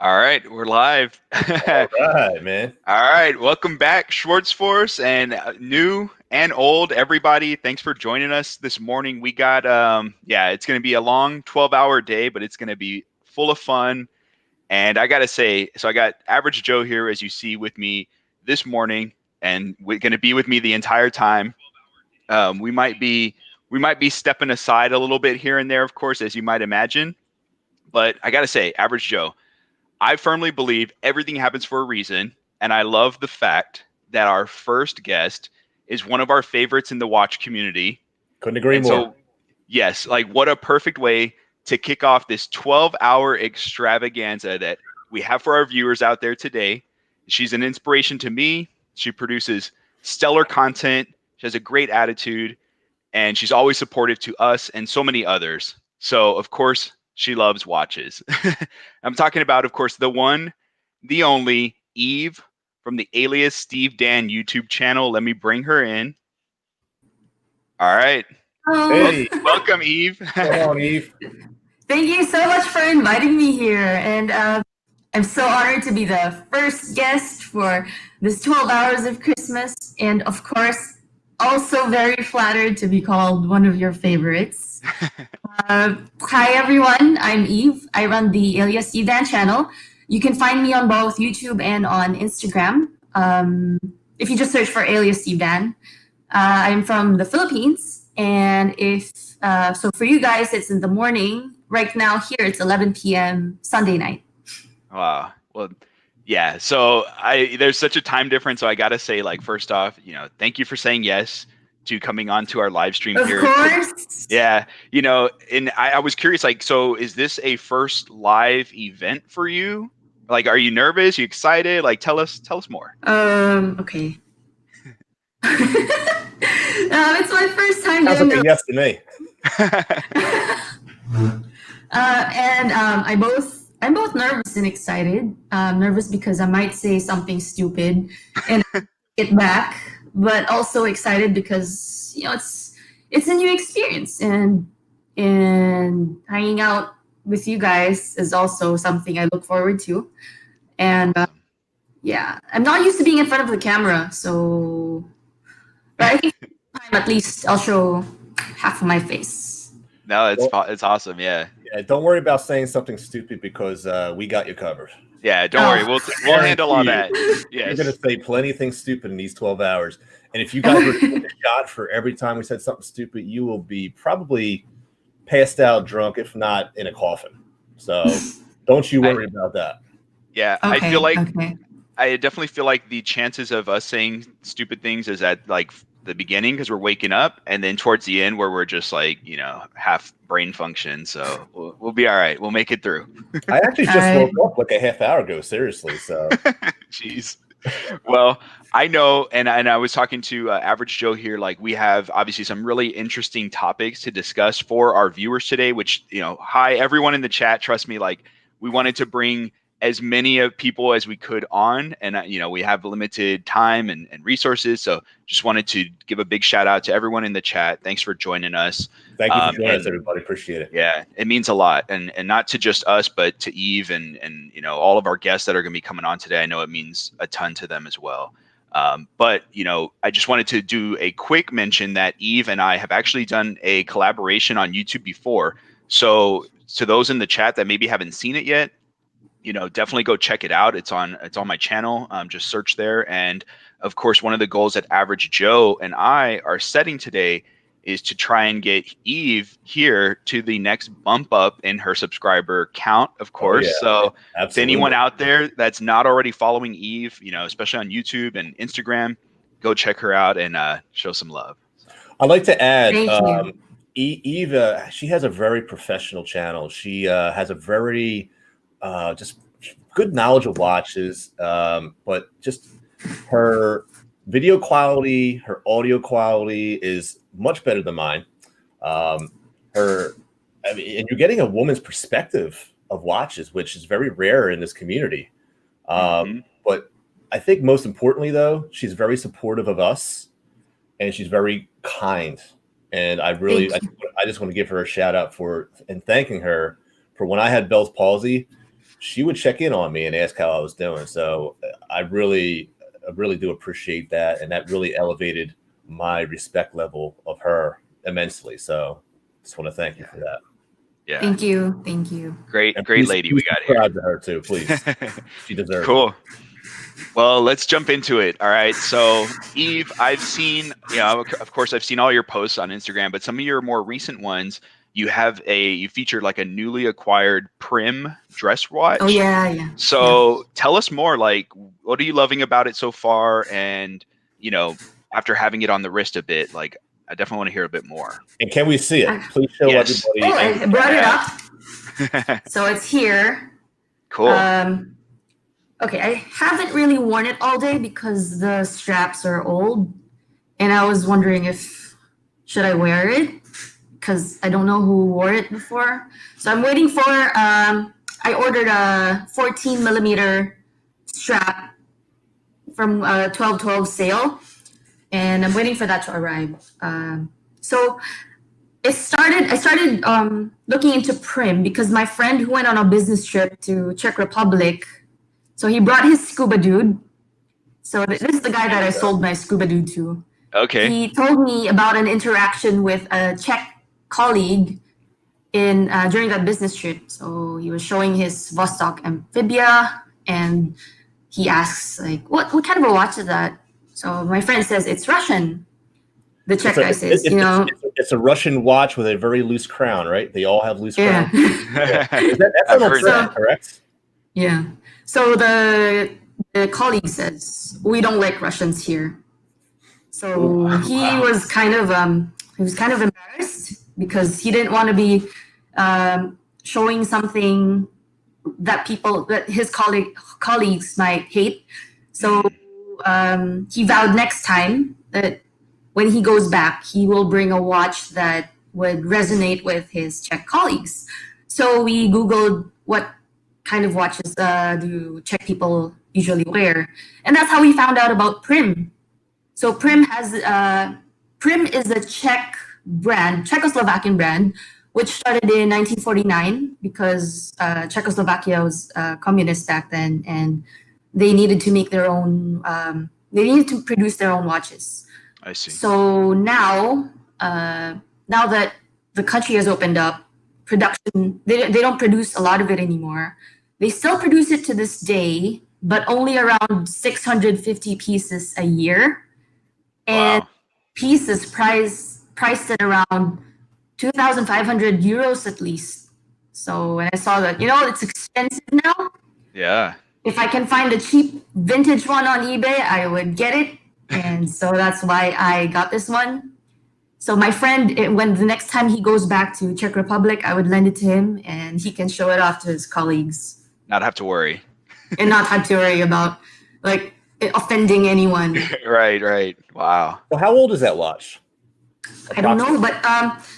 All right, we're live. All right, man. All right, welcome back, Schwartz Force, and new and old everybody. Thanks for joining us this morning. We got, it's going to be a long 12-hour day, but it's going to be full of fun. And I got to say, so I got Average Joe here, as you see, with me this morning, and we're going to be with me the entire time. We might be stepping aside a little bit here and there, of course, as you might imagine. But I got to say, Average Joe, I firmly believe everything happens for a reason, and I love the fact that our first guest is one of our favorites in the watch community. Couldn't agree And more. so, yes, like what a perfect way to kick off this 12-hour extravaganza that we have for our viewers out there today. She's an inspiration to me. She produces stellar content. She has a great attitude, and she's always supportive to us and so many others. So, of course, she loves watches. I'm talking about, of course, the one, the only Eve from the Alias Steve Dan YouTube channel. Let me bring her in. All right. Oh, Hey, Welcome, Eve. come on, Eve. thank you so much for inviting me here. And I'm so honored to be the first guest for this 12 hours of Christmas. And of course, also very flattered to be called one of your favorites. Hi, everyone. I'm Eve. I run the Alias Steve Dan channel. You can find me on both YouTube and on Instagram. If you just search for Alias Steve Dan. I'm from the Philippines, and so for you guys, it's in the morning. Right now, here it's 11 p.m. Sunday night. Wow. Well, yeah. So there's such a time difference. So I gotta say, like, first off, thank you for saying yes to coming on to our live stream Of here. course. Yeah, and I was curious, like, so is this a first live event for you? Like, are you nervous? You excited? Like, tell us more. Okay. It's my first time Sounds doing like a yes to me. and I'm both nervous and excited. Nervous because I might say something stupid and get back, but also excited because it's a new experience, and hanging out with you guys is also something I look forward to. And yeah, I'm not used to being in front of the camera, so but I think time at least I'll show half of my face. No, Well, it's awesome. Yeah, yeah, don't worry about saying something stupid because we got you covered. yeah. Don't worry, we'll handle all that. You're Yes. going to say plenty of things stupid in these 12 hours. And if you guys were to take a shot for every time we said something stupid, you will be probably passed out drunk, if not in a coffin. So don't you worry about that. Yeah, Okay, I feel like okay. I definitely feel like the chances of us saying stupid things is at like the beginning because we're waking up, and then towards the end where we're just like half brain function. So we'll be all right. We'll make it through. I actually just woke up like a half hour ago, seriously. So, Jeez. Well, I know, and I was talking to Average Joe here. Like, we have obviously some really interesting topics to discuss for our viewers today. Which hi everyone in the chat. Trust me, like we wanted to bring as many of people as we could on, and we have limited time and resources. So just wanted to give a big shout out to everyone in the chat. Thanks for joining us. thank you for joining us, everybody. Appreciate it. Yeah, it means a lot, and not to just us, but to Eve and all of our guests that are going to be coming on today. I know it means a ton to them as well. But I just wanted to do a quick mention that Eve and I have actually done a collaboration on YouTube before. So to those in the chat that maybe haven't seen it yet, definitely go check it out. It's on my channel. Just search there. And of course, one of the goals that Average Joe and I are setting today is to try and get Eve here to the next bump up in her subscriber count, of course. yeah. So Absolutely. to anyone out there that's not already following Eve, especially on YouTube and Instagram, go check her out and show some love. I'd like to add, Thank you. Eve, she has a very professional channel. She has a very just good knowledge of watches, but just her video quality, her audio quality is much better than mine. And you're getting a woman's perspective of watches, which is very rare in this community. But I think most importantly, though, she's very supportive of us, and she's very kind. And I just want to give her a shout out and thanking her for when I had Bell's palsy. she would check in on me and ask how I was doing. So I really do appreciate that, and that really elevated my respect level of her immensely. So just want to thank you for that. Yeah. Thank you. Thank you. Great Please, lady we got here. Subscribe to her too, please. She deserves Cool. it. Well, let's jump into it. All right. So, Eve, I've seen, of course, I've seen all your posts on Instagram, but some of your more recent ones, you featured like a newly acquired Prim dress watch. Oh yeah. So tell us more, like, what are you loving about it so far? And, after having it on the wrist a bit, like, I definitely want to hear a bit more. And can we see it? Please show everybody. Oh, I brought it up. So it's here. Cool. Okay, I haven't really worn it all day because the straps are old, and I was wondering should I wear it, because I don't know who wore it before. So I'm waiting for. I ordered a 14 millimeter strap from 12/12 sale, and I'm waiting for that to arrive. So I started looking into Prim because my friend who went on a business trip to Czech Republic. So he brought his scuba dude. So this is the guy that I sold my scuba dude to. Okay. He told me about an interaction with a Czech colleague during that business trip. So he was showing his Vostok Amphibia, and he asks, like, what kind of a watch is that? So my friend says it's Russian. The Czech guy says, it's a Russian watch with a very loose crown, right? They all have loose crowns. Yeah. That's on trend, correct? Yeah. So the colleague says, we don't like Russians here. So he was kind of embarrassed because he didn't want to be showing something that his colleagues might hate. So he vowed next time that when he goes back, he will bring a watch that would resonate with his Czech colleagues. So we Googled what kind of watches do Czech people usually wear, and that's how we found out about Prim. So Prim is a Czechoslovakian brand, which started in 1949 because Czechoslovakia was communist back then, and they needed to make their own. They needed to produce their own watches. I see. So now that the country has opened up, production they don't produce a lot of it anymore. They still produce it to this day, but only around 650 pieces a year, and pieces priced at around 2,500 euros at least. So when I saw that, it's expensive now. Yeah. If I can find a cheap vintage one on eBay, I would get it, and so that's why I got this one. So my friend, when the next time he goes back to Czech Republic, I would lend it to him, and he can show it off to his colleagues. Not have to worry. And not have to worry about offending anyone. Right. Wow. Well, how old is that watch? I don't know, but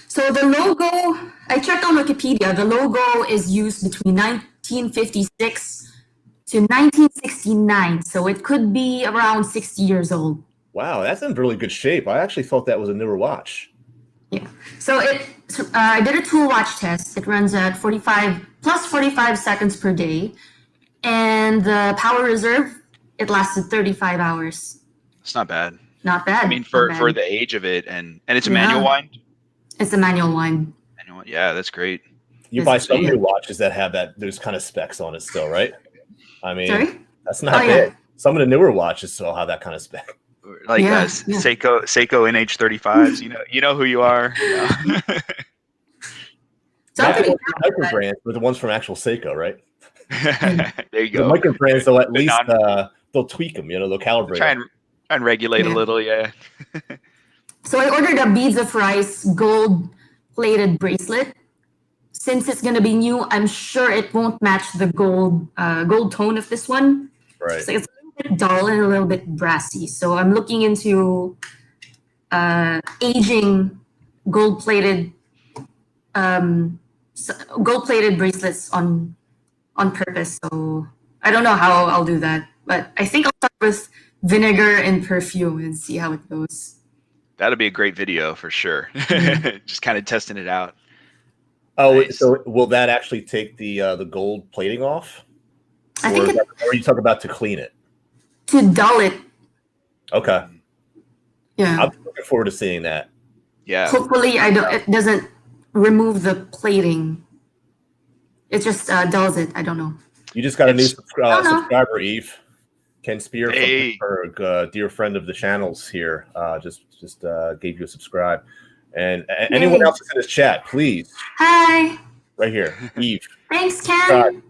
so the logo, I checked on Wikipedia. The logo is used between 1956 to 1969, so it could be around 60 years old. Wow, that's in really good shape. I actually thought that was a newer watch. Yeah. So I did a tool watch test. It runs at 45 seconds per day, and the power reserve, it lasted 35 hours. It's not bad. Not bad. I mean, for the age of it, and it's a manual wind. It's a manual wind. Yeah, that's great. You buy some new watches that have those kind of specs on it still, right? I mean, that's not bad. Some of the newer watches still have that kind of spec. Like Seiko NH35s, you know who you are. Micro brands, but the ones from actual Seiko, right? There you go. The micro brands, though, at least they'll tweak them. They'll calibrate. Try and regulate a little, yeah. So I ordered a beads of rice gold-plated bracelet. Since it's gonna be new, I'm sure it won't match the gold tone of this one. Right. So it's a little bit dull and a little bit brassy. So I'm looking into aging gold-plated bracelets on purpose. So I don't know how I'll do that, but I think I'll start with vinegar and perfume and see how it goes. That'll be a great video for sure. Just kind of testing it out. Oh, nice. So will that actually take the gold plating off? I think or you talk about to clean it? To dull it. Okay. Yeah. I'm looking forward to seeing that. Yeah. Hopefully, it doesn't remove the plating. It just dulls it. I don't know. You just got a new subscriber, Eve. Ken Spear from Hey. Pittsburgh, dear friend of the channels here, just gave you a subscribe. And anyone else that's in this chat, please. Hi. Right here, Eve. Thanks, Ken.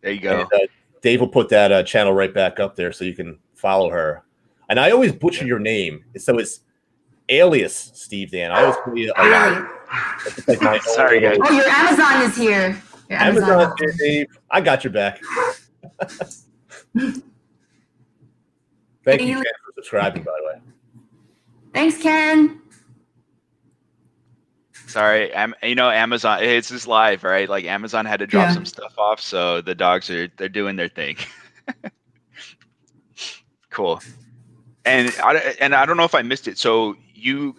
There you go. And, Dave will put that channel right back up there so you can follow her. And I always butcher your name, so it's Alias, Steve Dan. I always call you a lot. Like my Sorry, guys. Oh, your Amazon is here. Your Amazon is here, Dave. I got your back. Thank you, Ken, for subscribing, by the way. Thanks, Ken. Sorry, Amazon. It's just live, right? Like Amazon had to drop some stuff off, so the dogs they're doing their thing. Cool. And I don't know if I missed it. So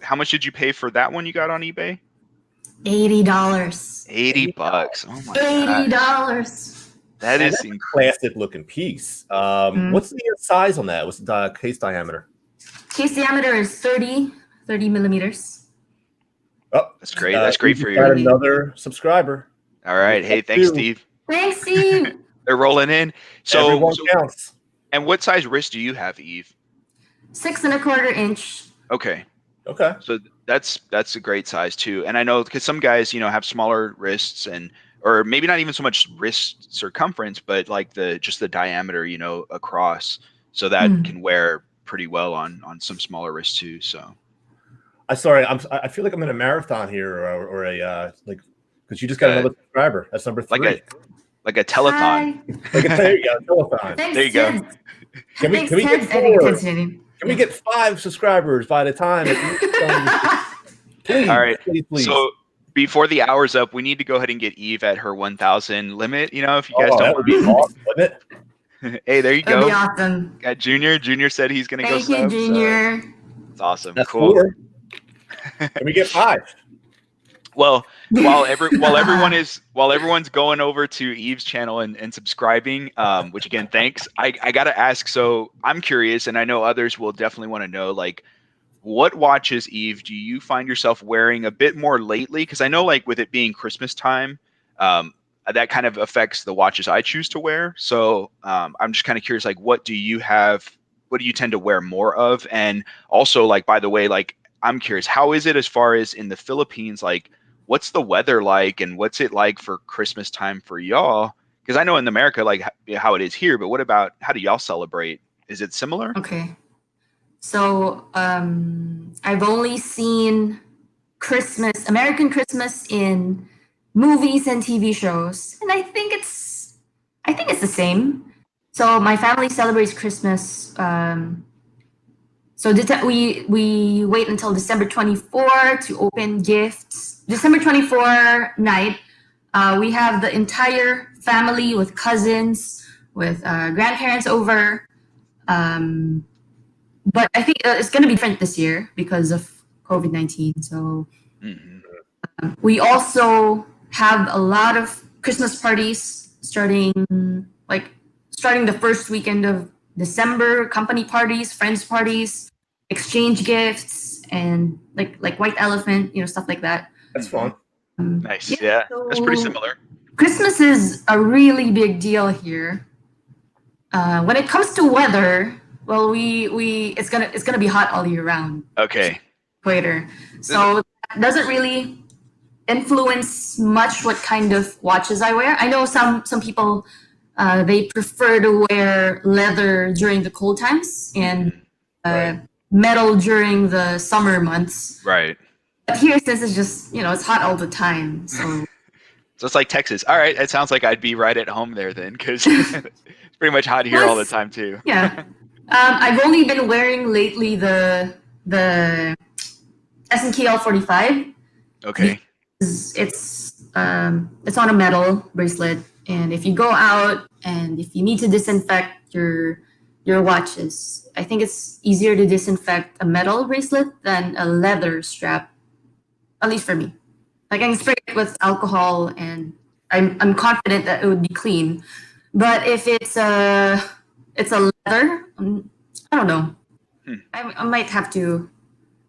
how much did you pay for that one you got on eBay? $80. $80. Oh my god. $80. That's a classic looking piece. What's the size on that? What's the case diameter? Case diameter is 30 millimeters. Oh, that's great. That's great for you. Got another subscriber. All right. Hey, thanks, Steve. Thanks, Steve. They're rolling in. So everyone counts. And what size wrist do you have, Eve? 6 1/4 inch. Okay. Okay. So that's a great size too. And I know because some guys, have smaller wrists or maybe not even so much wrist circumference, but like just the diameter, across. So that can wear pretty well on some smaller wrists too. So. I feel like I'm in a marathon here, or a because you just got another subscriber. That's number 3. Like a telethon. There you go, telethon. Thanks, there you go. Can we get 4? Can we get 5 subscribers by the time? Please, all right. Please. So before the hour's up, we need to go ahead and get Eve at her 1,000 limit. If you guys don't. That would be awesome, wouldn't it? Hey, there you go. That'd be awesome. Got Junior. Junior said he's going to go. Thank you, Junior. So it's awesome. That's cool. 4. Can we get 5? Well, while everyone's going over to Eve's channel and subscribing, which again, thanks. I gotta ask. So I'm curious, and I know others will definitely want to know, like, what watches, Eve, do you find yourself wearing a bit more lately? Because I know, like, with it being Christmas time, that kind of affects the watches I choose to wear. So I'm just kind of curious, like, what do you tend to wear more of? And also, like, by the way, like, I'm curious, how is it as far as in the Philippines? Like, what's the weather like, and what's it like for Christmas time for y'all? Because I know in America, like how it is here, but how do y'all celebrate? Is it similar? Okay. So I've only seen American Christmas in movies and TV shows, and I think it's the same. So my family celebrates Christmas. So we wait until December 24 to open gifts. December 24 night, we have the entire family with cousins, with grandparents over. But I think it's going to be different this year because of COVID-19. So we also have a lot of Christmas parties starting the first weekend of December, company parties, friends parties, exchange gifts, and like white elephant, stuff like that. That's fun. Nice. Yeah, that's pretty similar. Christmas is a really big deal here. When it comes to weather, well, it's gonna be hot all year round. Okay. Equator. So that doesn't really influence much what kind of watches I wear. I know some people they prefer to wear leather during the cold times and metal during the summer months. Right. But here, since it's just, it's hot all the time. So it's like Texas. All right. It sounds like I'd be right at home there then, because it's pretty much hot here all the time too. Yeah. I've only been wearing lately the S&K L45. Okay. It's on a metal bracelet. And if you go out and if you need to disinfect your watches, I think it's easier to disinfect a metal bracelet than a leather strap, at least for me. Like, I can spray it with alcohol and I'm confident that it would be clean. But if it's a leather, I don't know. I might have to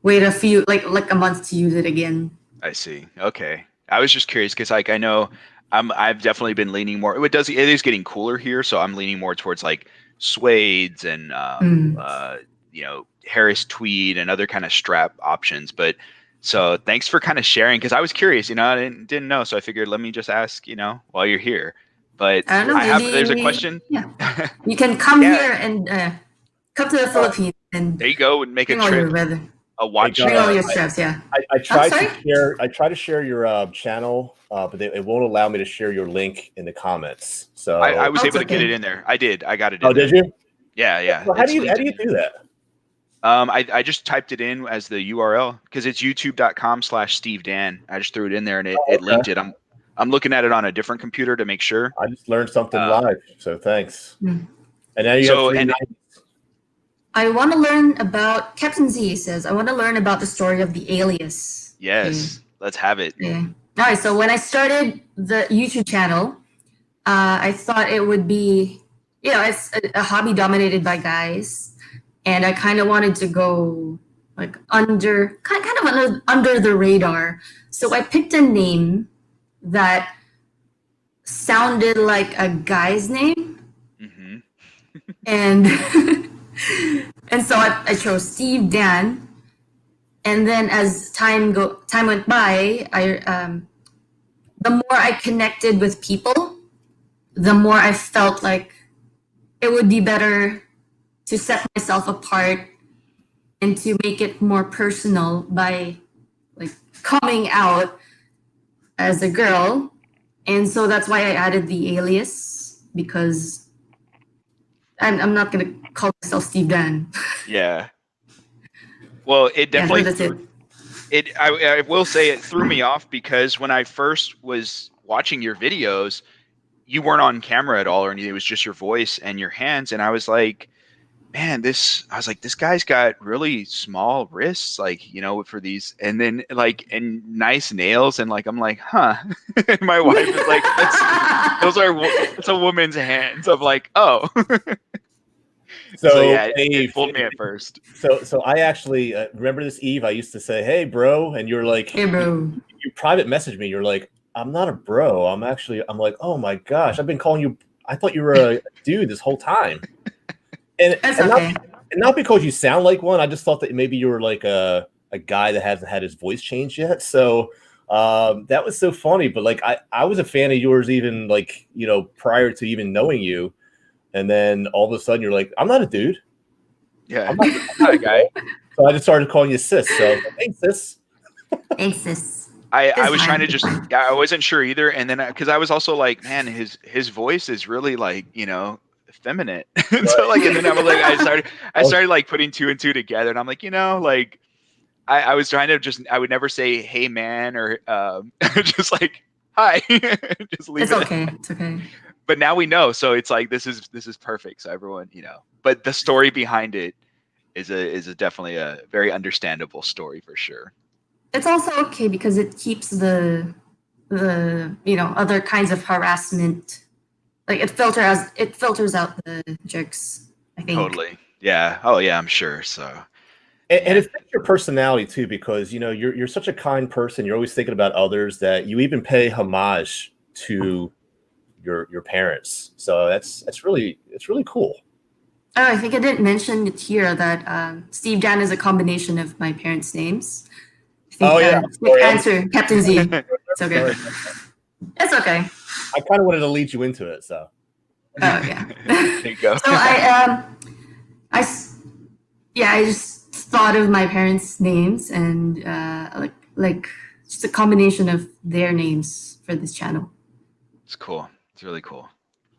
wait a few like a month to use it again. I see. Okay. I was just curious because like I know I've definitely been leaning more. It is getting cooler here, so I'm leaning more towards like suedes and Harris tweed and other kind of strap options. But so thanks for kind of sharing because I was curious, I didn't know, so I figured let me just ask, while you're here. But I don't know. there's a question. Yeah, you can come Yeah. here and come to the Philippines and there you go and make a bring all your trip. weather. A watch. Bring all your straps. Yeah. I tried to share. I try to share your channel, but it won't allow me to share your link in the comments. So I was able to get it in there. I did. I got it. Oh, did you? Yeah. Well, how do you do that? I just typed it in as the URL because it's youtube.com/Steve Dan. I just threw it in there and it linked it. I'm looking at it on a different computer to make sure. I just learned something live, so thanks. And now you have 3 I want to learn about Captain Z says I want to learn about the story of the Alias. Yes, let's have it. Yeah. All right. So when I started the YouTube channel, I thought it would be, it's a hobby dominated by guys, and I kind of wanted to go like under the radar. So I picked a name that sounded like a guy's name, and and so I chose Steve Dan. And then as time went by, the more I connected with people, the more I felt like it would be better to set myself apart and to make it more personal by like coming out as a girl. And so that's why I added the alias, because I'm not going to call myself Steve Dan. Yeah. Well, it definitely, I will say it threw me off because when I first was watching your videos, you weren't on camera at all or anything. It was just your voice and your hands. And I was like, man, this guy's got really small wrists, like, for these, and then and nice nails. And I'm like, huh. And my wife is like, it's a woman's hands. I'm like, oh. So yeah, it fooled me at first. So I actually remember this, Eve. I used to say, "Hey, bro," and you're like, "Hey, bro." You private messaged me. You're like, "I'm not a bro. I'm like, oh my gosh, I've been calling you. I thought you were a dude this whole time." And not because you sound like one. I just thought that maybe you were like a guy that hasn't had his voice changed yet. So that was so funny. But I was a fan of yours even prior to even knowing you. And then all of a sudden you're like, I'm not a dude. Yeah. I'm not a guy. So I just started calling you sis. So thanks, sis. Thanks, sis. I was trying to I wasn't sure either. And then because I was also like, man, his voice is really effeminate. Right. So and then I was like, I started putting 2 and 2 together, and I'm like, I was trying to I would never say, hey man, or just like, hi. Just leave it. It's okay. But now we know, so it's like this is perfect. So everyone, but the story behind it is definitely a very understandable story for sure. It's also okay because it keeps the other kinds of harassment, it filters out the jerks, I think. Totally. Yeah. Oh yeah, I'm sure. So. And it fits your personality too, because you're such a kind person. You're always thinking about others, that you even pay homage to your parents. So it's really cool. Oh, I think I didn't mention it here that Steve Dan is a combination of my parents' names. I think, answer Captain Z. It's okay. It's okay. I kind of wanted to lead you into it, so. Oh yeah. There you go. So I just thought of my parents' names and like just a combination of their names for this channel. It's cool. It's really cool.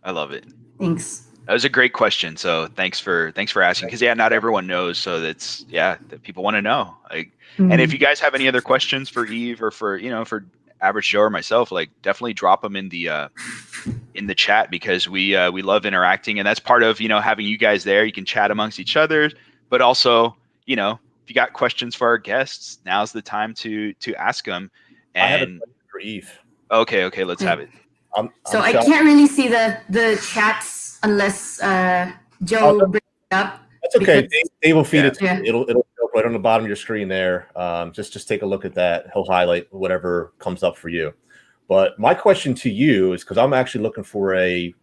I love it. Thanks. That was a great question. So thanks for asking, because not everyone knows. So that people want to know. And if you guys have any other questions for Eve or for for Average Joe or myself, definitely drop them in the chat, because we love interacting, and that's part of having you guys there. You can chat amongst each other, but also if you got questions for our guests, now's the time to ask them. And I have a question for Eve. Okay, let's have it. So I can't really see the chats unless Joe brings it up. That's okay. Dave will feed it to you. It'll show up right on the bottom of your screen there. Just take a look at that. He'll highlight whatever comes up for you. But my question to you is, because I'm actually looking for a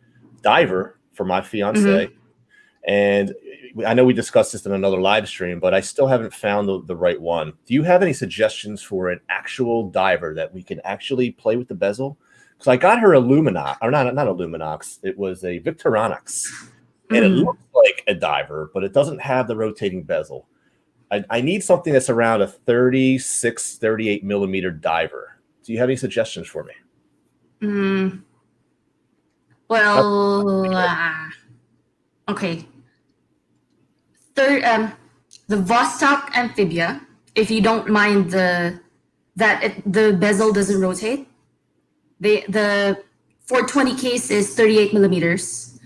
diver for my fiance, and I know we discussed this in another live stream, but I still haven't found the right one. Do you have any suggestions for an actual diver that we can actually play with the bezel? Because I got her a Luminox, or not a Luminox. It was a Victorinox, and it looks like a diver, but it doesn't have the rotating bezel. I need something that's around a 36, 38 millimeter diver. Do you have any suggestions for me? Well, okay. The Vostok Amphibia, if you don't mind the bezel doesn't rotate. The 420 case is 38 millimeters.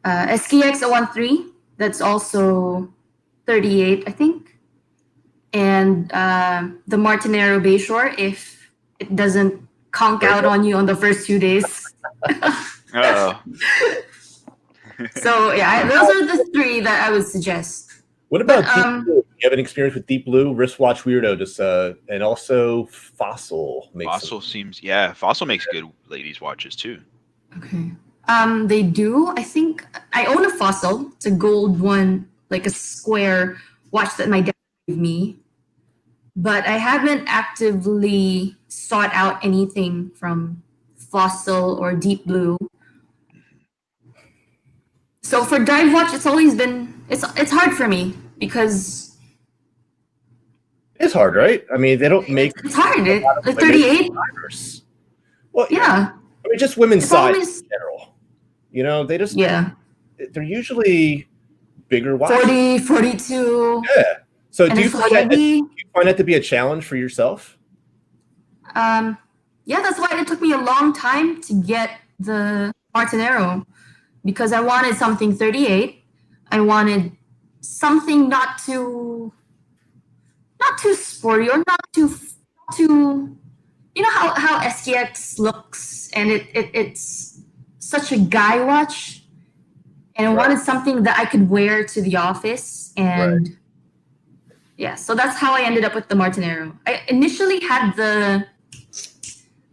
SKX 013, that's also 38, I think. And the Martinero Bayshore, if it doesn't conk out on you on the first 2 days. Uh-oh. So yeah, those are the three that I would suggest. What about Deep Blue? You have an experience with Deep Blue? Wristwatch Weirdo, just and also Fossil makes Fossil makes good ladies watches too. Okay. They do. I think I own a Fossil. It's a gold one, like a square watch that my dad gave me. But I haven't actively sought out anything from Fossil or Deep Blue. So for dive watch, it's always been it's hard for me because it's hard, right? I mean, they don't make it's hard. The 38. Well, yeah. I mean, just women's size in general. You know, they just they're usually bigger watches. 40, 42. Yeah. So do you find that to be a challenge for yourself? Yeah, that's why it took me a long time to get the Martinero, because I wanted something 38. I wanted something not too sporty or not too you know how STX looks, and it's such a guy watch, and I wanted something that I could wear to the office, and yeah, so that's how I ended up with the Martinero. I initially had the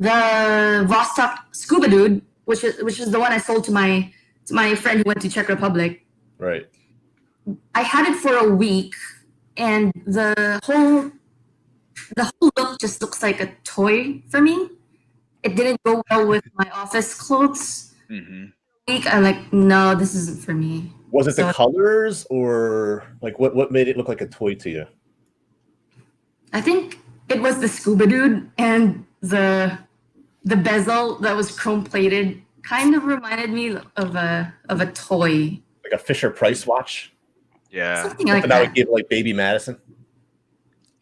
Vostok Scuba Dude, which is the one I sold to my friend who went to Czech Republic. Right. I had it for a week, and the whole look just looks like a toy for me. It didn't go well with my office clothes. Week, I'm like, no, this isn't for me. Was it the colors, or like what made it look like a toy to you? I think it was the Scuba Dude, and the bezel that was chrome plated kind of reminded me of a toy. Like a Fisher Price watch? Yeah. Something like that. I would give like Baby Madison.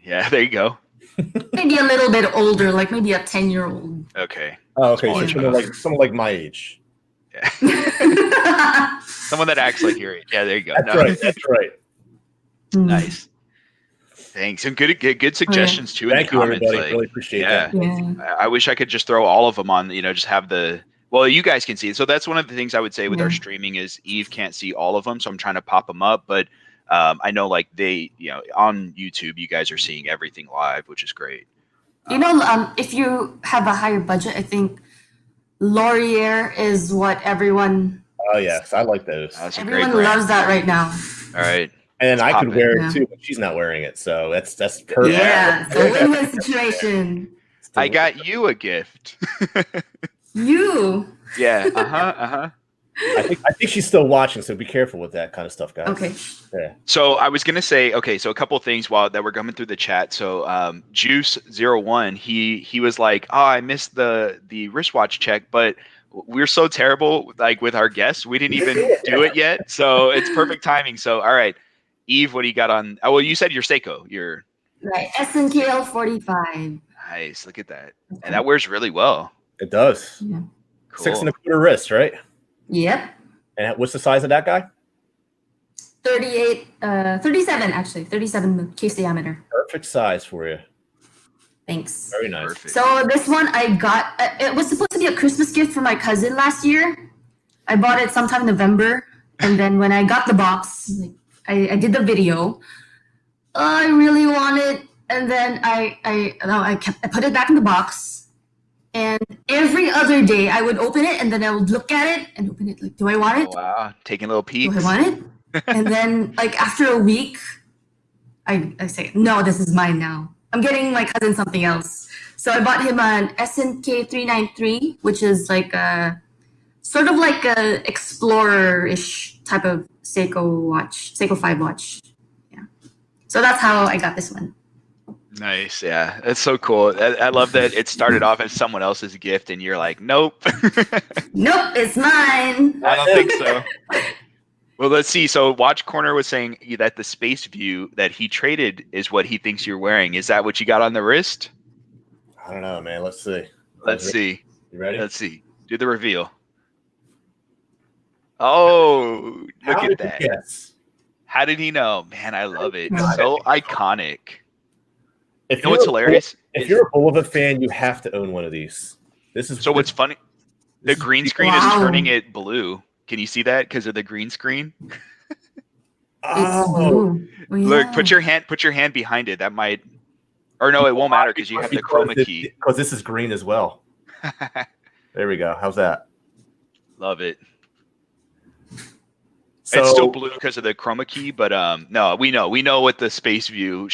Yeah, there you go. Maybe a little bit older, like maybe a 10-year-old. Okay. Oh, okay. So someone like my age. Yeah. Someone that acts like your age. Yeah, there you go. That's right. Nice. Thanks. And good suggestions too. Thank in the you, comments. everybody. Really appreciate that. Yeah. I wish I could just throw all of them on, just have well, you guys can see it. So that's one of the things I would say with our streaming is Eve can't see all of them. So I'm trying to pop them up, but I know like on YouTube, you guys are seeing everything live, which is great. If you have a higher budget, I think Laurier is what everyone. Oh yes, I like those. Everyone loves that right now. All right. And I could wear it too, but she's not wearing it, so that's perfect. Yeah, it's a win-win situation. I got you a gift. You? Yeah. I think she's still watching, so be careful with that kind of stuff, guys. Okay. Yeah. So I was gonna say, so a couple of things that we're coming through the chat. So Juice01, he was like, oh, I missed the wristwatch check, but we're so terrible like with our guests, we didn't even do it yet. So it's perfect timing. So all right, Eve, what do you got on? Oh, well, you said your Seiko. Your right, SNKL 45. Nice, look at that, and that wears really well. It does. Yeah. Cool. 6 1/4 wrist, right? Yep. And what's the size of that guy? 37 actually, 37 case diameter. Perfect size for you. Thanks. Very nice. Perfect. So this one I got, it was supposed to be a Christmas gift for my cousin last year. I bought it sometime in November. And then when I got the box, like, I did the video. I really want it. And then I put it back in the box. And every other day I would open it and then I would look at it and open it. Like, do I want it? Oh, wow. Taking little peeks. Do I want it? And then like after a week, I say, no, this is mine now. I'm getting my cousin something else. So I bought him an SNK 393, which is like a sort of like a explorer-ish type of Seiko watch, Seiko 5 watch. Yeah. So that's how I got this one. Nice. Yeah. That's so cool. I love that it started off as someone else's gift and you're like, nope. Nope, it's mine. I don't think so. Well, let's see. So Watch Corner was saying that the Space View that he traded is what he thinks you're wearing. Is that what you got on the wrist? I don't know, man. Let's see. Let's see. You ready? Let's see. Do the reveal. Oh, look How at did you that. guess? How did he know? Man, I love it. So iconic. If You know what's hilarious? If you're a Bulova fan, you have to own one of these. This is So what's funny? The this is- green screen is turning it blue. Can you see that because of the green screen? It's Oh, blue. Oh, yeah. Look, put your hand behind it. That might, or no, it won't matter because you have the chroma key. Because this is green as well. There we go. How's that? Love it. So, It's still blue because of the chroma key, but no, we know what the Space View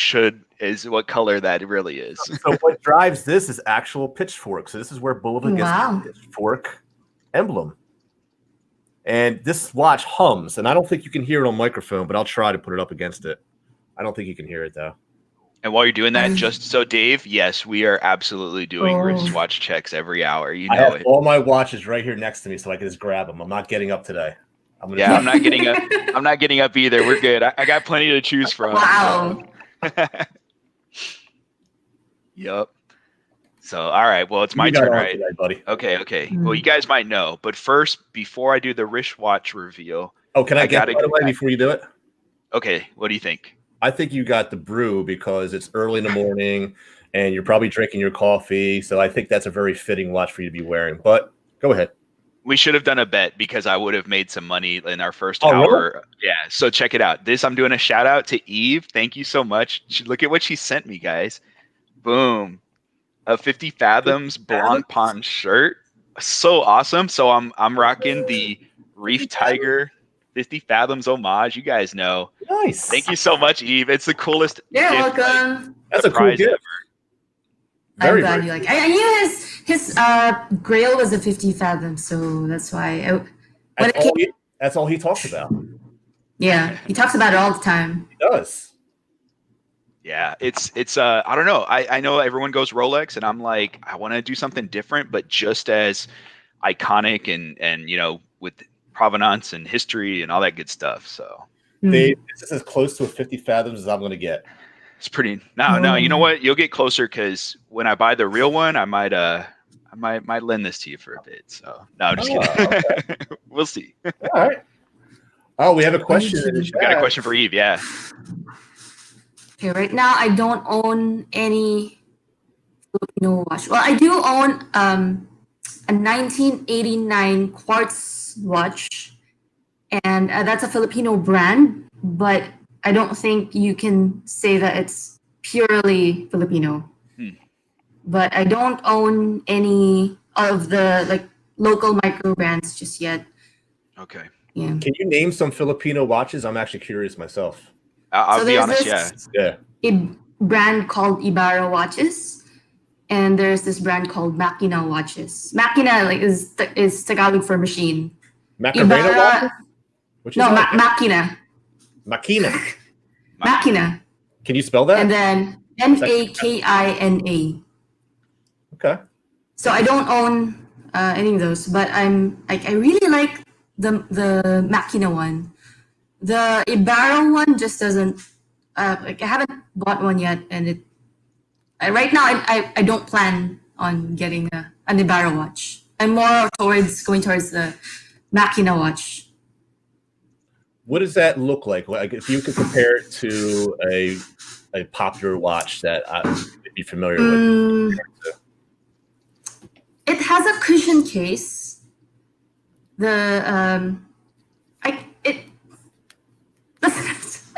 is what color that really is. so what drives this is actual pitchfork. So this is where Bulova gets Wow. the pitchfork emblem. And this watch hums, and I don't think you can hear it on microphone, but I'll try to put it up against it. I don't think you can hear it though. And while you're doing that, just so Dave, yes, we are absolutely doing wristwatch checks every hour. You I know have it. all my watches right here next to me, so I can just grab them. I'm not getting up today. Yeah, I'm not getting up. I'm not getting up either. We're good. I got plenty to choose from. Wow. Yep. So, all right. Well, it's my You got turn, on right? today, buddy. Okay. Well, you guys might know, but first, before I do the wristwatch reveal, Oh, can I get gotta it right go away back. before you do it? okay, what do you think? I think you got the brew because it's early in the morning and you're probably drinking your coffee. So I think that's a very fitting watch for you to be wearing. But go ahead. We should have done a bet because I would have made some money in our first Oh, hour. really? Yeah. So check it out. I'm doing a shout out to Eve. Thank you so much. Look at what she sent me, guys. Boom. A 50 Fathoms Blonde Pond shirt. So awesome. So I'm rocking the Reef Tiger 50 Fathoms homage. You guys know. Nice. Thank you so much, Eve. It's the coolest. You're gift, like, welcome. That's a cool surprise gift. ever. Very, I'm glad very you like it. I knew his grail was a 50 fathom, so that's why. That's all he talks about. Yeah, he talks about it all the time. He does. Yeah, it's I don't know. I know everyone goes Rolex and I'm like, I want to do something different, but just as iconic and with provenance and history and all that good stuff. So This is as close to a 50 Fathoms as I'm going to get. it's pretty no, you know what? You'll get closer because when I buy the real one, I might lend this to you for a bit. So no, I'm just kidding. Okay. We'll see. All right. Oh, we have a question. in the We got a chat. question for Eve, yeah. Okay, right now I don't own any Filipino watch. Well, I do own a 1989 Schwartz watch, and that's a Filipino brand, but I don't think you can say that it's purely Filipino. But I don't own any of the local micro brands just yet. Okay. Yeah. Can you name some Filipino watches? I'm actually curious myself. I'll So be there's honest, this- yeah. Yeah. A brand called Ibarra watches, and there's this brand called Makina watches. Makina is Tagalog for machine. Macarena Ibarra, watches? Which is no, that? Makina. Makina. Makina. Can you spell that? And then Makina. Okay. So I don't own any of those, but I really like the Makina one. The Ibarra one just doesn't. I haven't bought one yet, and right now I don't plan on getting an Ibarra watch. I'm more going towards the Makina watch. What does that look like? Like if you could compare it to a a popular watch that I'd be familiar with? It has a cushion case.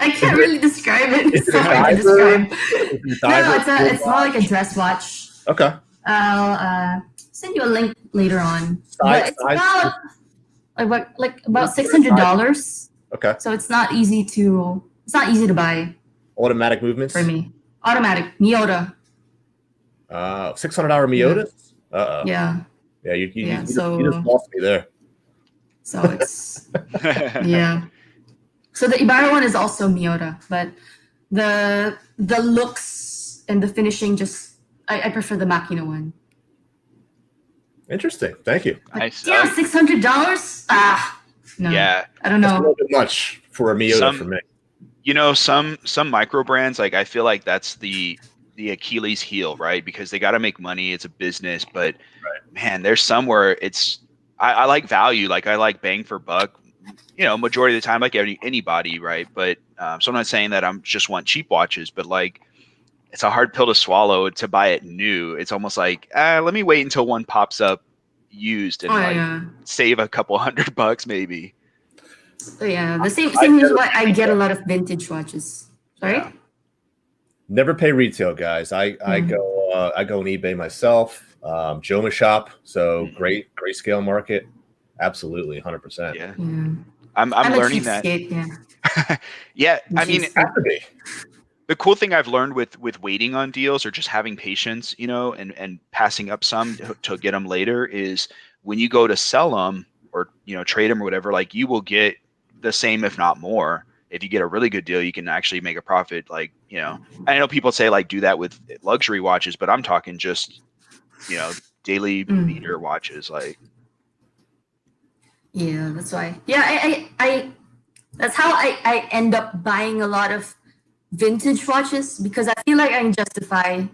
I can't really describe it. It's so hard to describe. No, it's more like a dress watch. Okay. I'll send you a link later on. But it's about $600. Okay. So it's not easy to buy. Automatic movements for me. Automatic Miyota. $600 Miyotas. Yeah. Yeah. You just lost me there. So it's yeah. So the Ibarra one is also Miyota, but the looks and the finishing I prefer the Makino one. Interesting. Thank you. Nice. Yeah, $600. No. Yeah. I don't know. That's a little bit much for a Miyota for me. You know, some micro brands, like I feel like that's the Achilles heel, right? Because they got to make money. It's a business, but man, there's somewhere I like value. Like I like bang for buck, you know, majority of the time, like anybody. Right. But, so I'm not saying that I'm just want cheap watches, but like, it's a hard pill to swallow to buy it new. It's almost like, let me wait until one pops up used and save a couple $100 maybe. Yeah, the same reason why I get a lot of vintage watches. Sorry? Yeah. Never pay retail, guys. I go on eBay myself. Joma Shop, so great grayscale market. Absolutely, 100%. Yeah. I'm learning that. Yeah, I mean, the cool thing I've learned with waiting on deals or just having patience, you know, and passing up some to get them later is when you go to sell them or, you know, trade them or whatever, like you will get the same, if not more. If you get a really good deal, you can actually make a profit. Like, you know, I know people say like do that with luxury watches, but I'm talking just, you know, daily beater watches. Like, yeah, that's why. Yeah, I that's how I end up buying a lot of vintage watches because I feel like I can justify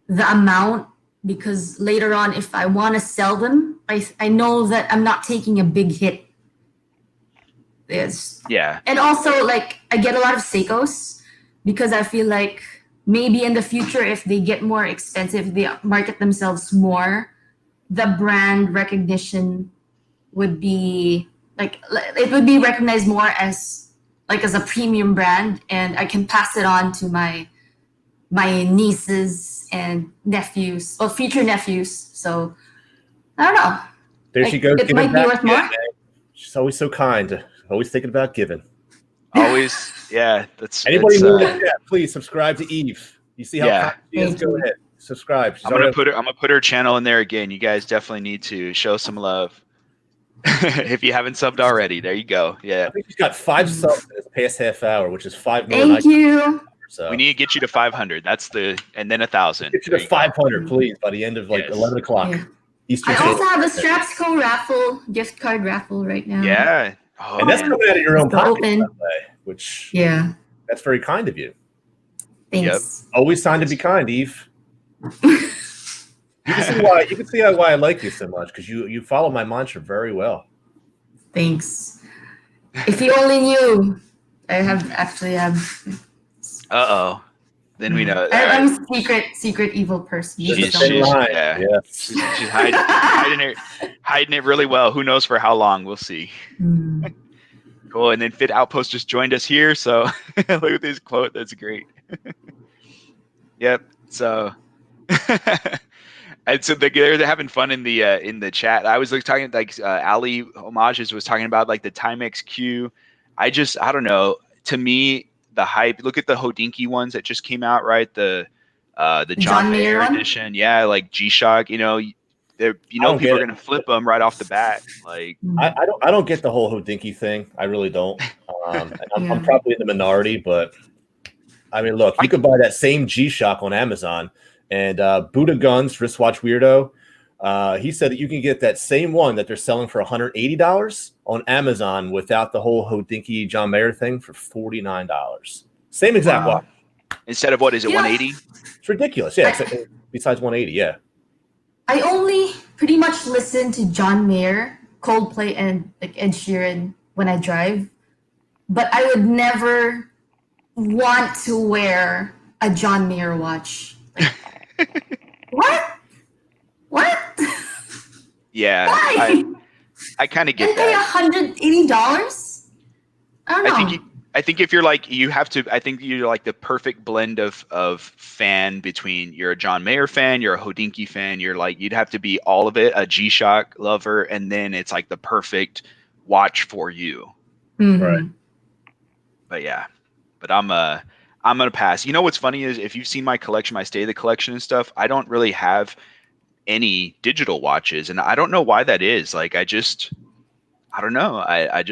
the amount because later on, if I want to sell them, I know that I'm not taking a big hit. Yeah. And also, like, I get a lot of Seikos because I feel like maybe in the future, if they get more expensive, they market themselves more, the brand recognition would be like, it would be recognized more as a premium brand, and I can pass it on to my nieces and nephews, or future nephews. So I don't know. There she goes. It might be worth more. She's always so kind. Always thinking about giving. Always, yeah. That's anybody new in the chat, please subscribe to Eve. You see how kind she is? Go ahead, subscribe. I'm gonna put her channel in there again. You guys definitely need to show some love. If you haven't subbed already, there you go. Yeah, I think she's got 5 subs in this past half hour, which is 5 more. Thank you. So we need to get you to 500. That's and then 1,000. Get you to 500, please, by the end of 11 o'clock. Yeah. Eastern. I also have a Strapsco raffle, gift card raffle right now. Yeah. Oh, and that's coming out of your own pocket, by the way, which that's very kind of you. Thanks. Yep. Always time to be kind, Eve. You can see why I like you so much because you follow my mantra very well. Thanks. If you only knew, I actually have. Then we know. I'm a secret evil person. She's hiding it really well. Who knows for how long? We'll see. Cool. And then Fit Outpost just joined us here. So look at this quote. That's great. Yep. So and so they're having fun in the chat. I was talking like Ali Homages was talking about like the Timex Q. I don't know. To me, the hype. Look at the Hodinkee ones that just came out, right? The John Mayer edition, yeah, like G-Shock. You know, people are gonna flip them right off the bat. Like, I don't get the whole Hodinkee thing. I really don't. I'm probably in the minority, but I mean, look, you could buy that same G-Shock on Amazon, and Buddha Gunz, wristwatch weirdo. He said that you can get that same one that they're selling for $180 on Amazon without the whole Hodinkee John Mayer thing for $49. Same exact watch. Instead of what is it, 180? It's ridiculous. Yeah, besides 180, yeah. I only pretty much listen to John Mayer, Coldplay, and like Ed Sheeran when I drive, but I would never want to wear a John Mayer watch. Like, what? Yeah, Why? I kind of get And pay that. $180? I don't know. I think if you're like you have to, I think you're like the perfect blend of fan between you're a John Mayer fan, you're a Hodinkee fan, you're like you'd have to be all of it, a G-Shock lover, and then it's like the perfect watch for you. Right. But yeah, but I'm gonna pass. You know what's funny is if you've seen my collection, my State of the Collection and stuff, I don't really have any digital watches, and I don't know why that is. Like I don't know. I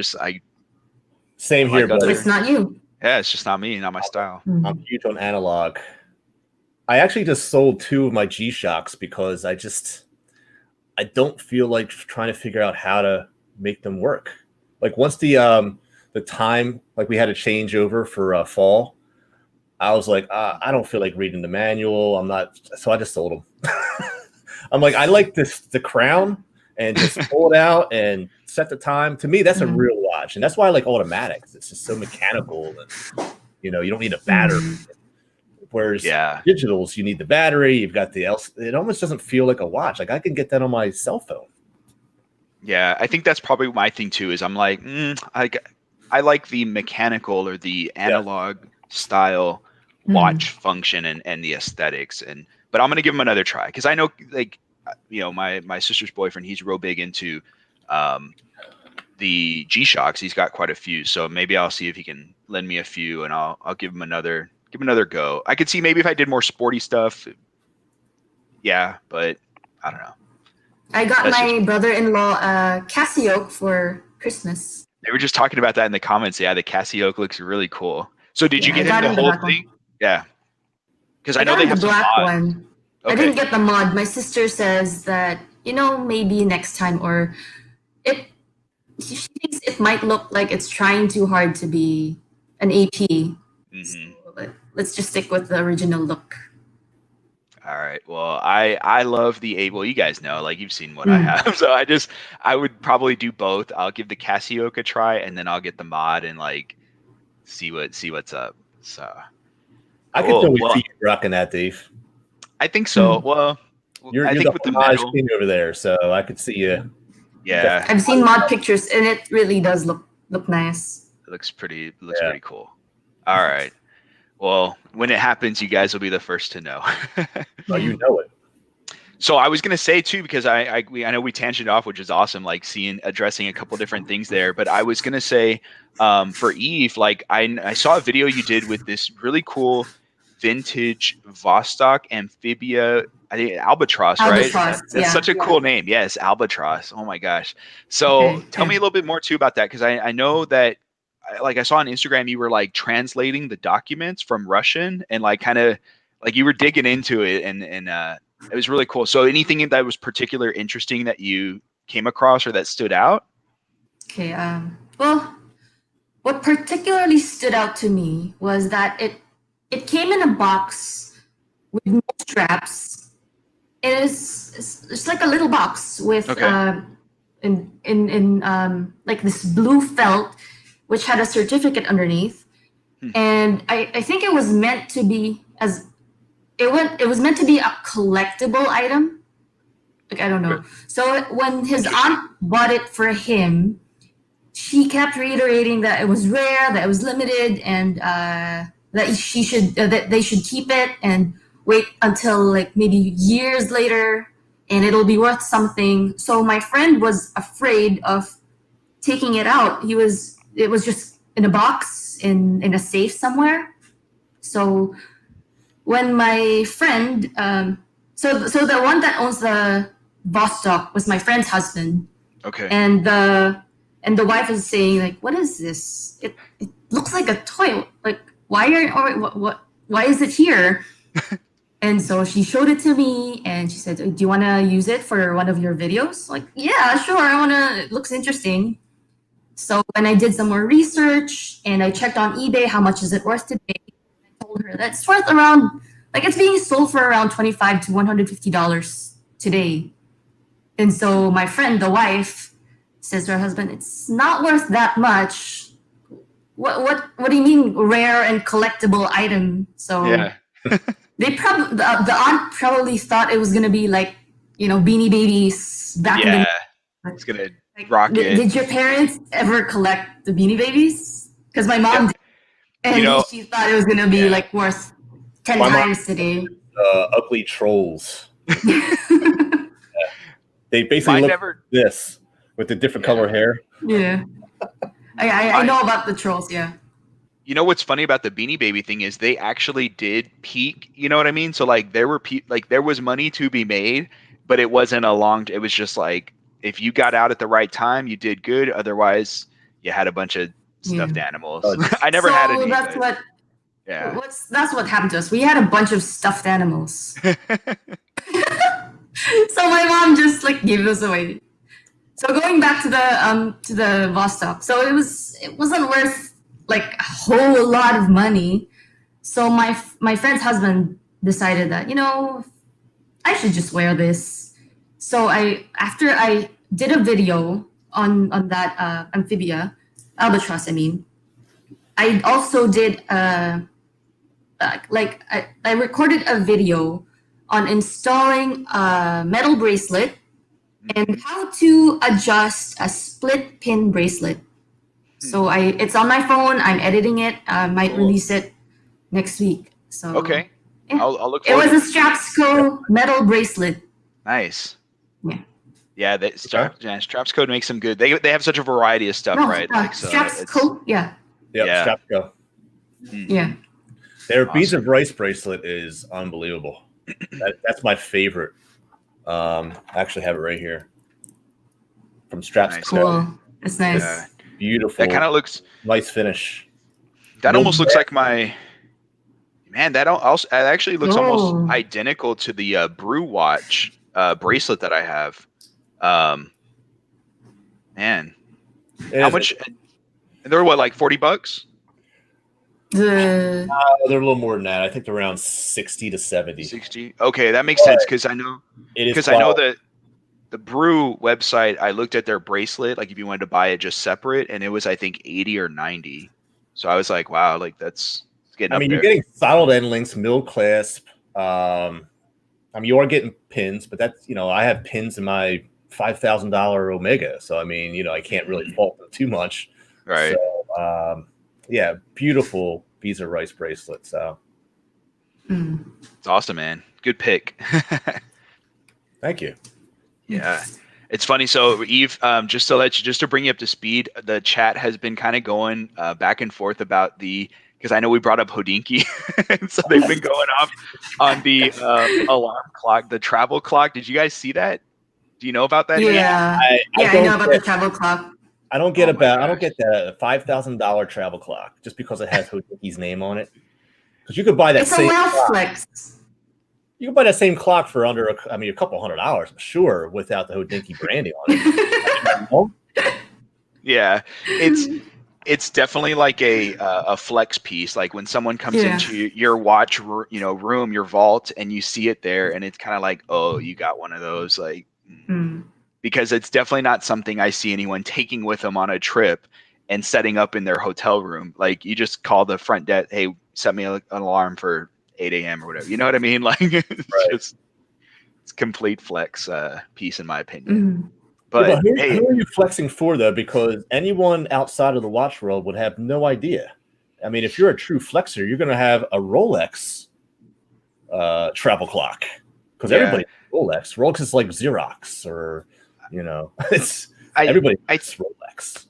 Same here, like but It's not you. yeah, it's just not me, not my style. I'm huge on analog. I actually just sold 2 of my G-Shocks because I don't feel like trying to figure out how to make them work. Like once the time, like we had a changeover for fall, I was like, I don't feel like reading the manual. So I just sold them. I'm like, I like the crown and just pull it out and set the time. To me, that's a real watch. And that's why I like automatics. It's just so mechanical and, you don't need a battery. Whereas digitals, you need the battery. You've got it almost doesn't feel like a watch. Like I can get that on my cell phone. Yeah, I think that's probably my thing too. Is I'm like, I like the mechanical or the analog style watch function and the aesthetics. But I'm gonna give him another try because I know, like, my sister's boyfriend, he's real big into the G-Shocks. He's got quite a few, so maybe I'll see if he can lend me a few, and I'll give him another go. I could see maybe if I did more sporty stuff. Yeah, but I don't know. I got my brother-in-law Casio for Christmas. They were just talking about that in the comments. Yeah, the Casio looks really cool. So did you get him the whole thing? Yeah. Because I know they have the black one. Okay. I didn't get the mod. My sister says that, maybe next time, or she thinks it might look like it's trying too hard to be an AP. So let's just stick with the original look. All right. Well, I love the well, you guys know, like you've seen what I have. So I would probably do both. I'll give the Casio a try, and then I'll get the mod and like see what's up. So I can totally see you rocking that, Dave. I think so. Well, I think with the metal over there, so I could see you. Yeah, I've seen mod pictures, and it really does look nice. It looks pretty cool. All right. Well, when it happens, you guys will be the first to know. Oh, you know it. So I was gonna say too, because I know we tangented off, which is awesome, like addressing a couple different things there. But I was gonna say, for Eve, like I saw a video you did with this really cool vintage Vostok Amphibia, I think Albatross, right? That's such a cool name. Yes, Albatross. Oh my gosh. So tell me a little bit more too about that, because I know that. Like I saw on Instagram, you were like translating the documents from Russian and like kind of like you were digging into it, and it was really cool. So anything that was particularly interesting that you came across or that stood out? Okay. Well, what particularly stood out to me was that it came in a box with no straps. It's like a little box with in like this blue felt, which had a certificate underneath. And I think it was meant to be it was meant to be a collectible item. Like, I don't know. So when his aunt bought it for him, she kept reiterating that it was rare, that it was limited, and that they should keep it and wait until like maybe years later, and it'll be worth something. So my friend was afraid of taking it out. It was just in a box in a safe somewhere. So when my friend, so the one that owns the Vostok was my friend's husband. Okay. And the wife is saying like, "What is this? It looks like a toy. Like, why is it here?" And so she showed it to me, and she said, "Do you want to use it for one of your videos?" Like, yeah, sure. I want to. It looks interesting. So when I did some more research and I checked on eBay, how much is it worth today? I told her that's worth around, like, it's being sold for around $25 to $150 today. And so my friend, the wife, says to her husband, "It's not worth that much. what do you mean rare and collectible item? So Yeah. they probably the aunt probably thought it was gonna be like, you know, Beanie Babies back in the Yeah. like, It's gonna rock it. did your parents ever collect the Beanie Babies? Because my mom did, and You know, she thought it was gonna be yeah. like worth 10 My mom- times today. Ugly trolls. They basically Mine look never- like this with the different color hair. Yeah, I know about the trolls. Yeah. You know what's funny about the Beanie Baby thing is they actually did peak. You know what I mean? So like there were like there was money to be made, but it wasn't a long. It was just like if you got out at the right time, you did good. Otherwise, you had a bunch of stuffed animals. I never had any. That's but, yeah. that's what happened to us. We had a bunch of stuffed animals. So my mom just like gave us away. So going back to the Vostok, so it wasn't worth like a whole lot of money. So my friend's husband decided that, you know, I should just wear this. So after I did a video on that amphibia albatross, I mean, I also did I recorded a video on installing a metal bracelet and how to adjust a split pin bracelet. So it's on my phone. I'm editing it. I might release it next week. So Okay. yeah. I'll look It forward was to a Strapsco metal bracelet. Nice. Yeah. Yeah, Strapsco makes them good. They have such a variety of stuff, right? Like so Strapsco, yeah. Yep, Yeah. Strapsco. Yeah. Their beads of rice bracelet is unbelievable. That's my favorite. I actually have it right here from Strapsco. Cool. It's nice. Yeah. Beautiful. That kind of looks nice finish. That almost looks like my man. That also it actually looks almost identical to the Brew Watch bracelet that I have. Man, how much? They're what, like $40? The they're a little more than that. I think they're around 60 to 70. 60. Okay, that makes sense because I know that the Brew website. I looked at their bracelet. Like if you wanted to buy it just separate, and it was I think 80 or 90. So I was like, wow, like that's getting. I mean, up you're there. getting solid end links, mill clasp. I mean, you are getting pins, but that's, you know, I have pins in my $5,000 Omega, so I mean, you know, I can't really fault them too much. Right. So, yeah, beautiful beads of rice bracelet. So, it's awesome, man. Good pick. thank you. Yeah. It's funny. So Eve, just to bring you up to speed, the chat has been kind of going back and forth about because I know we brought up Hodinky, and so they've been going off on the alarm clock, the travel clock. Did you guys see that? Do you know about that? Yeah, I know about the travel clock. I don't get the $5,000 travel clock just because it has Hodinky's name on it. Because you could buy that It's same a laugh clock. flex. You can buy that same clock for under, a couple $100, I'm sure, without the Hodinky branding on it. Yeah, it's definitely like a flex piece. Like when someone comes into your watch, room, your vault, and you see it there, and it's kind of like, oh, you got one of those, like, because it's definitely not something I see anyone taking with them on a trip and setting up in their hotel room. Like you just call the front desk, hey, set me an alarm for 8 a.m. or whatever. You know what I mean? Like it's complete flex piece in my opinion. But who are you flexing for though? Because anyone outside of the watch world would have no idea. I mean, if you're a true flexer, you're going to have a Rolex travel clock because everybody Rolex. Rolex is like Xerox, or everybody likes Rolex.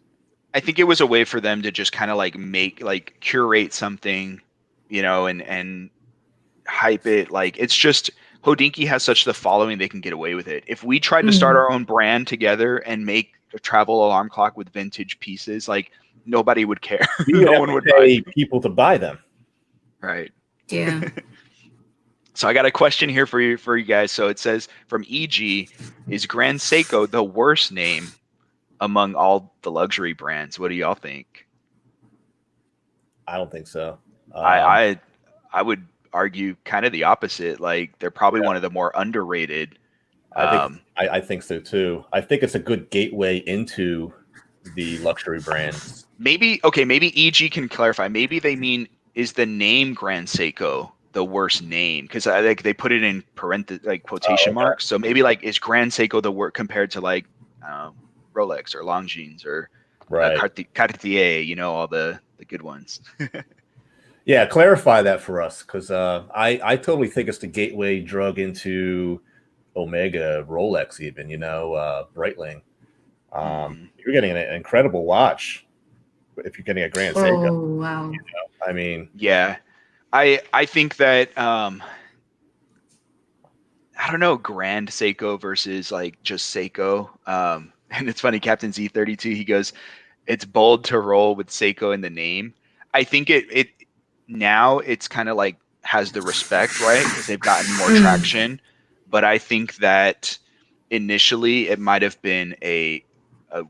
I think it was a way for them to just kind of like curate something, and hype it. Like it's just Hodinky has such the following, they can get away with it. If we tried to start our own brand together and make a travel alarm clock with vintage pieces, like nobody would care. No one would pay people to buy them. Right. Yeah. So I got a question here for you guys. So it says from EG, is Grand Seiko the worst name among all the luxury brands? What do y'all think? I don't think so. I would argue kind of the opposite. Like they're probably one of the more underrated. I think so too. I think it's a good gateway into the luxury brands. Maybe EG can clarify. Maybe they mean, is the name Grand Seiko the worst name? Because I like they put it in like quotation marks. So maybe like, is Grand Seiko the worst compared to like Rolex or Longines or Cartier? You know, all the good ones. Yeah, clarify that for us, because I totally think it's the gateway drug into Omega, Rolex, even, you know, Breitling. You're getting an incredible watch if you're getting a Grand Seiko. Oh, wow. You know? I mean, yeah, I think that I don't know, Grand Seiko versus like just Seiko. And it's funny, Captain Z32, he goes, it's bold to roll with Seiko in the name. I think it now it's kind of like has the respect, right? Because they've gotten more traction. But I think that initially it might have been a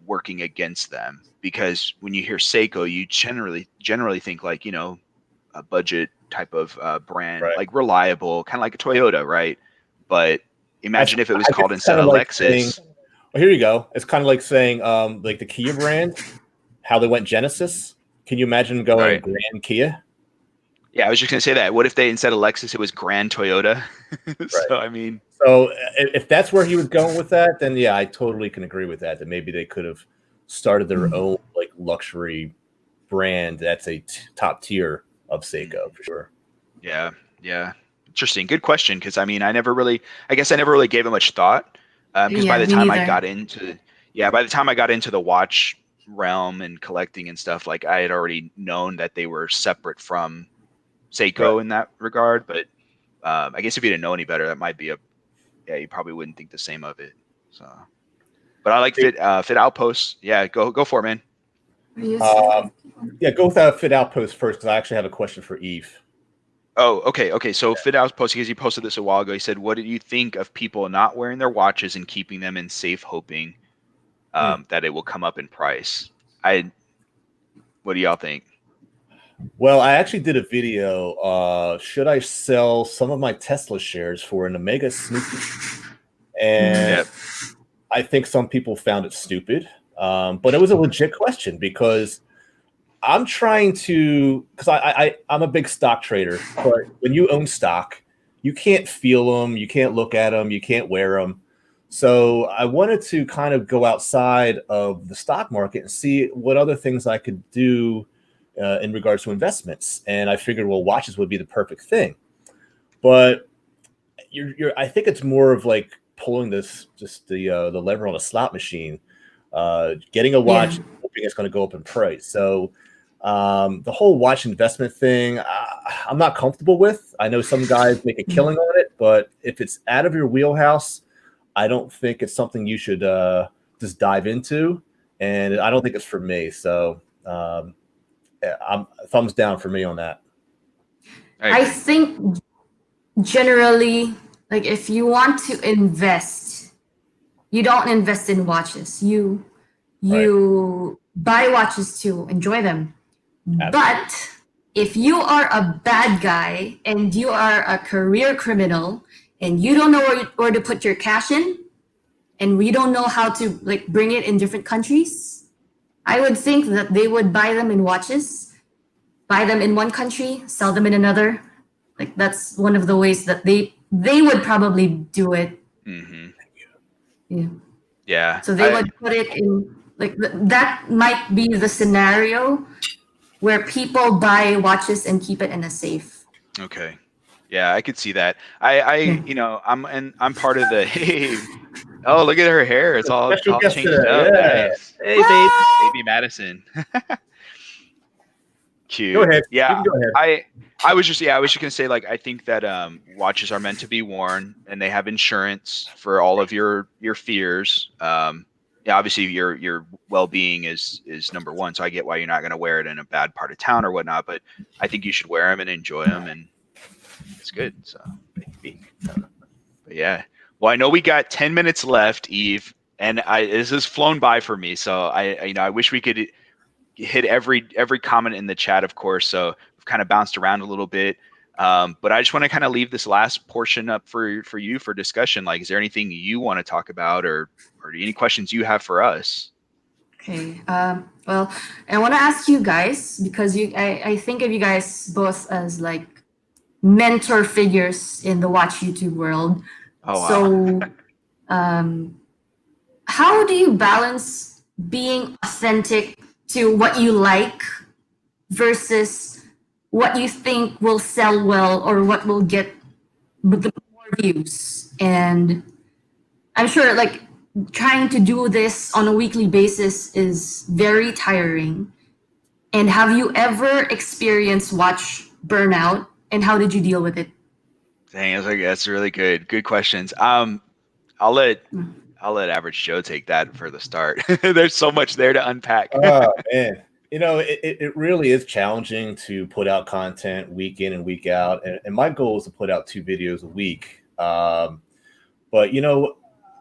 working against them, because when you hear Seiko, you generally think like, you know, a budget type of brand, right. like reliable, kind of like a Toyota, right? But imagine if it was called instead of like Lexus. Saying, well, here you go. It's kind of like saying like the Kia brand, how they went Genesis. Can you imagine going Grand Kia? Yeah, I was just gonna say that. What if they, instead of Lexus, it was Grand Toyota? So I mean, so if that's where he was going with that, then yeah, I totally can agree with that. That maybe they could have started their own like luxury brand that's a top tier of Seiko for sure. Yeah, interesting. Good question, because I mean, I never really gave it much thought. Because by the time I got into the watch realm and collecting and stuff, like I had already known that they were separate from Seiko in that regard. But I guess if you didn't know any better, that might be you probably wouldn't think the same of it. So, but I like Fit Outposts. Yeah, go for it, man. Yeah, go with Fit Outpost first, because I actually have a question for Eve. Oh, okay. So Fit Outpost, because he posted this a while ago. He said, "What did you think of people not wearing their watches and keeping them in safe, hoping that it will come up in price?" What do y'all think? Well, I actually did a video. Should I sell some of my Tesla shares for an Omega Snoopy? And I think some people found it stupid, but it was a legit question, because I'm trying to, because I'm a big stock trader, but when you own stock, you can't feel them, you can't look at them, you can't wear them. So I wanted to kind of go outside of the stock market and see what other things I could do in regards to investments. And I figured, well, watches would be the perfect thing. But I think it's more of like pulling the lever on a slot machine, getting a watch, hoping it's going to go up in price. So the whole watch investment thing, I'm not comfortable with. I know some guys make a killing on it, but if it's out of your wheelhouse, I don't think it's something you should just dive into. And I don't think it's for me. So I'm thumbs down for me on that. I think generally, like, if you want to invest, you don't invest in watches. You buy watches to enjoy them. Absolutely. But if you are a bad guy and you are a career criminal and you don't know where to put your cash in, and we don't know how to like bring it in different countries, I would think that they would buy them in watches, buy them in one country, sell them in another. Like, that's one of the ways that they would probably do it. Yeah. So they would put it in, like, that might be the scenario where people buy watches and keep it in a safe. Okay. Yeah, I could see that. I'm part of the, hey, oh, look at her hair. It's all changed up. Yeah. Nice. Hey, baby Madison. Cute. Go ahead. Yeah. Go ahead. I was just gonna say, like, I think that watches are meant to be worn, and they have insurance for all of your fears. Obviously your well-being is number one, so I get why you're not gonna wear it in a bad part of town or whatnot, but I think you should wear them and enjoy them, and it's good. So, but yeah. Well, I know we got 10 minutes left, Eve, and this has flown by for me. So I wish we could hit every comment in the chat, of course. So we've kind of bounced around a little bit, but I just want to kind of leave this last portion up for you for discussion. Like, is there anything you want to talk about, or any questions you have for us? Okay. Well, I want to ask you guys because I think of you guys both as like mentor figures in the watch YouTube world. Oh wow. So, how do you balance being authentic to what you like versus what you think will sell well or what will get the more views? And I'm sure like trying to do this on a weekly basis is very tiring. And have you ever experienced watch burnout and how did you deal with it? Dang, that's really good. Good questions. I'll let Average Joe take that for the start. There's so much there to unpack. Oh man, it really is challenging to put out content week in and week out, and my goal is to put out 2 videos a week. But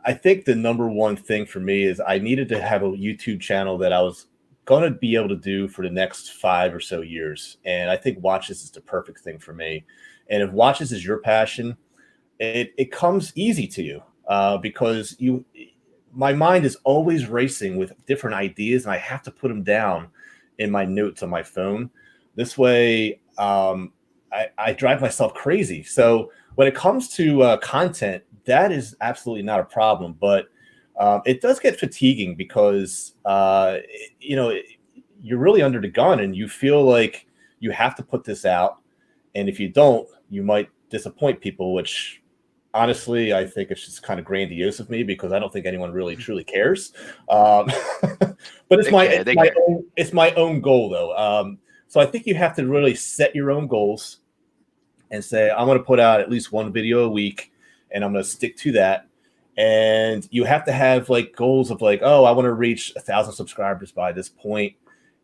I think the number one thing for me is I needed to have a YouTube channel that I was going to be able to do for the next 5 or so years, and I think watches is the perfect thing for me. And if watches is your passion, it comes easy to you because my mind is always racing with different ideas, and I have to put them down in my notes on my phone. This way, I drive myself crazy. So when it comes to content, that is absolutely not a problem. But it does get fatiguing because you're really under the gun, and you feel like you have to put this out, and if you don't, you might disappoint people, which honestly, I think it's just kind of grandiose of me because I don't think anyone really truly cares. But it's my own goal though. So I think you have to really set your own goals and say, I'm going to put out at least 1 video a week, and I'm going to stick to that. And you have to have like goals of like, oh, I want to reach 1,000 subscribers by this point.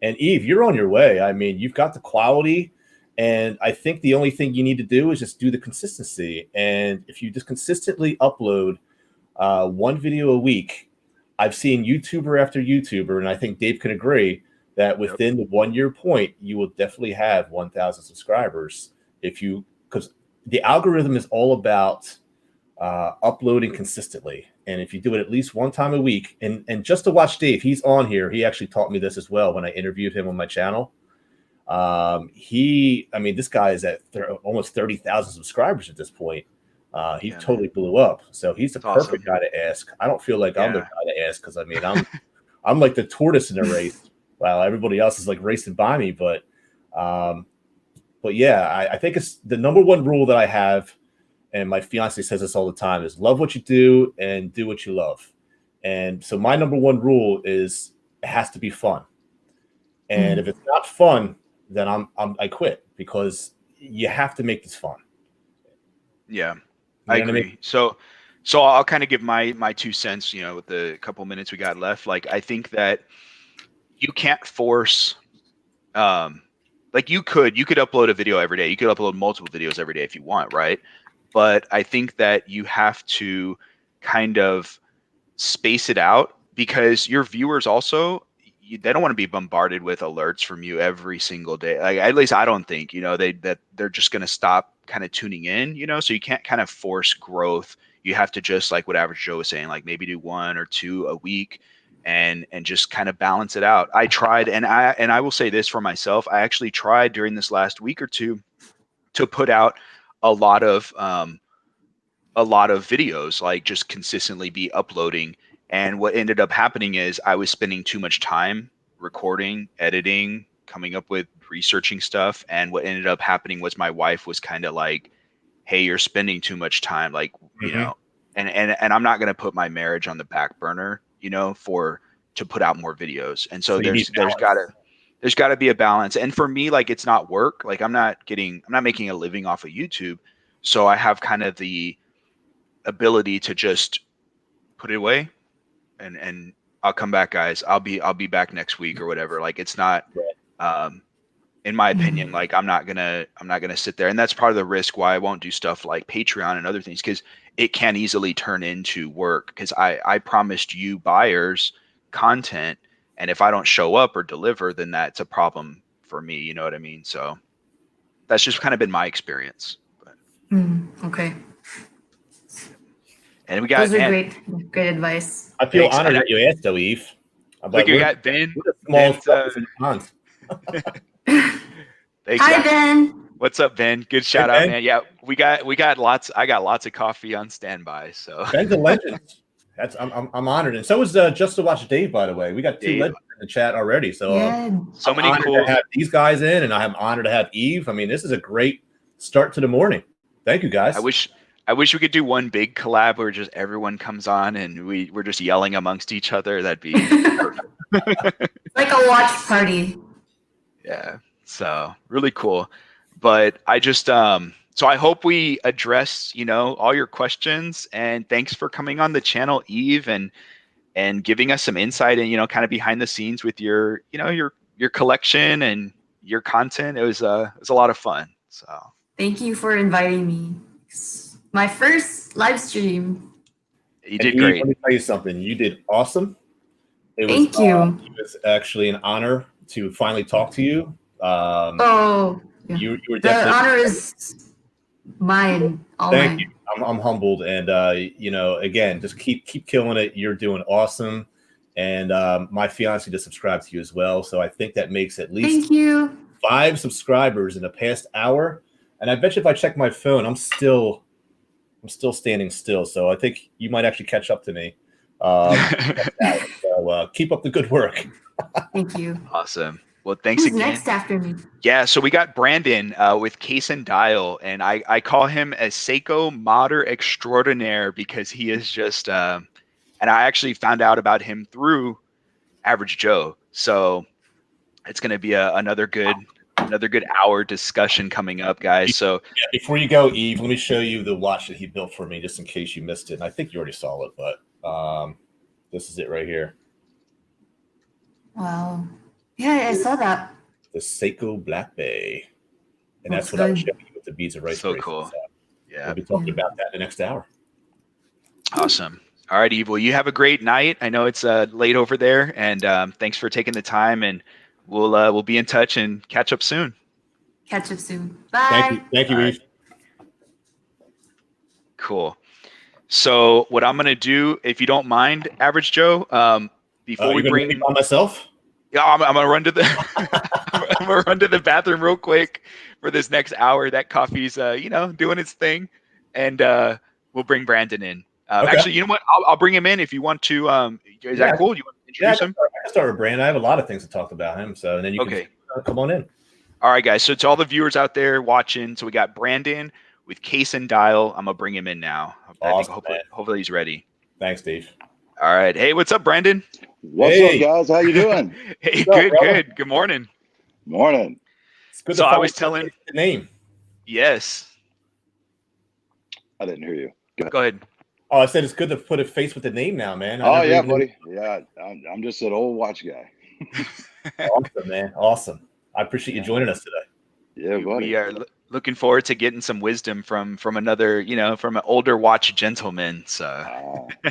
And Eve, you're on your way. I mean, you've got the quality. And I think the only thing you need to do is just do the consistency. And if you just consistently upload 1 video a week, I've seen YouTuber after YouTuber, and I think Dave can agree that within the 1-year point, you will definitely have 1,000 subscribers. Because the algorithm is all about uploading consistently. And if you do it at least 1 time a week, and just to watch Dave, he's on here. He actually taught me this as well when I interviewed him on my channel. This guy is at almost 30,000 subscribers at this point. He totally blew up. So he's the perfect guy to ask. I don't feel like I'm the guy to ask because I'm like the tortoise in the race. While everybody else is like racing by me. But yeah, I think it's the number one rule that I have, and my fiance says this all the time, is love what you do and do what you love. And so my number one rule is it has to be fun. And if it's not fun, then I quit, because you have to make this fun. Yeah, I agree. I mean? So I'll kind of give my 2 cents, with the couple minutes we got left. Like, I think that you can't force, like you could upload a video every day. You could upload multiple videos every day if you want, right? But I think that you have to kind of space it out, because your viewers also, they don't want to be bombarded with alerts from you every single day. Like, at least I don't think, they're just going to stop kind of tuning in, so you can't kind of force growth. You have to just, like what Average Joe was saying, like maybe do 1 or 2 a week and just kind of balance it out. I tried, and I will say this for myself. I actually tried during this last week or 2 to put out a lot of videos, like just consistently be uploading. And what ended up happening is I was spending too much time recording, editing, coming up with researching stuff. And what ended up happening was my wife was kind of like, hey, you're spending too much time. Like, and I'm not going to put my marriage on the back burner, to put out more videos. And so there's gotta be a balance. And for me, like, it's not work. Like, I'm not making a living off of YouTube. So I have kind of the ability to just put it away. And I'll come back, guys. I'll be back next week or whatever. Like, it's not, in my opinion, like I'm not gonna sit there. And that's part of the risk why I won't do stuff like Patreon and other things, because it can easily turn into work. Because I promised you buyers content, and if I don't show up or deliver, then that's a problem for me. You know what I mean? So that's just kind of been my experience. But. Okay. And we got those are great advice. I feel honored that you asked, though, Eve. Look, you got Ben. We're the small Ben's, stuff in the ponds. Thanks, Hi, guys. Ben. What's up, Ben? Good shout Hey, out, Ben. man. Yeah, we got lots. I got lots of coffee on standby. So Ben's a legend. I'm honored, and so is Just to Watch Dave. By the way, we got two Dave. legends in the chat already. So Yeah. so I'm many honored cool. to have these guys in, and I'm honored to have Eve. I mean, this is a great start to the morning. Thank you, guys. I wish we could do one big collab where just everyone comes on and we're just yelling amongst each other. That'd be Like a watch party. yeah. So really cool. But I just so I hope we address, all your questions, and thanks for coming on the channel, Eve, and giving us some insight and kind of behind the scenes with your collection and your content. It was a lot of fun. So Thank you for inviting me. It's my first live stream. you did Eve, great. let me tell you something. You did awesome. Thank you. It was actually an honor to finally talk to you. Oh, yeah. You were The definitely. honor is mine. All Thank mine. you. I'm humbled, and again, just keep killing it. You're doing awesome, and my fiance just subscribed to you as well. So I think that makes at least Thank you. 5 subscribers in the past hour. And I bet you if I check my phone, I'm still standing still. So I think you might actually catch up to me. So keep up the good work. Thank you. Awesome. Well, thanks Who's again. next after me? Yeah, so we got Brandon with Case and Dial, and I call him a Seiko modder extraordinaire because he is just and I actually found out about him through Average Joe. So it's going to be another good hour discussion coming up, guys. So yeah, before you go, Eve, let me show you the watch that he built for me, just in case you missed it. And I think you already saw it, but this is it right here. Wow. Yeah, I saw that. The Seiko Black Bay. And that's Looks what I was good. showing you with the beads of rice. So bracelets. cool. So yeah, we'll be talking about that in the next hour. awesome. All right, Eve. Well, you have a great night. I know it's late over there, and thanks for taking the time. And we'll be in touch and catch up soon. Catch up soon. Bye. Thank you, All Eve. Cool. So what I'm gonna do, if you don't mind, Average Joe, before we bring on myself. Yeah, I'm gonna run to the I'm gonna run to the bathroom real quick for this next hour. That coffee's doing its thing, and we'll bring Brandon in. Okay. Actually, you know what? I'll bring him in if you want to. Is that cool? You want to introduce him? I can start with Brandon. I have a lot of things to talk about him. So and then you can come on in. All right, guys. So to all the viewers out there watching, so we got Brandon with Case and Dial. I'm gonna bring him in now. Awesome, I think hopefully he's ready. Thanks, Steve. All right. Hey, what's up, Brandon? What's up, guys? How you doing? Hey, What's up, good. Good morning. Morning. It's good So to I finally was telling get the name. Yes. I didn't hear you. Go ahead. Oh, I said it's good to put a face with the name now, man. Oh yeah, buddy. Yeah, I'm just an old watch guy. Awesome, man. Awesome. I appreciate you joining us today. Yeah, buddy. We are looking forward to getting some wisdom from another, from an older watch gentleman. So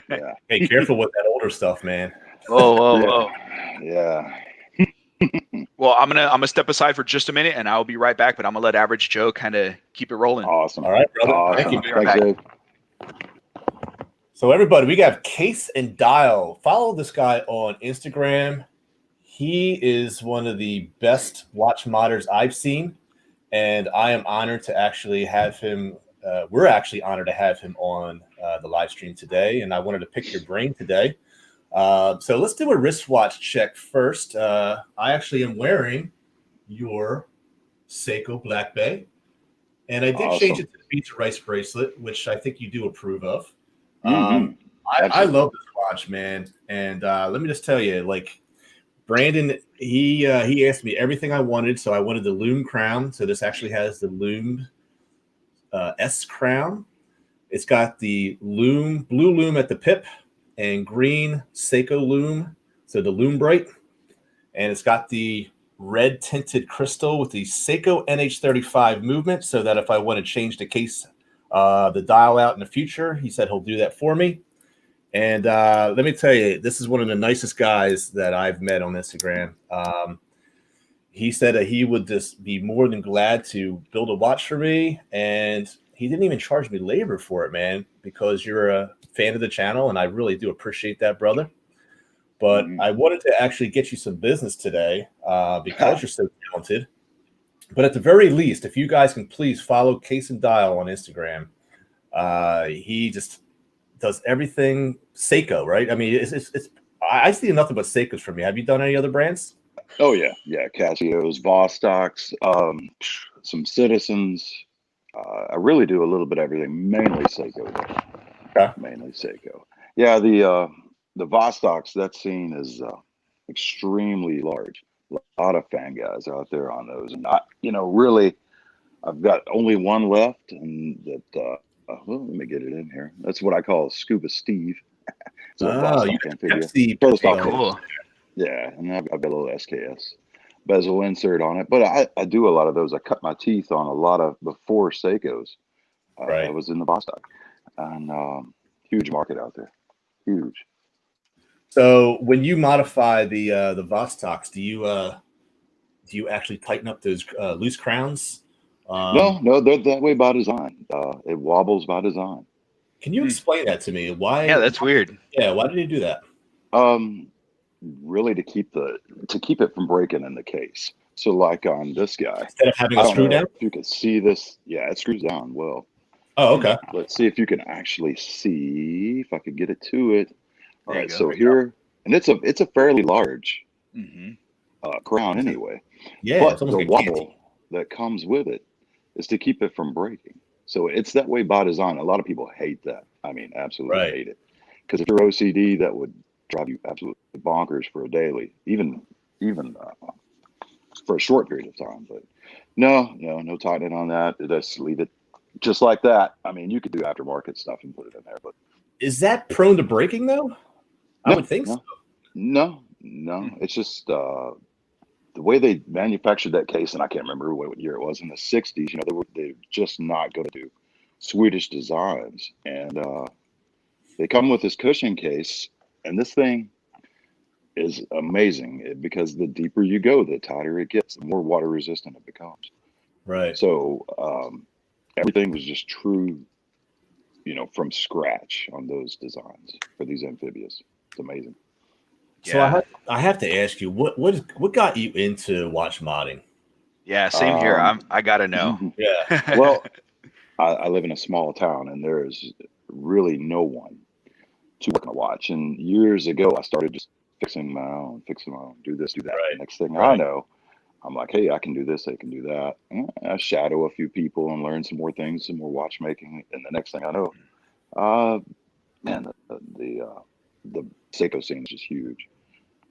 Yeah. Hey, careful with that older stuff, man. whoa. Yeah. Well, I'm gonna step aside for just a minute, and I'll be right back. But I'm gonna let Average Joe kind of keep it rolling. Awesome. All right, brother. Awesome. Thank you. Thanks, Dave. So everybody, we got Case and Dial. Follow this guy on Instagram. He is one of the best watch modders I've seen, and I am honored to actually have him. We're actually honored to have him on the live stream today, and I wanted to pick your brain today. So let's do a wristwatch check first. I actually am wearing your Seiko Black Bay, and I did change it to the Beats of Rice bracelet, which I think you do approve of. I love this watch, man, and let me just tell you, like Brandon, he asked me everything I wanted, so I wanted the Lume crown. So this actually has the Lume S crown. It's got the blue lume at the pip and green Seiko lume, so the Lume Bright, and it's got the red tinted crystal with the Seiko NH35 movement, so that if I want to change the case, the dial out in the future, he said he'll do that for me. And let me tell you, this is one of the nicest guys that I've met on Instagram. He said that he would just be more than glad to build a watch for me, and he didn't even charge me labor for it, man, because you're a fan of the channel, and I really do appreciate that, brother. but Mhm. I wanted to actually get you some business today because you're so talented. But at the very least, if you guys can please follow Case and Dial on Instagram. He just does everything Seiko, right? I mean, it's I see nothing but Seikos from you. Have you done any other brands? Oh yeah, Casios, Vostocks, some Citizens. I really do a little bit of everything. Mainly Seiko, though. Okay. Mainly Seiko. Yeah, the Vostocks, that scene is extremely large. A lot of fan guys out there on those, and really, I've got only one left, and well, let me get it in here. That's what I call Scuba Steve. It's a Oh, Vostok you amphibia. Pepsi. Turtle Hey, style case. cool. Yeah, and I've got a little SKS bezel insert on it. But I do a lot of those. I cut my teeth on a lot of before Seikos. Right. That was in the Vostok, and huge market out there. Huge. So when you modify the Vostoks, do you actually tighten up those loose crowns? No, they're that way by design. It wobbles by design. Can you explain that to me? Why? Yeah, that's weird. Yeah, why did you do that? Really to keep it from breaking in the case. So like on this guy, Instead of having I a don't screw know down? if you can see this. Yeah, it screws down well. Oh, okay. Let's see if you can actually see if I could get it to it. All There you right, go. so here, and it's a fairly large Mm-hmm. crown anyway. Yeah, But it's almost the like a candy. wobble that comes with it is to keep it from breaking. So it's that way by design. A lot of people hate that. I mean, absolutely Right. hate it. Because if you're OCD, that would drive you absolutely bonkers for a daily, even for a short period of time. But no tightening on that. Just leave it just like that. I mean, you could do aftermarket stuff and put it in there, but Is that prone to breaking though? I would think so. no. It's just the way they manufactured that case, and I can't remember what year it was, in the '60s. They're just not going to do Swedish designs, and they come with this cushion case, and this thing is amazing because the deeper you go, the tighter it gets, the more water resistant it becomes. Right. So everything was just true, from scratch on those designs for these amphibious. It's amazing. So Yeah. I have to ask you, what got you into watch modding? Yeah, same here. I gotta know. Yeah. Well, I live in a small town, and there's really no one to work on a watch. And years ago, I started just fixing my own, do this, do that. Right, Next thing I right. know, I'm like, hey, I can do this, I can do that. And I shadow a few people and learn some more things, some more watchmaking. And the next thing I know, man, the Seiko scene is just huge.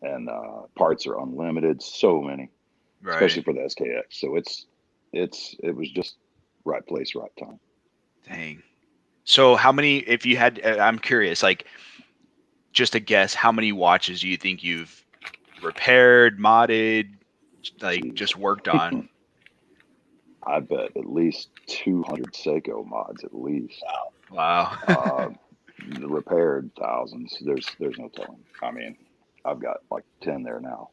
And parts are unlimited, so many, Right. especially for the SKX. So it was just right place, right time. Dang. So how many, if you had, I'm curious, like just a guess, how many watches do you think you've repaired, modded, like Jeez. just worked on? I bet at least 200 Seiko mods, at least. Wow. Repaired thousands. There's no telling. I mean, I've got like 10 there now.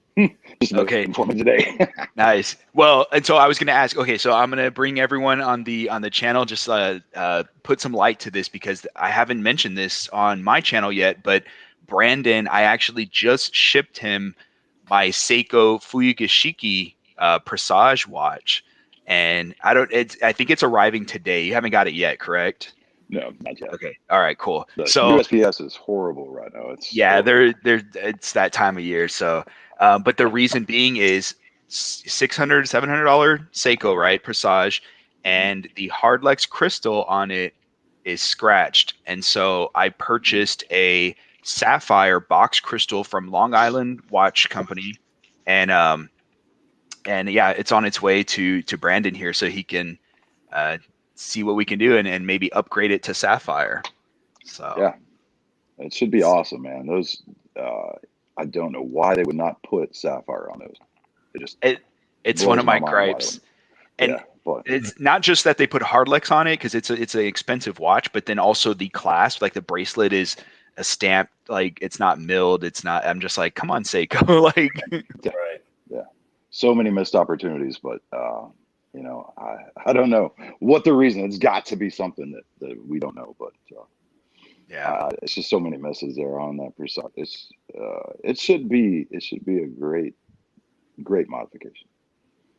Just Okay. for me today. Nice. Well, and so I was going to ask, okay, so I'm going to bring everyone on the channel, just put some light to this because I haven't mentioned this on my channel yet, but Brandon, I actually just shipped him my Seiko Fuyugashiki Presage watch, and I think it's arriving today. You haven't got it yet, correct? No, not yet. Okay. All right, cool. The So USPS is horrible right now. It's yeah, horrible. it's that time of year. So, but the reason being is $600, $700 Seiko, right? Presage, and the Hardlex crystal on it is scratched. And so I purchased a sapphire box crystal from Long Island Watch Company, and yeah, it's on its way to Brandon here, so he can see what we can do and maybe upgrade it to sapphire. So Yeah, it should be awesome, man. Those I don't know why they would not put sapphire on those. It's blows one of my my mind why they gripes. wouldn't. And Yeah, but it's not just that they put Hardlex on it because it's an expensive watch, but then also the clasp, like the bracelet is a stamp, like it's not milled. It's not. I'm just like, come on, Seiko, like. Right. yeah, so many missed opportunities. But I don't know what the reason. It's got to be something that we don't know. But Yeah, It's just so many misses there on that percent. It should be a great modification.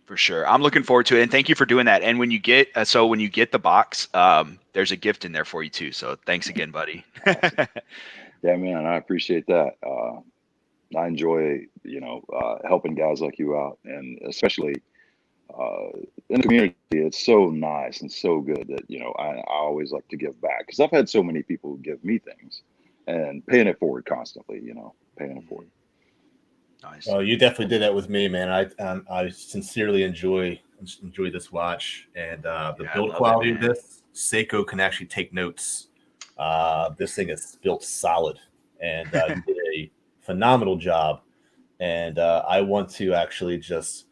for sure. I'm looking forward to it, and thank you for doing that. And when you get when you get the box, there's a gift in there for you too. So thanks again, buddy. Awesome. Yeah, man, I appreciate that. I enjoy, helping guys like you out, and especially in the community. It's so nice and so good that I always like to give back, because I've had so many people give me things, and paying it forward constantly. Paying it forward. Nice. Oh, you definitely did that with me, man. I sincerely enjoy this watch, and the build quality of this. Seiko can actually take notes. This thing is built solid, and you did a phenomenal job. And I want to actually just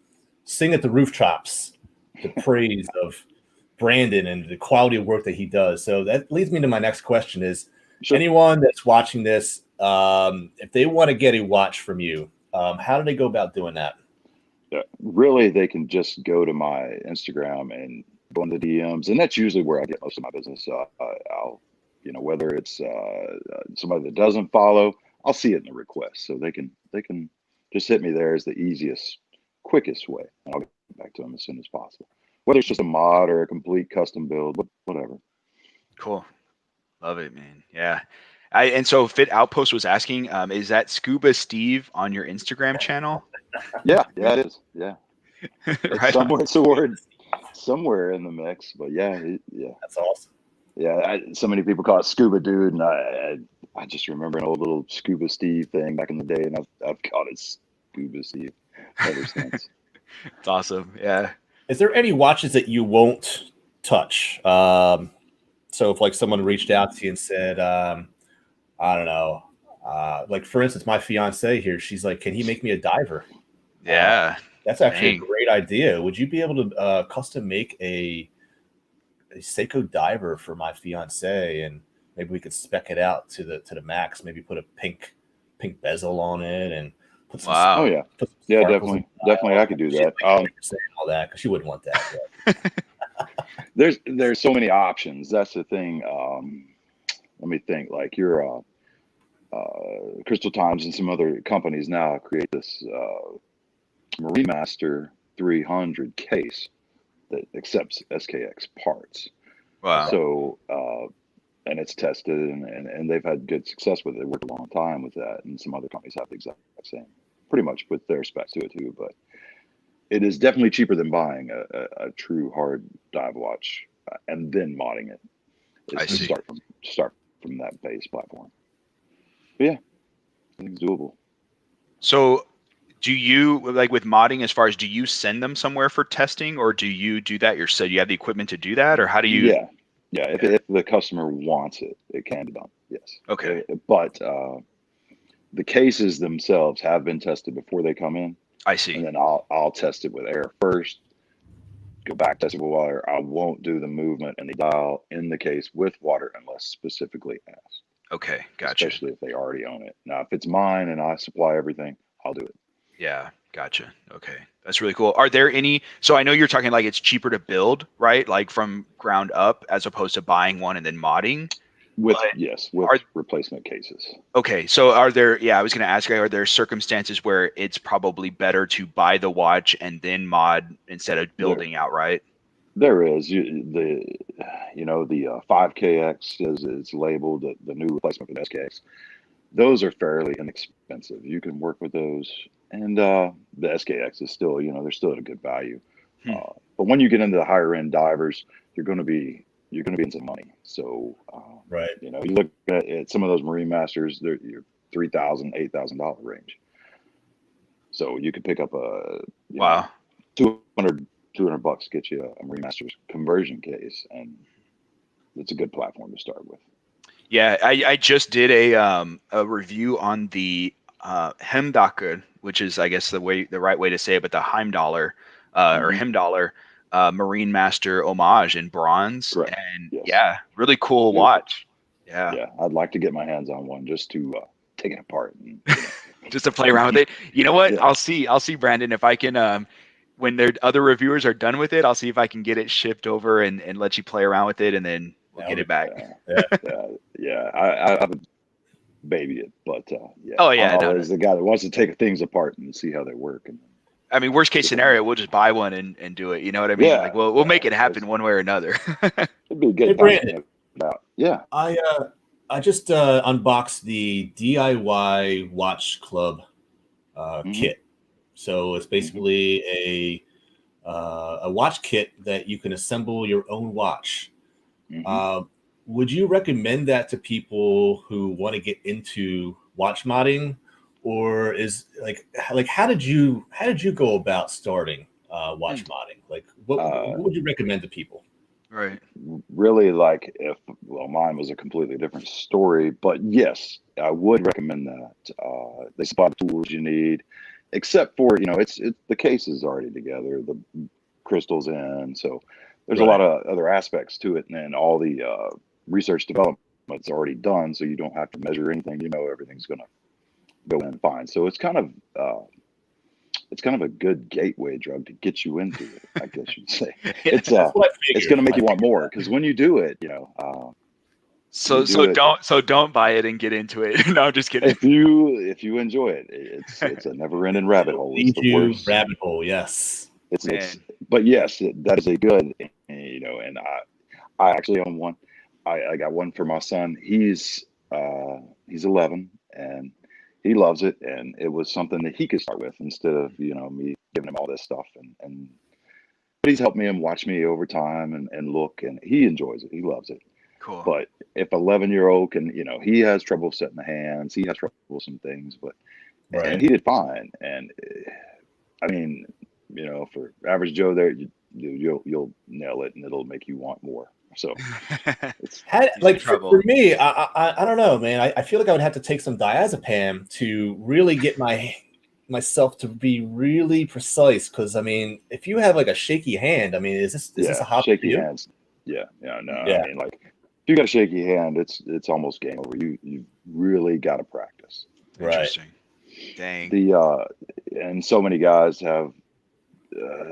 sing at the rooftops the praise of Brandon and the quality of work that he does. So that leads me to my next question: is anyone that's watching this, if they want to get a watch from you, how do they go about doing that? Really, they can just go to my Instagram and go into the DMs, and that's usually where I get most of my business. I'll, whether it's somebody that doesn't follow, I'll see it in the request, so they can just hit me there as the easiest, quickest way, and I'll get back to them as soon as possible. Whether it's just a mod or a complete custom build, whatever. Cool, love it, man. Yeah. And so Fit Outpost was asking, is that Scuba Steve on your Instagram channel? Yeah, it is. Yeah, Right. Somewhere in the mix, but yeah, That's awesome. Yeah, so many people call it Scuba Dude, and I just remember an old little Scuba Steve thing back in the day, and I've called it Scuba Steve ever since. It's awesome. Yeah. Is there any watches that you won't touch? So if like someone reached out to you and said, I don't know, like for instance, my fiance here, she's like, can he make me a diver? Yeah. That's actually a great idea. Would you be able to custom make a Seiko diver for my fiance, and maybe we could spec it out to the max, maybe put a pink bezel on it and put some Oh yeah. Yeah, definitely I could do that. All that, because she wouldn't want that. There's so many options. That's the thing. Let me think. Like your Crystal Times and some other companies now create this Marine Master 300 case that accepts SKX parts. Wow. So and it's tested, and they've had good success with it. They worked a long time with that, and some other companies have the exact same, pretty much with their specs to it too. But it is definitely cheaper than buying a true hard dive watch and then modding it. I see. Start from that base platform. But yeah, I think it's doable. So do you, like with modding, as far as, do you send them somewhere for testing, or do you do that yourself? You have the equipment to do that, or how do you? Yeah. If the customer wants it, it can be done. Yes. Okay. But the cases themselves have been tested before they come in. I see. And then I'll test it with air first. Go back, test it with water. I won't do the movement and the dial in the case with water unless specifically asked. Okay, gotcha. Especially if they already own it. Now, if it's mine and I supply everything, I'll do it. Yeah, gotcha. Okay, that's really cool. Are there any? So I know you're talking like it's cheaper to build, right? Like from ground up, as opposed to buying one and then modding. With replacement cases. Okay, so are there? Yeah, I was going to ask. Are there circumstances where it's probably better to buy the watch and then mod instead of building outright? There is the 5KX as it's labeled, the new replacement for the SKX. Those are fairly inexpensive. You can work with those, and the SKX is still, they're still at a good value. But when you get into the higher end divers, you're going to be in some money. So right, you look at some of those Marine Masters, they're $3,000, $8,000 range. So you could pick up a $200 get you a Marine Masters conversion case, and it's a good platform to start with. Yeah, I just did a review on the Hemdaker, which is, I guess, the right way to say it, but the Heimdaller or Hemdaller Marine Master homage in bronze. Correct. And yeah, really cool watch. Yeah, I'd like to get my hands on one just to take it apart and just to play around with it. You know what? Yeah. I'll see Brandon, if I can when their other reviewers are done with it, I'll see if I can get it shipped over and let you play around with it, and then we'll get it back. I would baby it, but yeah. Oh yeah, I'm always the guy that wants to take things apart and see how they work. And I mean, worst case scenario, we'll just buy one and do it. You know what I mean? Yeah, Like we'll make it happen one way or another. it'd be a good Hey, Brandon. time about. Yeah. I just unboxed the DIY Watch Club kit. So it's basically a watch kit that you can assemble your own watch. Would you recommend that to people who want to get into watch modding, or is like how did you go about starting watch modding? Like what would you recommend to people? Right. Really, like mine was a completely different story, but yes, I would recommend that. They supply the tools you need, except for it's the case is already together, the crystals in, so there's a lot of other aspects to it, and then all the research development's already done, so you don't have to measure anything. Everything's gonna go in fine. So it's kind of a good gateway drug to get you into it, I guess you'd say. It's going to make you want more, because when you do it, So don't buy it and get into it. No, I'm just kidding. If you enjoy it, it's a never-ending rabbit hole. It's the worst rabbit hole. Yes. But yes, that is a good, and I actually own one. I got one for my son. He's 11 and he loves it, and it was something that he could start with instead of me giving him all this stuff. But he's helped me and watched me over time and look, and he enjoys it. He loves it. Cool. But if 11-year-old can, he has trouble setting the hands, he has trouble with some things, but and he did fine. And I mean, for average Joe, there you'll nail it, and it'll make you want more. So for me, I don't know, man. I feel like I would have to take some diazepam to really get myself to be really precise. Because I mean, if you have like a shaky hand, I mean, is this a hobby? Shaky hands. Yeah. I mean, like if you got a shaky hand, it's almost game over. You really got to practice. Interesting. Dang. And so many guys have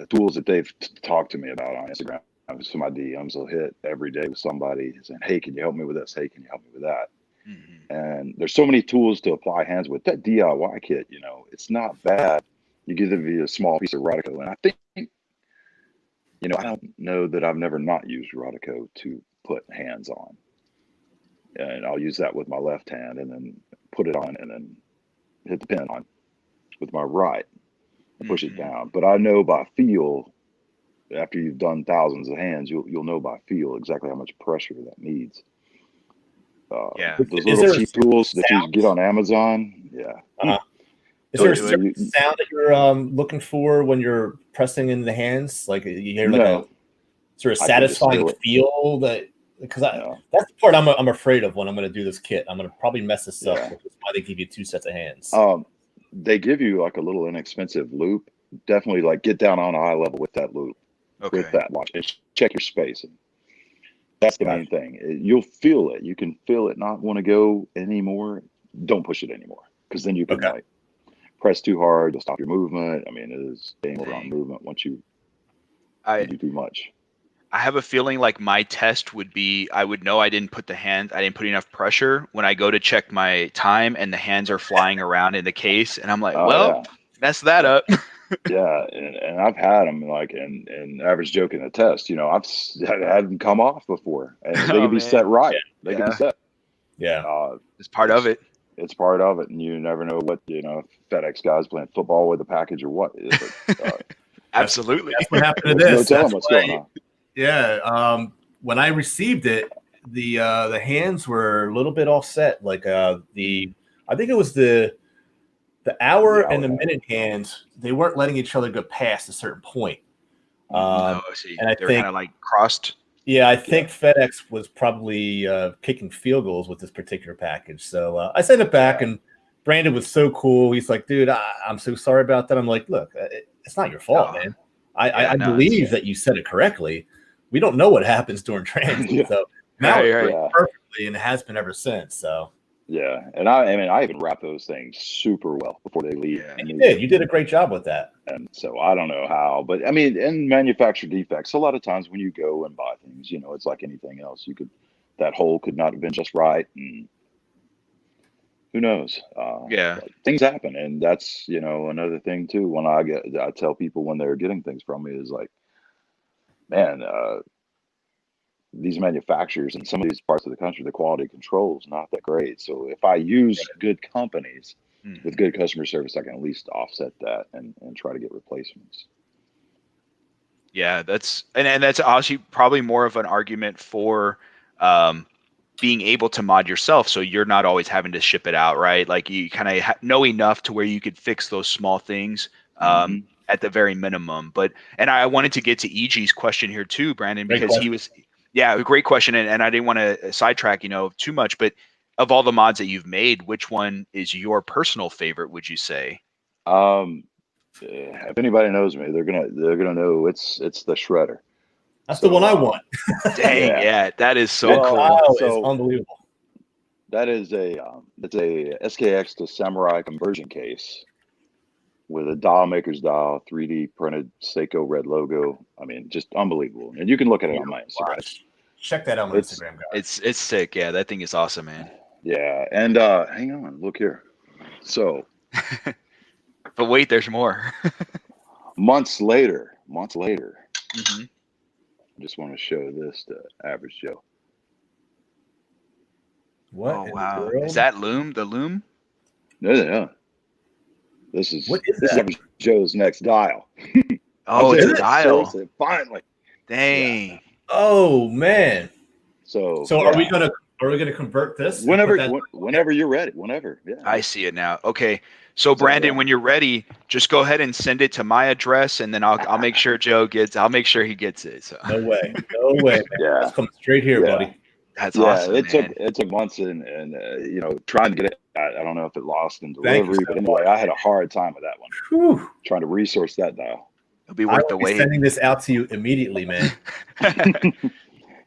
tools that they've talked to me about on Instagram. So my DMs will hit every day with somebody saying, "Hey, can you help me with this? Hey, can you help me with that?" And there's so many tools to apply hands with. That DIY kit, it's not bad. You give it a small piece of Rodico, and I think, I don't know that I've never not used Rodico to put hands on. And I'll use that with my left hand, and then put it on, and then hit the pin on with my right and push it down. But I know by feel. After you've done thousands of hands, you'll know by feel exactly how much pressure that needs. Those little cheap tools that you get on Amazon. Yeah. Is there a certain sound that you're looking for when you're pressing in the hands? Like you hear like a sort of satisfying feel because that's the part I'm afraid of when I'm going to do this kit. I'm going to probably mess this up, which is why they give you 2 sets of hands. They give you like a little inexpensive loop. Definitely like get down on eye level with that loop. With that watch, and check your spacing. That's the main thing. You'll feel it. You can feel it not want to go anymore. Don't push it anymore, because then you can like press too hard. You'll stop your movement. I mean, it is game over on movement once you do too much. I have a feeling like my test would be I would know I didn't put enough pressure when I go to check my time and the hands are flying around in the case, and I'm like, mess that up. Yeah, and I've had them like and average joke in a test. I've had them come off before, and they can be set right. They can be set. Yeah, it's part of it. It's part of it, and you never know what FedEx guys playing football with a package or what. Absolutely, that's what happened to this. No telling what's going on. Yeah, when I received it, the hands were a little bit offset. Like I think it was the hour and the minute hands, they weren't letting each other go past a certain point. And I think kind of like crossed. Yeah, I think FedEx was probably kicking field goals with this particular package. So I sent it back, and Brandon was so cool. He's like, "Dude, I'm so sorry about that." I'm like, "Look, it's not your fault, man. I believe that you said it correctly. We don't know what happens during transit, so now it's perfectly, and it has been ever since." So. Yeah, and I even wrap those things super well before they leave. Yeah, you did a great job with that. And so I don't know how, but I mean, in manufacturer defects, a lot of times when you go and buy things, it's like anything else. You could that hole could not have been just right, and who knows? Yeah. Things happen, and that's another thing too. When I tell people when they're getting things from me is like, man, these manufacturers in some of these parts of the country, the quality control is not that great. So if I use good companies with good customer service, I can at least offset that and try to get replacements. Yeah, that's actually probably more of an argument for being able to mod yourself, so you're not always having to ship it out, right? Like you kind of know enough to where you could fix those small things at the very minimum. And I wanted to get to EG's question here too, Brandon, because he was, a great question, and I didn't want to sidetrack too much, but of all the mods that you've made, which one is your personal favorite, would you say? If anybody knows me, they're gonna know it's the shredder. That's the one I want. Dang, yeah, that is so cool. It's unbelievable. That is it's a SKX to Samurai conversion case with a dial maker's dial, 3D printed Seiko red logo. I mean, just unbelievable. And you can look at it on my Instagram. Check that out on my Instagram, guys. It's sick. Yeah, that thing is awesome, man. Yeah, and hang on, look here. So, but wait, there's more. months later. Mm-hmm. I just want to show this to Average Joe. What? Oh wow! Is that Loom? The Loom? No. This is that? Joe's next dial. Oh, it's a dial. Seriously, finally. Dang. Yeah. Oh man. So are we gonna convert this? Whenever you're ready. Whenever. Yeah. I see it now. Okay. So Brandon, when you're ready, just go ahead and send it to my address, and then I'll make sure I'll make sure he gets it. So. No way, man. Yeah. It's coming straight here, buddy. That's awesome. It took months and trying to get it. I don't know if it lost in delivery, but anyway, I had a hard time with that one. Whew. Trying to resource that dial. It'll be worth the wait. Sending this out to you immediately, man.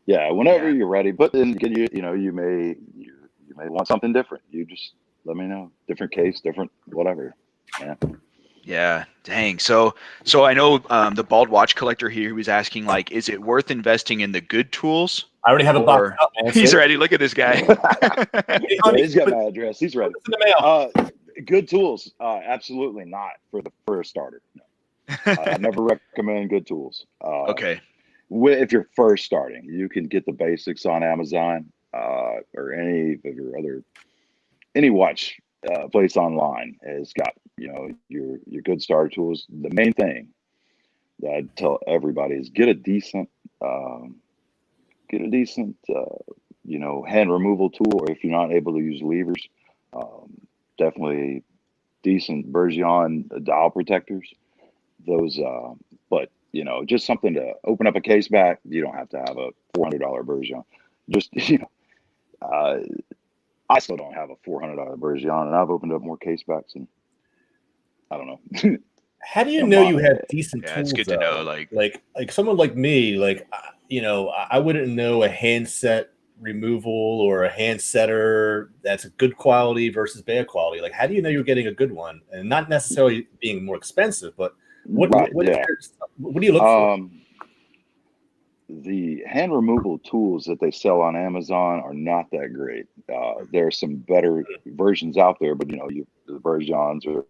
Yeah, whenever you're ready. But then you may want something different. You just let me know. Different case, different whatever. Yeah. Yeah. Dang. So I know the bald watch collector here who was asking, like, is it worth investing in the good tools? I already have a box out, man. He's ready. Look at this guy. He's got my address. He's ready. It's in the mail. Good tools. Absolutely not for a starter. No. I never recommend good tools. Okay. If you're first starting, you can get the basics on Amazon or any watch place online has got your good starter tools. The main thing that I tell everybody is get a decent hand removal tool, or if you're not able to use levers, definitely decent Bergeon dial protectors. Those, but just something to open up a case back. You don't have to have a $400 Bergeon. Just I still don't have a $400 Bergeon, and I've opened up more case backs, and I don't know. How do you know you have decent tools? It's good to know. Like someone like me, I wouldn't know a handset removal or a hand setter that's a good quality versus bad quality. Like, how do you know you're getting a good one, and not necessarily being more expensive, but what do you look for? The hand removal tools that they sell on Amazon are not that great. There are some better versions out there, but the Bergeons are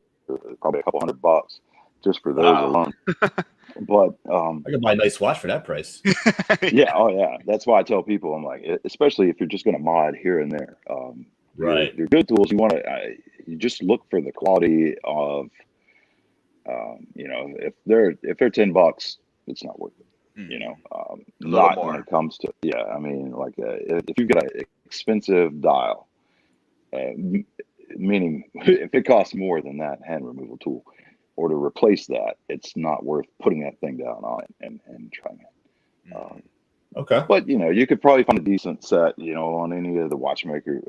probably a couple $100 just for those alone. But I could buy a nice watch for that price. Yeah, oh yeah. That's why I tell people, I'm like, especially if you're just going to mod here and there. Right. Your good tools, you just look for the quality of, if they're $10, it's not worth it. Not when it comes to if you've got an expensive dial, meaning if it costs more than that hand removal tool, or to replace that, it's not worth putting that thing down on it and trying it. Okay. But you could probably find a decent set, on any of the watchmaker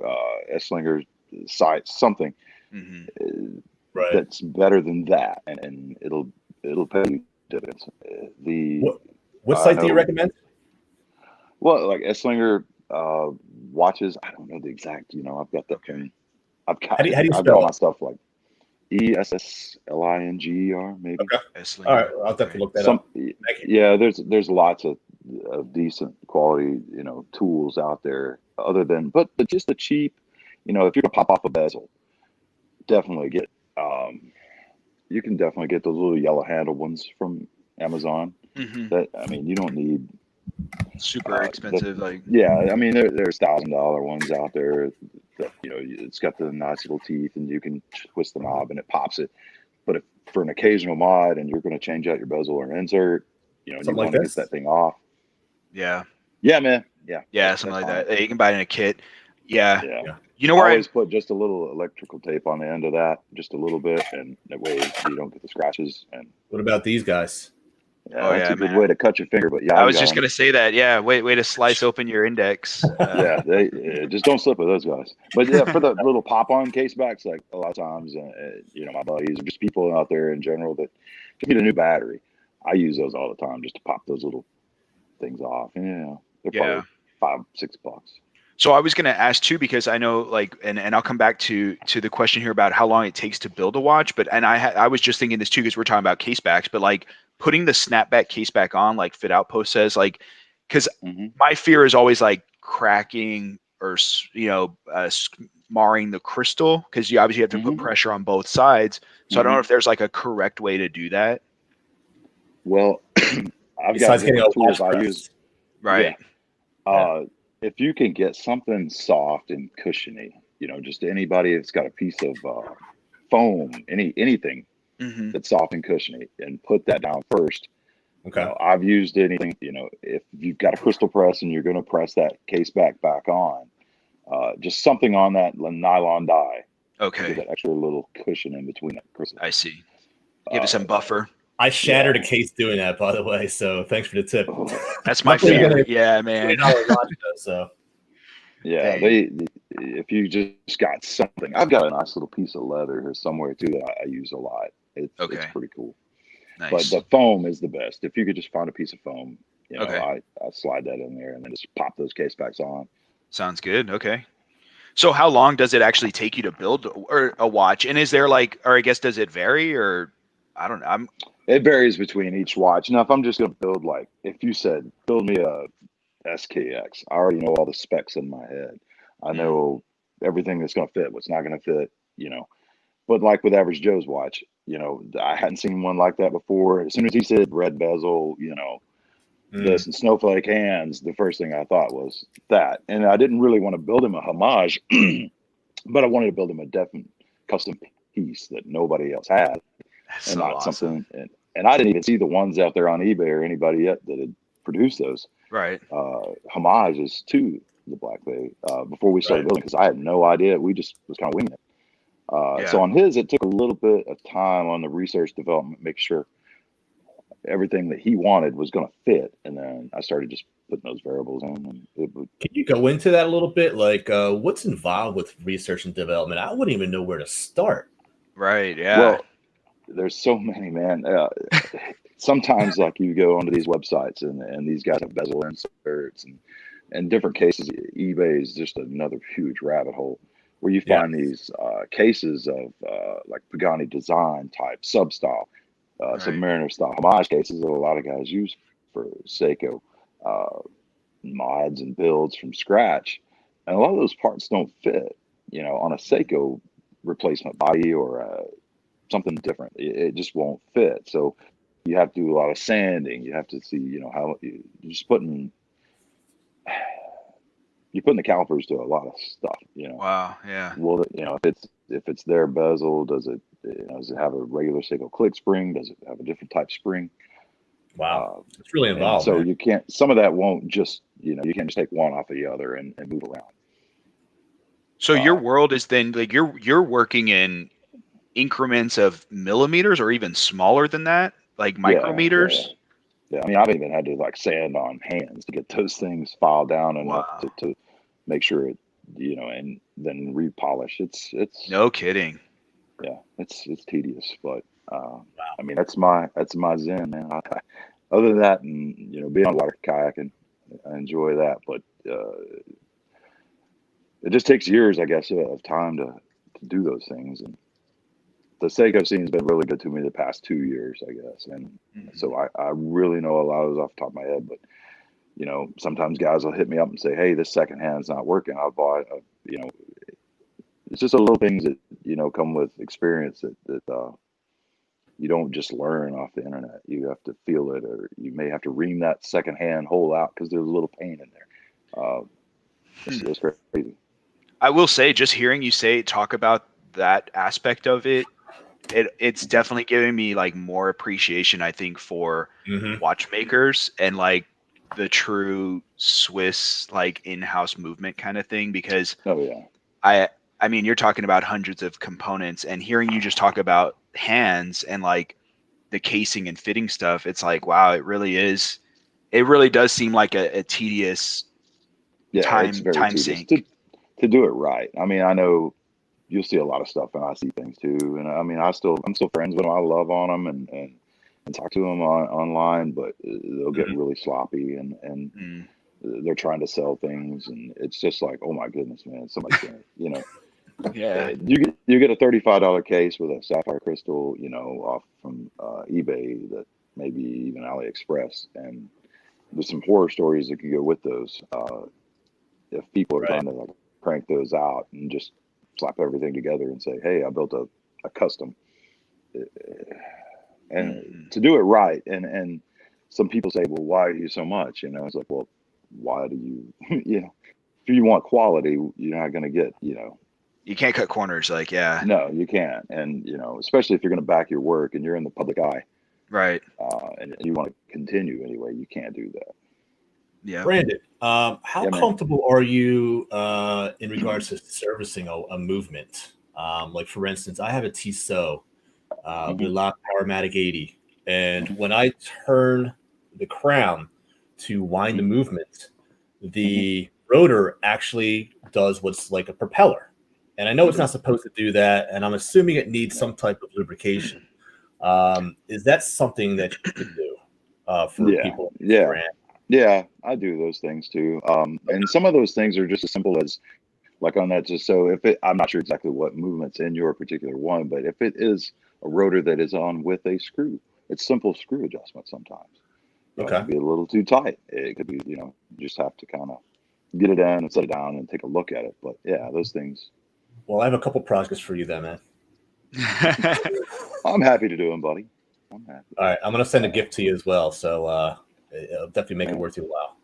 Esslinger sites, something that's better than that, and it'll pay you dividends. What site do you recommend? Well, like Esslinger watches. I don't know the exact. I've got that thing. How do you spell all my stuff like ESSLINGER maybe. Okay. All right, I'll definitely look that up. Yeah, there's lots of of decent quality, you know, tools out there other than, but just the cheap, you know, if you're gonna pop off a bezel, definitely get, you can definitely get those little yellow handle ones from Amazon. Mm-hmm. That, I mean, you don't need Super expensive, like. yeah, I mean, there's $1,000 ones out there that, you know, it's got the nice little teeth and you can twist the knob and it pops it. But if for an occasional mod and you're going to change out your bezel or insert, you know, and you Something like want to get this? that thing off, Yeah. yeah, man, yeah, Yeah, something like fine. that. You can buy it in a kit. Yeah. Yeah. You know where I always put just a little electrical tape on the end of that, just a little bit, and that way you don't get the scratches. And What about these guys? yeah, Oh, that's yeah, a good man. way to cut your finger. But yeah, I I've was got just 'em. gonna say that. Yeah, way to slice open your index. Yeah, they just don't slip with those guys. But yeah, for the little pop-on case backs, like a lot of times, you know, my buddies or just people out there in general that just need a new battery, I use those all the time just to pop those little things off. And, you know, they're Yeah. probably $5-6. So I was gonna ask too, because I know, like, and I'll come back to the question here about how long it takes to build a watch. But I was just thinking this too, because we're talking about case backs, but like putting the snapback case back on, like Fit Outpost says, like, because my fear is always like cracking or marring the crystal, because you obviously have to put pressure on both sides. So I don't know if there's like a correct way to do that. Well, I've Besides got getting a tools watch I press. use. Right. Yeah. If you can get something soft and cushiony, you know, just anybody that's got a piece of foam, anything that's soft and cushiony, and put that down first. Okay. You know, I've used anything, you know, if you've got a crystal press and you're going to press that case back on, just something on that nylon die. Okay. Get that extra little cushion in between that crystal. I see. Give it some buffer. I shattered a case doing that, by the way. So thanks for the tip. That's my fear. Yeah, man. So yeah, if you just got something, I've got a nice little piece of leather here somewhere too that I use a lot. It's pretty cool. Nice. But the foam is the best. If you could just find a piece of foam, you know, Okay. I slide that in there and then just pop those case backs on. Sounds good. Okay. So how long does it actually take you to build a watch? And is there like, or I guess, does it vary, or I don't know. It varies between each watch. Now, if I'm just going to build, like, if you said, build me a SKX, I already know all the specs in my head. I know everything that's going to fit, what's not going to fit, you know. But like with Average Joe's watch, you know, I hadn't seen one like that before. As soon as he said red bezel, you know, this and snowflake hands, the first thing I thought was that. And I didn't really want to build him a homage, but I wanted to build him a definite custom piece that nobody else had. That's and so not awesome. Something. And I didn't even see the ones out there on eBay or anybody yet that had produced those homages to the Black Bay before we started building, because I had no idea. We just was kind of winging it. So on his, it took a little bit of time on the research development, make sure everything that he wanted was going to fit. And then I started just putting those variables in. And can you go into that a little bit? Like what's involved with research and development? I wouldn't even know where to start. Right. Yeah. Well, there's so many, man. Sometimes like you go onto these websites and these guys have bezel inserts and different cases. eBay is just another huge rabbit hole where you find these cases of like Pagani design type substyle, Submariner style homage cases that a lot of guys use for Seiko mods and builds from scratch. And a lot of those parts don't fit, you know, on a Seiko replacement body or something different. It just won't fit. So you have to do a lot of sanding. You have to see, you know, how you're putting the calipers to a lot of stuff, you know. Wow. Yeah. Well, you know, if it's their bezel, does it have a regular Seiko click spring? Does it have a different type spring? Wow. It's really involved. So you can't, some of that won't just, you know, you can't just take one off of the other and move around. So your world is then like you're working in increments of millimeters or even smaller than that, like micrometers. Yeah. I mean, I've even had to like sand on hands to get those things filed down enough to make sure it, you know, and then repolish. It's no kidding. Yeah, it's tedious, but I mean, that's my zen, man. Other than that, and you know, being on water kayaking, I enjoy that, but it just takes years, I guess, of time to do those things. And the Seiko scene has been really good to me the past 2 years, I guess. And so I really know a lot of those off the top of my head, but sometimes guys will hit me up and say, "Hey, this second hand's not working. I bought it's just the little things that, come with experience that you don't just learn off the internet. You have to feel it, or you may have to ream that second hand hole out because there's a little pain in there. It's crazy. I will say, just hearing you talk about that aspect of it's definitely giving me like more appreciation, I think, for watchmakers and like the true Swiss like in-house movement kind of thing, because Oh yeah. I mean, you're talking about hundreds of components, and hearing you just talk about hands and like the casing and fitting stuff, it's like, wow, it really does seem like a tedious It's very time tedious sink. to do it right. I mean, I know you'll see a lot of stuff, and I see things too. And I mean, I'm still friends with them. I love on them and talk to them online, but they'll get really sloppy and they're trying to sell things, and it's just like, oh my goodness, man, somebody's gonna, Yeah. you get a $35 case with a sapphire crystal, off from eBay, that maybe even AliExpress, and there's some horror stories that can go with those. If people are trying to like crank those out and just slap everything together and say, hey, I built a custom, and to do it right. And some people say, well, why are you so much? It's like, well, why do you, if you want quality, you're not going to get, You can't cut corners, like, yeah. No, you can't. And, especially if you're going to back your work and you're in the public eye. Right. And you want to continue anyway, you can't do that. Yeah. Brandon, how comfortable are you in regards to servicing a movement? Like, for instance, I have a Tissot Milan Powermatic 80, and when I turn the crown to wind the movement, the rotor actually does what's like a propeller. And I know it's not supposed to do that, and I'm assuming it needs some type of lubrication. Is that something that you could do for people? Yeah, I do those things too. And some of those things are just as simple as, like on that, just so I'm not sure exactly what movement's in your particular one, but if it is a rotor that is on with a screw, it's simple screw adjustment sometimes. It could be a little too tight. It could be, you just have to kind of get it in and set it down and take a look at it. But yeah, those things. Well, I have a couple projects for you then, man. I'm happy to do them, buddy. I'm happy. All right, I'm gonna send a gift to you as well, so it'll definitely make it worth your while.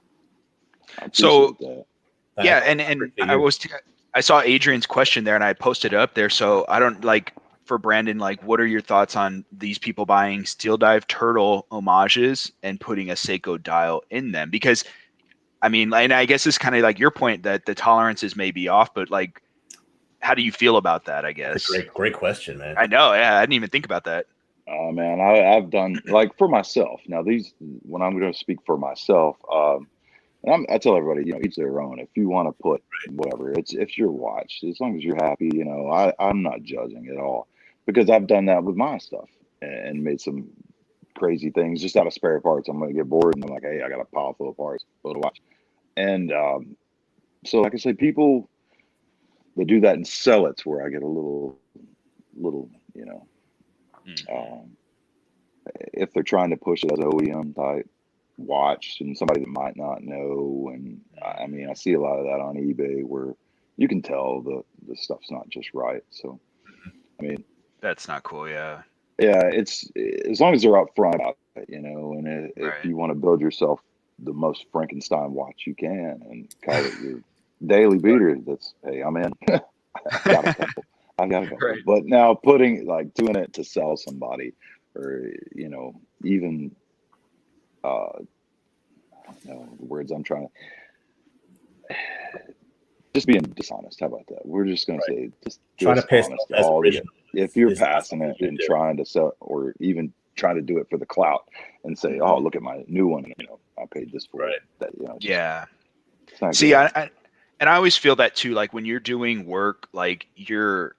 So yeah, and I saw Adrian's question there, and I posted it up there. So I don't like, for Brandon, like, what are your thoughts on these people buying Steel Dive Turtle homages and putting a Seiko dial in them? Because I mean, and I guess it's kind of like your point that the tolerances may be off, but like, how do you feel about that? I guess. That's a great question, man. I know. Yeah, I didn't even think about that. Oh man, I've done, like, for myself. Now when I'm going to speak for myself, and I tell everybody, each their own. If you want to put whatever, it's your watch. As long as you're happy, I'm not judging at all, because I've done that with my stuff and made some crazy things just out of spare parts. I'm going to get bored and I'm like, hey, I got a pile full of parts, build a watch. And so, like I said, people that do that and sell it's where I get a little, if they're trying to push it as an OEM type watch and somebody that might not know. And I mean, I see a lot of that on eBay where you can tell the stuff's not just right. So, I mean, that's not cool. Yeah. Yeah. It's, as long as they're up front about it, and if you want to build yourself the most Frankenstein watch you can and call it your daily beater, that's, hey, I'm in. I got a couple. Right. But now doing it to sell somebody, or even I don't know the words I'm trying to, just being dishonest. How about that? We're just going to say, just trying to pass all the, if you're passing it and trying to sell, or even trying to do it for the clout and say, oh, look at my new one, I paid this for it. That, yeah. See, I always feel that too. Like, when you're doing work, like, you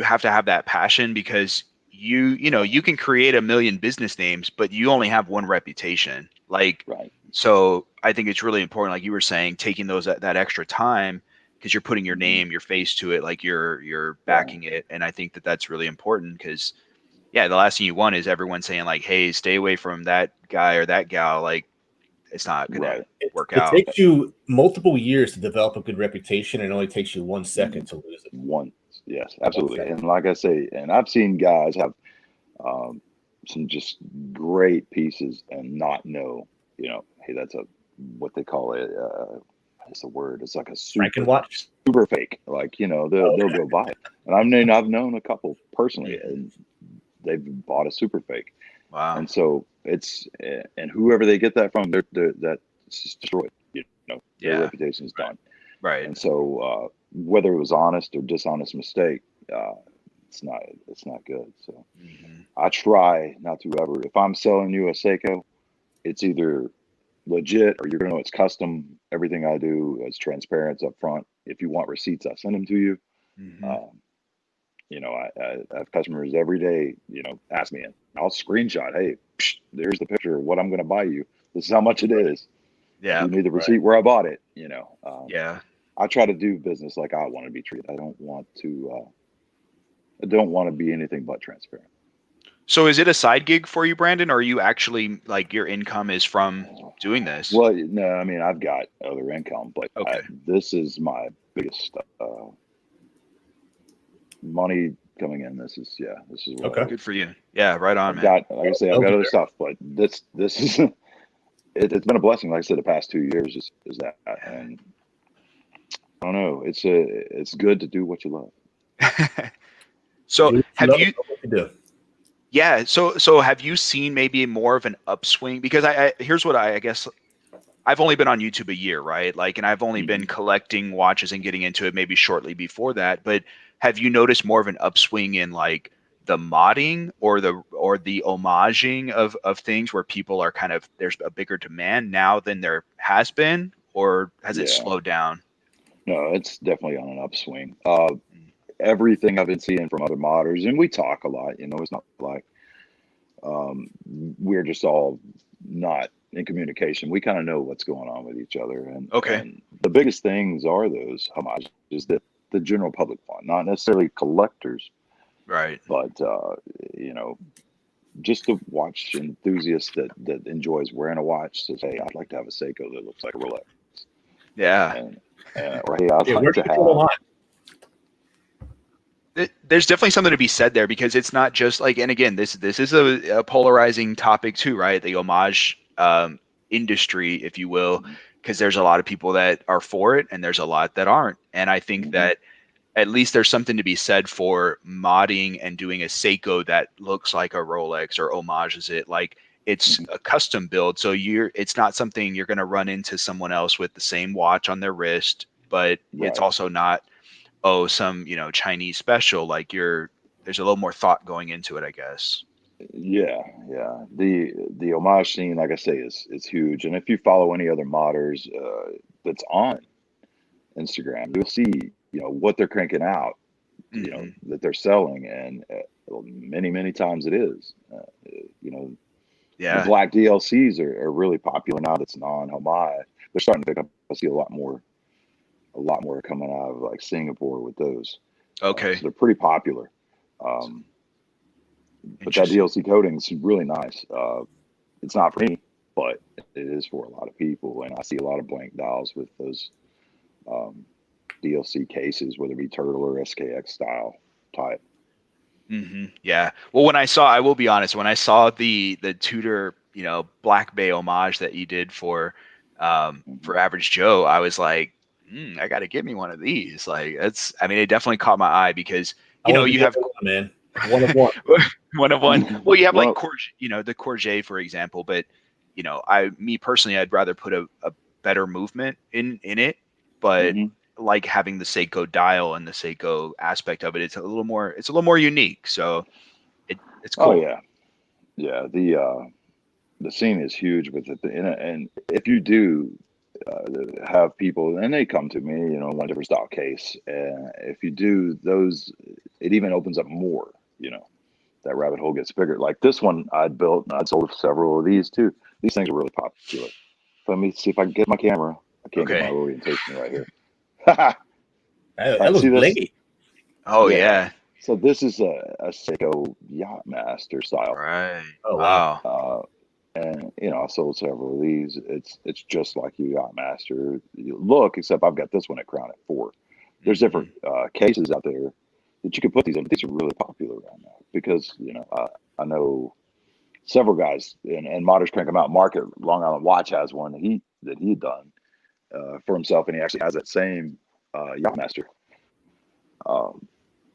have to have that passion, because you can create a million business names, but you only have one reputation. Like, so I think it's really important, like you were saying, taking that extra time, because you're putting your name, your face to it, like you're backing it. And I think that's really important, because the last thing you want is everyone saying like, hey, stay away from that guy or that gal. Like, going Right. to work It out. takes you multiple years to develop a good reputation, and it only takes you 1 second to lose it. Yes, absolutely. And like I say, and I've seen guys have some just great pieces and not know, hey, that's what they call it. It's a word. It's like a Frankenwatch? super fake. Like, they'll go buy it. And I've known a couple personally, and they've bought a super fake. Wow. And so and whoever they get that from, that's just destroyed. Their reputation is done. Right. And so whether it was honest or dishonest mistake, it's not good. So I try not to ever. If I'm selling you a Seiko, it's either legit or you're gonna know it's custom. Everything I do is transparent, it's up front. If you want receipts, I send them to you. I have customers every day, ask me, and I'll screenshot, hey, there's the picture of what I'm going to buy you. This is how much it is. Yeah. You need the receipt where I bought it. I try to do business like I want to be treated. I don't want to be anything but transparent. So is it a side gig for you, Brandon, or are you actually like your income is from doing this? Well, no, I mean, I've got other income, but this is my biggest money coming in. This is what good for you. Yeah, right on, man. Like I say, I've got other stuff, but this is it's been a blessing. Like I said, the past 2 years is that, and I don't know. It's good to do what you love. So have you? Yeah. So have you seen maybe more of an upswing? Because here's what I guess I've only been on YouTube a year, right? Like, and I've only been collecting watches and getting into it maybe shortly before that. But have you noticed more of an upswing in like the modding or the homaging of things where people are kind of, there's a bigger demand now than there has been, or has it slowed down? No, it's definitely on an upswing. Everything I've been seeing from other modders, and we talk a lot, it's not like we're just all not in communication. We kind of know what's going on with each other. And the biggest things are those homages that the general public want, not necessarily collectors. Right. But, just a watch enthusiast that enjoys wearing a watch says, hey, I'd like to have a Seiko that looks like a Rolex. Yeah. Or, hey, I'd like to have. There's definitely something to be said there, because it's not just like, and again, this is a polarizing topic too, right? The homage industry, if you will, because there's a lot of people that are for it and there's a lot that aren't. And I think that at least there's something to be said for modding and doing a Seiko that looks like a Rolex or homages it. Like, it's a custom build. So it's not something you're going to run into someone else with the same watch on their wrist, but it's also not, some, Chinese special. Like, there's a little more thought going into it, I guess. Yeah. The homage scene, like I say, is huge. And if you follow any other modders that's on Instagram, you'll see, what they're cranking out, that they're selling, and many times it is, the black DLCs are really popular now. That's non-homage. They're starting to pick up. I see a lot more coming out of like Singapore with those. So they're pretty popular. But that DLC coating is really nice. It's not for me, but it is for a lot of people. And I see a lot of blank dials with those DLC cases, whether it be Turtle or SKX style type. Yeah. Well, I will be honest, when I saw the Tudor, Black Bay homage that you did for Average Joe, I was like, I got to get me one of these. Like, it definitely caught my eye, because, you have one of one. One of one. Well, you have like the Courgette, for example, but me personally, I'd rather put a better movement in it, but like having the Seiko dial and the Seiko aspect of it, it's a little more unique. So it's cool. Oh yeah. The scene is huge with it, and if you do have people, and they come to me, one different style case, and if you do those, it even opens up more. That rabbit hole gets bigger. Like this one I'd built, and I'd sold several of these too. These things are really popular. Let me see if I can get my camera. I can't get my orientation right here. That was blingy. Oh yeah. So this is a Seiko Yachtmaster style. Right. Oh wow. And I sold several of these. It's just like you got Master. You look, except I've got this one at Crown at 4. There's different cases out there that you can put these in. But these are really popular right now because I know several guys and modders crank them out. Mark at Long Island Watch has one that he had done for himself, and he actually has that same Yachtmaster. But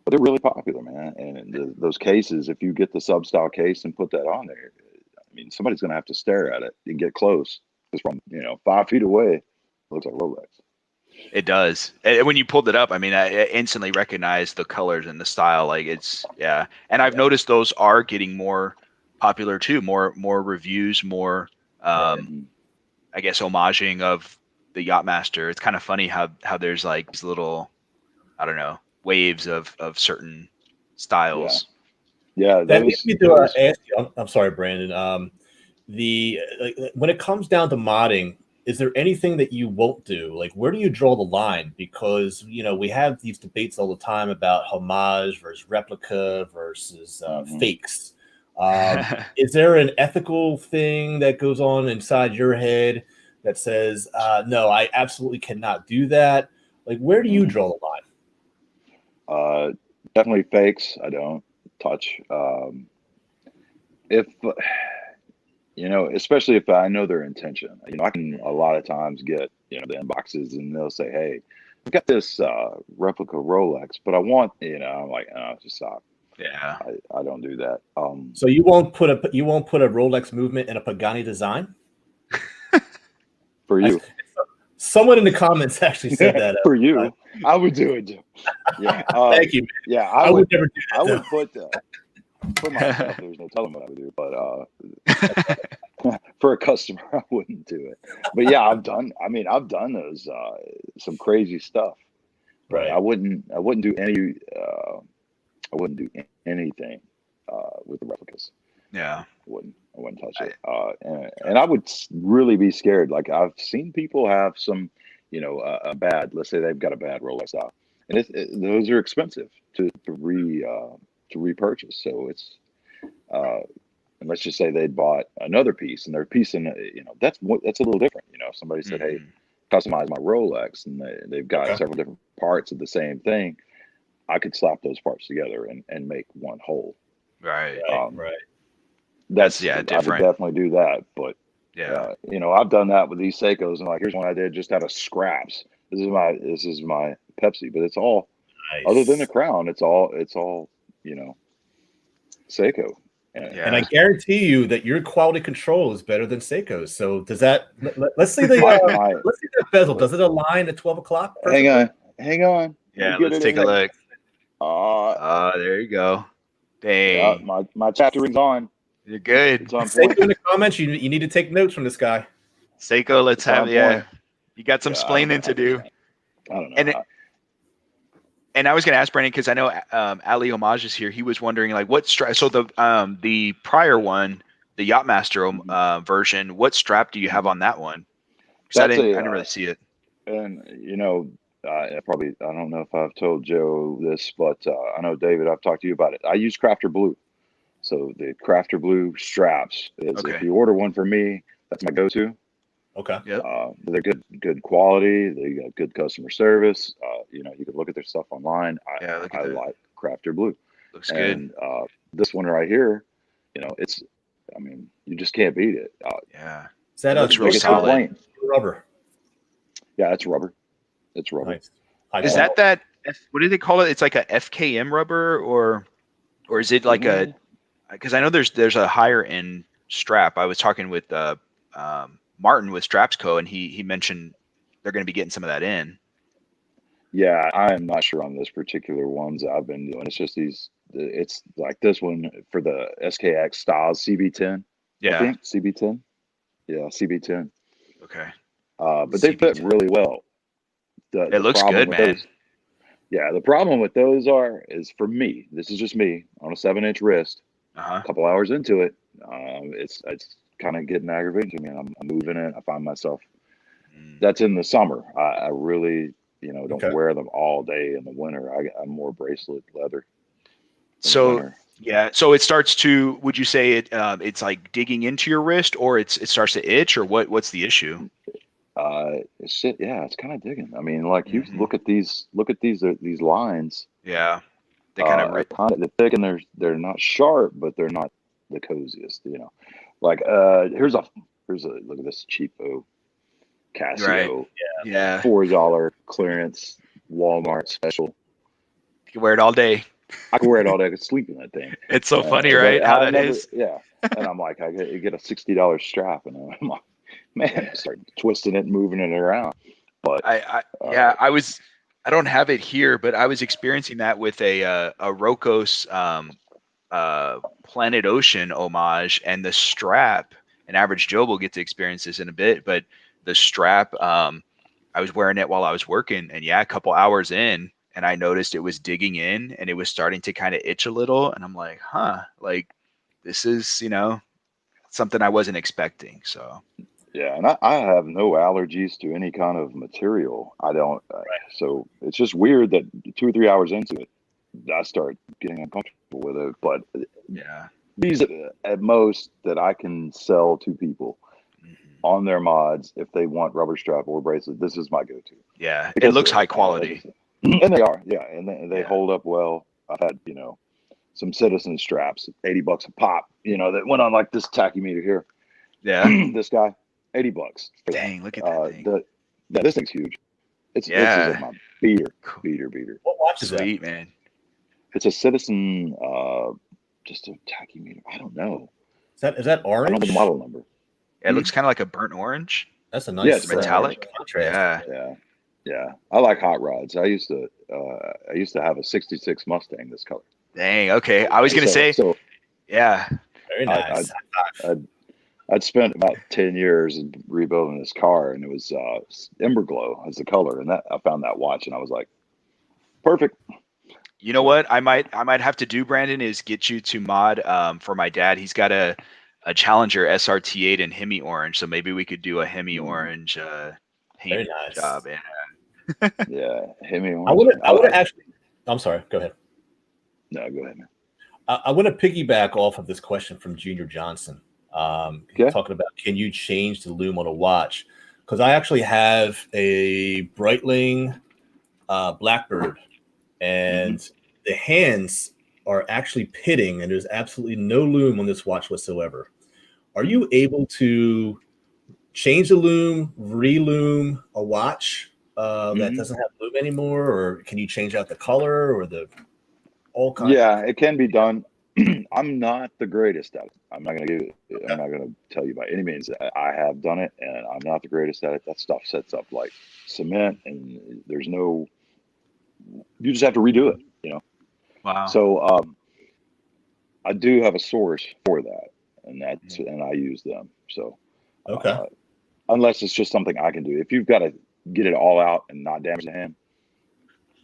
they're really popular, man. And those cases, if you get the sub style case and put that on there, I mean, somebody's going to have to stare at it and get close. Because from 5 feet away, it looks like Rolex. It does. And when you pulled it up, I mean, I instantly recognized the colors and the style. Like and I've noticed those are getting more popular too. More reviews, more I guess homaging of the Yachtmaster. It's kind of funny how there's like these little, I don't know, waves of certain styles. Yeah, that makes me to ask you. I'm sorry, Brandon. When it comes down to modding, is there anything that you won't do? Like, where do you draw the line? Because we have these debates all the time about homage versus replica versus fakes. Is there an ethical thing that goes on inside your head that says, no, I absolutely cannot do that? Like, where do you draw the line? Definitely fakes. I don't touch. If especially if I know their intention. I can a lot of times get the inboxes and they'll say, "Hey, I've got this replica Rolex, but I want," I'm like, "Oh, just stop." Yeah, I don't do that. So you won't put a Rolex movement in a Pagani design? For you. Someone in the comments actually said that. For you, I would do it. Yeah. Thank you. Man. Yeah, I would never do that. I would put for myself. There's no telling what I would do, but for a customer, I wouldn't do it. But yeah, I've done those some crazy stuff. Right. I wouldn't do any. I wouldn't do anything with the replicas. Yeah. I wouldn't touch it. And I would really be scared. Like, I've seen people have some, a bad, let's say they've got a bad Rolex out, and those are expensive to repurchase. So it's, and let's just say they bought another piece and their piece in, that's a little different. If somebody said, "Hey, customize my Rolex," and they've got several different parts of the same thing, I could slap those parts together and make one whole. Right. Right. That's different. I would definitely do that, but I've done that with these Seikos, and like, here's one I did just out of scraps. This is my Pepsi, but it's all other than the crown. It's all Seiko. And I guarantee you that your quality control is better than Seiko's. So does that? Let's see the let's see that bezel. Does it align at 12 o'clock? Hang on. Yeah, let's take a look. There you go. Dang. My chapter ring's on. You're good. It's on Seiko in the comments, you need to take notes from this guy. Seiko, let's have you got some splaining to do. I don't know. And I was going to ask Brandon, because I know Ali Homage is here. He was wondering, like, what strap. So the prior one, the Yachtmaster version, what strap do you have on that one? Because I didn't really see it. And I don't know if I've told Joe this, but I know, David, I've talked to you about it. I use Crafter Blue. So the Crafter Blue straps is, if you order one for me, that's my go-to. Okay. Yep. They're good quality. They got good customer service. You can look at their stuff online. I like Crafter Blue. Looks good. This one right here, you just can't beat it. Is that looks real solid. Rubber. Yeah, it's rubber. It's rubber. Nice. Is that what do they call it? It's like a FKM rubber, or is it like a? Because I know there's a higher end strap. I was talking with Martin with Strapsco, and he mentioned they're going to be getting some of that in. Yeah, I am not sure on this particular ones I've been doing. It's just these. It's like this one for the SKX Styles CB10. Yeah, I think CB10. Yeah, CB10. Okay. But they fit really well. It looks good, man. The problem with those is for me. This is just me on a 7-inch wrist. A couple hours into it, it's kind of getting aggravating to me. I'm moving it. I find myself. That's in the summer. I really, don't wear them all day in the winter. I'm more bracelet leather. So Yeah. So it starts to. Would you say it's like digging into your wrist, or it starts to itch, or what's the issue? Yeah, it's kind of digging. I mean, like you Mhm. look at these lines. Yeah. They kind of. Are kind of they're thick and they're not sharp, but they're not the coziest. Like here's a look at this cheapo Right. Casio, Yeah. $4 clearance Walmart special. You can wear it all day. I could wear it all day. I could sleep in that thing. It's so funny, But right? How I that never, is. yeah. And I'm like, I get a $60 strap, and I'm like, man, I start twisting it, and moving it around. But Yeah, I don't have it here, but I was experiencing that with a Rocos Planet Ocean homage, and the strap. An average Joe will get to experience this in a bit, but the strap, I was wearing it while I was working, and yeah, a couple hours in, and I noticed it was digging in, and it was starting to kind of itch a little, and I'm like, huh, like this is something I wasn't expecting. So yeah, and I have no allergies to any kind of material. I don't. So it's just weird that 2 or 3 hours into it, I start getting uncomfortable with it. But yeah. these at most that I can sell to people Mhm. on their mods if they want rubber strap or bracelet. This is my go-to Yeah, it because looks high like I quality. said, and they are, yeah, and they Yeah. hold up well. I've had some Citizen straps, $80 a pop, that went on like this tachymeter here. Yeah. This guy, $80 for that. Dang, look at that thing. This thing's huge. This is Yeah. my beater. Cool. What watch is that? Sweet, man. It's a Citizen, just a tachymeter. I don't know. Is that I don't orange? know the model number. It looks kind of like a burnt orange. That's a Yeah, nice it's burnt metallic. contrast. Yeah. Yeah. I like hot rods. I used to have a '66 Mustang this color. Dang. Okay. I was gonna say. So Yeah. Very nice. I'd spent about 10 years rebuilding this car, and it was Ember Glow as the color, and that I found that watch, and I was like, perfect. You know what? I might have to do, Brandon, is get you to mod for my dad. He's got a Challenger SRT8 in Hemi orange, so maybe we could do a Hemi orange Very paint nice. job. Yeah. Yeah, Hemi I would have actually. I'm sorry. Go ahead. No, go ahead, man. I want to piggyback off of this question from Junior Johnson. Okay. Talking about, can you change the lume on a watch? Because I actually have a Breitling Blackbird, and the hands are actually pitting, and there's absolutely no lume on this watch whatsoever. Are you able to change the lume, relume a watch that doesn't have lume anymore, or can you change out the color or the all kinds? Yeah, it can be done. I'm not the greatest at it. I'm not gonna tell you by any means that I have done it, and I'm not the greatest at it. That stuff sets up like cement, and you just have to redo it. Wow. So I do have a source for that, and I use them. So Okay. Unless it's just something I can do. If you've got to get it all out and not damage the hand,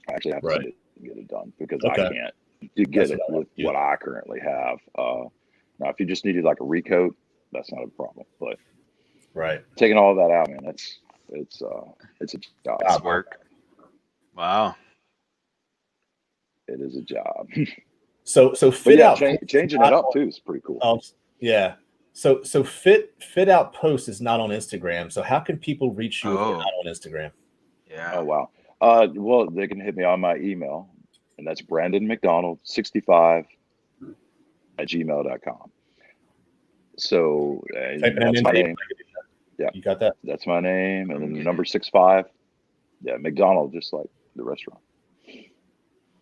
I actually have to send it and get it done because I can't get it with what I currently have. Now, if you just needed like a recoat, that's not a problem. But taking all of that out, man, it's a job. It's work. Wow. It is a job. So fit out changing it up too is pretty cool. Yeah. So fit out post is not on Instagram. So how can people reach you if they're not on Instagram? Yeah. Oh wow. Well, they can hit me on my email, and that's brandonmcdonald65@gmail.com. So that's my name. Yeah, you got that. That's my name, and then the number 65. Yeah, McDonald, just like the restaurant.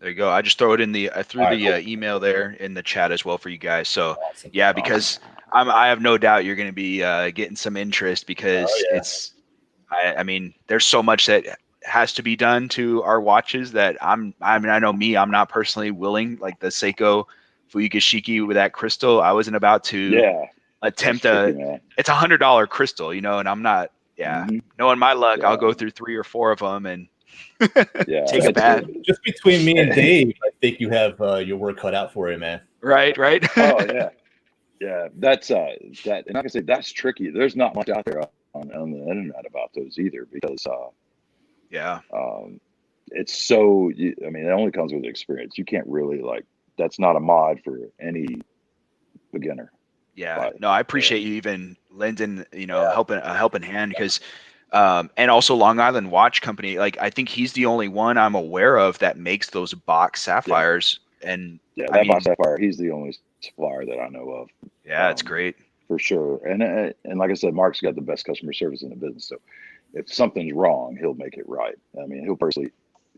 There you go. I just throw it in I threw the email there in the chat as well for you guys. So yeah, because I have no doubt you're going to be getting some interest because it's. I mean, there's so much that has to be done to our watches that I know me, I'm not personally willing, like the Seiko Fuyugashiki with that crystal. I wasn't about to attempt it's $100 crystal, and I'm not, knowing my luck, I'll go through 3 or 4 of them and take a bath. Just between me and Dave, I think you have your work cut out for you, man. Right. Oh yeah. Yeah. That's and like I say, that's tricky. There's not much out there on the internet about those either, because it's so, I mean, it only comes with experience. You can't really like that's not a mod for any beginner. Yeah, But, no, I appreciate you even lending, Yeah. helping a helping hand because, and also Long Island Watch Company, like I think he's the only one I'm aware of that makes those box sapphires, and yeah, I that box mean, sapphire, he's the only supplier that I know of. yeah, it's great. For sure. And like I said, Mark's got the best customer service in the business. So if something's wrong, he'll make it right. I mean, he'll personally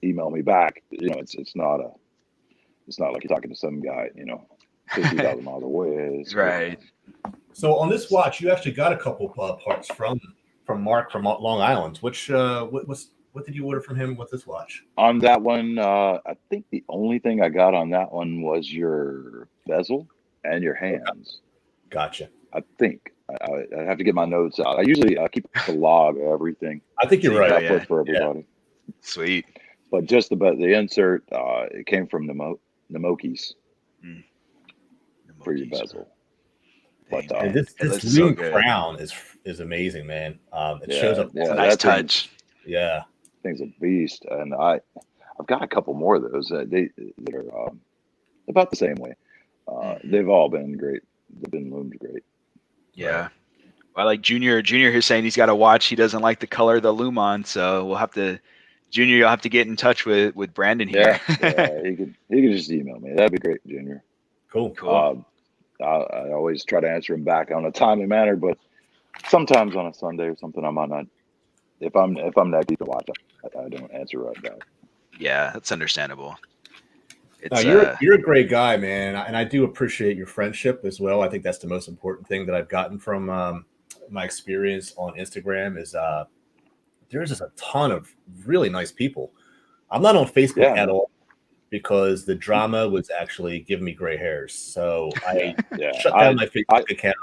email me back. It's not like you're talking to some guy, 50,000 miles away. It's Right. So on this watch, you actually got a couple parts from Mark from Long Island. Which what did you order from him with this watch? On that one, I think the only thing I got on that one was your bezel and your hands. Gotcha. I think I have to get my notes out. I usually keep a log of everything. I think you're right. I put for everybody. Sweet. But just the insert, it came from Nemokis for your bezel. But Dang, and this looks lean good. crown is amazing, man. It Yeah, shows up. It's a nice touch. Yeah, thing's a beast, and I've got a couple more of those. That are about the same way. They've all been great. They've been loomed great. Yeah. I like Junior. Junior here saying he's got a watch. He doesn't like the color of the lume on, so we'll have to. Junior, you'll have to get in touch with Brandon here. Yeah, he could just email me. That'd be great, Junior. cool. I always try to answer him back on a timely manner, but sometimes on a Sunday or something, I might not. If I'm that deep to watch, I don't answer right back. Yeah, that's understandable. No, you're a great guy, man, and I do appreciate your friendship as well. I think that's the most important thing that I've gotten from my experience on Instagram is there's just a ton of really nice people. I'm not on Facebook at all because the drama was actually giving me gray hairs, so I shut down my Facebook account.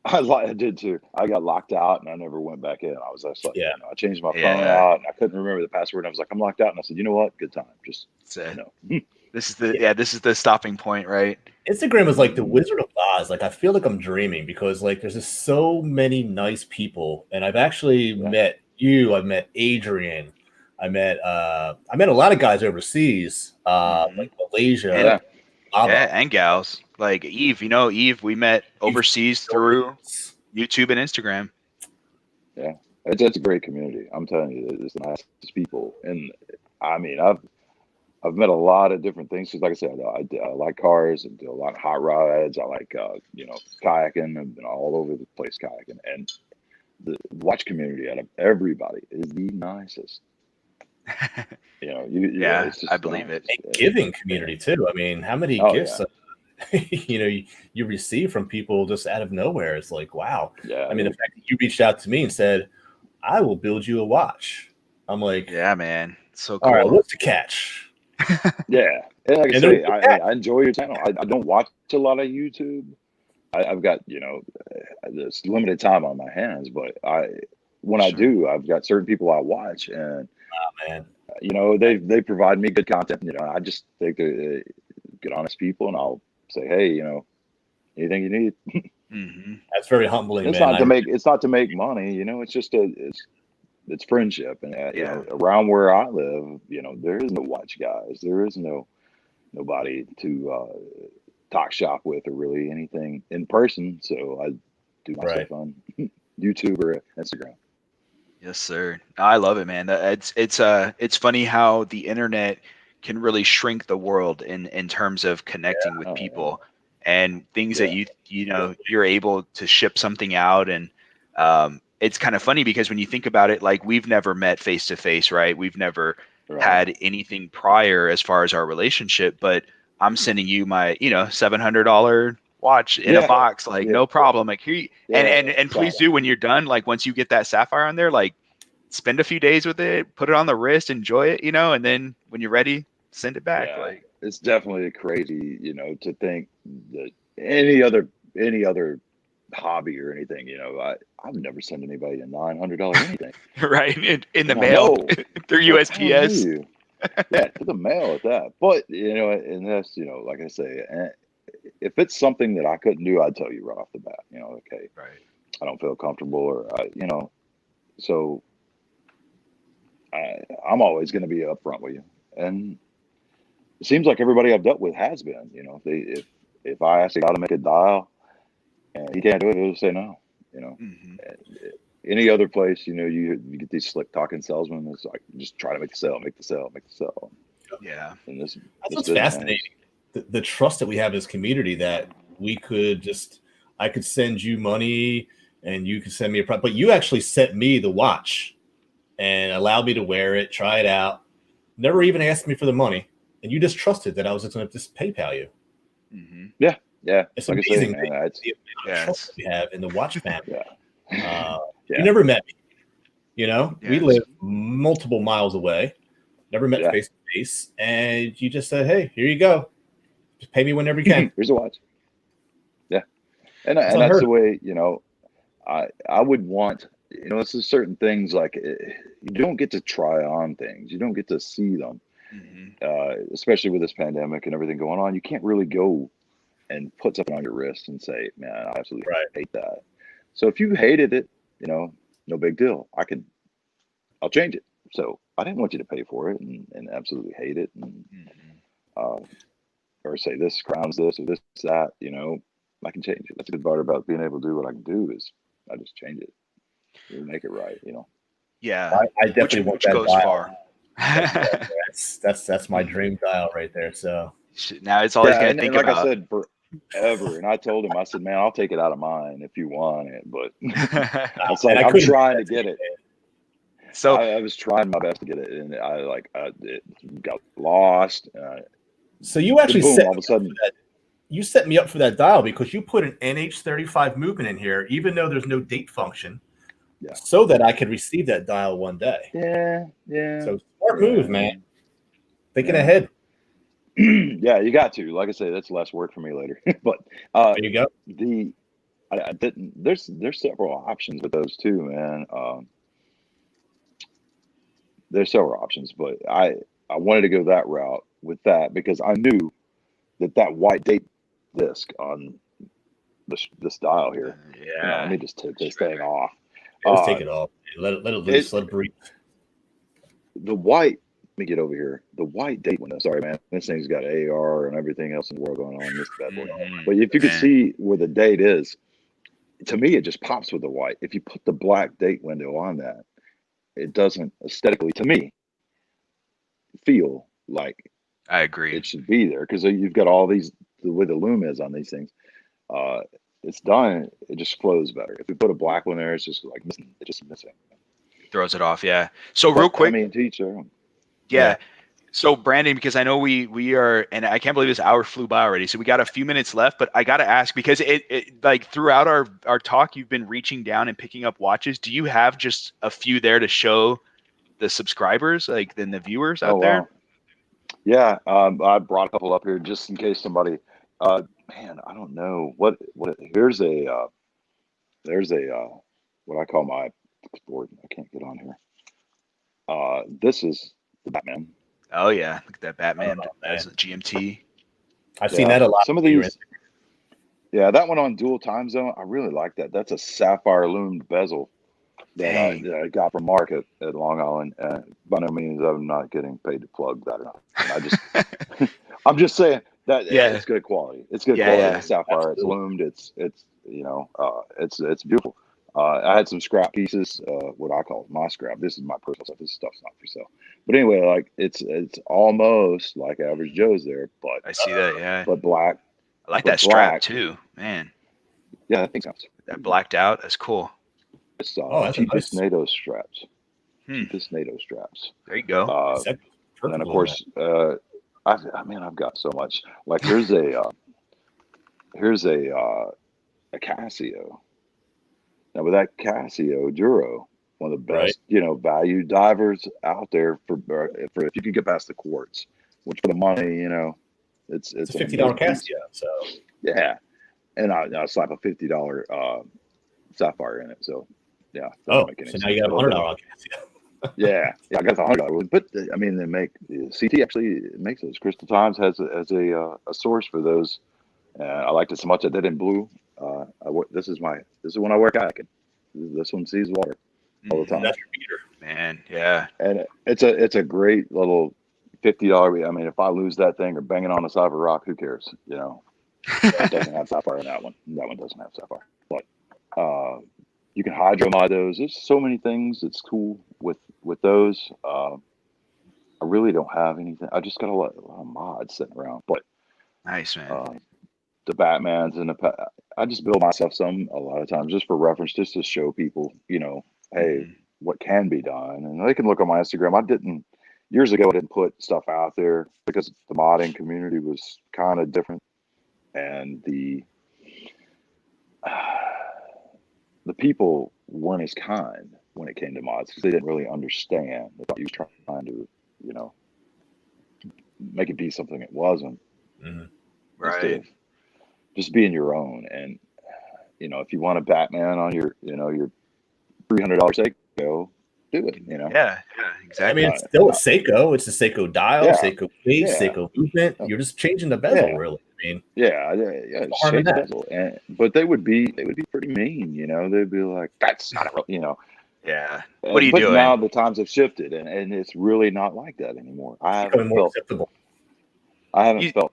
I did too. I got locked out and I never went back in. I was just like, I changed my phone out and I couldn't remember the password. And I was like, I'm locked out. And I said, you know what? Good time. Just This is the stopping point, right? Instagram is like the Wizard of Oz. Like I feel like I'm dreaming because like there's just so many nice people, and I've actually met you. I've met Adrian. I met a lot of guys overseas, like Malaysia, and gals like Eve. Eve. We met overseas through YouTube and Instagram. Yeah, it's a great community. I'm telling you, it's nice people, and I mean, I've met a lot of different things. Because like I said, I like cars and do a lot of hot rods. I like kayaking. I've been all over the place kayaking, and the watch community out of everybody is the nicest. It's just, I believe it. And giving community too. I mean, how many gifts you receive from people just out of nowhere? It's like, wow. Yeah. I mean, the fact that you reached out to me and said, "I will build you a watch." I'm like, yeah, man, so cool. All right, what's the catch? Yeah, and like I say, I enjoy your channel. I don't watch a lot of YouTube. I've got this limited time on my hands, but when I do, I've got certain people I watch, and they provide me good content. I just think they're good, honest people, and I'll say, hey, anything you need. That's very humbling. It's man. not to make money. It's just it's friendship, and around where I live, there is no watch guys. There is nobody to talk shop with or really anything in person. So I do my stuff on YouTube or Instagram. Yes, sir. I love it, man. It's funny how the internet can really shrink the world in terms of connecting with people and things that you're able to ship something out. And it's kind of funny because when you think about it, like we've never met face to face, right? We've never had anything prior as far as our relationship, but I'm sending you my, $700 watch in a box, like no problem. Like here, and please do, when you're done, like once you get that sapphire on there, like spend a few days with it, put it on the wrist, enjoy it, and then when you're ready, send it back. Like it's definitely crazy, to think that any other hobby or anything, I've never sent anybody a $900 anything. Right, in the mail through USPS. To the mail at that. But and that's like I say, if it's something that I couldn't do, I'd tell you right off the bat. Okay, I don't feel comfortable, or so I'm always going to be upfront with you. And it seems like everybody I've dealt with has been. You know, if I ask a guy to make a dial and he can't do it, he'll say no. You know, any other place, you know, you get these slick talking salesmen. It's like just try to make the sale, make the sale, make the sale. Yeah, and that's what's fascinating. The trust that we have as community, that we could just, I could send you money and you could send me a product, but you actually sent me the watch and allowed me to wear it, try it out. Never even asked me for the money, and you just trusted that I was just going to just PayPal you. Yeah, it's like amazing. I say, man, the trust we have in the watch family. Yeah. You never met me. You know, Yes. we live multiple miles away. Never met face to face, and you just said, "Hey, here you go. Just pay me whenever you can." Here's a watch. Yeah, and that's the way, you know. I would want, you know, it's just certain things like you don't get to try on things. You don't get to see them, especially with this pandemic and everything going on. You can't really go and put something on your wrist and say, "Man, I absolutely hate that." So if you hated it, you know, no big deal. I'll change it. So I didn't want you to pay for it and absolutely hate it, and or say this crowns this or this that. You know, I can change it. That's a good part about being able to do what I can do is I just change it. You make it right. You know. Yeah, I definitely want that goes dial. Far. That's my dream dial right there. So now it's always going to think like about. I said, forever. And I told him, I said, "Man, I'll take it out of mine if you want it." But it's like I'm trying to get it. So I was trying my best to get it, and it got lost. So you actually boom, all of a sudden you set me up for that dial because you put an NH35 movement in here, even though there's no date function, so that I could receive that dial one day. Yeah. So smart move, man. Thinking ahead. Yeah, you got to. Like I say, that's less work for me later. But there you go. There's several options with those too, man. There's several options, but I wanted to go that route with that because I knew that white date disc on this dial here. Let me just take this thing off. Let's take it off. Let it loose. Let it breathe. The white. Let me get over here. The white date window. Sorry, man. This thing's got AR and everything else in the world going on. This bad boy. But if you could see where the date is, to me, it just pops with the white. If you put the black date window on that, it doesn't aesthetically, to me, feel like I agree it should be there because you've got all these, the way the loom is on these things. It's done. It just flows better. If you put a black one there, it's just like missing. It's just missing. Throws it off. Yeah. So real quick. I mean, teach their own. Yeah. So Brandon, because I know we are, and I can't believe this hour flew by already. So we got a few minutes left, but I got to ask because it like throughout our talk, you've been reaching down and picking up watches. Do you have just a few there to show the subscribers, like then the viewers out there? Wow. Yeah. I brought a couple up here just in case somebody, man, I don't know what, there's a, what I call my board. I can't get on here. This is the Batman. Oh yeah, look at that Batman as a GMT. I've seen that a lot. Some of these, that one on dual time zone. I really like that. That's a sapphire loomed bezel that I got from Mark at Long Island. By no means I'm not getting paid to plug that. I just, I'm just saying that it's good quality. It's good quality. Yeah. Sapphire. Absolutely. It's loomed. It's beautiful. I had some scrap pieces, what I call my scrap. This is my personal stuff. This stuff's not for sale. But anyway, like it's almost like Average Joe's there, but I see that, yeah. But black. I like that strap too, man. Yeah, I think so. That blacked out. That's cool. It's cheapest NATO straps. Cheapest NATO straps. There you go. And then of course, I've got so much. Like here's a Casio. Now with that Casio Duro, one of the best, value divers out there for if you can get past the quartz, which for the money, it's a $50 Casio. So yeah, and I slap a $50 sapphire in it. So yeah. So now you got a $100 Casio. yeah, I got the $100. But I mean, they make CT actually makes those. Crystal Times has a source for those. I liked it so much I did in blue. This is when I work out. This one sees water all the time. That's your meter, man. Yeah, and it's a great little $50. I mean, if I lose that thing or bang it on the side of a rock, who cares? You know, it doesn't have sapphire in that one. That one doesn't have sapphire. But you can hydro mod those. There's so many things that's cool with those. I really don't have anything. I just got a lot of mods sitting around. But Nice, man. the Batmans and I just build myself some a lot of times just for reference, just to show people, you know, hey, what can be done. And they can look on my Instagram. Years ago, I didn't put stuff out there because the modding community was kind of different. And the people weren't as kind when it came to mods because they didn't really understand. They thought you was trying to, you know, make it be something it wasn't. Right. Just being your own. And, you know, if you want a Batman on your, you know, your $300 Seiko, do it, you know? Yeah, exactly. I mean, it's still a Seiko. It's a Seiko dial, Seiko case, Yeah. Seiko movement. You're just changing the bezel, really. I mean, shape bezel. But they would be pretty mean, you know. They'd be like, "That's not a real," you know. Yeah. What are you but doing? Now the times have shifted, and it's really not like that anymore. I haven't felt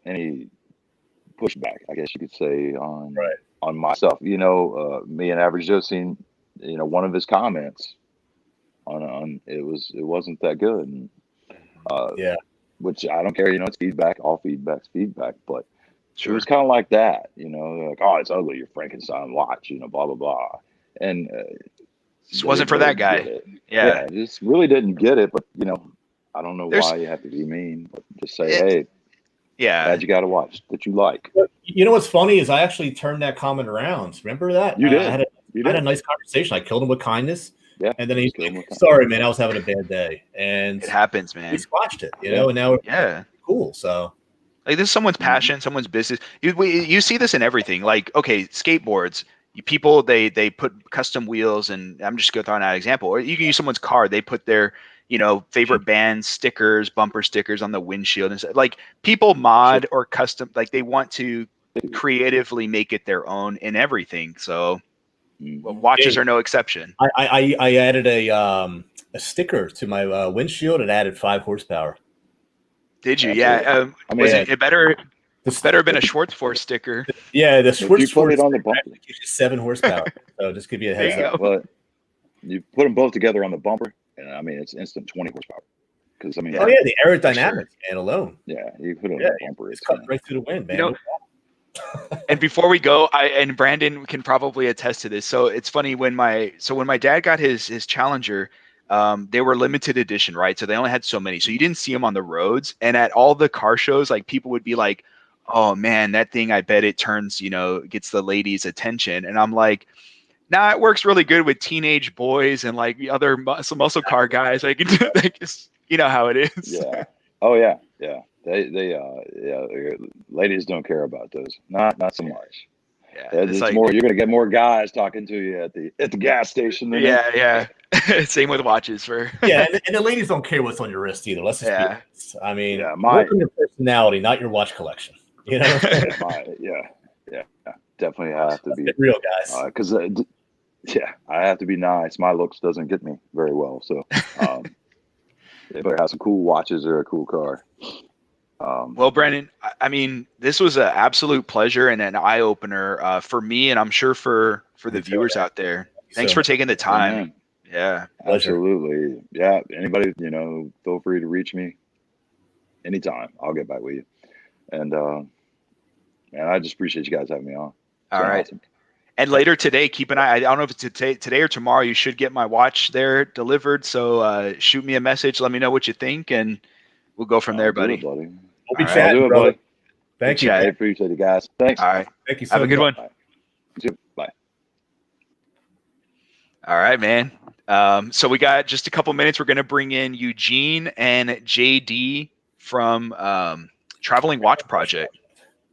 any pushback, I guess you could say, on myself. You know, me and Average Joe seen, you know, one of his comments on it wasn't that good. And, which I don't care, you know, it's feedback, all feedback's feedback, but it was kind of like that, you know, like, oh, it's ugly, your Frankenstein watch, you know, blah blah blah. And just wasn't for that guy. Yeah, just really didn't get it. But you know, I don't know why you have to be mean, but just say, hey, glad you got a watch that you like. You know what's funny is I actually turned that comment around. Remember that? You did. I had a nice conversation. I killed him with kindness. Yeah. And then he's like, sorry, man, I was having a bad day. And it happens, man. We squashed it, you know, and now it's cool. So like this is someone's passion, someone's business. You see this in everything. Like, okay, skateboards. People they put custom wheels, and I'm just going to throw out an example. Or you can use someone's car. They put their, you know, favorite band stickers, bumper stickers on the windshield, and stuff. Like people mod or custom, like they want to creatively make it their own in everything. So watches are no exception. I added a sticker to my windshield. It added 5 horsepower. Did you? Yeah. It better have been a Schwartz Force sticker. Yeah, the Schwartz Force on the bumper gives you 7 horsepower. So just give you a heads up. But you put them both together on the bumper, and I mean it's instant 20 horsepower. Because I mean, the aerodynamics, man, alone. Yeah, you put it on the bumper. It's cutting right through the wind, man. You know, and before we go, and Brandon can probably attest to this. So it's funny when my dad got his Challenger, they were limited edition, right? So they only had so many. So you didn't see them on the roads. And at all the car shows, like people would be like, "Oh man, that thing, I bet it turns, you know, gets the ladies' attention." And I'm like, "Nah, it works really good with teenage boys and like other muscle car guys. Like, you know how it is." Yeah. Oh yeah. Yeah. They ladies don't care about those. Not so much. Yeah. It's like, more, you're gonna get more guys talking to you at the gas station. Than yeah. Same with watches and the ladies don't care what's on your wrist either. Let's just be honest. I mean, work on your personality, not your watch collection. You know? Definitely have to be real guys. Because I have to be nice. My looks doesn't get me very well, so they better have some cool watches or a cool car. Well, Brandon, I mean, this was an absolute pleasure and an eye opener for me, and I'm sure for the viewers out there. Thanks for taking the time. Yeah, absolutely. Yeah, anybody, you know, feel free to reach me anytime. I'll get back with you. And I just appreciate you guys having me on. All right. Awesome. And later today, keep an eye. I don't know if it's today or tomorrow. You should get my watch there delivered. So shoot me a message. Let me know what you think, and we'll go from there, buddy. Buddy. We'll be chatting, brother. Thank you. I appreciate it, guys. Thanks. All right. Thank you so much. Have a good one. Bye. All right, man. So we got just a couple minutes. We're going to bring in Eugene and JD from Traveling Watch Project.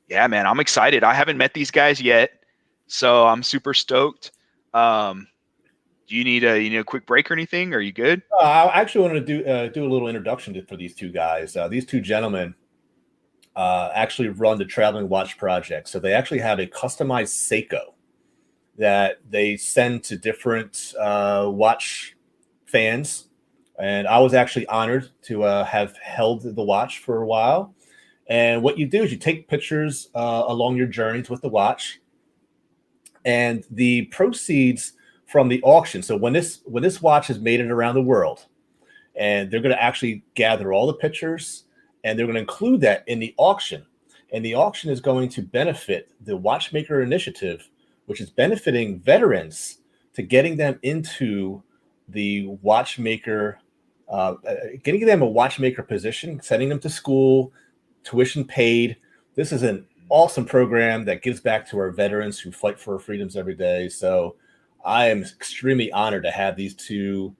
Yeah, man, I'm excited. I haven't met these guys yet, so I'm super stoked. Do you need a quick break or anything? Are you good? I actually wanted to do a little introduction for these two guys. These two gentlemen actually run the Traveling Watch Project. So they actually have a customized Seiko that they send to different watch fans And I was actually honored to have held the watch for a while. And what you do is you take pictures along your journeys with the watch, and the proceeds from the auction. So when this watch is made it around the world, and they're going to actually gather all the pictures, and they're going to include that in the auction. And the auction is going to benefit the Watchmaker Initiative, which is benefiting veterans to getting them into the watchmaker, getting them a watchmaker position, sending them to school, tuition paid. This is an awesome program that gives back to our veterans who fight for our freedoms every day. So I am extremely honored to have these two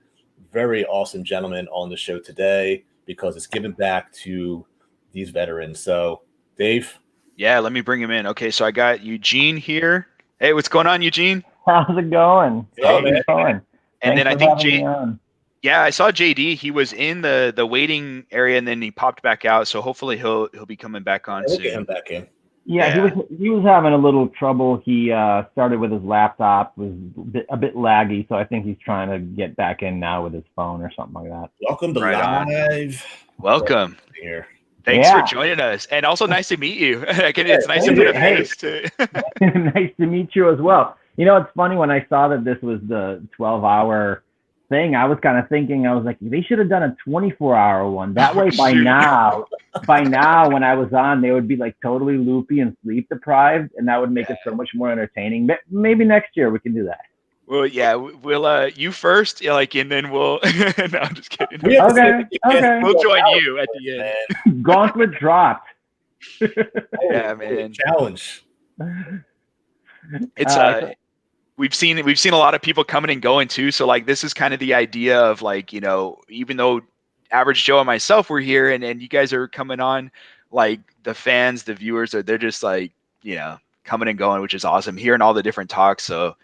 very awesome gentlemen on the show today, because it's given back to these veterans. So Dave. Yeah, let me bring him in. Okay, so I got Eugene here. Hey, what's going on, Eugene? How's it going? Hey, man. Going? And Thanks then I for think having me on. Yeah, I saw JD. He was in the waiting area, and then he popped back out. So hopefully he'll be coming back on We'll soon. get him back in. Yeah, he was having a little trouble. He started with his laptop, was a bit laggy, so I think he's trying to get back in now with his phone or something like that. Welcome to Right on. Live. Welcome. Here. Thanks Yeah. for joining us, and also nice to meet you. It's nice to put a face to. Nice to meet you as well. You know, it's funny, when I saw that this was the 12-hour thing, I was kind of thinking, I was like, they should have done a 24-hour one. That way, by now, when I was on, they would be like totally loopy and sleep deprived, and that would make it so much more entertaining. Maybe next year we can do that. Well, yeah, we'll you first, and then we'll. No, I'm just kidding. Okay. We'll join you at the end. Gauntlet dropped. Yeah, man. Challenge. It's we've seen a lot of people coming and going too. So like, this is kind of the idea of like, even though Average Joe and myself were here, and you guys are coming on, like the fans, the viewers they're just like, coming and going, which is awesome. Hearing all the different talks. So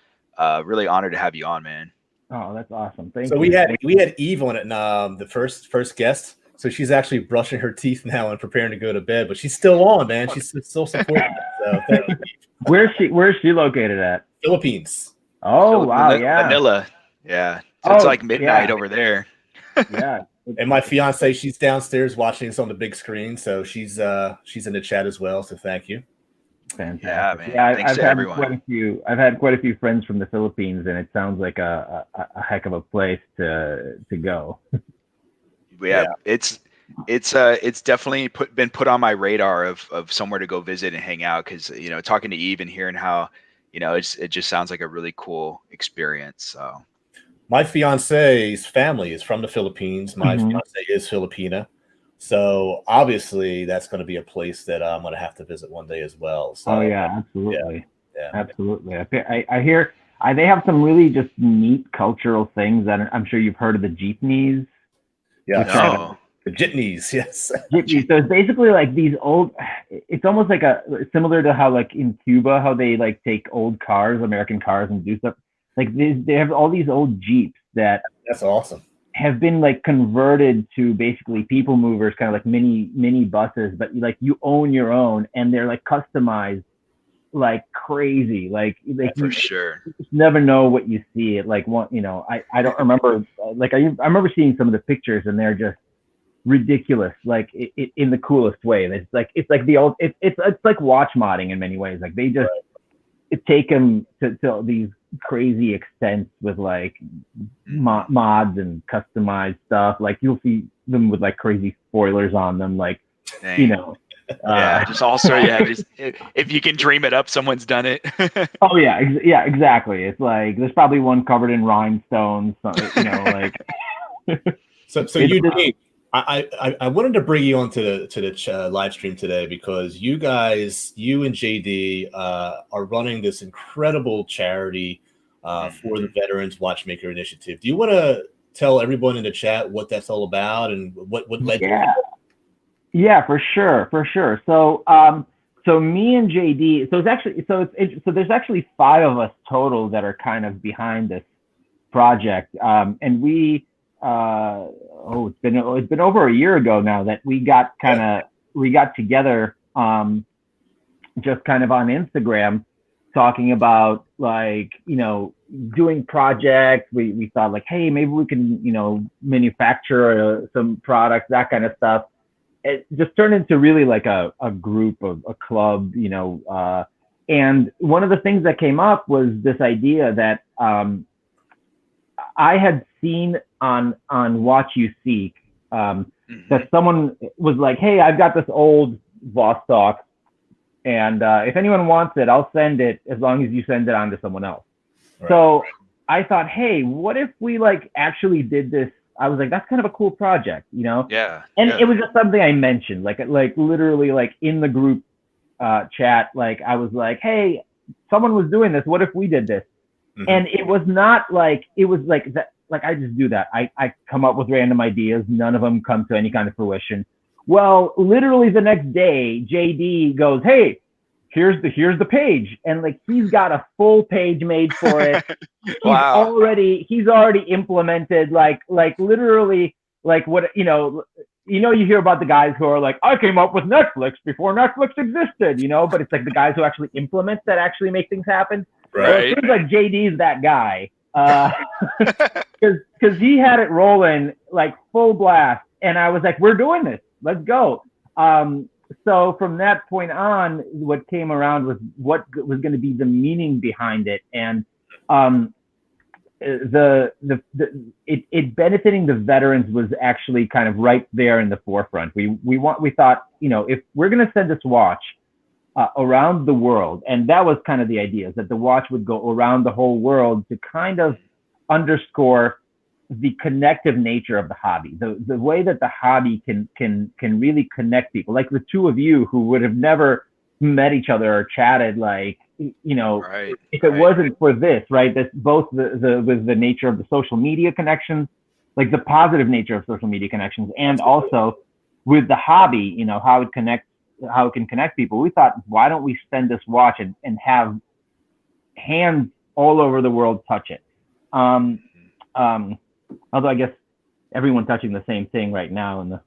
really honored to have you on, man. Oh, that's awesome. Thank you. So we had Eve on it, the first guest. So she's actually brushing her teeth now and preparing to go to bed, but she's still on, man. She's still supporting us. So thank you, Eve. Where's she located at? Philippines. Oh, wow, yeah. Manila. Yeah. So it's like midnight over there. Yeah. And my fiance, she's downstairs watching us on the big screen, so she's in the chat as well. So thank you. Fantastic. Yeah, man. Yeah, Thanks I've to had everyone. I've had quite a few friends from the Philippines, and it sounds like a heck of a place to go. Yeah, it's definitely been put on my radar of somewhere to go visit and hang out, because talking to Eve and hearing how it just sounds like a really cool experience. So my fiance's family is from the Philippines. My fiance is Filipina, so obviously that's going to be a place that I'm going to have to visit one day as well. So, oh yeah, absolutely. Yeah. Absolutely. I hear they have some really just neat cultural things that I'm sure you've heard of, the jeepneys. Yeah. The jitneys, yes. Jeepneys. So it's basically like these old. It's almost like similar to how like in Cuba, how they like take old cars, American cars, and do stuff. Like they have all these old Jeeps that's awesome. Have been like converted to basically people movers, kind of like mini buses, but like you own your own, and they're like customized like crazy. Like for sure. You just never know what you see. It like one, I don't remember. Like I remember seeing some of the pictures, and they're just ridiculous, like in the coolest way. And it's like the old. It's like watch modding in many ways. Like they just take them to these crazy extents with like mods and customized stuff. Like you'll see them with like crazy spoilers on them. Like Dang. Just also just if you can dream it up, someone's done it. Oh yeah, exactly. It's like there's probably one covered in rhinestones. Like. So Eugene, I wanted to bring you onto the live stream today because you and JD are running this incredible charity for the Veterans Watchmaker Initiative. Do you want to tell everyone in the chat what that's all about and what led you? Yeah, for sure. So me and JD. So there's actually 5 of us total that are kind of behind this project, and we. It's been over a year ago now that we got together just kind of on Instagram talking about like doing projects. We thought like, hey, maybe we can, manufacture some products, that kind of stuff. It just turned into really like a group, of a club, and one of the things that came up was this idea that I had seen on Watch You Seek, that someone was like, hey, I've got this old Vostok, and if anyone wants it, I'll send it as long as you send it on to someone else. Right. So I thought, hey, what if we like actually did this? I was like, that's kind of a cool project, Yeah. And it was just something I mentioned, like literally like in the group chat, like I was like, hey, someone was doing this. What if we did this? And it was not like, it was like that. Like I just do that. I come up with random ideas. None of them come to any kind of fruition. Well, literally the next day, JD goes, hey, here's the page. And like, he's got a full page made for it. Wow. He's already implemented like literally like what, you hear about the guys who are like, I came up with Netflix before Netflix existed, but it's like the guys who actually implement that actually make things happen. Right. Well, it seems like JD's that guy. Because he had it rolling like full blast, and I was like, we're doing this, let's go. So from that point on, what came around was what was going to be the meaning behind it, and it benefiting the veterans was actually kind of right there in the forefront. We thought, if we're going to send this watch around the world, and that was kind of the idea, is that the watch would go around the whole world to kind of underscore the connective nature of the hobby, the way that the hobby can really connect people, like the two of you who would have never met each other or chatted, like, if it wasn't for this, right? That's both with the nature of the social media connections, like the positive nature of social media connections, and also with the hobby, how it can connect people. We thought, why don't we send this watch and have hands all over the world touch it? Although I guess everyone touching the same thing right now in the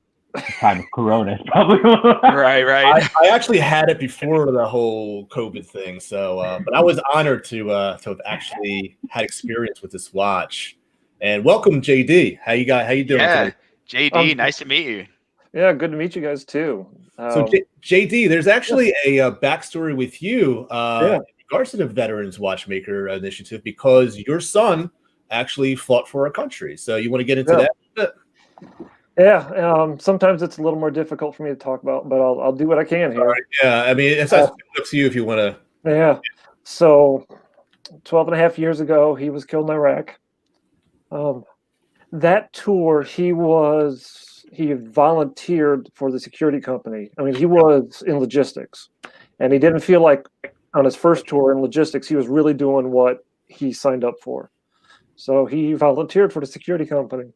time of Corona is probably right. I actually had it before the whole COVID thing, so but I was honored to have actually had experience with this watch. And welcome, JD. How you doing today? JD, nice to meet you. Yeah, good to meet you guys too. So JD, there's actually a backstory with you in regards to the Veterans Watchmaker Initiative, because your son actually fought for our country. So you want to get into that? Yeah, sometimes it's a little more difficult for me to talk about, but I'll do what I can here. All right. Yeah, I mean, it's up to you if you want to. Yeah, so 12 and a half years ago, he was killed in Iraq. That tour, he volunteered for the security company. I mean, he was in logistics, and he didn't feel like on his first tour in logistics, he was really doing what he signed up for. So he volunteered for the security company.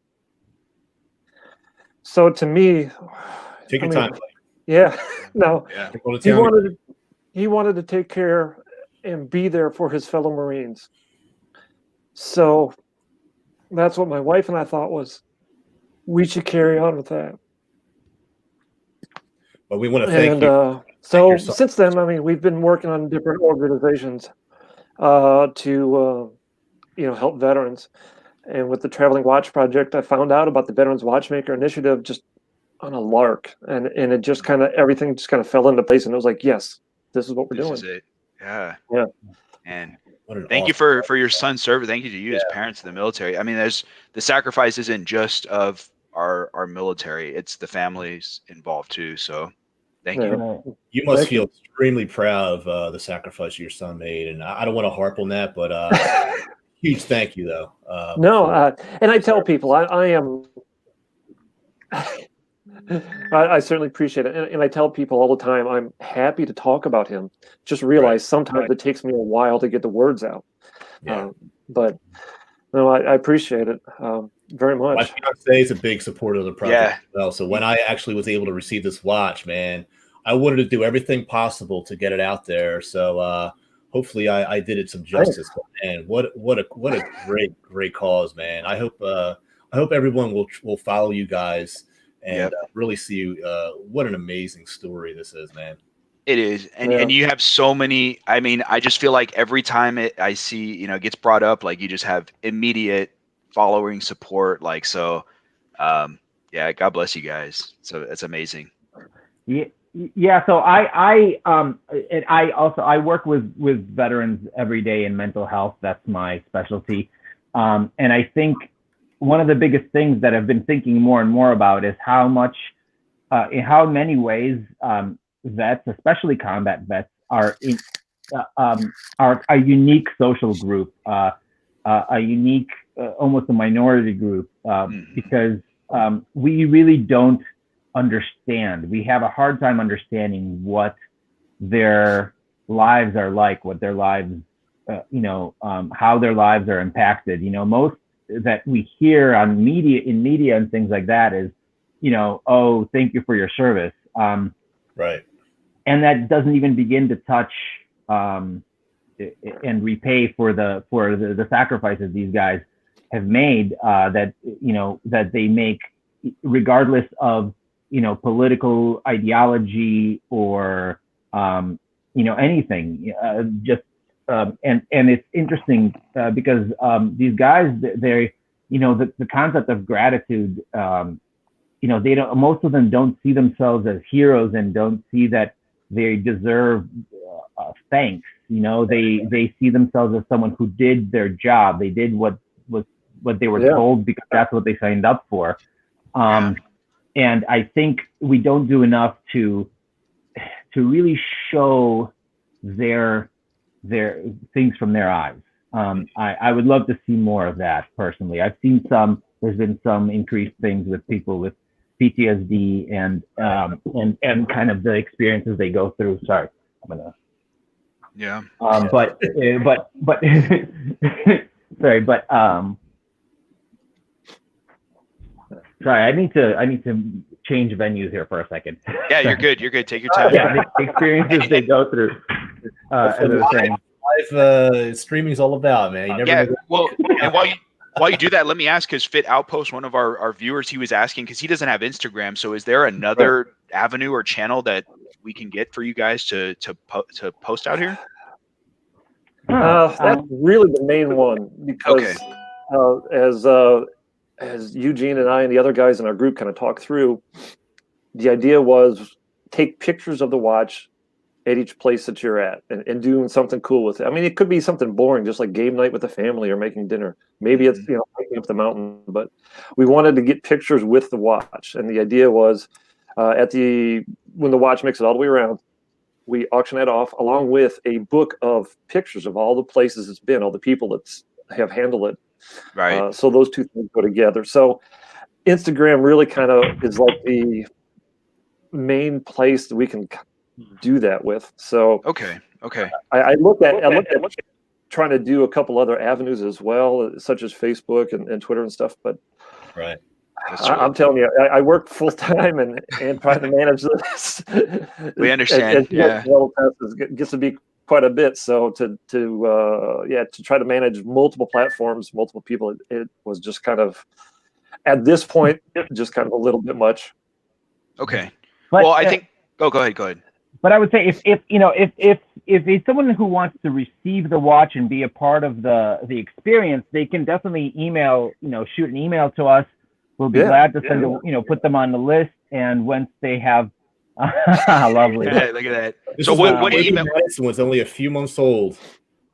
So to me, take your time. Yeah, no, he wanted to take care and be there for his fellow Marines. So that's what my wife and I thought was, we should carry on with that. Well, we want to thank you. So since then, I mean, we've been working on different organizations to help veterans. And with the Traveling Watch Project, I found out about the Veterans Watchmaker Initiative just on a lark, and it just kind of, everything just kind of fell into place, and it was like, yes, this is what we're doing. This is it. Yeah. And thank you for your son's service. Thank you to you as parents of the military. I mean, the sacrifice isn't just of our military; it's the families involved too. So, thank you. You must feel extremely proud of the sacrifice your son made, and I don't want to harp on that, but huge thank you though. And I tell people I am. I certainly appreciate it, and I tell people all the time I'm happy to talk about him. Just realize sometimes it takes me a while to get the words out. But no, I appreciate it very much. My fiance is a big supporter of the project as well. So when I actually was able to receive this watch, man, I wanted to do everything possible to get it out there. So hopefully I did it some justice. And what a great cause, man. I hope everyone will follow you guys and really see what an amazing story this is, man. It is, and you have so many. I mean, I just feel like every time I see, it gets brought up, like you just have immediate following support. Like so, yeah. God bless you guys. So it's amazing. Yeah. So I work with veterans every day in mental health. That's my specialty, and I think one of the biggest things that I've been thinking more and more about is how much, in how many ways. Vets, especially combat vets, are a unique social group, a unique, almost a minority group, because we really don't understand. We have a hard time understanding what their lives are like, what their lives, how their lives are impacted. Most that we hear in media and things like that is, oh, thank you for your service. Right. And that doesn't even begin to touch and repay for the sacrifices these guys have made, that they make, regardless of political ideology or anything. And it's interesting because these guys, they the concept of gratitude. They don't. Most of them don't see themselves as heroes and don't see that they deserve thanks. They see themselves as someone who did their job. They did what they were told because that's what they signed up for. And I think we don't do enough to really show their things from their eyes. I would love to see more of that personally. I've seen there's been some increased things with people with PTSD and kind of the experiences they go through. Sorry, I'm gonna. Yeah. But sorry, but sorry. I need to change venues here for a second. Yeah, you're good. You're good. Take your time. Yeah, the experiences they go through. As I was saying. Live streaming is all about, man. You never know. Well, and while you do that, let me ask, because Fit Outpost, one of our viewers, he was asking, because he doesn't have Instagram. So is there another avenue or channel that we can get for you guys to post out here? That's really the main one, because as Eugene and I and the other guys in our group kind of talked through, the idea was take pictures of the watch at each place that you're at and doing something cool with it. I mean, it could be something boring, just like game night with the family or making dinner. Maybe it's, hiking up the mountain, but we wanted to get pictures with the watch. And the idea was when the watch makes it all the way around, we auction that off along with a book of pictures of all the places it's been, all the people that have handled it. Right. So those two things go together. So Instagram really kind of is like the main place that we can do that with. So okay. I looked at trying to do a couple other avenues as well, such as Facebook and Twitter and stuff. But right, I'm telling you, I work full time and trying to manage this. We understand. It gets to be quite a bit. So to try to manage multiple platforms, multiple people, it was just kind of, at this point, just kind of a little bit much. Okay. But, well, I think. Go ahead. But I would say if it's someone who wants to receive the watch and be a part of the experience, they can definitely shoot an email to us. We'll be glad to send put them on the list. And once they have, lovely. Yeah, look at that. This so what email? This one's only a few months old.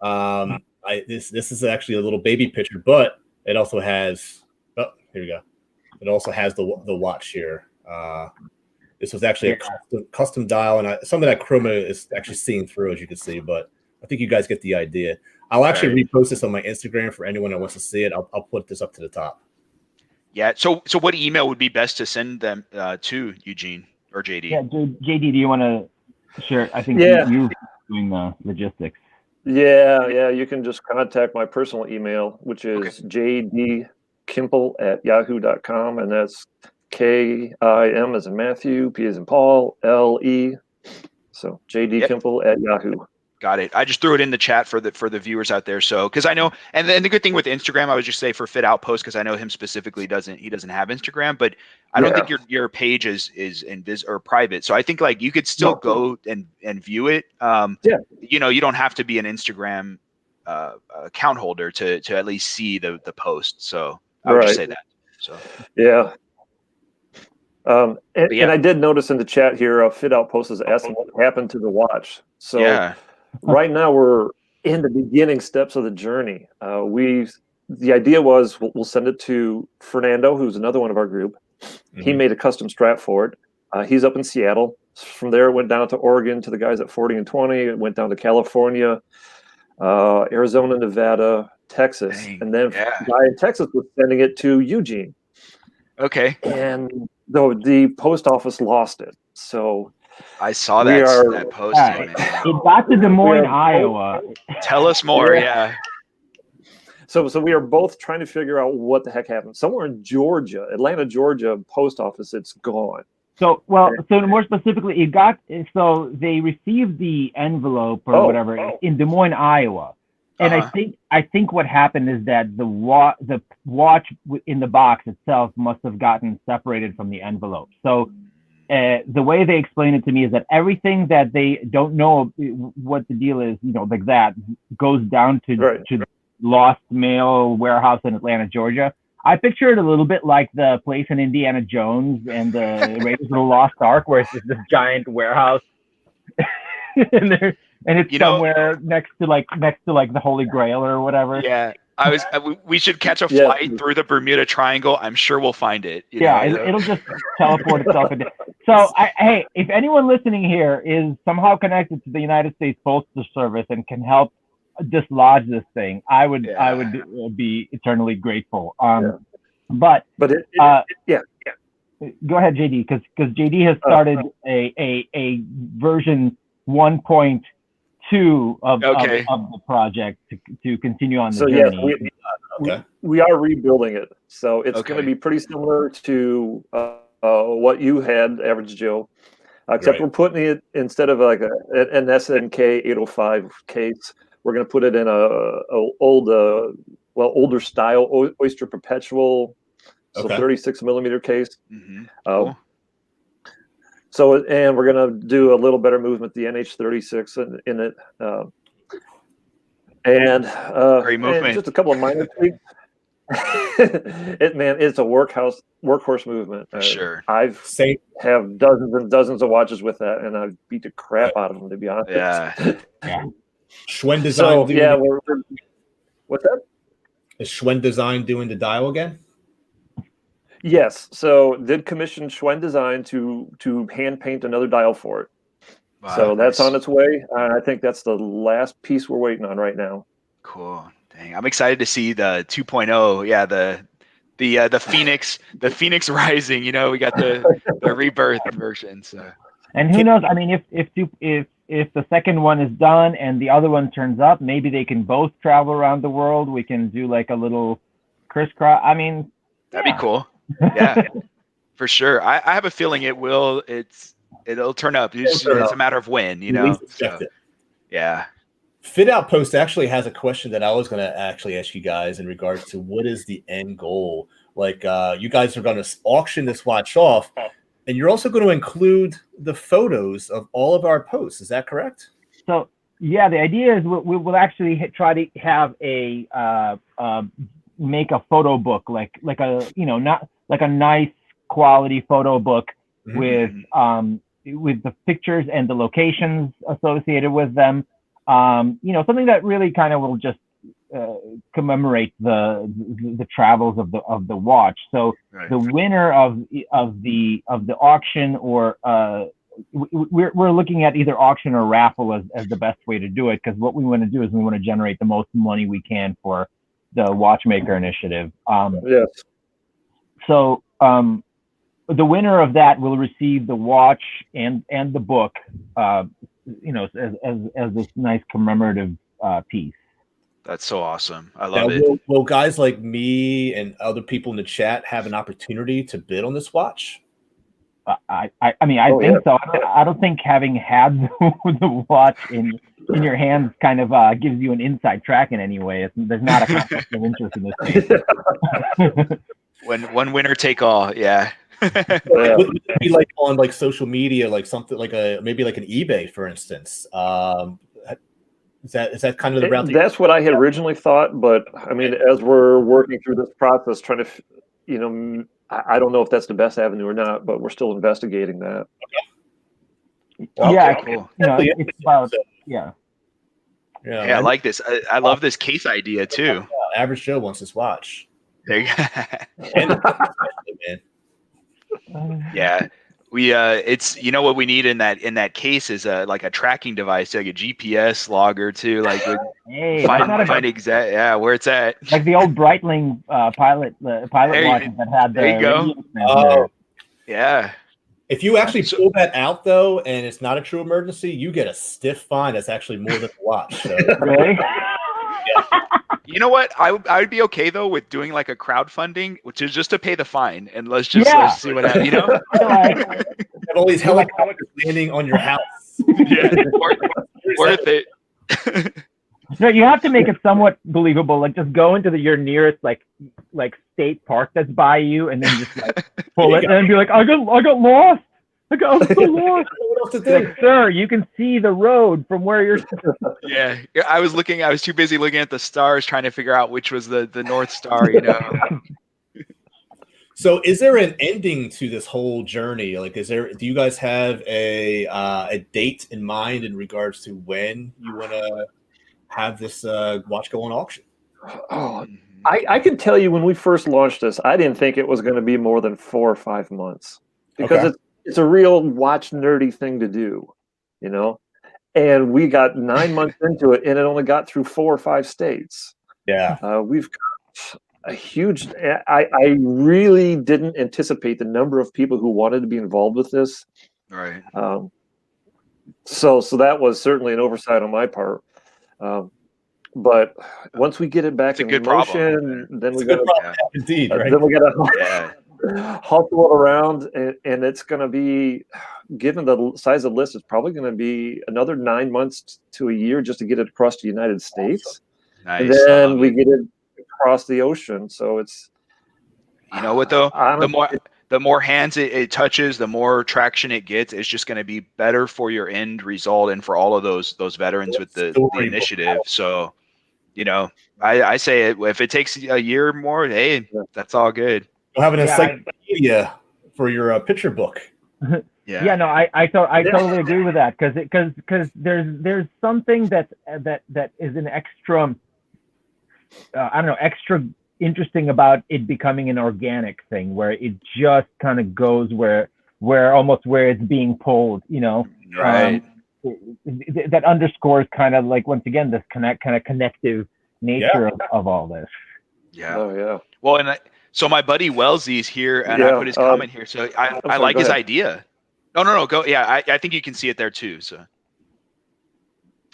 This is actually a little baby picture, but it also has. Oh, here we go. It also has the watch here. This was actually a custom dial, and some of that chroma is actually seen through, as you can see, but I think you guys get the idea. I'll actually repost this on my Instagram for anyone that wants to see it. I'll put this up to the top. Yeah. So what email would be best to send them to, Eugene or JD? Yeah, JD, do you want to share? I think you're doing the logistics. Yeah. You can just contact my personal email, which is jdkimple@yahoo.com, and that's KIM as in Matthew, P as in Paul, LE. So JD Kimple at Yahoo. Got it. I just threw it in the chat for the viewers out there. So, because I know, and then the good thing with Instagram, I would just say for Fit Outpost, because I know him specifically doesn't have Instagram, but I don't think your page is invis or private. So I think like you could still go and view it. You know, you don't have to be an Instagram account holder to at least see the post. So I would just say that. So yeah. And I did notice in the chat here, Fit Outpost is asking what happened to the watch. So right now we're in the beginning steps of the journey. The idea was we'll send it to Fernando, who's another one of our group. He made a custom strap for it. He's up in Seattle. From there, it went down to Oregon to the guys at 40 and 20. It went down to California, Arizona, Nevada, Texas. And then the guy in Texas was sending it to Eugene. Okay. And though the post office lost it. So I saw that post. It got to Des Moines, Iowa. Tell us more. So we are both trying to figure out what the heck happened. Somewhere in Georgia, Atlanta, Georgia post office, it's gone. So more specifically, they received the envelope or whatever in Des Moines, Iowa. And I think what happened is that the watch in the box itself must have gotten separated from the envelope. So the way they explain it to me is that everything that they don't know what the deal is, like that, goes down to Lost Mail Warehouse in Atlanta, Georgia. I picture it a little bit like the place in Indiana Jones and the Raiders of the Lost Ark, where it's just this giant warehouse, and it's somewhere next to the Holy Grail or whatever. Yeah, we should catch a flight through the Bermuda Triangle. I'm sure we'll find it. It'll just teleport itself into. So, hey, if anyone listening here is somehow connected to the United States Postal Service and can help dislodge this thing, I would be eternally grateful. But go ahead, JD, because JD has started a version 1.2 of the project to continue on the journey. We are rebuilding it, so it's going to be pretty similar to what you had, Average Joe, except we're putting it, instead of like an SNK 805 case, we're going to put it in a older style Oyster Perpetual, so 36 millimeter case. Cool. So, and we're going to do a little better movement, the NH36 in it. Great movement. And just a couple of minor tweaks. It's a workhorse movement. Sure. Have dozens and dozens of watches with that, and I've beat the crap out of them, to be honest. Yeah. Schwen Design. What's that? Is Schwen Design doing the dial again? Yes. So did commission Schwen Design to hand paint another dial for it. Wow, so that's on its way. I think that's the last piece we're waiting on right now. Cool. Dang, I'm excited to see the 2.0. Yeah, the Phoenix Rising. We got the rebirth version. So. And who knows? I mean, if the second one is done and the other one turns up, maybe they can both travel around the world. We can do like a little crisscross. I mean, that'd be cool. Yeah, for sure. I have a feeling it'll turn up. It's a matter of when, So, yeah. Fit Outpost actually has a question that I was going to actually ask you guys in regards to what is the end goal. Like, you guys are going to auction this watch off, and you're also going to include the photos of all of our posts. Is that correct? So, yeah, the idea is we'll actually try to have make a photo book, like a not like a nice quality photo book with the pictures and the locations associated with them. Something that really kind of will just commemorate the travels of the watch. So the winner of the auction, or we're looking at either auction or raffle as the best way to do it, because what we want to do is we want to generate the most money we can for the Watchmaker Initiative. Yes. So the winner of that will receive the watch and the book, as this nice commemorative piece. That's so awesome. I love it. Will guys like me and other people in the chat have an opportunity to bid on this watch? I mean, I think so. I don't think having had the watch in your hands kind of gives you an inside track in any way. There's not a conflict of interest in this case. One winner take all, yeah. Would it be like on like social media, like something like maybe like an eBay, for instance? Is that kind of the route? That's what I had originally thought, but I mean, as we're working through this process, trying to, you know, I don't know if that's the best avenue or not, but we're still investigating that. Okay. Yeah, cool. You know, it's about Yeah, I like this. I love this case idea too. Average Joe wants this watch. There you And go. Yeah. We it's, you know, what we need in that case is like a tracking device, like a GPS logger too, like find exact where it's at. Like the old Breitling pilot watches that had the. There you go. Oh, yeah. If you actually pull that out though, and it's not a true emergency, you get a stiff fine. That's actually more than a watch. So. Really? Yeah. You know what? I would be okay though with doing like a crowdfanding, which is just to pay the fine, and let's see what happens. You know, have all these helicopters landing on your house. Yeah, worth it. No, you have to make it somewhat believable. Like, just go into your nearest like state park that's by you, and then just like pull it, and then be like, I got lost. I got so lost. Like, sir, you can see the road from where you're. Yeah, I was too busy looking at the stars, trying to figure out which was the North Star. You know. So, is there an ending to this whole journey? Like, do you guys have a date in mind in regards to when you want to have this watch go on auction? Oh, I can tell you, when we first launched this, I didn't think it was going to be more than 4 or 5 months, because it's a real watch nerdy thing to do, you know. And we got 9 months into it, and it only got through 4 or 5 states. Yeah, we've got a huge. I really didn't anticipate the number of people who wanted to be involved with this. Right. So that was certainly an oversight on my part. But once we get it back in motion, then we got indeed, right? Then we got to hustle it around, and it's going to be, given the size of the list, it's probably going to be another 9 months to a year just to get it across the United States. Nice. And then we get it across the ocean. So it's, you know what though, the more hands it touches, the more traction it gets. It's just going to be better for your end result and for all of those veterans with the initiative. So, you know, I say if it takes a year or more, hey, that's all good. You'll have an encyclopedia for your picture book. Yeah, no, I totally agree with that, because there's something that is an extra, extra interesting about it becoming an organic thing, where it just kind of goes where it's being pulled, you know. Right. That underscores kind of like, once again, this connective nature of all this. Yeah. Oh yeah. Well, so my buddy Wellesley's here, and I put his comment here. So I like his idea. No, go. Yeah, I think you can see it there too. So,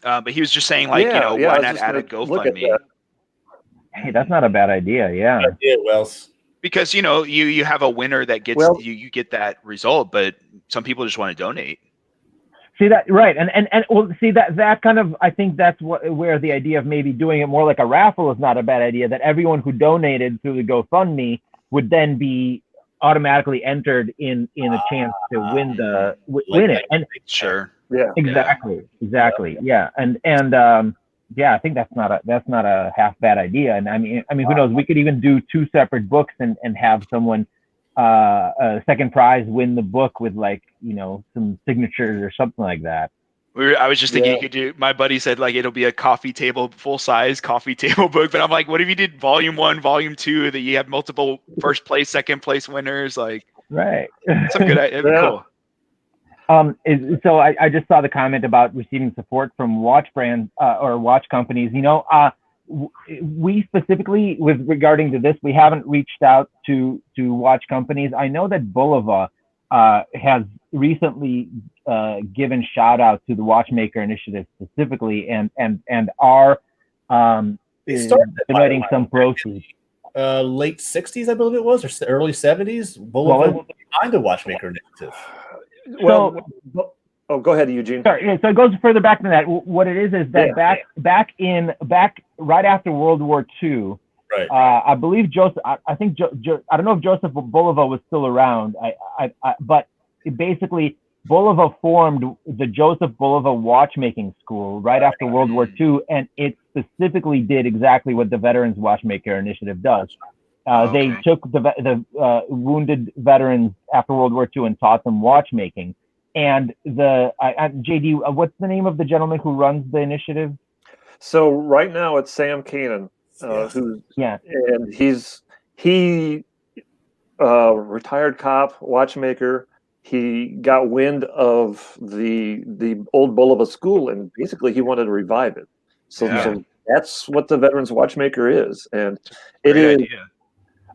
but he was just saying, like, why not add a GoFundMe? Hey, that's not a bad idea. Yeah. Good idea, Wells. Because you have a winner that gets you get that result, but some people just want to donate. See that, right? And well, see that kind of, I think that's where the idea of maybe doing it more like a raffle is not a bad idea. That everyone who donated through the GoFundMe would then be automatically entered in a chance to win it. And sure, yeah, exactly, yeah, and I think that's not a half bad idea. And I mean, who knows? We could even do 2 separate books and have someone a second prize win the book with, like, some signatures or something like that. I was just thinking you could do. My buddy said, like, it'll be a full size coffee table book, but I'm like, what if you did volume 1, volume 2, that you have multiple first place, second place winners, like, right? Some good idea. Cool. So I just saw the comment about receiving support from watch brands or watch companies. We specifically, with regarding to this, we haven't reached out to watch companies. I know that Bulova has recently given shout out to the Watchmaker Initiative specifically, and are donating some proceeds. late 60s, I believe it was, or early 70s. Bulova was behind the watchmaker initiative. Well, oh, go ahead, Eugene. Sorry, yeah, so it goes further back than that. What it is that back right after World War II, right? I believe Joseph. I think I don't know if Joseph Bulova was still around. But basically Bulova formed the Joseph Bulova Watchmaking School right after World War II, and it specifically did exactly what the Veterans Watchmaker Initiative does. They took the wounded veterans after World War II and taught them watchmaking. And JD, what's the name of the gentleman who runs the initiative? So right now it's Sam Kanan, and he retired cop, watchmaker. He got wind of the old Bulova school, and basically he wanted to revive it. So that's what the Veterans Watchmaker is, and it is.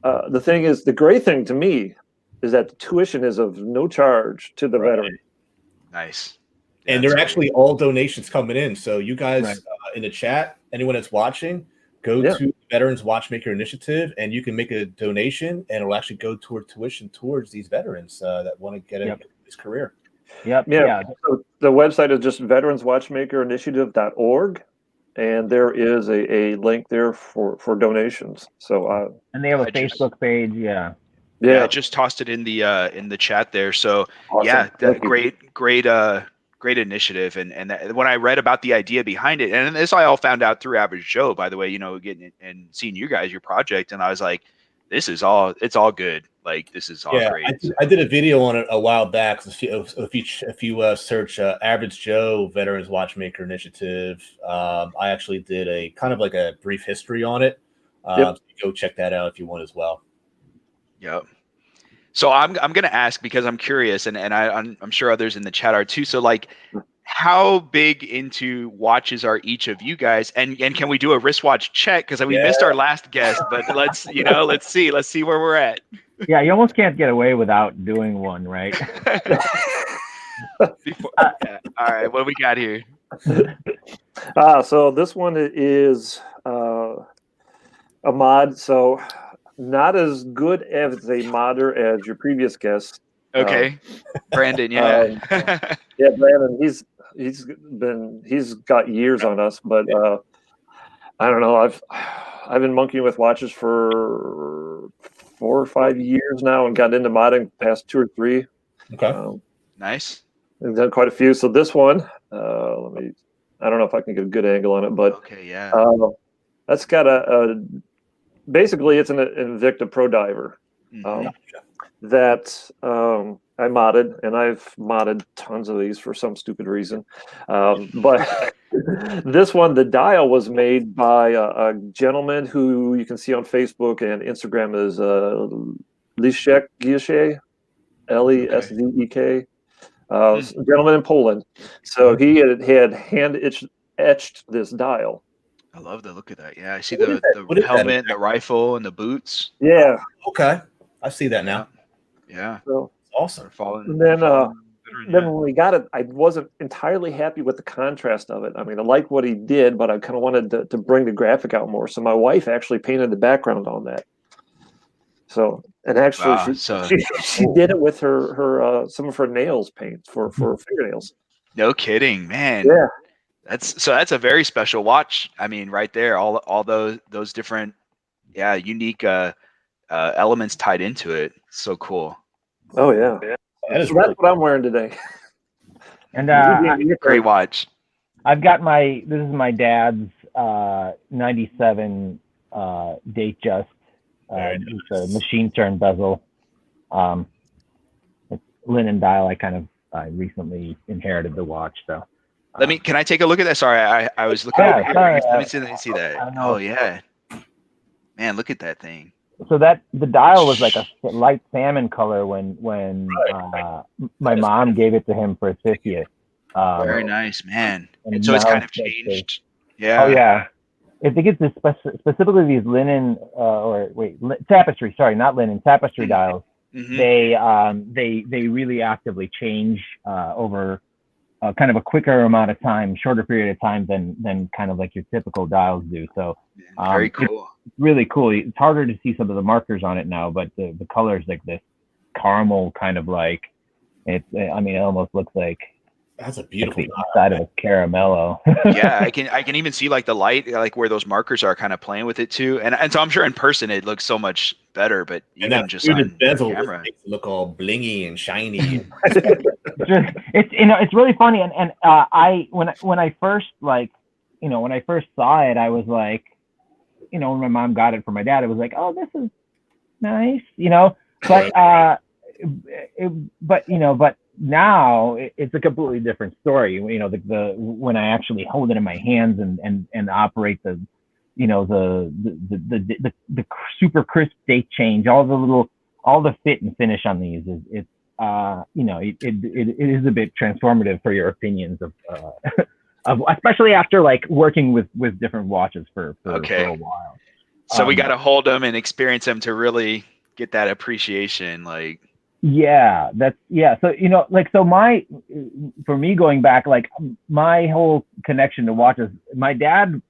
The thing is, the great thing to me is that the tuition is of no charge to the veteran. Nice. And they're actually all donations coming in. So you guys in the chat, anyone that's watching, go to the Veterans Watchmaker Initiative, and you can make a donation, and it'll actually go toward tuition towards these veterans that want to get into this career. So the website is just veteranswatchmakerinitiative.org, and there is a link there for donations. So and they have a Facebook page. Yeah, I just tossed it in the chat there. So awesome. Great initiative. And when I read about the idea behind it, and this I all found out through Average Joe, by the way, getting and seeing you guys, your project, and I was like, it's all good. Like, this is all great. I did a video on it a while back. If you search Average Joe Veterans Watchmaker Initiative, I actually did a kind of like a brief history on it. So go check that out if you want as well. Yep. So I'm going to ask, because I'm curious, and I'm sure others in the chat are too. So, like, how big into watches are each of you guys? And can we do a wristwatch check? Because we missed our last guest, but let's see where we're at. Yeah, you almost can't get away without doing one, right? All right, what do we got here? So this one is a mod. So not as good as a modder as your previous guest. Okay, Brandon. Brandon. He's got years on us, but I don't know. I've been monkeying with watches for 4 or 5 years now, and got into modding the past 2 or 3. Okay, nice. I've done quite a few. So this one, I don't know if I can get a good angle on it, but that's got basically it's an Invicta Pro Diver that I modded, and I've modded tons of these for some stupid reason. But this one, the dial was made by a gentleman who you can see on Facebook and Instagram as Leszek Giesche, Leszek. Gentleman in Poland. So he had hand etched this dial. I love the look of that. Yeah, I see the helmet, the rifle, and the boots. Yeah. Okay, I see that now. Yeah. So awesome. And then when we got it, I wasn't entirely happy with the contrast of it. I mean, I like what he did, but I kind of wanted to bring the graphic out more. So my wife actually painted the background on that. So, and actually, she did it with her some of her nails paint for fingernails. No kidding, man. Yeah. That's a very special watch. I mean, right there, all those different, unique elements tied into it. So cool. Oh yeah. That's what I'm wearing today. And great watch. I've got this is my dad's 97 date just. It's a machine turn bezel. It's linen dial. I recently inherited the watch, so. Can I take a look at that? Sorry, I was looking over here. Let me see that. Oh yeah. Man, look at that thing. So the dial was like a light salmon color when my mom gave it to him for his 50th. Very nice, man. And so it's kind of changed. Yeah. Oh yeah. I think it's specifically these linen tapestry. Sorry, not linen, tapestry dials. Mm-hmm. They really actively change over kind of a quicker amount of time, shorter period of time than kind of like your typical dials do. So very cool. It's really cool. It's harder to see some of the markers on it now, but the colors like this caramel kind of like it almost looks like that's a beautiful side of a caramello. Yeah, I can even see like the light, like where those markers are kind of playing with it too. And so I'm sure in person it looks so much better, but even just on camera, makes it look all blingy and shiny. It's really funny. And when I first saw it, I was like, when my mom got it for my dad, it was like, oh, this is nice, but but now it's a completely different story. When I actually hold it in my hands and operate the super crisp date change, all the fit and finish on these it is a bit transformative for your opinions of especially after like working with different watches for a while. So we got to hold them and experience them to really get that appreciation, like. Yeah, so for me going back, like my whole connection to watches, my dad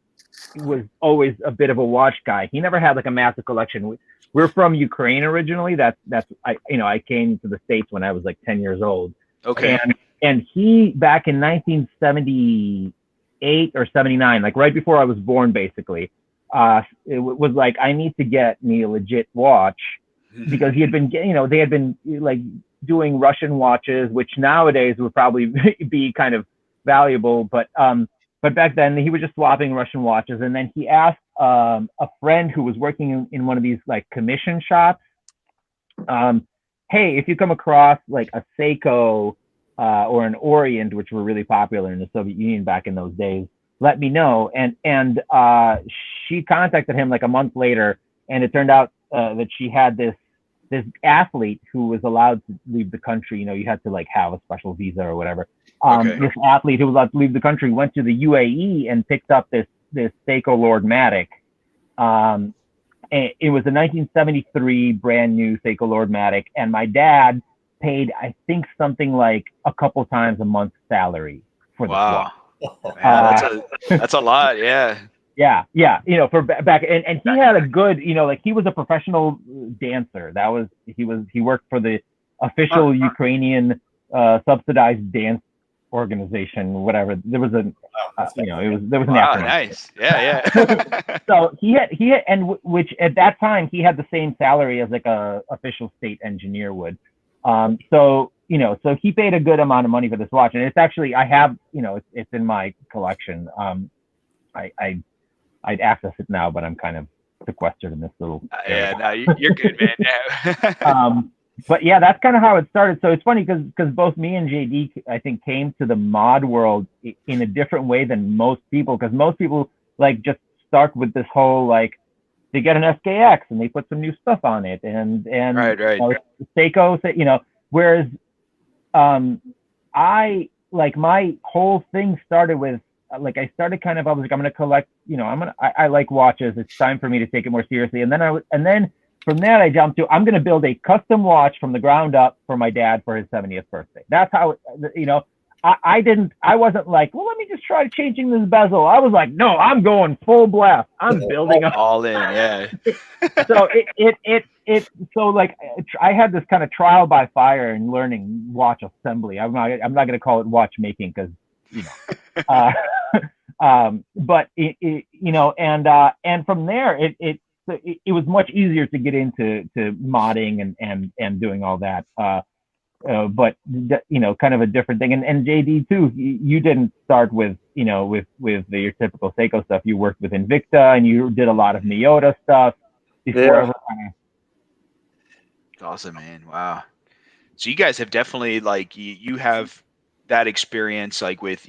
was always a bit of a watch guy. He never had like a massive collection. We're from Ukraine originally. I came to the States when I was like 10 years old. Okay. And he, back in 1978 or 79, like right before I was born, basically, it was like, I need to get me a legit watch. Because he had been, they had been like doing Russian watches, which nowadays would probably be kind of valuable. But back then he was just swapping Russian watches. And then he asked a friend who was working in one of these like commission shops, hey, if you come across like a Seiko or an Orient, which were really popular in the Soviet Union back in those days, let me know. And she contacted him like a month later, and it turned out that she had this athlete who was allowed to leave the country. You had to like have a special visa or whatever. This athlete who was allowed to leave the country went to the UAE and picked up this Seiko Lordmatic. It was a 1973 brand new Seiko Lordmatic, and my dad paid, I think, something like a couple times a month's salary for the watch. Man, that's a lot, yeah. Yeah, for back, and he had a good, like he was a professional dancer. He worked for the official Ukrainian subsidized dance organization, whatever. There was an acronym. Nice, yeah. So he had, and which at that time he had the same salary as like a official state engineer would. So he paid a good amount of money for this watch, and it's actually, I have, it's in my collection. I'd access it now, but I'm kind of sequestered in this little area. No, you're good, man. But yeah, that's kind of how it started. So it's funny because both me and JD, I think, came to the mod world in a different way than most people. Because most people like just start with this whole like they get an SKX and they put some new stuff on it, and right. Seiko, whereas I like my whole thing started with. Like I started kind of, I was like, I'm going to collect, I like watches. It's time for me to take it more seriously. And then from there I jumped to, I'm going to build a custom watch from the ground up for my dad for his 70th birthday. That's how, I wasn't like, well, let me just try changing this bezel. I was like, no, I'm going full blast. I'm building up. All in, yeah. So so like I had this kind of trial by fire in learning watch assembly. I'm not going to call it watchmaking because, but and from there it was much easier to get into modding and doing all that. But kind of a different thing. And JD too, you didn't start with your typical Seiko stuff. You worked with Invicta and you did a lot of Miyota stuff before. Yeah. It's awesome, man. Wow. So you guys have definitely like you have that experience like with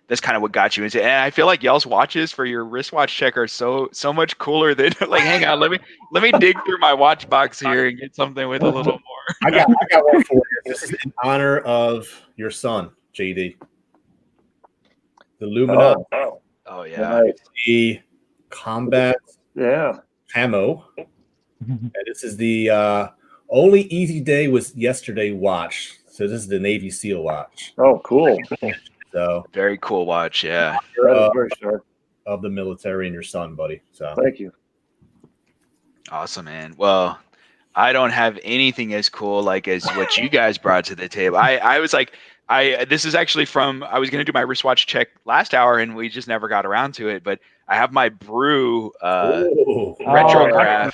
that's kind of what got you into it. And I feel like y'all's watches for your wristwatch check are so much cooler than like hang on, let me dig through my watch box here and get something with a little more. I got one for you. This is in honor of your son, JD. The Lumina. Oh yeah. The combat camo. And this is the only Easy Day was yesterday watch. So this is the Navy SEAL watch. Oh, cool. So very cool watch. Yeah. That is very sharp. Of the military and your son, buddy. So thank you. Awesome, man. Well, I don't have anything as cool as what you guys brought to the table. I was like, this is actually from, I was going to do my wristwatch check last hour and we just never got around to it, but I have my Brew retrograph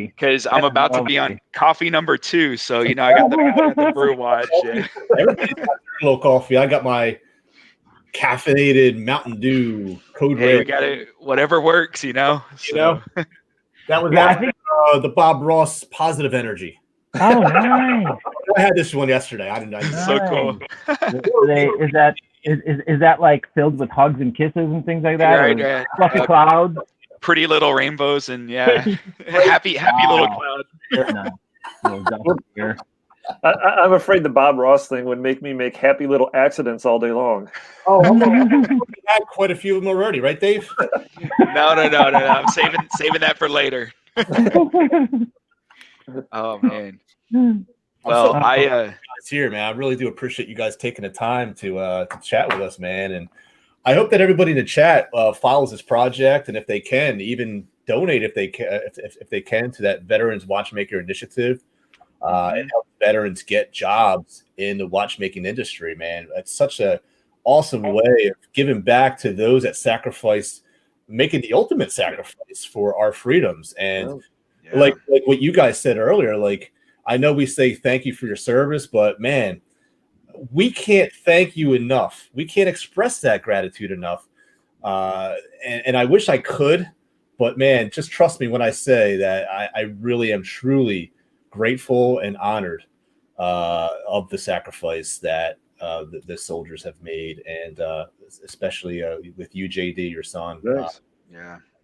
because I'm about to be on coffee number 2. So, I got the Brew watch. Yeah. Everybody's got their little coffee. I got my caffeinated Mountain Dew Code Red. We got it. Whatever works, So. That was the Bob Ross Positive Energy. Oh, nice! I had this one yesterday. I didn't. Nice. So cool. Is that like filled with hugs and kisses and things like that? Right. Fluffy clouds, pretty little rainbows, and happy little clouds. No. I'm afraid the Bob Ross thing would make me make happy little accidents all day long. Oh, you had quite a few of them already, right, Dave? No. I'm saving that for later. Oh man. Well, it's here, man. I really do appreciate you guys taking the time to chat with us, man. And I hope that everybody in the chat follows this project, and if they can, even donate if they can to that Veterans Watchmaker Initiative. And help veterans get jobs in the watchmaking industry, man. It's such a awesome way of giving back to those that sacrifice, making the ultimate sacrifice for our freedoms. And like what you guys said earlier, I know we say thank you for your service, but man, we can't thank you enough. We can't express that gratitude enough. And I wish I could, but man, just trust me when I say that I really am truly grateful and honored of the sacrifice that the soldiers have made, and especially with you, JD, your son. Nice.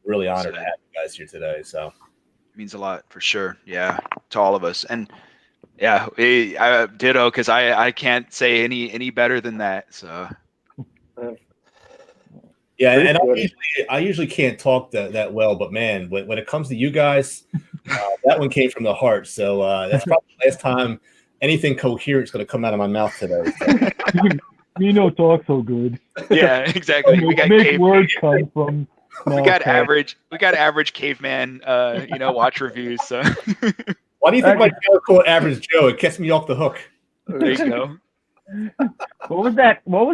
Really honored to have you guys here today. So it means a lot for sure. Yeah, to all of us, and I ditto, because I can't say any better than that. So. Yeah, and I usually can't talk that well, but man, when it comes to you guys, that one came from the heart. So that's probably the last time anything coherent is going to come out of my mouth today. So. You don't talk so good. Yeah, exactly. We got make words come from. We got average caveman, watch reviews. So. Why do you think my channel called Average Joe? It gets me off the hook. There you go. What was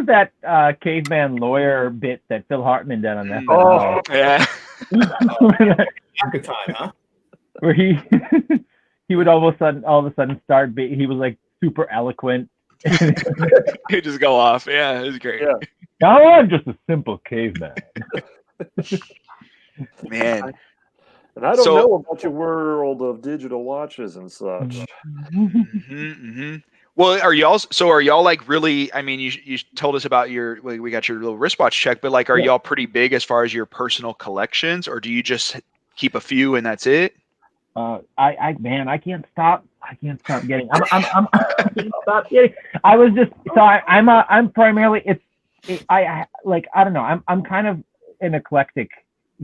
that caveman lawyer bit that Phil Hartman did on that? Oh, yeah. Good time, huh? Where he would all of a sudden start. He was like super eloquent. He'd just go off. Yeah, it was great. Yeah. Now I'm just a simple caveman. Man. And I don't know about your world of digital watches and such. Well, are y'all like really? I mean, you told us about we got your little wristwatch check, but are y'all pretty big as far as your personal collections, or do you just keep a few and that's it? I can't stop. I can't stop getting. I can't stop getting. I was just I'm primarily I don't know. I'm kind of an eclectic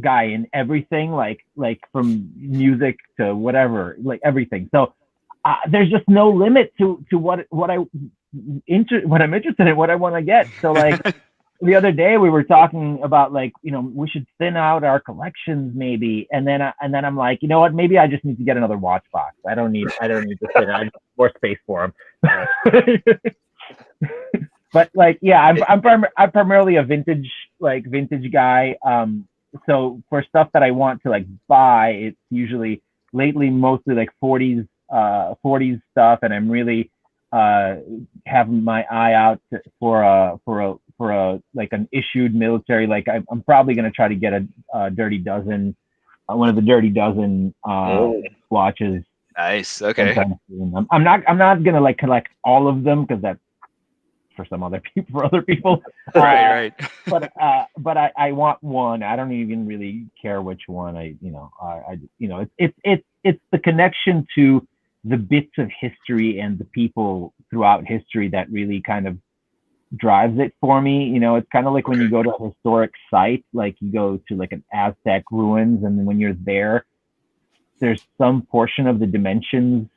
guy in everything, like from music to whatever, everything. So. There's just no limit to what I'm interested in, what I want to get. So the other day we were talking about we should thin out our collections maybe, and then I'm like, you know what, maybe I just need to get another watch box. I don't need to thin. I need more space for them. But I'm primarily a vintage guy. So for stuff that I want to buy, it's usually lately mostly 40s stuff, and I'm really having my eye out for an issued military. I'm probably going to try to get a Dirty Dozen, one of the Dirty Dozen watches. Nice. Okay. I'm not going to collect all of them, because that's for other people. Right. But I want one. I don't even really care which one. It's the connection to the bits of history and the people throughout history that really kind of drives it for me. It's kind of like when you go to a historic site, you go to an Aztec ruins, and then when you're there's some portion of the dimensions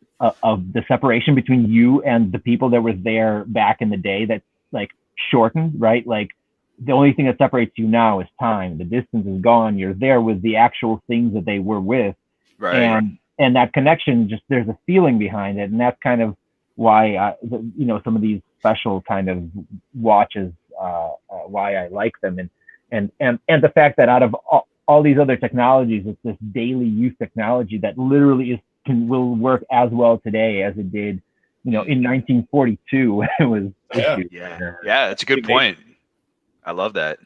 of the separation between you and the people that were there back in the day, that's like shortened, right? Like the only thing that separates you now is time. The distance is gone. You're there with the actual things that they were with, Right. And that connection, just there's a feeling behind it, and that's kind of why some of these special kind of watches, why I like them, and the fact that out of all these other technologies, it's this daily use technology that literally will work as well today as it did, in 1942 when it was issued. Yeah, that's a good point. I love that.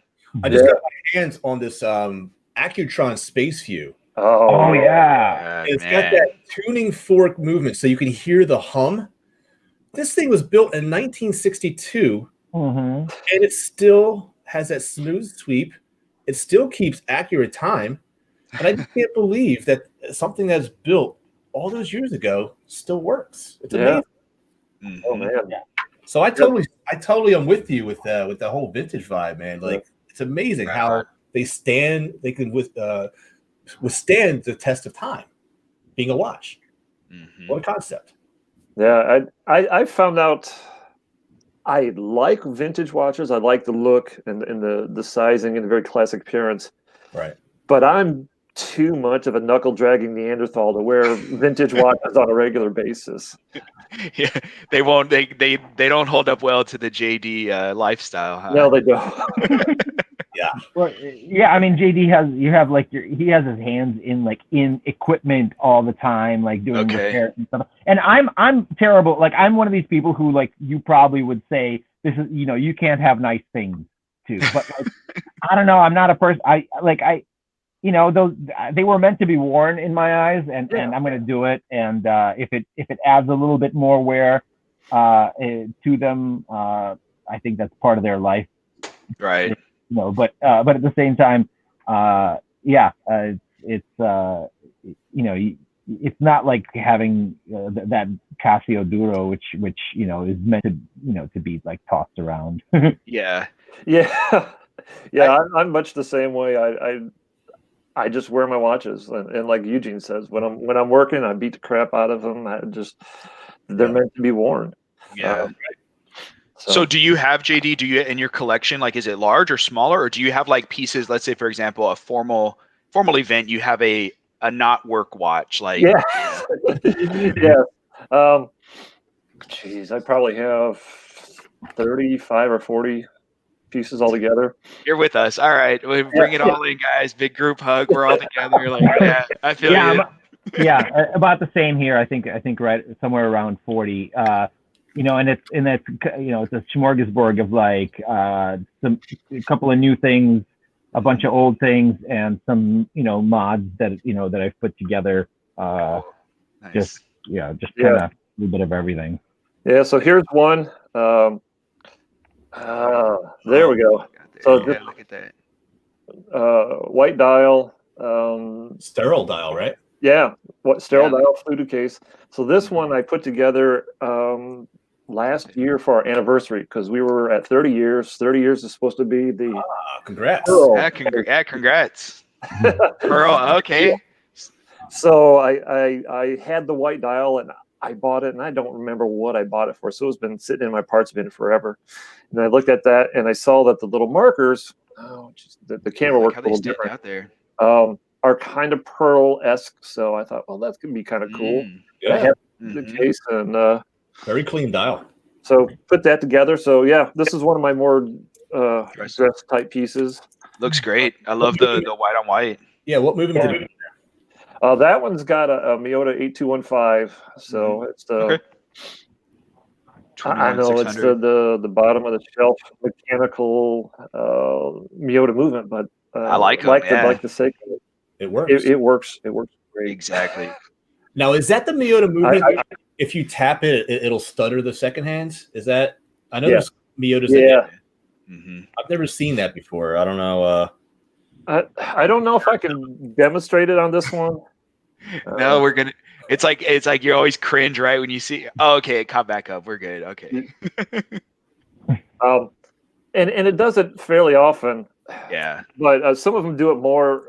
I just got my hands on this Accutron Space View. Oh yeah. It's got that tuning fork movement, so you can hear the hum. This thing was built in 1962, and it still has that smooth sweep. It still keeps accurate time, and I just can't believe that something that's built all those years ago still works. It's amazing. Oh man, So I totally am with you with the whole vintage vibe, man. Like it's amazing how they can withstand the test of time, being a watch. What a concept! Yeah, I found out I like vintage watches. I like the look and the sizing and the very classic appearance. Right. But I'm too much of a knuckle dragging Neanderthal to wear vintage watches on a regular basis. Yeah, they won't. They don't hold up well to the JD lifestyle. Huh? No, they don't. Yeah. Well, yeah. I mean, JD he has his hands in equipment all the time, like doing repairs and stuff. And I'm terrible. Like I'm one of these people who, like, you probably would say this is, you can't have nice things too. But like, I don't know. I'm not a person. Those they were meant to be worn in my eyes, and I'm going to do it. And if it adds a little bit more wear to them, I think that's part of their life. Right. But at the same time, it's not like having that Casio Duro, which is meant to be like tossed around. Yeah. I'm much the same way. I just wear my watches, and like Eugene says, when I'm working, I beat the crap out of them. They're meant to be worn. Yeah. So do you have, JD, do you in your collection, like, is it large or smaller, or do you have like pieces, let's say, for example, a formal formal event, you have a not work watch, like yeah. Geez, I probably have 35 or 40 pieces all together. You're with us. All right. We bring it all in, guys. Big group hug. We're all together. Like, yeah, I feel you. About the same here. I think right somewhere around 40. And it's a smorgasbord of like a couple of new things, a bunch of old things, and some mods that I've put together. Nice. Just kind of a little bit of everything. Yeah. So here's one. There we go. So look at that. White dial. Sterile dial, right? Yeah. Sterile dial fluted case. So this one I put together last year for our anniversary, because we were at 30 years. 30 years is supposed to be the congrats. Congrats. Pearl, okay. So I had the white dial and I bought it, and I don't remember what I bought it for. So it's been sitting in my parts bin forever. And I looked at that and I saw that the little markers, the camera works a little different out there. Are kind of pearl-esque. So I thought, well, that's going to be kind of cool. Yeah. I had the case and very clean dial. So put that together. So yeah, this is one of my more dress type pieces. Looks great. I love the white on white. Yeah, what movement did it? That one's got a Miyota 8215. So it's the I know it's the bottom of the shelf mechanical Miyota movement, but I like the Seiko. It works. It works. It works great. Exactly. Now, is that the Miyota movement? If you tap it, it'll stutter the second hands. Is that? I know there's Miyotas. Yeah. I've never seen that before. I don't know. I don't know if I can demonstrate it on this one. No, we're gonna. It's like you always cringe, right, when you see. Oh, okay, it caught back up. We're good. Okay. And it does it fairly often. Yeah. But some of them do it more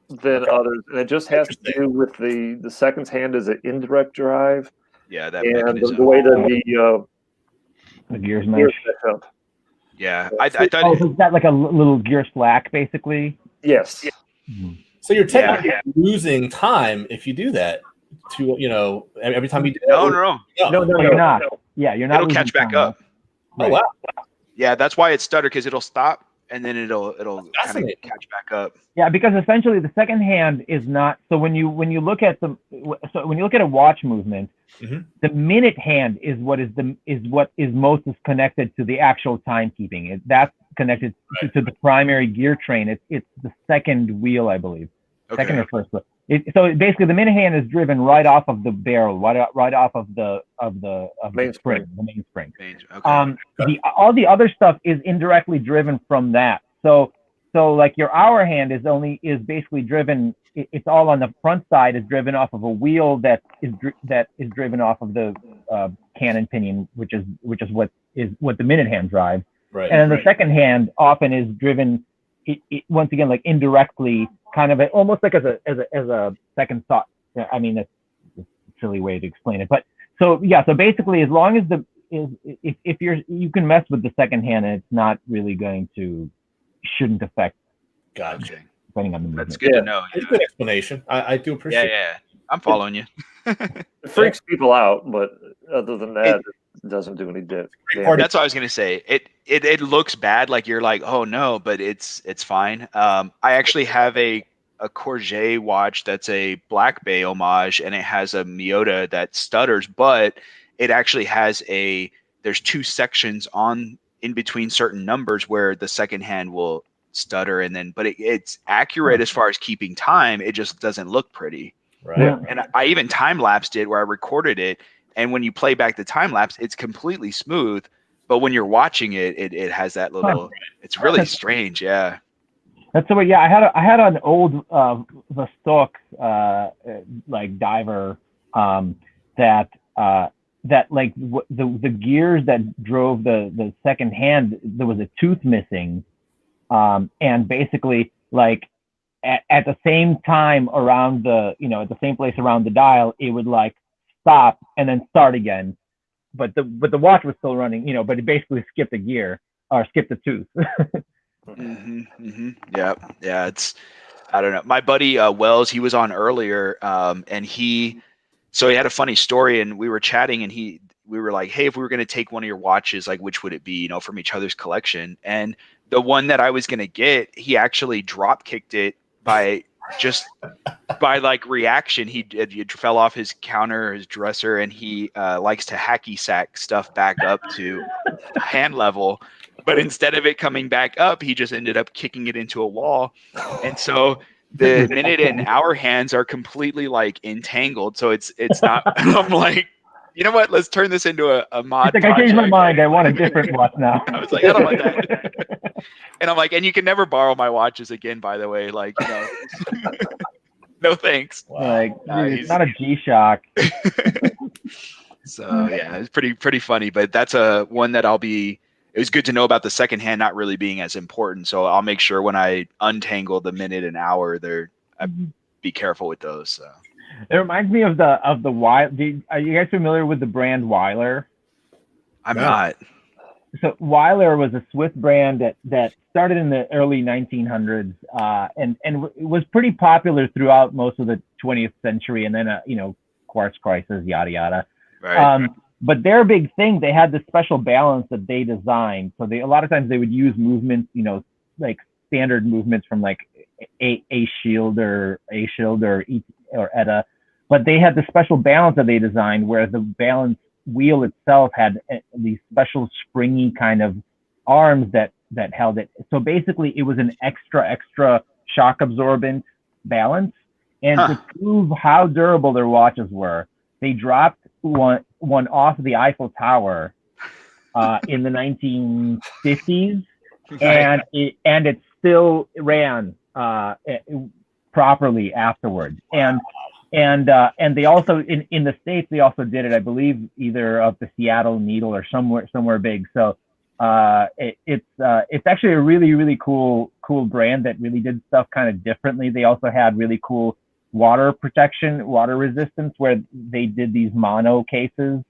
than others, and it just has to do with the seconds hand is an indirect drive. Yeah, that and mechanism. the way that The gears gears mesh. mesh up. Yeah, I thought. Oh, so is that like a little gear slack, basically? Yes. So you're technically losing time if you do that. To every time you do No, that. No, You're not. Yeah, you're not. It'll catch back up. Oh wow. Yeah, that's why it's stutter, because it'll stop and then it'll kind of catch back up. Yeah, because essentially the second hand is not. So when you look at when you look at a watch movement, the minute hand is what is most connected to the actual timekeeping. That's connected to the primary gear train. It's the second wheel, I believe, second or first wheel. So basically, the minute hand is driven right off of the barrel, right off of the mainspring. The mainspring. Okay. All the other stuff is indirectly driven from that. So like your hour hand is basically driven. It's all on the front side, is driven off of a wheel that is driven off of the cannon pinion, which is what the minute hand drives. Right. And then the second hand often is driven, once again, like indirectly, kind of almost like as a second thought. I mean, that's a silly way to explain it, but so basically, as long as if you can mess with the second hand, and it's not really shouldn't affect. Gotcha. Depending on the movement. That's good to know. That's a good explanation. I do appreciate it. Yeah. I'm following you. It freaks people out, but other than that, it doesn't do any damage. That's what I was gonna say. It looks bad, like you're like, oh no, but it's fine. I actually have a Courget watch that's a Black Bay homage, and it has a Miyota that stutters, but it actually has there's two sections in between certain numbers where the second hand will stutter, and but it's accurate as far as keeping time. It just doesn't look pretty. Right. Yeah. And I even time lapsed it, where I recorded it, and when you play back the time lapse, it's completely smooth. But when you're watching it, it has that little. It's really strange. Yeah. That's the way. Yeah, I had an old Vostok like diver that like the gears that drove the second hand, there was a tooth missing, and basically like at the same time around at the same place around the dial, it would like stop and then start again, but the watch was still running, but it basically skipped a gear or skipped a tooth. Yeah. It's, I don't know. My buddy Wells, he was on earlier, and he had a funny story, and we were chatting, and we were like, hey, if we were going to take one of your watches, like which would it be, from each other's collection? And the one that I was going to get, he actually drop kicked it by like reaction. He fell off his counter, his dresser, and he likes to hacky sack stuff back up to hand level. But instead of it coming back up, he just ended up kicking it into a wall. And so the minute and hour hands are completely like entangled. So it's not, I'm like, you know what? Let's turn this into a mod. It's like, I changed my mind. I want a different watch now. I was like, I don't want that. And I'm like, and you can never borrow my watches again, by the way. Like, no thanks. Wow. Like, it's not a G-Shock. So yeah, it's pretty funny. But that's one that it was good to know about the second hand not really being as important. So I'll make sure when I untangle the minute and hour, I be careful with those. So. It reminds me of the Weiler. Are you guys familiar with the brand Weiler? I'm not. So Weiler was a Swiss brand that started in the early 1900s, and it was pretty popular throughout most of the 20th century, and then quartz crisis, yada yada. Right. But their big thing, they had this special balance that they designed. So a lot of times they would use movements, like standard movements from like a shield or ETA, but they had the special balance that they designed where the balance wheel itself had these special springy kind of arms that held it. So basically it was an extra shock absorbent balance. And to prove how durable their watches were, they dropped one off the Eiffel Tower in the 1950s, and it still ran properly afterwards. And they also in the States, they also did it, I believe, either of the Seattle Needle or somewhere big. So it's actually a really, really cool brand that really did stuff kind of differently. They also had really cool water protection, water resistance, where they did these mono cases,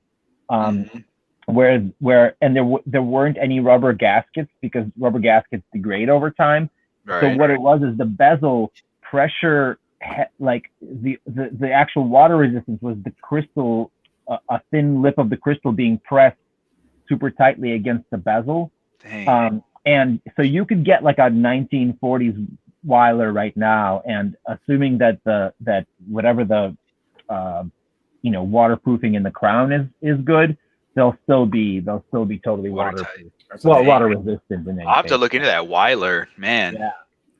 where there weren't any rubber gaskets because rubber gaskets degrade over time. Right. So what it was is the bezel pressure, like the actual water resistance was the crystal, a thin lip of the crystal being pressed super tightly against the bezel. And so you could get like a 1940s Weiler right now, and assuming that that whatever the waterproofing in the crown is good, they'll still be totally waterproof. Well, water resistant. I'll have to look into that Weiler, man. Yeah.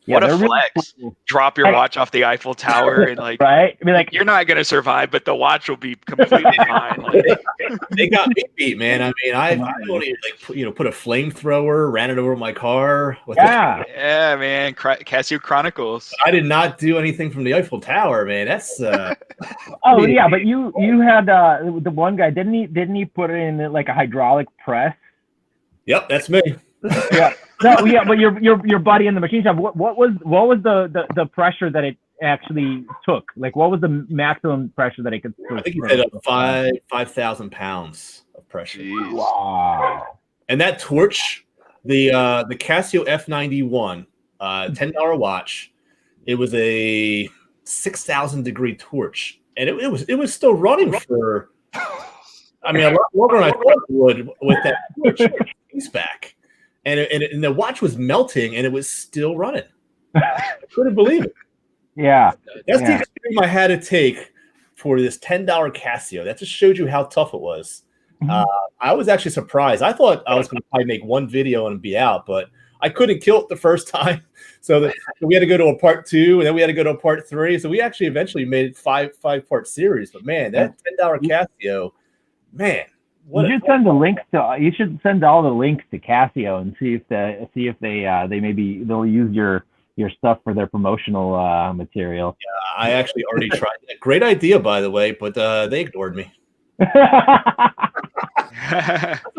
What a flex! Really cool. Drop your watch off the Eiffel Tower and like, right? I mean, like, you're not gonna survive, but the watch will be completely fine. Like, they got me beat, man. I mean, I only put a flamethrower, ran it over my car. Yeah, man. Casio Chronicles. I did not do anything from the Eiffel Tower, man. That's. Oh yeah, but you had the one guy didn't he put it in like a hydraulic press? Yep, that's me. Yeah. No, yeah, but your buddy in the machine shop. What was the pressure that it actually took? Like, what was the maximum pressure that it could? I think he said 5,000 pounds of pressure. Jeez. Wow! And that torch, the Casio F91, $10 watch. It was a 6,000 degree torch, and it was still running for. I mean, a lot longer than I thought it would with that torch piece back. And the watch was melting, and it was still running. I couldn't believe it. Yeah, that's the extreme I had to take for this $10 Casio. That just showed you how tough it was. I was actually surprised. I thought I was going to probably make one video and be out, but I couldn't kill it the first time. So we had to go to a part 2, and then we had to go to a part 3. So we actually eventually made it five-part series. But man, that $10 Casio, man. You should send the links to. You should send all the links to Casio and see if they'll use your stuff for their promotional material. Yeah, I actually already tried that. Great idea, by the way, but they ignored me.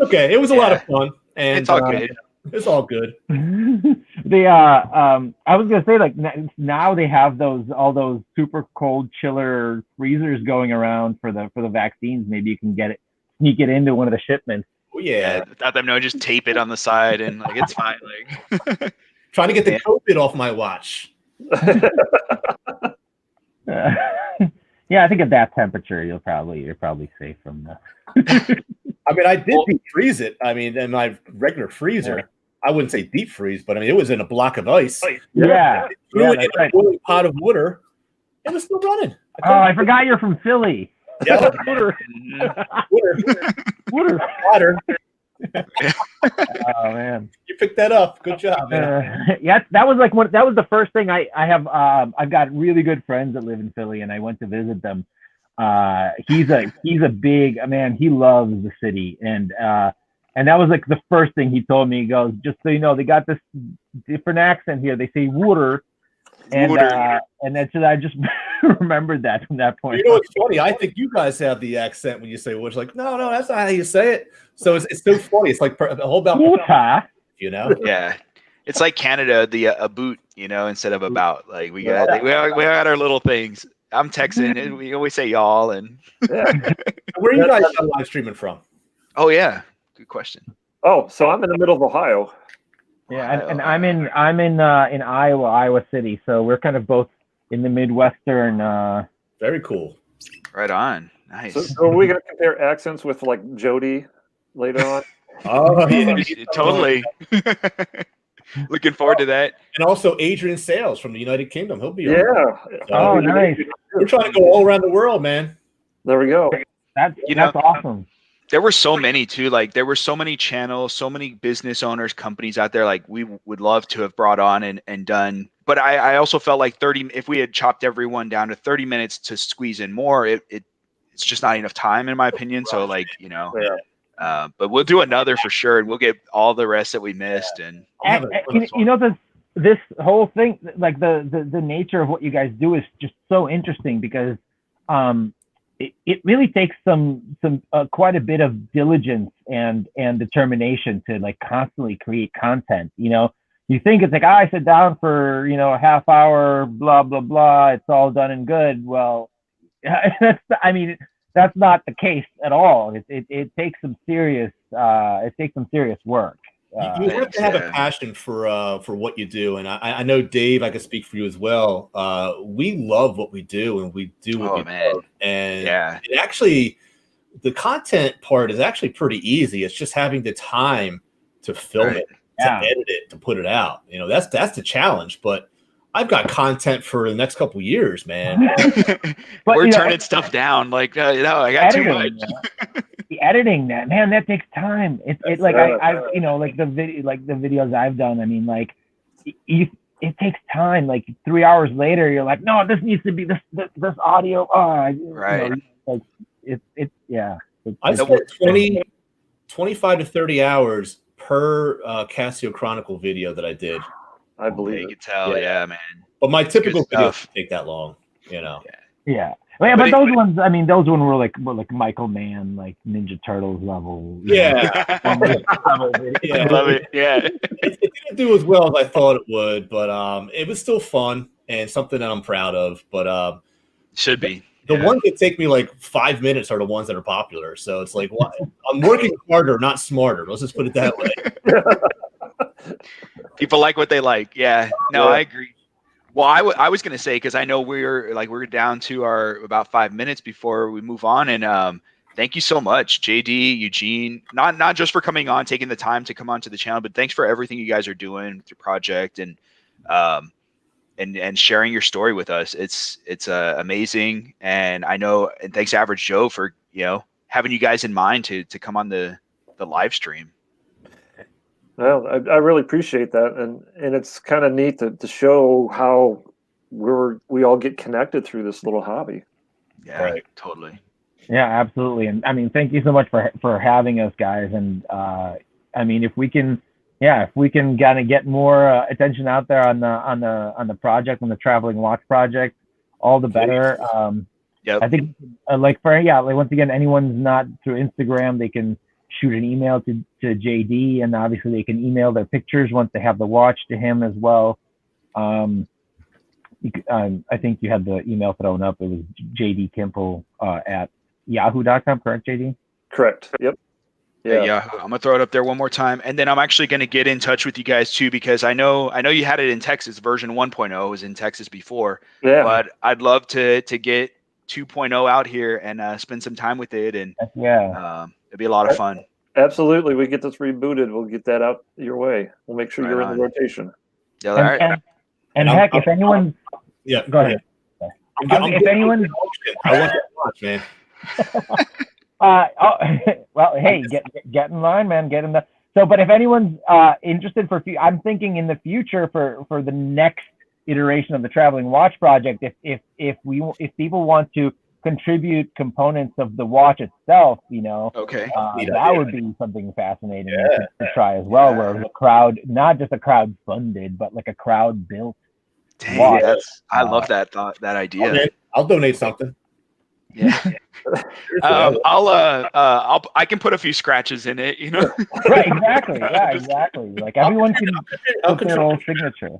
Okay, it was a lot of fun, and it's all good. It's all good. I was gonna say, like, now they have all those super cold chiller freezers going around for the vaccines. Maybe you can sneak it into one of the shipments. Oh yeah. Without them knowing, just tape it on the side and like it's fine. Like trying to get the COVID off my watch. Yeah, I think at that temperature you're probably safe from that. I mean, I did deep freeze it. I mean, in my regular freezer, I wouldn't say deep freeze, but I mean it was in a block of ice. Yeah. Threw it in a boiling pot of water. It was still running. I forgot you're from Philly. Yeah, water. Oh man, you picked that up. Good job, man. Yeah, that was the first thing I have. I've got really good friends that live in Philly, and I went to visit them. He's a big man. He loves the city, and that was like the first thing he told me. He goes, just so you know, they got this different accent here. They say water. And that's I just remembered that from that point. You know what's funny? I think you guys have the accent when you say "water." Like, no, that's not how you say it. So it's so funny. It's like a whole about water, you know. Yeah, it's like Canada, the a boot, instead of about. Like we got our little things. I'm Texan, and we always say y'all. And where are you guys live streaming from? Oh yeah, good question. Oh, so I'm in the middle of Ohio. Yeah, and I'm in Iowa City. So we're kind of both in the Midwestern. Very cool. Right on. Nice. So are we going to compare accents with like Jody later on? Oh, yeah. Totally. Looking forward to that. And also Adrian Sales from the United Kingdom. He'll be on. Yeah. So nice. We're trying to go all around the world, man. There we go. That's awesome. There were so many too. Like there were so many channels, so many business owners, companies out there. Like we would love to have brought on and done. But I also felt like if we had chopped everyone down to 30 minutes to squeeze in more, it's just not enough time in my opinion. So like, but we'll do another for sure, and we'll get all the rest that we missed. And this whole thing, like the nature of what you guys do is just so interesting because it really takes some quite a bit of diligence and determination to like constantly create content. you think it's like, I sit down for, a half hour, blah, blah, blah. It's all done and good. Well, that's not the case at all. It takes some serious work. You have to have a passion for what you do, and I know, Dave, I can speak for you as well. We love what we do, and we do what we love. And it actually, the content part is actually pretty easy. It's just having the time to film it, to edit it, to put it out. That's the challenge. But I've got content for the next couple of years, man. We're turning stuff down. Like, I got too much. The editing, that takes time. It like the videos I've done. I mean, like, it takes time. Like 3 hours later, you're like, no, this needs to be this audio. Right. I spent 25 to 30 hours per Casio Chronicle video that I did. I believe you can tell, man. But my typical video doesn't take that long, Yeah. But those ones were like Michael Mann, like Ninja Turtles level. Yeah. I love it. Yeah. It didn't do as well as I thought it would, but it was still fun and something that I'm proud of. But should be. The ones that take me like 5 minutes are the ones that are popular. So it's like, I'm working harder, not smarter. Let's just put it that way. People like what they like. Yeah. No, I agree. Well, I was going to say, because I know we're down to our about 5 minutes before we move on. And thank you so much, JD, Eugene, not just for coming on, taking the time to come onto the channel, but thanks for everything you guys are doing with your project and sharing your story with us. It's amazing. And I know, and thanks Average Joe for, having you guys in mind to come on the live stream. Well, I really appreciate that, and it's kind of neat to show how we all get connected through this little hobby. Yeah, right. Totally. Yeah, absolutely. And I mean, thank you so much for having us, guys. And if we can kind of get more attention out there on the project, on the Traveling Watch project, all the better. I think once again, anyone's not through Instagram, they can shoot an email to JD, and obviously they can email their pictures once they have the watch to him as well. I think you had the email thrown up. It was jdkimple at yahoo.com, correct, JD? Correct. Yep. Yeah. I'm gonna throw it up there one more time, and then I'm actually gonna get in touch with you guys too, because I know you had it in Texas. Version 1.0 was in Texas before, but I'd love to get 2.0 out here and spend some time with it, and it'd be a lot of fun. Absolutely. We get this rebooted. We'll get that out your way. We'll make sure you're in the rotation. Yeah. All right. And heck, if anyone, go ahead. If anyone, I want to watch, man. Well, hey, get in line, man. Get in the. So, but if anyone's interested I'm thinking in the future for the next iteration of the Traveling Watch project, if people want to contribute components of the watch itself, that would be something fascinating to try as well, where the crowd, not just a crowd funded, but like a crowd built. Dang, I love that thought, that idea. I'll donate something. Yeah. I can put a few scratches in it, Right, exactly. Yeah, exactly. Like everyone can put their own signature.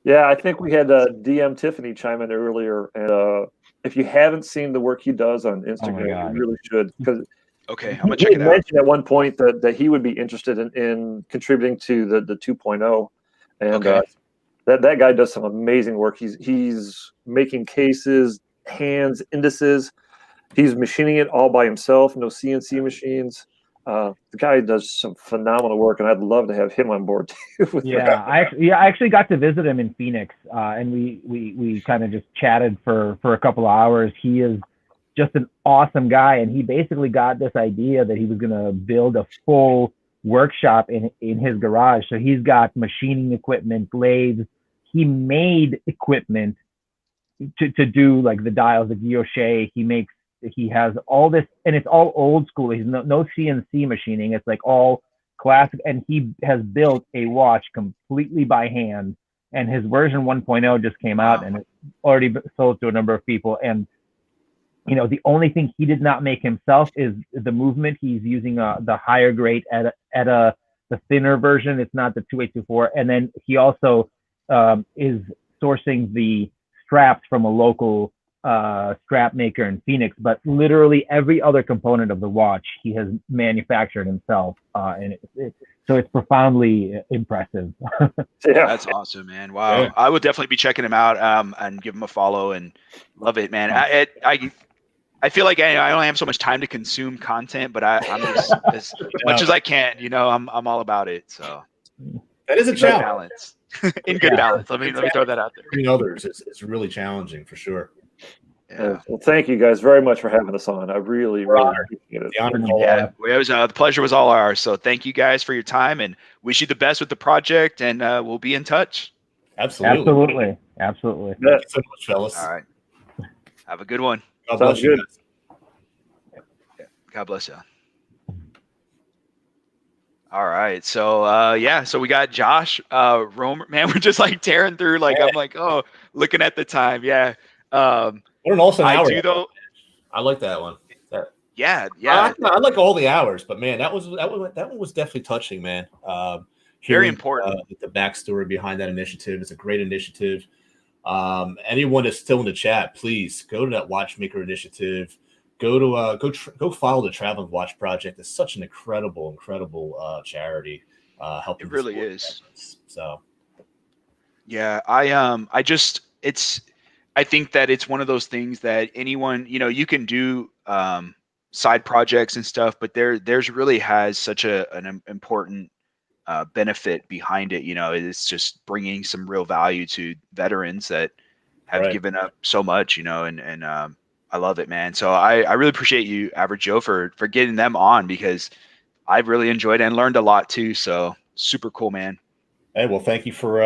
Yeah, I think we had DM Tiffany chime in earlier, and if you haven't seen the work he does on Instagram, you really should. Because I'm gonna check it out. He mentioned at one point that he would be interested in contributing to the 2.0, and that guy does some amazing work. He's making cases, hands, indices. He's machining it all by himself. No CNC machines. The guy does some phenomenal work, and I'd love to have him on board too. I actually got to visit him in Phoenix, and we kind of just chatted for a couple of hours. He is just an awesome guy, and he basically got this idea that he was going to build a full workshop in his garage. So he's got machining equipment, lathes. He made equipment to do like the dials, the guilloche. He has all this, and it's all old school. He's no CNC machining. It's like all classic, and he has built a watch completely by hand. And his version 1.0 just came out, and it's already sold to a number of people. And the only thing he did not make himself is the movement. He's using the higher grade ETA the thinner version. It's not the 2824. And then he also is sourcing the straps from a local strap maker in Phoenix, but literally every other component of the watch he has manufactured himself, and so it's profoundly impressive. Yeah, that's awesome, man. Wow, yeah. I would definitely be checking him out and give him a follow, and love it, man. I feel like I only have so much time to consume content, but I'm just as much as I can, I'm all about it. So that is a challenge. Balance. In good balance. Let me throw that out there. Between others, it's really challenging for sure. Yeah. Well, thank you guys very much for having us on. I really appreciate it. The pleasure was all ours. So thank you guys for your time, and wish you the best with the project, and we'll be in touch. Absolutely. Yeah. Thank you so much, fellas. All right. Have a good one. God bless you guys. God bless you. All right. So so we got Josh, Romer, man, we're just like tearing through, like, I'm like, oh, looking at the time. Yeah. What an awesome hour. I do though. I like that one. Yeah. I like all the hours, but man, that one was definitely touching, man. Very important. The backstory behind that initiative. It's a great initiative. Anyone that's still in the chat, please go to that Watchmaker initiative. Go to go follow the Traveling Watch Project. It's such an incredible charity. Helping. It really is. So. Yeah, I think that it's one of those things that anyone, you can do side projects and stuff, but there's really has such an important benefit behind it. It's just bringing some real value to veterans that have given up so much, and I love it, man. So I really appreciate you, Average Joe, for getting them on, because I've really enjoyed it and learned a lot too. So super cool, man. Hey, well, thank you for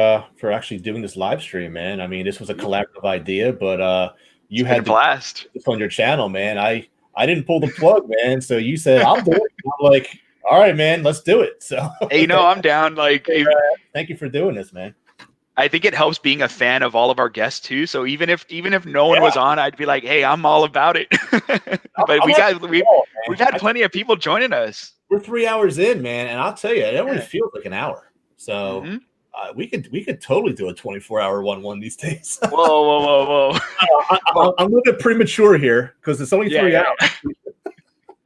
actually doing this live stream, man. I mean, this was a collaborative idea, but you had a blast on your channel, man. I didn't pull the plug, man. So you said, I'll do it. I'm like, all right, man, let's do it. So hey, I'm down. Like, thank you for doing this, man. I think it helps being a fan of all of our guests too. So even if no one was on, I'd be like, hey, I'm all about it. But we've had plenty of people joining us. We're 3 hours in, man, and I'll tell you, it only feels like an hour. So we could totally do a 24-hour 1-1 these days. Whoa! I'm a little bit premature here because it's only 3 hours.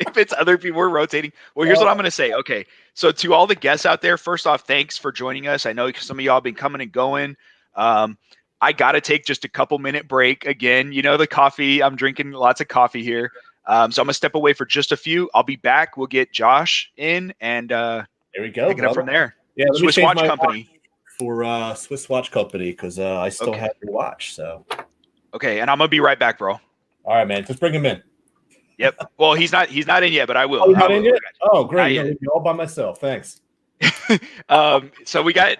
If it's other people, we're rotating. Well, here's what I'm going to say. Okay, so to all the guests out there, first off, thanks for joining us. I know some of y'all have been coming and going. I got to take just a couple-minute break. Again, the coffee. I'm drinking lots of coffee here. So I'm going to step away for just a few. I'll be back. We'll get Josh in, and there we go. Pick it up from there. Yeah, Swiss Watch Company. For Swiss Watch Company, because I still have your watch. So okay, and I'm gonna be right back, bro. All right, man. Just bring him in. Yep. Well, he's not in yet, but I will. Oh, he's not in yet? Oh, great. I'm all by myself. Thanks. So we got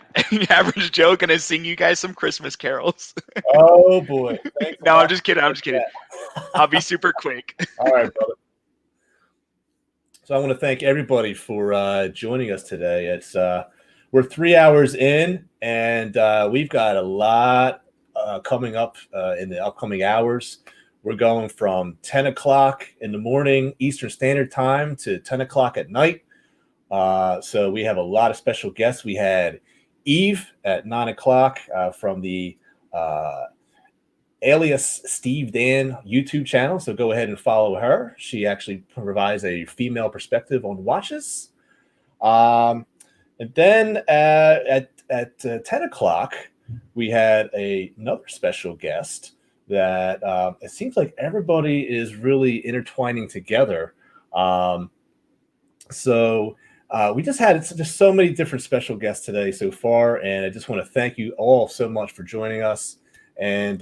Average Joe gonna sing you guys some Christmas carols. Oh boy. No, I'm just kidding. I'll be super quick. All right, brother. So I want to thank everybody for joining us today. It's we're 3 hours in, and we've got a lot coming up in the upcoming hours. We're going from 10 o'clock in the morning Eastern Standard Time to 10 o'clock at night. So we have a lot of special guests. We had Eve at 9 o'clock from the Alias Steve Dan YouTube channel. So go ahead and follow her. She actually provides a female perspective on watches. And then at 10 o'clock, we had another special guest that it seems like everybody is really intertwining together. So we just had just so many different special guests today so far, and I just want to thank you all so much for joining us. And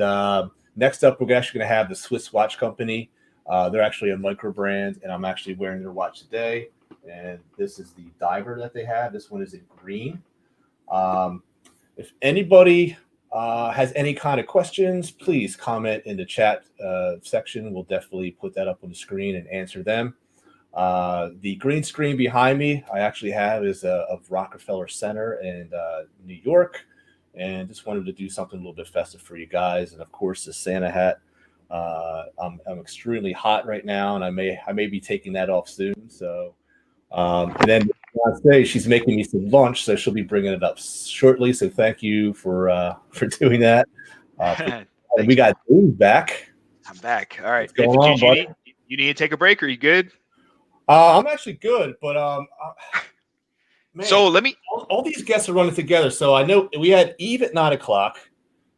next up, we're actually going to have the Swiss Watch Company. They're actually a micro brand, and I'm actually wearing their watch today. And this is the diver that they have. This one is in green. If anybody has any kind of questions, please comment in the chat section. We'll definitely put that up on the screen and answer them. The green screen behind me, I actually have is of Rockefeller Center in New York, and just wanted to do something a little bit festive for you guys. And of course, the Santa hat. I'm extremely hot right now, and I may be taking that off soon. So, and then I say she's making me some lunch, so she'll be bringing it up shortly. So thank you for doing that. We got Dave back. I'm back. All right. What's going on, buddy? You need to take a break? Are you good? I'm actually good, but man, so let me. All these guests are running together. So I know we had Eve at 9:00,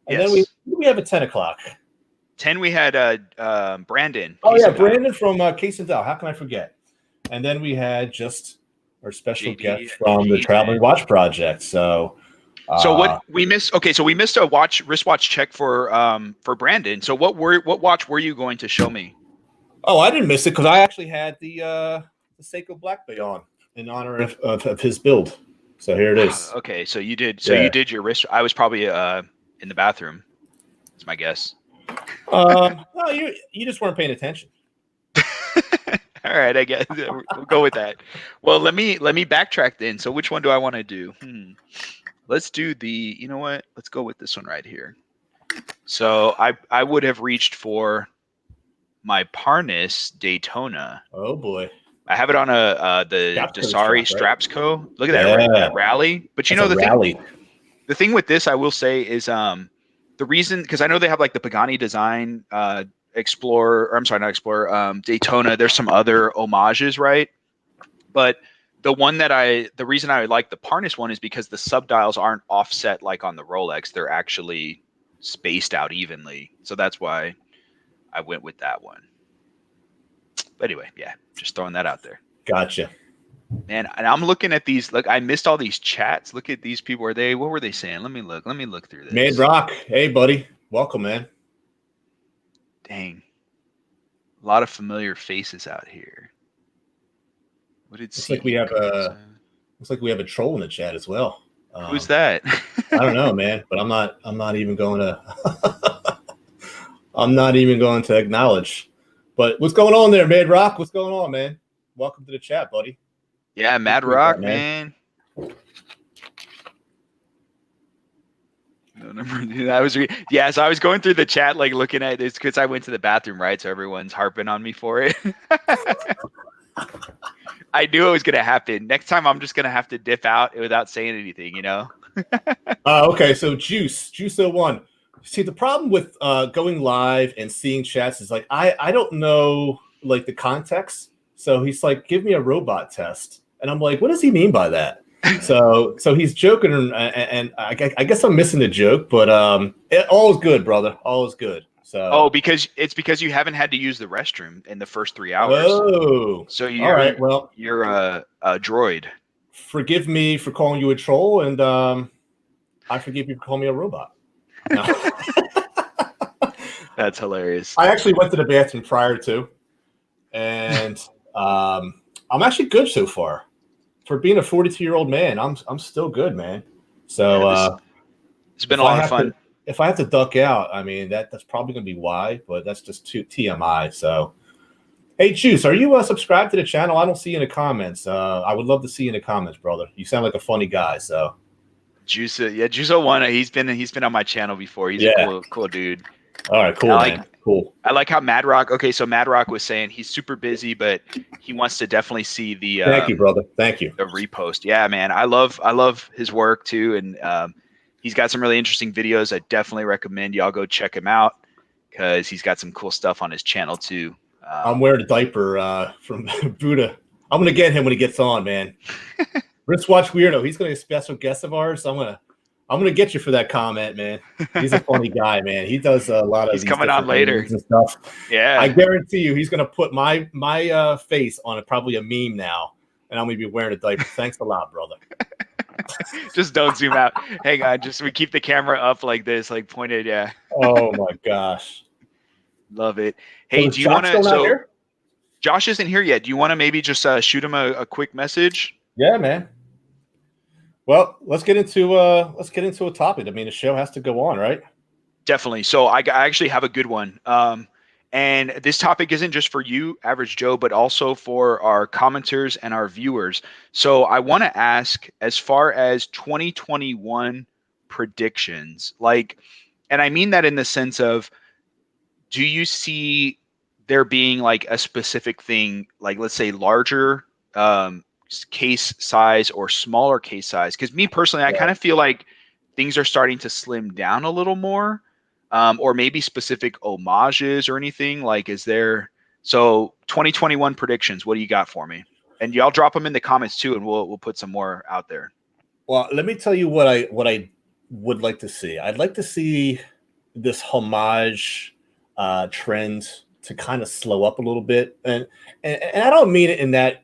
and then we have at 10:00. 10. We had Brandon. Oh yeah, Brandon from Case and Dow. How can I forget? And then we had just our special guest from the Traveling Watch Project. So what we missed? Okay, so we missed a wristwatch check for Brandon. So what watch were you going to show me? Oh, I didn't miss it because I actually had the Seiko Black Bay on in honor of his build. So here it is. Okay, so you did. So you did your wrist. I was probably in the bathroom. That's my guess. No, you just weren't paying attention. All right, I guess we'll go with that. Well, let me backtrack then. So which one do I want to do? Let's do the. You know what? Let's go with this one right here. So I would have reached for my Parnis Daytona. Oh boy. I have it on the Dasari Straps Co. Look at that rally. But you know the thing with this, I will say, is the reason, because I know they have like the Pagani design Explorer, or I'm sorry, not Explorer, Daytona. There's some other homages, right? But the reason I like the Parnis one is because the subdials aren't offset like on the Rolex. They're actually spaced out evenly. So that's why I went with that one. But anyway, yeah, just throwing that out there. Gotcha. Man, and I'm looking at these. Look, I missed all these chats. Look at these people. What were they saying? Let me look through this. Mad Rock. Hey, buddy. Welcome, man. Dang. A lot of familiar faces out here. What did looks like we have a troll in the chat as well. Who's that? I don't know, man, but I'm not even going to I'm not even going to acknowledge. But what's going on there, Mad Rock? What's going on, man? Welcome to the chat, buddy. Yeah, Mad Rock, man. So I was going through the chat, like looking at this because I went to the bathroom, right? So everyone's harping on me for it. I knew it was gonna happen. Next time, I'm just gonna have to dip out without saying anything, you know. Okay, so Juice 01. See, the problem with going live and seeing chats is like I don't know like the context. So he's like, "Give me a robot test," and I'm like, "What does he mean by that?" So he's joking, and I guess I'm missing the joke, but all is good, brother. All is good. So because you haven't had to use the restroom in the first 3 hours. Oh, so you're all right. Well, you're a droid. Forgive me for calling you a troll, and I forgive you for calling me a robot. No. That's hilarious. I actually went to the bathroom prior to, and I'm actually good so far. For being a 42-year-old man, I'm still good, man. So it's been a lot of fun. If I have to duck out, I mean that's probably gonna be why, but that's just too TMI. So, hey, Juice, are you subscribed to the channel? I don't see you in the comments. I would love to see you in the comments, brother. You sound like a funny guy. So, Juice, Juice 01, he's been on my channel before. He's a cool dude. All right, cool, man. Cool. I like how Mad Rock. Okay, so Mad Rock was saying he's super busy, but he wants to definitely see the. Thank you, brother. Thank you. The repost. Yeah, man. I love his work too, and he's got some really interesting videos. I definitely recommend y'all go check him out because he's got some cool stuff on his channel too. I'm wearing a diaper from Buddha. I'm gonna get him when he gets on, man. Wristwatch Weirdo. He's gonna be a special guest of ours. So I'm gonna get you for that comment, man. He's a funny guy, man. He does a lot of. He's coming on later and stuff. Yeah, I guarantee you, he's gonna put my face on probably a meme now, and I'm gonna be wearing a diaper. Thanks a lot, brother. Just don't zoom out. Hang on, we keep the camera up like this, like pointed. Yeah. Oh my gosh, love it. Hey, do you want to? So Josh isn't here yet. Do you want to maybe just shoot him a quick message? Yeah, man. Well, let's get into a topic. I mean, the show has to go on, right? Definitely. So I actually have a good one. And this topic isn't just for you, Average Joe, but also for our commenters and our viewers. So I want to ask, as far as 2021 predictions, and I mean that in the sense of, do you see there being like a specific thing, like let's say larger case size or smaller case size? Because me personally, I kind of feel like things are starting to slim down a little more, or maybe specific homages or anything. Like, is there? So 2021 predictions. What do you got for me? And y'all drop them in the comments too, and we'll put some more out there. Well, let me tell you what I would like to see. I'd like to see this homage trend to kind of slow up a little bit, and I don't mean it in that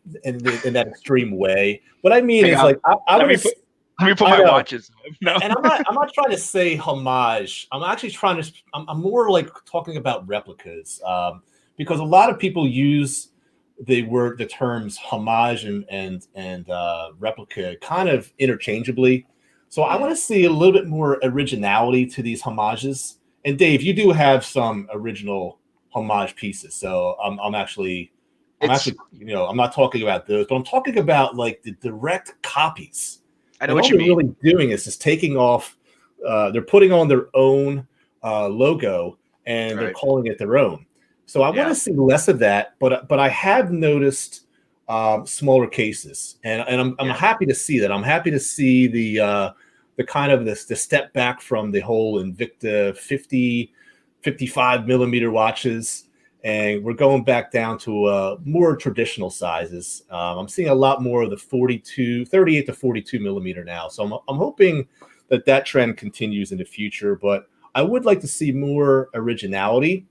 extreme way. What I mean is like let me put my watches. No. And I'm not trying to say homage. I'm actually trying to. I'm more like talking about replicas, because a lot of people use the terms homage and replica kind of interchangeably. So I want to see a little bit more originality to these homages. And Dave, you do have some original homage pieces. So I'm actually, I'm not talking about those, but I'm talking about like the direct copies. I know what you mean. All they're really doing is taking off. They're putting on their own logo and they're calling it their own. So I want to see less of that, but I have noticed smaller cases, and I'm happy to see that. I'm happy to see the kind of the step back from the whole Invicta 55 millimeter watches, and we're going back down to more traditional sizes. I'm seeing a lot more of the 38 to 42 millimeter now. So I'm hoping that trend continues in the future, but I would like to see more originality.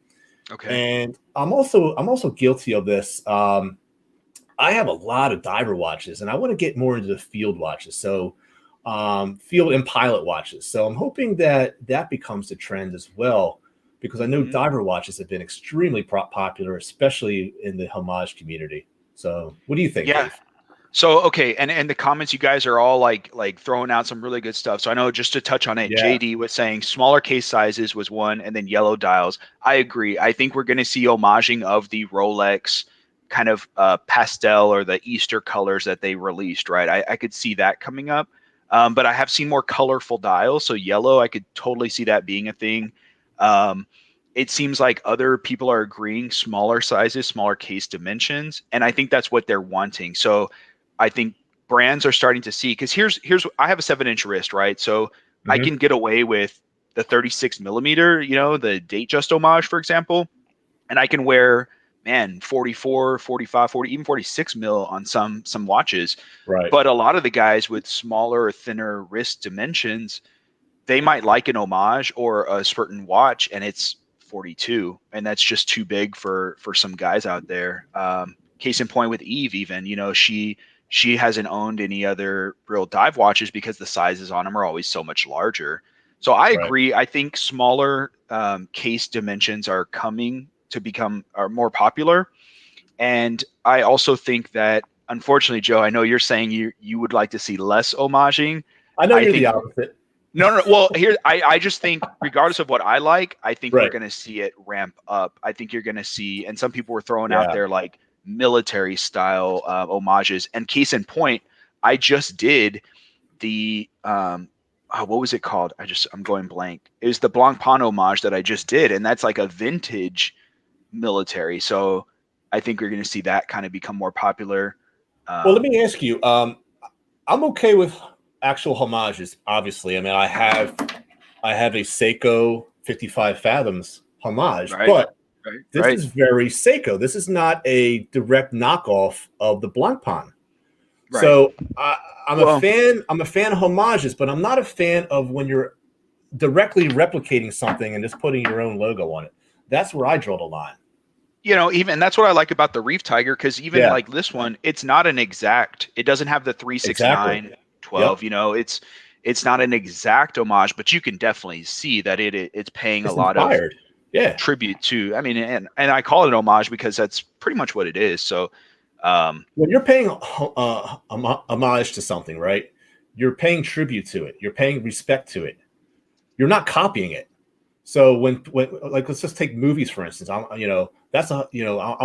Okay. And I'm also guilty of this. I have a lot of diver watches, and I want to get more into the field watches. So field and pilot watches. So I'm hoping that becomes the trend as well, because I know diver watches have been extremely popular, especially in the homage community. So what do you think, Dave? So, okay. And the comments, you guys are all like throwing out some really good stuff. So I know, just to touch on it, JD was saying smaller case sizes was one, and then yellow dials. I agree. I think we're going to see homaging of the Rolex kind of pastel or the Easter colors that they released, right? I could see that coming up. But I have seen more colorful dials. So yellow, I could totally see that being a thing. It seems like other people are agreeing smaller sizes, smaller case dimensions. And I think that's what they're wanting. So I think brands are starting to see, because here's I have a 7-inch wrist, right? So I can get away with the 36 millimeter, the date just homage, for example, and I can wear 44, 45, 40, even 46 mil on some watches. Right. But a lot of the guys with smaller or thinner wrist dimensions, they might like an homage or a certain watch, and it's 42, and that's just too big for some guys out there. Case in point with Eve, even, she hasn't owned any other real dive watches because the sizes on them are always so much larger. So I agree. I think smaller case dimensions are coming to are more popular. And I also think that, unfortunately, Joe, I know you're saying you would like to see less homaging. I know you're the opposite. No. Well, here, I just think, regardless of what I like, I think we're going to see it ramp up. I think you're going to see, and some people were throwing out there like military style homages. And case in point, I just did the what was it called? I'm going blank. It was the Blancpain homage that I just did, and that's like a vintage military. So I think we're going to see that kind of become more popular. Well, let me ask you. I'm okay with actual homages. Obviously, I mean, I have a Seiko 55 Fathoms homage, but this is very Seiko. This is not a direct knockoff of the Blancpain. Right. So I'm a fan. I'm a fan of homages, but I'm not a fan of when you're directly replicating something and just putting your own logo on it. That's where I draw the line. Even that's what I like about the Reef Tiger, because even like this one, it's not an exact. It doesn't have the 369 12. It's not an exact homage, but you can definitely see that it's paying a lot of tribute to. I mean, and I call it an homage because that's pretty much what it is. So when you're paying homage to something, right? You're paying tribute to it. You're paying respect to it. You're not copying it. So when like, let's just take movies for instance. I'm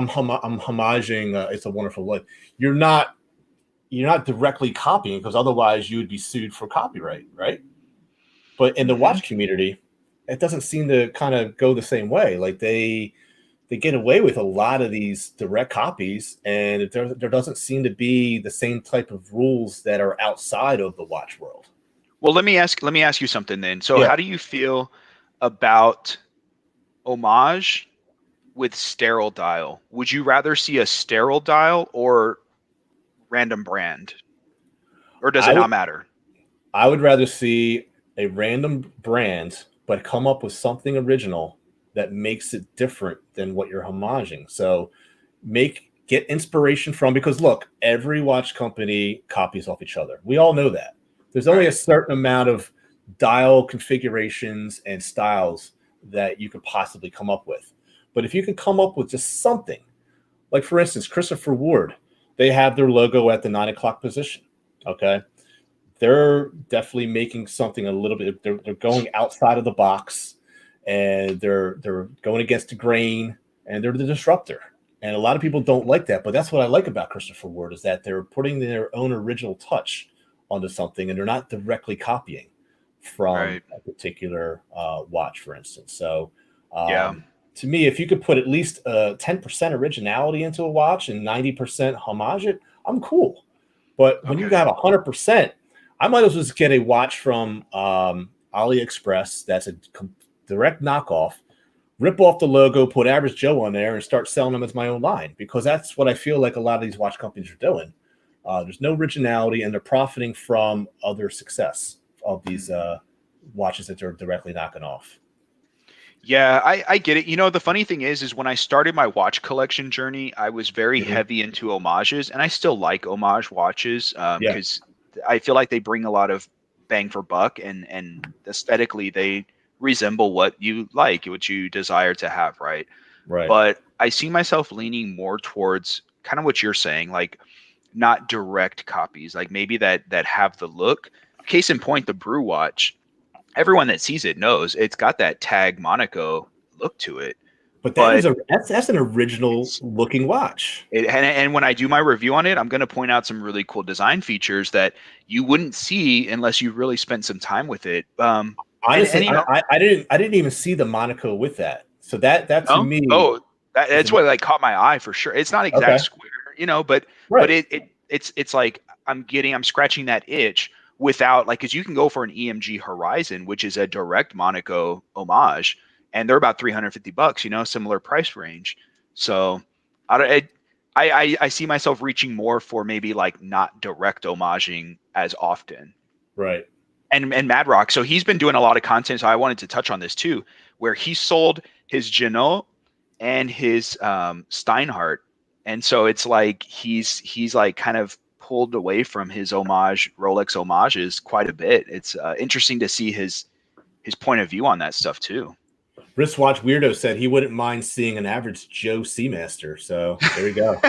homaging It's a Wonderful Life. You're not directly copying, because otherwise you would be sued for copyright, right? But in the watch community, it doesn't seem to kind of go the same way. Like they they get away with a lot of these direct copies, and there doesn't seem to be the same type of rules that are outside of the watch world. Well, let me ask you something then. So how do you feel about homage with sterile dial? Would you rather see a sterile dial or random brand? Or does it not matter? I would rather see a random brand, but come up with something original that makes it different than what you're homaging. So get inspiration from, because look, every watch company copies off each other. We all know that. There's only a certain amount of dial configurations and styles that you could possibly come up with. But if you can come up with just something, like for instance, Christopher Ward, they have their logo at the 9 o'clock position. Okay. They're definitely making something a little bit, they're going outside of the box, and they're going against the grain, and they're the disruptor. And a lot of people don't like that, but that's what I like about Christopher Ward, is that they're putting their own original touch onto something, and they're not directly copying from a particular watch, for instance. So to me, if you could put at least 10% originality into a watch and 90% homage it, I'm cool. But when you got 100%, I might as well just get a watch from AliExpress that's a direct knockoff, rip off the logo, put Average Joe on there, and start selling them as my own line, because that's what I feel like a lot of these watch companies are doing. There's no originality, and they're profiting from other success of these watches that they're directly knocking off. Yeah, I get it. You know, the funny thing is when I started my watch collection journey, I was very heavy into homages, and I still like homage watches because I feel like they bring a lot of bang for buck, and aesthetically they resemble what you like, what you desire to have, right? Right. But I see myself leaning more towards kind of what you're saying, like not direct copies, like maybe that have the look. Case in point, the Brew watch. Everyone that sees it knows it's got that Tag Monaco look to it. But that's an original looking watch. And when I do my review on it, I'm going to point out some really cool design features that you wouldn't see unless you really spent some time with it. Honestly, I didn't even see the Monaco with that. So that to me, that's what like caught my eye for sure. It's not exact square, you know, but it's like I'm scratching that itch without, like, because you can go for an EMG Horizon, which is a direct Monaco homage, and they're about $350, you know, similar price range. So I see myself reaching more for maybe like not direct homaging as often. Right. And Mad Rock, so he's been doing a lot of content, so I wanted to touch on this too, where he sold his Janot and his Steinhardt. And so it's like he's like kind of pulled away from his Rolex homages quite a bit. It's interesting to see his point of view on that stuff too. Wristwatch Weirdo said he wouldn't mind seeing an Average Joe Seamaster. So there you go.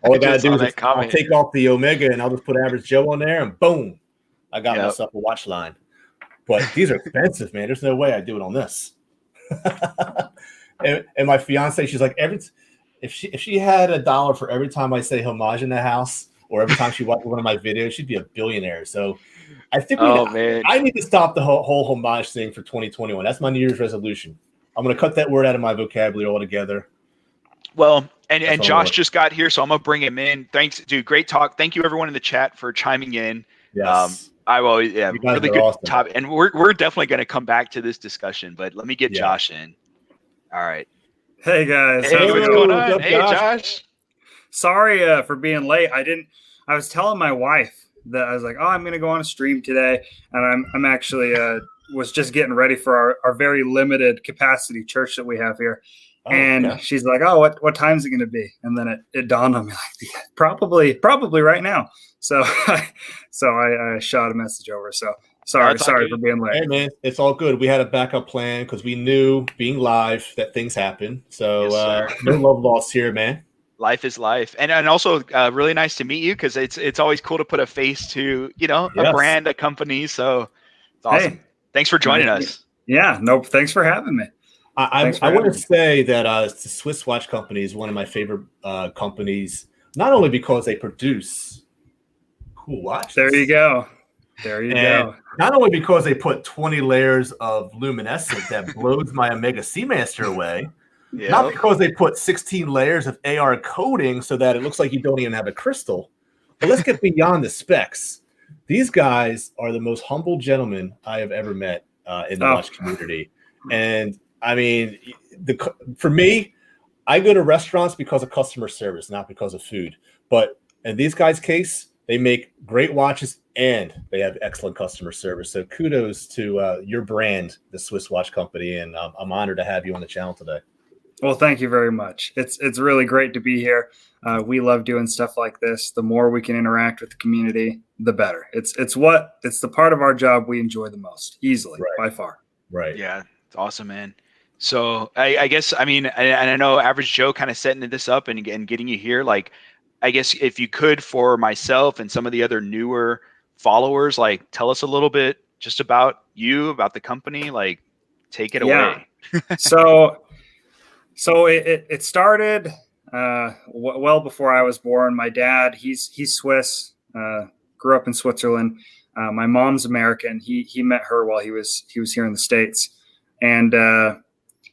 All I gotta do is I'll take off the Omega and I'll just put Average Joe on there, and boom, I got myself a watch line. But these are expensive, man. There's no way I do it on this. and my fiance, she's like, if she had $1 for every time I say homage in the house, or every time she watched one of my videos, she'd be a billionaire. So I think I need to stop the whole homage thing for 2021. That's my New Year's resolution. I'm going to cut that word out of my vocabulary altogether. Well, and Josh just got here, so I'm going to bring him in. Thanks, dude. Great talk. Thank you, everyone in the chat, for chiming in. Yes. I always, really good awesome. topic. And we're definitely going to come back to this discussion, but let me get Josh in. All right. Hey, guys. Hey, what's going on? Hey, Josh. Sorry for being late. I was telling my wife that I was like, oh, I'm going to go on a stream today. And I'm actually was just getting ready for our very limited capacity church that we have here. Oh, and she's like, oh, what time is it going to be? And then it dawned on me, like, probably right now. So I shot a message over. So sorry for being late. Hey, man, it's all good. We had a backup plan because we knew, being live, that things happen. So no love lost here, man. Life is life. And also really nice to meet you, because it's always cool to put a face to, a brand, a company. So it's awesome. Hey, thanks for joining us. Yeah, no, thanks for having me. I want to say that the Swiss Watch Company is one of my favorite companies, not only because they produce cool watches. There you go. Not only because they put 20 layers of luminescent that blows my Omega Seamaster away, Yeah. Not because they put 16 layers of AR coating so that it looks like you don't even have a crystal. But let's get beyond the specs. These guys are the most humble gentlemen I have ever met in the watch community. And I mean, for me, I go to restaurants because of customer service, not because of food. But in these guys' case, they make great watches and they have excellent customer service. So kudos to your brand, the Swiss Watch Company. And I'm honored to have you on the channel today. Well, thank you very much. It's really great to be here. We love doing stuff like this. The more we can interact with the community, the better. It's the part of our job we enjoy the most, easily, by far. Right. Yeah, it's awesome, man. So I guess, I mean, and I know Average Joe kind of setting this up and getting you here. Like, I guess if you could, for myself and some of the other newer followers, like tell us a little bit just about you, about the company, like take it away. So it started well before I was born. My dad, he's Swiss, grew up in Switzerland. My mom's American. He met her while he was here in the States, and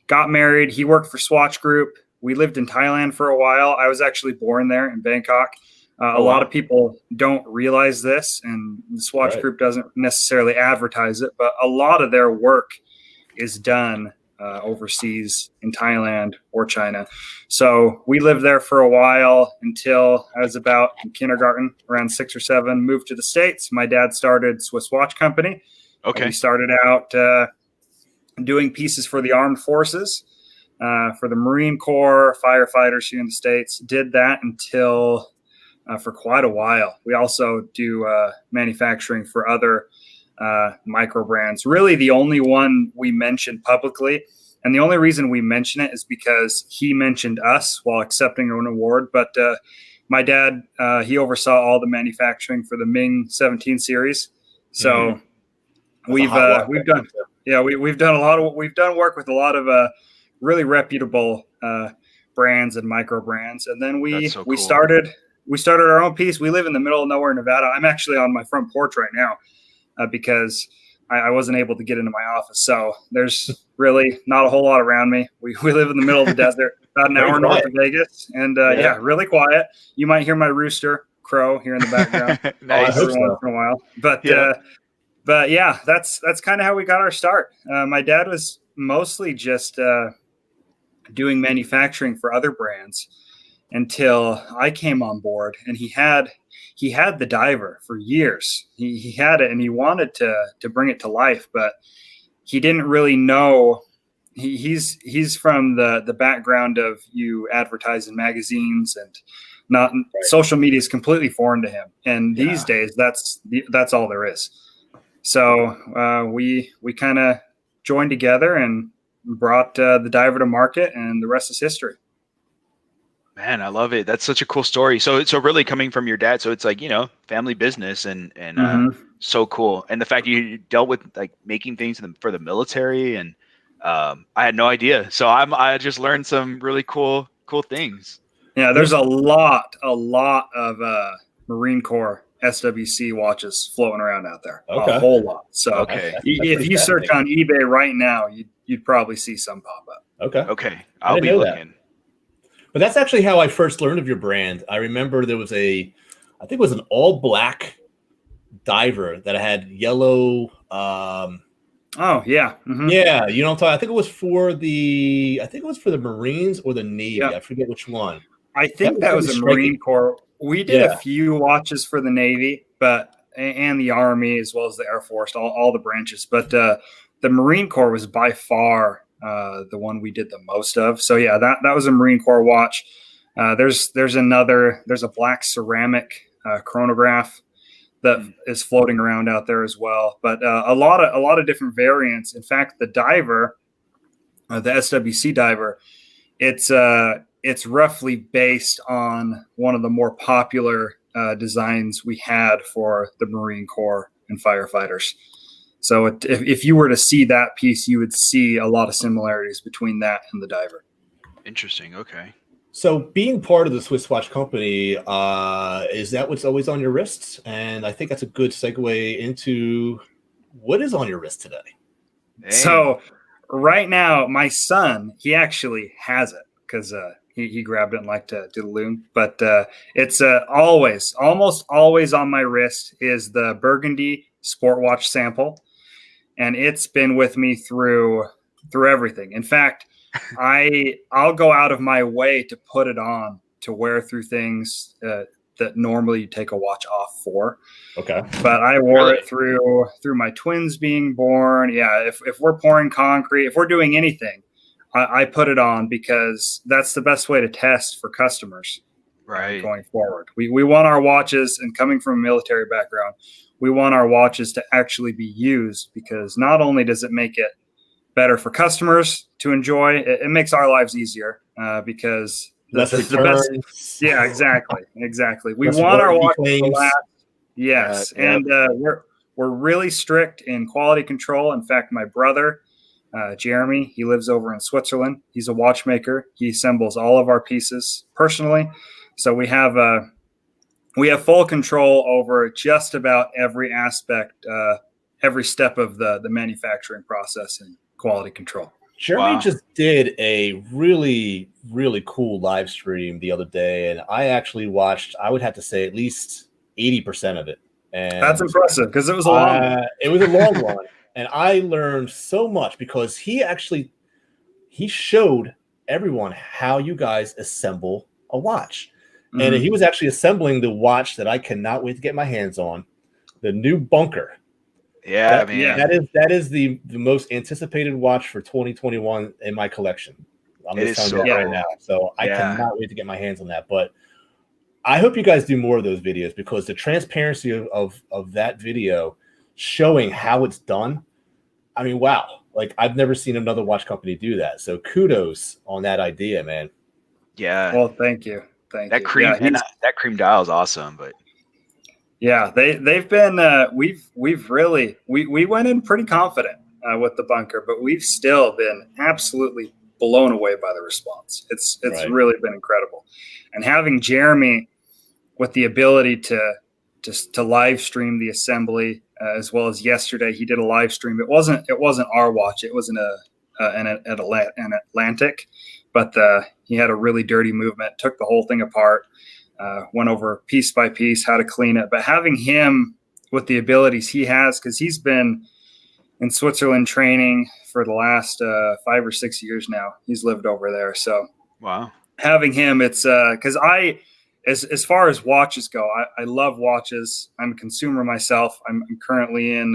got married. He worked for Swatch Group. We lived in Thailand for a while. I was actually born there in Bangkok. A lot of people don't realize this, and the Swatch Group doesn't necessarily advertise it, but a lot of their work is done overseas in Thailand or China. So we lived there for a while until I was about in kindergarten, around 6 or 7, moved to the States. My dad started Swiss Watch Company. Okay. We started out doing pieces for the armed forces, for the Marine Corps, firefighters here in the States. Did that until for quite a while. We also do manufacturing for other micro brands. Really the only one we mentioned publicly, and the only reason we mention it is because he mentioned us while accepting an award. But my dad, he oversaw all the manufacturing for the Ming 17 series. So we've done work with a lot of really reputable brands and micro brands. And then we started our own piece. We live in the middle of nowhere, Nevada. I'm actually on my front porch right now. Because I wasn't able to get into my office. So there's really not a whole lot around me. We live in the middle of the desert, about an hour north of Vegas. And really quiet. You might hear my rooster crow here in the background Nice. every once in a while. But yeah, that's kind of how we got our start. My dad was mostly just doing manufacturing for other brands until I came on board, and he had the diver for years. He had it and he wanted to bring it to life, but he didn't really know. He's from the background of you advertise in magazines, and not social media is completely foreign to him. And these days that's all there is. So we kind of joined together and brought the diver to market, and the rest is history. Man, I love it. That's such a cool story. So really coming from your dad, so it's like, family business and so cool. And the fact you dealt with like making things for the military, and I had no idea. So I just learned some really cool things. Yeah, there's a lot of Marine Corps SWC watches floating around out there. Okay. A whole lot. So okay. If you search on eBay right now, you'd probably see some pop up. Okay. I'll be looking. But that's actually how I first learned of your brand. I remember there was I think it was an all black diver that had yellow. Oh yeah. Mm-hmm. Yeah. You know what I'm talking? I think it was for the Marines or the Navy. Yeah. I forget which one. I think that was the Marine Corps. We did a few watches for the Navy, and the Army, as well as the Air Force, all the branches. But the Marine Corps was by far the one we did the most of. So yeah, that was a Marine Corps watch. There's a black ceramic chronograph that is floating around out there as well. But a lot of different variants. In fact, the diver, the SWC diver, it's roughly based on one of the more popular designs we had for the Marine Corps and firefighters. So if you were to see that piece, you would see a lot of similarities between that and the diver. Interesting. Okay. So being part of the Swiss Watch Company, is that what's always on your wrists? And I think that's a good segue into what is on your wrist today. Dang. So right now, my son, he actually has it because he grabbed it and liked to do the loom. But it's almost always on my wrist is the Burgundy Sport Watch sample, and it's been with me through everything. In fact, I'll go out of my way to put it on to wear through things that normally you take a watch off for. Okay. But I wore it through my twins being born. Yeah. If we're pouring concrete, if we're doing anything, I put it on because that's the best way to test for customers. Right. Going forward. We want our watches, and coming from a military background, we want our watches to actually be used, because not only does it make it better for customers to enjoy, it makes our lives easier because the best. Yeah, exactly. We want our watches to last. Yes, and we're really strict in quality control. In fact, my brother, Jeremy, he lives over in Switzerland. He's a watchmaker. He assembles all of our pieces personally, so we have full control over just about every aspect, every step of the manufacturing process and quality control. Jeremy just did a really, really cool live stream the other day, and I actually watched, I would have to say, at least 80% of it. And that's impressive because it was a long one. It was a long one. And I learned so much because he showed everyone how you guys assemble a watch. Mm-hmm. And he was actually assembling the watch that I cannot wait to get my hands on, the new Bunker. Yeah, man. That is the most anticipated watch for 2021 in my collection. I'm just telling you right now. So I cannot wait to get my hands on that. But I hope you guys do more of those videos, because the transparency of that video showing how it's done, I mean, wow. Like, I've never seen another watch company do that. So kudos on that idea, man. Yeah. Well, thank you. That cream dial is awesome, but yeah, they've been we've really went in pretty confident with the Bunker, but we've still been absolutely blown away by the response. It's really been incredible. And having Jeremy with the ability to live stream the assembly, as well as yesterday he did a live stream. It wasn't our watch. It was an Atlantic, but he had a really dirty movement, took the whole thing apart, went over piece by piece how to clean it. But having him with the abilities he has, because he's been in Switzerland training for the last 5 or 6 years now. He's lived over there. So wow, having him, it's because as far as watches go, I love watches. I'm a consumer myself. I'm currently in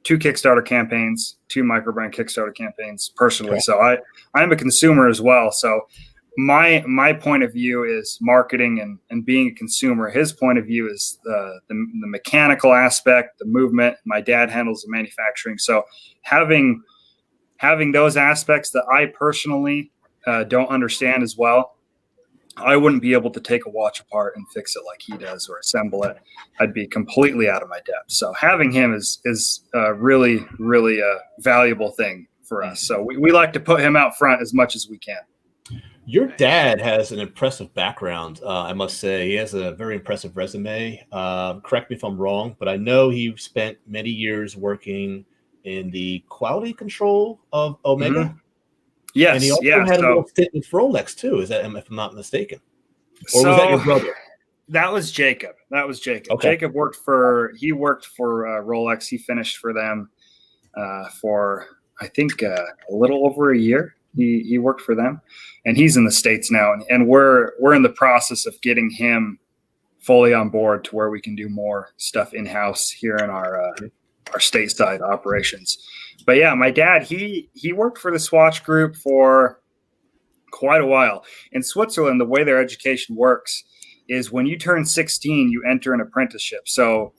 2 Kickstarter campaigns, 2 microbrand Kickstarter campaigns personally. Okay. So I'm a consumer as well. So my point of view is marketing and being a consumer. His point of view is the mechanical aspect, the movement. My dad handles the manufacturing. So having those aspects that I personally don't understand as well, I wouldn't be able to take a watch apart and fix it like he does or assemble it. I'd be completely out of my depth. So having him is really, really a valuable thing for us. So we like to put him out front as much as we can. Your dad has an impressive background, I must say. He has a very impressive resume. Correct me if I'm wrong, but I know he spent many years working in the quality control of Omega. Mm-hmm. Yes, and he also had a little stint with Rolex too. Is that, if I'm not mistaken, or was that your brother? That was Jacob. Okay. Jacob worked for Rolex. He finished for them for I think a little over a year. He worked for them, and he's in the States now. And we're in the process of getting him fully on board to where we can do more stuff in house here in our stateside operations. But yeah, my dad, he worked for the Swatch Group for quite a while. In Switzerland, the way their education works is when you turn 16, you enter an apprenticeship. So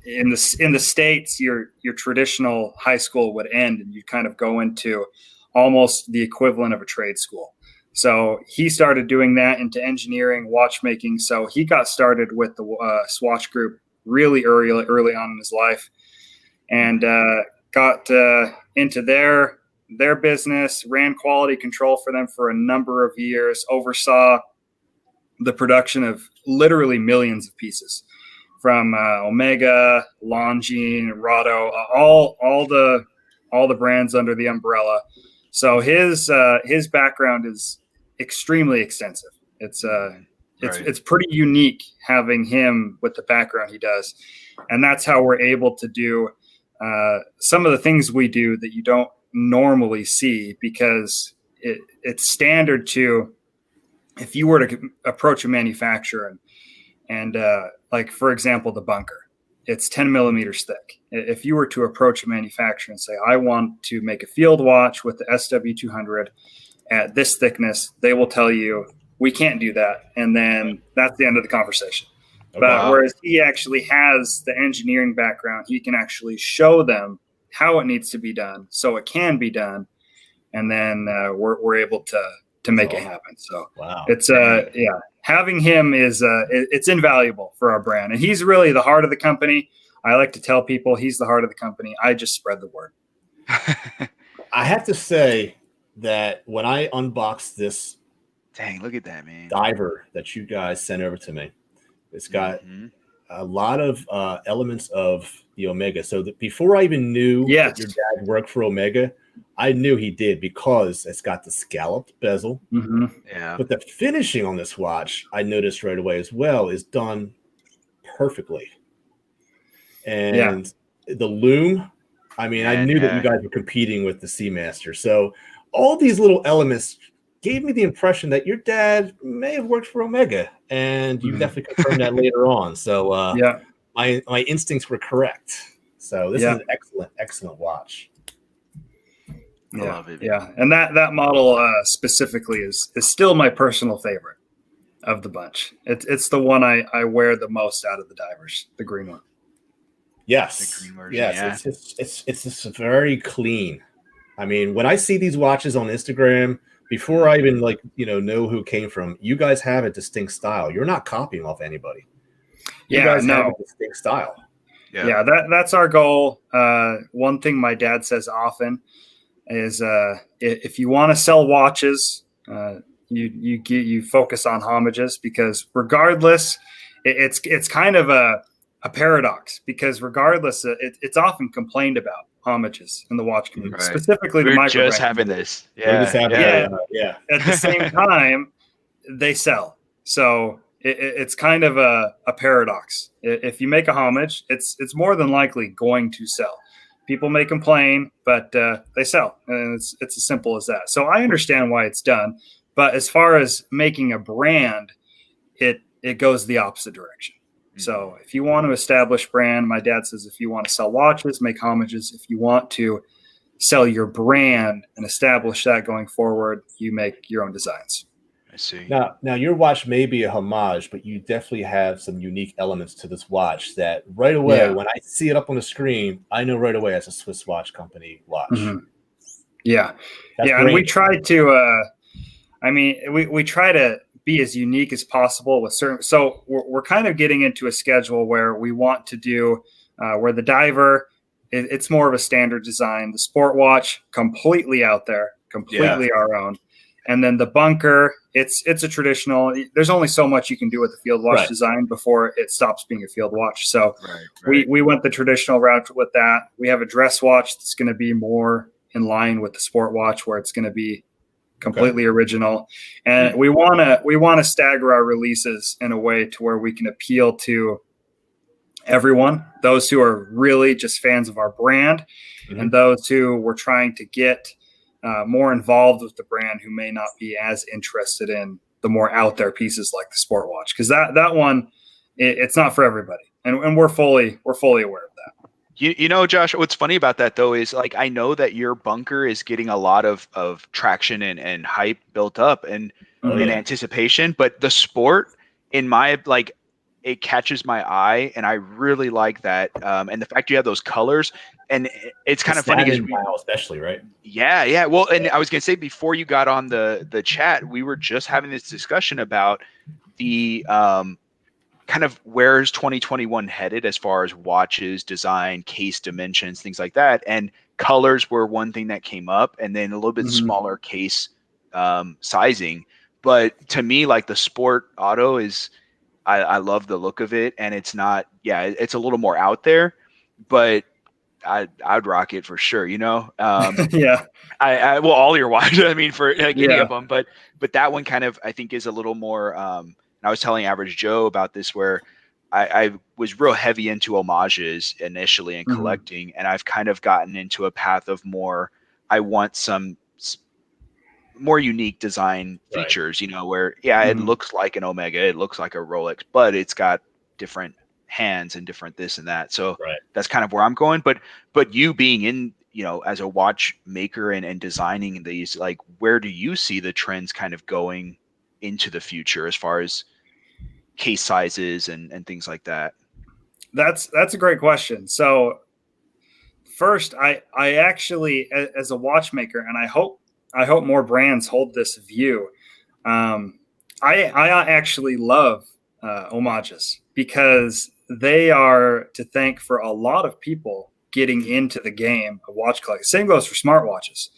in the States, your traditional high school would end and you kind of go into almost the equivalent of a trade school. So he started doing that into engineering, watchmaking. So he got started with the Swatch Group really early on in his life, and got into their business, ran quality control for them for a number of years, oversaw the production of literally millions of pieces from Omega, Longines, Rado, all all the brands under the umbrella. So his background is extremely extensive. It's pretty unique having him with the background he does, and that's how we're able to do some of the things we do that you don't normally see, because it's standard to, if you were to approach a manufacturer and like, for example, the bunker, it's 10 millimeters thick. If you were to approach a manufacturer and say, I want to make a field watch with the SW200 at this thickness, they will tell you, we can't do that. And then that's the end of the conversation. But whereas he actually has the engineering background, he can actually show them how it needs to be done so it can be done. And then we're able to make it happen. So it's having him is it's invaluable for our brand. And he's really the heart of the company. I like to tell people he's the heart of the company. I just spread the word. I have to say that when I unboxed this, dang, look at that, man, diver that you guys sent over to me, it's got a lot of elements of the Omega. So that before I even knew that your dad worked for Omega, I knew he did, because it's got the scalloped bezel. But the finishing on this watch, I noticed right away as well, is done perfectly. And the loom, I mean, I knew that you guys were competing with the Seamaster. So all these little elements gave me the impression that your dad may have worked for Omega, and you definitely confirmed that later on. So my instincts were correct. So this is an excellent watch. I love it. Yeah, and that model specifically is still my personal favorite of the bunch. It's the one I wear the most out of the divers, the green one. Yes, the green version, yes, it's just very clean. I mean, when I see these watches on Instagram, before I even know who it came from, you guys have a distinct style. You're not copying off anybody. You guys have a distinct style. Yeah, that's our goal. One thing my dad says often is if you want to sell watches, you focus on homages, because regardless, it's kind of a paradox, because regardless, it's often complained about, homages in the watch community, specifically the micro. We're just having this. At the same time, they sell. So it's kind of a paradox. If you make a homage, it's more than likely going to sell. People may complain, but they sell, and it's as simple as that. So I understand why it's done, but as far as making a brand, it goes the opposite direction. So if you want to establish brand, my dad says, if you want to sell watches, make homages. If you want to sell your brand and establish that going forward, you make your own designs. I see. Now your watch may be a homage, but you definitely have some unique elements to this watch that right away, when I see it up on the screen, I know right away it's a Swiss watch company watch. That's great. And we try to, we try to be as unique as possible with certain. So we're kind of getting into a schedule where we want to do where the diver, it's more of a standard design. The sport watch, completely out there, completely our own. And then the bunker, it's a traditional. There's only so much you can do with the field watch design before it stops being a field watch. So we went the traditional route with that. We have a dress watch that's going to be more in line with the sport watch, where it's going to be completely original. And we want to stagger our releases in a way to where we can appeal to everyone, those who are really just fans of our brand, and those who we're trying to get more involved with the brand, who may not be as interested in the more out there pieces like the sport watch, because that one, it's not for everybody, and we're fully aware of that. You know, Josh, what's funny about that though is, like, I know that your bunker is getting a lot of traction and hype built up and in anticipation, but the sport, in my, like, it catches my eye, and I really like that. And the fact you have those colors, and it's kind of funny because especially, right? Yeah. Well, and I was gonna say, before you got on the chat, we were just having this discussion about the kind of where's 2021 headed as far as watches, design, case dimensions, things like that. And colors were one thing that came up, and then a little bit smaller case sizing. But to me, like, the sport auto is, I love the look of it, and it's not, it's a little more out there, but I'd rock it for sure. Yeah. Well, all your watches. I mean, for like any Yeah. of them, but that one kind of I think is a little more. And I was telling Average Joe about this where I was real heavy into homages initially and collecting, and I've kind of gotten into a path of more. I want some more unique design features, where it looks like an Omega, it looks like a Rolex, but it's got different hands and different this and that. So that's kind of where I'm going. But you being in, as a watchmaker and designing these, like, where do you see the trends kind of going into the future as far as case sizes and things like that? That's a great question. So first, I actually, as a watchmaker, and I hope more brands hold this view. I actually love homages because they are to thank for a lot of people getting into the game of watch collecting. Same goes for smartwatches.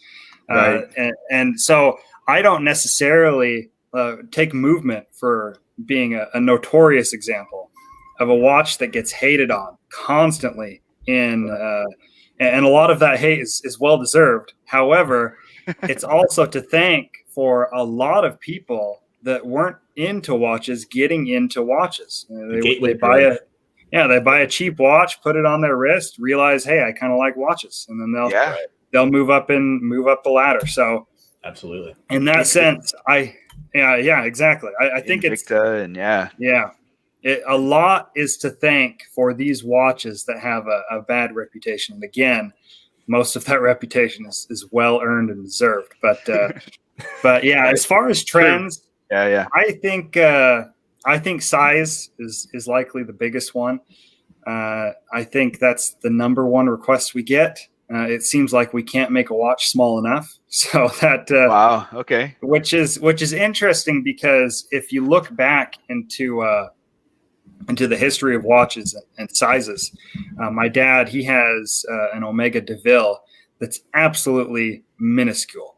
And so I don't necessarily take movement for being a notorious example of a watch that gets hated on constantly and a lot of that hate is well-deserved. However, it's also to thank for a lot of people that weren't into watches getting into watches. They buy a cheap watch, put it on their wrist, realize, hey, I kind of like watches, and then they'll move up the ladder. So absolutely, in that sense, exactly. I think Invicta a lot is to thank for these watches that have a bad reputation. And again, most of that reputation is well earned and deserved. But as far as trends, I think size is likely the biggest one. I think that's the number one request we get. It seems like we can't make a watch small enough. So that wow, okay, which is interesting, because if you look back into the history of watches and sizes, my dad, he has an Omega DeVille that's absolutely minuscule.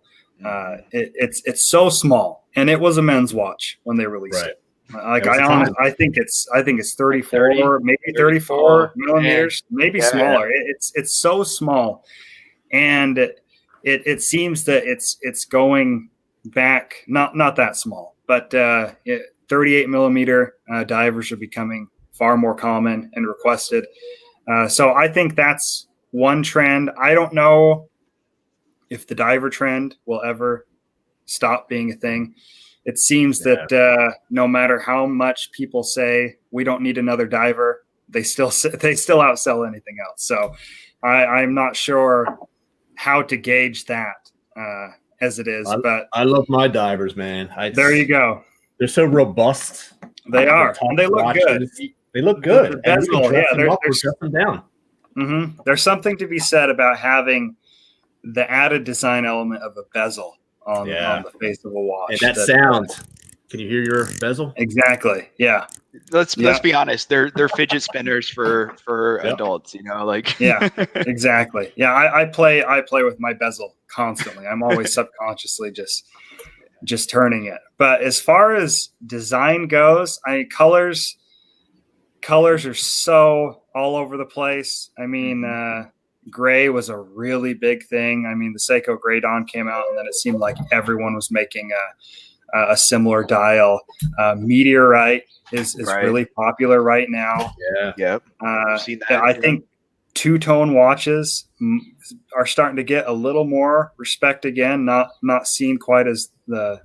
It's so small, and it was a men's watch when they released it. I think it's 34, maybe 34 millimeters, maybe smaller. It's so small, and it seems that it's going back, not that small, but 38 millimeter divers are becoming far more common and requested. So I think that's one trend. I don't know if the diver trend will ever stop being a thing. It seems that no matter how much people say we don't need another diver, they still outsell anything else. So I'm not sure how to gauge that as it is. But I love my divers, man. There you go. They're so robust. They are, and they look good. They look good. The bezel, dress them down. Mm-hmm. There's something to be said about having the added design element of a bezel on the face of a watch. And that sound. Can you hear your bezel? Exactly. Yeah. Let's be honest. They're fidget spinners for adults. Yeah. Exactly. Yeah. I play with my bezel constantly. I'm always subconsciously just turning it. But as far as design goes, colors are so all over the place. I mean, gray was a really big thing. I mean, the Seiko Gray Dawn came out, and then it seemed like everyone was making a similar dial. Meteorite is really popular right now. Yeah. Yep. I've seen that. I think two-tone watches are starting to get a little more respect again. Not seen quite as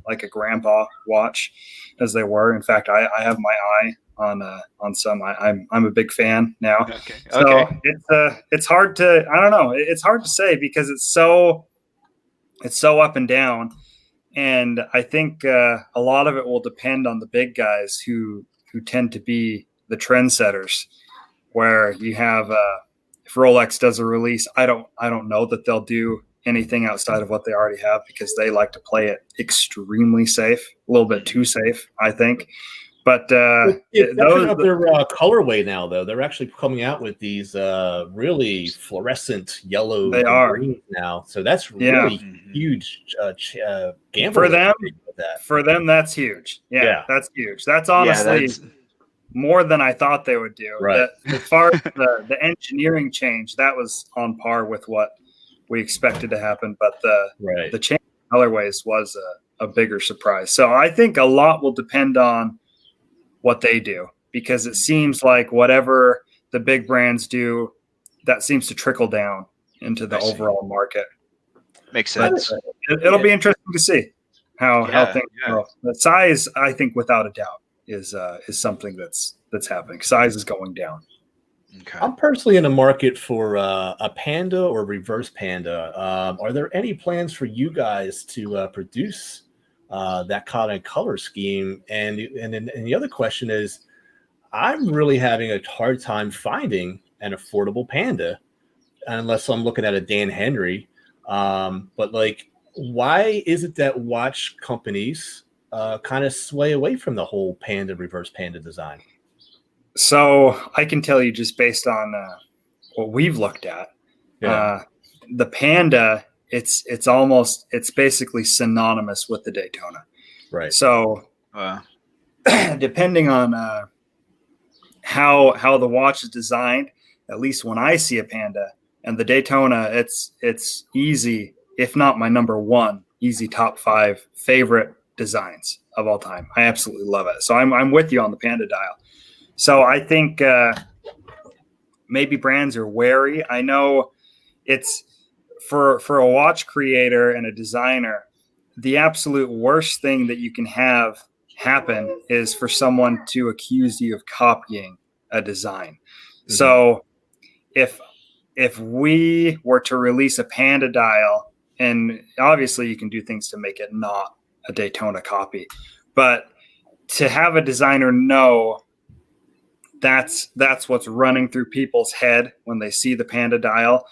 like a grandpa watch as they were. In fact, I have my eye on some. I'm a big fan now. Okay. So it's hard to, I don't know. It's hard to say because it's so up and down. And I think a lot of it will depend on the big guys who tend to be the trendsetters, where you have if Rolex does a release, I don't know that they'll do anything outside of what they already have, because they like to play it extremely safe, a little bit too safe, I think. But those of their colorway now, though, they're actually coming out with these really fluorescent yellow greens now. So that's really huge gamble for them. For them, that's huge. Yeah, that's huge. That's honestly more than I thought they would do. Right. As far as the engineering change, that was on par with what we expected to happen, but the change in colorways was a bigger surprise. So I think a lot will depend on what they do, because it seems like whatever the big brands do, that seems to trickle down into the overall market. Makes sense. It'll be interesting to see how things go. The size, I think, without a doubt, is something that's happening. Size is going down. Okay. I'm personally in the market for a Panda or reverse Panda. Are there any plans for you guys to produce that kind of color scheme? And the other question is, I'm really having a hard time finding an affordable Panda, unless I'm looking at a Dan Henry. But like, why is it that watch companies kind of sway away from the whole Panda reverse Panda design? So I can tell you, just based on what we've looked at, the Panda, it's basically synonymous with the Daytona. Right. So depending on how the watch is designed, at least when I see a Panda and the Daytona, it's easy, if not my number one, easy top 5 favorite designs of all time. I absolutely love it. So I'm with you on the Panda dial. So I think maybe brands are wary. I know it's for a watch creator and a designer, the absolute worst thing that you can have happen is for someone to accuse you of copying a design. Mm-hmm. So if we were to release a Panda dial, and obviously you can do things to make it not a Daytona copy, but to have a designer know that's what's running through people's head when they see the Panda dial,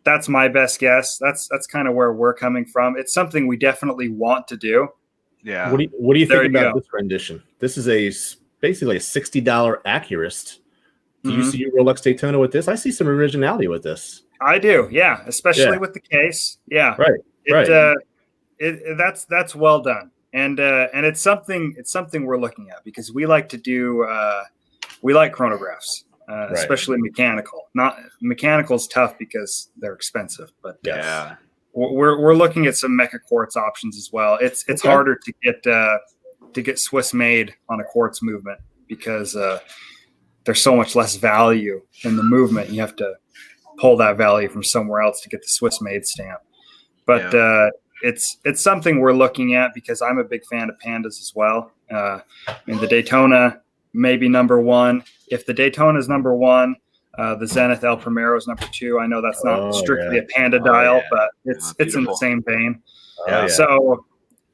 that's my best guess. That's kind of where we're coming from. It's something we definitely want to do. Yeah. What do you think about this rendition? This is basically a $60 Accurist. Do you see a Rolex Daytona with this? I see some originality with this. I do, yeah, especially with the case. Yeah, right. That's well done, and it's something we're looking at, because we like to do we like chronographs, especially mechanical. Not mechanical's tough because they're expensive, but we're looking at some mecha quartz options as well. It's harder to get Swiss made on a quartz movement, because there's so much less value in the movement. You have to pull that value from somewhere else to get the Swiss made stamp. But it's something we're looking at, because I'm a big fan of Pandas as well. The Daytona maybe number one. If the Daytona is number one, the Zenith El Primero is number 2. I know that's not strictly a Panda dial, but it's in the same vein. So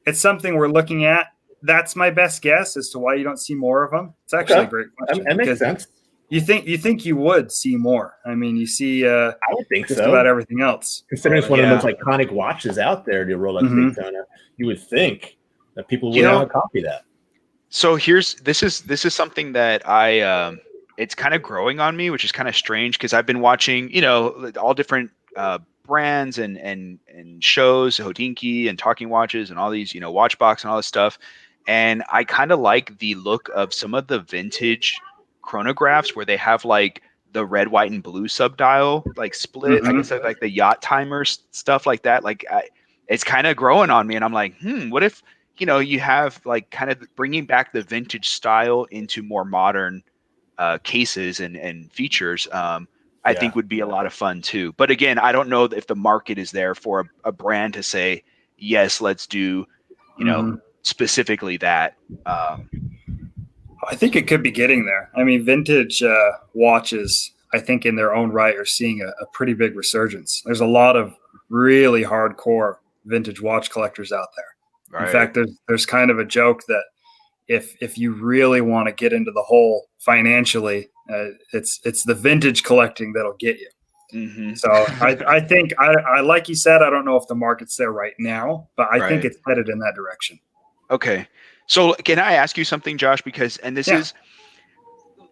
it's something we're looking at. That's my best guess as to why you don't see more of them. It's actually a great question. That makes sense. You think you would see more. I mean, you see I would think just so. about everything else. Considering it's one of the most iconic watches out there, the Rolex Daytona, you would think that people would want to copy that. So this is something that it's kind of growing on me, which is kind of strange, because I've been watching, all different brands and shows, Hodinkee and Talking Watches and all these, Watchbox and all this stuff. And I kind of like the look of some of the vintage chronographs where they have like the red, white, and blue subdial like split. I guess like the yacht timers, stuff like that. Like it's kind of growing on me, and I'm like, what if you have like kind of bringing back the vintage style into more modern cases and features. I think would be a lot of fun too. But again, I don't know if the market is there for a brand to say, yes, let's do, specifically that. I think it could be getting there. I mean, vintage watches, I think in their own right, are seeing a pretty big resurgence. There's a lot of really hardcore vintage watch collectors out there. Right. In fact, there's kind of a joke that if you really want to get into the hole financially, it's the vintage collecting that'll get you. So I think I like you said, I don't know if the market's there right now, but I think it's headed in that direction. Okay. So can I ask you something, Josh? Because, and this is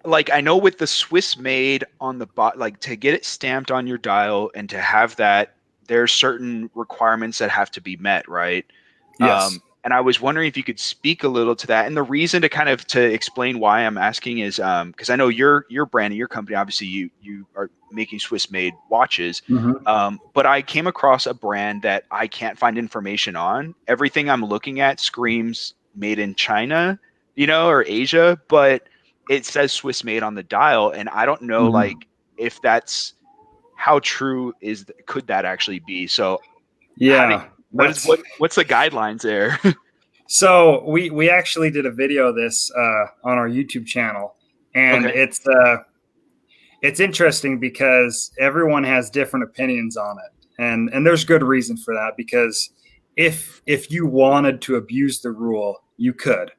like, I know with the Swiss made on the bot, like to get it stamped on your dial and to have that, there's certain requirements that have to be met, right? Yes. And I was wondering if you could speak a little to that. And the reason to explain why I'm asking is because I know your brand and your company, obviously you are making Swiss made watches. But I came across a brand that I can't find information on. Everything I'm looking at screams made in China, or Asia, but it says Swiss made on the dial. And I don't know like if that's how true could that actually be? So yeah. what's the guidelines there? So we actually did a video of this on our YouTube channel, and it's interesting because everyone has different opinions on it, and there's good reason for that, because if you wanted to abuse the rule, you could.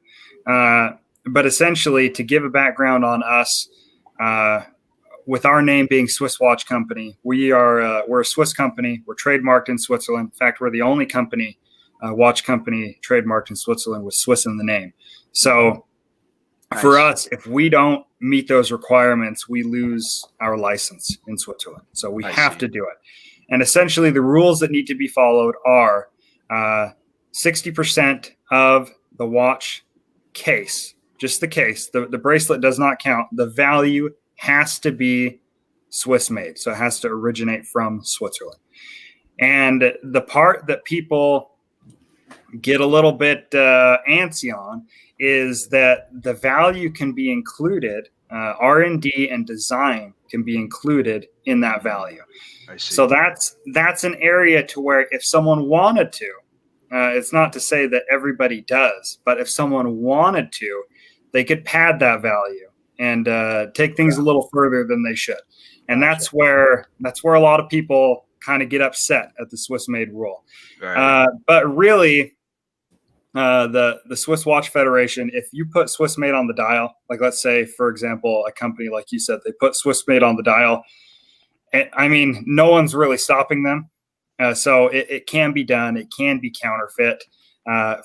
But essentially, to give a background on us, with our name being Swiss Watch Company, we're a Swiss company. We're trademarked in Switzerland. In fact, we're the only company, watch company trademarked in Switzerland with Swiss in the name. So for us, if we don't meet those requirements, we lose our license in Switzerland. So we have to do it. And essentially the rules that need to be followed are 60% of the watch case, just the case, the bracelet does not count. The value has to be Swiss made. So it has to originate from Switzerland. And the part that people get a little bit antsy on is that the value can be included, R&D and design can be included in that value. I see. So that's an area to where if someone wanted to, it's not to say that everybody does, but if someone wanted to, they could pad that value and take things a little further than they should. And that's where a lot of people kind of get upset at the Swiss made rule. Right. But really, the Swiss Watch Federation, if you put Swiss made on the dial, like let's say, for example, a company like you said, they put Swiss made on the dial. I mean, no one's really stopping them. So it can be done. It can be counterfeit.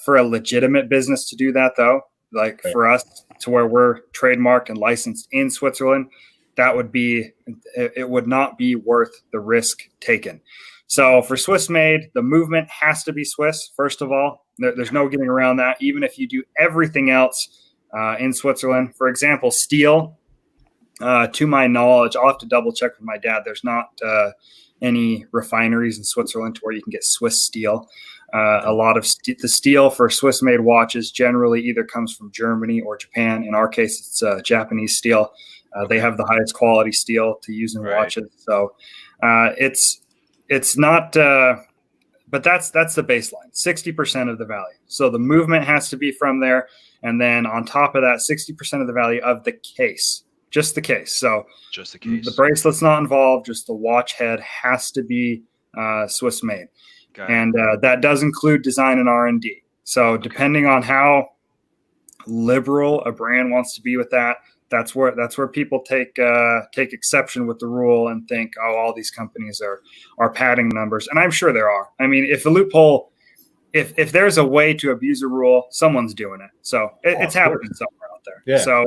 For a legitimate business to do that, though, like for us to where we're trademarked and licensed in Switzerland, it would not be worth the risk taken. So for Swiss made, the movement has to be Swiss. First of all, there's no getting around that. Even if you do everything else in Switzerland, for example, steel, to my knowledge, I'll have to double check with my dad. There's not any refineries in Switzerland to where you can get Swiss steel. A lot of the steel for Swiss made watches generally either comes from Germany or Japan. In our case, it's Japanese steel. They have the highest quality steel to use in watches. So it's not, but that's the baseline, 60% of the value. So the movement has to be from there. And then on top of that, 60% of the value of the case, just the case. So just the case, the bracelet's not involved, just the watch head has to be Swiss made. And that does include design and R&D. So depending on how liberal a brand wants to be with that, that's where people take exception with the rule and think, oh, all these companies are padding numbers. And I'm sure there are. I mean, if a loophole, if there's a way to abuse a rule, someone's doing it. So it's happening somewhere out there. Yeah. So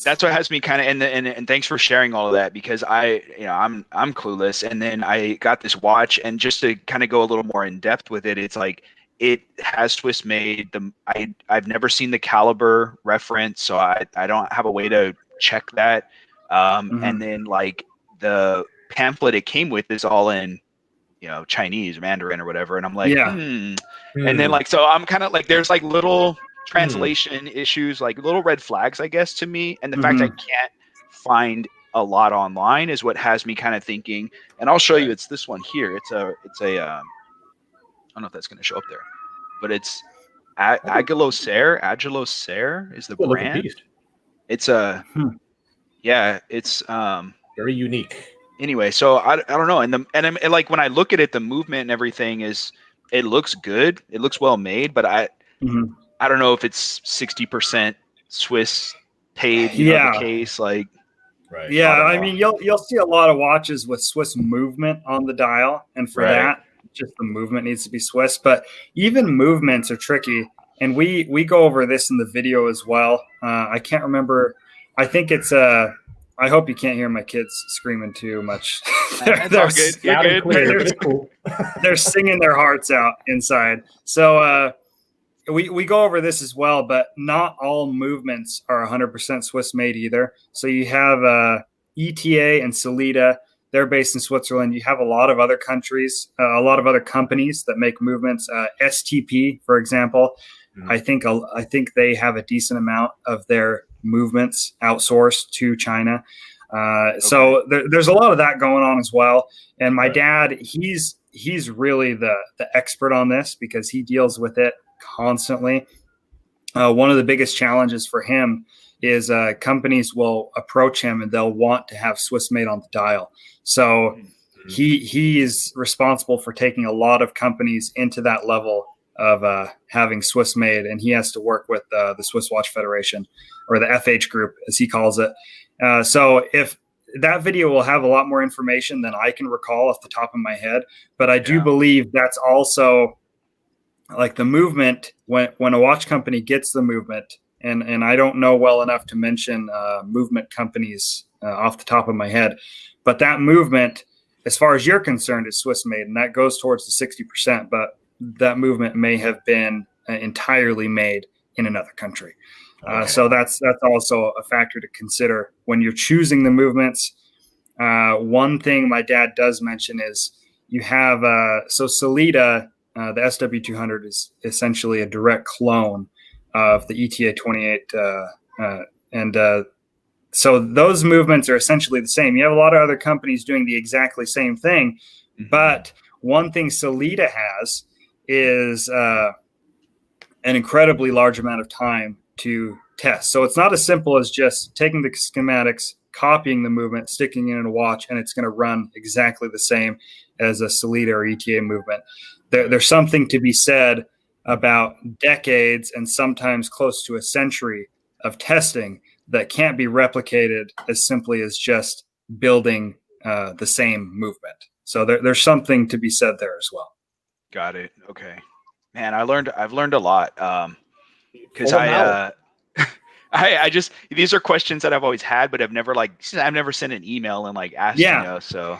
that's what has me kind of, and thanks for sharing all of that, because I'm clueless. And then I got this watch, and just to kind of go a little more in depth with it, it's like, it has Swiss made. I've never seen the caliber reference, so I don't have a way to check that. And then like the pamphlet it came with is all in, Chinese, Mandarin or whatever. And I'm like, And then like, so I'm kind of like, there's like little translation issues, like little red flags, I guess, to me. And the fact I can't find a lot online is what has me kind of thinking. And I'll show you, it's this one here. It's a I don't know if that's going to show up there, but it's Agilo Ser is the brand. It's it's very unique. Anyway, so I don't know, and like when I look at it, the movement and everything it looks good. It looks well made, but I don't know if it's 60% Swiss paid. The case like. Right. Yeah, I mean, you'll see a lot of watches with Swiss movement on the dial, and for that, just the movement needs to be Swiss. But even movements are tricky, and we go over this in the video as well. I can't remember. I think it's I hope you can't hear my kids screaming too much. That's all good. You're good. They're singing their hearts out inside. So we go over this as well, but not all movements are 100% Swiss made either. So you have ETA and Sellita. They're based in Switzerland. You have a lot of other countries, a lot of other companies that make movements. STP, for example, I think they have a decent amount of their movements outsourced to China. So there's a lot of that going on as well. And my dad, he's really the expert on this because he deals with it constantly. One of the biggest challenges for him is companies will approach him and they'll want to have Swiss made on the dial. So he is responsible for taking a lot of companies into that level of having Swiss made, and he has to work with the Swiss Watch Federation, or the FH group as he calls it. So if that video will have a lot more information than I can recall off the top of my head, but I do believe that's also like the movement when a watch company gets the movement, and I don't know well enough to mention movement companies off the top of my head, but that movement, as far as you're concerned, is Swiss made, and that goes towards the 60%, but that movement may have been entirely made in another country. So that's also a factor to consider when you're choosing the movements. One thing my dad does mention is you have so Sellita, the SW200 is essentially a direct clone of the ETA 28, and so those movements are essentially the same. You have a lot of other companies doing the exactly same thing, but one thing Sellita has is an incredibly large amount of time to test. So it's not as simple as just taking the schematics, copying the movement, sticking it in a watch, and it's going to run exactly the same as a Sellita or ETA movement. There's something to be said about decades and sometimes close to a century of testing that can't be replicated as simply as just building the same movement. So there's something to be said there as well. Got it. Okay, man, I've learned a lot. Because I just, these are questions that I've always had, but I've never sent an email and like asked, so.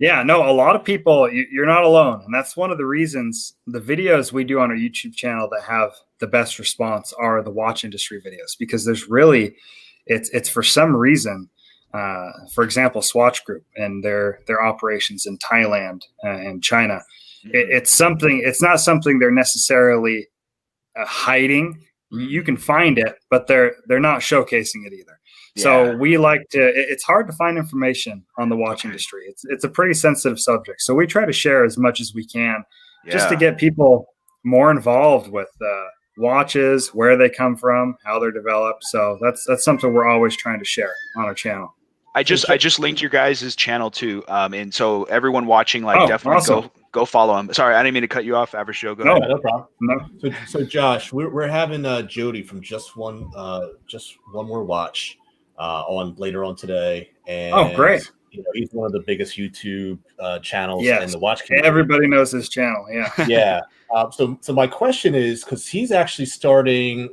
Yeah, no, a lot of people, you're not alone. And that's one of the reasons the videos we do on our YouTube channel that have the best response are the watch industry videos, because there's really, it's for some reason, for example, Swatch Group and their operations in Thailand and China. It's not something they're necessarily hiding. You can find it, but they're not showcasing it either. Yeah. So we like to, it's hard to find information on the watch industry. It's a pretty sensitive subject. So we try to share as much as we can just to get people more involved with watches, where they come from, how they're developed. So that's something we're always trying to share on our channel. I just linked your guys' channel too. And so everyone watching, definitely awesome. Go follow him. Sorry, I didn't mean to cut you off, Average Joe. Go ahead. No problem. No. So Josh, we're having Jody from Just One More Watch on later on today. And great. He's one of the biggest YouTube channels in the watch community. Everybody knows his channel. Yeah. Yeah. So my question is, because he's actually starting,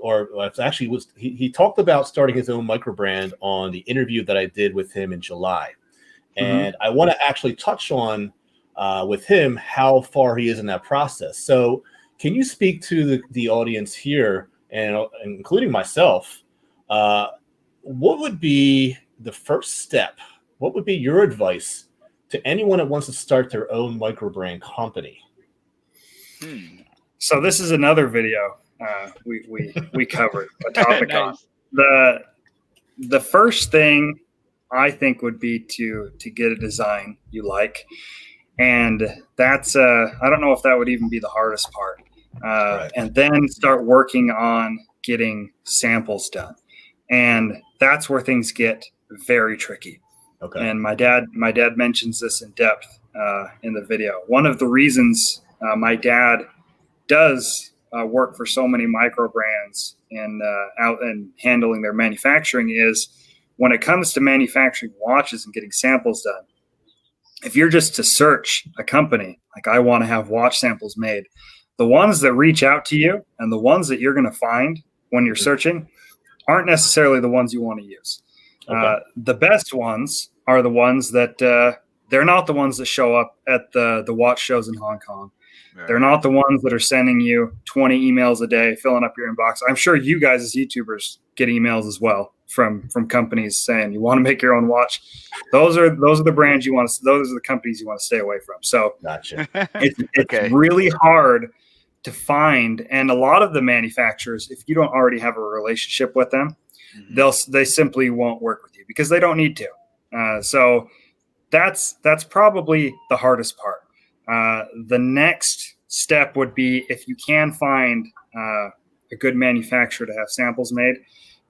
he talked about starting his own micro brand on the interview that I did with him in July, and I want to actually touch on with him how far he is in that process. So can you speak to the audience here, and including myself, what would be the first step? What would be your advice to anyone that wants to start their own micro brand company? So this is another video we covered a topic on. The first thing I think would be to get a design you like, and that's I don't know if that would even be the hardest part. Right. And then start working on getting samples done, and that's where things get very tricky. Okay. And my dad mentions this in depth in the video. One of the reasons my dad does work for so many micro brands and out and handling their manufacturing is when it comes to manufacturing watches and getting samples done. If you're just to search a company, like I want to have watch samples made, the ones that reach out to you and the ones that you're going to find when you're searching aren't necessarily the ones you want to use. The best ones are the ones that they're not the ones that show up at the watch shows in Hong Kong. Right. They're not the ones that are sending you 20 emails a day, filling up your inbox. I'm sure you guys as YouTubers get emails as well from companies saying you want to make your own watch. Those are the brands you want to. Those are the companies you want to stay away from. So gotcha. It's really hard to find, and a lot of the manufacturers, if you don't already have a relationship with them, they simply won't work with you because they don't need to. So that's probably the hardest part. The next step would be, if you can find a good manufacturer to have samples made,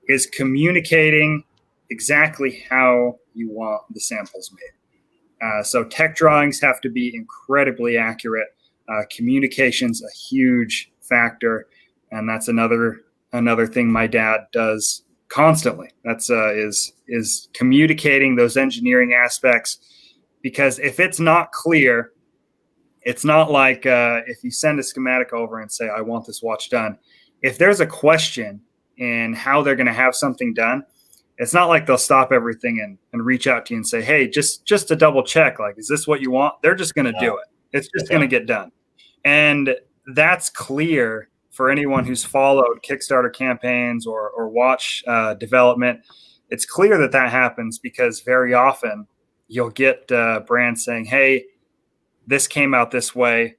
is communicating exactly how you want the samples made. So tech drawings have to be incredibly accurate. Communication's a huge factor, and that's another thing my dad does constantly. That's is communicating those engineering aspects, because if it's not clear, it's not like if you send a schematic over and say, I want this watch done. If there's a question in how they're going to have something done, it's not like they'll stop everything and reach out to you and say, hey, just to double check, like, is this what you want? They're just going to do it. It's just going to get done. And that's clear for anyone who's followed Kickstarter campaigns or watch development. It's clear that happens, because very often you'll get brands saying, hey, this came out this way.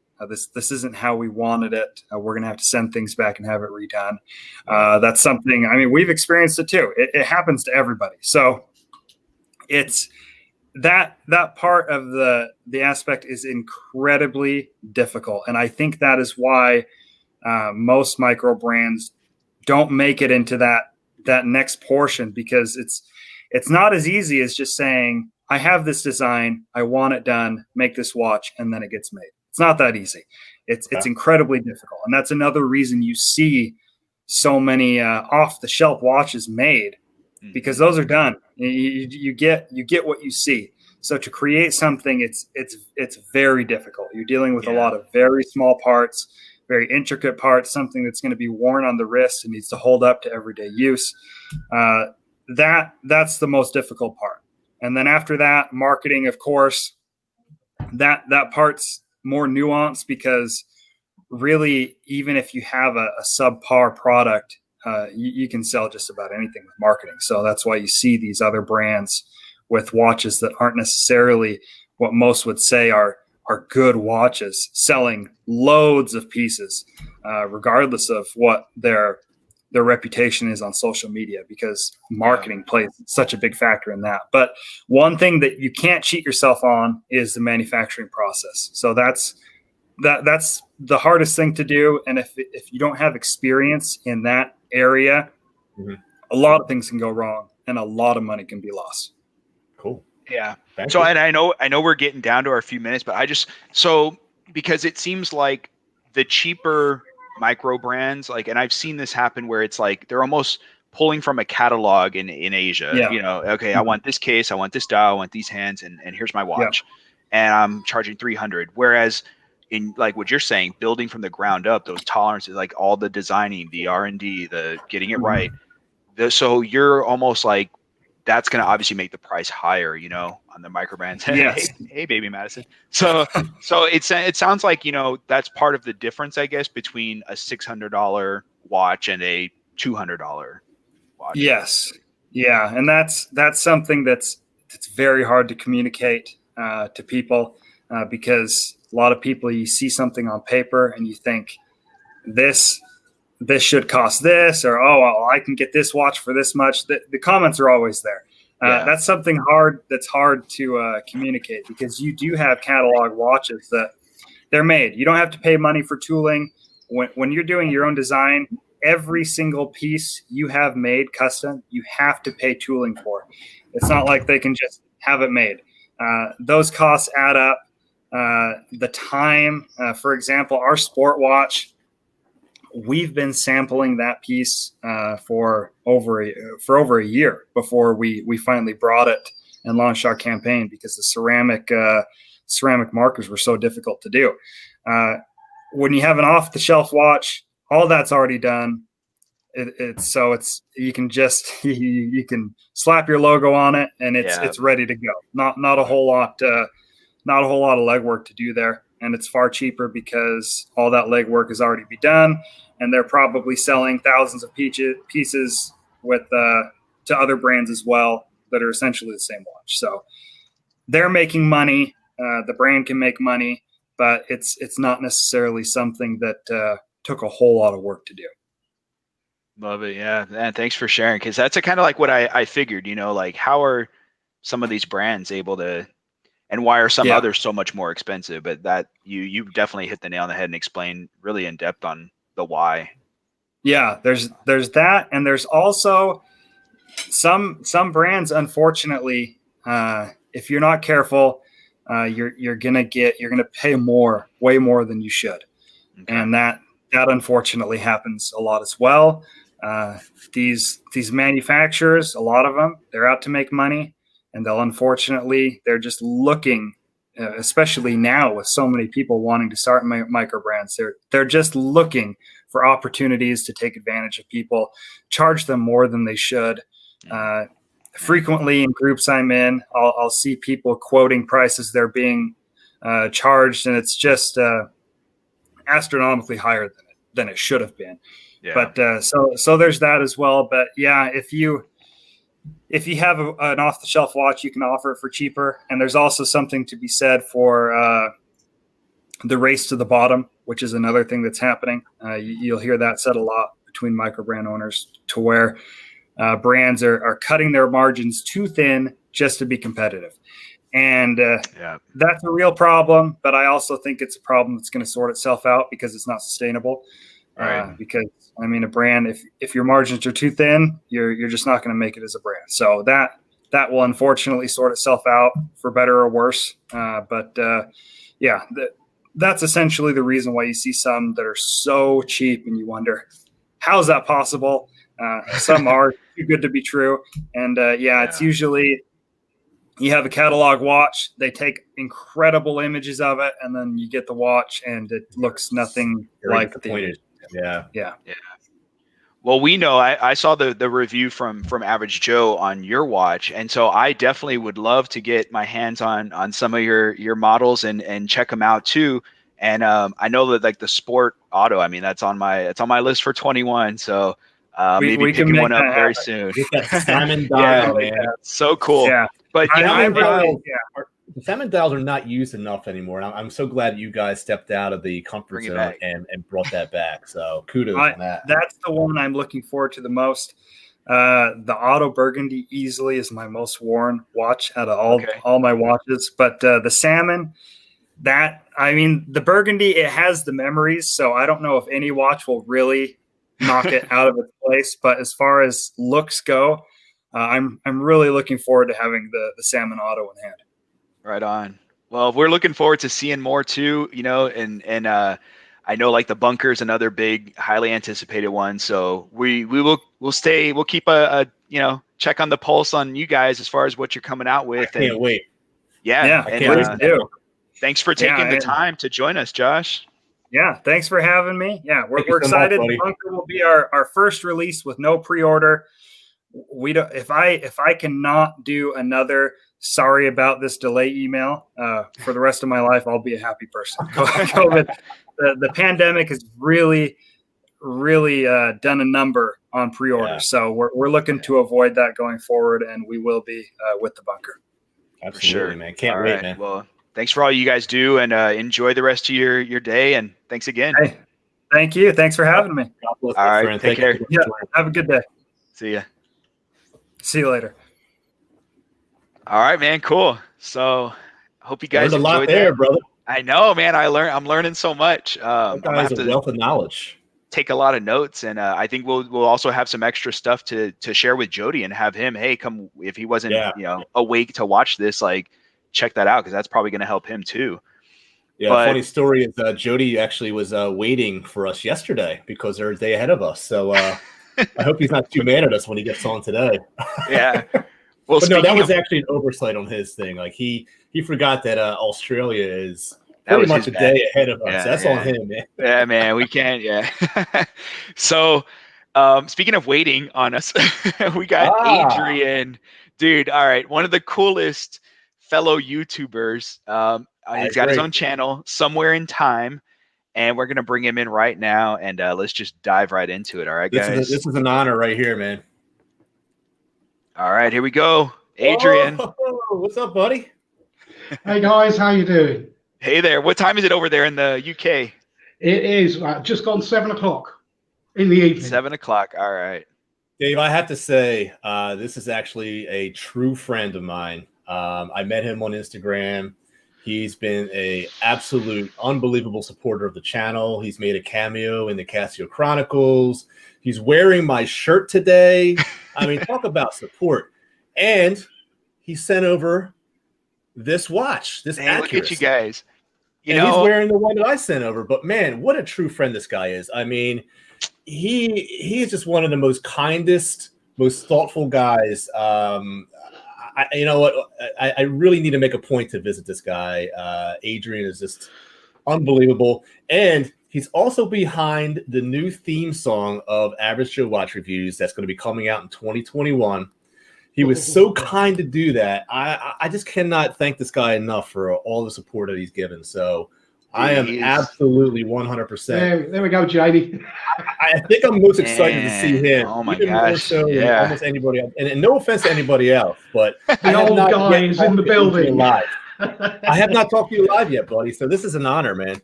This isn't how we wanted it. We're going to have to send things back and have it redone. That's something, I mean, we've experienced it too. It happens to everybody. So it's that part of the aspect is incredibly difficult. And I think that is why most micro brands don't make it into that next portion, because it's not as easy as just saying, I have this design, I want it done, make this watch, and then it gets made. It's not that easy. It's incredibly difficult. And that's another reason you see so many off-the-shelf watches made, because those are done. You get what you see. So to create something, it's very difficult. You're dealing with a lot of very small parts, very intricate parts, something that's going to be worn on the wrist and needs to hold up to everyday use. That's the most difficult part. And then after that, marketing, of course, that part's more nuanced, because really, even if you have a subpar product, you can sell just about anything with marketing. So that's why you see these other brands with watches that aren't necessarily what most would say are good watches, selling loads of pieces, regardless of what their reputation is on social media, because marketing plays such a big factor in that. But one thing that you can't cheat yourself on is the manufacturing process. So that's the hardest thing to do. And if you don't have experience in that area, a lot of things can go wrong and a lot of money can be lost. Cool. Yeah. Thank so, you. and I know we're getting down to our few minutes, but because it seems like the cheaper micro brands, like, and I've seen this happen where it's like they're almost pulling from a catalog in Asia. Okay, I want this case, I want this dial, I want these hands, and here's my watch, and I'm charging $300. Whereas in, like what you're saying, building from the ground up, those tolerances, like all the designing, the R&D, the getting it right, so you're almost like, that's going to obviously make the price higher, on the micro brands. Yes. Hey, baby Madison. So it sounds like, that's part of the difference, I guess, between a $600 watch and a $200 watch. Yes. Yeah. And that's something that's very hard to communicate to people, because a lot of people, you see something on paper and you think this should cost this, or, oh, well, I can get this watch for this much. The comments are always there. That's something that's hard to communicate, because you do have catalog watches that they're made. You don't have to pay money for tooling. When you're doing your own design, every single piece you have made custom, you have to pay tooling for. It's not like they can just have it made. Those costs add up. The time, for example, our sport watch, we've been sampling that piece for over a year before we finally brought it and launched our campaign, because the ceramic markers were so difficult to do. When you have an off-the-shelf watch, all that's already done. It's you can just you can slap your logo on it and it's ready to go. Not a whole lot of legwork to do there, and it's far cheaper because all that legwork has already been done, and they're probably selling thousands of pieces with to other brands as well that are essentially the same watch. So they're making money. The brand can make money, but it's not necessarily something that took a whole lot of work to do. Love it. Yeah. And thanks for sharing. Cause that's kind of like what I figured, like how are some of these brands able to, and why are some others so much more expensive? But that you definitely hit the nail on the head and explained really in depth on the why. Yeah. There's that. And there's also some brands, unfortunately, if you're not careful, you're going to pay way more than you should. Okay. And that unfortunately happens a lot as well. These manufacturers, a lot of them, they're out to make money, and they're just looking, especially now with so many people wanting to start micro brands, they're just looking for opportunities to take advantage of people, charge them more than they should. Frequently in groups I'm in, I'll see people quoting prices they're being charged, and it's just astronomically higher than it should have been. Yeah. But so there's that as well. But yeah, if you have an off the shelf watch, you can offer it for cheaper. And there's also something to be said for the race to the bottom, which is another thing that's happening. You'll hear that said a lot between micro brand owners, to where brands are cutting their margins too thin just to be competitive. And that's a real problem, but I also think it's a problem that's going to sort itself out because it's not sustainable. Right. Because I mean, a brand, if your margins are too thin, you're just not going to make it as a brand. So that will unfortunately sort itself out for better or worse. That's essentially the reason why you see some that are so cheap, and you wonder, how is that possible? Some are too good to be true, and it's usually. You have a catalog watch, they take incredible images of it, and then you get the watch and it looks nothing like the image. Yeah. Well, we know I saw the review from Average Joe on your watch, and so I definitely would love to get my hands on some of your models and check them out too. And I know that like the Sport Auto, I mean it's on my list for 21. So maybe we picking one up very soon. Get that salmon dial, man. So cool. Yeah. But the salmon dials are not used enough anymore. And I'm so glad you guys stepped out of the comfort zone and brought that back. So kudos on that. That's the one I'm looking forward to the most. The Auto Burgundy easily is my most worn watch out of all my watches. But the salmon, the Burgundy, it has the memories. So I don't know if any watch will really knock it out of its place. But as far as looks go, I'm really looking forward to having the Salmon Auto in hand. Right on. Well, we're looking forward to seeing more too, and I know like the Bunker is another big, highly anticipated one. So we'll keep a check on the pulse on you guys as far as what you're coming out with. I can't wait. Yeah. I can't wait to do. Thanks for taking the time to join us, Josh. Yeah, thanks for having me. Yeah, we're excited. The Bunker will be our first release with no pre-order. We don't. If I cannot do another sorry about this delay email for the rest of my life, I'll be a happy person. COVID, the pandemic has really done a number on pre-orders, so we're looking to avoid that going forward, and we will be with the Bunker. Absolutely, for sure, man. Can't wait, man. Well, thanks for all you guys do, and enjoy the rest of your day. And thanks again. Hey, thank you. Thanks for having me. All right, take care. Yeah, have a good day. See ya. See you later. All right, man. Cool. So, hope you guys learned a lot there, brother. I know, man. I'm learning so much. That guy's a wealth of knowledge. Take a lot of notes, and I think we'll also have some extra stuff to share with Jody and have him. Hey, come if he wasn't awake to watch this, like check that out because that's probably going to help him too. Yeah, funny story is Jody actually was waiting for us yesterday because they're a day ahead of us. So. I hope he's not too mad at us when he gets on today. Yeah. Well, but no, that was actually an oversight on his thing. Like he forgot that Australia is pretty much a day ahead of us. That's on him, man. Yeah, man. We can't. Yeah. So Speaking of waiting on us, we got Adrian, dude. All right, one of the coolest fellow YouTubers. He's got his own channel, Somewhere in Time, and we're gonna bring him in right now, and let's just dive right into it. All right, guys. This is an honor right here, man. All right, here we go. Adrian. Oh, what's up, buddy? Hey guys, how you doing? Hey there. What time is it over there in the UK? It is just gone 7 o'clock in the evening. 7 o'clock. All right. Dave, I have to say, this is actually a true friend of mine. I met him on Instagram. He's been a absolute unbelievable supporter of the channel. He's made a cameo in the Casio Chronicles. He's wearing my shirt today. I mean, talk about support. And he sent over this watch, this Hey, look at you guys. He's wearing the one that I sent over. But man, what a true friend this guy is. I mean, he is just one of the most kindest, most thoughtful guys. You know what? I really need to make a point to visit this guy. Adrian is just unbelievable. And he's also behind the new theme song of Average Joe Watch Reviews that's going to be coming out in 2021. He was so kind to do that. I just cannot thank this guy enough for all the support that he's given. So I am absolutely 100%. There we go, Jody. I think I'm most excited to see him. Oh my gosh! So than almost anybody else. And no offense to anybody else, but the old guy is in the building. Live. I have not talked to you live yet, buddy. So this is an honor, man.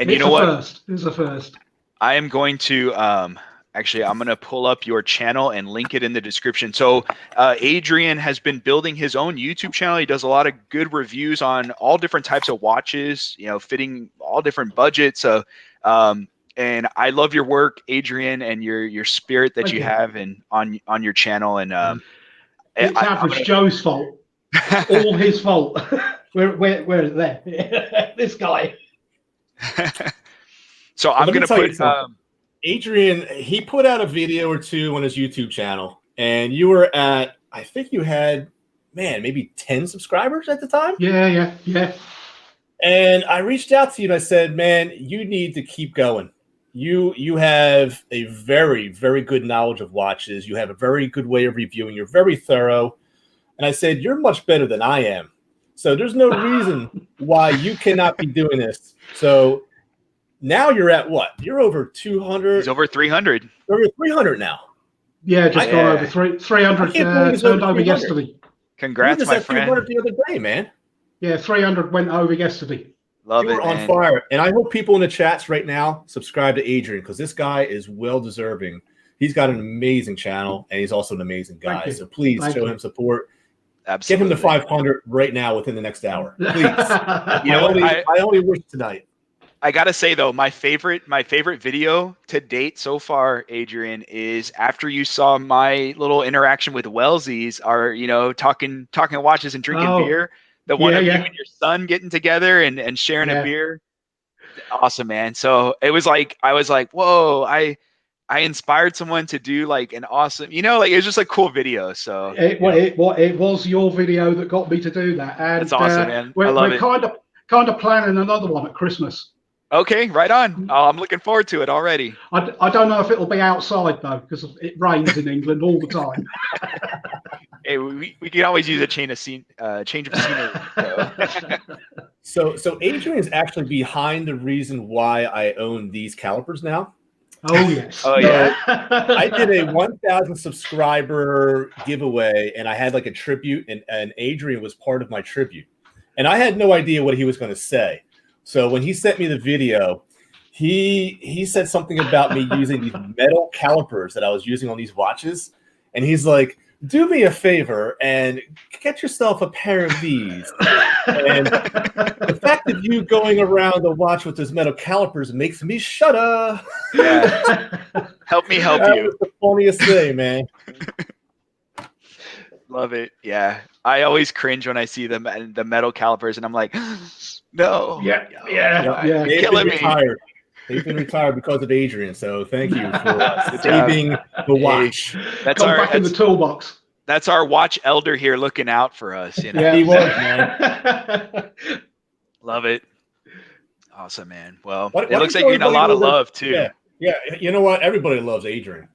And you know what? This is the first. I am going to actually, I'm going to pull up your channel and link it in the description. So Adrian has been building his own YouTube channel. He does a lot of good reviews on all different types of watches, fitting all different budgets. So, and I love your work, Adrian, and your spirit that you have on your channel. And it's Average Joe's fault. All his fault. Where is there? This guy. So I'm going to put Adrian, he put out a video or two on his YouTube channel, and you were at, I think you had, maybe 10 subscribers at the time? Yeah. And I reached out to you and I said, man, you need to keep going. You have a very, very good knowledge of watches. You have a very good way of reviewing. You're very thorough. And I said, you're much better than I am. So there's no reason why you cannot be doing this. So now you're at what? You're over 200. He's over 300. Over 300 now. Yeah, just gone over 300. Turned over yesterday. Congrats, my friend. 300 the other day, man. Yeah, 300 went over yesterday. Love it. You're on fire. And I hope people in the chats right now subscribe to Adrian because this guy is well deserving. He's got an amazing channel and he's also an amazing guy. So please show him support. Absolutely. Get him to 500 right now within the next hour. Please. I only wish tonight. I gotta say though, my favorite video to date so far, Adrian, is after you saw my little interaction with Wellesley's, talking watches and drinking beer. The one of you and your son getting together and sharing a beer. Awesome, man. So it was like I was like, whoa, I inspired someone to do like an awesome, it was just a cool video. So it was your video that got me to do that. And it's awesome, man. We're I love it. kind of planning another one at Christmas. Okay, right on. I'm looking forward to it already. I don't know if it'll be outside though, because it rains in England all the time. Hey, we can always use a change of scenery. So Adrian is actually behind the reason why I own these calipers now. Oh yes. Oh yeah. I did a 1,000 subscriber giveaway, and I had like a tribute, and Adrian was part of my tribute, and I had no idea what he was going to say. So when he sent me the video, he said something about me using these metal calipers that I was using on these watches, and he's like, do me a favor and get yourself a pair of these. And the fact of you going around the watch with those metal calipers makes me shudder. Yeah. Help me help that you. was the funniest thing, man. Love it. Yeah. I always cringe when I see the metal calipers, and I'm like, no. Yeah. They've been retired. They've been retired because of Adrian. So thank you for saving the watch. That's back in the toolbox. That's our watch elder here looking out for us. Yeah, he was, man. Love it. Awesome, man. Well, Why it looks like you're getting a lot of love too. Yeah. You know what? Everybody loves Adrian.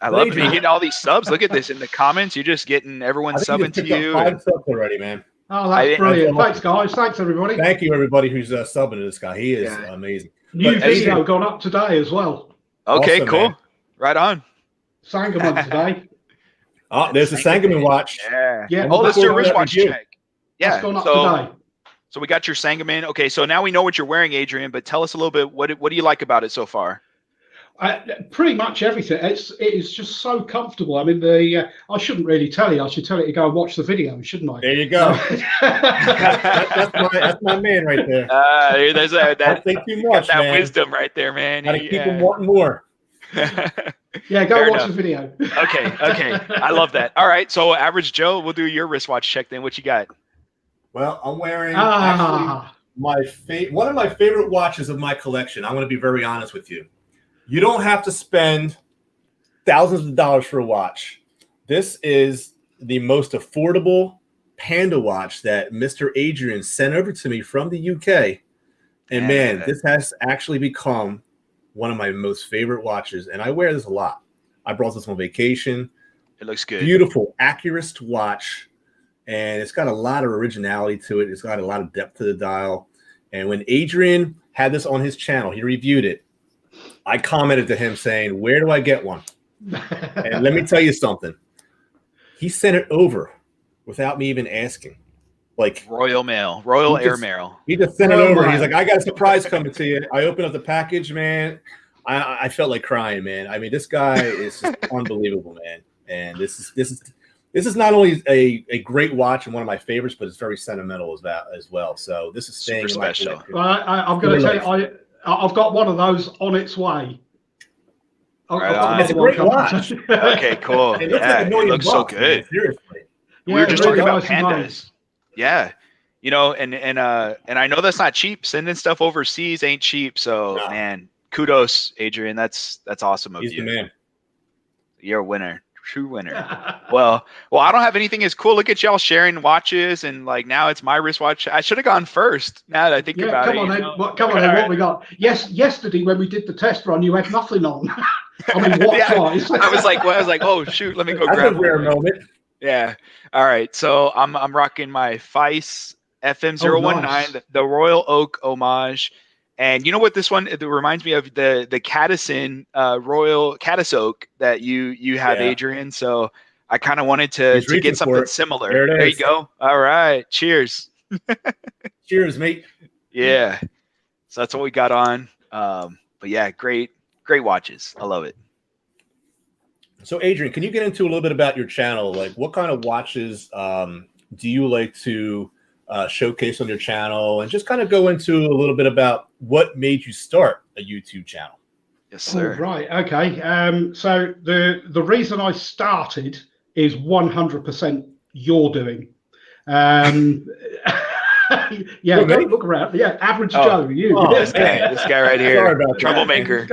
I love it. You're getting all these subs. Look at this in the comments. You're just getting everyone subbing to you. 5 subs already, man. Oh, that's brilliant. Thanks, guys. Thanks, everybody. Thank you, everybody who's subbing to this guy. He is amazing. New video gone up today as well. Okay, awesome, cool. Man. Right on. Sangamon today. Oh, there's the Sangamon watch. Yeah. Oh, let's do a wristwatch check. Yeah. That's gone up today. So we got your Sangamon. Okay, so now we know what you're wearing, Adrian. But tell us a little bit. What do you like about it so far? Pretty much everything. It is just so comfortable. I mean, I shouldn't really tell you. I should tell you to go and watch the video, shouldn't I? There you go. that's my man right there. There's that. Think too much, that man. wisdom right there, man. Gotta keep him wanting more. Yeah, go watch the video. Okay. I love that. All right, so Average Joe, we'll do your wristwatch check then. What you got? Well, I'm wearing actually one of my favorite watches of my collection. I'm going to be very honest with you. You don't have to spend thousands of dollars for a watch. This is the most affordable Panda watch that Mr. Adrian sent over to me from the UK. And man, this has actually become one of my most favorite watches. And I wear this a lot. I brought this on vacation. It looks good. Beautiful, accurate watch. And it's got a lot of originality to it. It's got a lot of depth to the dial. And when Adrian had this on his channel, he reviewed it. I commented to him saying, where do I get one? And let me tell you something. He sent it over without me even asking. Like Royal Mail, Royal Air Mail. He just sent it over. He's like, I got a surprise coming to you. I opened up the package, man. I felt like crying, man. I mean, this guy is just unbelievable, man. And this is not only a great watch and one of my favorites, but it's very sentimental as well. So this is staying super special. Well, I'm going to tell you, I've got one of those on its way. It's a great watch. Okay, cool. It looks so good. Seriously. We were just talking about pandas. Yeah. You know, and I know that's not cheap. Sending stuff overseas ain't cheap. So man, kudos, Adrian. That's awesome of you. He's the man. You're a winner. True winner. well, I don't have anything as cool. Look at y'all sharing watches, and like now it's my wristwatch. I should have gone first. Now that I think about it. Come on, then. What we got? Yesterday when we did the test run, you had nothing on. I mean, watch-wise. I was like, oh shoot, let me go grab a rare moment. Yeah. All right. So I'm rocking my Feist FM019, nice. the Royal Oak homage. And you know what this one, it reminds me of the Caddison Royal Caddis Oak that you have, Adrian. So I kind of wanted to get something similar. There you go. All right. Cheers. Cheers, mate. Yeah. So that's what we got on. But yeah, great watches. I love it. So Adrian, can you get into a little bit about your channel? Like what kind of watches do you like to showcase on your channel, and just kind of go into a little bit about what made you start a YouTube channel? Yes, sir. Right. Okay. So the reason I started is 100% your doing. Yeah, go look around. Yeah, Average Joe, you. This guy right here. Sorry about troublemaker.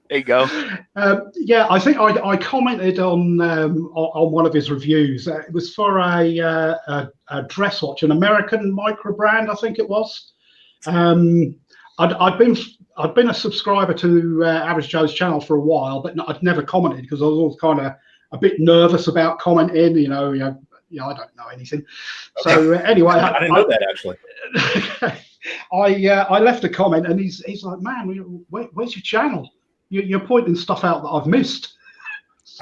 There you go. Yeah, I think I commented on one of his reviews. It was for a dress watch, an American micro brand, I think it was. I'd been a subscriber to Average Joe's channel for a while, but I'd never commented because I was always kind of a bit nervous about commenting. You know, I don't know anything. So anyway, I didn't know that actually. I left a comment, and he's like, "Man, where's your channel? You're pointing stuff out that I've missed."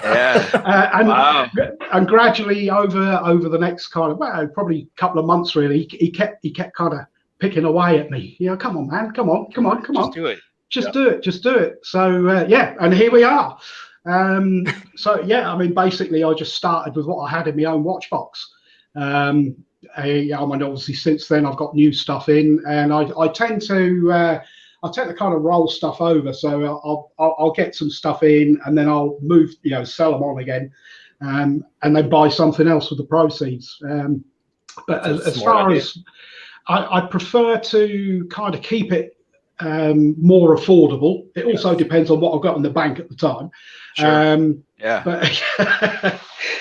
Yeah. And gradually over the next kind of probably a couple of months, really, he kept kind of picking away at me. You know, come on, man, come on. Just do it. Just do it. So and here we are. So yeah, I mean, basically, I just started with what I had in my own watch box. I mean, obviously, since then I've got new stuff in, and I tend to kind of roll stuff over. So I'll get some stuff in, and then I'll move, sell them on again, and then buy something else with the proceeds. But as far as I prefer to kind of keep it more affordable. It also depends on what I've got in the bank at the time. Sure. But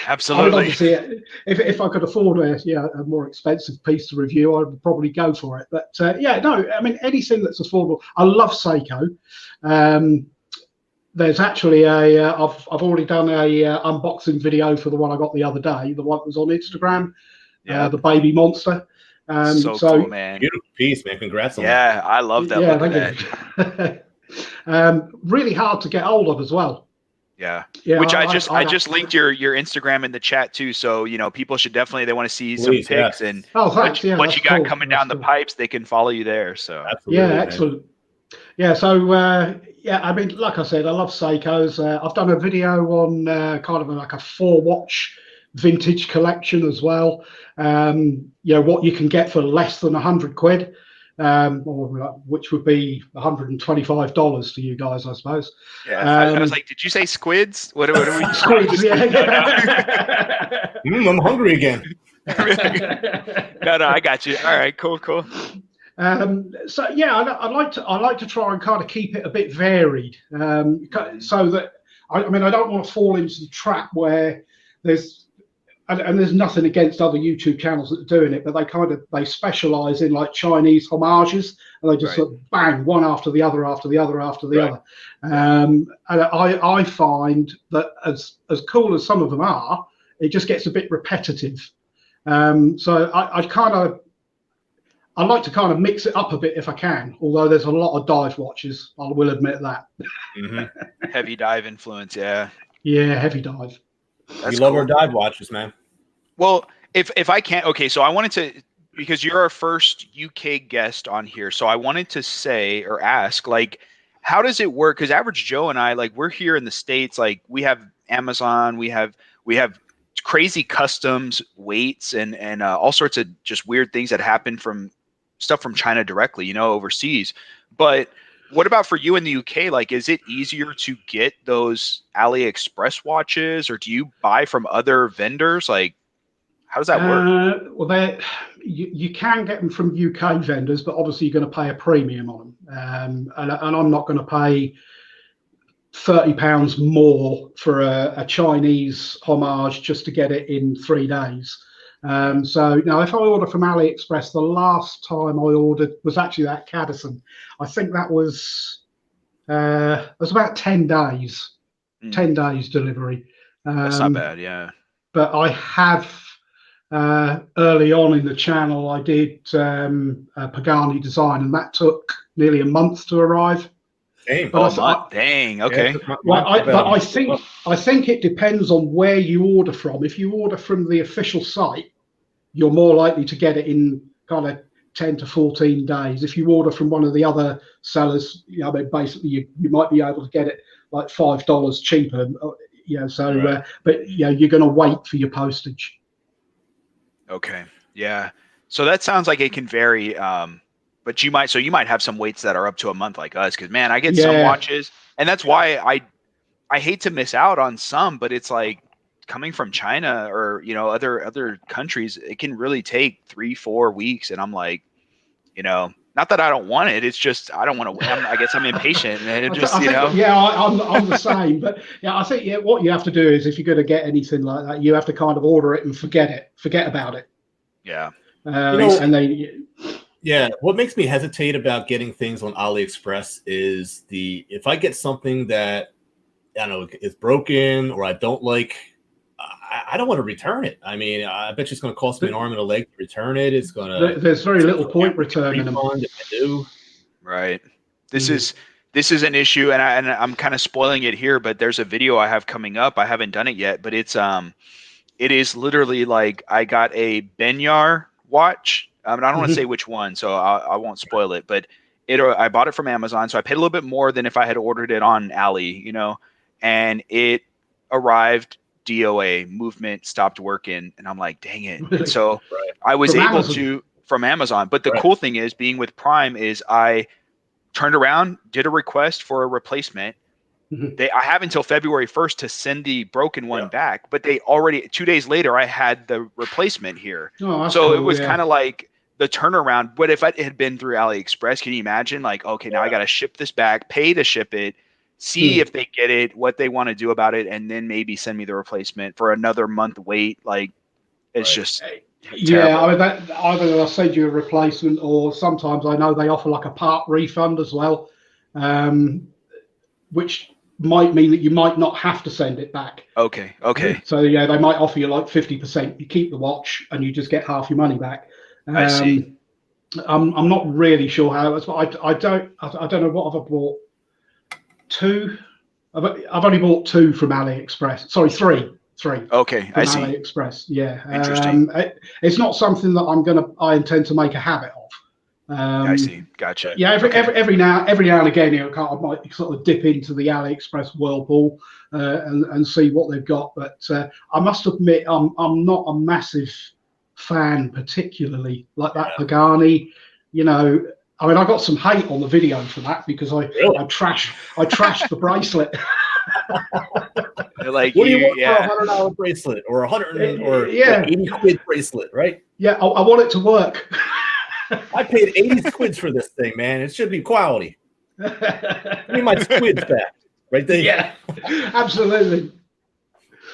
absolutely. I mean, obviously, if I could afford a more expensive piece to review, I would probably go for it. But I mean, anything that's affordable. I love Seiko. there's actually I've already done a unboxing video for the one I got the other day, the one that was on Instagram, the baby monster. So cool, man. Beautiful piece, man. Congrats on that. Yeah, I love that. Yeah, thank you. Really hard to get hold of as well. Yeah. Which I just linked your Instagram in the chat too. So, you know, people should definitely, they want to see some pics and what you got coming down the pipes, they can follow you there. So absolutely, yeah, excellent. Yeah, so I mean, like I said, I love Seikos. I've done a video on kind of like a 4-watch vintage collection as well. You know, what you can get for less than £100, which would be $125 to you guys, I suppose. Yeah, I was like, did you say squids? What are we? Squids, yeah. I'm hungry again. No, I got you. All right, cool. So yeah, I like to try and kind of keep it a bit varied, so that I mean I don't want to fall into the trap where there's nothing against other YouTube channels that are doing it, but they specialize in like Chinese homages, and they just sort of bang one after the other after the other after the other. And I find that as cool as some of them are, it just gets a bit repetitive. So I like to kind of mix it up a bit if I can, although there's a lot of dive watches, I will admit that. Heavy dive influence, yeah. Yeah, heavy dive. We love our dive watches, man. Well, if I can't, okay, so I wanted to, because you're our first UK guest on here, so I wanted to say or ask, like, how does it work? Because Average Joe and I, like, we're here in the States, like, we have Amazon, we have crazy customs weights and all sorts of just weird things that happen from stuff from China directly, you know, overseas. But what about for you in the UK? Like, is it easier to get those AliExpress watches, or do you buy from other vendors? Like, how does that work? Well, you can get them from UK vendors, but obviously you're going to pay a premium on them. And I'm not going to pay £30 more for a Chinese homage just to get it in 3 days. So now if I order from AliExpress, the last time I ordered was actually that Caddison. I think that was about 10 days, 10 days delivery. That's not bad, yeah. But I have early on in the channel, I did Pagani design, and that took nearly a month to arrive. Dang, dang, okay. But I think it depends on where you order from. If you order from the official site, you're more likely to get it in kind of 10 to 14 days. If you order from one of the other sellers, you know, basically you might be able to get it like $5 cheaper. You know, so but you know, you're going to wait for your postage. Okay, yeah. So that sounds like it can vary. But you might have some weights that are up to a month like us, because man, I get some watches, and that's why I hate to miss out on some, but it's like coming from China or, you know, other countries, it can really take 3-4 weeks, and I'm like, you know, not that I don't want it, it's just I don't want to. I guess I'm impatient, and it just, you know. Yeah, I'm the same, but yeah, I think what you have to do is if you're going to get anything like that, you have to kind of order it and forget about it. Yeah. And then. Yeah, what makes me hesitate about getting things on AliExpress is if I get something that I don't know is broken or I don't like, I don't want to return it. I mean, I bet you it's going to cost me an arm and a leg to return it. It's going to. There's very little point returning them. If I do. Right. This is an issue, and I'm kind of spoiling it here, but there's a video I have coming up. I haven't done it yet, but it is literally like I got a Benyar watch. I don't want to say which one, so I won't spoil it. But I bought it from Amazon, so I paid a little bit more than if I had ordered it on Ali, you know. And it arrived DOA, movement stopped working, and I'm like, dang it. And so I was able to from Amazon. But the cool thing is, being with Prime, is I turned around, did a request for a replacement. I have until February 1st to send the broken one back, but they already 2 days later I had the replacement here. So it was kind of like the turnaround. But if it had been through AliExpress, can you imagine? Like, okay, now I got to ship this back, pay to ship it, see if they get it, what they want to do about it, and then maybe send me the replacement for another month wait. Like, it's just terrible. I mean, either they'll send you a replacement, or sometimes I know they offer like a part refund as well, which might mean that you might not have to send it back. Okay. So yeah, they might offer you like 50%. You keep the watch and you just get half your money back. I see. I'm not really sure how it's, but I don't know what I've bought. 2. I've only bought 2 from AliExpress. Sorry, 3. Okay, I see. AliExpress. Yeah. Interesting. It's not something that I intend to make a habit of. I see. Gotcha. Yeah, every now and again, I might sort of dip into the AliExpress whirlpool and see what they've got. But I must admit, I'm not a massive fan, particularly like that Pagani. You know, I mean, I got some hate on the video for that because I trashed the bracelet. Like, what do you want for $100 bracelet or 100 or 80 quid bracelet, right? Yeah, I want it to work. I paid 80 squids for this thing, man. It should be quality. Give me my squids back, right there. Yeah, absolutely.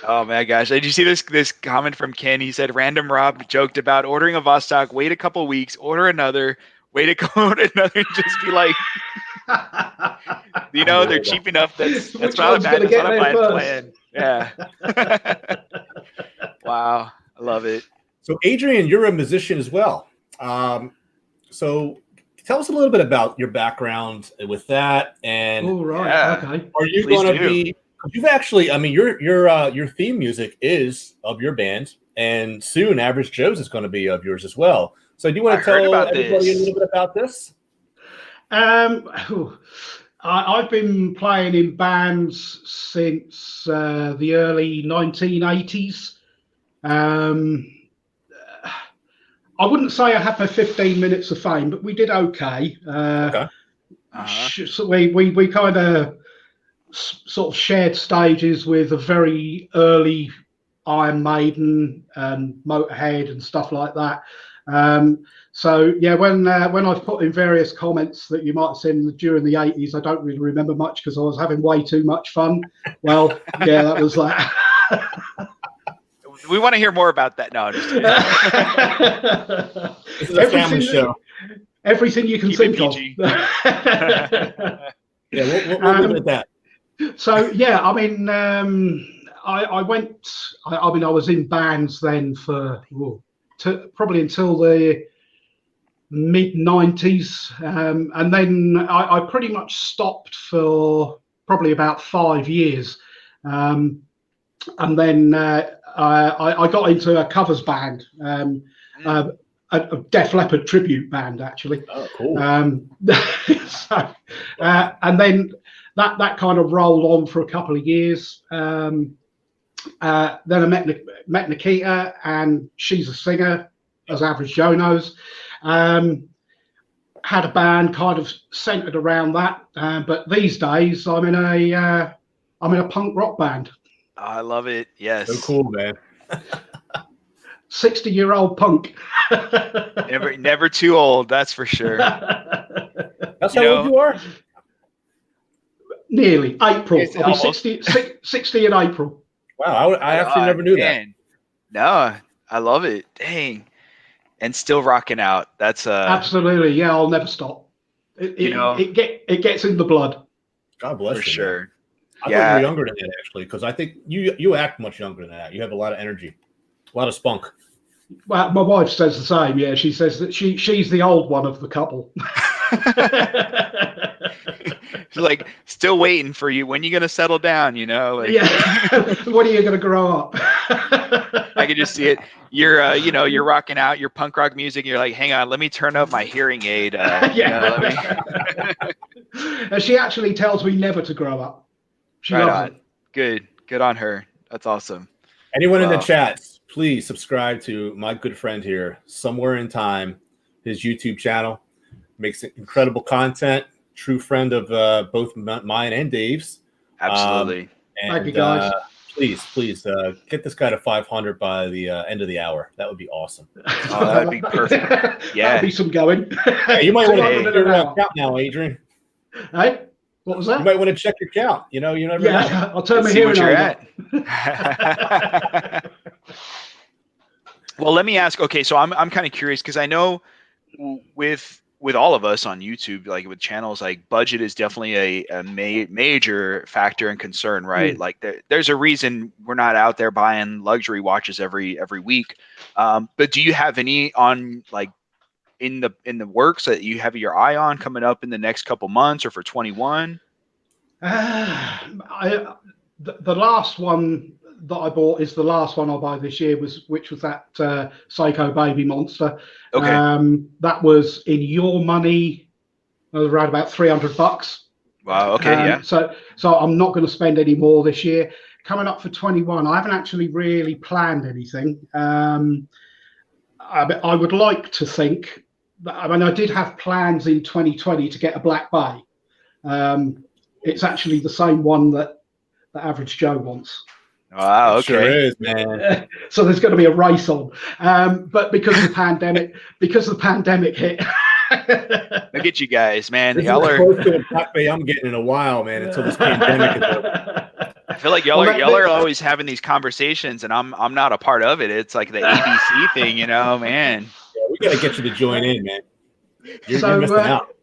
Oh my gosh! Did you see this comment from Ken? He said, "Random Rob joked about ordering a Vostok, wait a couple weeks, order another, wait a order another, and just be like, you know, they're cheap enough. That's not a bad plan. Yeah. Wow, I love it. So, Adrian, you're a musician as well. So tell us a little bit about your background with that, and okay. Are you going to be? You've actually, I mean, your theme music is of your band, and soon Average Joe's is going to be of yours as well. So do you want to tell everybody a little bit about this? I've been playing in bands since the early 1980s. I wouldn't say I had my 15 minutes of fame, but we did okay. So we kind of sort of shared stages with a very early Iron Maiden and Motorhead and stuff like that. So yeah, when I've put in various comments that you might have seen during the 80s, I don't really remember much because I was having way too much fun. Well, yeah, that was that. We want to hear more about that. No, just this is a family show. Everything you can think of. Yeah, we'll leave it at that. So yeah, I mean, I was in bands then for probably until the mid 90s, and then I pretty much stopped for probably about 5 years, and then I got into a covers band, a Def Leppard tribute band, actually. Oh, cool. So, and then that kind of rolled on for a couple of years. Then I met Nikita, and she's a singer, as Average Joe knows. Had a band kind of centered around that, but these days I'm in a punk rock band. Oh, I love it. Yes. So cool, man. 60-year-old punk. never too old, that's for sure. That's how old you are? Nearly. April. I'll be 60 in April. Wow, I actually never knew that. No, I love it. Dang. And still rocking out. That's absolutely. Yeah, I'll never stop. It gets in the blood. God bless you. For sure. Man. I thought you were younger than that, actually, because I think you act much younger than that. You have a lot of energy, a lot of spunk. Well, my wife says the same. Yeah, she says that she's the old one of the couple. She's like, still waiting for you. When are you gonna settle down? You know? Like, yeah. When are you gonna grow up? I can just see it. You're you're rocking out your punk rock music. And you're like, hang on, let me turn up my hearing aid. And she actually tells me never to grow up. She loves it. Good on her. That's awesome. Anyone in the chats, please subscribe to my good friend here, Somewhere in Time. His YouTube channel makes incredible content. True friend of both mine and Dave's. Absolutely. Thank you, guys. Please get this guy to 500 by the end of the hour. That would be awesome. Oh, that'd be perfect. Yeah, that'd be some going. Hey, you might want to check your count now, Adrian. Hey, what was that? You might want to check your count. You never know. I'll turn my hearing aid at. Well, let me ask. Okay, so I'm kind of curious because I know with with all of us on YouTube, like with channels, like budget is definitely a major factor and concern, right? Like there's a reason we're not out there buying luxury watches every week. But do you have any on like in the works that you have your eye on coming up in the next couple months or for 21? The last one that I bought is the last one I'll buy this year, which was that Seiko Baby Monster. Okay. That was in your money around about $300. Wow. Okay. Yeah. So I'm not going to spend any more this year. Coming up for 21, I haven't actually really planned anything. I would like to think. I mean, I did have plans in 2020 to get a Black Bay. It's actually the same one that the average Joe wants. Wow. Okay. Sure is, man. So there's going to be a race on, but because of the pandemic hit. Look at you guys, man. This Y'all is are close to a Black Bay I'm getting in a while, man. Until this pandemic is over. I feel like y'all are always having these conversations, and I'm not a part of it. It's like the ABC thing, you know, man. Yeah, we got to get you to join in, man. You're missing out.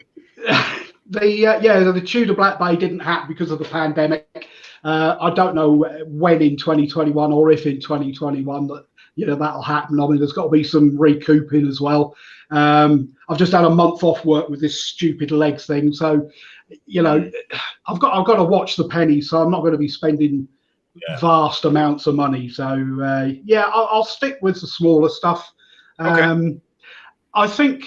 The Tudor Black Bay didn't happen because of the pandemic. I don't know when in 2021 or if in 2021 that that'll happen. I mean, there's got to be some recouping as well. I've just had a month off work with this stupid legs thing, so I've got to watch the pennies. So I'm not going to be spending vast amounts of money. So I'll stick with the smaller stuff. Okay. I think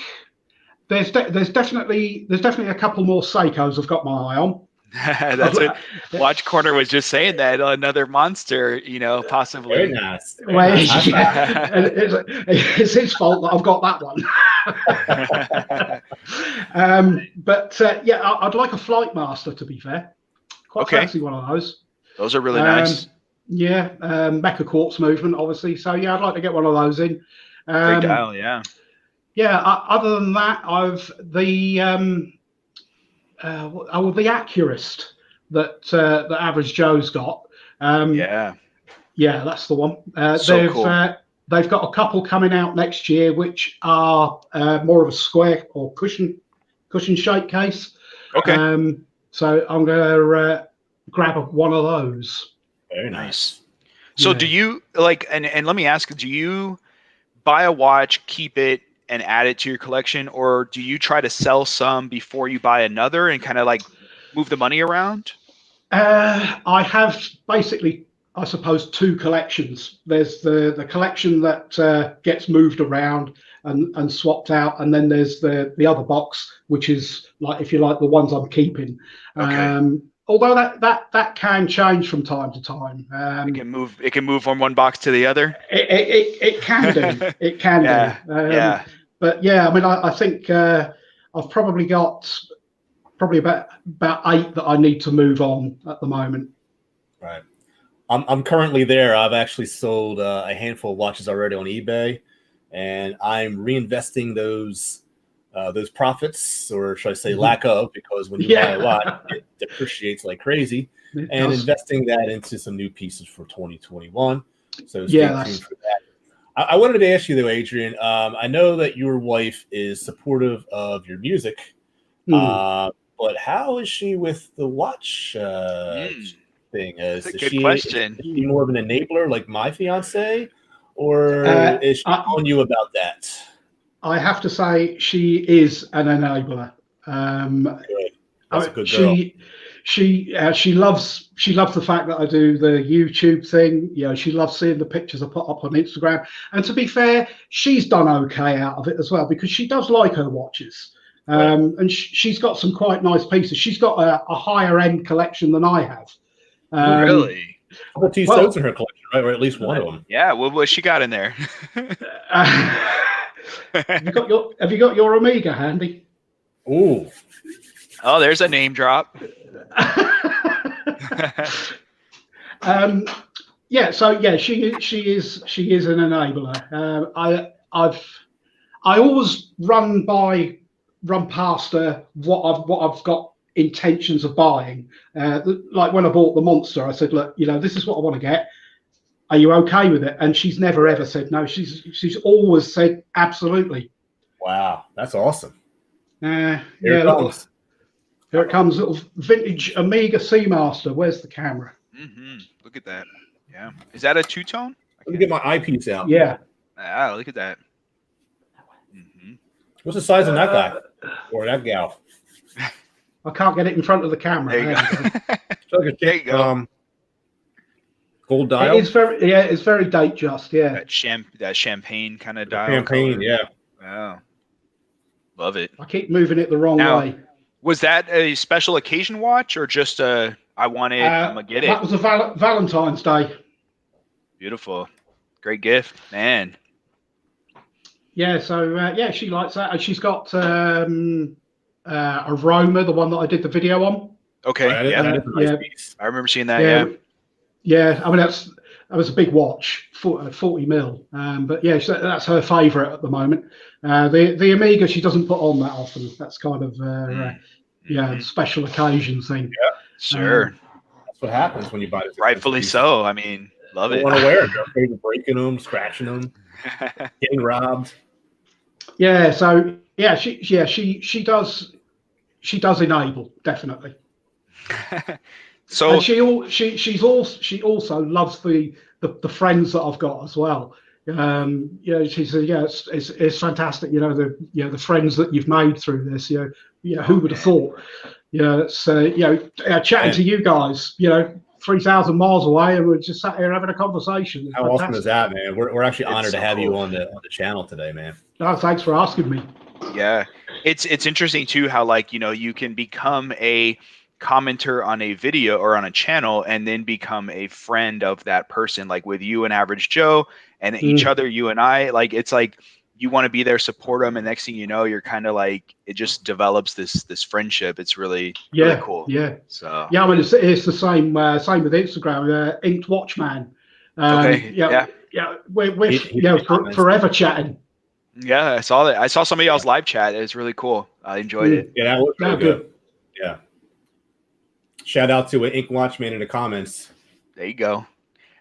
there's definitely a couple more Seikos I've got my eye on. That's what Watch Corner was just saying, that another monster, possibly. Very nice. It's his fault that I've got that one. I'd like a Flight Master, to be fair. Quite fancy one of those. Those are really nice. Yeah, Mecha Quartz movement, obviously. So I'd like to get one of those in. Great dial, yeah. Yeah. Other than that, I've the Accurist that the average Joe's got. Yeah, that's the one. So cool. They've got a couple coming out next year, which are more of a square or cushion shape case. Okay. So I'm going to grab one of those. Very nice. So do you and let me ask, do you buy a watch, keep it, and add it to your collection, or do you try to sell some before you buy another and kind of like move the money around? I have basically, I suppose, two collections. There's the collection that gets moved around and swapped out, and then there's the other box, which is like, if you like, the ones I'm keeping. Okay. Although that can change from time to time. It can move from one box to the other. It can do. It can do. Yeah. But yeah, I mean, I think I've probably got about 8 that I need to move on at the moment. Right. I'm currently there. I've actually sold a handful of watches already on eBay, and I'm reinvesting those profits, or should I say lack of, because when you buy a watch, it depreciates like crazy, and investing that into some new pieces for 2021. So stay tuned for that. I wanted to ask you though, Adrian, I know that your wife is supportive of your music, but how is she with the watch thing? That's a good question. Is she more of an enabler like my fiance, or is she on you about that? I have to say she is an enabler. Good. That's a good girl. She loves the fact that I do the YouTube thing. She loves seeing the pictures I put up on Instagram. And to be fair, she's done okay out of it as well, because she does like her watches. And she's got some quite nice pieces. She's got a higher end collection than I have. Really? Well, two soaps in her collection, right? Or at least one of them. Yeah. What she got in there? Have you got your Omega handy? Ooh. Oh, there's a name drop. She is an enabler. I always run past her what I've got intentions of buying. Like when I bought the Monster, I said, look, this is what I want to get. Are you okay with it? And she's never ever said no. She's always said absolutely. Wow, that's awesome. Yeah, Here it comes, little vintage Amiga Seamaster. Where's the camera? Look at that. Yeah. Is that a two-tone? Let me get my eyepiece out. Yeah. Ah, look at that. What's the size of that guy or that gal? I can't get it in front of the camera. There you go. There you go. Gold dial. It's very date just. Yeah. That champagne kind of dial. Champagne, color. yeah. Wow. Love it. I keep moving it the wrong way. Was that a special occasion watch or just I want it, I'm gonna get it? That was a Valentine's Day. Beautiful. Great gift, man. Yeah, so she likes that. And she's got Aroma, the one that I did the video on. Okay. I remember seeing that, Yeah, I mean that was a big watch, 40 mil. But yeah, that's her favourite at the moment. The Amiga she doesn't put on that often. That's kind of special occasion thing. Yeah, sure. That's what happens when you buy this. Rightfully so. I mean, love it. Want to wear it? They're afraid of breaking them, scratching them, getting robbed. Yeah. So she does enable, definitely. So and she also loves the friends that I've got as well. She said, it's fantastic. The friends that you've made through this. Who would have thought? It's chatting to you guys. 3,000 miles away, and we're just sat here having a conversation. How awesome is that, man? We're actually honored to have you on the channel today, man. No, thanks for asking me. Yeah, it's interesting too how you can become a commenter on a video or on a channel and then become a friend of that person, like with you and Average Joe and each other, you and I. It's like you want to be there, support them, and next thing you know, you're kind of like, it just develops this friendship. It's really cool. Yeah. So I mean, it's the same with Instagram. Inked Watchman. We're forever chatting. Yeah, I saw that. I saw somebody else live chat. It was really cool. I enjoyed it. Yeah, that was really good. Yeah. Shout out to Ink Watchman in the comments. There you go.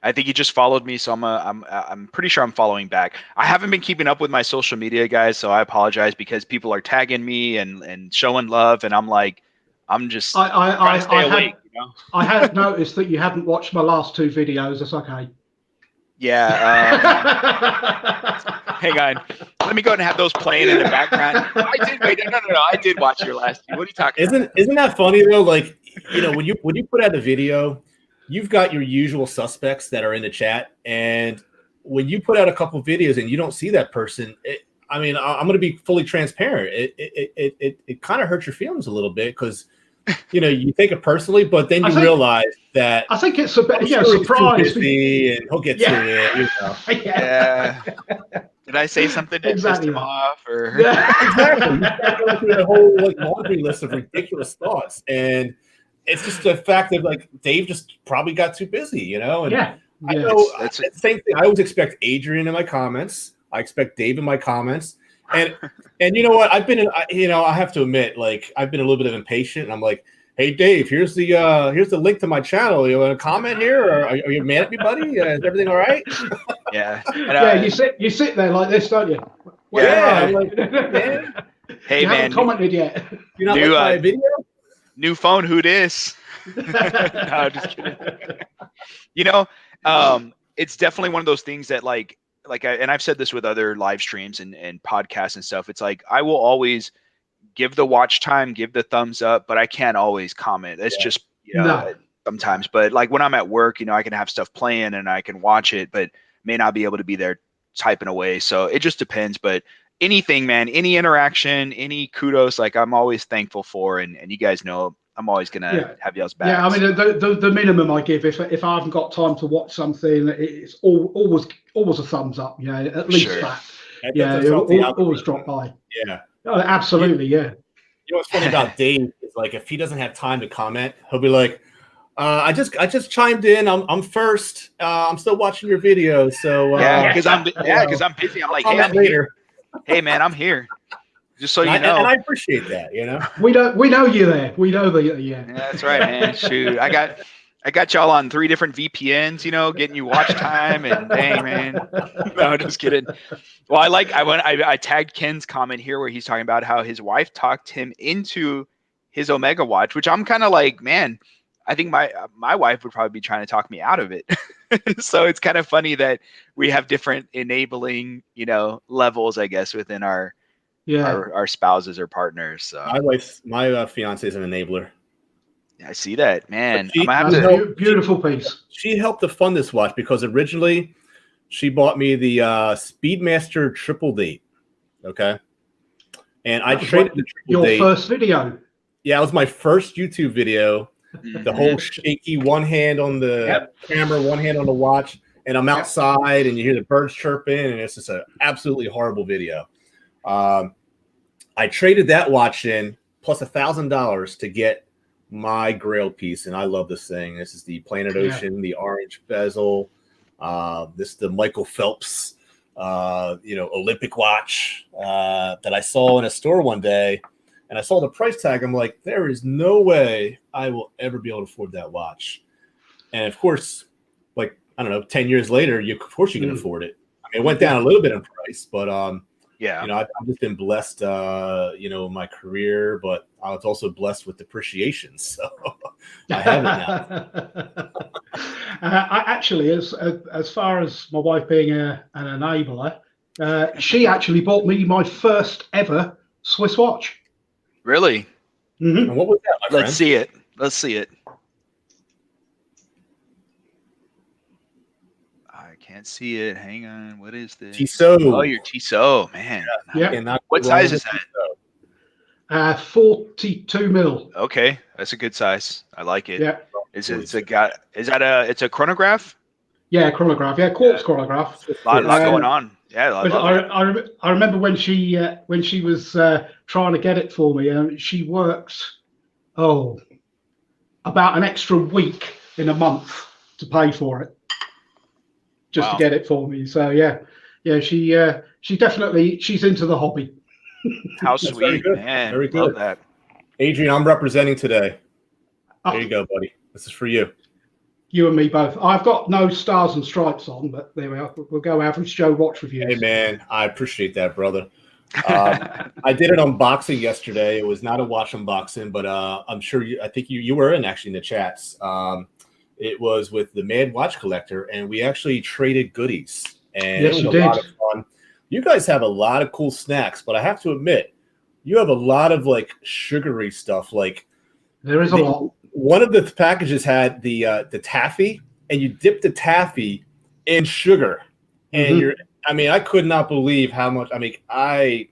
I think he just followed me, so I'm pretty sure I'm following back. I haven't been keeping up with my social media, guys, so I apologize because people are tagging me and showing love, and I'm like, I'm just trying to stay awake. I had noticed that you hadn't watched my last two videos. That's okay. Yeah. Hang on. Let me go ahead and have those playing in the background. I did. Wait, no. I did watch your last two. What are you talking about? Isn't that funny though? Like, when you put out a video, you've got your usual suspects that are in the chat, and when you put out a couple of videos and you don't see that person, I'm going to be fully transparent. It kind of hurts your feelings a little bit because you take it personally, but then you realize that I think it's a bit surprise, and he'll get to it. Yeah. Did I say something that pissed him off? Or exactly. You start going through a whole laundry list of ridiculous thoughts, and it's just the fact that Dave just probably got too busy, And I know that's the same thing. I always expect Adrian in my comments. I expect Dave in my comments. And you know what? I've been I have to admit, I've been a little bit of impatient, and I'm like, hey Dave, here's the link to my channel. You want to comment here, or are you mad at me, buddy? Is everything all right? Yeah. You sit there like this, don't you? Yeah. Hey you man, haven't commented yet. You're not my video. New phone, who dis? No, just kidding. It's definitely one of those things that and I've said this with other live streams and podcasts and stuff. It's like, I will always give the watch time, give the thumbs up, but I can't always comment. It's just, sometimes, but when I'm at work, I can have stuff playing and I can watch it, but may not be able to be there typing away. So it just depends, but anything, man, any interaction, any kudos, I'm always thankful for, and you guys know I'm always gonna have y'all's back. Yeah, I mean the minimum I give if I haven't got time to watch something, it's always a thumbs up. Yeah, at least that. Yeah, always drop by. Yeah, absolutely. Yeah. What's funny about Dave is if he doesn't have time to comment, he'll be like, I just chimed in. I'm first. I'm still watching your video. So because I'm busy. I'm like, hey, I'm here. Hey man, I'm here. Just so you know. And I appreciate that. We know you're there. We know that. Yeah. That's right, man. Shoot, I I got y'all on 3 different VPNs, you know, getting you watch time, and dang, man. No, just kidding. Well, I tagged Ken's comment here where he's talking about how his wife talked him into his Omega watch, which I'm kind of like, man, I think my wife would probably be trying to talk me out of it. So it's kind of funny that we have different enabling, you know, levels, I guess, within our spouses or partners. So my fiance is an enabler. I see that, man. Beautiful piece. She helped to fund this watch because originally she bought me the Speedmaster Triple Date. Okay. And I traded the Triple Date. Your first video. Yeah, it was my first YouTube video. The whole shaky, one hand on the camera, one hand on the watch, and I'm outside and you hear the birds chirping, and it's just an absolutely horrible video. I traded that watch in plus $1,000 to get my Grail piece, and I love this thing. This is the Planet Ocean, the orange bezel. This is the Michael Phelps, Olympic watch that I saw in a store one day, and I saw the price tag. I'm like, there is no way I will ever be able to afford that watch. And of course, like, I don't know, 10 years later, of course you can afford it. I mean, it went down a little bit in price, but I've just been blessed, in my career, but I was also blessed with depreciation. So I have it now. I actually, as far as my wife being an enabler, she actually bought me my first ever Swiss watch. Really? Mm-hmm. And what was that, my friend? Let's see it. I can't see it. Hang on. What is this? Tissot. Oh, your Tissot, man. Yeah. What size is that? 42 mil. Okay, that's a good size. I like it. Yeah. It's a chronograph? Yeah, chronograph. Yeah, quartz chronograph. A lot going on. Yeah, I remember when she was trying to get it for me, and she worked about an extra week in a month to pay for it, just to get it for me. So she definitely she's into the hobby. How sweet, man! Very good. Love that. Adrian, I'm representing today. There you go, buddy. This is for you. You and me both. I've got no stars and stripes on, but there we are. We'll go average Joe watch reviews. Hey, man, I appreciate that, brother. I did an unboxing yesterday. It was not a watch unboxing, but I'm sure I think you were in the chats. It was with the Mad Watch Collector, and we actually traded goodies. And yes, it was you a did. lot of fun. You guys have a lot of cool snacks, but I have to admit, you have a lot of like sugary stuff. Like there is a lot. One of the packages had the taffy, and you dip the taffy in sugar, and I could not believe how much. I mean, I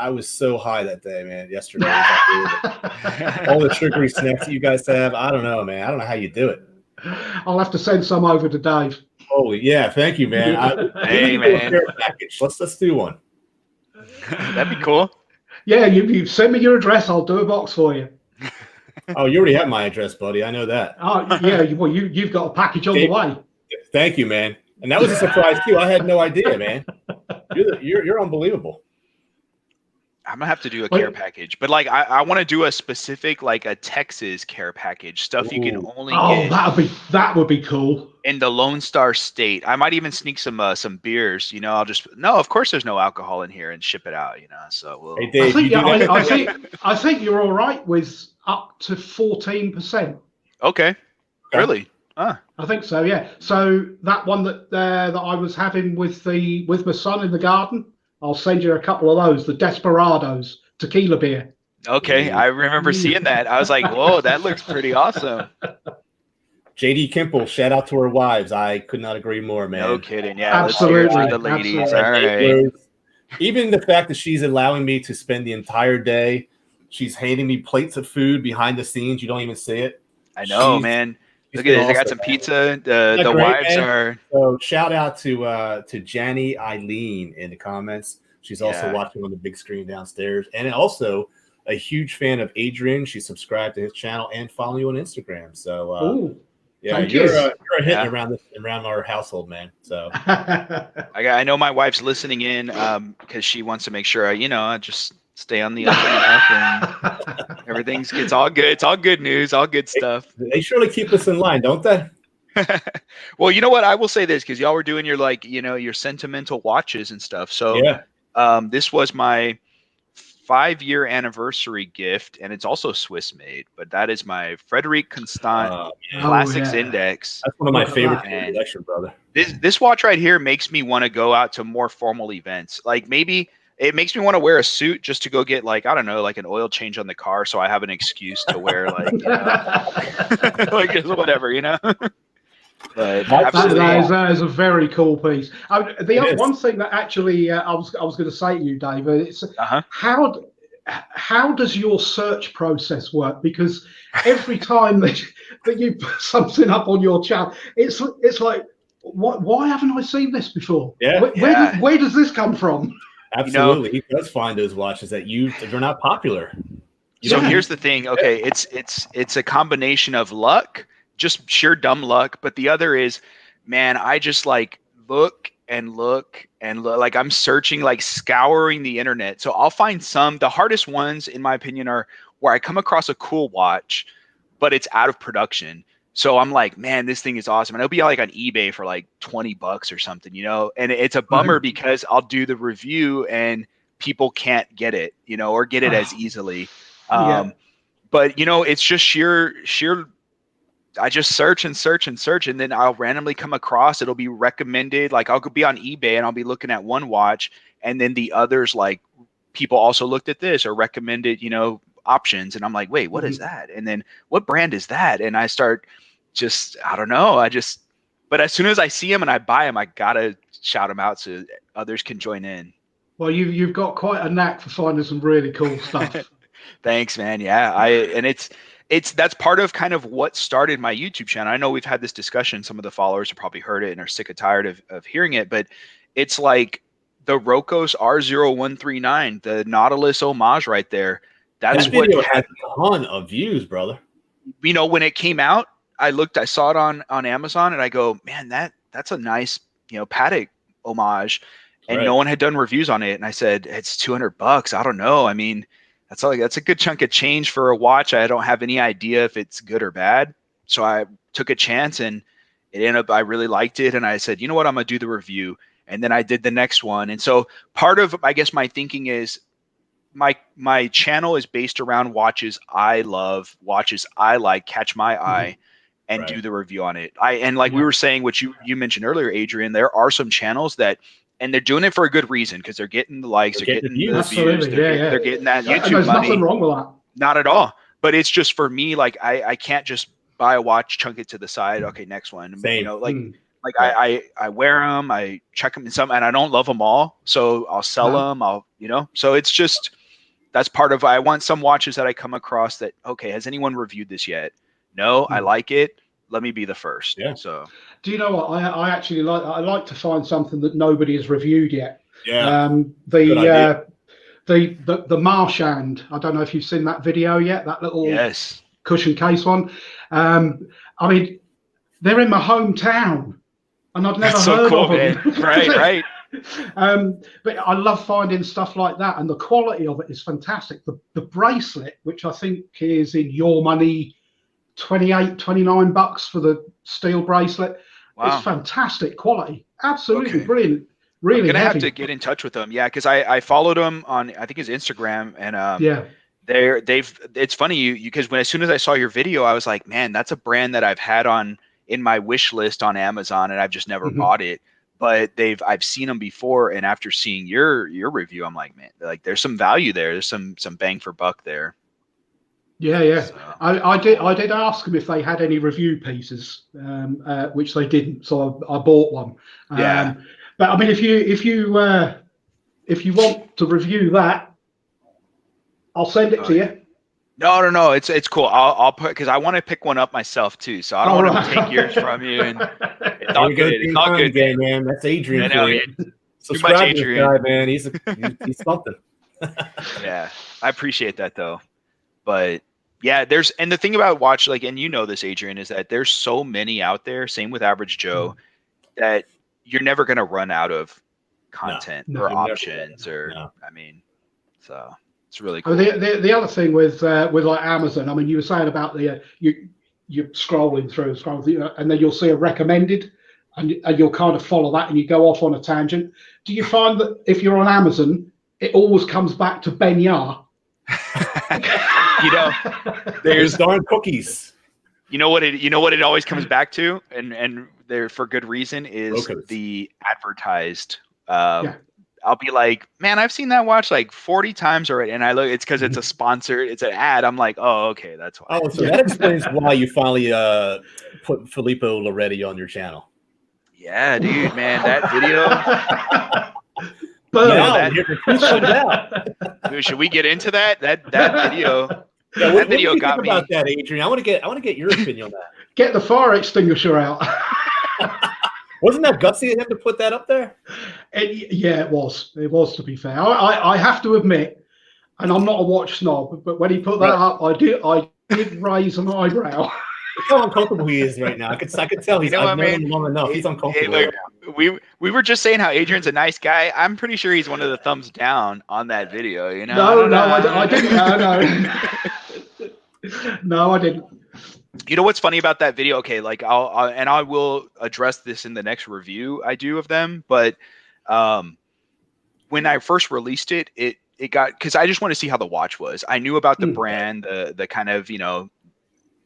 was so high that day, man. Yesterday, all the sugary snacks that you guys have. I don't know, man. I don't know how you do it. I'll have to send some over to Dave. Holy, yeah, thank you, man. Hey, man. Package. Let's do one. That'd be cool. Yeah, you send me your address. I'll do a box for you. Oh, you already have my address, buddy. I know that. Oh, yeah. Well, you've got a package on the way. Thank you, man. And that was a surprise too. I had no idea, man. You're unbelievable. I'm gonna have to do a care package, but like I want to do a specific, like a Texas care package, stuff you can only get. that would be cool. In the Lone Star State. I might even sneak some beers. You know, of course there's no alcohol in here, and ship it out. You know, so we'll. Hey, Dave, I think you're all right with up to 14%. Okay. Really? I think so. Yeah. So that one that I was having with my son in the garden, I'll send you a couple of those. The Desperados tequila beer. Okay, I remember seeing that. I was like, "Whoa, that looks pretty awesome." JD Kimple, shout out to her wives. I could not agree more, man. No kidding. Yeah, absolutely. Let's hear it for the ladies. Absolutely. All right. Even the fact that she's allowing me to spend the entire day, she's handing me plates of food behind the scenes. You don't even see it. I know, man. Look at this. I got some pizza. The great, wives man? are. So shout out to Janny Eileen in the comments. She's also watching on the big screen downstairs, and also a huge fan of Adrian. She's subscribed to his channel and following you on Instagram. So you're a hit around our household, man. So I know my wife's listening in because she wants to make sure I just stay on the up and up, and it's all good. It's all good news, all good stuff. They surely keep us in line, don't they? Well, you know what? I will say this, because y'all were doing your your sentimental watches and stuff. So this was my 5-year anniversary gift, and it's also Swiss made, but that is my Frederic Constant Classics Index. That's one of my favorite collection, brother. This watch right here makes me want to go out to more formal events. Like maybe it makes me want to wear a suit just to go get like, I don't know, like an oil change on the car, so I have an excuse to wear like, like whatever, But that is a very cool piece. The other one thing that actually I was going to say to you, David, it's how does your search process work? Because every time that you put something up on your channel, it's like, why haven't I seen this before? Where does this come from? Absolutely, he does find those watches that they're not popular. So here's the thing. Okay, it's a combination of luck, just sheer dumb luck, but the other is, man, I just like look and look and look. Like I'm searching, like scouring the internet. So I'll find the hardest ones, in my opinion, are where I come across a cool watch, but it's out of production. So I'm like, man, this thing is awesome. And it'll be like on eBay for like $20 or something, and it's a bummer because I'll do the review and people can't get it, or get it as easily. But it's just sheer, I just search and search and search, and then I'll randomly come across, it'll be recommended. Like I'll be on eBay and I'll be looking at one watch, and then the others, like people also looked at this or recommended, options. And I'm like, wait, what is that? And then what brand is that? And I start I don't know. But as soon as I see them and I buy them, I gotta shout them out so others can join in. Well, you've got quite a knack for finding some really cool stuff. Thanks, man. Yeah. That's part of kind of what started my YouTube channel. I know we've had this discussion. Some of the followers have probably heard it and are sick and tired of hearing it, but it's like the Rocos R0139, the Nautilus homage right there. That's that video has a ton of views, brother. When it came out, I saw it on Amazon, and I go, man, that's a nice, Patek homage, and no one had done reviews on it. And I said, it's $200. I don't know. I mean, that's a good chunk of change for a watch. I don't have any idea if it's good or bad. So I took a chance, and it ended up, I really liked it. And I said, you know what, I'm going to do the review. And then I did the next one. And so part of, I guess, my thinking is my channel is based around watches I love, watches I like, catch my eye, and do the review on it. We were saying, what you mentioned earlier, Adrian, there are some channels and they're doing it for a good reason, because they're getting the likes, they're getting the views, they're getting that YouTube There's money. Nothing wrong with that. Not at all. But it's just for me, like I can't just buy a watch, chunk it to the side. Okay, next one. Same. I wear them, I check them in some, and I don't love them all, so I'll sell them. So it's just, that's part of, I want some watches that I come across that, okay, has anyone reviewed this yet? No, I like it. Let me be the first. Yeah. So, do you know what I actually like? I like to find something that nobody has reviewed yet. Yeah. The Marchand. I don't know if you've seen that video yet. That little cushion case one. I mean, they're in my hometown, and I've never heard of them. Right. But I love finding stuff like that, and the quality of it is fantastic. The bracelet, which I think is in your money, $29 for the steel bracelet. Wow. It's fantastic quality. Absolutely brilliant. Really, I'm gonna have to get in touch with them. Yeah, because I followed them on, I think his Instagram, and it's funny because as soon as I saw your video, I was like, man, that's a brand that I've had in my wish list on Amazon, and I've just never bought it. But I've seen them before, and after seeing your review, I'm like, man, like there's some value there. There's some bang for buck there. Yeah. So. I did ask them if they had any review pieces, which they didn't. So I bought one. But I mean, if you want to review that, I'll send it to you. No. It's cool. I'll put, because I want to pick one up myself too. So I don't want to take yours from you. And it's all good. It's all good, man. That's Adrian. Subscribe to this guy, man. He's something. Yeah, I appreciate that though. But yeah, and the thing about watch, like, and you know this, Adrian, is that there's so many out there. Same with Average Joe, that you're never going to run out of content or options I mean, so. It's really cool. The other thing with like Amazon, I mean, you were saying about the you're scrolling through, and then you'll see a recommended, and you'll kind of follow that, and you go off on a tangent. Do you find that if you're on Amazon, it always comes back to Ben Yar? There's darn cookies. You know what it always comes back to, and there for good reason is Brokers. The advertised. I'll be like, man, I've seen that watch like 40 times already, and I look, it's because it's a sponsored, it's an ad. I'm like, oh, okay, that's why. Oh, so that explains why you finally put Filippo Loretti on your channel. Yeah, dude, man, that video. Dude, should we get into that? That video. Yeah, that video got me. About that, Adrian, I want to get your opinion on that. Get the fire extinguisher out. Wasn't that gutsy of him to put that up there? Yeah, it was. It was, to be fair. I have to admit, and I'm not a watch snob, but when he put that up, I did raise an eyebrow. Look how uncomfortable he is right now. I could tell he's known him long enough. He's uncomfortable. Hey, look, we were just saying how Adrian's a nice guy. I'm pretty sure he's one of the thumbs down on that video. You know? No, I didn't. No, I didn't. You know what's funny about that video? Okay, like I will address this in the next review I do of them. But when I first released it, it got, because I just want to see how the watch was. I knew about the brand, the kind of,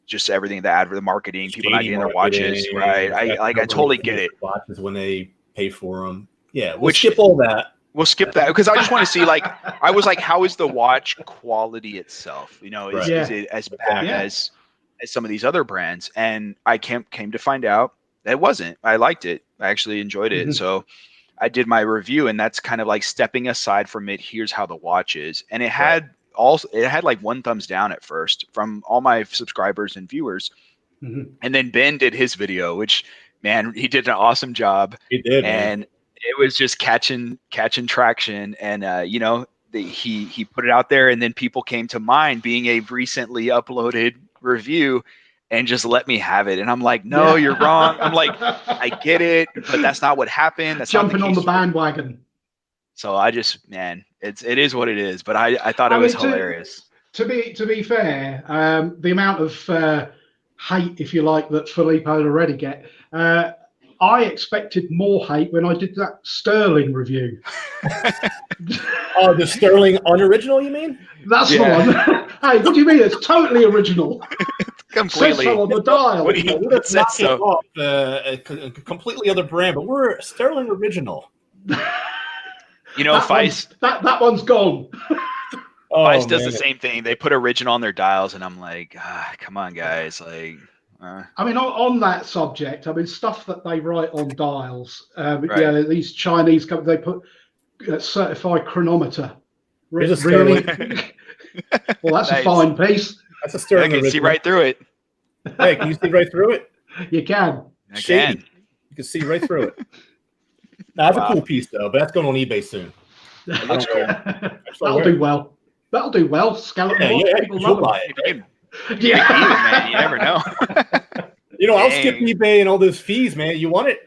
just everything, the marketing, people not getting their watches, right? I totally get it. Watches when they pay for them. Yeah, we'll skip all that. We'll skip that because I just want to see, like, I was like, how is the watch quality itself? Is it as bad as some of these other brands? And I came to find out that it wasn't. I liked it. I actually enjoyed it. Mm-hmm. So I did my review, and that's kind of like stepping aside from it. Here's how the watch is. And it had like 1 thumbs down at first from all my subscribers and viewers. Mm-hmm. And then Ben did his video, which, man, he did an awesome job. He did. And man. It was just catching traction. And, he put it out there, and then people came to mind being a recently uploaded review and just let me have it. And I'm like, no, you're wrong. I'm like, I get it, but that's not what happened. That's jumping on the bandwagon. So I just, man, it is what it is. But I thought it was hilarious. To be fair, the amount of hate, if you like, that Filippo already get, I expected more hate when I did that Sterling review. Oh, the Sterling unoriginal, you mean? That's the one. Hey, what do you mean? It's totally original. Completely. Says so on the dial. Off a completely other brand, but we're Sterling original. Feist. That one's gone. Feist does the same thing. They put original on their dials, and I'm like, come on, guys. Like, I mean, on that subject, I mean, stuff that they write on dials. Yeah, these Chinese companies, they put certified chronometer. Really? Well, that's nice. A fine piece. That's a Sterling. I can see right through it. Hey, can you see right through it? You can. You can see right through it. That's a cool piece, though, but that's going on eBay soon. It looks cool. That'll do well. That'll do well. Skeleton. People love it. Yeah, man, you never know. I'll skip eBay and all those fees, man. You want it?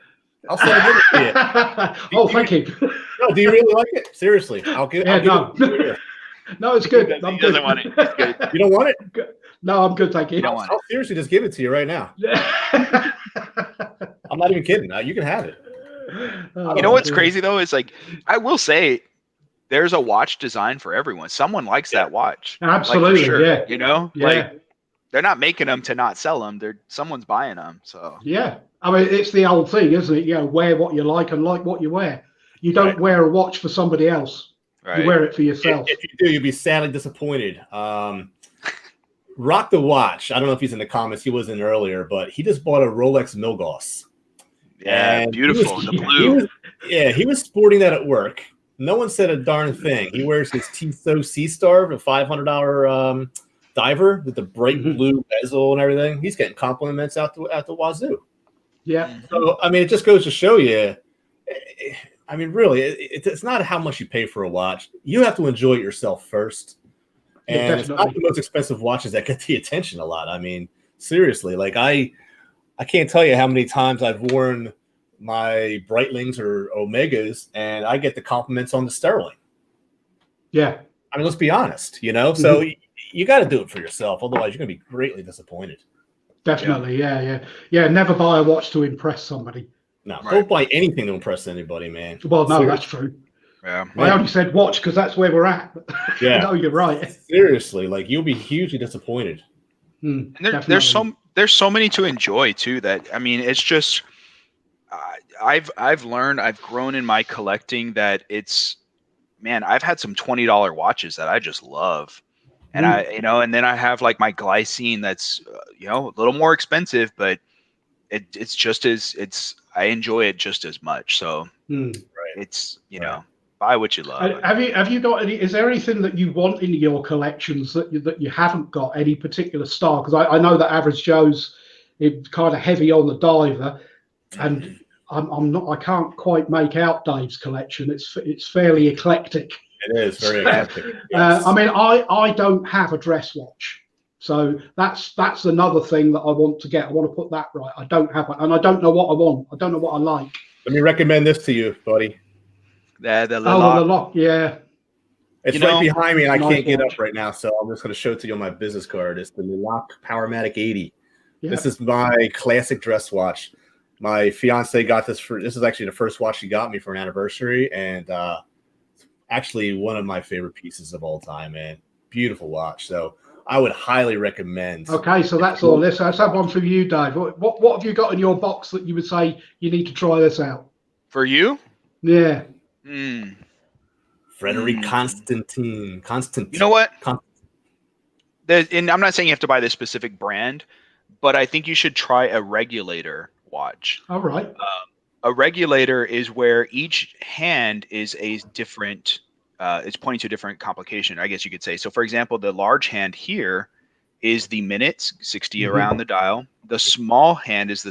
I'll send it to you. Oh, thank you. No, do you really like it? Seriously, I'll give it. No, it's good. He doesn't want it. It's good. You don't want it? No, I'm good, thank you. I'll seriously just give it to you right now. I'm not even kidding. You can have it. You know what's crazy though is, like, I will say, there's a watch design for everyone. Someone likes that watch. Absolutely, like, sure, yeah. Like, they're not making them to not sell them. Someone's buying them. So yeah, I mean, it's the old thing, isn't it? Wear what you like and like what you wear. You don't wear a watch for somebody else. Right. You wear it for yourself. If you do, you'll be sadly disappointed. Rock the watch. I don't know if he's in the comments. He wasn't earlier, but he just bought a Rolex Milgauss. Yeah, and beautiful. The blue. He was sporting that at work. No one said a darn thing. He wears his Tissot Sea Star, a $500 diver with the bright blue bezel and everything. He's getting compliments out the wazoo. Yeah. So, I mean, it just goes to show you, I mean, really, it's not how much you pay for a watch. You have to enjoy it yourself first. And it's not the most expensive watches that get the attention a lot. I mean, seriously, like I can't tell you how many times I've worn my Breitlings or Omegas, and I get the compliments on the Sterling. Yeah. I mean, let's be honest, you know. So you got to do it for yourself, otherwise you're going to be greatly disappointed. Definitely, yeah. Never buy a watch to impress somebody. No, don't buy anything to impress anybody, man. Well, no, that's true. Yeah, I only said watch because that's where we're at. Yeah, no, you're right. Seriously, like you'll be hugely disappointed. And there's so many to enjoy too. That I mean, it's just I've learned, I've grown in my collecting that it's, man, I've had some $20 watches that I just love. And and then I have like my glycine that's, a little more expensive, but I enjoy it just as much. So it's, buy what you love. Have you got any, is there anything that you want in your collections that you haven't got, any particular style? Because I know that Average Joe's kind of heavy on the diver, and I can't quite make out Dave's collection. It's fairly eclectic. It is very eclectic. Yes. I mean, I don't have a dress watch, so that's another thing that I want to get. I want to put that right. I don't have one, and I don't know what I want. I don't know what I like. Let me recommend this to you, buddy. The lock, yeah. It's right behind me, and I can't get up right now, so I'm just going to show it to you on my business card. It's the Lock Powermatic 80. Yeah. This is my classic dress watch. My fiance got this this is actually the first watch she got me for an anniversary, and actually one of my favorite pieces of all time, man. Beautiful watch. So I would highly recommend. Okay, so that's all this. Let's have one from you, Dave. What have you got in your box that you would say you need to try this out? For you? Yeah. Frederic Constantin. You know what? And I'm not saying you have to buy this specific brand, but I think you should try a regulator watch. All right. A regulator is where each hand is a different, it's pointing to a different complication, I guess you could say. So, for example, the large hand here is the minutes, 60 around the dial. The small hand is the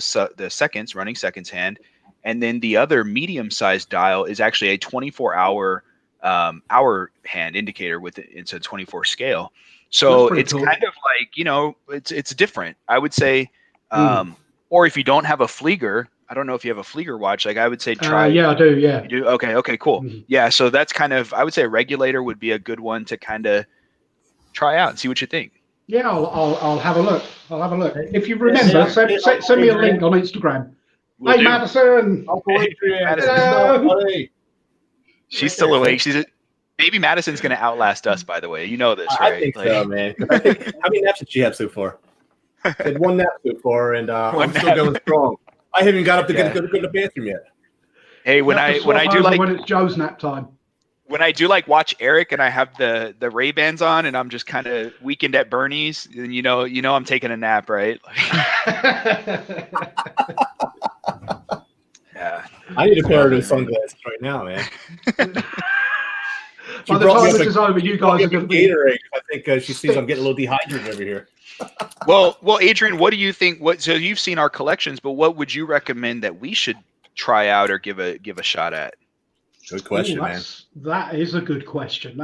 seconds, running seconds hand. And then the other medium-sized dial is actually a 24-hour hour hand indicator with it's a 24 scale. So it's cool. Kind of like, it's different, I would say. Or if you don't have a Flieger, I don't know if you have a Flieger watch. Like I would say, try. Yeah, I do. Yeah. You do? Okay, cool. Yeah, so that's kind of, I would say a regulator would be a good one to kind of try out and see what you think. Yeah, I'll have a look. If you remember, send me a link on Instagram. Hey, Madison. Uncle Adrian. Hello. She's still awake. Baby Madison's going to outlast us, by the way. You know this, right? I think so, man. How many naps did she have so far? I had one nap so far, and I'm still going strong. I haven't got up to go to the bathroom yet. Hey, when I do like when it's Joe's nap time. When I do like watch Eric and I have the Ray-Bans on and I'm just kind of Weekend at Bernie's, then you know I'm taking a nap, right? Yeah. I need a pair of those sunglasses right now, man. By the time this is over, you guys are going to be Gatorade. I think she sees I'm getting a little dehydrated over here. Well, Adrian, what do you think? So you've seen our collections, but what would you recommend that we should try out or give a shot at? Good question, man. That is a good question.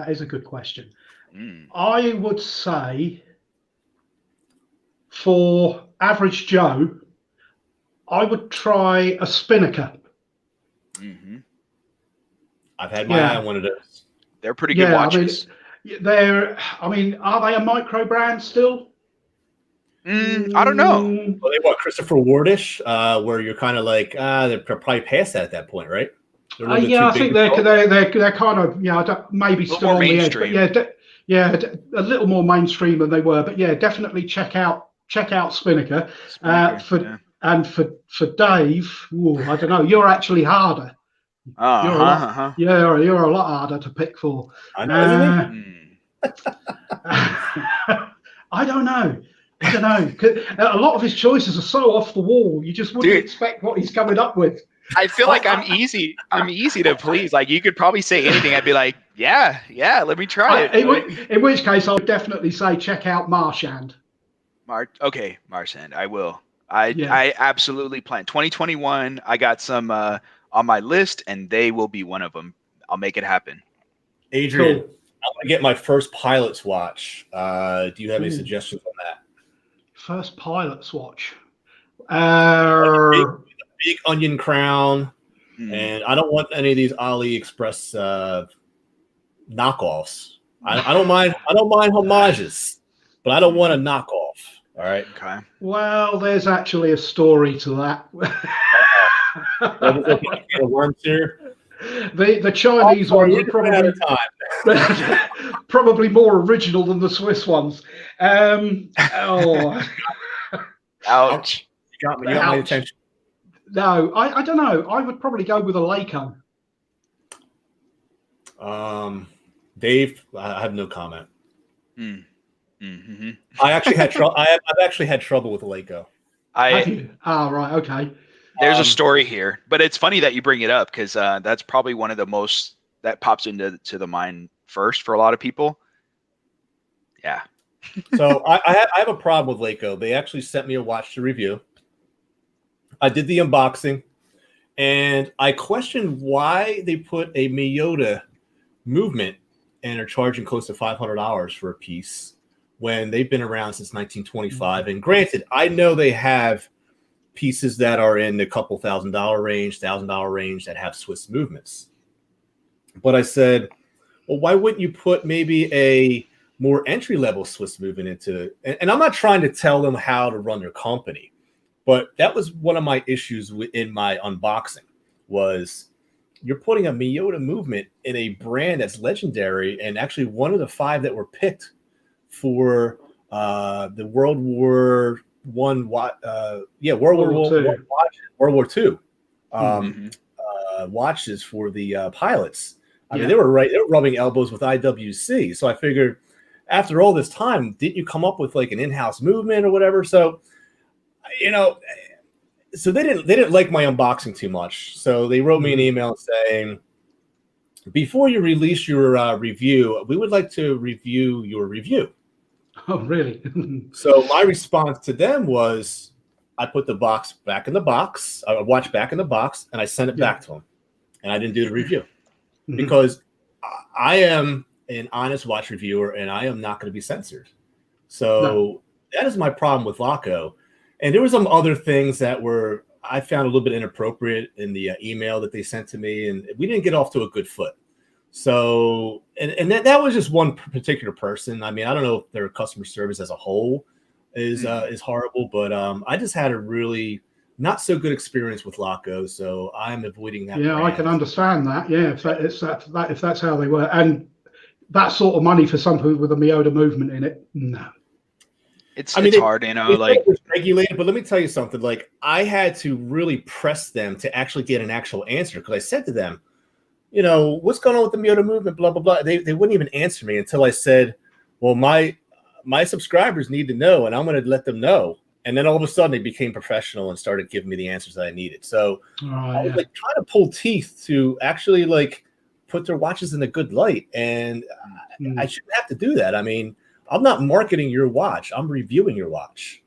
I would say for Average Joe, I would try a Spinnaker. I've had my eye on one of those. They're pretty good watches. I mean, are they a micro brand still? I don't know. Well, they what, Christopher Wardish, where you're kind of like, they're probably past that at that point, right? I think they're kind of, maybe still on the edge, but a little more mainstream than they were. But yeah, definitely check out Spinnaker. For Dave, I don't know. You're actually harder. You're a lot harder to pick for. I know. I don't know. A lot of his choices are so off the wall. You just wouldn't expect what he's coming up with. I feel like I'm easy to please. Like you could probably say anything. I'd be like, yeah, let me try it. In which case, I would definitely say check out Marchand. Marchand. I will. I absolutely plan. 2021. I got some on my list, and they will be one of them. I'll make it happen. Adrian, cool. I want to get my first pilot's watch. Do you have any suggestions on that? First pilot's watch. Big onion crown, and I don't want any of these AliExpress knockoffs. I don't mind homages, but I don't want a knockoff. All right. Okay. Well, there's actually a story to that. Worms here. The Chinese ones are probably probably more original than the Swiss ones. Oh, ouch! You got my attention. No, I don't know. I would probably go with a Seiko. Dave, I have no comment. Mm-hmm. I actually had trouble. I've actually had trouble with a Seiko. Right, okay. There's a story here, but it's funny that you bring it up because that's probably one of the most that pops into the mind first for a lot of people. Yeah. So I have a problem with Seiko. They actually sent me a watch to review. I did the unboxing, and I questioned why they put a Miyota movement and are charging close to $500 for a piece when they've been around since 1925. And granted, I know they have pieces that are in the couple $1,000 range, $1,000 range that have Swiss movements. But I said, well, why wouldn't you put maybe a more entry-level Swiss movement into it? And I'm not trying to tell them how to run their company, but that was one of my issues in my unboxing was you're putting a Miyota movement in a brand that's legendary and actually one of the 5 that were picked for the World War II watches for the pilots. I mean, they were rubbing elbows with IWC. So I figured after all this time, didn't you come up with like an in-house movement or whatever? So, so they didn't like my unboxing too much. So they wrote me an email saying, before you release your review, we would like to review your review. Oh, really? So my response to them was, I put the box back in the box, I watch back in the box, and I sent it back to them. And I didn't do the review because I am an honest watch reviewer and I am not going to be censored. So that is my problem with Laco. And there were some other things that I found a little bit inappropriate in the email that they sent to me, and we didn't get off to a good foot. So, and that was just one particular person. I mean, I don't know if their customer service as a whole is horrible, but I just had a really not so good experience with Laco, so I'm avoiding that. Yeah, brand. I can understand that. Yeah, if that's how they were, and that sort of money for something with a Miyota movement in it, no. It's hard, like it's regulated. But let me tell you something. Like I had to really press them to actually get an actual answer because I said to them, what's going on with the Miyota movement? Blah blah blah. They wouldn't even answer me until I said, well, my subscribers need to know, and I'm going to let them know. And then all of a sudden, they became professional and started giving me the answers that I needed. So I was like trying to pull teeth to actually like put their watches in a good light, and I shouldn't have to do that. I mean, I'm not marketing your watch; I'm reviewing your watch.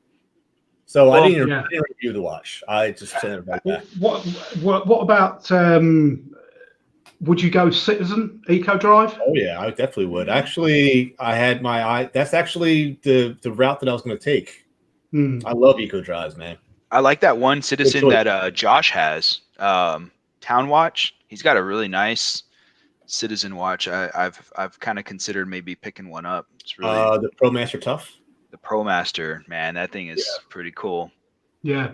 So I didn't review the watch. I just sent it right back. What about? Would you go Citizen Eco Drive? Oh yeah, I definitely would. Actually, I had my eye. That's actually the route that I was going to take. I love Eco Drives, man. I like that one Citizen that Josh has, Town Watch. He's got a really nice Citizen watch. I've kind of considered maybe picking one up. It's really the ProMaster Tough. The ProMaster, man, that thing is pretty cool. Yeah,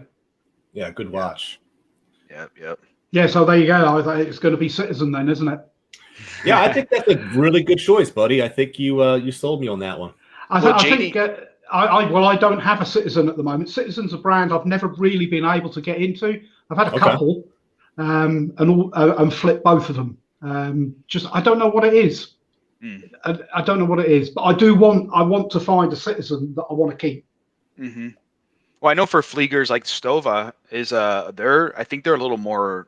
good watch. Yep. Yeah, so there you go. It's going to be Citizen then, isn't it? Yeah, I think that's a really good choice, buddy. I think you sold me on that one. I don't have a Citizen at the moment. Citizen's a brand I've never really been able to get into. I've had a couple, and flip both of them. I don't know what it is. I don't know what it is, but I want to find a Citizen that I want to keep. Mm-hmm. Well, I know for Fliegers like Stova is I think they're a little more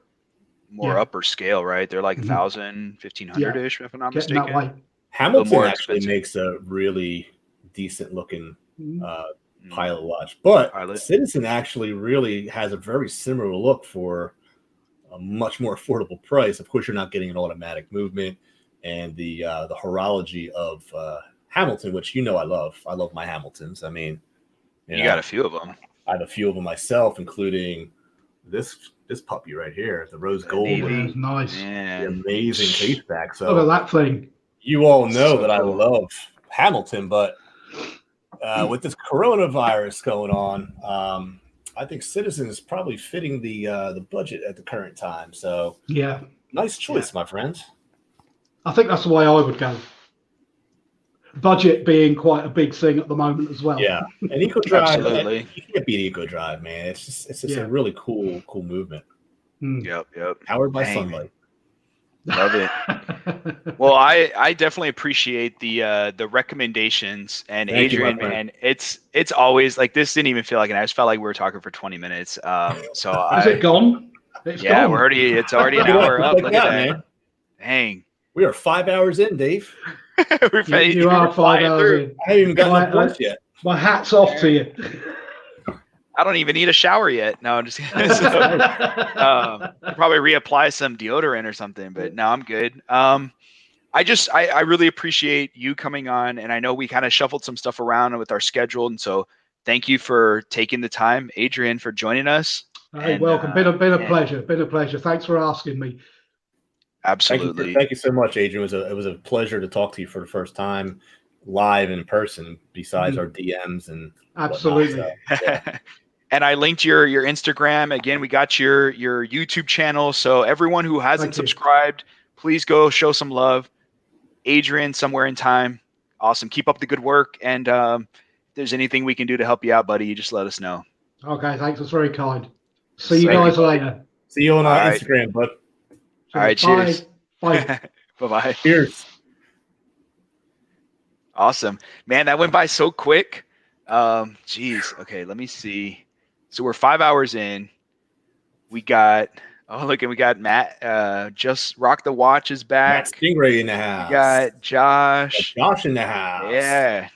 upper scale, right? They're like 1,000, 1,500-ish, if I'm not mistaken. Hamilton actually makes a really decent looking pilot watch, but Citizen actually really has a very similar look for a much more affordable price. Of course, you're not getting an automatic movement and the horology of Hamilton, which I love. I love my Hamiltons. I mean, you got a few of them. I have a few of them myself, including this puppy right here, the rose gold. Nice. The amazing case back. So look at that thing. You all know that I cool. love Hamilton, but with this coronavirus going on, I think Citizen is probably fitting the budget at the current time. So Yeah, nice choice, my friend. I think that's the way I would go. Budget being quite a big thing at the moment as well. Yeah, and Eco Drive, Absolutely. you can't beat Eco Drive, man. It's just a really cool movement. Yep. Powered by Dang, sunlight. Love it. Well, I definitely appreciate the recommendations, and Thank you, my Adrian, friend. man, it's always like this. Didn't even feel like it. I just felt like we were talking for 20 minutes. So Is it gone? It's yeah, gone. it's already an hour up. Look at that, man. Dang. We are 5 hours in, Dave. You are 5 hours in. I haven't even gotten up once yet. My hat's off to you. I don't even need a shower yet. No, I'm just kidding. So, probably reapply some deodorant or something, but no, I'm good. I really appreciate you coming on, and I know we kind of shuffled some stuff around with our schedule, and so thank you for taking the time, Adrian, for joining us. Hey, and, welcome. Been a pleasure. Been a pleasure. Thanks for asking me. Absolutely. Thank you so much, Adrian. It was a pleasure to talk to you for the first time live in person, besides our DMs and absolutely. Whatnot, so, yeah. And I linked your Instagram. Again, we got your YouTube channel. So everyone who hasn't subscribed, please go show some love. Adrian, somewhere in time. Awesome. Keep up the good work. And if there's anything we can do to help you out, buddy, you just let us know. Okay, thanks. That's very kind. See you guys later. See you on Instagram, bud. All right, cheers. Bye. Bye-bye. Cheers. Awesome. Man, that went by so quick. Geez. Okay, let me see. So we're 5 hours in. We got Matt. Just Rock the Watch is back. Matt Stingray in the house. We got Josh. Josh in the house. Yeah.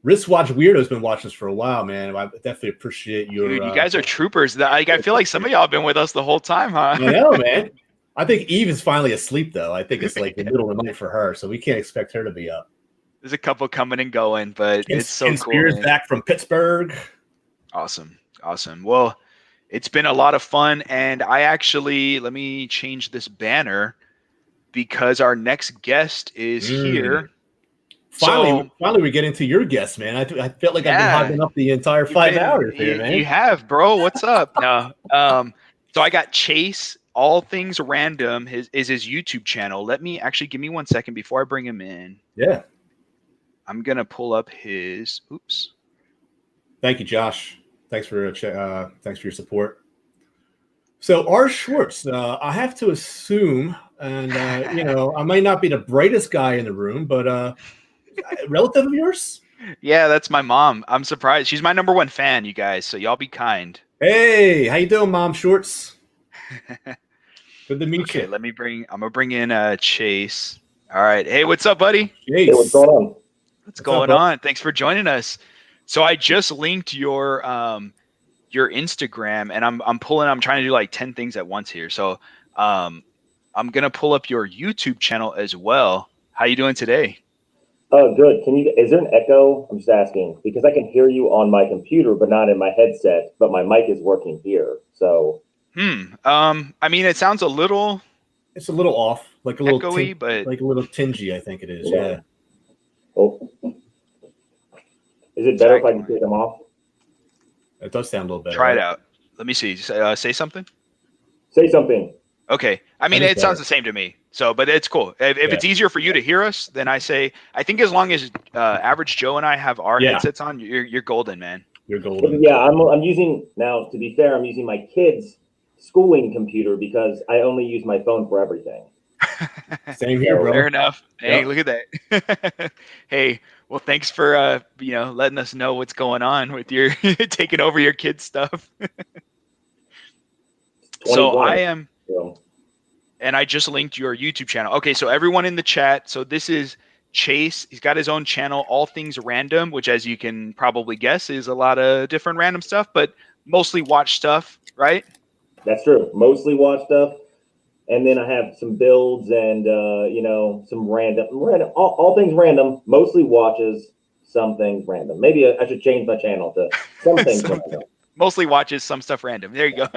Wristwatch Weirdo's been watching us for a while, man. I definitely appreciate your. Dude, you guys are troopers. I feel like some of y'all have been with us the whole time, huh? I know, man. I think Eve is finally asleep, though. I think it's like the middle of the night for her, so we can't expect her to be up. There's a couple coming and going, but it's so cool. Spears back from Pittsburgh. Awesome. Well, it's been a lot of fun, and let me change this banner because our next guest is here. Finally, we get into your guest, man. I felt like I've been hyping up the entire 5 hours here, man. You have, bro. What's up? No. So I got Chase. All Things Random is his YouTube channel. Give me 1 second before I bring him in. Yeah. I'm gonna pull up his. Oops. Thank you, Josh. Thanks for your support. So R. Schwartz, I have to assume, and I might not be the brightest guy in the room, but a relative of yours? Yeah, that's my mom. I'm surprised. She's my #1 fan, you guys. So y'all be kind. Hey, how you doing, Mom Schwartz? Good to meet you. I'm gonna bring in Chase. All right. Hey, what's up, buddy? Chase. Hey, what's going on? What's going on? Thanks for joining us. So I just linked your Instagram, and I'm trying to do like 10 things at once here. So I'm gonna pull up your YouTube channel as well. How you doing today? Oh, good. Is there an echo? I'm just asking because I can hear you on my computer, but not in my headset. But my mic is working here. So. I mean, it sounds a little. It's a little off, like a little echoey, but like a little tingy. I think it is. Yeah. Oh. Is it better if I can take them off? It does sound a little better. Try it out. Let me see. Say something. Say something. Okay. I mean, it sounds the same to me. So, but it's cool. If it's easier for you to hear us, then I think as long as Average Joe and I have our headsets on, you're golden, man. You're golden. Yeah, I'm using now. To be fair, I'm using my kids' schooling computer because I only use my phone for everything. Same here, bro. Fair enough. Hey, look at that. Hey, well, thanks for letting us know what's going on with your taking over your kids' stuff. So I am. And I just linked your YouTube channel. Okay, so everyone in the chat. So this is Chase. He's got his own channel, All Things Random, which, as you can probably guess, is a lot of different random stuff, but mostly watch stuff, right? That's true. Mostly watch stuff. And then I have some builds and, some random, all things random, mostly watches, some things random. Maybe I should change my channel to some things random. Mostly watches, some stuff random. There you go.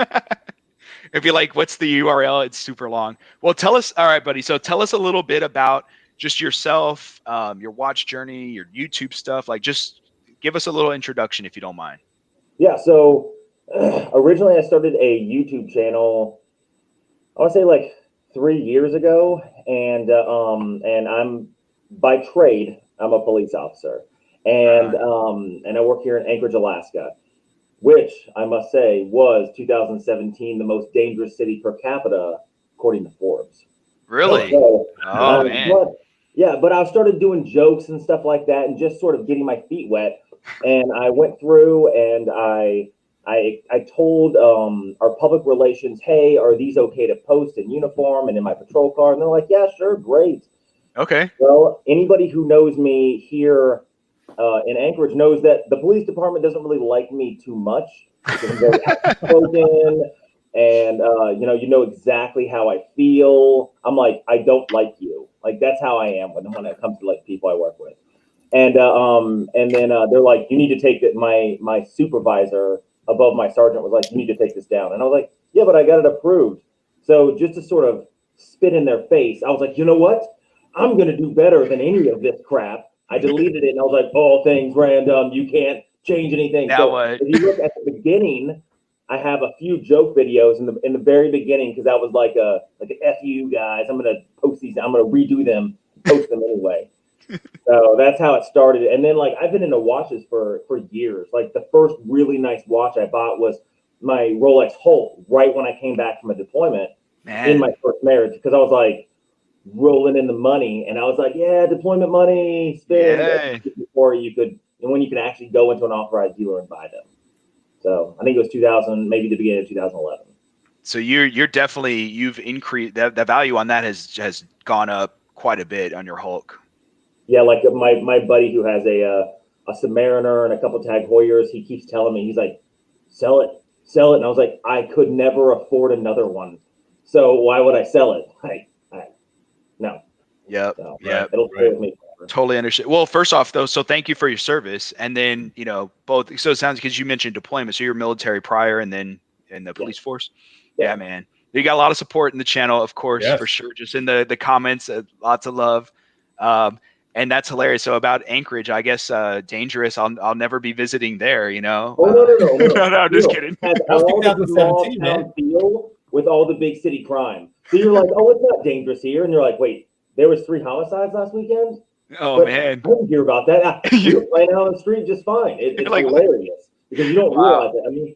If you're like, what's the URL? It's super long. Well, tell us. All right, buddy. So tell us a little bit about just yourself, your watch journey, your YouTube stuff. Like, just give us a little introduction if you don't mind. Yeah. So originally I started a YouTube channel, I want to say like 3 years ago. And I'm by trade, I'm a police officer, and I work here in Anchorage, Alaska, which I must say was 2017 the most dangerous city per capita according to Forbes. Really? So, man. But I started doing jokes and stuff like that, and just sort of getting my feet wet. And I went through and I told our public relations, hey, are these okay to post in uniform and in my patrol car? And they're like, yeah, sure, great. Okay. Well, anybody who knows me here in Anchorage knows that the police department doesn't really like me too much because I'm very outspoken, and you know exactly how I feel. I'm like, I don't like you. Like, that's how I am when it comes to like people I work with. And then they're like, you need to take it. My supervisor above my sergeant was like, you need to take this down. And I was like, yeah, but I got it approved. So just to sort of spit in their face, I was like, you know what? I'm going to do better than any of this crap. I deleted it and I was like, all things random. You can't change anything. Now so what? If you look at the beginning, I have a few joke videos in the very beginning, because that was like a F you guys. I'm going to post these. I'm going to redo them, post them anyway. So that's how it started. And then like I've been into watches for years. Like the first really nice watch I bought was my Rolex Hulk right when I came back from a deployment in my first marriage, because I was like rolling in the money, and I was like, yeah, deployment money, spend before you could, and when you could actually go into an authorized dealer and buy them. So I think it was 2000, maybe the beginning of 2011. So you're definitely, you've increased the value on that has gone up quite a bit on your Hulk. Yeah, like my buddy who has a Submariner and a couple Tag Heuers, he keeps telling me, he's like, sell it. And I was like, I could never afford another one, so why would I sell it? No. Yep. So, Yep. It'll stay with me forever. Totally understand. Well, first off though, so thank you for your service. And then, both, so it sounds, because you mentioned deployment, so you're military prior and then in the police force. Yeah, man. You got a lot of support in the channel, of course, for sure. Just in the comments, lots of love. And that's hilarious. So about Anchorage, I guess dangerous. I'll never be visiting there. Oh no! No, I'm just kidding. Has all the small town feel with all the big city crime. So you're like, oh, it's not dangerous here, and you're like, wait, there was 3 homicides last weekend. Oh man, I didn't hear about that. You were playing out on the street just fine. It's like, hilarious because you don't realize it. I mean,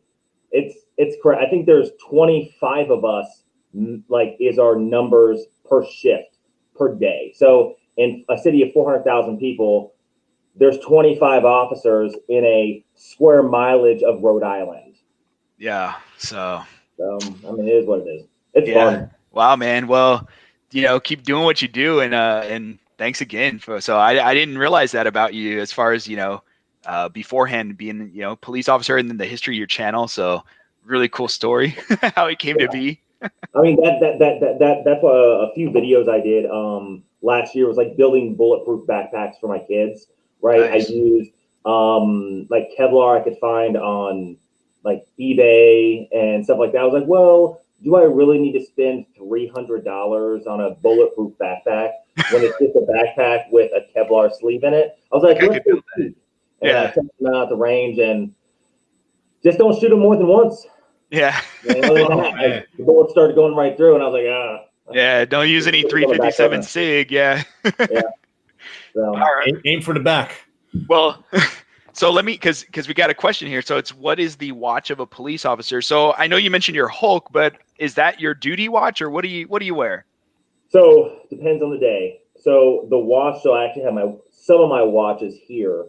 it's correct. I think there's 25 of us, like, is our numbers per shift per day. So in a city of 400,000 people, there's 25 officers in a square mileage of Rhode Island. Yeah. So I mean, it is what it is. It's fun. Wow, man. Well, keep doing what you do, and thanks again so I didn't realize that about you as far as beforehand being police officer, and then the history of your channel. So really cool story how it came to be. I mean, that's what a few videos I did last year was like building bulletproof backpacks for my kids. Right. Nice. I used like Kevlar I could find on like eBay and stuff like that. I was like, well, do I really need to spend $300 on a bulletproof backpack when it's just a backpack with a Kevlar sleeve in it? I was like, let's do it. And I took them out at the range, and just don't shoot them more than once. Yeah. The bullet started going right through, and I was like, yeah, don't use any 357 SIG. Yeah. Yeah. So, all right. Aim for the back. Well, so let me, because we got a question here. So it's, what is the watch of a police officer? So I know you mentioned your Hulk, but is that your duty watch, or what do you wear? So depends on the day. So the watch. So I actually have some of my watches here.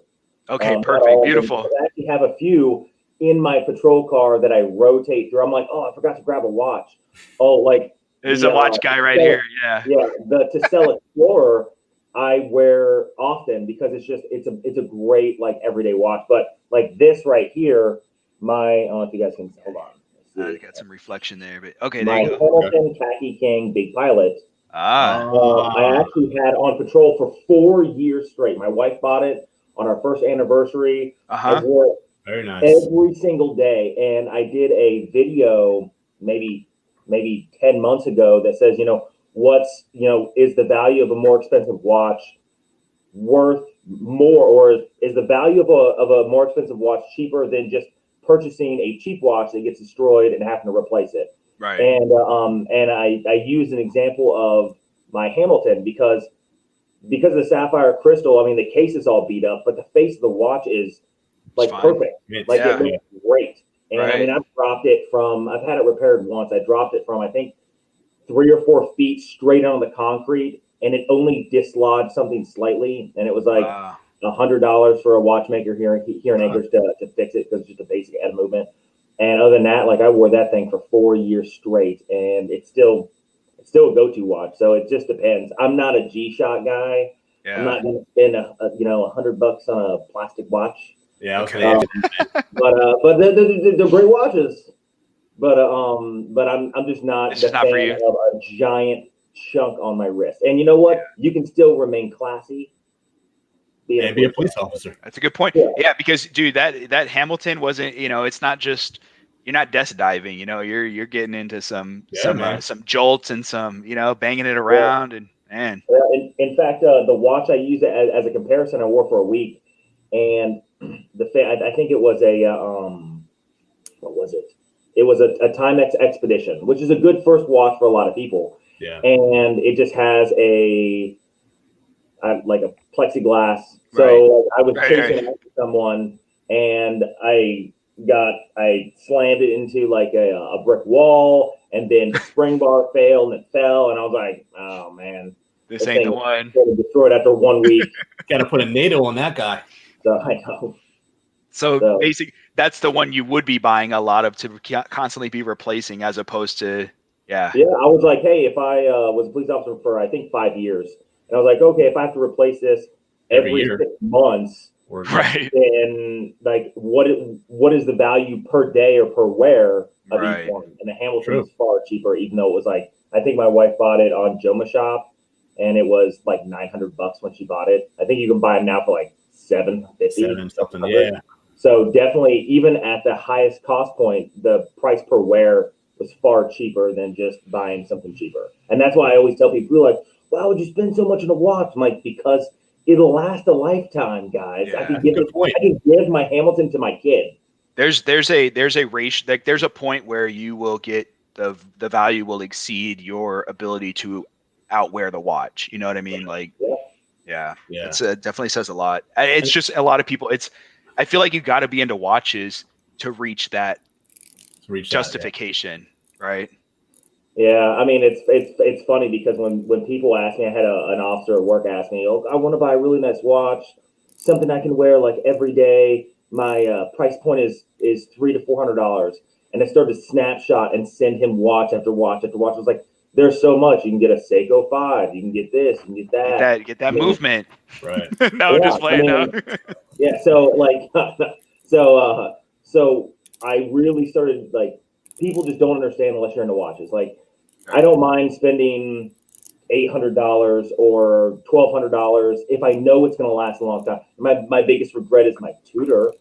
Okay, perfect, beautiful. I actually have a few in my patrol car that I rotate through. I'm like, oh, I forgot to grab a watch. Oh, like there's a watch guy right here. Yeah. Yeah. The Tacel Explorer I wear often because it's a great like everyday watch. But like this right here, I don't know if you guys can hold on. I got some reflection there, but okay. My there you go. Hamilton Khaki King Big Pilot. I actually had on patrol for 4 years straight. My wife bought it on our first anniversary. I wore it very nice every single day, and I did a video maybe 10 months ago that says, is the value of a more expensive watch worth more, or is the value of a more expensive watch cheaper than just purchasing a cheap watch that gets destroyed and having to replace it? Right. And I use an example of my Hamilton because of the sapphire crystal. I mean, the case is all beat up, but the face of the watch is like perfect. It looks great. And I mean, I've had it repaired once. I dropped it from, I think, 3 or 4 feet straight on the concrete, and it only dislodged something slightly. And it was like $100 for a watchmaker here in Anchorage to fix it, because it's just a basic head movement. And other than that, like, I wore that thing for 4 years straight, and it's still a go-to watch. So it just depends. I'm not a G-Shock guy. Yeah. I'm not going to spend $100 on a plastic watch. Yeah, okay. But they're great watches. But I'm just not the fan of a giant chunk on my wrist. And you know what? You can still remain classy. Be a police officer. That's a good point. Yeah, because dude, that Hamilton wasn't, it's not just, you're not desk diving, you're getting into some jolts and some, banging it around and man. In fact, the watch I used as a comparison, I wore for a week, and I think it was what was it? It was a Timex Expedition, which is a good first watch for a lot of people. Yeah. And it just has like a plexiglass. So I was chasing after someone, and I slammed it into like a brick wall, and then the spring bar failed and it fell, and I was like, oh man, this ain't the one. Destroyed after 1 week. Got to put a NATO on that guy. So I know. So basically, that's the one you would be buying a lot of to constantly be replacing, as opposed to Yeah, I was like, hey, if I was a police officer for, I think, 5 years, and I was like, okay, if I have to replace this every 6 months, right, then like what is the value per day or per wear of each one? And the Hamilton is far cheaper, even though it was like, I think my wife bought it on Joma Shop, and it was like $900 when she bought it. I think you can buy them now for like $750 something. Yeah. So definitely, even at the highest cost point, the price per wear was far cheaper than just buying something cheaper. And that's why I always tell people, like, why would you spend so much on a watch? I'm like, because it'll last a lifetime, guys. Yeah, I can give my Hamilton to my kid. There's a ratio, like there's a point where you will get the value will exceed your ability to outwear the watch. You know what I mean? Like, yeah. It's definitely says a lot. It's just a lot of people. I feel like you got to be into watches to reach that justification, right? Yeah, I mean, it's funny because when people ask me, I had an officer at work ask me, oh, I want to buy a really nice watch, something I can wear like every day. My price point is $300 to $400, and I started to snapshot and send him watch after watch after watch. I was like, there's so much. You can get a Seiko 5. You can get this. You can get that. Get that movement. Right. No, I'm just playing now. Yeah. So like, so I really started, like, people just don't understand unless you're into watches. Like, I don't mind spending $800 or $1,200 if I know it's going to last a long time. My biggest regret is my Tudor,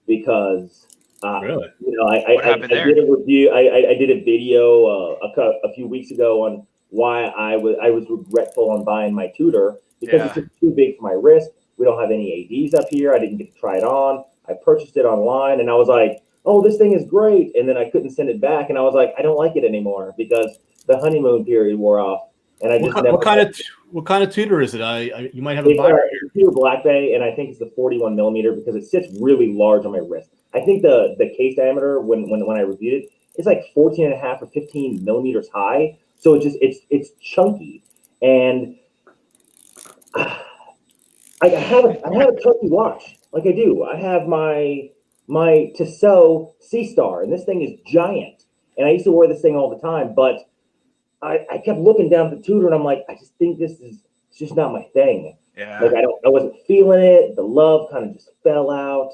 because really? I did a review. I did a video a few weeks ago on why I was regretful on buying my Tudor, because it's just too big for my wrist. We don't have any ADs up here. I didn't get to try it on. I purchased it online, and I was like, oh, this thing is great. And then I couldn't send it back, and I was like, I don't like it anymore because the honeymoon period wore off. And I just what kind of Tudor is it? You might have a buyer here. Tudor Black Bay, and I think it's the 41 millimeter because it sits really large on my wrist. I think the case diameter when I reviewed it, it's like 14 and a half or 15 millimeters high. So it's chunky, and I have a chunky watch. Like I do. I have my Tissot C-Star, and this thing is giant. And I used to wear this thing all the time, but I kept looking down at the Tudor, and I'm like, I just think it's just not my thing. Yeah. Like I wasn't feeling it. The love kind of just fell out,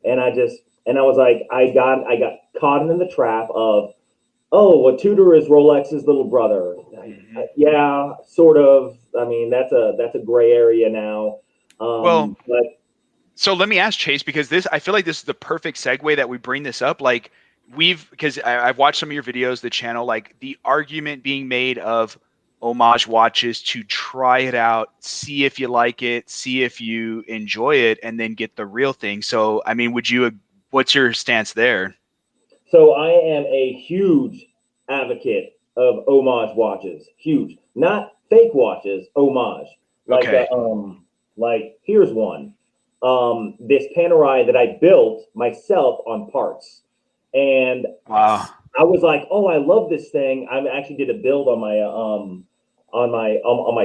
and I was like, I got caught in the trap of, oh, a Tudor is Rolex's little brother. Yeah, sort of. I mean, that's a gray area now. So let me ask Chase, because I feel like this is the perfect segue that we bring this up. Like, because I've watched some of your videos, the channel, like the argument being made of homage watches to try it out, see if you like it, see if you enjoy it, and then get the real thing. So, I mean, what's your stance there? So I am a huge advocate of homage watches. Huge, not fake watches, homage. Like, Okay. Like here's one. This Panerai that I built myself on parts, and Wow. I was like, oh, I love this thing. I actually did a build on my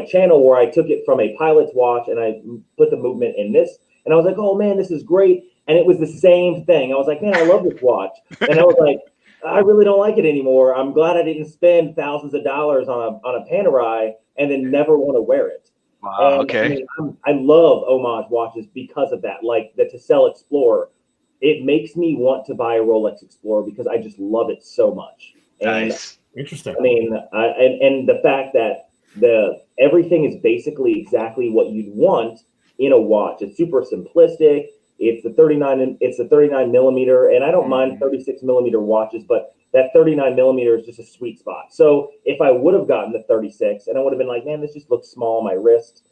channel where I took it from a pilot's watch and I put the movement in this, and I was like, oh man, this is great. And it was the same thing. I was like, man, I love this watch. And I was like, I really don't like it anymore. I'm glad I didn't spend thousands of dollars on a Panerai and then never want to wear it. Wow. And Okay. I mean, I love homage watches because of that. Like the Tissell Explorer, it makes me want to buy a Rolex Explorer because I just love it so much. And Nice. Interesting. I mean, and the fact that everything is basically exactly what you'd want in a watch. It's super simplistic. It's the 39 millimeter, and I don't mind 36 millimeter watches, but that 39 millimeter is just a sweet spot. So if I would have gotten the 36, and I would have been like, man, this just looks small on my wrist,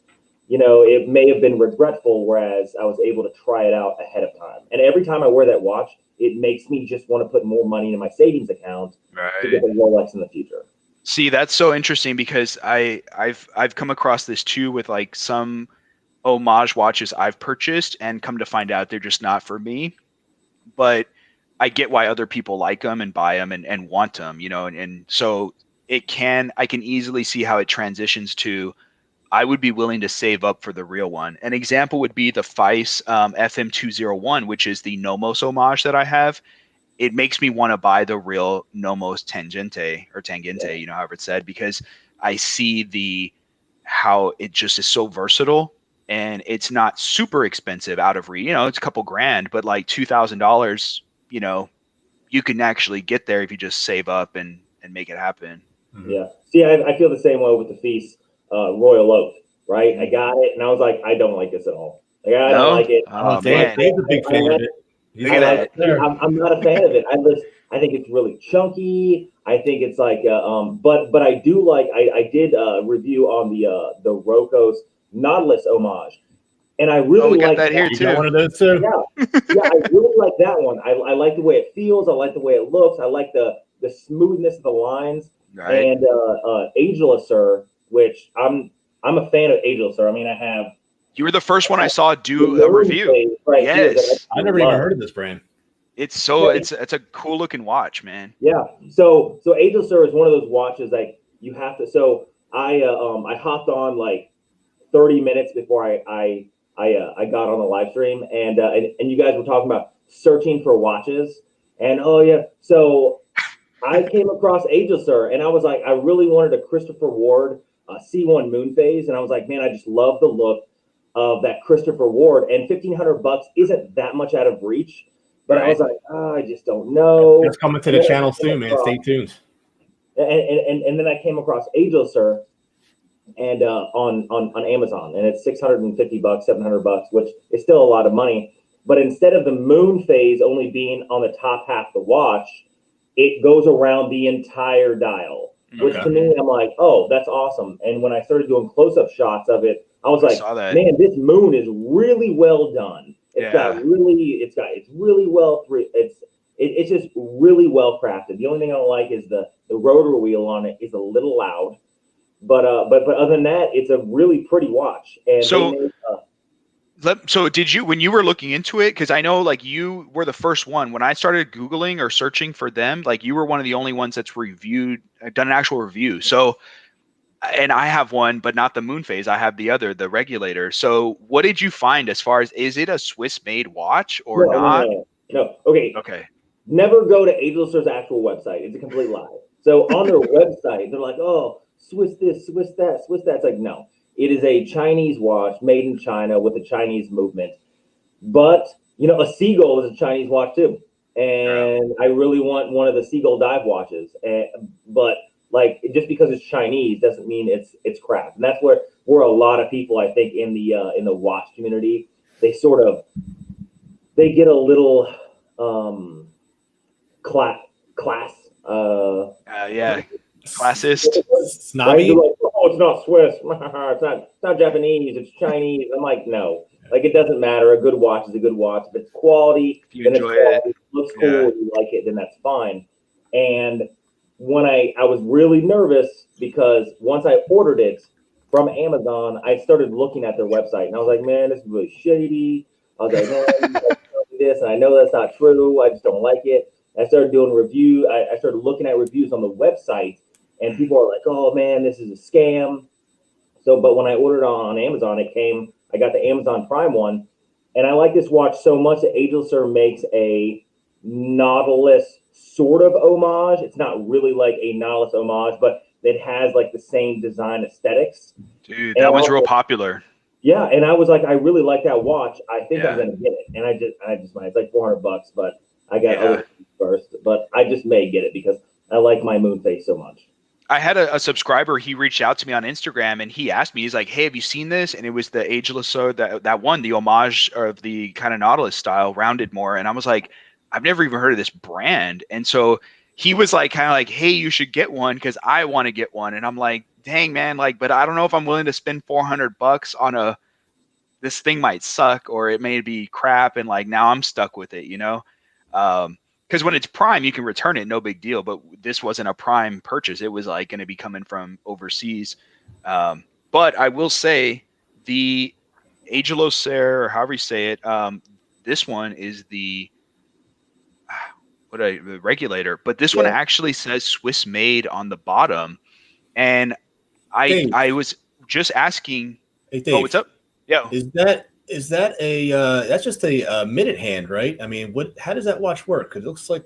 you know, it may have been regretful, whereas I was able to try it out ahead of time. And every time I wear that watch, it makes me just want to put more money in my savings account to get the Rolex in the future. See, that's so interesting because I've come across this too with like some homage watches I've purchased and come to find out they're just not for me. But I get why other people like them and buy them and want them, you know, and so I can easily see how it transitions to I would be willing to save up for the real one. An example would be the Feiss FM201, which is the Nomos homage that I have. It makes me want to buy the real Nomos Tangente, you know, however it's said, because I see how it just is so versatile and it's not super expensive out of you know, it's a couple grand, but like $2,000, you know, you can actually get there if you just save up and make it happen. Yeah. See, I feel the same way with the Feiss Royal Oak, right? I got it and I was like, I don't like this at all. Like, I don't like it. Oh, Dave's a big fan of it. Look at that. I'm not a fan of it. I think it's really chunky. I think it's like, but I do like. I did a review on the Rocos Nautilus homage, and I really like that here too. You got one of those too? Yeah, I really like that one. I like the way it feels. I like the way it looks. I like the smoothness of the lines. Right. And Agelessor, which I'm a fan of Agelessor. I mean, I have. You were the first one I saw do a review. Right. Yes. I never even heard of this brand. It's so it's a cool looking watch, man. Yeah. So Agelessor is one of those watches like you have to. So I hopped on like 30 minutes before I got on the live stream and you guys were talking about searching for watches and oh yeah. So I came across Agelessor and I was like, I really wanted a Christopher Ward C1 moon phase, and I was like, man, I just love the look of that Christopher Ward, and $1,500 isn't that much out of reach. But I was like, oh, I just don't know. It's coming to the channel soon, man. Stay tuned. And then I came across Agelessor and on Amazon, and it's $650, $700, which is still a lot of money. But instead of the moon phase only being on the top half of the watch, it goes around the entire dial, which to me, I'm like, oh, that's awesome. And when I started doing close-up shots of it, I was like, man, this moon is really well done. It's really well, it's just really well crafted. The only thing I don't like is the rotor wheel on it is a little loud, but other than that, it's a really pretty watch. And so did you, when you were looking into it, because I know like you were the first one when I started Googling or searching for them, like you were one of the only ones that's done an actual review. So, and I have one, but not the moon phase. I have the other, the regulator. So what did you find as far as, is it a Swiss made watch or not? No. Okay. Never go to Agelessor's actual website. It's a complete lie. So on their website, they're like, oh, Swiss this, Swiss that, Swiss that. It's like, no. It is a Chinese watch made in China with a Chinese movement. But, you know, a Seagull is a Chinese watch too. And I really want one of the Seagull dive watches. But like, just because it's Chinese doesn't mean it's crap. And that's where a lot of people, I think, in the watch community, they get a little classist. Snobby. Right? Like, oh, it's not Swiss. It's not Japanese. It's Chinese. I'm like, no. Like, it doesn't matter. A good watch is a good watch. If it's quality, If you then it's enjoy quality. it. If it looks cool, if you like it, then that's fine. And when I was really nervous because once I ordered it from Amazon, I started looking at their website and I was like, man, this is really shady. I was like, man, you guys tell me this, and I know that's not true. I just don't like it. I started doing review. I started looking at reviews on the website, and people are like, oh man, this is a scam. So, but when I ordered on Amazon, it came, I got the Amazon Prime one, and I like this watch so much that Agelessor makes a Nautilus sort of homage. It's not really like a Nautilus homage, but it has like the same design aesthetics. Dude, that one's real popular. Yeah, and I was like, I really like that watch. I think I'm gonna get it, and I just might. It's like $400, but I got other things first. But I just may get it because I like my moon face so much. I had a subscriber. He reached out to me on Instagram and he asked me, he's like, hey, have you seen this? And it was the Agelessor, that one, the homage of the kind of Nautilus style, rounded more. And I was like, I've never even heard of this brand. And so he was like, kind of like, hey, you should get one because I want to get one. And I'm like, dang, man, like, but I don't know if I'm willing to spend $400 on this thing might suck or it may be crap. And like, now I'm stuck with it, you know? Because when it's Prime, you can return it, no big deal. But this wasn't a Prime purchase. It was like going to be coming from overseas. But I will say the Agelessor, or however you say it, this one is the regulator. But this one actually says Swiss made on the bottom. And I was just asking. Hey, Dave, oh, what's up? Yeah. Is that a that's just a minute hand, right? I mean, how does that watch work? Because it looks like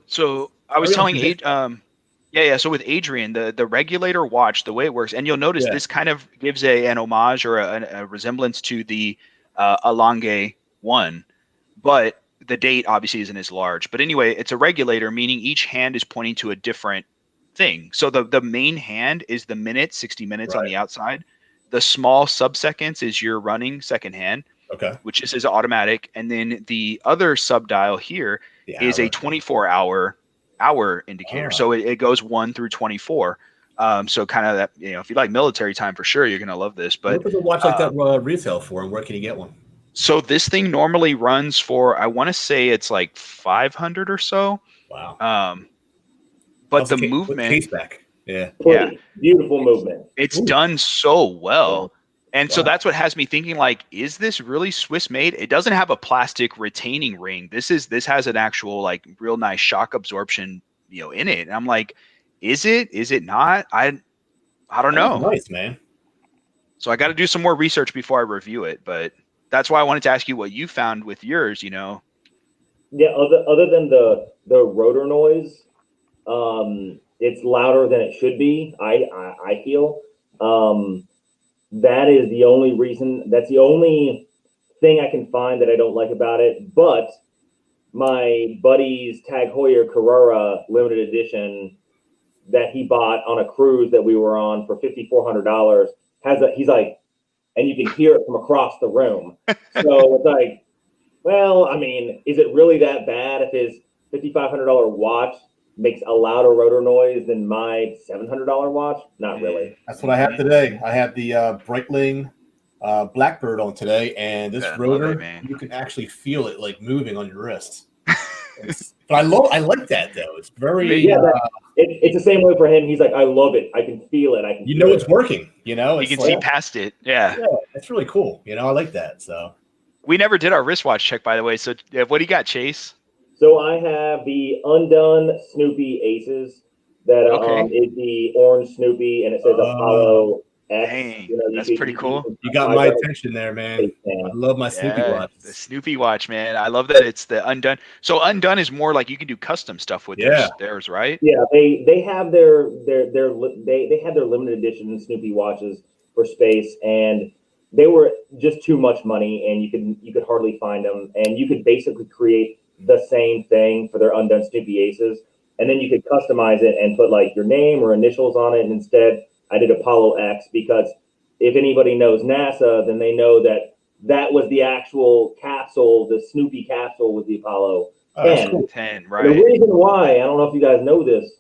so I was telling so with Adrian, the regulator watch, the way it works, and you'll notice this kind of gives an homage or a resemblance to the Alange one, but the date obviously isn't as large. But anyway, it's a regulator, meaning each hand is pointing to a different thing. So the main hand is the minute, 60 minutes on the outside. The small sub-seconds is your running second hand, which is automatic. And then the other sub-dial here is a 24-hour indicator. So it goes 1 through 24. So kind of that, if you like military time, for sure, you're going to love this. But what does a watch like that retail for, and where can you get one? So this thing normally runs for, I want to say it's like 500 or so. Wow. But the movement. Case back. Yeah. Beautiful movement. It's done so well. And so that's what has me thinking, like, is this really Swiss made? It doesn't have a plastic retaining ring. This has an actual, like, real nice shock absorption, in it. And I'm like, is it not? I don't know. Nice, man. So I got to do some more research before I review it, but that's why I wanted to ask you what you found with yours, Yeah, other than the rotor noise, it's louder than it should be. I feel that is the only reason. That's the only thing I can find that I don't like about it. But my buddy's Tag Heuer Carrera limited edition that he bought on a cruise that we were on for $5,400 he's like, and you can hear it from across the room. So it's like, well, I mean, is it really that bad if his $5,500 watch makes a louder rotor noise than my $700 watch? Not really. That's what I have today. I have the Breitling Blackbird on today, and this rotor, you can actually feel it like moving on your wrist. But I like that though. It's very it's the same way for him. He's like, I love it. I can feel it. It's working. You can see past it. Yeah, it's really cool. I like that. So we never did our wristwatch check, by the way. So what do you got, Chase? So I have the undone Snoopy Aces that is the orange Snoopy, and it says Apollo X. Dang, that's pretty cool. You got my attention there, man. I love my Snoopy watch. The Snoopy watch, man. I love that it's the undone. So undone is more like you can do custom stuff with theirs, right? Yeah, they have they had their limited edition Snoopy watches for space, and they were just too much money, and you could hardly find them, and you could basically create the same thing for their undone Snoopy Aces, and then you could customize it and put like your name or initials on it. And instead I did Apollo X because if anybody knows NASA, then they know that was the actual capsule. The Snoopy capsule was the Apollo 10. Right. The reason why, I don't know if you guys know this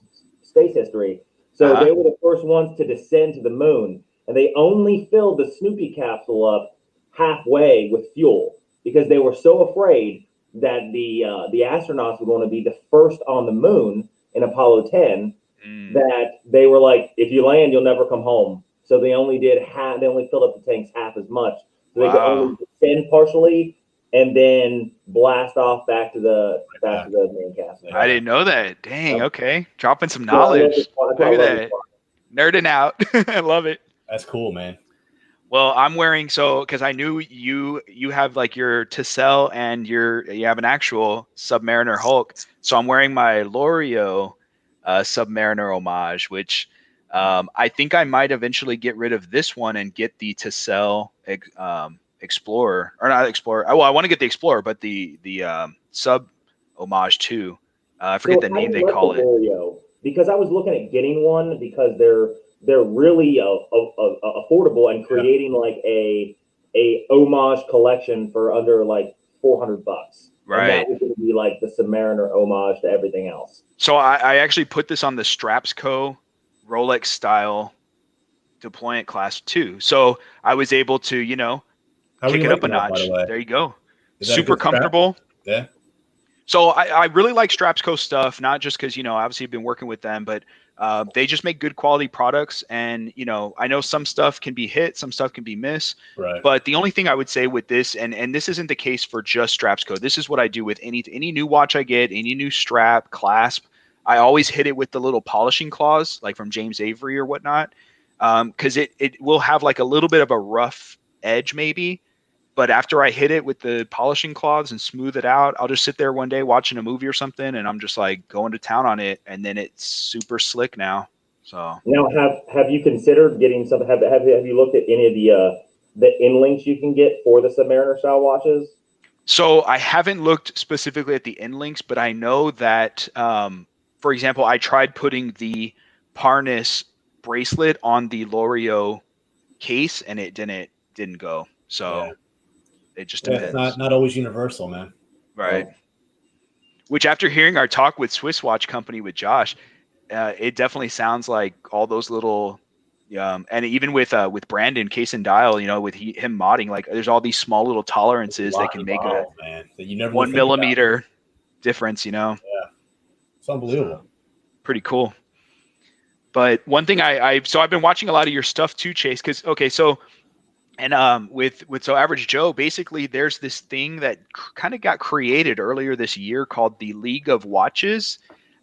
space history, So they were the first ones to descend to the moon, and they only filled the Snoopy capsule up halfway with fuel because they were so afraid that the astronauts were going to be the first on the moon in Apollo 10 that they were like, if you land, you'll never come home. So they only did half. They only filled up the tanks half as much, so they could only descend partially and then blast off back to the main capsule. I didn't know that. Dang. Okay, dropping some knowledge. Look at that. Nerding out. I love it. That's cool, man. Well, I'm wearing because I knew you have like your Tissel and you have an actual Submariner Hulk. So I'm wearing my Loriot Submariner homage, which I think I might eventually get rid of this one and get the Tissel Explorer, or not Explorer. Well, I want to get the Explorer, but the Sub homage too. I forget the name they call it. Loriot? Because I was looking at getting one because they're really affordable and creating like a homage collection for under like $400. Right. And that was going to be like the Submariner homage to everything else. So I actually put this on the Strapsco Rolex style deployment class too. So I was able to, kick it up a notch. There you go. Super comfortable. Yeah. So I really like Strapsco stuff, not just because, obviously I've been working with them, but they just make good quality products. And, I know some stuff can be hit, some stuff can be miss. Right. But the only thing I would say with this, and this isn't the case for just Strapsco, this is what I do with any new watch I get, any new strap, clasp. I always hit it with the little polishing claws, like from James Avery or whatnot, because it will have like a little bit of a rough edge maybe. But after I hit it with the polishing cloths and smooth it out, I'll just sit there one day watching a movie or something, and I'm just like going to town on it, and then it's super slick now. So now, have you considered getting some? Have you looked at any of the inlinks you can get for the Submariner style watches? So I haven't looked specifically at the inlinks, but I know that, for example, I tried putting the Parnis bracelet on the Loriot case, and it didn't go. So. Yeah. It just depends. It's not always universal, man. Right. Which, after hearing our talk with Swiss Watch Company with Josh, it definitely sounds like all those little, and even with Brandon Case and Dial, with him modding, like there's all these small little tolerances that can make a 1 millimeter difference. Yeah, it's unbelievable. Pretty cool. But one thing I've been watching a lot of your stuff too, Chase. Because And with Average Joe, basically there's this thing that kind of got created earlier this year called the League of Watches.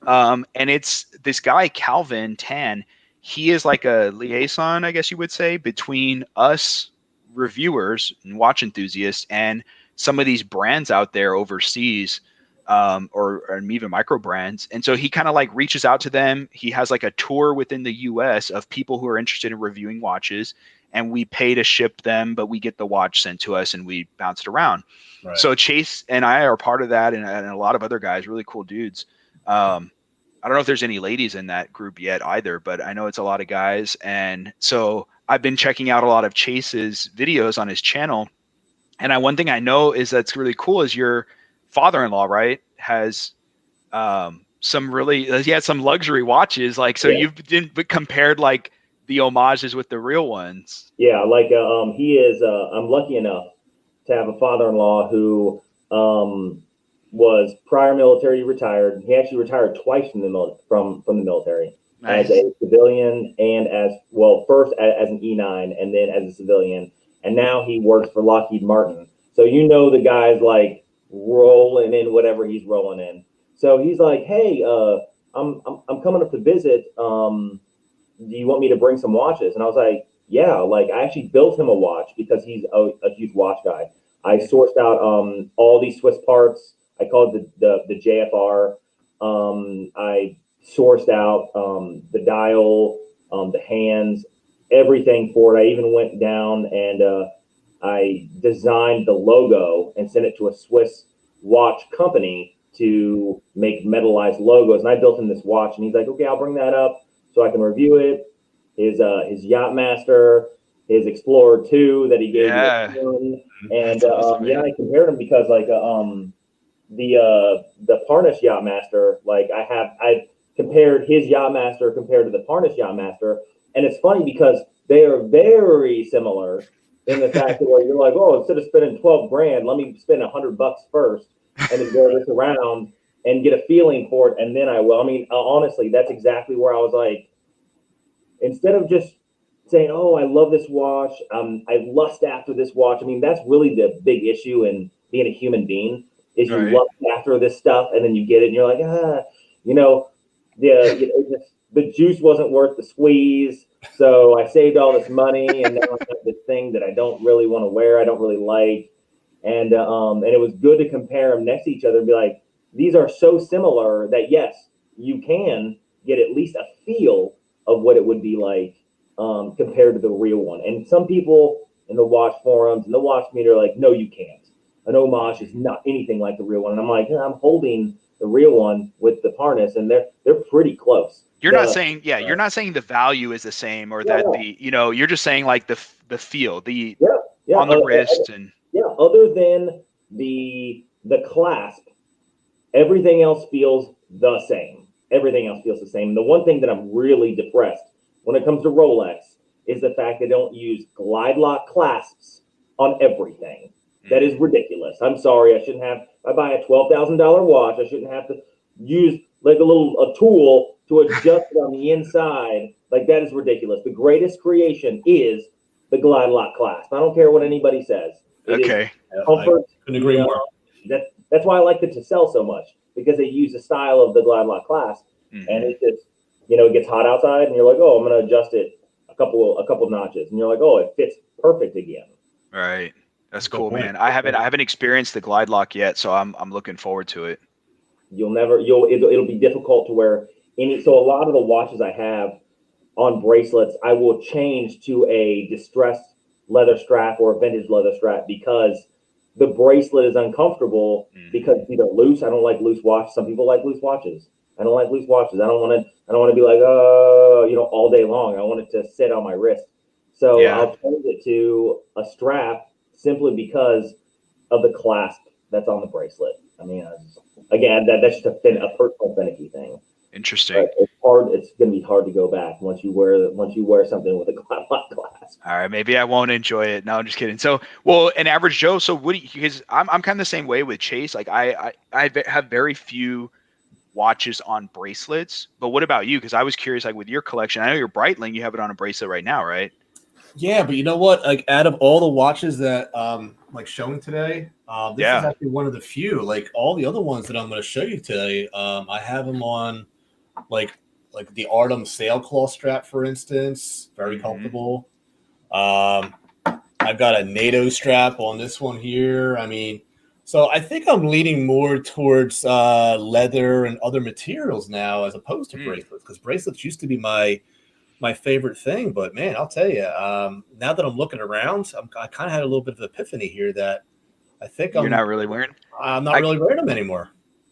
And it's this guy, Calvin Tan. He is like a liaison, I guess you would say, between us reviewers and watch enthusiasts and some of these brands out there overseas, or even micro brands. And so he kind of like reaches out to them. He has like a tour within the US of people who are interested in reviewing watches. And we pay to ship them, but we get the watch sent to us and we bounce it around. Right. So Chase and I are part of that, and a lot of other guys, really cool dudes. I don't know if there's any ladies in that group yet either, but I know it's a lot of guys. And so I've been checking out a lot of Chase's videos on his channel. And one thing I know is that's really cool is your father-in-law, right, has some luxury watches. Like, so you've compared like the homages with the real ones. Yeah, like he is. I'm lucky enough to have a father-in-law who was prior military, retired. He actually retired twice from the military. Nice. As a civilian and first as an E9 and then as a civilian, and now he works for Lockheed Martin. So the guy's like rolling in whatever he's rolling in. So he's like, hey, I'm coming up to visit. Do you want me to bring some watches? And I was like, yeah, like I actually built him a watch because he's a huge watch guy. I sourced out all these Swiss parts. I called it the JFR. I sourced out the dial, the hands, everything for it. I even went down and I designed the logo and sent it to a Swiss watch company to make metallized logos. And I built him this watch, and he's like, okay, I'll bring that up so I can review it. His Yachtmaster, his Explorer 2 that he gave me, and awesome, I compared them because like the Parnish Yachtmaster, like I compared his Yachtmaster compared to the Tarnished Yachtmaster. And it's funny because they are very similar in the fact that where you're like, oh, instead of spending 12 grand, let me spend $100 first and then wear this around and get a feeling for it. And then I will. I mean, honestly, that's exactly where I was like, instead of just saying, oh, I love this watch, I lust after this watch. I mean, that's really the big issue in being a human being is you lust after this stuff and then you get it and you're like, the juice wasn't worth the squeeze. So I saved all this money and now I have this thing that I don't really want to wear. I don't really like. And it was good to compare them next to each other and be like, these are so similar that yes, you can get at least a feel of what it would be like compared to the real one. And some people in the watch forums and the watch meter are like, no, you can't. An homage is not anything like the real one. And I'm like, I'm holding the real one with the harness, and they're pretty close. You're not saying, you're not saying the value is the same or that you're just saying like the feel, on the wrist and other than the clasp, everything else feels the same. Everything else feels the same. And the one thing that I'm really depressed when it comes to Rolex is the fact they don't use glide lock clasps on everything. That is ridiculous. I'm sorry. I shouldn't have. I buy a $12,000 watch. I shouldn't have to use like a tool to adjust it on the inside. Like that is ridiculous. The greatest creation is the glide lock clasp. I don't care what anybody says. Okay. Comfort. I couldn't agree more. That's why I like the Tissell so much, because they use the style of the glide lock clasp, and it just it gets hot outside, and you're like, oh, I'm gonna adjust it a couple notches, and you're like, oh, it fits perfect again. Right. That's cool, man. I haven't experienced the glide lock yet, so I'm looking forward to it. It'll be difficult to wear so a lot of the watches I have on bracelets, I will change to a distressed leather strap or a vintage leather strap because the bracelet is uncomfortable because it's either loose. I don't like loose watches. Some people like loose watches. I don't like loose watches. I don't want to be like, all day long. I want it to sit on my wrist. So I'll change it to a strap simply because of the clasp that's on the bracelet. I mean, again, that's just a personal finicky thing. Interesting. But it's hard. It's going to be hard to go back once you wear something with a clasp. All right, maybe I won't enjoy it. No, I'm just kidding. So, an average Joe. So, what do you? Because I'm kind of the same way with Chase. Like, I have very few watches on bracelets. But what about you? Because I was curious. Like with your collection, I know your Breitling, you have it on a bracelet right now, right? Yeah, but you know what? Like out of all the watches that like showing today, this is actually one of the few. Like all the other ones that I'm going to show you today, I have them on like the Artem sailcloth strap, for instance, very comfortable. I've got a NATO strap on this one here. I mean, so I think I'm leaning more towards leather and other materials now as opposed to bracelets, because bracelets used to be my favorite thing. But man, I'll tell you, now that I'm looking around, I kind of had a little bit of epiphany here that I think you're not really wearing. I'm not really wearing them anymore.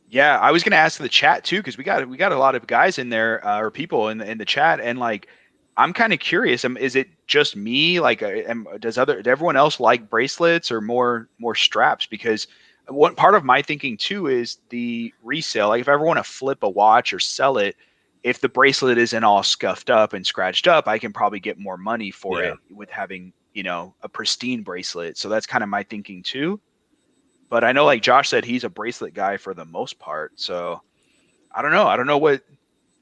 Yeah, I was going to ask the chat too, because we got a lot of guys in there or people in the chat, and like I'm kind of curious. Is it just me? Like, does everyone else like bracelets or more straps? Because one part of my thinking too is the resale. Like, if I ever want to flip a watch or sell it, if the bracelet isn't all scuffed up and scratched up, I can probably get more money for it with having a pristine bracelet. So that's kind of my thinking too. But I know, like Josh said, he's a bracelet guy for the most part. So I don't know what,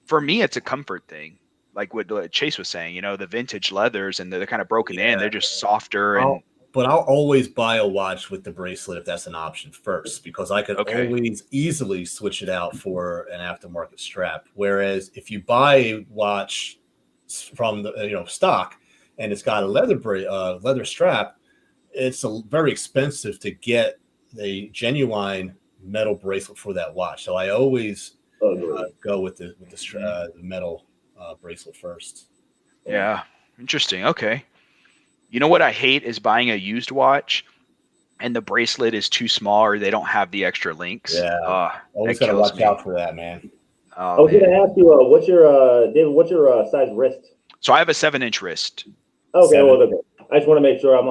for me, it's a comfort thing. Like what Chase was saying, the vintage leathers and they're kind of broken in. They're just softer. But I'll always buy a watch with the bracelet if that's an option first, because I could always easily switch it out for an aftermarket strap. Whereas if you buy a watch from the stock and it's got a leather strap, it's very expensive to get a genuine metal bracelet for that watch. So I always go with the metal bracelet first. Yeah, interesting. Okay. You know what I hate is buying a used watch and the bracelet is too small or they don't have the extra links. Yeah, always gotta watch out for that, man. I was gonna ask you, what's your size wrist? So I have a 7-inch wrist. Okay, I just want to make sure.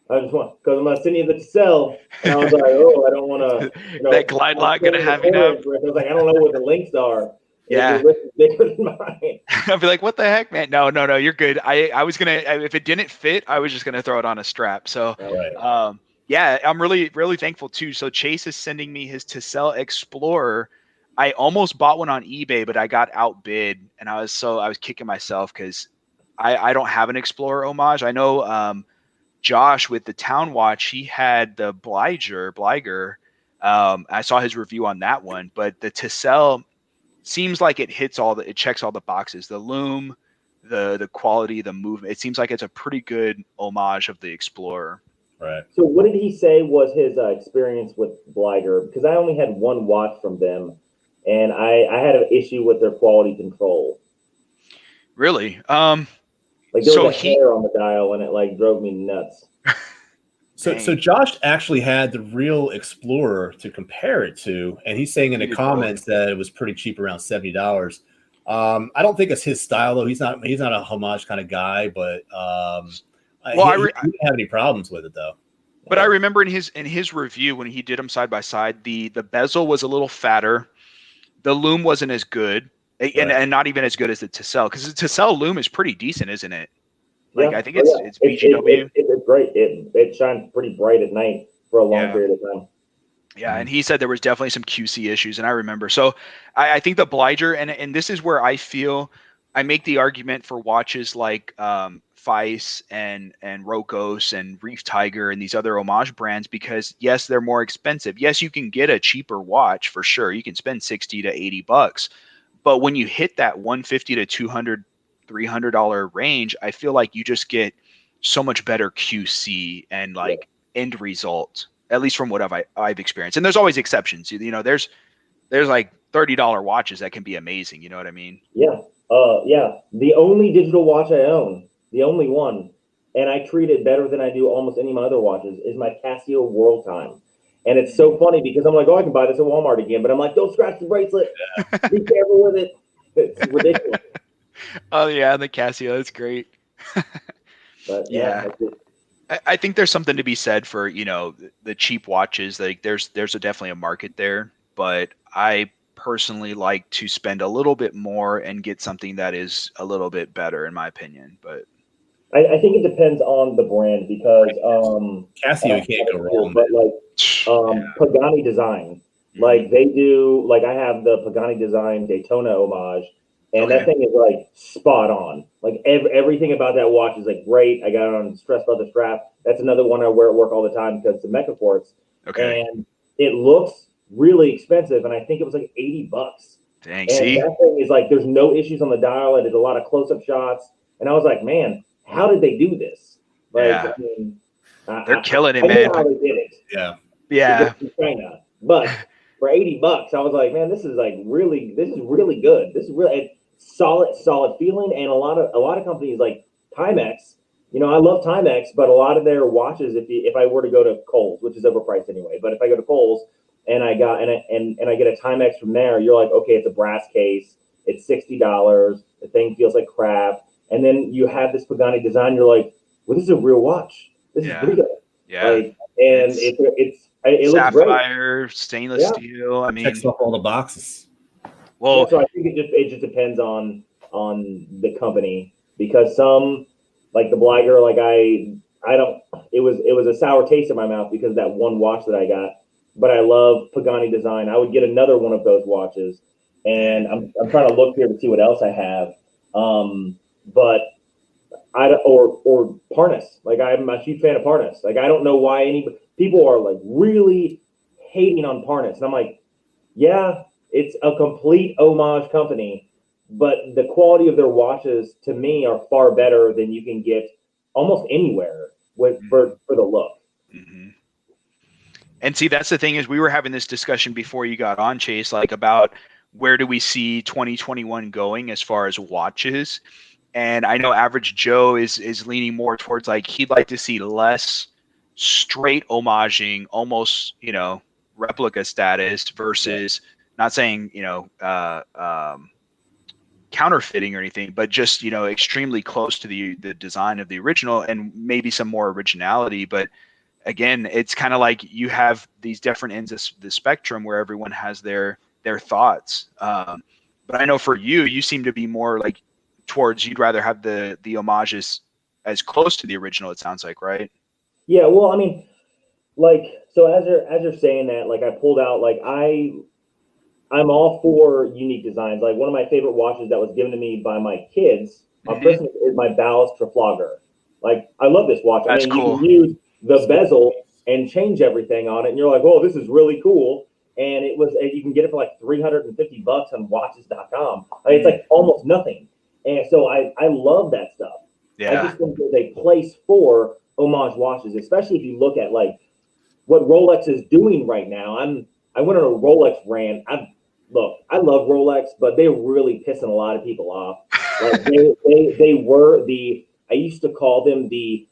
Because I'm gonna send you the cell, and I was like, I don't want to. That glide lock gonna have you up. I was like, I don't know what the links are. Yeah. Your risk is bigger than mine. I'd be like, what the heck, man? No, you're good. I was gonna, if it didn't fit, I was just gonna throw it on a strap. So, Right. yeah, I'm really, really thankful too. So Chase is sending me his Tissell Explorer. I almost bought one on eBay, but I got outbid, and I was kicking myself because I don't have an Explorer homage. I know Josh with the Town Watch, he had the Bliger. I saw his review on that one, but the Tissell seems like it checks all the boxes. The loom, the quality, the movement. It seems like it's a pretty good homage of the Explorer. Right. So what did he say was his experience with Bliger? Because I only had one watch from them, and I had an issue with their quality control. Really? Like there was a hair on the dial, and it like drove me nuts. So Josh actually had the real Explorer to compare it to, and he's saying in the comments that it was pretty cheap, around $70. I don't think it's his style though. He's not a homage kind of guy, but he didn't have any problems with it though. But I remember in his review when he did them side by side, the bezel was a little fatter, the loom wasn't as good, and not even as good as the Tissell, because the Tissell loom is pretty decent, isn't it? Like I think it's BGW. It's great. It shines pretty bright at night for a long period of time. Yeah, and he said there was definitely some QC issues, and I remember. So I think the Bliger, and this is where I feel I make the argument for watches like Feist and Rokos and Reef Tiger and these other homage brands, because yes, they're more expensive. Yes, you can get a cheaper watch for sure. You can spend $60 to $80, but when you hit that $150 to $200, $300 range, I feel like you just get so much better QC and end result, at least from what I've experienced. And there's always exceptions. You know, there's like $30 watches that can be amazing. You know what I mean? Yeah. Yeah. The only digital watch I own, the only one, and I treat it better than I do almost any of my other watches, is my Casio World Time. And it's so funny because I'm like, oh, I can buy this at Walmart again, but I'm like, don't scratch the bracelet. Be careful with it. It's ridiculous. Oh yeah, the Casio, that's great. But yeah. I think there's something to be said for, you know, the cheap watches. Like there's definitely a market there, but I personally like to spend a little bit more and get something that is a little bit better, in my opinion. But I think it depends on the brand, because Casio can't go wrong. But like Pagani Design, like they do, like I have the Pagani Design Daytona homage. And that thing is like spot on. Like everything about that watch is like great. I got it on Stress Leather strap. That's another one I wear at work all the time because it's a Mecha Quartz. Okay. And it looks really expensive, and I think it was like $80. Dang, and see? that thing is like, there's no issues on the dial. It did a lot of close-up shots, and I was like, man, how did they do this? Like, yeah. I mean, they're killing it, I man. know how they did it. Yeah. Yeah. China, but for $80, I was like, man, this is really good. This is really solid feeling. And a lot of companies like Timex, you know, I love Timex, but a lot of their watches, if I were to go to Kohl's, which is overpriced anyway, but if I go to Kohl's and I got and I get a Timex from there, you're like, okay, it's a brass case, it's $60, the thing feels like crap, and then you have this Pagani Design, you're like, well, this is a real watch. This is pretty good. Yeah. Like, and it looks great. Sapphire, stainless steel. I mean, checks off all the boxes. Well, so I think it just depends on the company, because some, like the Bliger, like I don't, it was a sour taste in my mouth because of that one watch that I got, but I love Pagani Design. I would get another one of those watches, and I'm trying to look here to see what else I have. But or Parnas, like I'm a huge fan of Parnas. Like I don't know why people are like really hating on Parnas, and I'm like, yeah, it's a complete homage company, but the quality of their watches to me are far better than you can get almost anywhere for the look. Mm-hmm. And see, that's the thing, is we were having this discussion before you got on, Chase, like about where do we see 2021 going as far as watches. And I know Average Joe is leaning more towards like he'd like to see less straight homaging, almost, you know, replica status versus not saying, you know, counterfeiting or anything, but just, you know, extremely close to the design of the original and maybe some more originality. But again, it's kind of like you have these different ends of the spectrum where everyone has their thoughts. But I know for you, you seem to be more like towards you'd rather have the homages as close to the original. It sounds like, right? Yeah. Well, I mean, like, so as you're saying that, like, I pulled out, like, I'm all for unique designs. Like, one of my favorite watches that was given to me by my kids on Christmas is my Ballast Trafalgar. Like, I love this watch. That's I mean, cool. you can use the bezel and change everything on it, and you're like, oh, this is really cool. And you can get it for like $350 on watches.com. I mean, it's like almost nothing. And so I love that stuff. Yeah. I just think there's a place for homage watches, especially if you look at like what Rolex is doing right now. I went on a Rolex rant. I love Rolex, but they're really pissing a lot of people off. Like they were I used to call them the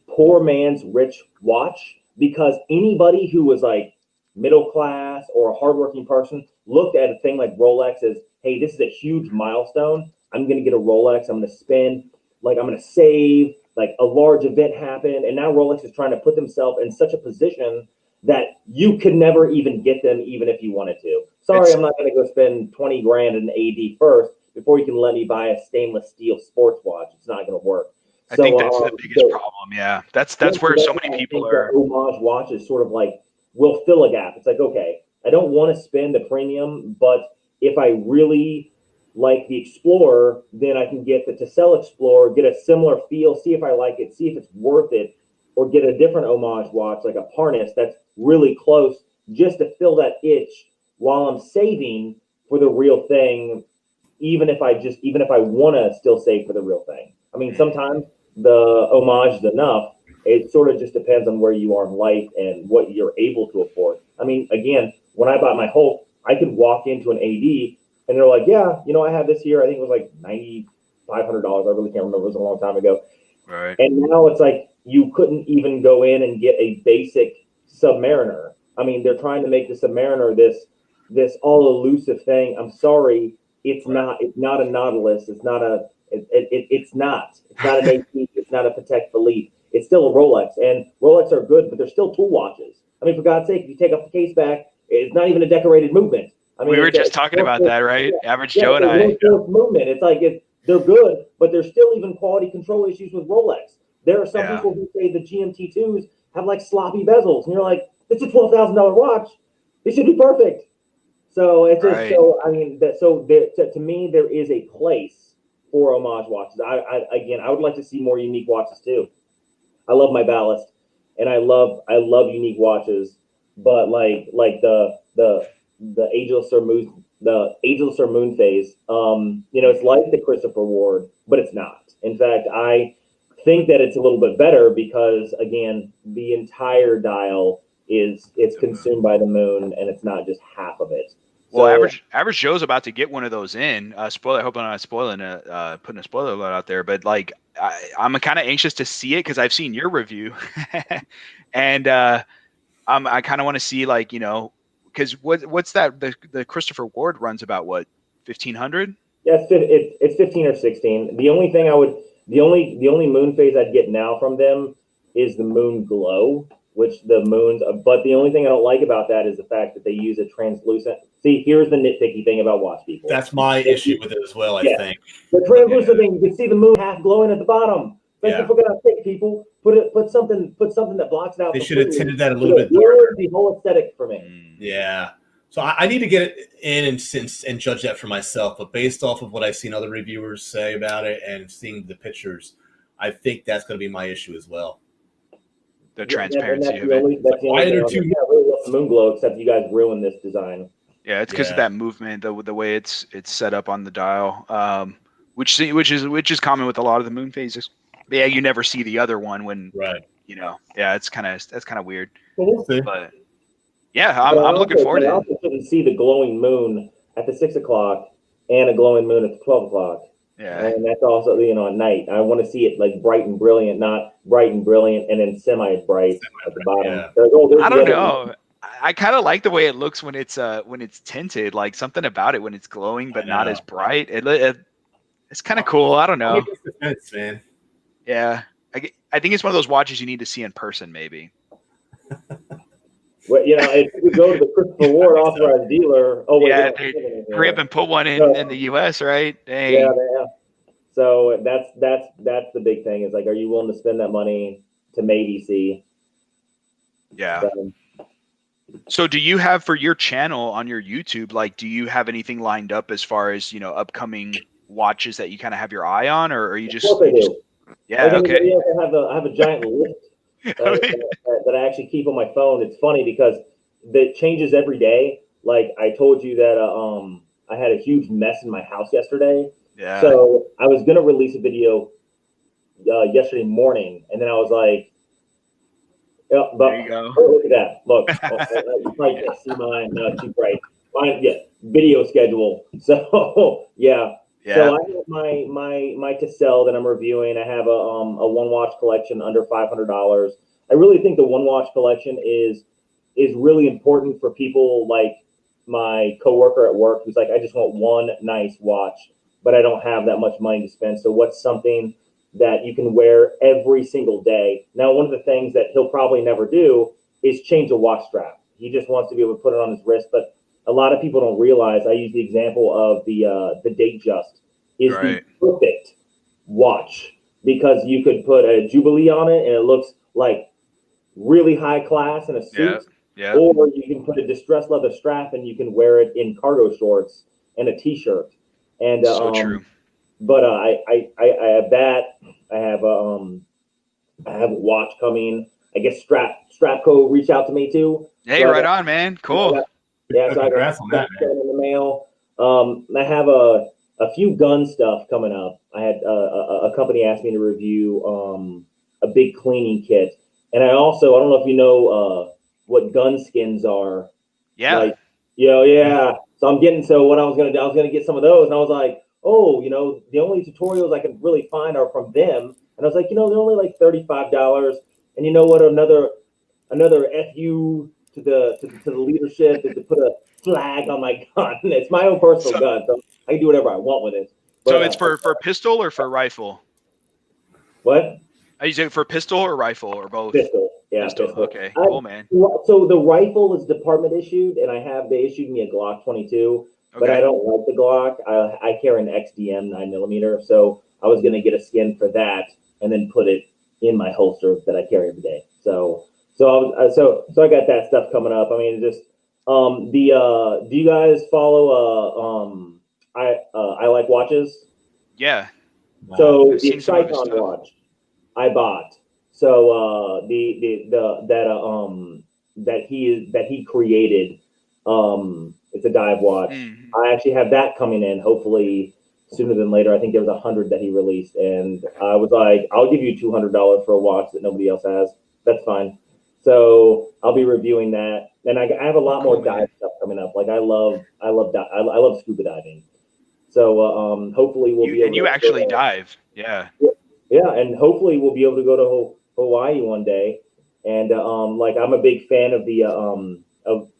poor man's rich watch, because anybody who was like middle class or a hardworking person looked at a thing like Rolex as, hey, this is a huge milestone. I'm going to get a Rolex. I'm going to spend, like, I'm going to save, like a large event happened. And now Rolex is trying to put themselves in such a position that you could never even get them, even if you wanted to. Sorry, I'm not going to go spend 20 grand in AD first before you can let me buy a stainless steel sports watch. It's not going to work. I think that's the biggest problem. Yeah, that's where so many people are. Homage watches sort of like will fill a gap. It's like, okay, I don't want to spend the premium, but if I really like the Explorer, then I can get the Tessel Explorer, get a similar feel, see if I like it, see if it's worth it, or get a different homage watch like a Parnis that's really close, just to fill that itch while I'm saving for the real thing, even if I want to still save for the real thing. I mean, sometimes the homage is enough. It sort of just depends on where you are in life and what you're able to afford. I mean, again, when I bought my Hulk, I could walk into an AD and they're like, yeah, I have this here. I think it was like $9,500. I really can't remember. It was a long time ago. Right. And now it's like you couldn't even go in and get a basic Submariner. I mean, they're trying to make the Submariner this all elusive thing. I'm sorry, it's not. It's not a Nautilus. It's not a. It's not. It's not an AP. It's not a Patek Philippe. It's still a Rolex, and Rolex are good, but they're still tool watches. I mean, for God's sake, if you take off the case back, it's not even a decorated movement. I mean, we were just talking about that, right? Average Joe and I. Movement. It's like they're good, but there's still even quality control issues with Rolex. There are some people who say the GMT2s have like sloppy bezels, and you're like, it's a $12,000 watch. It should be perfect. So it's just I mean, to me, there is a place for homage watches. I would like to see more unique watches too. I love my Ballast, and I love unique watches, but like the Ageless or Moon phase, it's like the Christopher Ward, but it's not. In fact, I think that it's a little bit better because, again, the entire dial it's consumed by the moon, and it's not just half of it. Well, average Joe's about to get one of those in. Spoiler. I hope I'm not putting a spoiler alert out there, but like I'm kind of anxious to see it because I've seen your review, and I kind of want to see, like, because what's that? The Christopher Ward runs about what, 1,500? Yeah, it's 15 or 16. The only thing the only moon phase I'd get now from them is the Moon Glow, which the moons. But the only thing I don't like about that is the fact that they use a translucent. See, here's the nitpicky thing about watch people. That's my issue with it as well. I think the translucent thing. You can see the moon half glowing at the bottom. Like, for God's sake, people, put something that blocks it out. They should have tinted that a little bit darker. The whole aesthetic for me. Yeah. So I need to get it in and judge that for myself. But based off of what I've seen other reviewers say about it and seeing the pictures, I think that's going to be my issue as well. The transparency of it. That's the only thing. Really love the Moon Glow, except you guys ruined this design. Yeah, it's because of that movement, the way it's set up on the dial, which is common with a lot of the moon phases. But yeah, you never see the other one when that's kind of weird. Well, we'll see. But yeah, I'm looking forward to it. I also couldn't see the glowing moon at the 6 o'clock and a glowing moon at the 12 o'clock. Yeah, and that's also at night. I want to see it like bright and brilliant, not bright and brilliant and then semi-bright at the bottom. Yeah. I don't know. I kind of like the way it looks when it's tinted. Like something about it when it's glowing but not as bright. It's kind of cool. I don't know. Defense, man. Yeah, I think it's one of those watches you need to see in person, maybe. Well, you know, if you go to the Christopher Ward authorized dealer, oh wait, Yeah, they don't hurry up and put one in the U.S., right? Dang. Yeah, yeah. So that's the big thing. Is like, are you willing to spend that money to maybe see? Yeah. So do you have for your channel on your YouTube, like, do you have anything lined up as far as, you know, upcoming watches that you kind of have your eye on, or are you just? Of course I do. Yeah. Like Okay. else, I have a giant list that I actually keep on my phone. It's funny because it changes every day. Like I told you that I had a huge mess in my house yesterday. Yeah. So I was gonna release a video yesterday morning, and then I was like, yeah, but there you go. Oh, look at that. Look, you probably can't see mine. No, it's too bright. Mine, yeah, video schedule. So yeah. So I have my to sell that I'm reviewing. I have a one watch collection under $500. I really think the one watch collection is really important for people like my coworker at work who's like, I just want one nice watch, but I don't have that much money to spend. So what's something that you can wear every single day? Now, one of the things that he'll probably never do is change a watch strap. He just wants to be able to put it on his wrist. But a lot of people don't realize, I use the example of the Datejust is the perfect watch because you could put a Jubilee on it and it looks like really high class in a suit. Yeah. Or you can put a distressed leather strap and you can wear it in cargo shorts and a t-shirt. And so true. But I have that. I have a watch coming. I guess Strapco reached out to me too. Hey, so right on, man. Cool. Yeah, so congrats on that, man. In the mail. I have a few gun stuff coming up. I had a company asked me to review a big cleaning kit, and I don't know if you know what gun skins are. Yeah. Like, yeah. So what I was gonna do, I was gonna get some of those, and I was like, oh, the only tutorials I can really find are from them. And I was like, they're only like $35. And you know what? Another FU to the leadership is to put a flag on my gun. It's my own personal gun, so I can do whatever I want with it. But, so it's for pistol or for rifle? What? Are you saying for pistol or rifle or both? Pistol. Yeah, pistol. Okay, cool, man. So the rifle is department issued, and they issued me a Glock 22. But I don't like the Glock. I carry an XDM 9mm, so I was gonna get a skin for that and then put it in my holster that I carry every day. So I got that stuff coming up. I mean, just do you guys follow I like watches? Yeah. So the Seiko watch I bought. So that he created. It's a dive watch. I actually have that coming in, hopefully sooner than later. I think there was 100 that he released, and I was like, I'll give you $200 for a watch that nobody else has. That's fine. So I'll be reviewing that, and I have a lot more dive stuff coming up. Like I love scuba diving. So hopefully we'll be able. And you actually dive, yeah. Yeah, and hopefully we'll be able to go to Hawaii one day. And like I'm a big fan of the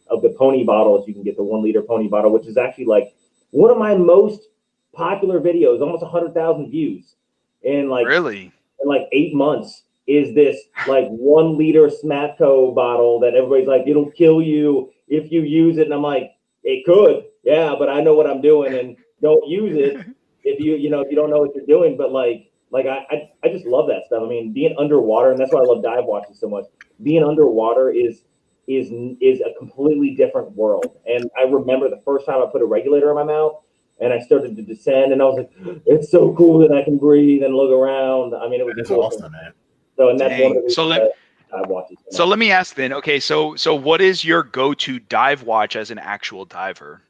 of the pony bottles. You can get the 1 liter pony bottle, which is actually like one of my most popular videos, almost 100,000 views in like 8 months. Is this like 1 liter Smatco bottle that everybody's like, it'll kill you if you use it, and I'm like, it could, yeah, but I know what I'm doing, and don't use it if you don't know what you're doing. But like I just love that stuff. I mean, being underwater, and that's why I love dive watches so much. Being underwater is a completely different world. And I remember the first time I put a regulator in my mouth and I started to descend, and I was like, it's so cool that I can breathe and look around. I mean, it was cool. Awesome, man. So, and that's one of the dive watches. So let me ask then. Okay, so what is your go-to dive watch as an actual diver?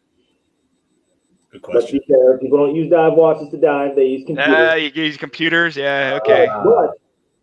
Good question. But people don't use dive watches to dive; they use computers. You use computers, yeah. Okay.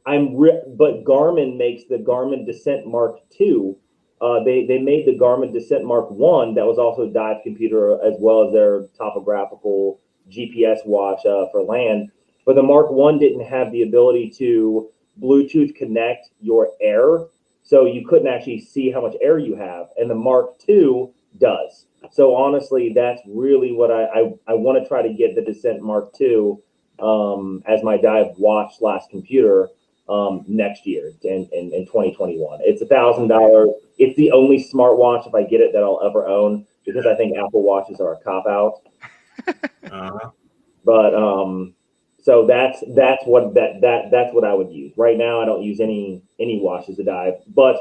But Garmin makes the Garmin Descent Mark II. They made the Garmin Descent Mark I that was also a dive computer as well as their topographical GPS watch for land. But the Mark I didn't have the ability to Bluetooth connect your air, so you couldn't actually see how much air you have. And the Mark II does. So honestly, that's really what I want to try to get the Descent Mark II as my dive watch / computer. next year in 2021. It's $1,000. It's the only smartwatch, if I get it, that I'll ever own, because I think Apple watches are a cop out. But so that's what I would use. Right now I don't use any watches to dive. But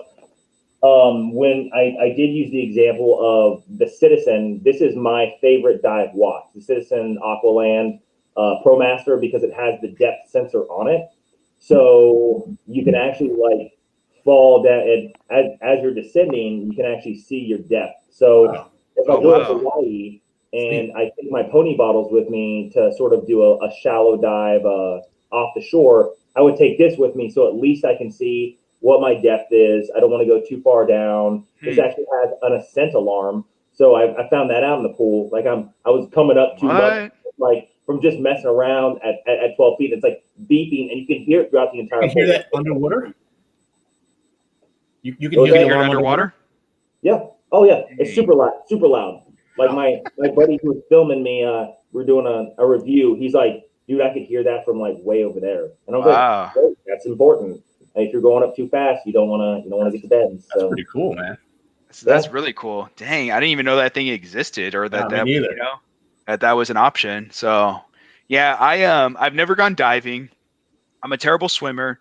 when I did use the example of the Citizen, this is my favorite dive watch, the Citizen Aqualand ProMaster, because it has the depth sensor on it. So you can actually like fall down, and as you're descending, you can actually see your depth. So if I go to Hawaii and I take my pony bottles with me to sort of do a shallow dive off the shore, I would take this with me, so at least I can see what my depth is. I don't want to go too far down. This actually has an ascent alarm, so I found that out in the pool. Like I was coming up too much, like from just messing around at 12 feet. It's like beeping, and you can hear it throughout the entire. You can hear that underwater? You can hear the alarm underwater? Yeah. Oh yeah. It's super loud. Super loud. Like my buddy who was filming me, we're doing a review. He's like, dude, I could hear that from like way over there. And I was like, oh, that's important. And if you're going up too fast, you don't want to get to bed. So that's pretty cool, man. So that's really cool. Dang, I didn't even know that thing existed, or that that was an option. So yeah, I've never gone diving. I'm a terrible swimmer.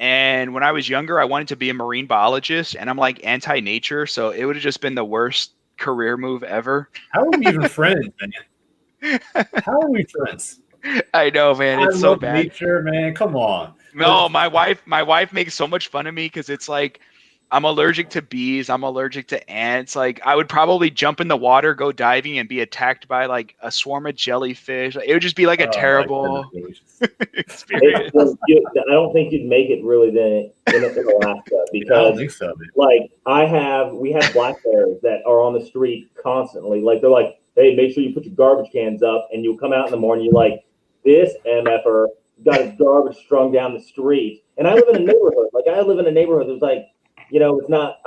And when I was younger, I wanted to be a marine biologist, and I'm like anti-nature, so it would have just been the worst career move ever. How are we even friends, man? How are we friends? I know, man. It's so bad. Nature, man. Come on. No, my wife makes so much fun of me because it's like I'm allergic to bees. I'm allergic to ants. Like I would probably jump in the water, go diving, and be attacked by like a swarm of jellyfish. It would just be like a terrible experience. I don't think you'd make it really in Alaska, because I don't think so, man. Like we have black bears that are on the street constantly. Like they're like, hey, make sure you put your garbage cans up, and you'll come out in the morning. You're like, this MFer got his garbage strung down the street. And I live in a neighborhood. Like I live in a neighborhood that's like, it's not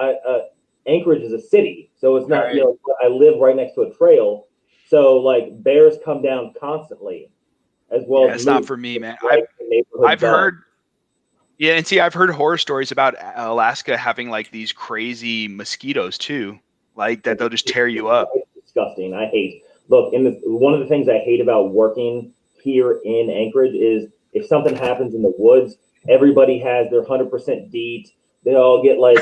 Anchorage is a city, so it's not. Right. I live right next to a trail, so like bears come down constantly, as well. Yeah, it's not for me, man. I've heard. Yeah, and see, I've heard horror stories about Alaska having like these crazy mosquitoes too, like that they'll just tear you up. It's disgusting. I hate. Look, one of the things I hate about working here in Anchorage is if something happens in the woods, everybody has their 100% DEET. They all get like,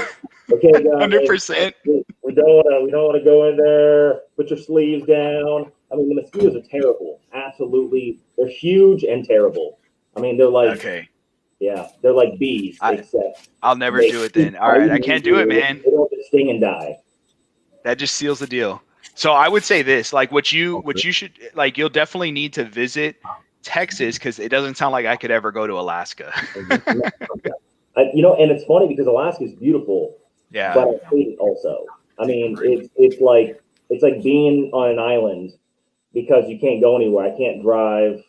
okay, guys, 100%. We don't want to go in there. Put your sleeves down. I mean, the mosquitoes are terrible. Absolutely, they're huge and terrible. I mean, they're like, yeah, they're like bees. Except I'll never do it then. All right, I can't do it, man. They don't just sting and die. That just seals the deal. So I would say this, like what you should, like, you'll definitely need to visit Texas, because it doesn't sound like I could ever go to Alaska. And it's funny because Alaska is beautiful, but I hate it also. I mean, it's like being on an island because you can't go anywhere. I can't drive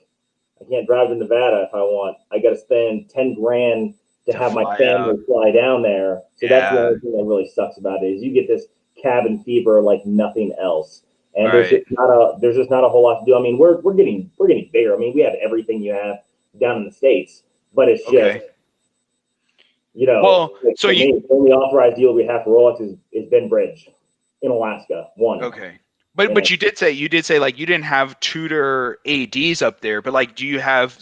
to Nevada if I want. I got to spend $10,000 to have my family fly down there. So that's the only thing that really sucks about it, is you get this cabin fever like nothing else. And there's just not a whole lot to do. I mean, we're getting bigger. I mean, we have everything you have down in the States, but it's just so the only authorized deal we have for Rolex is Ben Bridge in Alaska. One. Okay. But you did say like you didn't have Tudor ADs up there, but like do you have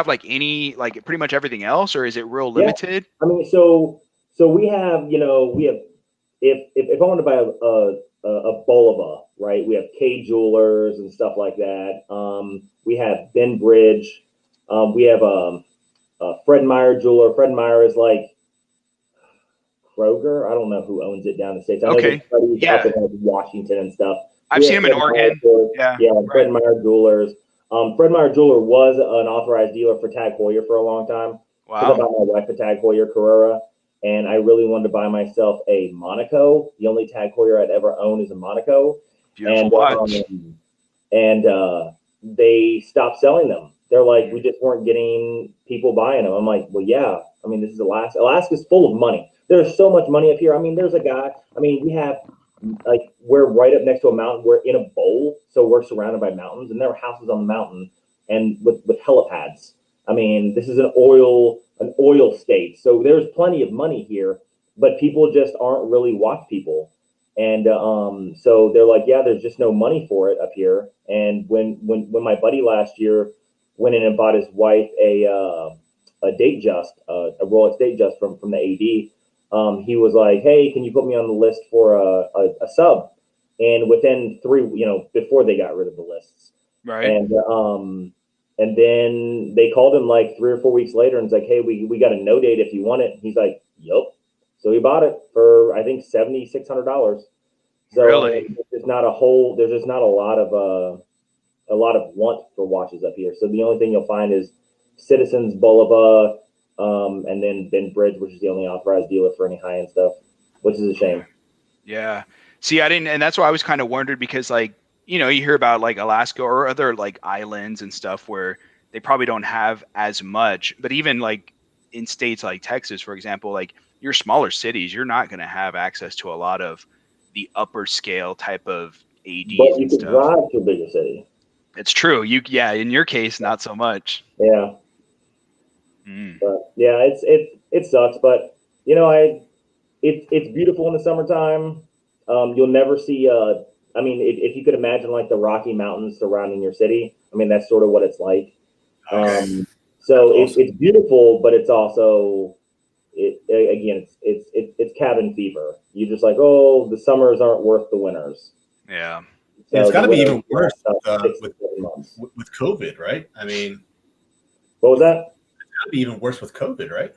like any, like pretty much everything else, or is it real limited? I mean, so we have if I want to buy a Bulova, right? We have K Jewelers and stuff like that. We have Ben Bridge. We have Fred Meyer jeweler. Fred Meyer is like Kroger. I don't know who owns it down in the States. I know up in Washington and stuff. I've seen him in Oregon. Fred Meyer Jewelers. Fred Meyer Jeweler was an authorized dealer for Tag Heuer for a long time. Wow. I bought my wife a Tag Heuer Carrera, and I really wanted to buy myself a Monaco. The only Tag Heuer I'd ever own is a Monaco. Beautiful watch. And they stopped selling them. They're like, we just weren't getting people buying them. I'm like, well, yeah. I mean, this is Alaska. Alaska's full of money. There's so much money up here. I mean, there's a guy. I mean, we have, like, we're right up next to a mountain. We're in a bowl, so we're surrounded by mountains, and there are houses on the mountain and with helipads. I mean, this is an oil an oil state. So there's plenty of money here, but people just aren't really watch people. And so they're like, yeah, there's just no money for it up here. And when my buddy last year went in and bought his wife a Datejust, a Rolex Datejust from the AD, he was like, hey, can you put me on the list for a sub? And within 3, before they got rid of the lists, right? And then they called him like 3 or 4 weeks later and it's like, hey, we got a no date if you want it. He's like, yup. So he bought it for I think $7,600. So really? there's just not a lot of want for watches up here. So the only thing you'll find is Citizens, Bulova, and then Ben Bridge, which is the only authorized dealer for any high end stuff, which is a shame. Yeah. See, I didn't, and that's why I was kind of wondered because, like, you hear about like Alaska or other like islands and stuff where they probably don't have as much, but even like in states like Texas, for example, like your smaller cities, you're not going to have access to a lot of the upper scale type of ADs. But you can drive to a bigger city. It's true. In your case, not so much. Yeah. But yeah, it sucks, but it's beautiful in the summertime. You'll never see if you could imagine like the Rocky Mountains surrounding your city, I mean that's sort of what it's like. So it's beautiful, but it's also it's cabin fever. You're just like, oh, the summers aren't worth the winters. Yeah. So it's got to be even worse with COVID, right? I mean, what was that? It's got to be even worse with COVID, right?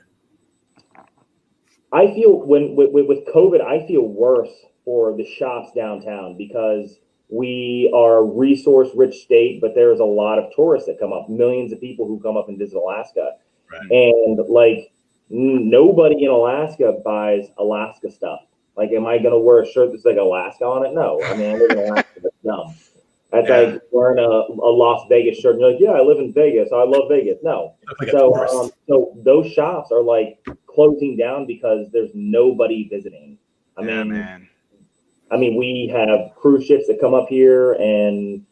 I feel with COVID, I feel worse for the shops downtown because we are a resource-rich state, but there's a lot of tourists that come up, millions of people who come up and visit Alaska. Right. And like nobody in Alaska buys Alaska stuff. Like, am I going to wear a shirt that's like Alaska on it? No. I mean, I live in Alaska. That's dumb. That's like wearing a Las Vegas shirt. And you're like, yeah, I live in Vegas. I love Vegas. No. Like so those shops are like closing down because there's nobody visiting. I mean, we have cruise ships that come up here, and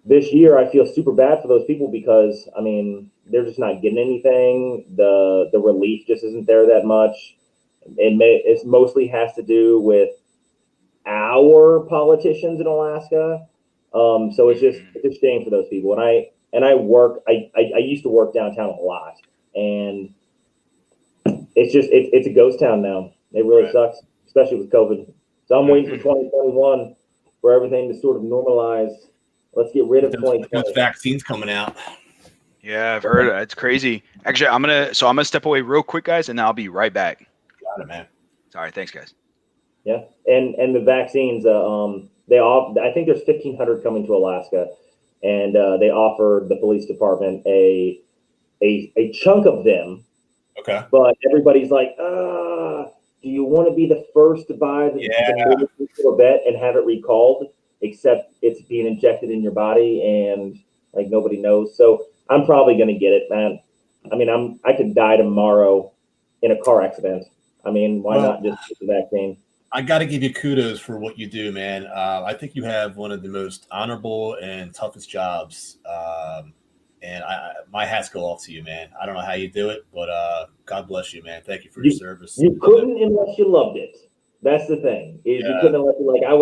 this year I feel super bad for those people because, I mean, they're just not getting anything. The relief just isn't there that much. It mostly has to do with our politicians in Alaska. So it's a shame for those people. And I used to work downtown a lot, and it's a ghost town now. It really sucks, especially with COVID. So I'm waiting for 2021 for everything to sort of normalize. Let's get rid of 2020. Those vaccines coming out. Yeah, I've heard it. It's crazy. Actually, I'm gonna step away real quick, guys, and I'll be right back. Got it, man. Sorry, thanks, guys. Yeah, and the vaccines, I think there's 1,500 coming to Alaska, and they offered the police department a chunk of them. Okay. But everybody's like, do you want to be the first to buy the Corvette and have it recalled? Except it's being injected in your body, and like nobody knows. So I'm probably gonna get it, man. I mean, I could die tomorrow in a car accident. I mean, why not just get the vaccine? I got to give you kudos for what you do, man. I think you have one of the most honorable and toughest jobs. And my hats go off to you, man. I don't know how you do it, but God bless you, man. Thank you for your service. You couldn't unless you loved it. That's the thing. You couldn't unless you, like I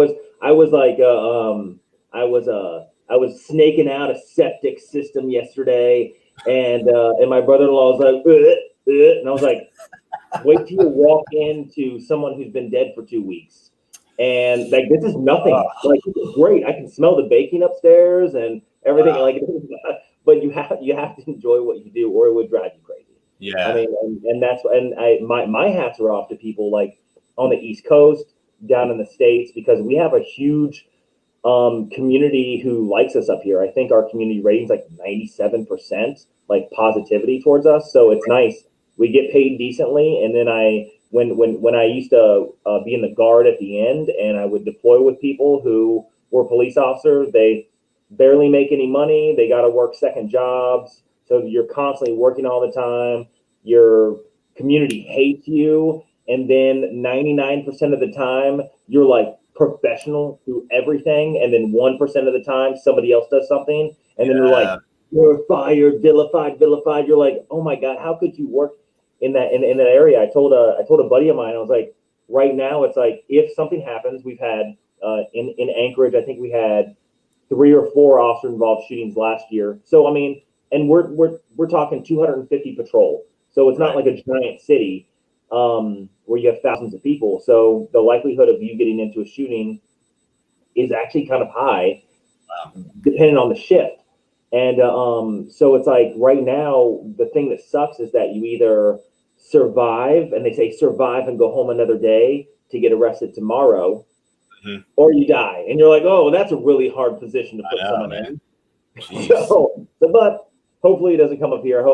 was snaking out a septic system yesterday, and my brother-in-law was like, and I was like, wait till you walk into someone who's been dead for 2 weeks. And like, this is nothing. Like, this is great. I can smell the baking upstairs and everything. Like, but you have to enjoy what you do, or it would drive you crazy. Yeah. I mean, my hats are off to people like on the East Coast, down in the States, because we have a huge community who likes us up here. I think our community rating's like 97%, like positivity towards us. So it's nice. We get paid decently, and then when I used to be in the guard at the end, and I would deploy with people who were police officers, they barely make any money. They got to work second jobs, so you're constantly working all the time. Your community hates you, and then 99% of the time you're like professional through everything, and then 1% of the time somebody else does something, and then you're like, you're fired, vilified. You're like, oh my God, how could you work? in that area. I told a buddy of mine, I was like, right now it's like if something happens, we've had in Anchorage, I think we had 3 or 4 officer involved shootings last year. So I mean, and we're talking 250 patrol. So it's not like a giant city where you have thousands of people. So the likelihood of you getting into a shooting is actually kind of high, depending on the shift. And so it's like right now, the thing that sucks is that you either survive, and they say survive and go home another day to get arrested tomorrow, or you die. And you're like, oh, that's a really hard position to put someone in. So, but hopefully it doesn't come up here.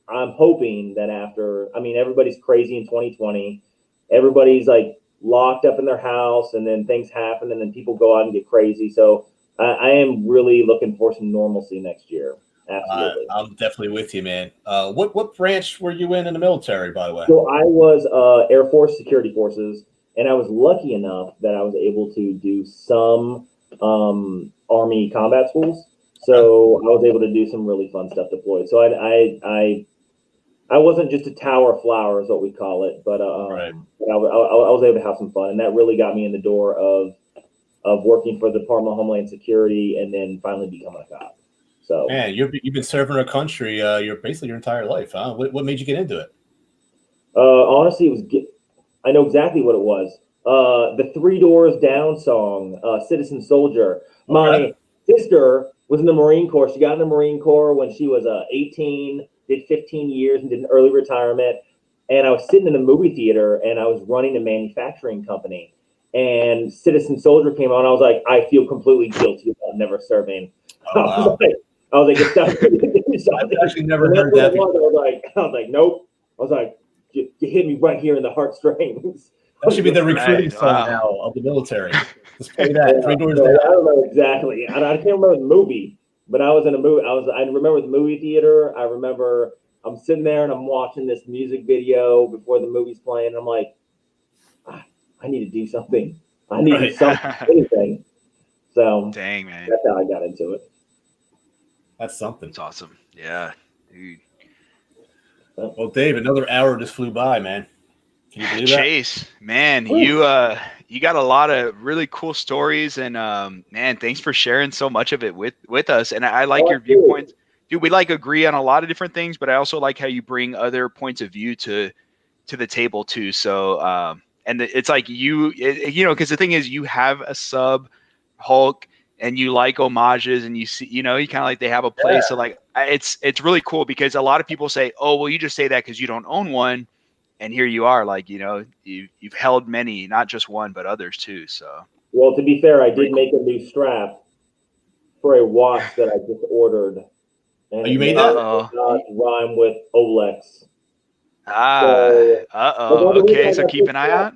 I'm hoping that after, I mean, everybody's crazy in 2020. Everybody's like locked up in their house, and then things happen, and then people go out and get crazy. So I am really looking for some normalcy next year. Absolutely. I'm definitely with you, man. What branch were you in the military, by the way? So I was Air Force Security Forces, and I was lucky enough that I was able to do some Army combat schools. So I was able to do some really fun stuff deployed. So I wasn't just a tower of flowers, what we call it, but I was able to have some fun, and that really got me in the door of working for the Department of Homeland Security, and then finally becoming a cop. So, man, you've been serving our country basically your entire life, huh? What made you get into it? Honestly, it was I know exactly what it was. The 3 Doors Down song, Citizen Soldier. My sister was in the Marine Corps. She got in the Marine Corps when she was 18, did 15 years, and did an early retirement. And I was sitting in the movie theater, and I was running a manufacturing company. And Citizen Soldier came on. I was like, I feel completely guilty about never serving. Oh, wow. I was like, it's time to do something. I've actually never heard that before. I was like, nope. I was like, you hit me right here in the heartstrings. That should be the recruiting song now of the military. Just play that. 3 Doors Down. I don't know exactly. I can't remember the movie, but I was in a movie. I remember the movie theater. I remember I'm sitting there and I'm watching this music video before the movie's playing. And I'm like, I need to do something. I need to do something, anything. So dang, man, that's how I got into it. That's something. It's awesome. Yeah, dude. Well, Dave, another hour just flew by, man. Can you believe that? Chase, man, you got a lot of really cool stories, and man, thanks for sharing so much of it with us. And I like your viewpoints, dude. We agree on a lot of different things, but I also like how you bring other points of view to the table too. So and it's like because the thing is, you have a sub Hulk, and you like homages, and you see, you kind of like they have a place. So like, it's really cool, because a lot of people say, oh, well, you just say that because you don't own one. And here you are, like, you've held many, not just one, but others too. So, well, to be fair, I did make a new strap for a watch that I just ordered. And you made that? Rhyme with Olex. Okay, so keep an eye out.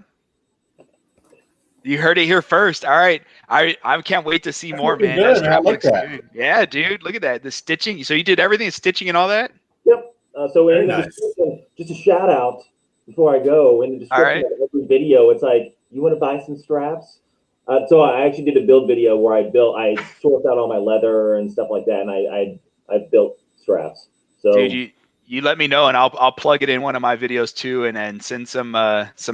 You heard it here first. All right, I can't wait to see more, man. Good, man. I like that. Good. Yeah, dude, look at that. The stitching. So you did everything, stitching and all that. Yep. So in the description, just a shout out before I go, in the description of every video, it's like, you want to buy some straps? So I actually did a build video where I sourced out all my leather and stuff like that, and I built straps. So dude, you let me know, and I'll plug it in one of my videos too, and then send some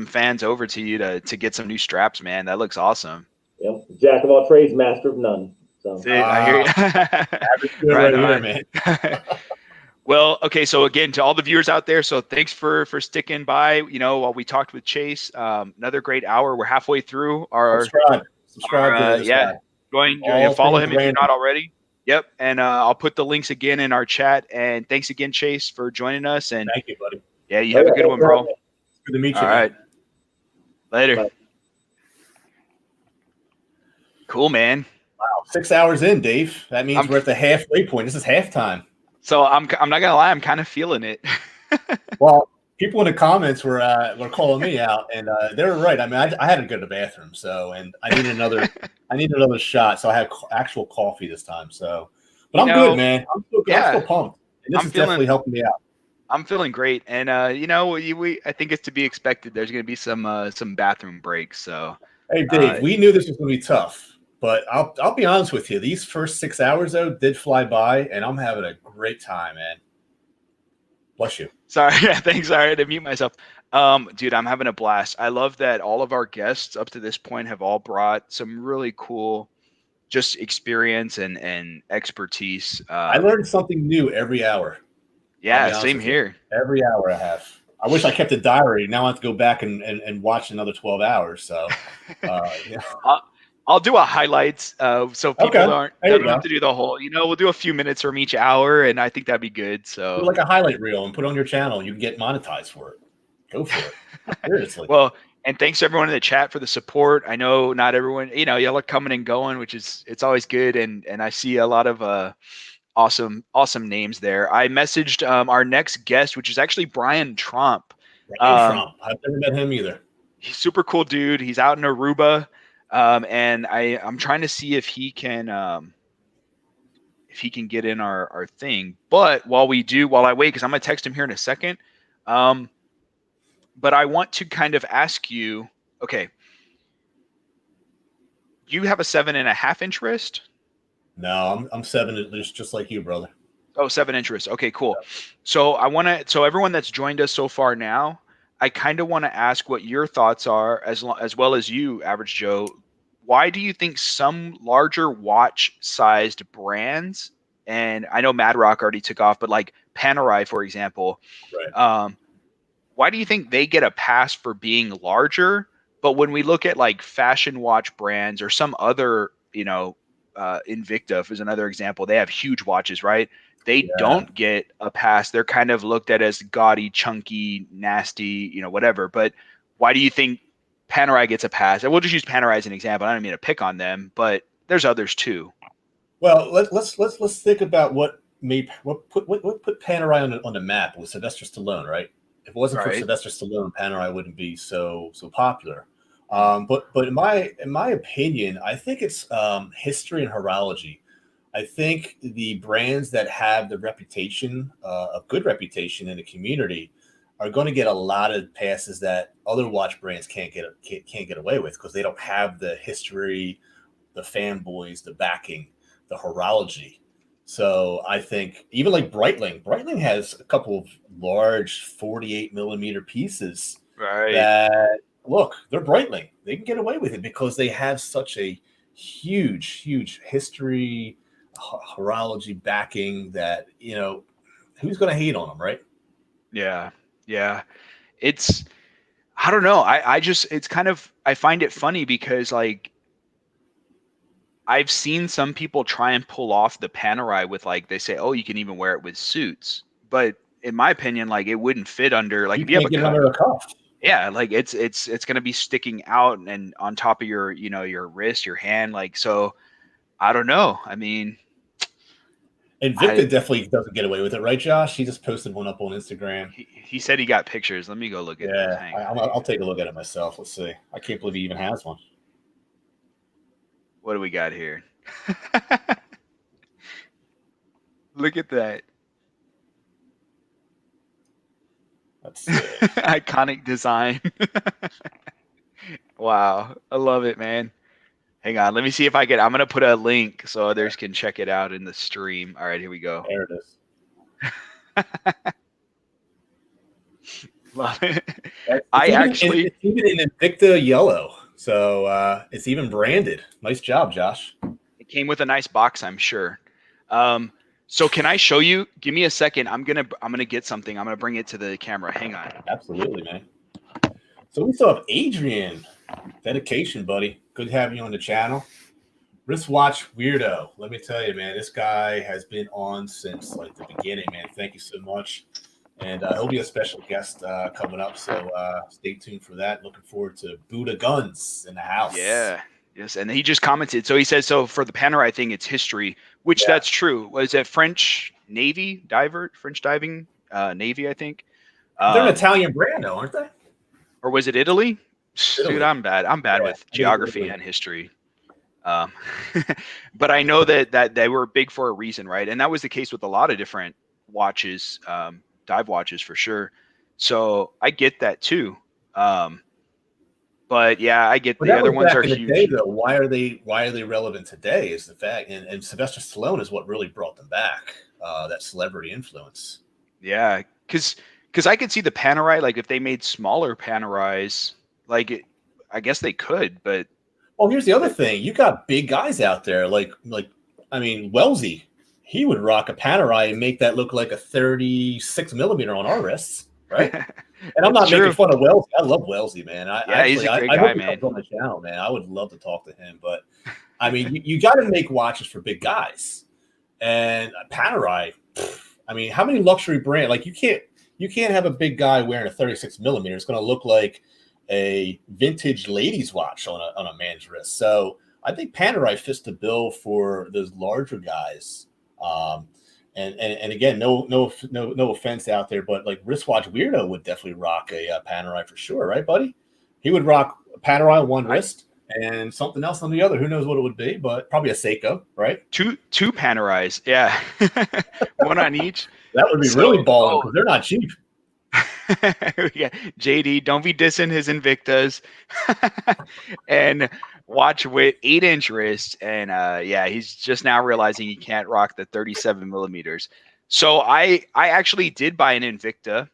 fans over to you to get some new straps, man. That looks awesome. Yep. Jack of all trades, master of none. So dude, I hear you. Right on, man. Well, okay, so again, to all the viewers out there, so thanks for sticking by, while we talked with Chase. Another great hour. We're halfway through our subscribe. Follow him if you're not already. Yep, and I'll put the links again in our chat. And thanks again, Chase, for joining us. And thank you, buddy. Yeah, you have a good one, bro. Good to meet you. All right, later. Bye. Cool, man. Wow, 6 hours in, Dave. That means we're at the halfway point. This is halftime. So I'm not gonna lie, I'm kind of feeling it. Well, people in the comments were calling me out, and they were right. I mean, I had to go to the bathroom, and I need another shot. So I had actual coffee this time. So, but I'm good, man. I'm still pumped. And this is definitely helping me out. I'm feeling great, and I think it's to be expected. There's gonna be some bathroom breaks. So, hey, Dave, we knew this was gonna be tough. But I'll be honest with you. These first 6 hours, though, did fly by, and I'm having a great time, man. Bless you. Sorry, thanks. Sorry, I had to mute myself. Dude, I'm having a blast. I love that all of our guests up to this point have all brought some really cool just experience and expertise. I learned something new every hour. Yeah, same here. Every hour I have. I wish I kept a diary. Now I have to go back and watch another 12 hours. So, yeah. I'll do a highlights so people don't have to do the whole. We'll do a few minutes from each hour, and I think that'd be good. So, do like a highlight reel and put it on your channel. You can get monetized for it. Go for it. Seriously. Well, and thanks to everyone in the chat for the support. I know not everyone, y'all are coming and going, which it's always good. And I see a lot of awesome names there. I messaged our next guest, which is actually Brian Tromp. Tromp. I've never met him either. He's super cool dude. He's out in Aruba. And I'm trying to see if he can get in our thing. But while I wait, because I'm gonna text him here in a second. But I want to kind of ask you, okay, you have a 7.5-inch wrist? No, I'm 7, just like you, brother. Oh, 7-inch wrist. Okay, cool. So so everyone that's joined us so far now, I kind of want to ask what your thoughts are, as well as you, Average Joe. Why do you think some larger watch-sized brands, and I know Mad Rock already took off, but like Panerai, for example, right. Why do you think they get a pass for being larger? But when we look at like fashion watch brands or some other, Invicta is another example. They have huge watches, right? They don't get a pass. They're kind of looked at as gaudy, chunky, nasty, whatever. But why do you think Panerai gets a pass? And we'll just use Panerai as an example. I don't mean to pick on them, but there's others too. Well, let's think about what put Panerai on the map with Sylvester Stallone, right? If it wasn't for Sylvester Stallone, Panerai wouldn't be so popular. But in my opinion, I think it's history and horology. I think the brands that have the reputation, a good reputation in the community, are going to get a lot of passes that other watch brands can't get away with, because they don't have the history, the fanboys, the backing, the horology. So I think even like Breitling has a couple of large 48 millimeter pieces. Right. That, look, they're Breitling. They can get away with it because they have such a huge history, horology backing that, who's going to hate on them, right? Yeah. I don't know. I find it funny because like, I've seen some people try and pull off the Panerai with like, they say, oh, you can even wear it with suits. But in my opinion, like it wouldn't fit under, like, if you have under a cuff. Yeah. Like it's going to be sticking out and on top of your, your wrist, your hand. Like, so I don't know. I mean, Invicta definitely doesn't get away with it, right, Josh? He just posted one up on Instagram. He said he got pictures. Let me go look at it. I'll take a look at it myself. Let's see. I can't believe he even has one. What do we got here? Look at that. That's iconic design. Wow. I love it, man. Hang on. Let me see if I'm going to put a link so others can check it out in the stream. All right, here we go. There it is. Love it. It's even in Invicta yellow. So it's even branded. Nice job, Josh. It came with a nice box, I'm sure. So can I show you? Give me a second. I'm gonna get something. I'm gonna bring it to the camera. Hang on. Absolutely, man. So we still have Adrian. Dedication, buddy. Good to have you on the channel. Wristwatch weirdo. Let me tell you, man, this guy has been on since like the beginning, man. Thank you so much. And he'll be a special guest coming up, so stay tuned for that. Looking forward to Buddha Gunz in the house. Yeah, yes, and he just commented. So he says, so for the Panerai thing, it's history, which that's true. Was it French Navy diver, French diving Navy? I think they're an Italian brand, though, aren't they? Or was it Italy? Dude, I'm bad with geography and history. But I know that they were big for a reason, right? And that was the case with a lot of different watches. Dive watches for sure. So I get that too. But yeah, I get the other ones are huge. Day, though, why are they relevant today is the fact, and Sylvester Stallone is what really brought them back, that celebrity influence. Yeah, because Because I could see the Panerai, like if they made smaller Panerais, like I guess they could, but. Well, here's the other thing. You got big guys out there, I mean, Wellesley. He would rock a Panerai and make that look like a 36 millimeter on our wrists, right? And I'm not making fun of Wellesley. I love Wellesley, man. He's a great guy, man. On the channel, man. I would love to talk to him, but I mean, you got to make watches for big guys. And Panerai, I mean, how many luxury brands? Like you can't have a big guy wearing a 36 millimeter. It's going to look like a vintage ladies watch on a man's wrist. So I think Panerai fits the bill for those larger guys. And again, no offense out there, but like wristwatch weirdo would definitely rock a Panerai for sure, right, buddy? He would rock a Panerai on one wrist and something else on the other. Who knows what it would be, but probably a Seiko, right? Two Panerais, yeah, one on each. That would be really balling because they're not cheap. Yeah, JD, don't be dissing his Invictas. And watch with 8-inch wrists, and he's just now realizing he can't rock the 37 millimeters. So I actually did buy an Invicta.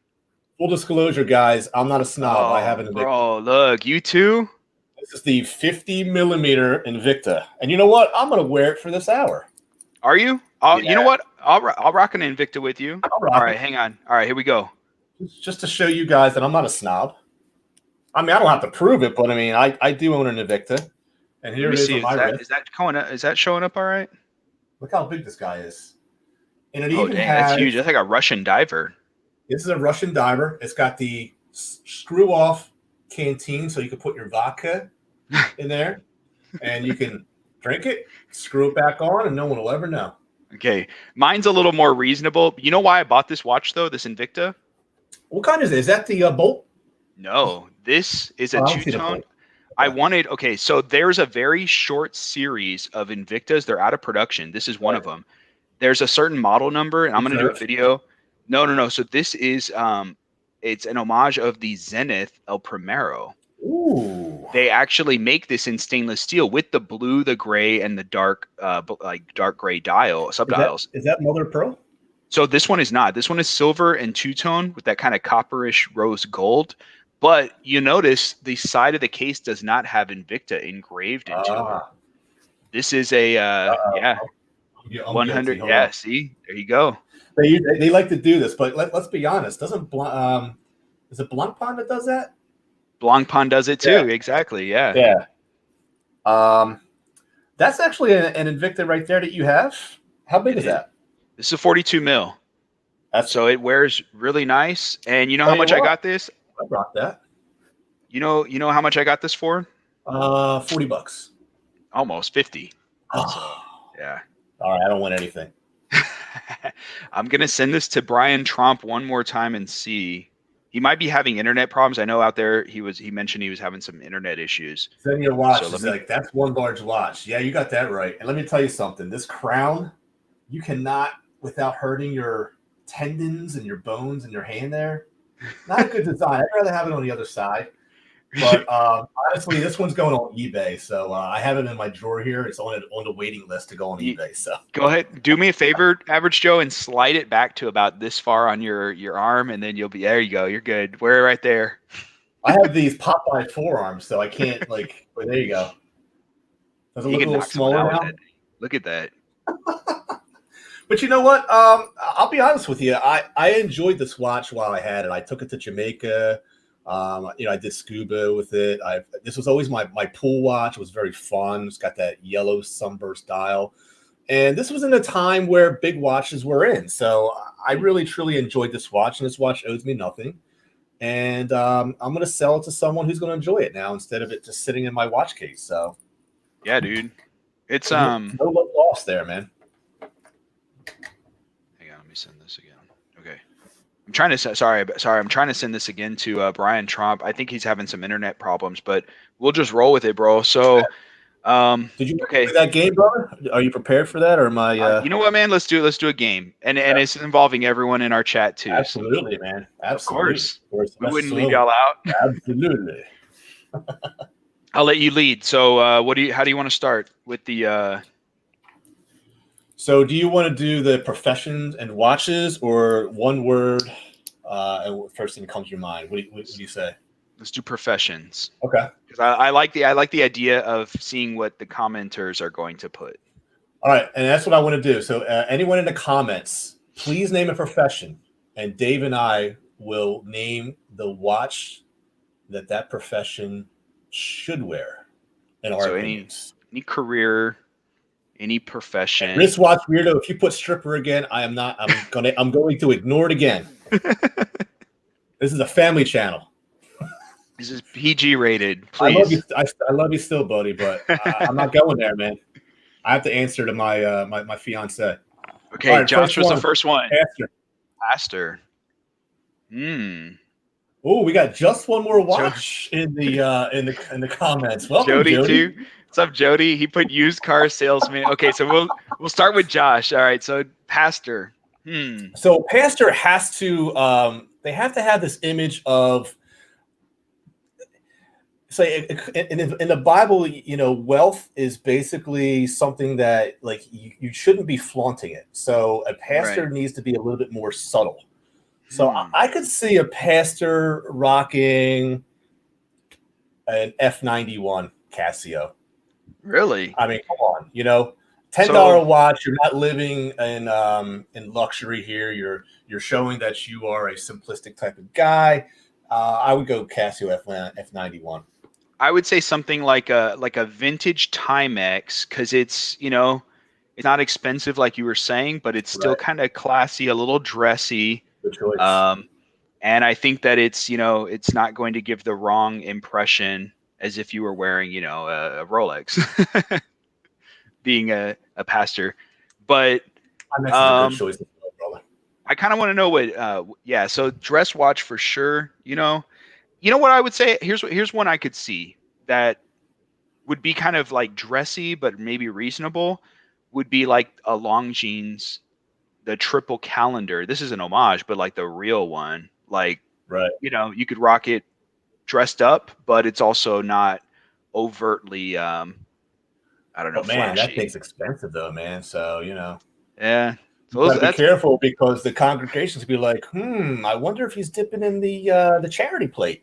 Full disclosure, guys, I'm not a snob. I have an Invicta. Bro, look, you too. This is the 50 millimeter Invicta, and you know what? I'm gonna wear it for this hour. Are you? You know what? I'll rock an Invicta with you. All right, hang on. All right, here we go. Just to show you guys that I'm not a snob. I mean, I don't have to prove it, but I mean, I do own an Invicta. And here it is on my wrist. Is that showing up all right? Look how big this guy is. And it that's huge. That's like a Russian diver. This is a Russian diver. It's got the screw-off canteen, so you can put your vodka in there, and you can drink it, screw it back on, and no one will ever know. Okay. Mine's a little more reasonable. You know why I bought this watch, though, this Invicta? What kind is it? Is that the Bolt? No. This is a two-tone. So there's a very short series of Invictas. They're out of production. This is one of them. There's a certain model number, and I'm going to do a video. No. So this is, it's an homage of the Zenith El Primero. Ooh. They actually make this in stainless steel with the blue, the gray, and the dark gray subdials. Is that mother of pearl? So this one is not. This one is silver and two-tone with that kind of copperish rose gold. But you notice the side of the case does not have Invicta engraved into it. This is a 100. Yeah, see, there you go. They like to do this, but let's be honest. Is it Blancpain that does that? Blancpain does it too. Yeah. Exactly. Yeah. Yeah. That's actually an Invicta right there that you have. How big is that? This is a 42 mil. So it wears really nice. And you know how much I got this? I brought that. You know how much I got this for? $40. Almost 50. Oh. So, yeah. All right, I don't win anything. I'm gonna send this to Brian Tromp one more time and see. He might be having internet problems. I know out there he mentioned he was having some internet issues. Send your watch. So that's one large watch. Yeah, you got that right. And let me tell you something. This crown, you cannot, without hurting your tendons and your bones in your hand there. Not a good design. I'd rather have it on the other side. But honestly, this one's going on eBay. So I have it in my drawer here. It's on the waiting list to go on eBay. So go ahead. Do me a favor, Average Joe, and slide it back to about this far on your arm, and then you'll be there. You go. You're good. Wear it right there. I have these Popeye forearms, so I can't well, there you go. Does it look a little smaller now? Look at that. But you know what? I'll be honest with you. I enjoyed this watch while I had it. I took it to Jamaica. I did scuba with it. This was always my pool watch. It was very fun. It's got that yellow sunburst dial. And this was in a time where big watches were in. So I really, truly enjoyed this watch. And this watch owes me nothing. And I'm going to sell it to someone who's going to enjoy it now instead of it just sitting in my watch case. So yeah, dude. It's no loss there, man. Hang on, let me send this again. Okay. I'm trying to send this again to Brian Tromp. I think he's having some internet problems, but we'll just roll with it, bro. So did you play that game, brother? Are you prepared for that, or am I you know what, man? Let's do a game. And it's involving everyone in our chat too. Absolutely, man. Absolutely. Of course. We wouldn't leave y'all out. Absolutely. I'll let you lead. So how do you want to start with the So do you want to do the professions and watches, or one word and first thing that comes to your mind? What do you say? Let's do professions. Okay. Because I like the idea of seeing what the commenters are going to put. All right, and that's what I want to do. So anyone in the comments, please name a profession, and Dave and I will name the watch that profession should wear in our opinions. Any career, any profession. And wristwatch weirdo. If you put stripper again, I'm going to ignore it again. This is a family channel. This is PG rated. Please. I love you still, buddy, but I'm not going there, man. I have to answer to my my fiance. Okay, right, Josh was the first one. Pastor. Oh, we got just one more watch in the comments. Welcome, Jody too. What's up, Jody? He put used car salesman. Okay, so we'll start with Josh. All right, so pastor. So pastor has to they have to have this image of, say, in the Bible, you know, wealth is basically something that, like, you shouldn't be flaunting it. So a pastor needs to be a little bit more subtle. So I could see a pastor rocking an F91 Casio. Really? I mean, come on, you know, $10 watch. You're not living in luxury here. You're showing that you are a simplistic type of guy. I would go Casio F91. I would say something like a vintage Timex, because it's, you know, it's not expensive like you were saying, but it's still kind of classy, a little dressy. Good choice. And I think that it's, you know, it's not going to give the wrong impression as if you were wearing, you know, a Rolex, being a pastor. But that's a good choice. I kind of want to know what, so dress watch for sure. You know what I would say? Here's one I could see that would be kind of like dressy, but maybe reasonable, would be like a Longines, the triple calendar. This is an homage, but like the real one, like, you know, you could rock it dressed up, but it's also not overtly, I don't know. Man, flashy. that thing's expensive though, man. So, you know. Yeah. So you gotta be careful, because the congregations be like, I wonder if he's dipping in the charity plate.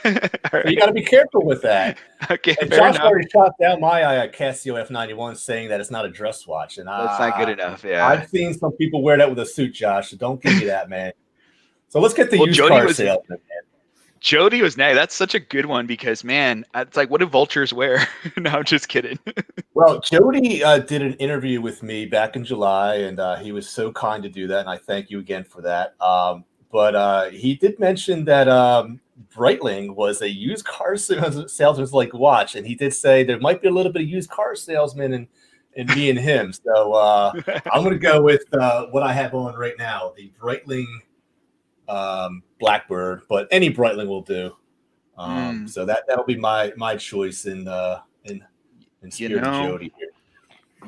Right. So you got to be careful with that. Okay, and Josh already shot down my Casio F91, saying that it's not a dress watch, and that's not good enough. Yeah, I've seen some people wear that with a suit, Josh. So don't give me that, man. So let's get the used car salesman, man. Jody was next. That's such a good one, because, man, it's like, what do vultures wear? No, I'm just kidding. Well, Jody did an interview with me back in July, and he was so kind to do that, and I thank you again for that. But he did mention that Breitling was a used car salesman's like watch, and he did say there might be a little bit of used car salesman in me and him. So I'm going to go with what I have on right now, the Breitling Blackbird, but any Breitling will do. So that'll be my choice in spirit of Jody here.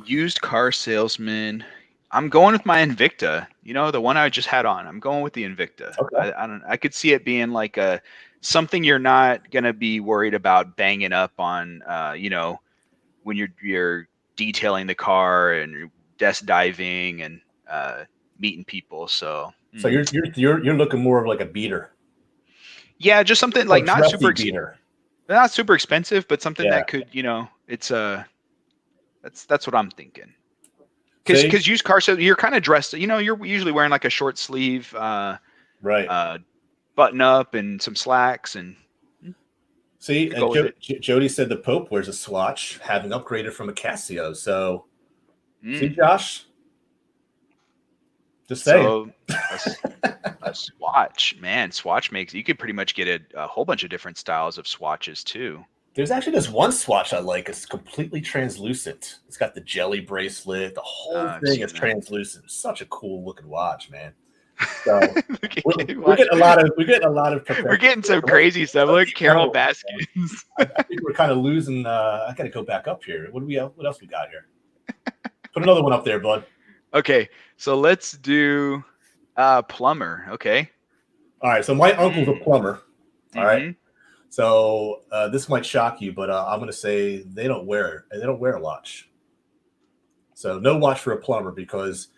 Used car salesman. I'm going with my Invicta. You know, the one I just had on. I'm going with the Invicta. Okay. I could see it being like something you're not gonna be worried about banging up on. You know, when you're detailing the car and you're desk diving and meeting people. So you're looking more of like a beater. Yeah, just something like not super expensive, but something that could, you know, it's that's what I'm thinking. Because used car, so you're kind of dressed, you know, you're usually wearing like a short sleeve, button up and some slacks and. See, and Jody said the Pope wears a Swatch, having upgraded from a Casio. So, see, Josh, just saying. So, a Swatch, man, Swatch makes, you could pretty much get a whole bunch of different styles of swatches too. There's actually this one Swatch I like. It's completely translucent. It's got the jelly bracelet. The whole thing is translucent. Such a cool looking watch, man. So we're getting a lot of. We're getting some crazy stuff. Look, Carol Baskins. I think we're kind of losing. I got to go back up here. What else we got here? Put another one up there, bud. Okay, so let's do plumber. Okay. All right. So my uncle's a plumber. All right. So this might shock you, but I'm going to say they don't wear a watch. So no watch for a plumber, because.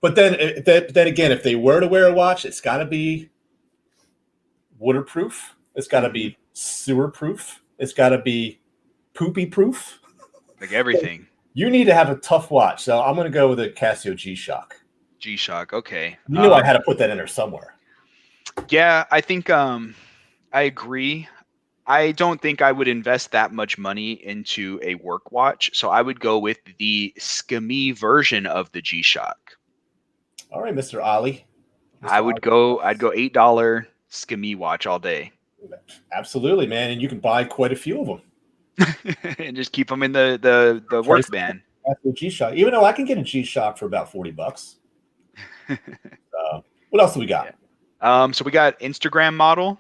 But then again, if they were to wear a watch, it's got to be waterproof. It's got to be sewer proof. It's got to be poopy proof. Like everything. You need to have a tough watch. So I'm going to go with a Casio G-Shock. G-Shock, okay. You knew I had to put that in there somewhere. Yeah, I think I agree. I don't think I would invest that much money into a work watch, so I would go with the Skimmy version of the G-Shock. All right, Mr. Ali. I'd go $8 Skimmy watch all day. Absolutely, man, and you can buy quite a few of them. And just keep them in the work van. G-Shock. Even though I can get a G-Shock for about $40. What else do we got? Yeah. So we got Instagram model.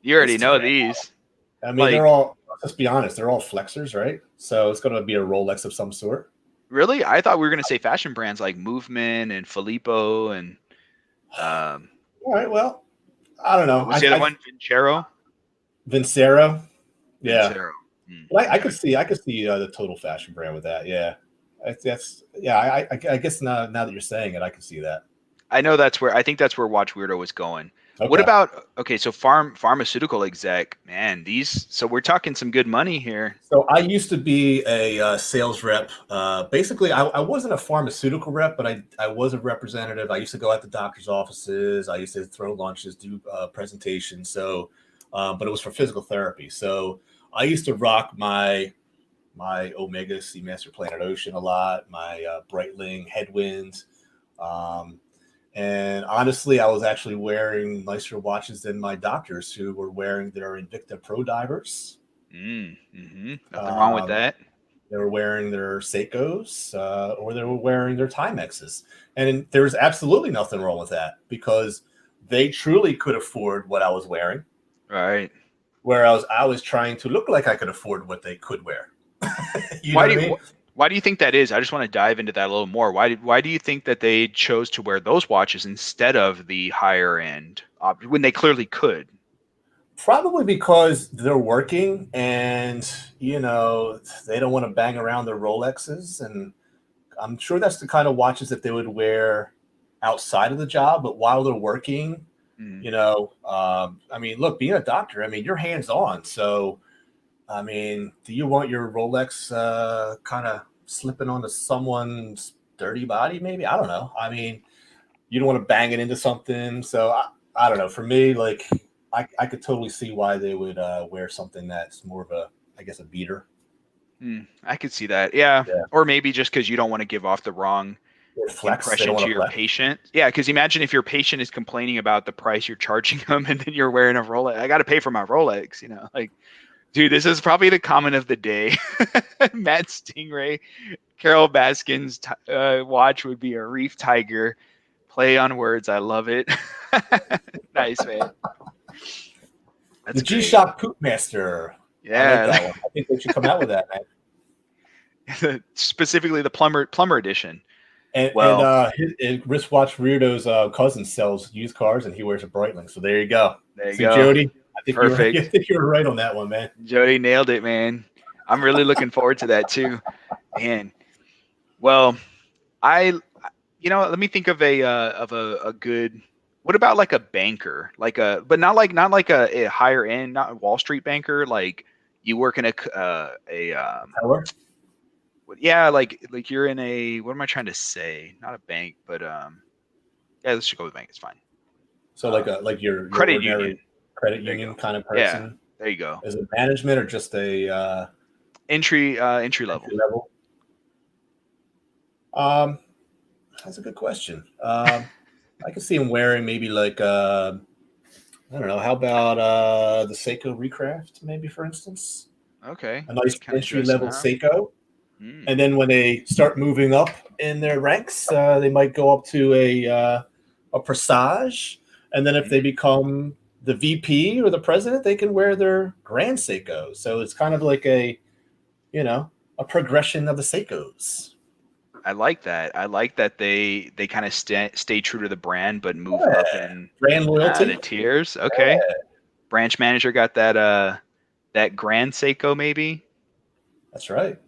You already know these. I mean, they're all, let's be honest, they're all flexors, right? So it's going to be a Rolex of some sort. Really? I thought we were going to say fashion brands like Movement and Filippo and. All right. Well, I don't know. What's the other one? Vincero. Yeah. Vincero. Well, I could see the total fashion brand with that. Yeah. I guess now that you're saying it, I can see that. I know I think that's where Watch Weirdo was going. Okay. What about, so pharmaceutical exec, man, so we're talking some good money here. So I used to be a sales rep. Basically, I wasn't a pharmaceutical rep, but I was a representative. I used to go at the doctor's offices. I used to throw lunches, do presentations. So, but it was for physical therapy. So I used to rock my Omega Seamaster Planet Ocean a lot, my Breitling Headwind. And honestly, I was actually wearing nicer watches than my doctors who were wearing their Invicta Pro Divers. Nothing wrong with that. They were wearing their Seikos or they were wearing their Timexes. And there's absolutely nothing wrong with that because they truly could afford what I was wearing. Right. Whereas I was trying to look like I could afford what they could wear. Why do you think that is? I just want to dive into that a little more. Why do you think that they chose to wear those watches instead of the higher end when they clearly could? Probably because they're working and, they don't want to bang around their Rolexes. And I'm sure that's the kind of watches that they would wear outside of the job. But while they're working, look, being a doctor, you're hands-on. So, do you want your Rolex kind of slipping onto someone's dirty body? Maybe. I don't know. You don't want to bang it into something. So I don't know. For me, I could totally see why they would wear something that's more of a beater. I could see that. Yeah. Or maybe just because you don't want to give off the wrong impression to your patient. Yeah. Because imagine if your patient is complaining about the price you're charging them and then you're wearing a Rolex. I got to pay for my Rolex, Dude, this is probably the comment of the day. Matt Stingray, Carol Baskin's watch would be a Reef Tiger. Play on words. I love it. Nice, man. That's the G-Shock Poop Master. Yeah. I think they should come out with that, man. Specifically the plumber edition. And Wristwatch Weirdo's cousin sells used cars, and he wears a Breitling. So there you go. There you go. Jody. Perfect. I think you were right on that one, man. Jody nailed it, man. I'm really looking forward to that too, man. Well, let me think of a good. What about like a banker, but not like a higher end, not a Wall Street banker. Like you work in teller? Yeah, like you're in a. What am I trying to say? Not a bank, but let's just go with bank. It's fine. So like your credit union. Credit union kind of person. Yeah, there you go. Is it management or just a entry level? That's a good question. I could see him wearing maybe like I don't know. How about the Seiko Recraft, maybe for instance? Okay, a nice entry level Seiko. And then when they start moving up in their ranks, they might go up to a Presage, and then if they become the VP or the president, they can wear their Grand Seiko. So it's kind of like a progression of the Seikos. I like that. I like that they kind of stay true to the brand, but move up in brand loyalty, the tiers. Okay. Yeah. Branch manager got that Grand Seiko, maybe. That's right.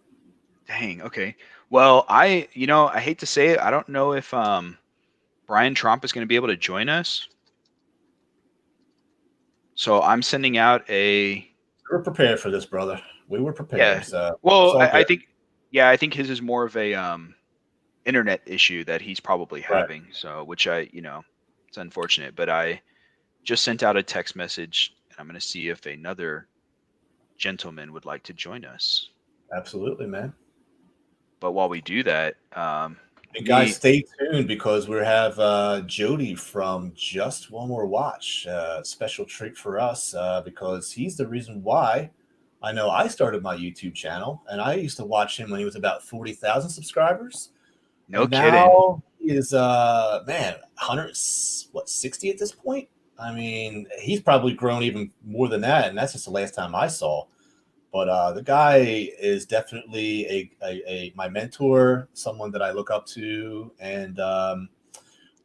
Dang. Okay. Well, I hate to say it. I don't know if Brian Tromp is going to be able to join us. So I'm sending out a. We're prepared for this, brother. We were prepared. Yeah. So well, I think his is more of a internet issue that he's probably having. Right. So, which it's unfortunate, but I just sent out a text message, and I'm going to see if another gentleman would like to join us. Absolutely, man. But while we do that, hey guys, stay tuned because we have Jody from Just One More Watch. Special treat for us because he's the reason why I know I started my YouTube channel, and I used to watch him when he was about 40,000 subscribers. No and kidding. Now he is 160 at this point. I mean, he's probably grown even more than that, and that's just the last time I saw. But the guy is definitely my mentor, someone that I look up to, and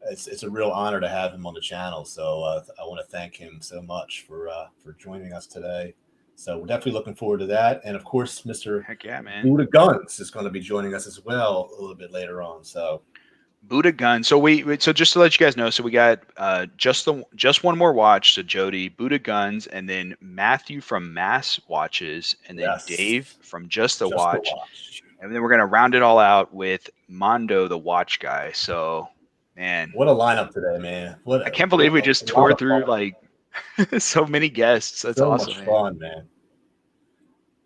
it's a real honor to have him on the channel. So I want to thank him so much for joining us today. So we're definitely looking forward to that, and of course, Mr. Heck yeah, man. Buddha Gunz is going to be joining us as well a little bit later on. So. Buddha Gunz. So just to let you guys know, so we got just One More Watch, so Jody, Buddha Gunz, and then Matthew from Mass Watches, and then Dave from Just the Watch. And then we're gonna round it all out with Mando, the watch guy. So, man, what a lineup today, man! I can't believe we just tore through like so many guests. That's so awesome. Much fun, man.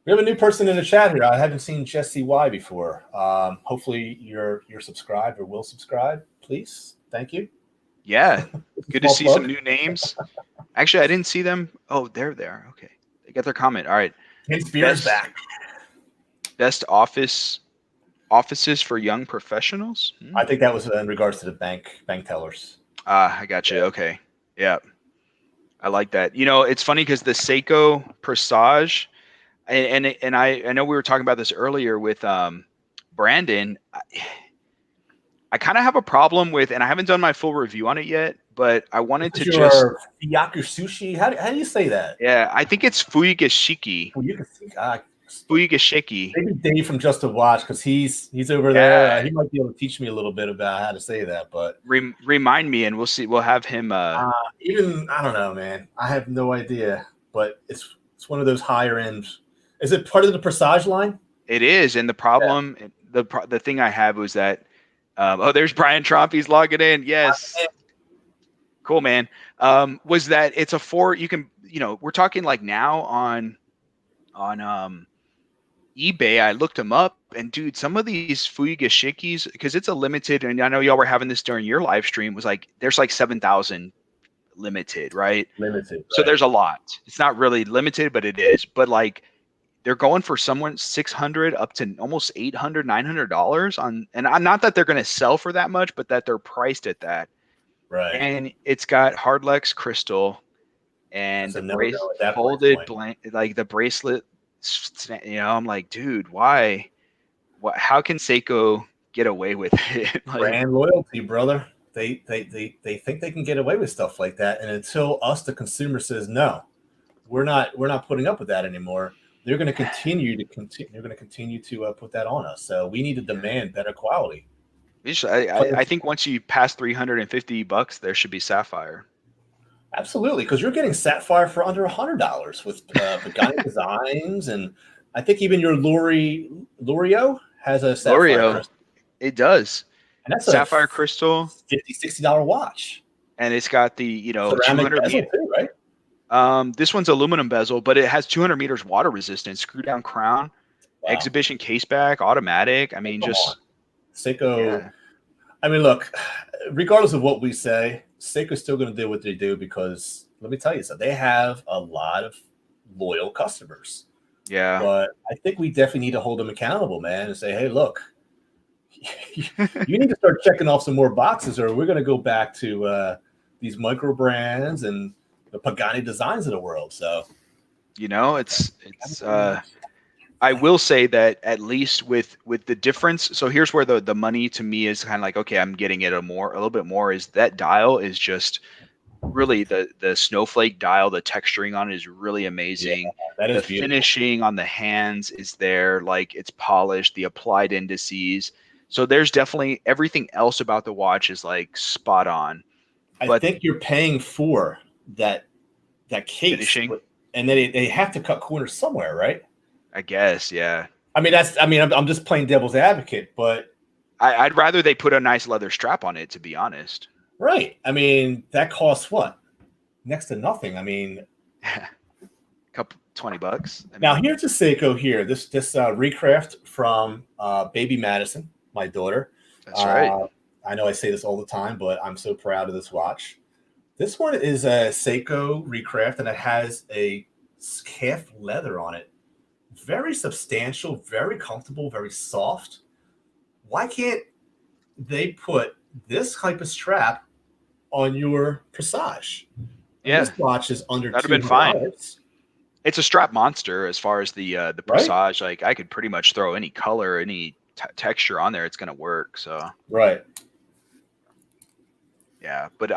We have a new person in the chat here. I haven't seen Jesse Y before. Hopefully you're subscribed or will subscribe, please. Thank you. Yeah. Good to see some new names. Actually, I didn't see them. Oh, they're there. Okay. They got their comment. All right. Ken Spears back. Best offices for young professionals. I think that was in regards to the bank tellers. I got you. Yeah. Okay. Yeah. I like that. It's funny because the Seiko Presage. And I know we were talking about this earlier with Brandon. I kind of have a problem with, and I haven't done my full review on it yet, but I wanted to just Fuyuka Sushi. How do you say that? Yeah, I think it's Fuyugashiki. Fuyugashiki. Maybe Dave from Just a Watch because he's over there. He might be able to teach me a little bit about how to say that. But remind me, and we'll see. We'll have him. Even I don't know, man. I have no idea, but it's one of those higher end. Is it part of the Presage line? It is, and the problem, the thing I have was that, there's Brian Tromp. He's logging in. Yes, cool, man. Was that it's a 4? You can, we're talking like now on eBay. I looked them up, and dude, some of these Fuyugashikis, because it's a limited, and I know y'all were having this during your live stream, was like there's like 7,000 limited, right? Limited. So there's a lot. It's not really limited, but it is. But like. They're going for someone $600 up to almost $800, $900 on, and not that they're going to sell for that much, but that they're priced at that. Right. And it's got Hardlex crystal and the folded like the bracelet. I'm like, dude, why? How can Seiko get away with it? Like, brand loyalty, brother. They think they can get away with stuff like that, and until us, the consumer, says no, we're not putting up with that anymore. They're going to continue to put that on us. So we need to demand better quality. I think once you pass $350, there should be sapphire. Absolutely, because you're getting sapphire for under $100 with Pagani designs, and I think even your Lorio has a sapphire crystal. It does, and that's sapphire crystal, $50-$60 watch, and it's got the 200 bezel too, right? This one's aluminum bezel, but it has 200 meters water resistance, screw down crown, exhibition case back, automatic. I mean, Seiko. Yeah. I mean, look, regardless of what we say, Seiko's still going to do what they do because let me tell you something. They have a lot of loyal customers. Yeah. But I think we definitely need to hold them accountable, man, and say, hey, look, you need to start checking off some more boxes or we're going to go back to these micro brands and the Pagani designs of the world. So, it's I will say that at least with the difference. So here's where the money to me is kind of like, okay, I'm getting it a little bit more is that dial is just really the snowflake dial. The texturing on it is really amazing. Yeah, that is the beautiful. Finishing on the hands is there. Like it's polished, the applied indices. So there's definitely everything else about the watch is like spot on. I think you're paying for that that case, Finishing. and then they have to cut corners somewhere, right? I guess, yeah. I mean, I'm just playing devil's advocate, but I'd rather they put a nice leather strap on it, to be honest. Right. I mean, that costs what? Next to nothing. I mean, couple $20. Now here's a Seiko here. This recraft from baby Madison, my daughter. That's right. I know I say this all the time, but I'm so proud of this watch. This one is a Seiko recraft, and it has a calf leather on it. Very substantial, very comfortable, very soft. Why can't they put this type of strap on your Presage? Yeah, this watch is under. That'd have been fine. It's a strap monster as far as the Presage. Like I could pretty much throw any color, any texture on there. It's gonna work. So right. Yeah, but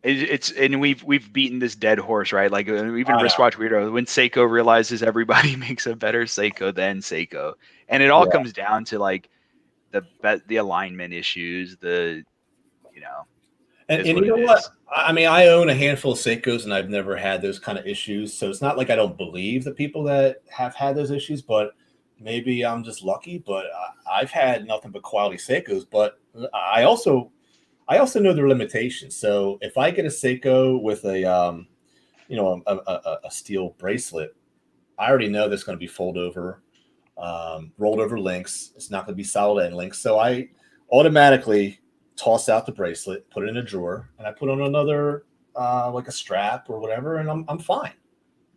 and we've beaten this dead horse, right? Like even Wristwatch Weirdo, when Seiko realizes everybody makes a better Seiko than Seiko, and it all comes down to like the alignment issues, and you know what? I mean, I own a handful of Seikos, and I've never had those kind of issues. So it's not like I don't believe the people that have had those issues, but maybe I'm just lucky. But I've had nothing but quality Seikos. But I also know their limitations. So if I get a Seiko with a steel bracelet, I already know there's going to be rolled over links. It's not going to be solid end links. So I automatically toss out the bracelet, put it in a drawer, and I put on another like a strap or whatever, and I'm fine.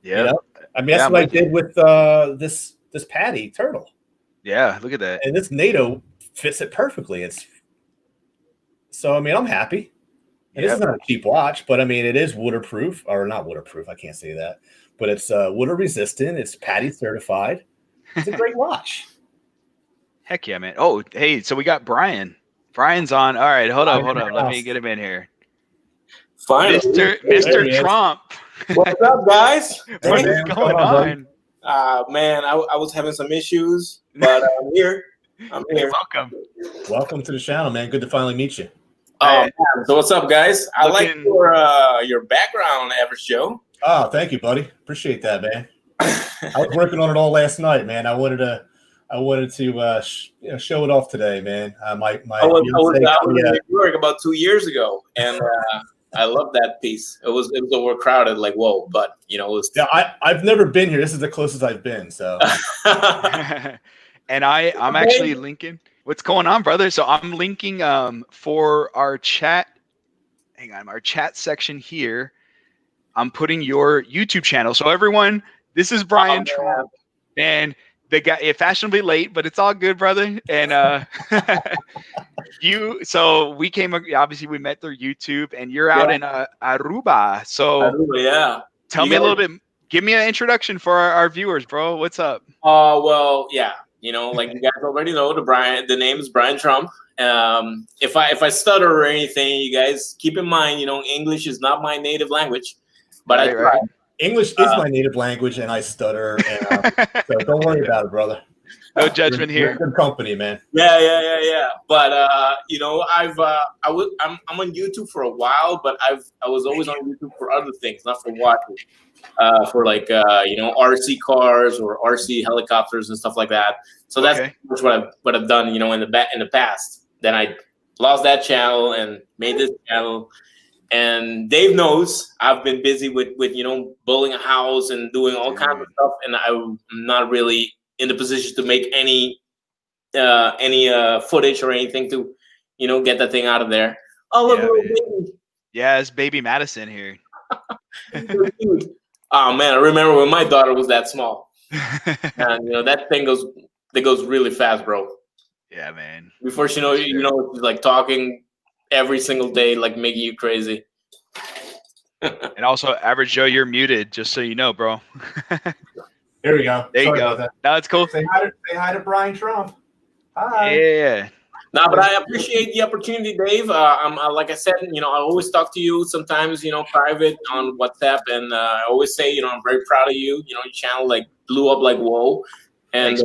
Yeah, you know? I mean that's what I did with this Patty turtle. Yeah, look at that. And this NATO fits it perfectly. So I mean I'm happy. And this is not a cheap watch, but I mean it is waterproof, or not waterproof. I can't say that, but it's water resistant. It's Patty certified. It's a great watch. Heck yeah, man. Oh, hey, so we got Brian. Brian's on. All right, hold up. Let me get him in here. Finally, Mr. Tromp. What's up, guys? What's going on? Man, I was having some issues, but I'm here. Welcome to the channel, man. Good to finally meet you. Man. So what's up, guys? I like your background, Average Joe. Oh, thank you, buddy. Appreciate that, man. I was working on it all last night, man. I wanted to show it off today, man. I was in New York about 2 years ago, and I love that piece. It was overcrowded, like whoa, but it was. Yeah, I've never been here. This is the closest I've been, so. And I'm actually linking. What's going on, brother? So I'm linking for our chat. Hang on, our chat section here. I'm putting your YouTube channel. So everyone, this is Brian Tromp, and the guy fashionably late, but it's all good, brother. And so we obviously we met through YouTube, and you're out in Aruba. So tell me a little bit. Give me an introduction for our viewers, bro. What's up? Well, yeah, like you guys already know, the name is Brian Tromp. If I stutter or anything, you guys keep in mind, English is not my native language, but I try. English is my native language, and I stutter. And, so don't worry about it, brother. No judgment here. Good company, man. Yeah. But I'm on YouTube for a while, but I was always on YouTube for other things, not for watching. For like RC cars or RC helicopters and stuff like that. So that's pretty much what I've done, in the past. Then I lost that channel and made this channel. And Dave knows I've been busy with building a house and doing all kinds of stuff, and I'm not really in the position to make any footage or anything to get that thing out of there. Oh, look, baby. Yeah, it's baby Madison here. Oh man, I remember when my daughter was that small, and that thing goes really fast, bro. Yeah, man. Before she knows, she's like talking every single day, like making you crazy. And also, Average Joe, you're muted, just so you know, bro. There we go. There you go. No, it's cool. Say hi to Brian Trump. Hi. Yeah. No, but I appreciate the opportunity, Dave. Like I said, I always talk to you sometimes, private on WhatsApp, and I always say, I'm very proud of you. Your channel like blew up like whoa, and thanks,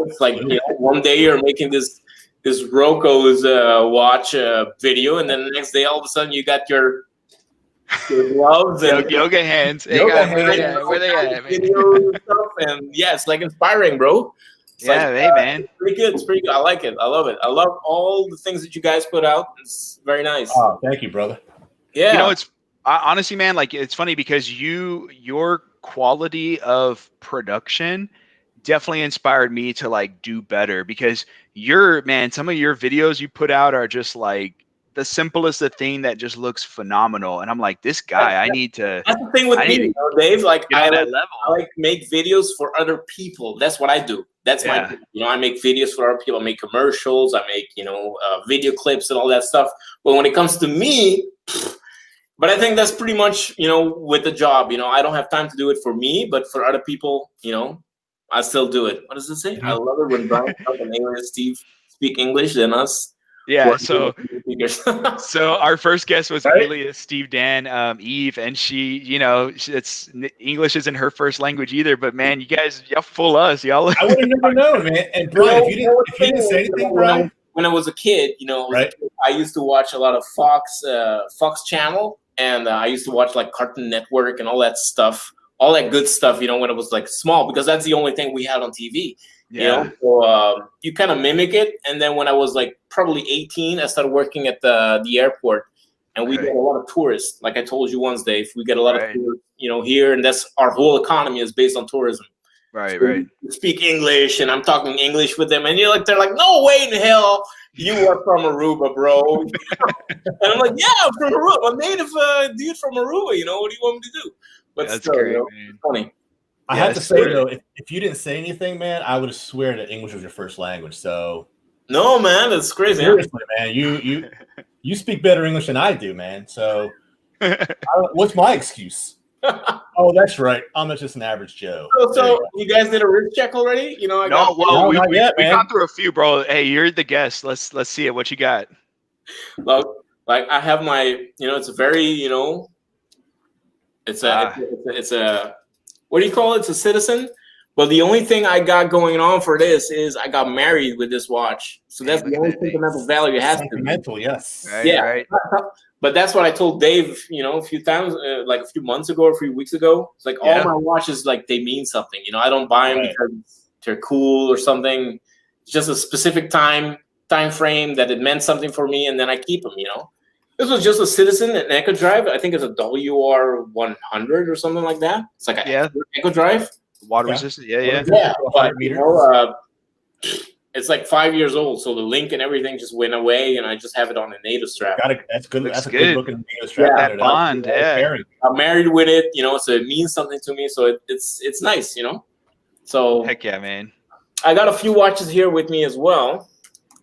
it's like one day you're making this Roko's watch video, and then the next day all of a sudden you got your your gloves and yoga hands. Hey Yoga guys, hands. where they at? Man? videos and stuff. And yeah, it's like inspiring, bro. It's Yeah, like, hey man. it's pretty good. It's pretty good. I like it. I love it. I love all the things that you guys put out. It's very nice. Oh, thank you, brother. Yeah. You know, it's honestly, man, like it's funny because your quality of production definitely inspired me to like do better, because some of your videos you put out are just like the simplest of thing that just looks phenomenal. And I'm like, this guy, I need to. That's the thing with me, you know, Dave. Like get on that level. I like make videos for other people. That's what I do. That's my, you know, I make videos for other people. I make commercials. I make, you know, video clips and all that stuff. But when it comes to me, but I think that's pretty much, you know, with the job, you know, I don't have time to do it for me, but for other people, you know, I still do it. What does it say? I love it when Brian and Alias Steve speak English than us. Yeah, so our first guest was Alias Steve Dan Eve, and she, you know, it's English isn't her first language either. But man, y'all fool us, y'all. I would have never known, man. And Brian, if you didn't say anything, Brian, when I was a kid, you know, I used to watch a lot of Fox Channel, and I used to watch like Cartoon Network and all that stuff, all that good stuff, you know, when it was like small, because that's the only thing we had on TV. You know, so you kind of mimic it. And then when I was like probably 18, I started working at the airport, and we get a lot of tourists. Like I told you once, Dave, we get a lot of tourists, you know, here, and that's our whole economy is based on tourism. Right, so right. Speak English, and I'm talking English with them, and they're like, no way in hell you are from Aruba, bro. And I'm like, yeah, I'm from Aruba. I'm a native dude from Aruba. You know, what do you want me to do? But that's still, great, you know, man. It's funny. I have to say though, if you didn't say anything, man, I would have swear that English was your first language. So no, man, that's crazy. Seriously, man, you speak better English than I do, man. So what's my excuse? Oh, that's right. I'm just an average Joe. So you guys did a wrist check already? You know, we gone through a few, bro. Hey, you're the guest. Let's see it. What you got? Well, like I have my, you know, it's a very, you know, it's a what do you call it? It's a Citizen. But the only thing I got going on for this is I got married with this watch. So that's the only sentimental value it has to be. Sentimental, yes. Right, yeah. Right. But that's what I told Dave, you know, a few times, like a few months ago or a few weeks ago. It's like all my watches, like they mean something. You know, I don't buy them because they're cool or something. It's just a specific time frame that it meant something for me, and then I keep them, you know. This was just a Citizen, an Echo Drive. I think it's a WR100 or something like that. It's like an Echo Drive. Water resistant. Yeah. But, you know, it's like 5 years old, so the link and everything just went away, and I just have it on a native strap. That's good. That's a good looking native strap. Yeah, that bond. Yeah. I'm married with it, you know, so it means something to me. So it's nice, you know. So heck yeah, man. I got a few watches here with me as well.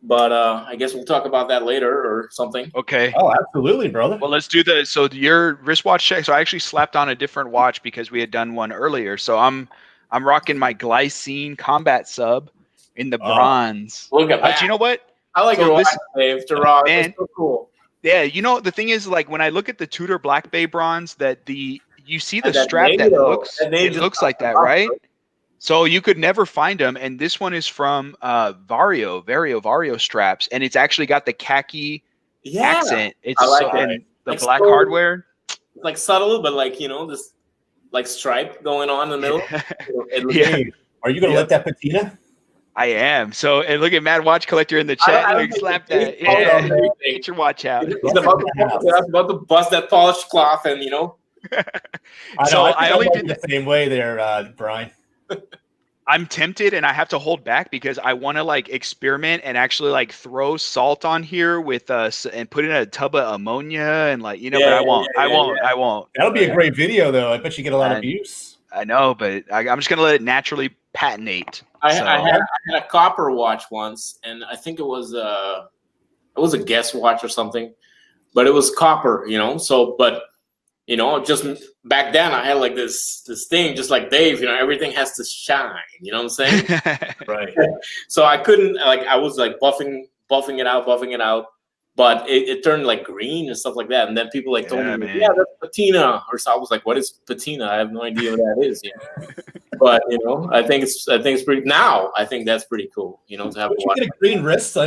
But I guess we'll talk about that later or something. Okay. Oh, absolutely, brother. Well, let's do so your wristwatch check. So I actually slapped on a different watch because we had done one earlier. So I'm rocking my Glycine Combat Sub in the bronze. Look at that. You know what? I like your watch, Dave. To rock. It's so cool. Yeah, you know the thing is, like when I look at the Tudor Black Bay bronze, you see the strap that looks like that, right? So you could never find them, and this one is from Vario straps, and it's actually got the khaki accent. It's and the black hardware. Like subtle, but like, you know, this like stripe going on in the middle. Are you gonna let that patina? I am. So, and look at Mad Watch Collector in the chat. Like, slap that. Yeah, get your watch out. It's about to bust that polished cloth, and you know. I only did the same way there, Brian. I'm tempted, and I have to hold back because I want to like experiment and actually like throw salt on here with and put in a tub of ammonia and like, you know, but I won't. That'll be a great video though. I bet you get a lot of views. I know, but I'm just gonna let it naturally patinate. I had a copper watch once, and I think it was a guest watch or something, but it was copper, you know. So, but you know, just back then I had like this thing, just like Dave, you know, everything has to shine. You know what I'm saying? Right. So I couldn't, like, I was like buffing it out, but it turned like green and stuff like that. And then people like told me, man. yeah, that's patina or so. I was like, what is patina? I have no idea what that is. You know? But you know, I think it's pretty. Now I think that's pretty cool. You know, to have you get a green wrist.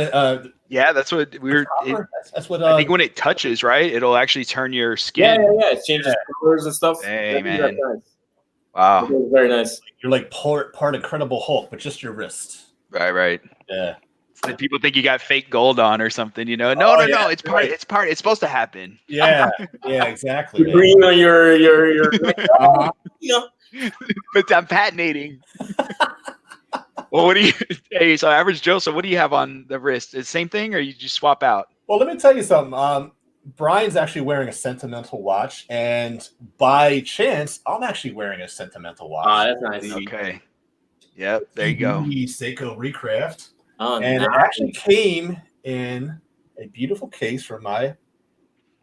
Yeah, that's what we were. That's what I think when it touches, right, it'll actually turn your skin. Yeah. It changes colors and stuff. Hey, man. Nice. Wow. Very nice. You're like part Incredible Hulk, but just your wrist. Right. Yeah. So people think you got fake gold on or something, you know? No. It's part. Right. It's part. It's supposed to happen. Yeah. Exactly. You're green on your you know. But I'm patinating. Well, what do you? Hey, so Average Joe. So what do you have on the wrist? Is the same thing, or you just swap out? Well, let me tell you something. Brian's actually wearing a sentimental watch, and by chance, I'm actually wearing a sentimental watch. That's nice. Okay. Yep. There you go. The Seiko Recraft. Oh, And nice. it actually came in a beautiful case for my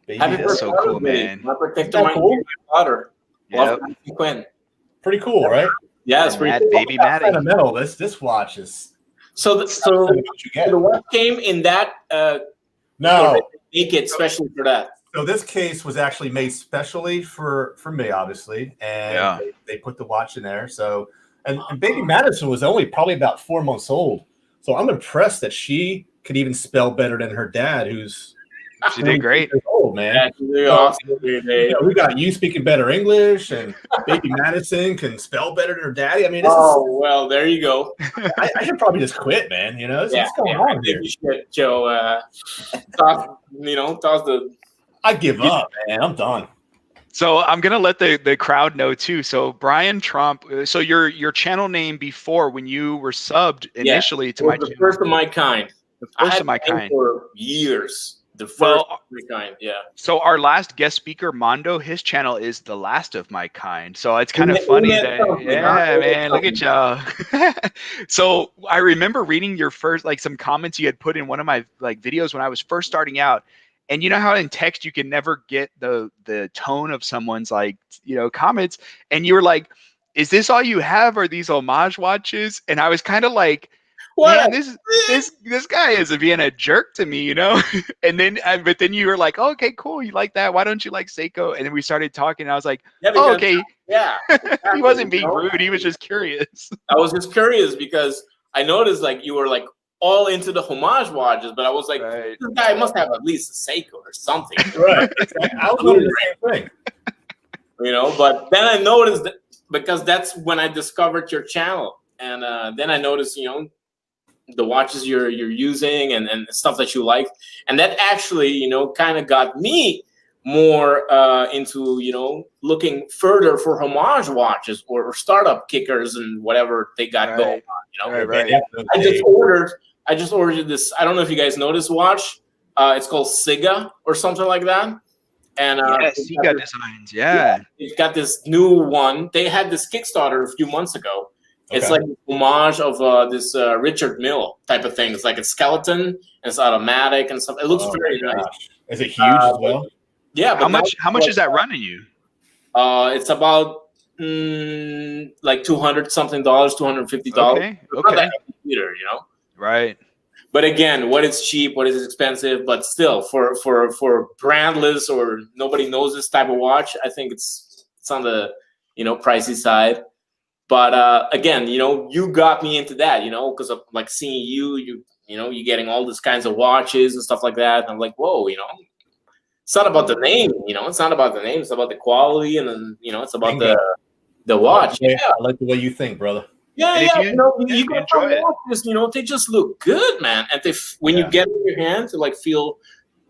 baby. That's so cool, man. My protector, Isn't that cool? my daughter. Yep. Quinn. Pretty cool, right? Yeah, it's pretty Mad cool. baby Maddie. Sentimental. This watch is. So what you get. the watch came in that. No. Make it especially for that. So this case was actually made specially for me, obviously, and they put the watch in there. So and baby Madison was only probably about 4 months old. So I'm impressed that she could even spell better than her dad, who's She did great. years old, man. That's really awesome. You know, we got you speaking better English, and baby Madison can spell better than her daddy. I mean, this well, there you go. I should probably just quit, man. You know, what's going on here? You should, Joe. Toss the. I give up, man. I'm done. So I'm gonna let the crowd know too. So Brian Tromp. So your channel name before, when you were subbed initially to my channel, first of my kind. The first of my kind for years. The first of my kind. Yeah. So our last guest speaker, Mando, his channel is the last of my kind. So it's kind of funny that man, look at y'all. So I remember reading your first some comments you had put in one of my videos when I was first starting out. And you know how in text you can never get the tone of someone's comments, and you were like, "Is this all you have? Are these homage watches?" And I was kind of like, "Man, this guy is being a jerk to me, you know." And then, but then you were like, oh, "Okay, cool. You like that? Why don't you like Seiko?" And then we started talking. And I was like, "Oh, okay." Yeah. He wasn't being rude. He was just curious. I was just curious because I noticed you were all into the homage watches, but I was like, this guy must have at least a Seiko or something. Right. I was doing the same thing. You know, but then I noticed that because that's when I discovered your channel. And then I noticed, the watches you're using and stuff that you like. And that actually, kind of got me more into, looking further for homage watches or startup kickers and whatever they got going on, Right. I just ordered this. I don't know if you guys know this watch. It's called Siga or something like that. And Siga Designs. Yeah. It's got this new one. They had this Kickstarter a few months ago. Okay. It's like a homage of this Richard Mille type of thing. It's like a skeleton and it's automatic and stuff. It looks very nice. Is it huge as well? Yeah. But how much is that running you? It's about $200 something, $250. Okay. Not that either, Right. But again, what is cheap, what is expensive, but still for brandless or nobody knows this type of watch, I think it's on the pricey side. But again, you got me into that, because of seeing you getting all these kinds of watches and stuff like that. And I'm like, whoa, it's not about the name, it's not about the name, it's about the quality, and then it's about the watch. Yeah, I like the way you think, brother. Yeah, you can enjoy it. Watches, they just look good, man. And when you get in your hands, they feel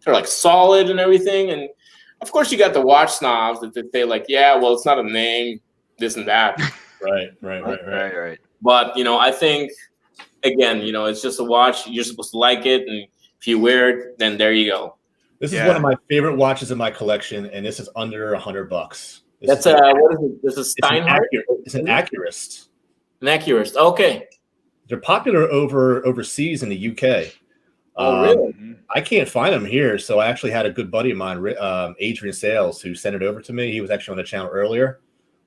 they're solid and everything. And of course, you got the watch snobs that say well, it's not a name, this and that. Right. But I think again, it's just a watch. You're supposed to like it, and if you wear it, then there you go. This is one of my favorite watches in my collection, and this is under $100. That's what is it? This is Steinhardt. It's an Accurist. An Accurist. Okay. They're popular overseas in the UK. Oh, really? I can't find them here, so I actually had a good buddy of mine, Adrian Sales, who sent it over to me. He was actually on the channel earlier.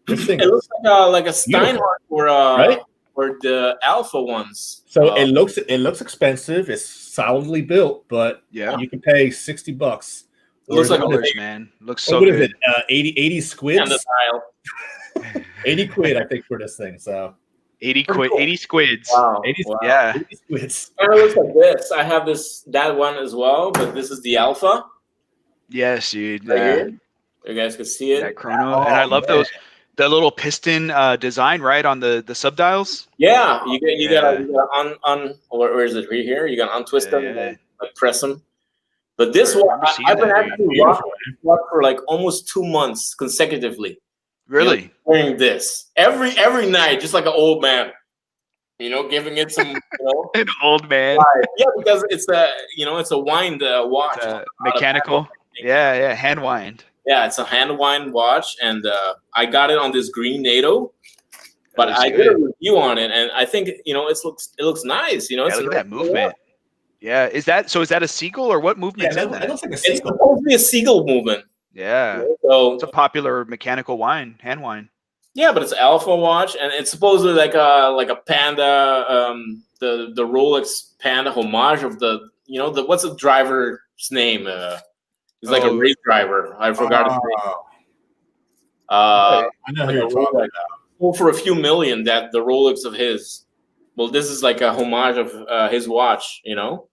This thing it looks like a Steinhardt or the Alpha ones. So it looks expensive. It's solidly built, but you can pay $60. It looks like colors, man. Looks so what good. Is it? 80 squids? And the tile. 80 quid, I think, for this thing. So 80 quid, cool. 80 squids. Wow. 80, wow. Yeah. 80 squids. And it looks like this. I have that one as well, but this is the alpha. Yes, dude. Right here. You guys can see it. That chrono. And I love the little piston design, right, on the subdials. Yeah, you gotta on where is it? Right here. You gotta untwist them and like press them. But this one, I've been actually rocking for like almost 2 months consecutively. Really? You know, wearing this every night, just like an old man. You know, giving it some. An old man. Yeah, because it's a wind watch. Mechanical. Yeah, hand wind. Yeah, it's a hand wind watch, and I got it on this green NATO. But I did a review on it, and I think it looks nice. You know, look at that movement. Yeah, is that a seagull or what movement is that? It looks like a It's seagull. supposed to be a seagull movement. Yeah, so it's a popular mechanical hand wind. Yeah, but it's an alpha watch, and it's supposedly like a Panda, the Rolex Panda homage of the what's the driver's name? He's like a race driver. I forgot his name. I know who you're talking about. Well, for a few million, that the Rolex of his. Well, this is like a homage of his watch, you know.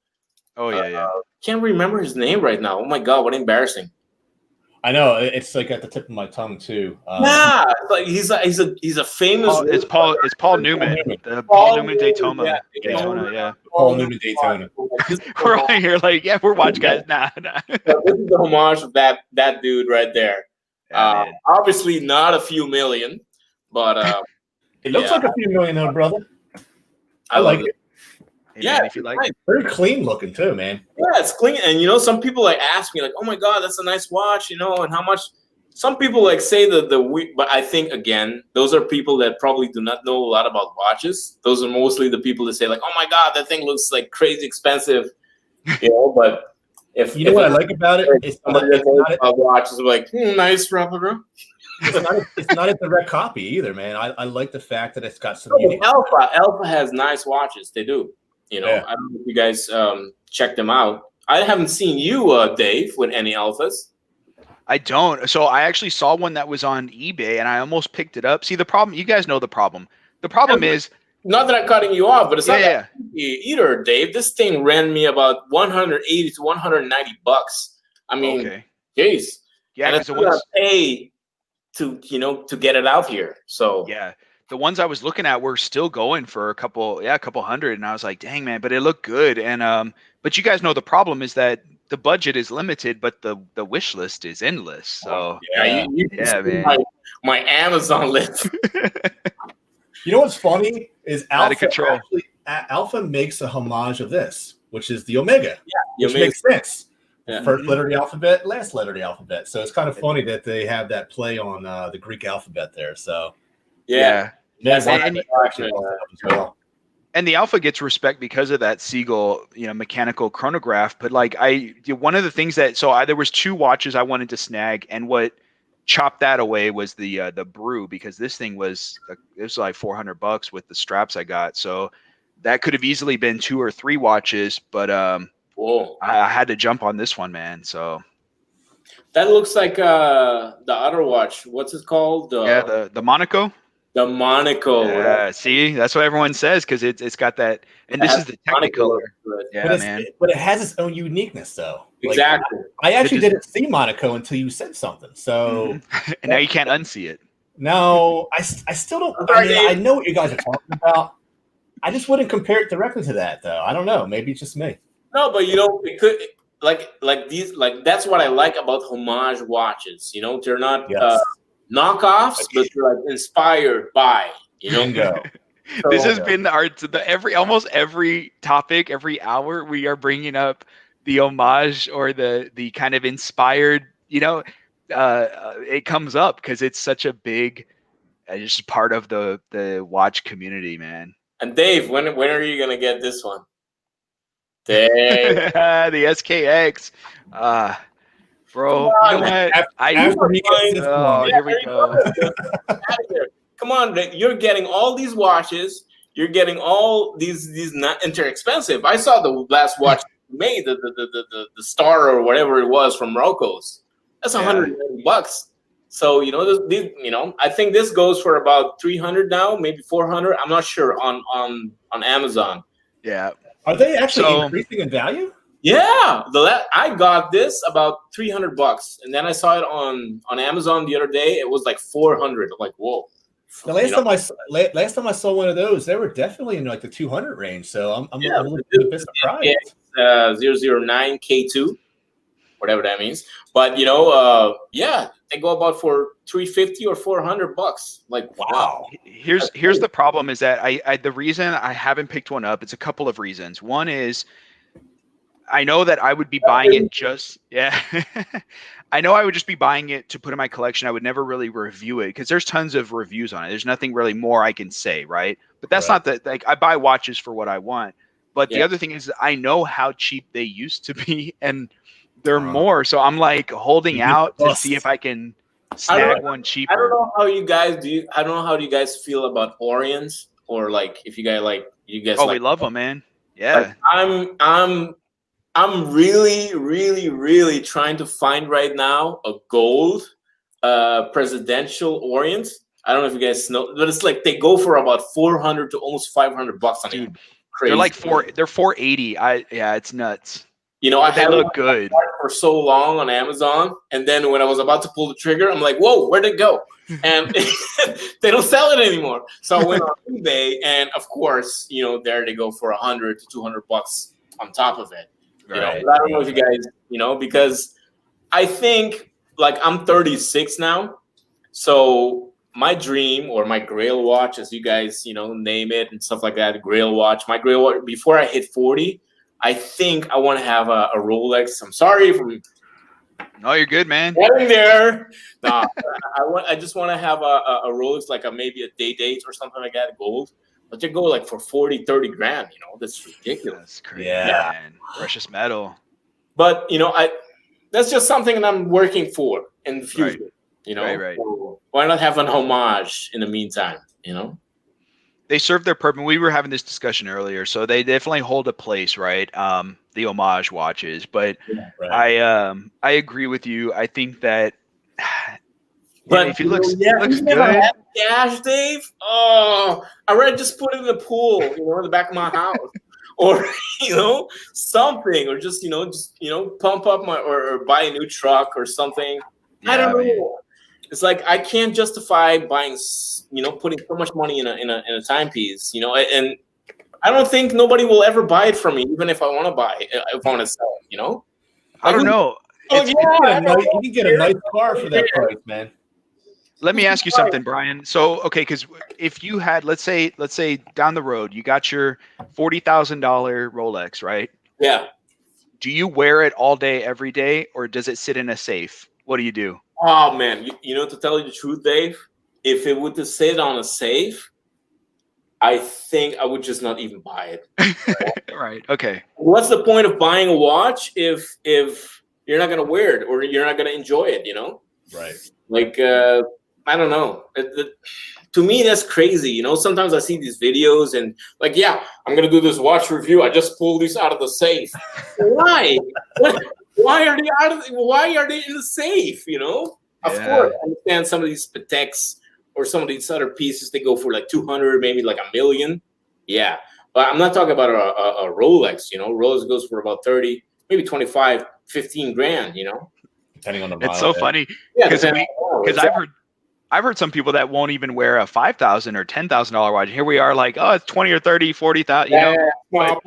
Oh yeah. Can't remember his name right now. Oh my god, what embarrassing! I know, it's like at the tip of my tongue too. Yeah, like he's a famous. It's Paul Newman. The Paul Newman Daytona. Yeah. Paul Newman Daytona. We're all here like, yeah, we're watch guys. Nah. So this is the homage of that dude right there. Obviously not a few million, but it looks like a few million though, brother. I like it. Yeah, man, if you like it. Very clean looking too, man. Yeah, it's clean. And some people like ask me like, "Oh my god, that's a nice watch," and how much? Some people like say but I think again, those are people that probably do not know a lot about watches. Those are mostly the people that say like, "Oh my god, that thing looks like crazy expensive," But if what I like about it is somebody that knows about watches like, nice replica. It's not a direct copy either, man. I like the fact that it's got some. Alpha has nice watches. They do. I don't know if you guys check them out. I haven't seen you, Dave, with any alphas. I don't. So I actually saw one that was on eBay, and I almost picked it up. See, the problem, you guys know the problem. The problem is, not that I'm cutting you off, but it's not that either, Dave. This thing ran me about $180 to $190. I mean, geez. Yeah, and it's gonna pay to get it out here. So yeah. The ones I was looking at were still going for a couple hundred, and I was like, dang man, but it looked good. And but you guys know the problem is that the budget is limited, but the wish list is endless. So you can see my Amazon list. You know what's funny is out of control. Alpha makes a homage of this, which is the Omega. Yeah, which makes sense. Yeah. First letter of the alphabet, last letter of the alphabet. So it's kind of funny that they have that play on the Greek alphabet there. So and the Alpha gets respect because of that Seagull, mechanical chronograph. But like one of the things that there was 2 watches I wanted to snag, and what chopped that away was the Brew, because this thing was like $400 with the straps I got. So that could have easily been 2 or 3 watches, but I had to jump on this one, man. So that looks like the other watch. What's it called? The Monaco. The Monaco. Yeah, see, that's what everyone says because it's got that, and this is the Technicolor. Yeah, but it has its own uniqueness, though. Exactly. I actually didn't see Monaco until you said something. So, and now you can't unsee it. No, I still don't. I know what you guys are talking about. I just wouldn't compare it directly to that, though. I don't know. Maybe it's just me. No, but it could like these that's what I like about homage watches. They're not. Knockoffs, but they're like inspired by, Bingo. This has been almost every topic, every hour we are bringing up the homage or the kind of inspired, it comes up because it's such a big, just part of the watch community, man. And Dave, when are you gonna get this one? Dave, the SKX. Bro, you know what? Here we go. Come on, you're getting all these watches. You're getting all these not inexpensive. I saw the last watch made, the star or whatever it was from Morocco's. That's $190. So I think this goes for about 300 now, maybe 400. I'm not sure on Amazon. Yeah. Are they actually increasing in value? Yeah, I got this about $300, and then I saw it on Amazon the other day. It was like 400. I'm like, whoa. The last time I saw one of those, they were definitely in like the 200 range. So I'm a little bit surprised. Yeah, 009 K2, whatever that means. But they go about for $350 or $400. Like, wow. Here's the problem is that I the reason I haven't picked one up, it's a couple of reasons. One is I know that I would be buying it I know I would just be buying it to put in my collection. I would never really review it because there's tons of reviews on it. There's nothing really more I can say, right? But that's not that, like, I buy watches for what I want. But the other thing is I know how cheap they used to be, and they're more. So I'm like holding out to see if I can snag one cheaper. I don't know how you guys do. I don't know how do you guys feel about Orions, or like if you guys we love them, man. Yeah. Like, I'm really, really, really trying to find right now a gold presidential Orient. I don't know if you guys know, but it's like they go for about 400 to almost $500 on it. Crazy. They're like they're 480. It's nuts. I they look good for so long on Amazon, and then when I was about to pull the trigger, I'm like, whoa, where'd it go? And they don't sell it anymore. So I went on eBay, and of course, there they go for $100 to $200 on top of it. Right. I don't know if you guys, because I think, like, I'm 36 now. So my dream, or my Grail watch, as you guys, name it and stuff like that, Grail watch, my Grail watch, before I hit 40, I think I want to have a Rolex. I'm sorry if I'm... No, you're good, man. Getting there. Nah, I just want to have a Rolex, like maybe a date or something like that, gold. But they go like for 40, 30 grand, that's ridiculous. That's crazy. Yeah. Man. Precious metal. But, that's just something that I'm working for in the future, Right. So why not have an homage in the meantime, They serve their purpose. We were having this discussion earlier, so they definitely hold a place, right? The homage watches. But I agree with you. I think that but if it looks good. Have cash, Dave. Oh, I rather just put it in the pool, in the back of my house, or something, or just pump up or buy a new truck or something. I don't know. It's like I can't justify buying, putting so much money in a timepiece, and I don't think nobody will ever buy it from me, even if I want to buy it, if I want to sell it, I don't know. You can get a nice car for that price, man. Let me ask you something, Brian. So, okay, because if you had, let's say down the road, you got your $40,000 Rolex, right? Yeah. Do you wear it all day, every day, or does it sit in a safe? What do you do? Oh man, to tell you the truth, Dave, if it would sit on a safe, I think I would just not even buy it. Right. Okay. What's the point of buying a watch if you're not gonna wear it or you're not gonna enjoy it? Right. Like I don't know. To me, that's crazy. Sometimes I see these videos and like, I'm gonna do this watch review. I just pulled these out of the safe. Why? Why are they in the safe? Of course, I understand some of these Pateks or some of these other pieces, they go for like 200, maybe like $1 million. Yeah, but I'm not talking about a Rolex. Rolex goes for about 30, maybe 25, 15 grand. Depending on the model. It's so funny because I've heard some people that won't even wear a $5,000 or $10,000 watch. Here we are, like, oh, it's 20 or 30, 40,000. But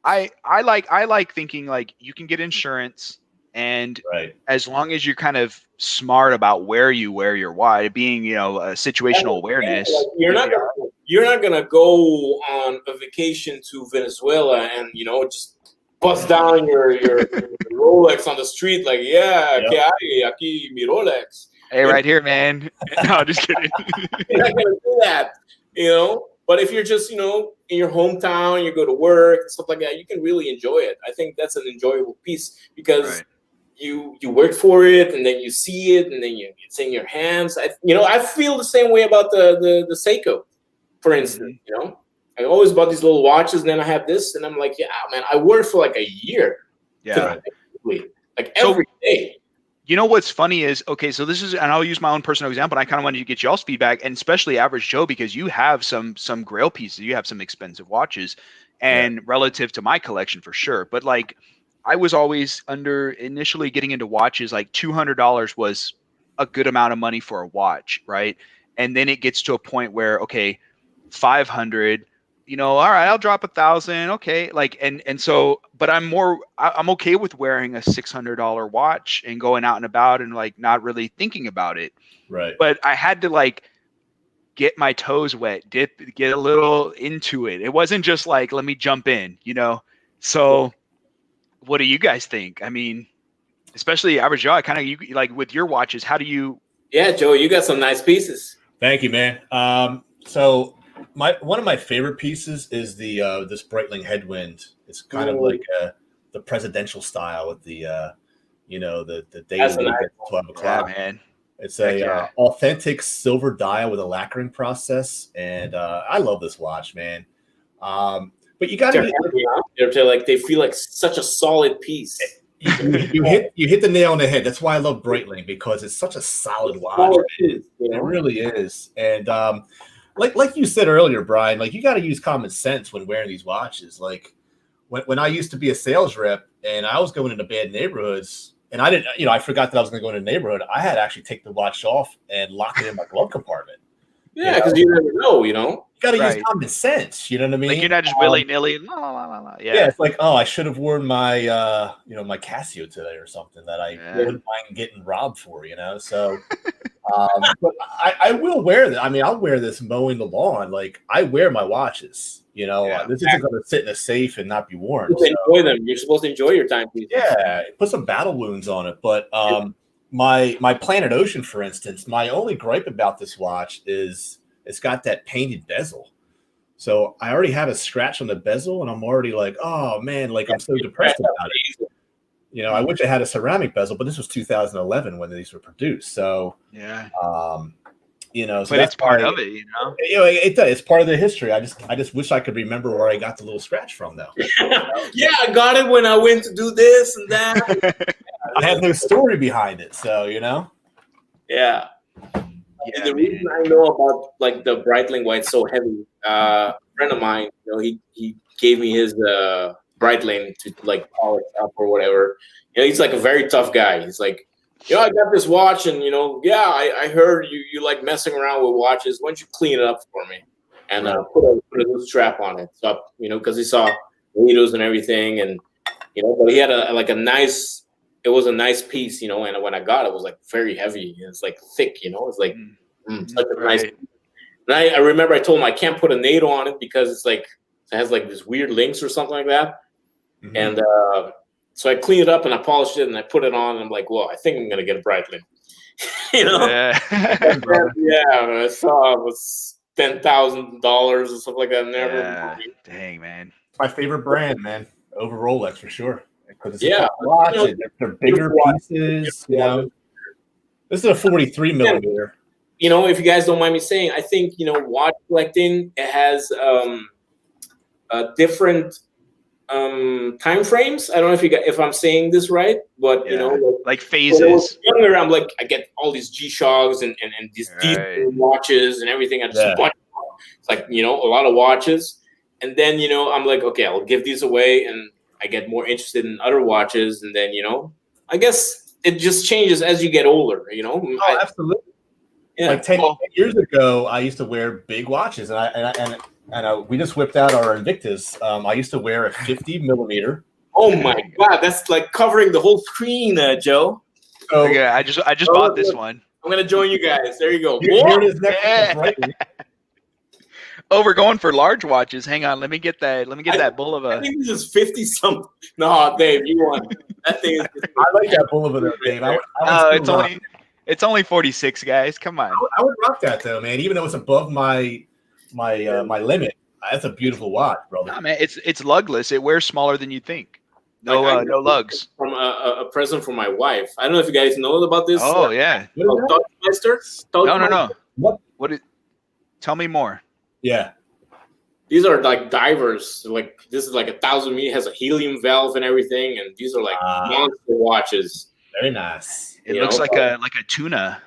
I like thinking like you can get insurance, and as long as you're kind of smart about where you wear your watch, being a situational awareness. Like, you're not gonna go on a vacation to Venezuela and just bust down your Rolex on the street like, que hay aquí mi Rolex. Hey, right here, man. No, just kidding. You're not gonna do that, But if you're just, in your hometown, you go to work, stuff like that, you can really enjoy it. I think that's an enjoyable piece because you work for it, and then you see it, and then it's in your hands. I feel the same way about the Seiko, for instance. I always bought these little watches, and then I have this, and I'm like, yeah, man, I wore it for like a year. Yeah. Like every day. You know what's funny is, okay, so this is, and I'll use my own personal example, and I kind of wanted to get y'all's feedback, and especially Average Joe, because you have some grail pieces, you have some expensive watches, and relative to my collection for sure. But like, I was always initially getting into watches, like $200 was a good amount of money for a watch, right? And then it gets to a point where, okay, 500, you know, all right, I'll drop 1,000. Okay. Like, and so, but I'm okay with wearing a $600 watch and going out and about and like not really thinking about it. Right. But I had to like get my toes wet, get a little into it. It wasn't just like, let me jump in, you know? So what do you guys think? I mean, especially Average Joe, you like with your watches, how do you? Yeah, Joe, you got some nice pieces. Thank you, man. So one of my favorite pieces is the this Breitling Headwind. It's kind of like the presidential style with the you know, the day of 12 o'clock. Yeah, man. It's a authentic silver dial with a lacquering process, and I love this watch, man. But you got to like, they feel like such a solid piece. You hit the nail on the head. That's why I love Breitling, because it's such a solid watch. It really is. And like you said earlier, Brian, like you got to use common sense when wearing these watches. Like when I used to be a sales rep and I was going into bad neighborhoods, and I didn't, you know, I forgot that I was going to go into a neighborhood. I had to actually take the watch off and lock it in my glove compartment. Yeah, because you never know, you know. You got to use common sense. You know what I mean? Like you're not just willy-nilly. Yeah, it's like, oh, I should have worn my, you know, my Casio today or something that I wouldn't mind getting robbed for, you know. So, but I will wear that. I mean, I'll wear this mowing the lawn. Like I wear my watches. You know, this isn't going to sit in a safe and not be worn. Enjoy them. You're supposed to enjoy your timepiece. Yeah, put some battle wounds on it. But my Planet Ocean, for instance, my only gripe about this watch is it's got that painted bezel. So I already have a scratch on the bezel, and I'm already like, oh man, like I'm so depressed about it. You know, I wish I had a ceramic bezel, but this was 2011 when these were produced. So you know, so but it's part of it, you know. It's part of the history. I just wish I could remember where I got the little scratch from, though. Yeah, I got it when I went to do this and that. I had no story behind it, so you know. Yeah. And the reason I know about like the Breitling why it's so heavy, a friend of mine, you know, he gave me his Breitling to like polish up or whatever. You know, he's like a very tough guy. He's like, you know, I got this watch, and you know, I heard you like messing around with watches. Why don't you clean it up for me and put a little strap on it? So, you know, because he saw needles and everything, and you know, but he had a nice. It was a nice piece, you know, and when I got it, it was like very heavy. It's like thick, you know. It's like such a nice. And I remember I told him I can't put a NATO on it because it's like it has like this weird links or something like that. Mm-hmm. And so I cleaned it up and I polished it and I put it on. And I'm like, well, I think I'm gonna get a Breitling. You know? Yeah. I saw it was $10,000 or something like that. Never. Dang, man. My favorite brand, man, over Rolex for sure. It's watch, you know, they're bigger pieces. You know, this is a 43 millimeter. You know, if you guys don't mind me saying, I think, you know, watch collecting, it has different time frames. I don't know if I'm saying this right, but you know, like phases. When I was younger, I'm like, I get all these G-Shogs and these deep watches and everything. It's like, you know, a lot of watches. And then, you know, I'm like, okay, I'll give these away, and I get more interested in other watches, and then, you know, I guess it just changes as you get older, you know. Oh, absolutely. Yeah. Like 10 years ago, I used to wear big watches, and we just whipped out our Invictus. I used to wear a 50 millimeter. Oh my God, that's like covering the whole screen, Joe. So, okay, I just bought this one. I'm gonna join you guys. There you go. Here it is next. Oh, we're going for large watches. Hang on, let me get that Bulova. I think this is 50 something. No, Dave, you won. That thing is. I like that Bulova, Dave. It's only 46, guys. Come on. I would rock that though, man. Even though it's above my limit, that's a beautiful watch, brother. Nah, man, it's lugless. It wears smaller than you think. No lugs. From a present from my wife. I don't know if you guys know about this. Oh yeah. No. What? Tell me more. Yeah. these are like divers. Like this is like 1,000 meters, has a helium valve and everything, and these are like monster watches. Very nice. It looks like a tuna.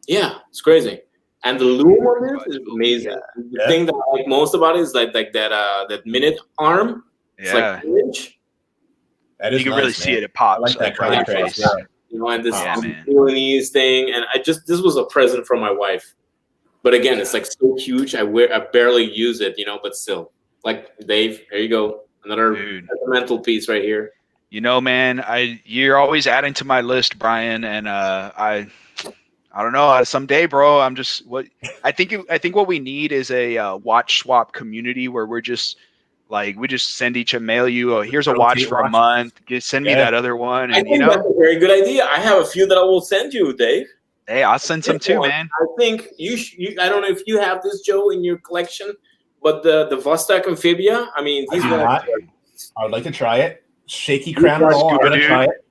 Yeah, it's crazy. And the loom on this is amazing. The thing that I like most about it is like that minute arm. It's like an inch. That is you can nice, really see it. It pops. I like that kind of face. You know, and this Vietnamese thing, and this was a present from my wife. But again, it's like so huge. I barely use it, you know, but still, like Dave, there you go, another sentimental piece right here. You know, man, you're always adding to my list, Brian, and I don't know. Someday, bro, I think what we need is a watch swap community where we're just like we just mail you. Here's a watch for a month. Send me that other one, and I think that's a very good idea. I have a few that I will send you, Dave. Hey, I'll send some too, man. I think you I don't know if you have this, Joe, in your collection, but the Vostok Amphibia. I mean, these I would like to try it. Shaky crown roll. I'm gonna try it.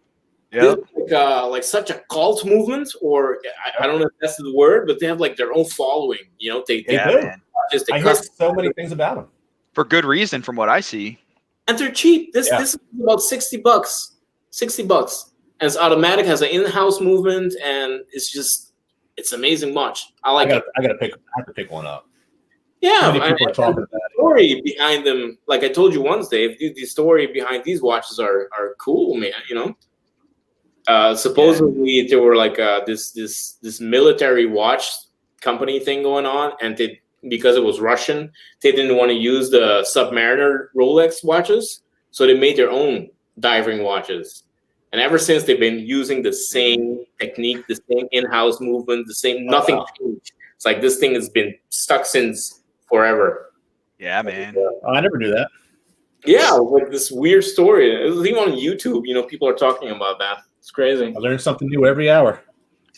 Yeah, like such a cult movement, or I don't know if that's the word, but they have like their own following. You know, they do. I heard so many things about them. For good reason, from what I see. And they're cheap. This is about $60. $60. And it's automatic, has an in-house movement, and it's amazing watch. I have to pick one up. Yeah, people are talking about the story behind them, like I told you once, Dave, the story behind these watches are cool, man. You know, supposedly there were like this military watch company thing going on, and because it was Russian, they didn't want to use the Submariner Rolex watches, so they made their own diving watches. And ever since, they've been using the same technique, the same in-house movement, the same nothing changed. It's like this thing has been stuck since forever. Yeah, man. I never knew that. Yeah, like this weird story. It was even on YouTube. You know, people are talking about that. It's crazy. I learn something new every hour.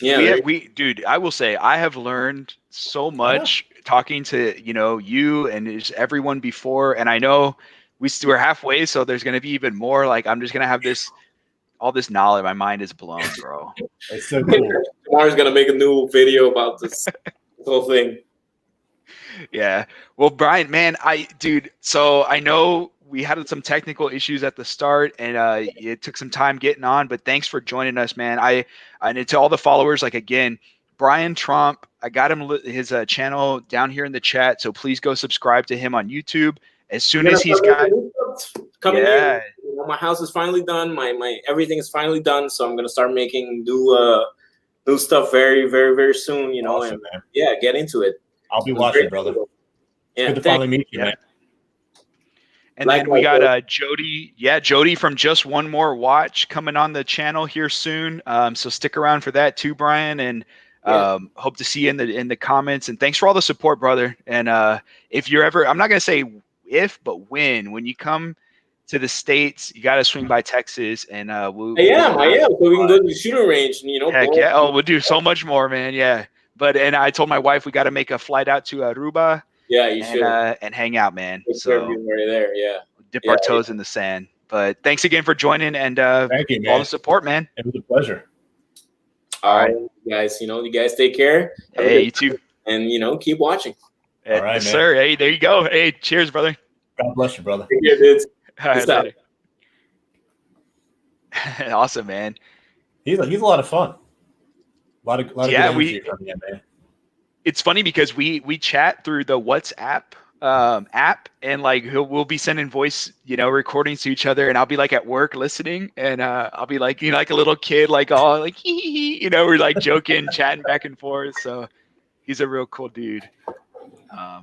Yeah, dude. I will say I have learned so much talking to you and just everyone before, and I know we're halfway, so there's going to be even more. Like I'm just going to have all this knowledge. My mind is blown, bro. It's so cool. Tomorrow's gonna make a new video about this whole thing. Yeah. Well, Brian, man, so I know we had some technical issues at the start, and it took some time getting on, but thanks for joining us, man. And to all the followers, like again, Brian Tromp, I got him his channel down here in the chat, so please go subscribe to him on YouTube. As soon as he's got coming in, my house is finally done. My everything is finally done, so I'm gonna start making new stuff very, very, very soon. You know, awesome, and get into it. I'll be watching, brother. Yeah, good to finally meet you, man. And then we got Jody. Yeah, Jody from Just One More Watch coming on the channel here soon. So stick around for that too, Brian. And hope to see you in the comments. And thanks for all the support, brother. And if you're ever, I'm not gonna say if, but when you come to the States, you got to swing by Texas, and we'll. I am. So we can go to the shooting range, and heck yeah! Oh, we'll do so much more, man. Yeah, and I told my wife we got to make a flight out to Aruba. Yeah, you should. And hang out, man. So right there, dip our toes in the sand. But thanks again for joining, and thank you, man. All the support, man. It was a pleasure. All right, guys. You guys take care. Hey, you too. And keep watching. All right, yes, sir. Hey, there you go. Hey, cheers, brother. God bless you, brother. Take care, dudes. All right, awesome, man. He's a lot of fun. A lot of good energy from him, man. It's funny because we chat through the WhatsApp app, and like we'll be sending voice recordings to each other, and I'll be like at work listening, and I'll be like like a little kid, like all like we're like joking, chatting back and forth. So he's a real cool dude.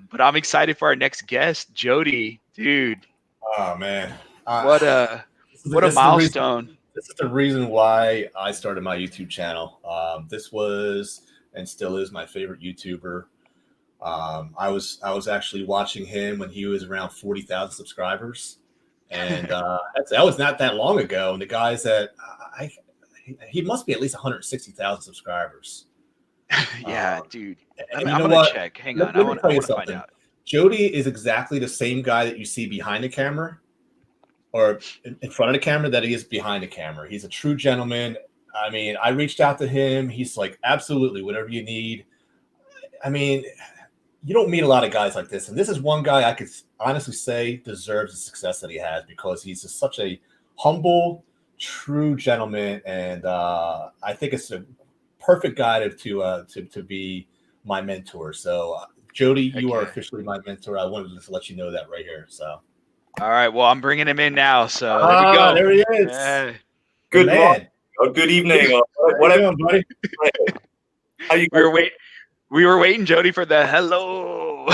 But I'm excited for our next guest, Jody, dude. Oh man, what a milestone! This is the reason why I started my YouTube channel. This was and still is my favorite YouTuber. I was actually watching him when he was around 40,000 subscribers, and that was not that long ago. And the guy's at he must be at least 160,000 subscribers. Yeah, dude. I'm you know gonna check. Hang on, I want to find out. Jody is exactly the same guy that you see behind the camera, or in front of the camera, that he is behind the camera. He's a true gentleman. I mean, I reached out to him. He's like, absolutely, whatever you need. I mean, you don't meet a lot of guys like this, and this is one guy I could honestly say deserves the success that he has because he's just such a humble, true gentleman, and I think it's a perfect guy to be my mentor. So, Jody, you are officially my mentor. I wanted to just let you know that right here. So, all right. Well, I'm bringing him in now. So there we go. There he is. Good man. morning. Or good evening. Or whatever. Buddy? How you We were waiting, Jody, for the hello.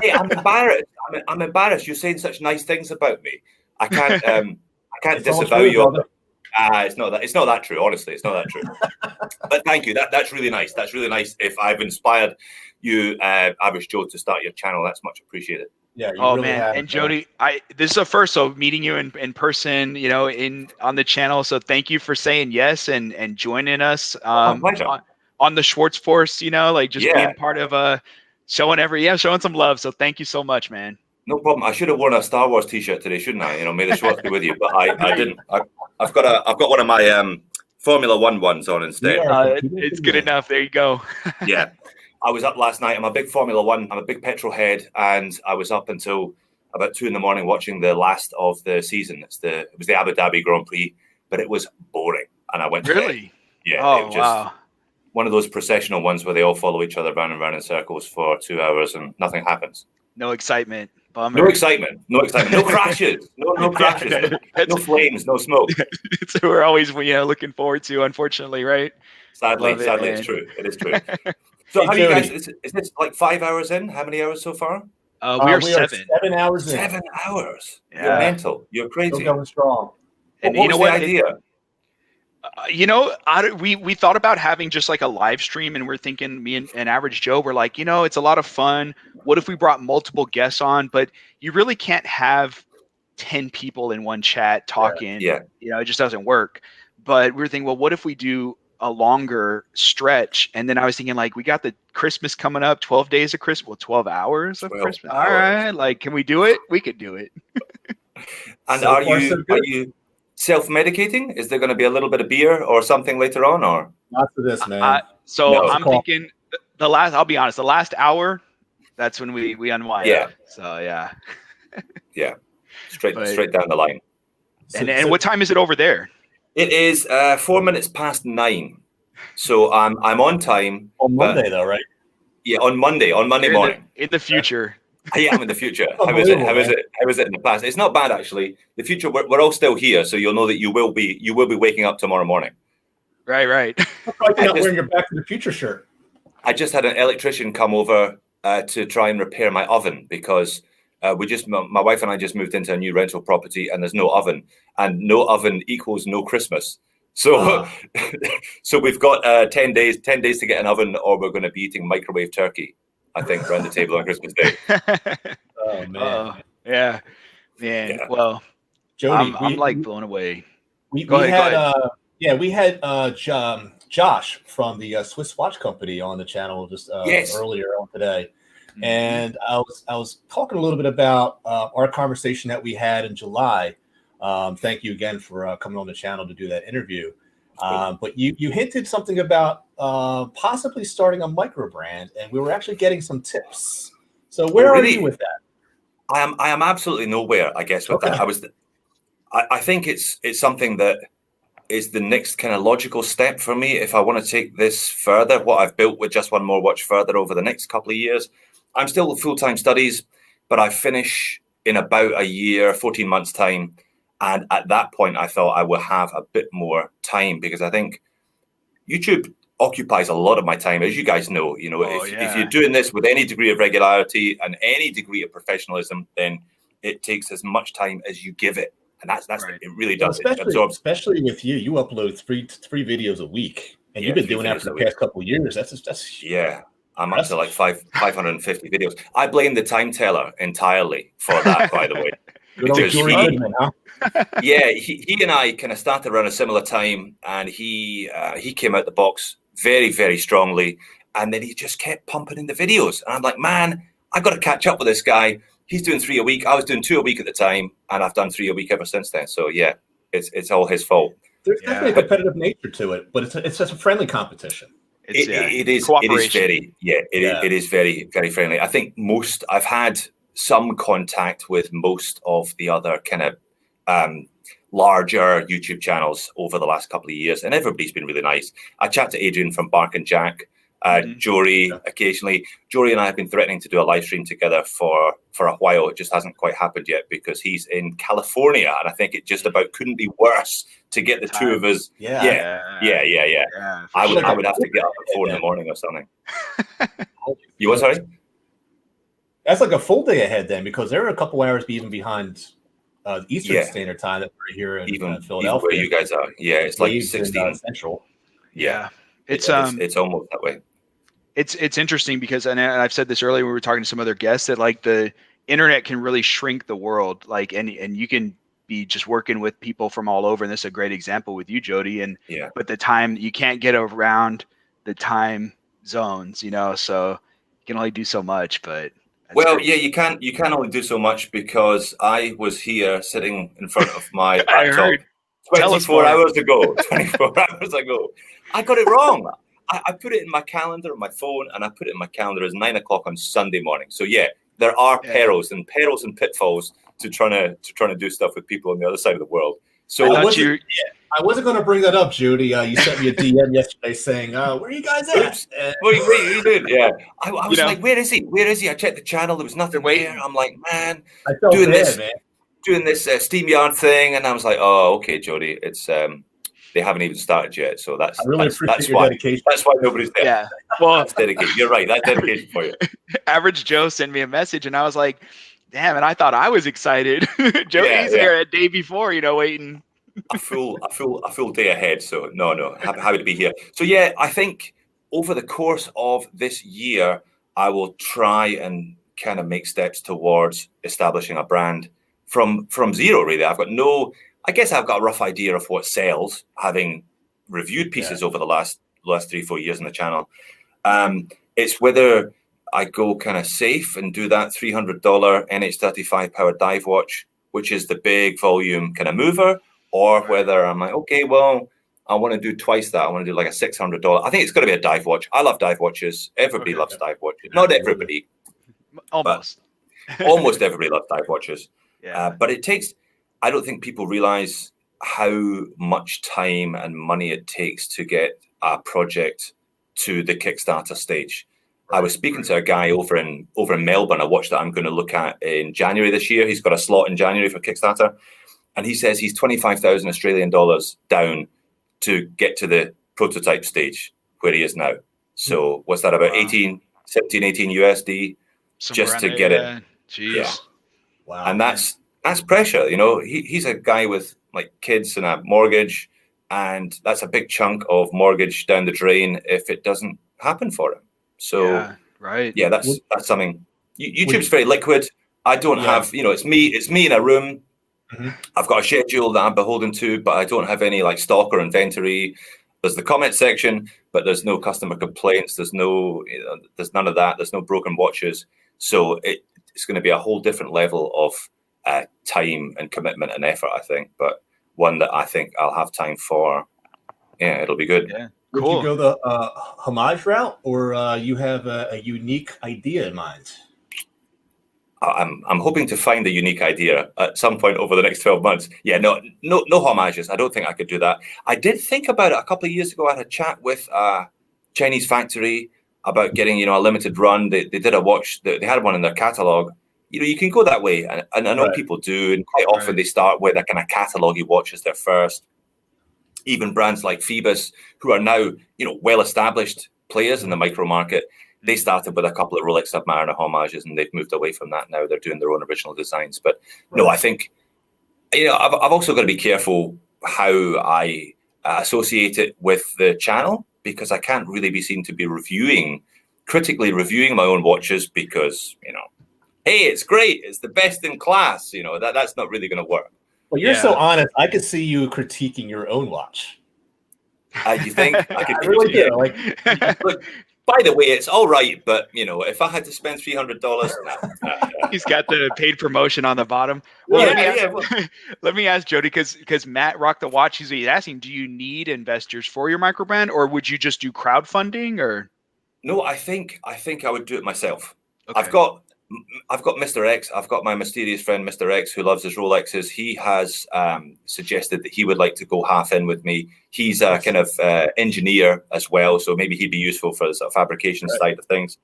Hey, I'm embarrassed. I'm embarrassed. You're saying such nice things about me. I can't disavow you. It's not that true. Honestly, it's not that true. But thank you. That's really nice. That's really nice. If I've inspired you, Average Joe, to start your channel, that's much appreciated. Yeah. Oh really man, and Jody, this is a first, so meeting you in person, on the channel. So thank you for saying yes and joining us on the Schwartz Force. Being part of showing some love. So thank you so much, man. No problem. I should have worn a Star Wars T-shirt today, shouldn't I? May the Schwartz be with you. But I didn't. I've got one of my Formula One ones on instead. It's good enough. There you go. Yeah. I was up last night. I'm a big Formula One. I'm a big petrol head, and I was up until about 2 a.m. watching the last of the season. It was the Abu Dhabi Grand Prix, but it was boring, and I went to bed. Yeah. Oh, it was just one of those processional ones where they all follow each other round and round in circles for 2 hours, and nothing happens. No excitement. Bummer. No excitement. No crashes. No crashes. No flames. No smoke. So we're always looking forward to, unfortunately, right? Sadly, it's true. It is true. So how do you guys? Is this like 5 hours in? How many hours so far? We are 7. 7 hours in. 7 hours. Yeah. You're mental. You're crazy. Still going strong. And what was the idea? We thought about having just like a live stream, and we're thinking, me and Average Joe were like, it's a lot of fun. What if we brought multiple guests on? But you really can't have 10 people in one chat talking. Yeah. It just doesn't work. But we were thinking, well, what if we do a longer stretch? And then I was thinking, like, we got the Christmas coming up, 12 days of Christmas, well, 12 hours of Christmas. All right, like, can we do it? We could do it. And are you self-medicating? Is there going to be a little bit of beer or something later on, or not for this, man? I'm thinking I'll be honest, the last hour, that's when we unwind. Yeah. So yeah. Yeah. Straight down the line. And what time is it over there? It is 4 minutes past 9. So I'm on time. On Monday though, right? Yeah, on Monday morning. In the future. I am in the future. How is it? How is it in the past? It's not bad actually. The future, we're all still here, so you'll know that you will be waking up tomorrow morning. Right. You're not wearing your Back to the Future shirt. I just had an electrician come over to try and repair my oven because my wife and I just moved into a new rental property and there's no oven, and no oven equals no Christmas. So, so we've got 10 days to get an oven, or we're going to be eating microwave turkey, I think, around the table on Christmas Day. Oh man, yeah, man. Yeah. Well, Jody, I'm like blown away. We had Josh from the Swiss Watch Company on the channel just earlier on today, and I was talking a little bit about our conversation that we had in July. Thank you again for coming on the channel to do that interview. But you hinted something about possibly starting a micro brand, and we were actually getting some tips. So where are you with that? I am absolutely nowhere, I guess, with that. I think it's something that is the next kind of logical step for me if I want to take this further, what I've built with Just One More Watch further over the next couple of years. I'm still in full-time studies, but I finish in about a year, 14 months time. And at that point, I thought I would have a bit more time, because I think YouTube occupies a lot of my time, as you guys know. If you're doing this with any degree of regularity and any degree of professionalism, then it takes as much time as you give it. And that's right. It really does. Especially with you. You upload three videos a week, and you've been doing that for the past couple of years. That's I'm up to like 550 videos. I blame the time teller entirely for that, by the way. Because he and I kind of started around a similar time, and he came out the box very, very strongly, and then he just kept pumping in the videos. And I'm like, man, I got to catch up with this guy. He's doing 3 a week. I was doing 2 a week at the time, and I've done 3 a week ever since then. So yeah, it's all his fault. There's definitely a competitive nature to it, but it's just a friendly competition. It is very, it is very, very friendly. I think I've had some contact with most of the other kind of larger YouTube channels over the last couple of years, and everybody's been really nice. I chat to Adrian from Bark and Jack, Jody occasionally. Jody and I have been threatening to do a live stream together for a while. It just hasn't quite happened yet because he's in California, and I think it just about couldn't be worse to get the two of us. Yeah. I would have to get up at 4 in the morning or something. You what? Sorry. That's like a full day ahead then, because they're a couple hours even behind Eastern Standard Time that we're here in Philadelphia. Where you guys are. Yeah, it's like 16 Central. Yeah. It's almost that way. It's interesting because, and I've said this earlier when we were talking to some other guests, that like the internet can really shrink the world. Like, and you can be just working with people from all over. And this is a great example with you, Jody. And but the time, you can't get around the time zones, so you can only do so much. But you can only do so much, because I was here sitting in front of my laptop 24 hours ago. 24 hours ago. I got it wrong. I put it in my calendar on my phone, and I put it in my calendar as 9 o'clock on Sunday morning. So there are perils and pitfalls to trying to do stuff with people on the other side of the world. So I wasn't going to bring that up, Jody. You sent me a DM yesterday saying, "Where are you guys at?" What you did? Yeah, I was like, "Where is he? Where is he?" I checked the channel. There was nothing there. I'm like, "Man, I felt doing this StreamYard thing," and I was like, "Oh, okay, Jody. It's they haven't even started yet, so that's why dedication. That's why nobody's there." Yeah, well, that's dedication. You're right. That's dedication for you. Average Joe sent me a message, and I was like, "Damn!" And I thought I was excited. Jody's here a day before, waiting. a full day ahead. So no, happy to be here. So I think over the course of this year, I will try and kind of make steps towards establishing a brand from zero. Really, I guess I've got a rough idea of what sells, having reviewed pieces over the last 3-4 years on the channel. It's whether I go kind of safe and do that $300 NH35 power dive watch, which is the big volume kind of mover, or whether I'm like, okay, well, I want to do twice that. I want to do like a $600. I think it's got to be a dive watch. I love dive watches. Everybody loves dive watches. Not everybody. Almost everybody loves dive watches. But it takes, I don't think people realize how much time and money it takes to get a project to the Kickstarter stage. I was speaking to a guy over in Melbourne, a watch that I'm going to look at in January this year. He's got a slot in January for Kickstarter. And he says he's 25,000 Australian dollars down to get to the prototype stage where he is now. So what's that, about 18 USD just to get it? Jeez. Yeah. Wow. And that's pressure. He's a guy with like kids and a mortgage, and that's a big chunk of mortgage down the drain if it doesn't happen for him. So that's something. YouTube's very liquid. I don't have, it's me in a room. Mm-hmm. I've got a schedule that I'm beholden to, but I don't have any like stock or inventory. There's the comment section, but there's no customer complaints. There's none of that. There's no broken watches. So it's going to be a whole different level of time and commitment and effort, I think, but one that I think I'll have time for. Yeah, it'll be good. Yeah. Cool. Would you go the homage route, or you have a unique idea in mind? I'm hoping to find a unique idea at some point over the next 12 months. Yeah, no homages. I don't think I could do that. I did think about it a couple of years ago. I had a chat with a Chinese factory about getting, a limited run. They did a watch. They had one in their catalog. You can go that way, and I know people do, and quite often they start with a kind of catalog-y watch as their first. Even brands like Phoebus, who are now, well-established players in the micro market, they started with a couple of Rolex Submariner homages, and they've moved away from that now. They're doing their own original designs. But no, I think, I've also got to be careful how I associate it with the channel, because I can't really be seen to be critically reviewing my own watches because, hey, it's great, it's the best in class. That's not really going to work. Well, you're so honest. I could see you critiquing your own watch. You think? I really do. By the way, it's all right, but if I had to spend $300, no. He's got the paid promotion on the bottom. Well, let me ask Jody, because Matt Rock the Watch, he's asking, do you need investors for your microbrand, or would you just do crowdfunding? Or no, I think I would do it myself. Okay. I've got Mr. X. I've got my mysterious friend, Mr. X, who loves his Rolexes. He has suggested that he would like to go half in with me. He's a kind of engineer as well, so maybe he'd be useful for the sort of fabrication side of things.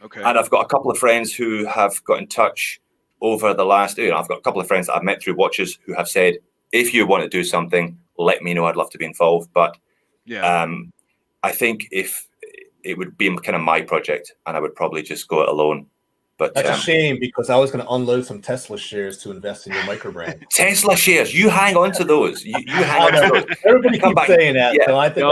Okay. And I've got a couple of friends who have got in touch over the last. I've got a couple of friends that I've met through watches who have said, if you want to do something, let me know. I'd love to be involved. But I think if it would be kind of my project, and I would probably just go it alone. But that's a shame, because I was going to unload some Tesla shares to invest in your microbrand. Tesla shares, you hang on to those. You hang on to those. Everybody keeps saying that. Yeah. So I think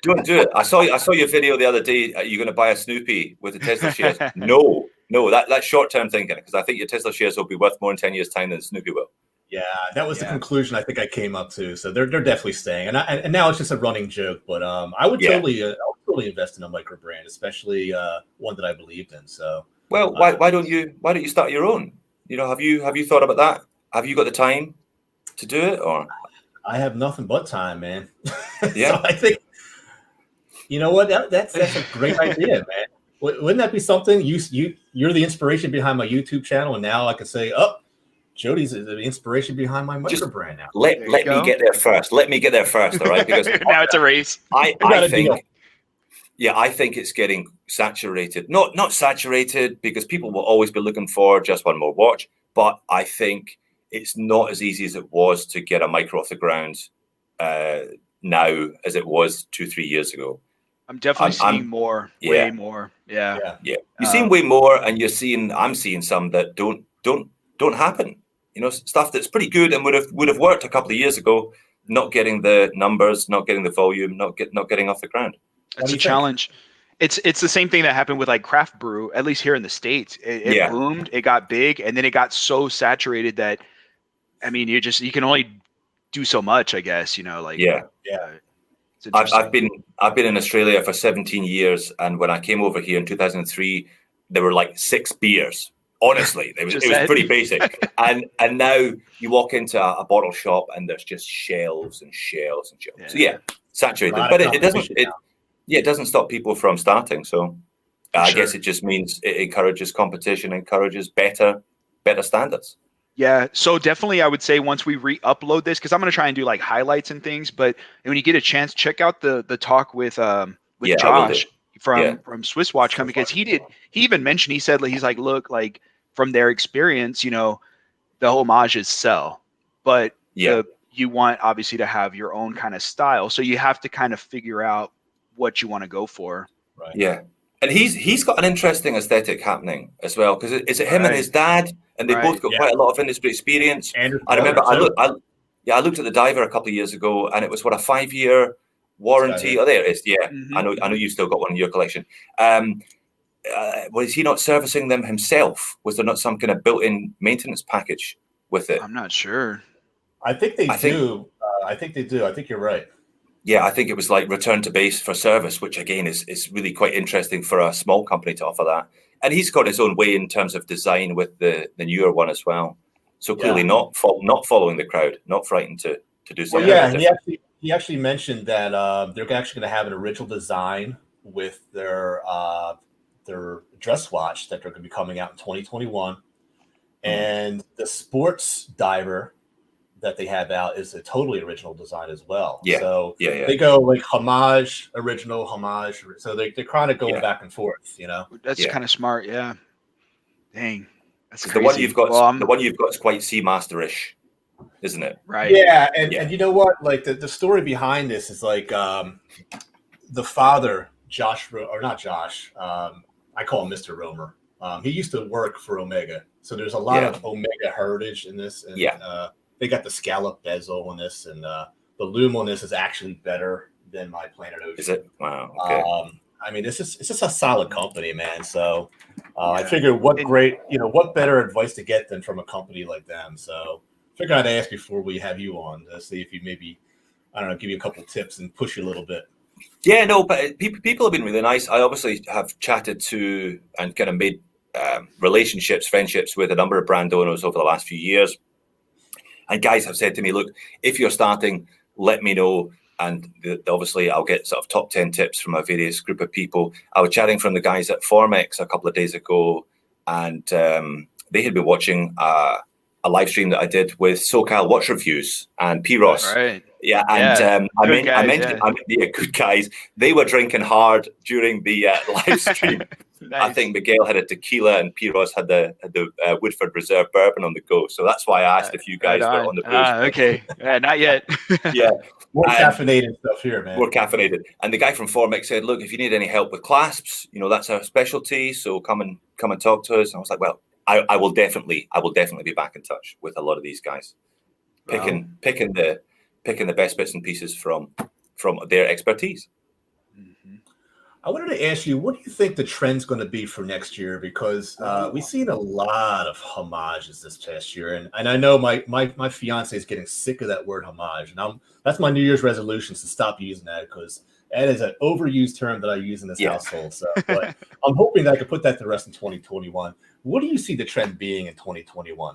don't do it. I saw your video the other day. You're going to buy a Snoopy with the Tesla shares. No, that's short-term thinking, because I think your Tesla shares will be worth more in 10 years' time than Snoopy will. Yeah, that was the conclusion I think I came up to. So they're definitely staying, and now it's just a running joke. But I would totally invest in a microbrand, especially one that I believed in. So. Well, why don't you start your own? Have you thought about that? Have you got the time to do it? Or I have nothing but time, man. Yeah, so I think what that's a great idea, man. Wouldn't that be something? You're the inspiration behind my YouTube channel, and now I can say, Jody's the inspiration behind my microbrand now. Let me get there first. Let me get there first, all right? Because now it's a race. I think. Yeah, I think it's getting saturated. Not saturated, because people will always be looking for just one more watch. But I think it's not as easy as it was to get a micro off the ground now as it was 2-3 years ago. I'm definitely seeing more, way more. Yeah. You're seeing way more, and I'm seeing some that don't happen. Stuff that's pretty good and would have worked a couple of years ago, not getting the numbers, not getting the volume, not getting off the ground. It's a challenge. It's the same thing that happened with like craft brew, at least here in the States. It boomed, it got big, and then it got so saturated that, I mean, you can only do so much, I guess. I've been in Australia for 17 years, and when I came over here in 2003, there were like 6 beers. Honestly, it was pretty basic. and now you walk into a bottle shop and there's just shelves and shelves and shelves. So saturated, but it doesn't stop people from starting. So I guess it just means it encourages competition, encourages better standards. Yeah, so definitely I would say once we re-upload this, because I'm going to try and do like highlights and things, but when you get a chance, check out the talk with Josh from Swiss Watch Company, because he even mentioned, he said, he's like, look, like from their experience, the homages sell, but you want obviously to have your own kind of style. So you have to kind of figure out what you want to go for. Right. Yeah. And he's got an interesting aesthetic happening as well, because it's him and his dad, and they both got quite a lot of industry experience. I remember I looked at the Diver a couple of years ago, and it was a 5-year warranty. Oh, there it is. Yeah. Mm-hmm. I know you've still got one in your collection. Was he not servicing them himself? Was there not some kind of built-in maintenance package with it? I'm not sure. I think they do. I think they do. I think you're right. Yeah, I think it was like return to base for service, which again is really quite interesting for a small company to offer that. And he's got his own way in terms of design with the newer one as well. So clearly not following the crowd, not frightened to do something. Well, yeah, he actually mentioned that they're actually going to have an original design with their dress watch that they're going to be coming out in 2021, and the sports diver that they have out is a totally original design as well. Yeah. So they go like homage, original, homage. So they're kind of going back and forth, That's kind of smart. Yeah. Dang. That's the one you've got. The one you've got is quite Seamaster-ish, isn't it? Right. Yeah. And you know what? Like the story behind this is like the father, Josh, or not Josh. I call him Mr. Romer. He used to work for Omega. So there's a lot of Omega heritage in this. And, they got the scallop bezel on this, and the loom on this is actually better than my Planet Ocean. Is it? Wow. Okay. I mean, it's just a solid company, man. So I figured what better advice to get than from a company like them. So I figured I'd ask before we have you on to see if you maybe, I don't know, give you a couple tips and push you a little bit. Yeah, no, but people have been really nice. I obviously have chatted to and kind of made friendships with a number of brand owners over the last few years. And guys have said to me, look, if you're starting, let me know. And obviously I'll get sort of top 10 tips from a various group of people. I was chatting from the guys at Formex a couple of days ago, and they had been watching a live stream that I did with SoCal Watch Reviews and P-Ross. Right. Yeah, and I mentioned good guys. They were drinking hard during the live stream. Nice. I think Miguel had a tequila and P-Ross had the Woodford Reserve bourbon on the go. So that's why I asked if you guys were on the booze. Okay, not yet. Yeah, more caffeinated stuff here, man. More caffeinated. And the guy from Formex said, "Look, if you need any help with clasps, that's our specialty. So come and talk to us." And I was like, "Well, I will definitely be back in touch with a lot of these guys, picking the best bits and pieces from their expertise." Mm-hmm. I wanted to ask you, what do you think the trend's going to be for next year? Because we've seen a lot of homages this past year, and I know my fiance is getting sick of that word homage, and that's my New Year's resolution, to stop using that, because that is an overused term that I use in this household. So, but I'm hoping that I can put that to rest in 2021. What do you see the trend being in 2021?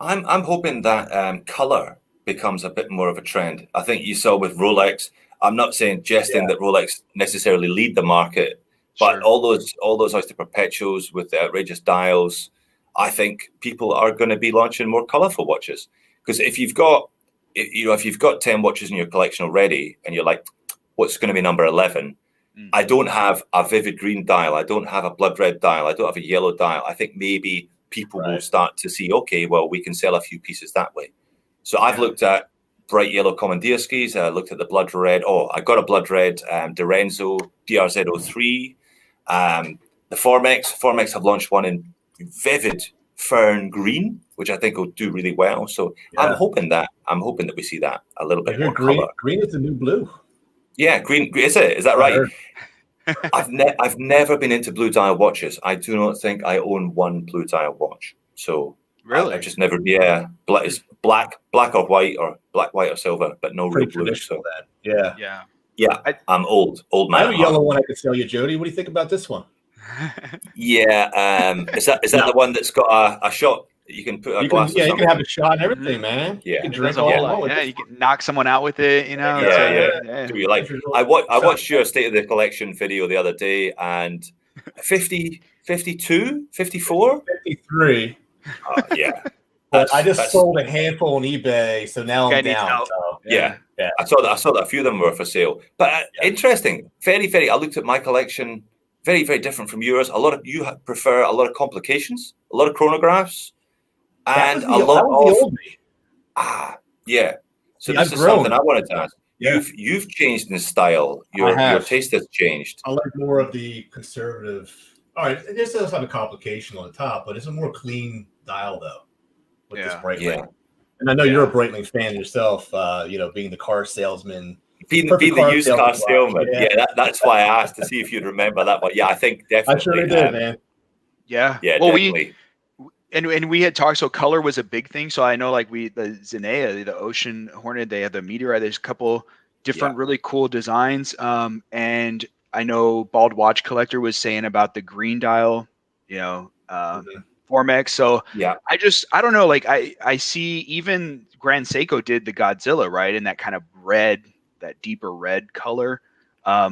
I'm hoping that color becomes a bit more of a trend. I think you saw with Rolex. I'm not suggesting that Rolex necessarily lead the market, but all those Oyster Perpetuals with the outrageous dials, I think people are going to be launching more colorful watches. Because if you've got 10 watches in your collection already, and you're like, what's going to be number 11? I don't have a vivid green dial. I don't have a blood red dial. I don't have a yellow dial. I think maybe people will start to see, okay, well, we can sell a few pieces that way. So I've looked at bright yellow Commandeerskis. I looked at the blood red. Oh, I got a blood red Dorenzo DRZ03. The Formex have launched one in vivid fern green, which I think will do really well. So I'm hoping that we see that a little bit more color. Green is the new blue. Yeah, green is it? Is that right? I've never been into blue dial watches. I do not think I own one blue dial watch. So really, I just never. Yeah, it's black or white, or black, white or silver, but no real blue. So yeah. I'm old man. I have a yellow one I could sell you, Jody. What do you think about this one? Yeah, is that the one that's got a shot? You can put a glass. You can have a shot and everything, man. Yeah, you can drink all. Yeah, you can knock someone out with it. Yeah. Do you like? I watched your State of the Collection video the other day, and 50, 52, 54, 53. Yeah. I just sold a handful on eBay, so now I'm down. So, yeah. I saw that a few of them were for sale. But interesting, very, very. I looked at my collection, very, very different from yours. A lot of you prefer a lot of complications, a lot of chronographs. And a lot of So this is something I wanted to ask. You've changed in style. Your taste has changed. I like more of the conservative. All right, this does have a complication on the top, but it's a more clean dial though. With this Breitling. And I know you're a Breitling fan yourself. Being the car salesman. Being the used car salesman. Yeah, that's why I asked to see if you'd remember that one. Yeah, I think definitely. I surely did, man. Yeah. Well, definitely. And we had talked, so color was a big thing. So I know the Zenea, the Ocean Hornet, they have the Meteorite. There's a couple different really cool designs. And I know Bald Watch Collector was saying about the green dial, Formex. So I don't know. Like I see even Grand Seiko did the Godzilla, right? In that kind of red, that deeper red color.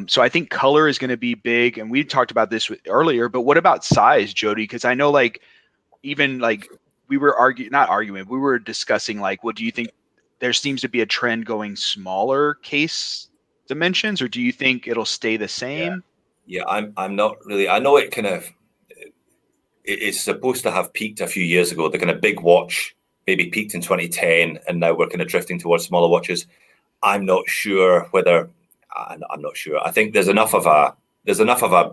So I think color is going to be big. And we talked about this earlier, but what about size, Jody? Because I know we were we were discussing what do you think? There seems to be a trend going smaller case dimensions, or do you think it'll stay the same? Yeah, I'm not really. I know it it's supposed to have peaked a few years ago. The kind of big watch maybe peaked in 2010, and now we're kind of drifting towards smaller watches. I'm not sure whether. I'm not sure. I think there's enough of a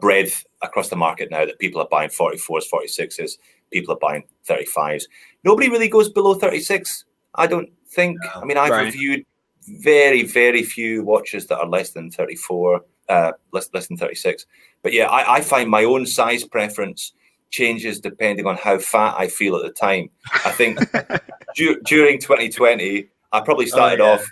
breadth across the market now that people are buying 44s, 46s. People are buying 35s. Nobody really goes below 36. I don't think. No. I mean, I've reviewed very, very few watches that are less than 34, less than 36. But yeah, I find my own size preference changes depending on how fat I feel at the time. I think during 2020, I probably started off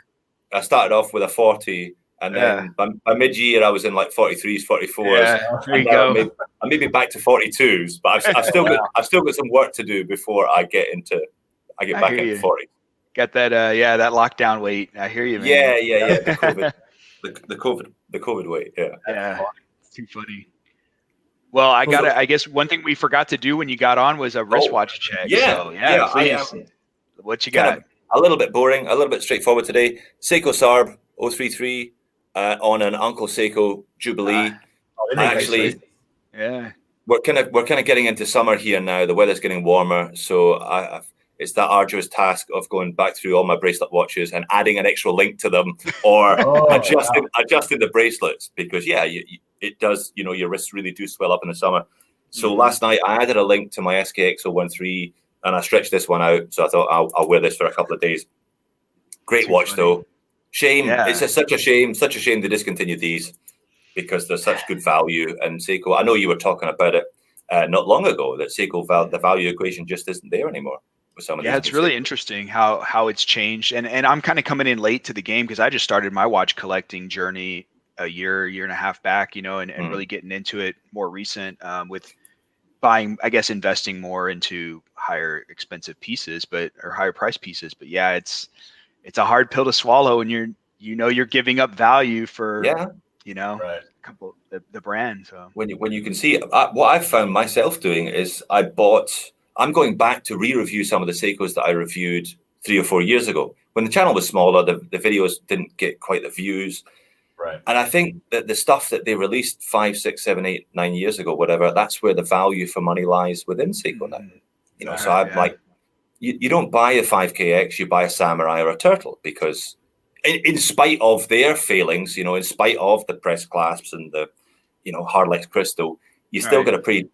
with a 40, And then by mid-year, I was in like 43s, 44s. Yeah, there you go. I may be back to 42s, but I've still got some work to do before I get back into 40. Got that that lockdown weight. I hear you, man. Yeah. The COVID weight. Yeah. It's too funny. Well, I guess one thing we forgot to do when you got on was a wristwatch check. So, please. What you got? A little bit boring, a little bit straightforward today. Seiko Sarb 033 on an Uncle Seiko Jubilee. Actually, we're kind of getting into summer here now. The weather's getting warmer, so it's that arduous task of going back through all my bracelet watches and adding an extra link to them, or adjusting the bracelets, because it does. Your wrists really do swell up in the summer. So last night I added a link to my SKX 013. And I stretched this one out, so I thought I'll wear this for a couple of days. Great watch, though. Shame. Yeah. It's such a shame they discontinued these, because they're such good value. And Seiko, I know you were talking about it not long ago, that Seiko the value equation just isn't there anymore with some of these. Yeah, it's really interesting how it's changed. And I'm kind of coming in late to the game, because I just started my watch collecting journey a year and a half back, and really getting into it more recent with buying, I guess, investing more into higher expensive pieces, or higher price pieces. But yeah, it's a hard pill to swallow, and you're giving up value for a couple the brand. So when you can see what I've found myself doing is I'm going back to re-review some of the Seikos that I reviewed 3 or 4 years ago when the channel was smaller. The videos didn't get quite the views. Right. And I think that the stuff that they released 5, 6, 7, 8, 9 years ago, whatever, that's where the value for money lies within Seiko now. So I'm like, you don't buy a 5KX, you buy a Samurai or a Turtle, because in spite of their failings, in spite of the press clasps and the, Hardlex crystal, you still get a pretty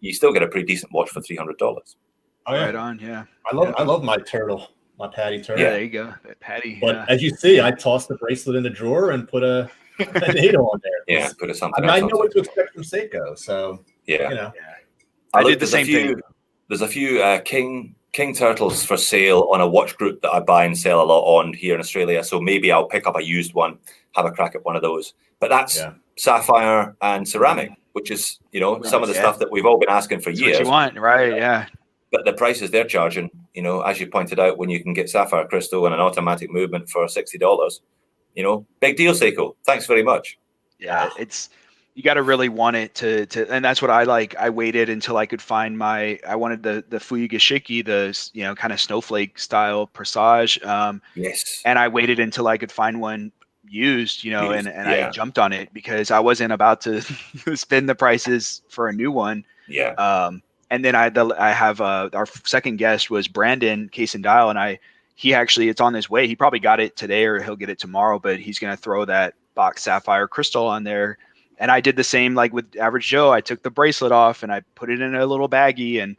decent watch for $300. Oh, yeah. Right on, yeah. I love my Turtle, my Patty Turtle. Yeah, there you go, that Patty. But as you see, I tossed the bracelet in the drawer and put a NATO on there. Yeah, put something. I know what to expect from Seiko, so I did the same thing. There's a few King Turtles for sale on a watch group that I buy and sell a lot on here in Australia. So maybe I'll pick up a used one, have a crack at one of those. But that's sapphire and ceramic, which is some of the stuff that we've all been asking for years. What you want, right? Yeah. But the prices they're charging, as you pointed out, when you can get sapphire crystal and an automatic movement for $60. Big deal, Seiko. Thanks very much. Yeah, you got to really want it to, and that's what I like. I waited until I could find I wanted the Fuyugashiki, the kind of snowflake style Presage. Yes. And I waited until I could find one used, and I jumped on it, because I wasn't about to spend the prices for a new one. Yeah. And then I have our second guest was Brandon Case and Dial, and it's on his way. He probably got it today, or he'll get it tomorrow, but he's going to throw that box sapphire crystal on there. And I did the same, like with Average Joe. I took the bracelet off and I put it in a little baggie, and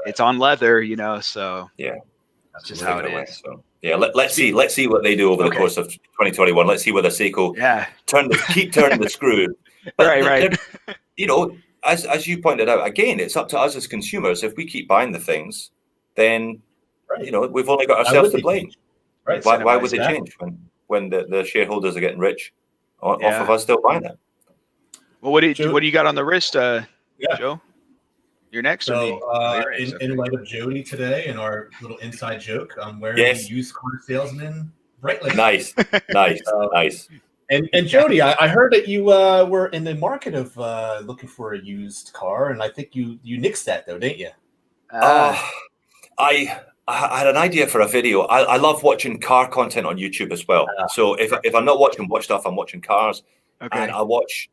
it's on leather, so that's just how it is. So let's see what they do over the course of 2021. Let's see whether Seiko keep turning the screw. But right. As you pointed out, again, it's up to us as consumers. If we keep buying the things, then we've only got ourselves to blame. Right. Why would they change when the shareholders are getting rich off of us still buying it? Well, what do you got on the wrist, Joe? You're next. So, in light of Jody today and our little inside joke, I'm wearing a used car salesman bracelet. Nice. And Jody, I heard that you were in the market of looking for a used car, and I think you nixed that though, didn't you? I had an idea for a video. I love watching car content on YouTube as well. So if I'm not watching watch stuff, I'm watching cars. Okay. And I watch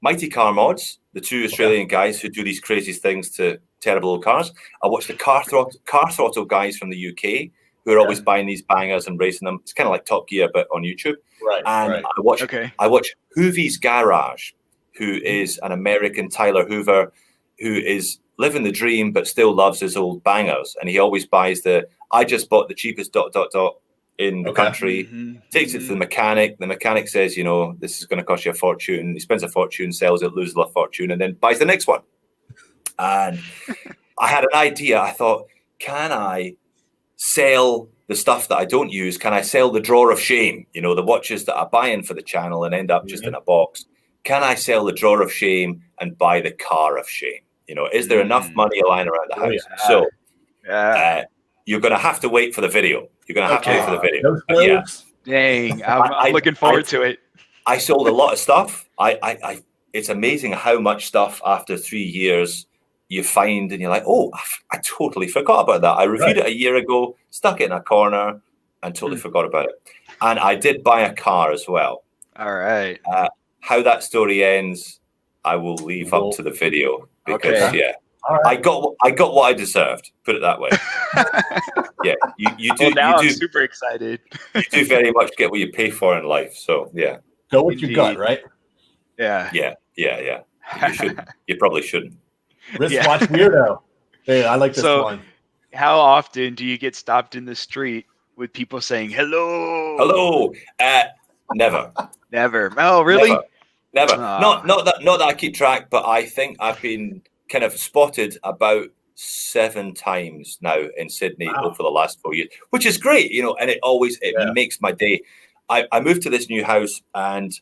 Mighty Car Mods, the 2 Australian guys who do these crazy things to terrible old cars. I watch the car throttle guys from the UK who are always buying these bangers and racing them. It's kind of like Top Gear, but on YouTube. Right. And I watch Hoovie's Garage, who is an American Tyler Hoover, who is living the dream but still loves his old bangers, and he always buys I just bought the cheapest ... in the country, takes it to the mechanic. The mechanic says, this is going to cost you a fortune. He spends a fortune, sells it, loses a fortune, and then buys the next one. And I had an idea. I thought, can I sell the stuff that I don't use? Can I sell the drawer of shame? You know, the watches that I buy in for the channel and end up just in a box. Can I sell the drawer of shame and buy the car of shame? You know, is there enough money lying around the house? So you're going to have to wait for the video. You're going to have to wait for the video. Yeah. Dang, I'm looking forward to it. I sold a lot of stuff. It's amazing how much stuff after 3 years you find and you're like, oh, I totally forgot about that. I reviewed it a year ago, stuck it in a corner and totally forgot about it. And I did buy a car as well. All right. How that story ends, I will leave up to the video because I got what I deserved. Put it that way. Yeah, you do. Well, now I'm super excited. You do very much get what you pay for in life. So yeah, go with your gut, right? Yeah. You should. You probably shouldn't. Wristwatch weirdo. Hey, I like this one. How often do you get stopped in the street with people saying hello? Hello. Never. Never. Oh, really? Never. Not that I keep track, but I think I've been kind of spotted about 7 times now in Sydney over the last 4 years, which is great, you know, and it makes my day. I moved to this new house and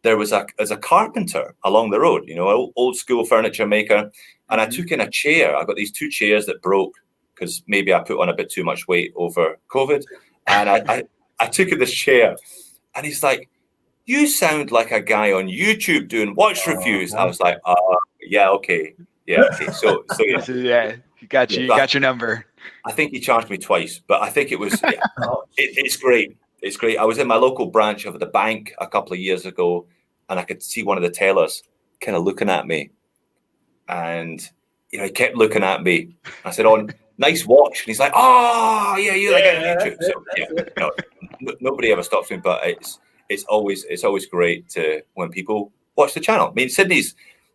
there was a carpenter along the road, you know, old school furniture maker. And I took in a chair. I got these 2 chairs that broke because maybe I put on a bit too much weight over COVID. And I took in this chair and he's like, you sound like a guy on YouTube doing watch reviews. I was like, yeah, okay. Yeah. Okay. So yeah, you got your number. I think he charged me twice, but I think it was, it's great. It's great. I was in my local branch of the bank a couple of years ago and I could see one of the tellers kind of looking at me. And, you know, he kept looking at me. I said, oh, nice watch. And he's like, oh, yeah, you like it on YouTube. So, yeah, nobody ever stops me, but it's always great to when people watch the channel. I mean, Sydney's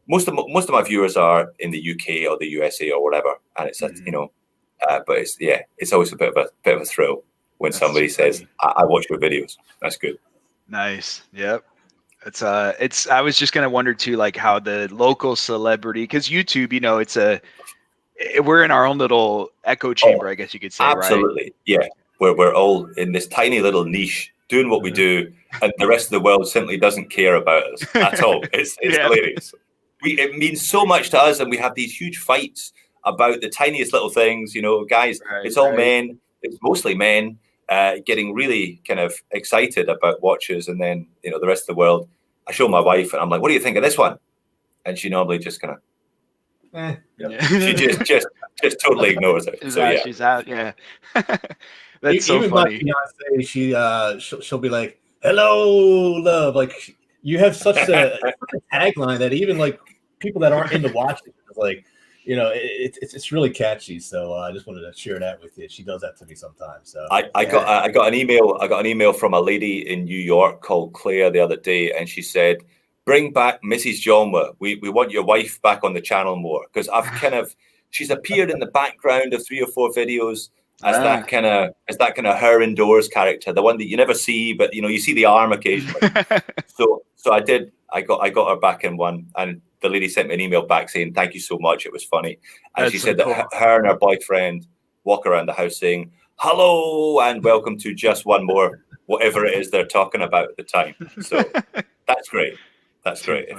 most of my viewers are in the UK or the USA or whatever, and it's you know, but it's always a bit of a thrill when somebody says, I watch your videos. That's good. Nice. Yep. I was just gonna wonder too, like how the local celebrity, because YouTube, you know, we're in our own little echo chamber, I guess you could say. Absolutely. Right? Yeah. We're all in this tiny little niche doing what we do, and the rest of the world simply doesn't care about us at all. It's hilarious. It means so much to us, and we have these huge fights about the tiniest little things. You know, guys, it's all men. It's mostly men getting really kind of excited about watches, and then, you know, the rest of the world. I show my wife, and I'm like, "What do you think of this one?" And she normally just kind of, she just totally ignores it. She's out. Yeah. That's so even funny. My fiance, she'll be like, "Hello, love." Like, you have such a tagline that even like people that aren't into watching, like, you know, it's really catchy. So I just wanted to share that with you. She does that to me sometimes. So I got an email from a lady in New York called Claire the other day, and she said, "Bring back Mrs. Jonwa. We want your wife back on the channel more," because she's appeared in the background of 3 or 4 videos. As that kind of her indoors character, the one that you never see, but you know, you see the arm occasionally. so I got her back in one, and the lady sent me an email back saying thank you so much, it was funny. And she said that her and her boyfriend walk around the house saying hello and welcome to just one more, whatever it is they're talking about at the time. So that's great. That's great.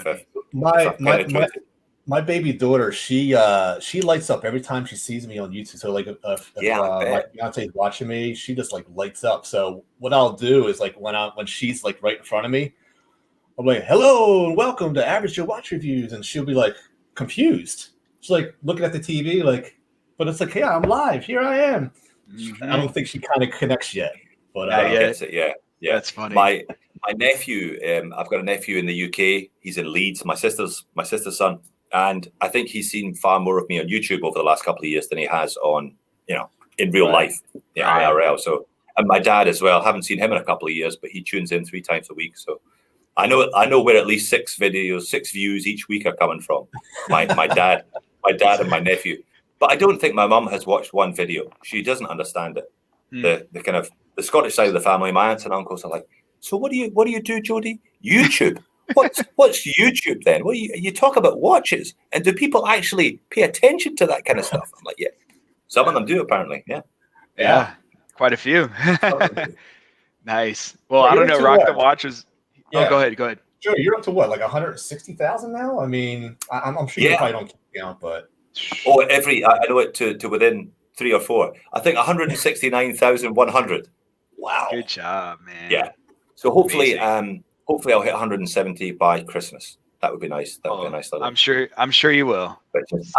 My baby daughter, she lights up every time she sees me on YouTube. So like if my fiance is watching me, she just like lights up. So what I'll do is like when she's like right in front of me, I'm like, "Hello and welcome to Average Joe Watch Reviews," and she'll be like confused. She's like looking at the TV, like, but it's like, "Yeah, I'm live. Here I am." Mm-hmm. I don't think she kind of connects yet, but gets it. Yeah, that's funny. My nephew, I've got a nephew in the UK. He's in Leeds. My sister's son. And I think he's seen far more of me on YouTube over the last couple of years than he has on, you know, in real life, IRL. So, and my dad as well. Haven't seen him in a couple of years, but he tunes in 3 times a week. So, I know where at least 6 views each week are coming from. My dad, and my nephew. But I don't think my mum has watched one video. She doesn't understand it. The kind of the Scottish side of the family, my aunts and uncles are like, "So what do you do, Jody? YouTube." What's YouTube then? Well, you talk about watches, and do people actually pay attention to that kind of stuff? I'm like, yeah, some of them do apparently. Yeah. Quite a few. Nice. Well, Yeah, I don't know. Rock the what? Watch is. Yeah. Oh, go ahead. Go ahead. Joe, you're up to what, like 160,000 now? I mean, I'm sure you probably don't keep count, but I know it to within 3 or 4. I think 169,100. Wow. Good job, man. Yeah. So hopefully I'll hit 170 by Christmas. That would be nice. That would be a nice little. I'm sure you will.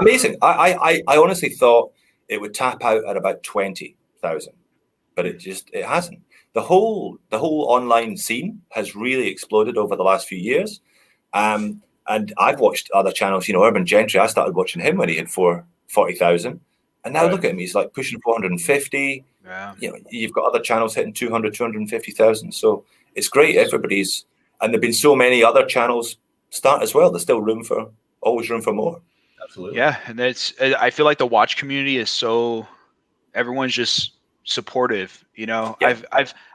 Amazing. I honestly thought it would tap out at about 20,000, but it hasn't. The whole online scene has really exploded over the last few years. And I've watched other channels, Urban Gentry. I started watching him when he had 40,000. And now look at him. He's like pushing 450. Yeah. You've got other channels hitting 200, 250,000. So it's great. And there've been so many other channels start as well. There's still always room for more. Absolutely. Yeah. And I feel like the watch community is everyone's just supportive. Yeah.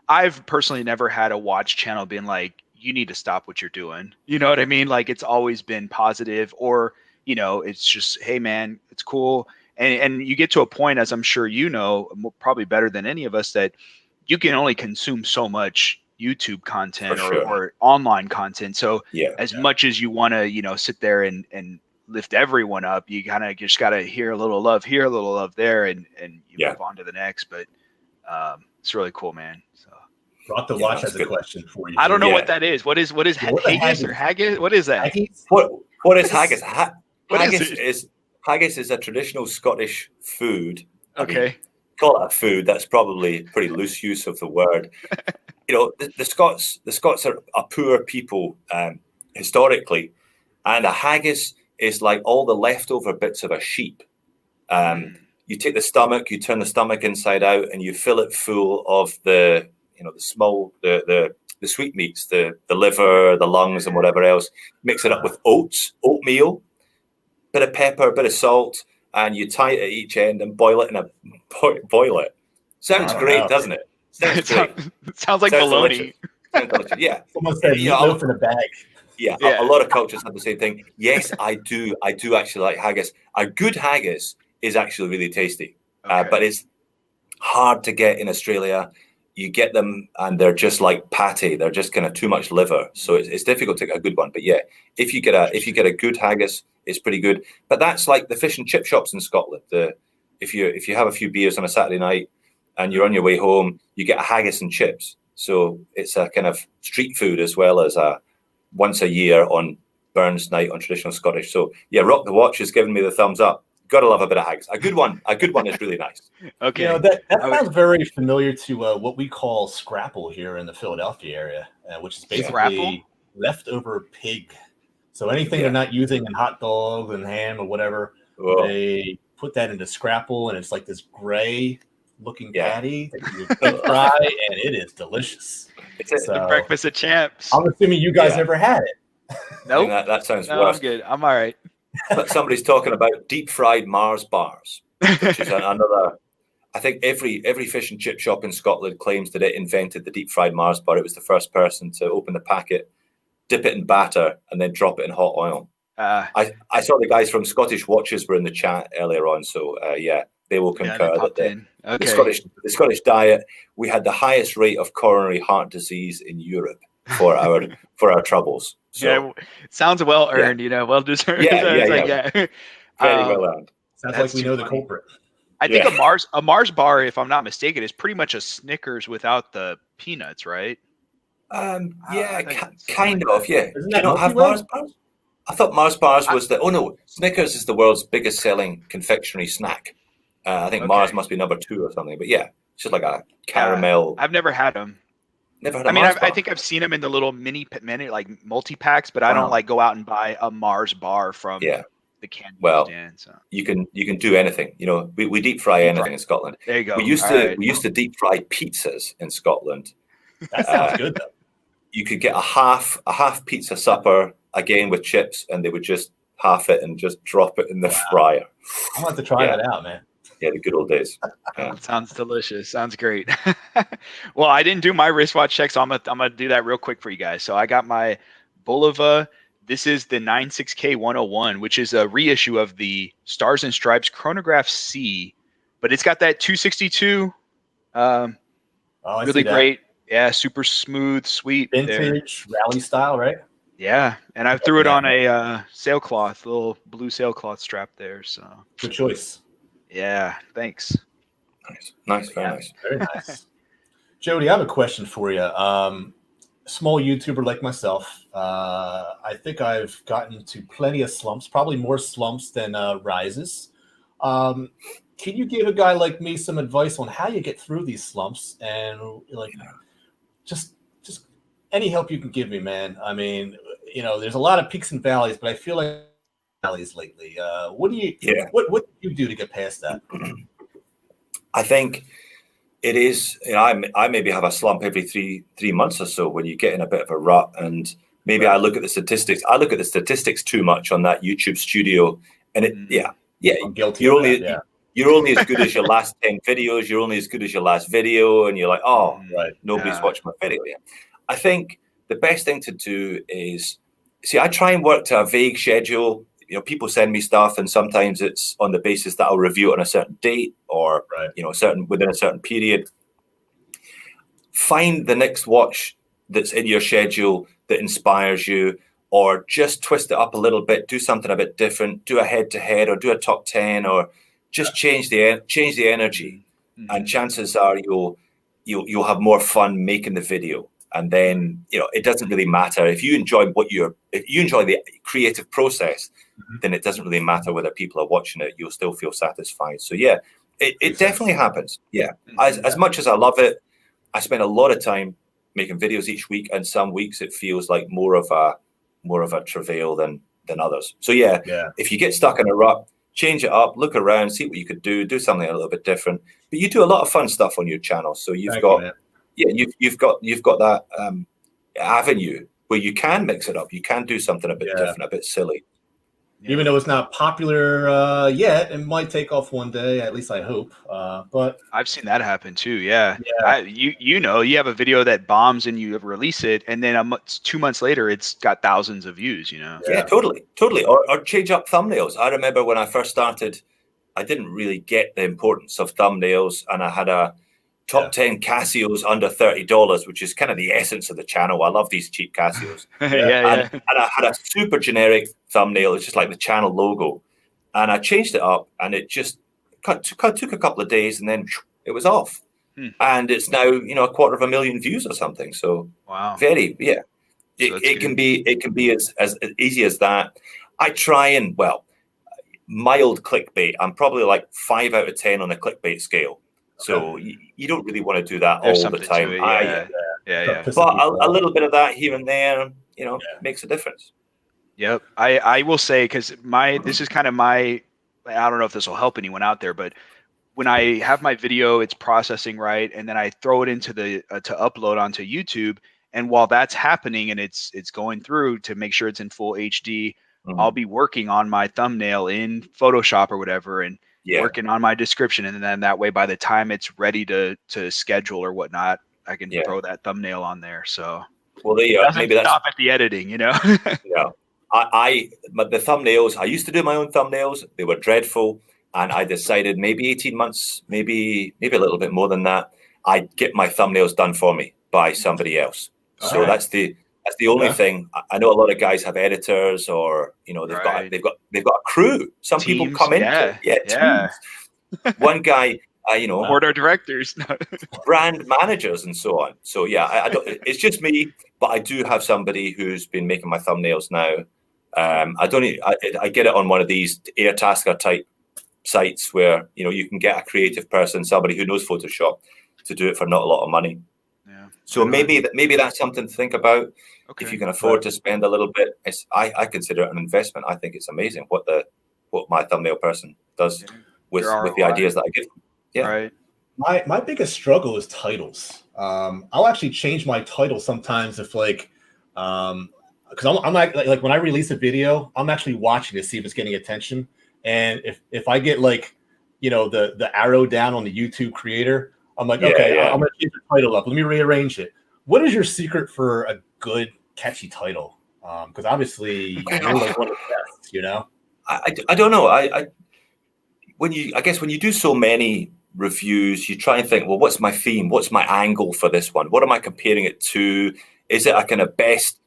I've personally never had a watch channel being like, you need to stop what you're doing. You know what I mean? Like, it's always been positive, or, it's just, hey man, it's cool. And you get to a point, as I'm sure probably better than any of us, that you can only consume so much YouTube content or online content. So as much as you want to, sit there and lift everyone up, you kind of just got to hear a little love here, a little love there, and you move on to the next. But it's really cool, man. So Rock the Watch has a question for you. I don't know what that is. What is haggis or haggis? What is that? What is haggis? Haggis is a traditional Scottish food. Okay. I mean, call it a food. That's probably a pretty loose use of the word. The Scots are a poor people historically, and a haggis is like all the leftover bits of a sheep. You take the stomach, you turn the stomach inside out, and you fill it full of the sweetmeats, the liver, the lungs, and whatever else. Mix it up with oatmeal, bit of pepper, bit of salt, and you tie it at each end and boil it boil it. Sounds great, doesn't it? Sounds like bologna. Yeah. Someone said loaf in a bag. Yeah, a lot of cultures have the same thing. Yes, I do actually like haggis. A good haggis is actually really tasty, but it's hard to get in Australia. You get them and they're just like patty. They're just kind of too much liver, so it's difficult to get a good one. But yeah, if you get a good haggis, it's pretty good. But that's like the fish and chip shops in Scotland. If you have a few beers on a Saturday night and you're on your way home, you get a haggis and chips. So it's a kind of street food as well as a once a year on Burns night on traditional Scottish. So yeah, Rock the Watch has given me the thumbs up. Gotta love a bit of haggis. A good one is really nice. Okay. That sounds very familiar to what we call scrapple here in the Philadelphia area, which is basically leftover pig. So anything they're not using in hot dogs and ham or whatever, they put that into scrapple, and it's like this gray looking patty that you deep fry, and it is delicious. It's the breakfast of champs. I'm assuming you guys never had it. Nope. That sounds worse. I'm good. I'm all right. But somebody's talking about deep fried Mars bars, which is another. I think every fish and chip shop in Scotland claims that it invented the deep fried Mars bar. It was the first person to open the packet, dip it in batter, and then drop it in hot oil. I saw the guys from Scottish Watches were in the chat earlier on, so they will concur that the Scottish diet. We had the highest rate of coronary heart disease in Europe for our troubles. So, sounds well earned, well deserved. Very well earned. Sounds like we know the culprit. I think a Mars bar, if I'm not mistaken, is pretty much a Snickers without the peanuts, right? Kind of. Yeah. Do you not have Mars bars? I thought Mars bars was Snickers is the world's biggest selling confectionery snack. I think Mars must be number 2 or something. But yeah, it's just like a caramel. I've never had them. Never had a Mars bar. I think I've seen them in the little mini like multi-packs, but I don't like go out and buy a Mars bar from the candy stand. So you can do anything. We deep fry anything in Scotland. There you go. We used to deep fry pizzas in Scotland. That sounds good though. You could get a half pizza supper again with chips, and they would just half it and just drop it in the fryer. I'm going to try that out, man. Yeah, the good old days. Sounds delicious. Sounds great. Well, I didn't do my wristwatch check, so I'm gonna do that real quick for you guys. So I got my Bulova. This is the 96K 101, which is a reissue of the Stars and Stripes Chronograph C, but it's got that 262 I Really see that. great. Yeah, super smooth, sweet. Vintage rally style, right? Yeah, and I threw it on a sailcloth, little blue sailcloth strap there. So good choice. Yeah, thanks. Nice, very nice. Very nice. Jody, I have a question for you. Small YouTuber like myself, I think I've gotten to plenty of slumps, probably more slumps than rises. Can you give a guy like me some advice on how you get through these slumps and like just any help you can give me, man? I mean, there's a lot of peaks and valleys, but I feel like valleys lately. What do you do to get past that? I think it is, I maybe have a slump every three months or so when you get in a bit of a rut, and maybe I look at the statistics. I look at the statistics too much on that YouTube studio, and I'm guilty. You're only as good as your last 10 videos. You're only as good as your last video, and you're like, oh, nobody's watched my video yet. I think the best thing to do is, I try and work to a vague schedule. People send me stuff, and sometimes it's on the basis that I'll review it on a certain date or within a certain period. Find the next watch that's in your schedule that inspires you, or just twist it up a little bit, do something a bit different, do a head-to-head or do a top 10, or just change the energy, and chances are you'll have more fun making the video. And then it doesn't really matter if you enjoy the creative process, then it doesn't really matter whether people are watching it. You'll still feel satisfied. So it definitely happens. As much as I love it, I spend a lot of time making videos each week, and some weeks it feels like more of a travail than others. So if you get stuck in a rut, change it up, look around, see what you could do something a little bit different. But you do a lot of fun stuff on your channel, so you've got that avenue where you can mix it up. You can do something a bit different, a bit silly. Even though it's not popular yet, it might take off one day. At least I hope. But I've seen that happen too. Yeah. You have a video that bombs and you release it, and then 2 months later, it's got thousands of views. Yeah, totally. Or change up thumbnails. I remember when I first started, I didn't really get the importance of thumbnails, and I had a top 10 Casios under $30, which is kind of the essence of the channel. I love these cheap Casios. And I had a super generic thumbnail. It's just like the channel logo. And I changed it up, and it just took a couple of days, and then it was off. And it's now, 250,000 views or something. So it can be as easy as that. I try and, mild clickbait. I'm probably like 5 out of 10 on the clickbait scale. So you don't really want to do that all the time. But a little bit of that here and there, makes a difference. Yep. I will say, because this is kind of I don't know if this will help anyone out there, but when I have my video, it's processing right, and then I throw it into to upload onto YouTube. And while that's happening and it's going through to make sure it's in full HD, I'll be working on my thumbnail in Photoshop or whatever, and working on my description, and then that way, by the time it's ready to schedule or whatnot, I can throw that thumbnail on there. So there you go. Maybe stop at the editing, But the thumbnails, I used to do my own thumbnails. They were dreadful, and I decided maybe 18 months, maybe a little bit more than that, I'd get my thumbnails done for me by somebody else. So that's the only thing. I know a lot of guys have editors, or they've got a crew. Some teams, people come into teams. One guy, board of directors, brand managers, and so on. So I don't. It's just me, but I do have somebody who's been making my thumbnails now. I get it on one of these Airtasker type sites where you can get a creative person, somebody who knows Photoshop, to do it for not a lot of money. So maybe that's something to think about. If you can afford to spend a little bit, I consider it an investment. I think it's amazing what my thumbnail person does with the ideas that I give them. Yeah. Right. My biggest struggle is titles. I'll actually change my title sometimes if because I'm like when I release a video, I'm actually watching to see if it's getting attention. And if I get the arrow down on the YouTube creator, I'm like, I'm going to change the title up. Let me rearrange it. What is your secret for a good, catchy title? Because obviously you're like one of the best, I don't know. When you do so many reviews, you try and think, well, what's my theme? What's my angle for this one? What am I comparing it to? Is it a kind of best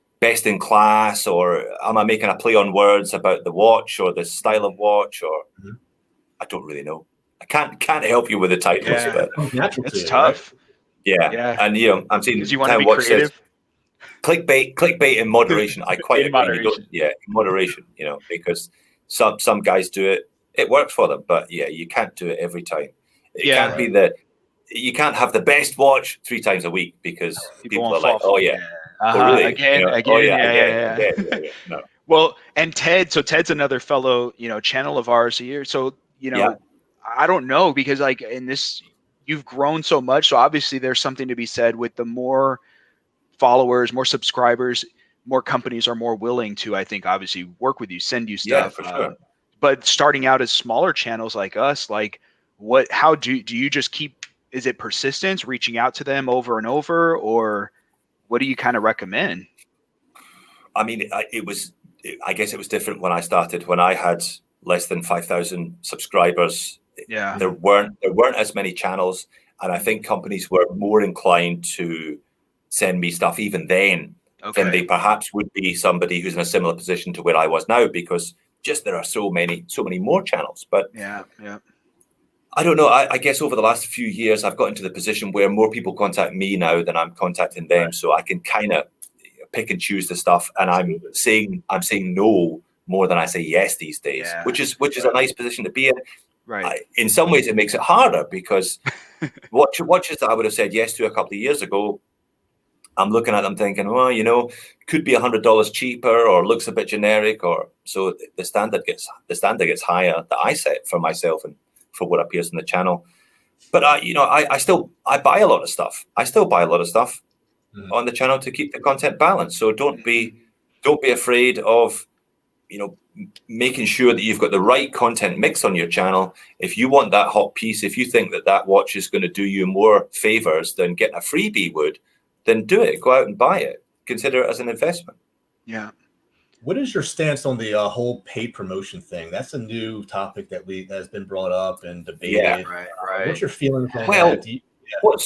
in class, or am I making a play on words about the watch or the style of watch? Or I don't really know. I can't help you with the titles, but it's tough. Right? Yeah, and I'm seeing you want to be creative. Clickbait in moderation. I quite agree. In moderation, because some guys do it. It works for them, but you can't do it every time. It can't be you can't have the best watch 3 times a week, because people are like, oh yeah. Really? Again. No. Well, and Ted's another fellow, channel of ours here. So, I don't know, because like in this, you've grown so much. So obviously there's something to be said with the more followers, more subscribers, more companies are more willing to, I think, obviously work with you, send you stuff. Yeah, for sure. But starting out as smaller channels like us, like how do you just keep, is it persistence, reaching out to them over and over, or what do you kind of recommend? I mean, I guess it was different when I started. When I had less than 5,000 subscribers, there weren't as many channels, and I think companies were more inclined to send me stuff even then than they perhaps would be somebody who's in a similar position to where I was now, because just there are so many more channels. But I don't know. I guess over the last few years, I've got into the position where more people contact me now than I'm contacting them. So I can kind of pick and choose the stuff, and I'm saying no more than I say yes these days, which is a nice position to be in. Right. In some ways, it makes it harder, because watches that I would have said yes to a couple of years ago, I'm looking at them thinking, well, could be $100 cheaper, or looks a bit generic, or so the standard gets higher that I set for myself and for what appears on the channel. But I buy a lot of stuff. I still buy a lot of stuff on the channel to keep the content balanced. So don't be afraid of, making sure that you've got the right content mix on your channel. If you want that hot piece, if you think that watch is going to do you more favors than getting a freebie would, then do it. Go out and buy it. Consider it as an investment. Yeah. What is your stance on the whole paid promotion thing? That's a new topic that's been brought up and debated. Yeah, right. What's your feelings on that? Well,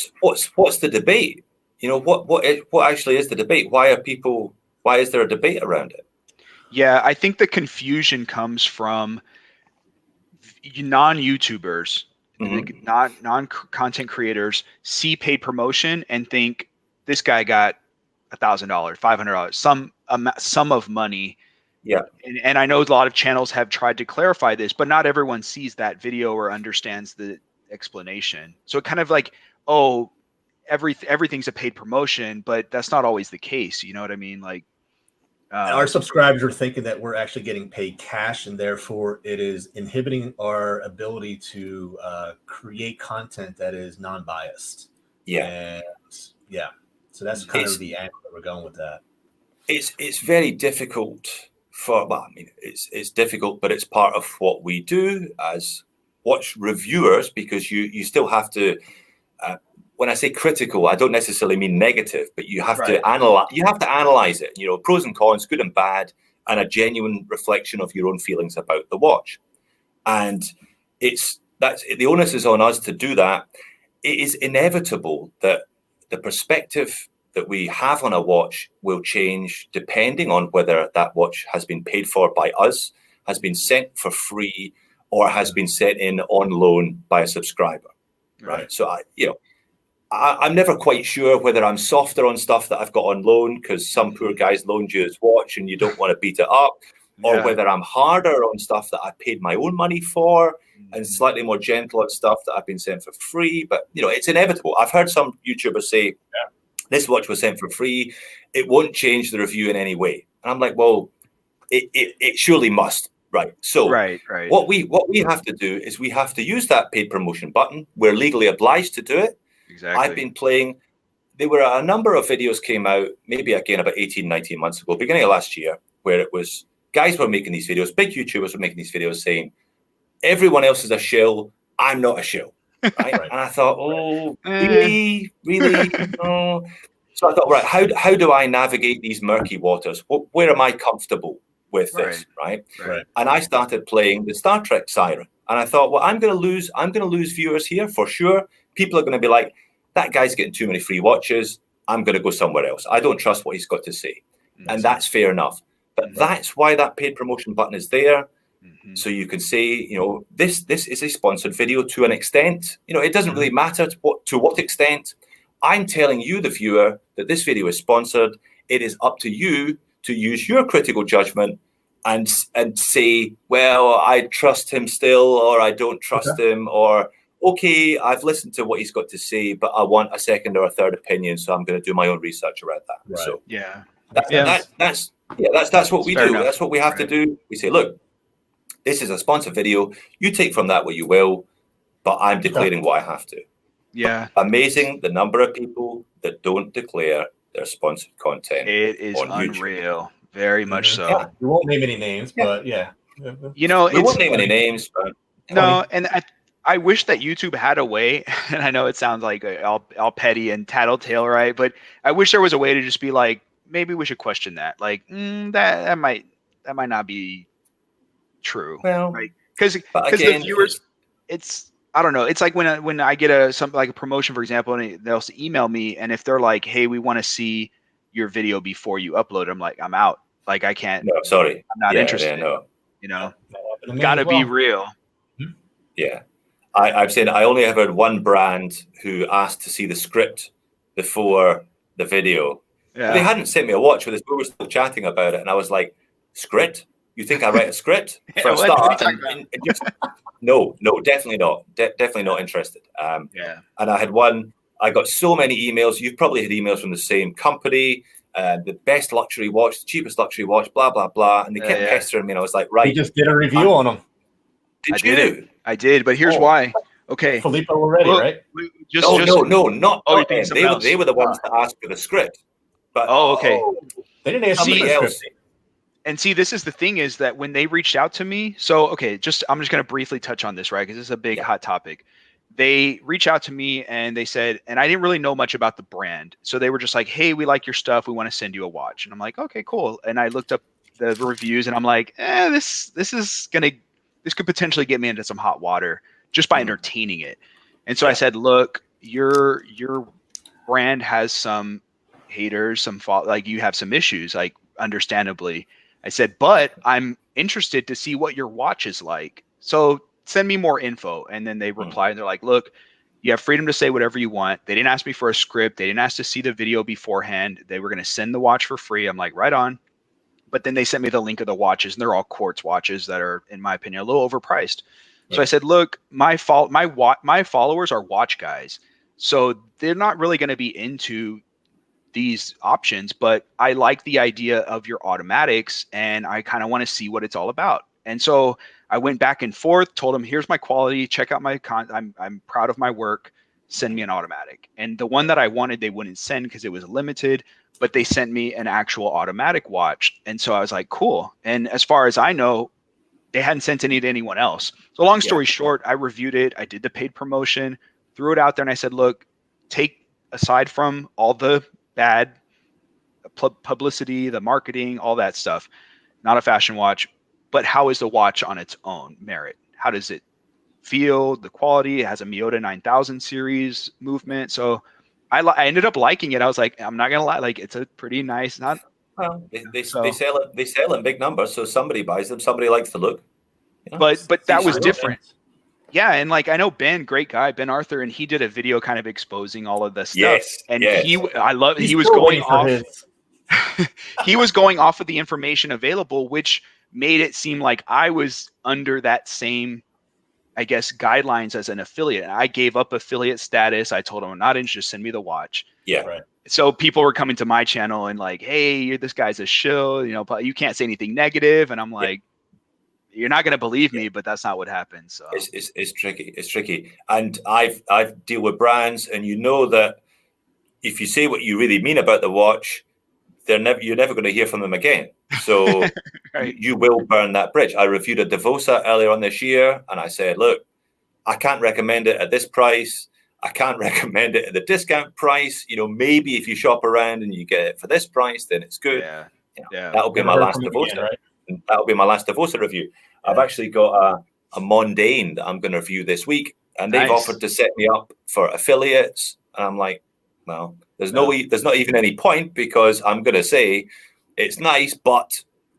what's the debate? What actually is the debate? Why is there a debate around it? Yeah, I think the confusion comes from non-YouTubers, non-content creators see paid promotion and think this guy got $1,000, $500, sum of money. Yeah. And I know a lot of channels have tried to clarify this, but not everyone sees that video or understands the explanation. So it kind of like, everything's a paid promotion, but that's not always the case. You know what I mean? Like, our subscribers are thinking that we're actually getting paid cash, and therefore it is inhibiting our ability to create content that is non-biased. Yeah. And so that's kind of the angle that we're going with that. It's very difficult it's difficult, but it's part of what we do as watch reviewers, because you still have to. When I say critical, I don't necessarily mean negative, but you have to analyze. You have to analyze it. Pros and cons, good and bad, and a genuine reflection of your own feelings about the watch. And that's the onus is on us to do that. It is inevitable that the perspective that we have on a watch will change depending on whether that watch has been paid for by us, has been sent for free, or has been sent in on loan by a subscriber. Right. So I'm never quite sure whether I'm softer on stuff that I've got on loan because some poor guy's loaned you his watch and you don't want to beat it up, or whether I'm harder on stuff that I paid my own money for and slightly more gentle on stuff that I've been sent for free. But, it's inevitable. I've heard some YouTubers say, this watch was sent for free. It won't change the review in any way. And I'm like, well, it surely must. Right. So what we have to do is we have to use that paid promotion button. We're legally obliged to do it. Exactly. I've been playing. There were a number of videos came out, maybe again about 18, 19 months ago, beginning of last year, where it was guys were making these videos, big YouTubers were making these videos saying, everyone else is a shill. I'm not a shill. Right? And I thought, really? Oh. So I thought, right, how do I navigate these murky waters? Where am I comfortable with this? Right. And I started playing the Star Trek siren. And I thought, well, I'm going to lose viewers here for sure. People are going to be like, that guy's getting too many free watches. I'm going to go somewhere else. I don't trust what he's got to say. And that's fair enough. But that's why that paid promotion button is there. So you can say, this is a sponsored video to an extent. It doesn't really matter to what extent. I'm telling you, the viewer, that this video is sponsored. It is up to you to use your critical judgment and say, well, I trust him still, or I don't trust him, or okay, I've listened to what he's got to say, but I want a second or a third opinion, so I'm going to do my own research around that. Right. So that's what we do. Enough. That's what we have to do. We say, look, this is a sponsored video. You take from that what you will, but I'm declaring what I have to. Yeah. But amazing the number of people that don't declare their sponsored content. It is unreal. Very much so. Yeah, we won't name any names, but yeah. We won't name any names, but no, and I wish that YouTube had a way, and I know it sounds like all petty and tattletale, right? But I wish there was a way to just be like, maybe we should question that. Like, that might not be true. Well, right? Because the viewers, I don't know. It's like when I get something like a promotion, for example, and they'll email me, and if they're like, hey, we want to see your video before you upload, I'm like, I'm out. Like, I can't. No, sorry. I'm not interested. Yeah, no. Gotta be real. Yeah. I've said I only ever had one brand who asked to see the script before the video. Yeah. They hadn't sent me a watch, but we were still chatting about it. And I was like, script? You think I write a script for a start? No, definitely not. Definitely not interested. And I had one. I got so many emails. You've probably had emails from the same company. The best luxury watch, the cheapest luxury watch, blah, blah, blah. And they kept pestering me. And I was like, right. You just did a review on them. I did, but here's why. Okay. Filippo already, right? No, not them. They were the ones that asked for the script. But okay. They didn't ask somebody else. And see, this is the thing, is that when they reached out to me, so okay, I'm just going to briefly touch on this, right? Because this is a big hot topic. They reached out to me and they said, and I didn't really know much about the brand. So they were just like, hey, we like your stuff. We want to send you a watch. And I'm like, okay, cool. And I looked up the reviews and I'm like, this could potentially get me into some hot water just by entertaining it. And so I said, look, your brand has some haters, some fault, like you have some issues, like understandably. I said, but I'm interested to see what your watch is like. So send me more info. And then they replied and they're like, look, you have freedom to say whatever you want. They didn't ask me for a script. They didn't ask to see the video beforehand. They were going to send the watch for free. I'm like, right on. But then they sent me the link of the watches, and they're all quartz watches that are, in my opinion, a little overpriced. So I said, look, my followers are watch guys. So they're not really going to be into these options, but I like the idea of your automatics and I kind of want to see what it's all about. And so I went back and forth, told them, here's my quality, check out my I'm proud of my work, send me an automatic. And the one that I wanted, they wouldn't send because it was limited, but they sent me an actual automatic watch. And so I was like, cool. And as far as I know, they hadn't sent any to anyone else. So long story short, I reviewed it. I did the paid promotion, threw it out there. And I said, look, take aside from all the bad publicity, the marketing, all that stuff, not a fashion watch, but how is the watch on its own merit? How does it feel? The quality, it has a Miyota 9000 series movement. So I ended up liking it. I was like, I'm not going to lie. Like, it's a pretty nice, they sell in big numbers. So somebody buys them. Somebody likes the look. You know, but that was different. Yeah. And like, I know Ben, great guy, Ben Arthur, and he did a video kind of exposing all of this stuff. Yes. And he was going off. He was going off of the information available, which made it seem like I was under that same, I guess, guidelines as an affiliate. I gave up affiliate status. I told him, I'm not interested. Send me the watch. Yeah. Right. So people were coming to my channel and like, hey, this guy's a shill, but you can't say anything negative. And I'm like, you're not going to believe me, but that's not what happened. So it's tricky. It's tricky. And I've deal with brands, and you know that if you say what you really mean about the watch, you're never going to hear from them again. So right. You will burn that bridge. I reviewed a Devosa earlier on this year, and I said, look, I can't recommend it at this price. I can't recommend it at the discount price. Maybe if you shop around and you get it for this price, then it's good. Yeah. That'll be my last Devosa. Right? That'll be my last Devosa review. Yeah. I've actually got a Mundane that I'm going to review this week, and they've Nice. offered to set me up for affiliates. And I'm like, well, there's not even any point, because I'm going to say it's nice, but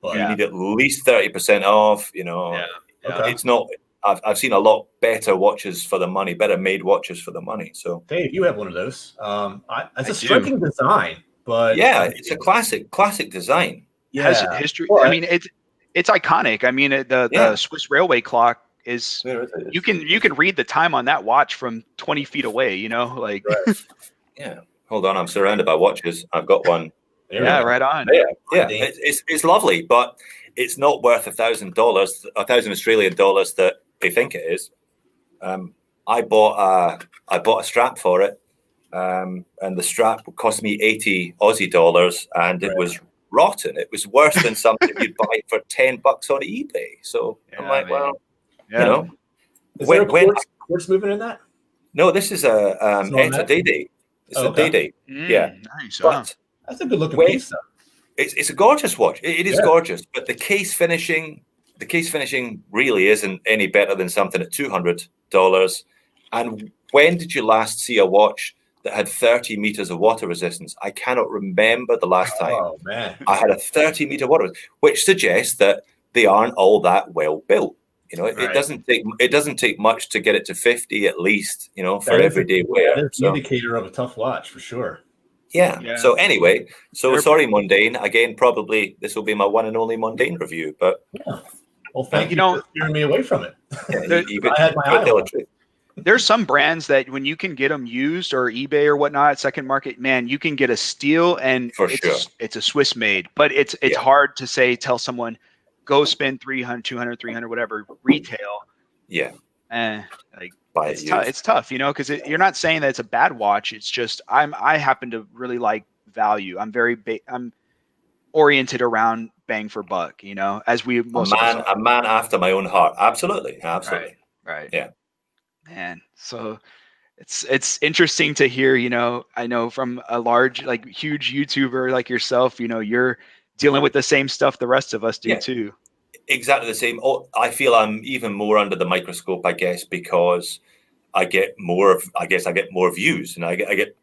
you need at least 30% off. You know, it's not. I've seen a lot better watches for the money, better made watches for the money. So Dave, you have one of those. It's a striking design, but it's a classic design. Has history. I mean, it's iconic. I mean, the Swiss railway clock is. You can read the time on that watch from 20 feet away. You know, like. Yeah. Hold on, I'm surrounded by watches. I've got one. Yeah, right on. Yeah. It's lovely, but it's not worth $1,000, 1,000 Australian dollars that they think it is. I bought a strap for it, and the strap cost me 80 Aussie dollars, and it was rotten. It was worse than something you'd buy for $10 on eBay. So I'm like, well, you know, is there a quartz movement in that? No, this is it's a day. It's a day. Nice. But that's a good looking piece, though. It's a gorgeous watch. It is gorgeous, but the case finishing really isn't any better than something at $200. And when did you last see a watch that had 30 meters of water resistance? I cannot remember the last time I had a 30-meter water, which suggests that they aren't all that well built. You know, it doesn't take much to get it to 50 at least. You know, for everyday wear. That's an indicator of a tough watch for sure. Yeah. So anyway, sorry, Mundane. Again, probably this will be my one and only Mundane review. But well, thank you for steering me away from it. I had my eye on it. There's some brands that when you can get them used or eBay or whatnot, second market, man, you can get a steal, and it's a Swiss made. But it's hard to tell someone, go spend 300, 200, 300, whatever retail. Yeah. It's tough, you know, because you're not saying that it's a bad watch. It's just I happen to really like value. I'm I'm oriented around bang for buck, you know, as we most a man after my own heart. Absolutely. Right. Yeah. Man, so it's interesting to hear, you know, I know from a large, like huge YouTuber like yourself, you know, you're dealing with the same stuff the rest of us do too. Exactly the same. I feel I'm even more under the microscope, I guess, because I get more views, and I get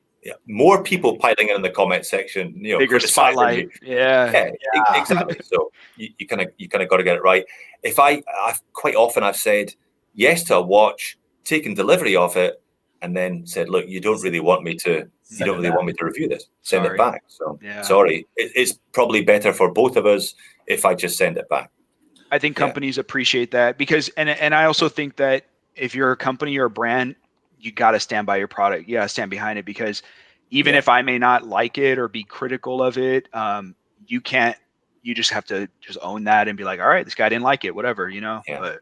more people piling in the comment section. You know, bigger spotlight. Yeah, exactly. So you kind of got to get it right. I've quite often I've said yes to a watch, taken delivery of it, and then said, look, you don't really want me to review this. Send it back. So sorry. It's probably better for both of us if I just send it back. I think companies appreciate that because, and I also think that if you're a company or a brand, you got to stand by your product. You got to stand behind it, because even if I may not like it or be critical of it, you just have to just own that and be like, all right, this guy didn't like it, whatever, you know? But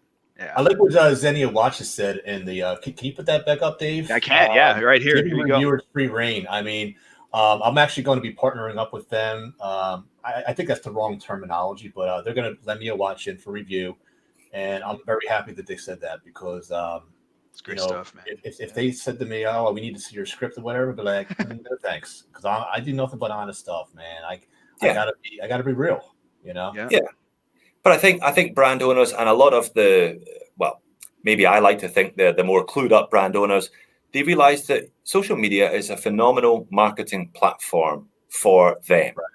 I like what Xenia Watches said in the, can you put that back up, Dave? I can, right here. Give reviewers free reign. I mean, I'm actually going to be partnering up with them. I think that's the wrong terminology, but they're going to lend me a watch in for review. And I'm very happy that they said that, because it's great stuff, man. If they said to me, "Oh, we need to see your script or whatever," but like, no, thanks, because I do nothing but honest stuff, man. I gotta be real, you know. Yeah. But I think brand owners and a lot of maybe I like to think the more clued up brand owners, they realize that social media is a phenomenal marketing platform for them. Right.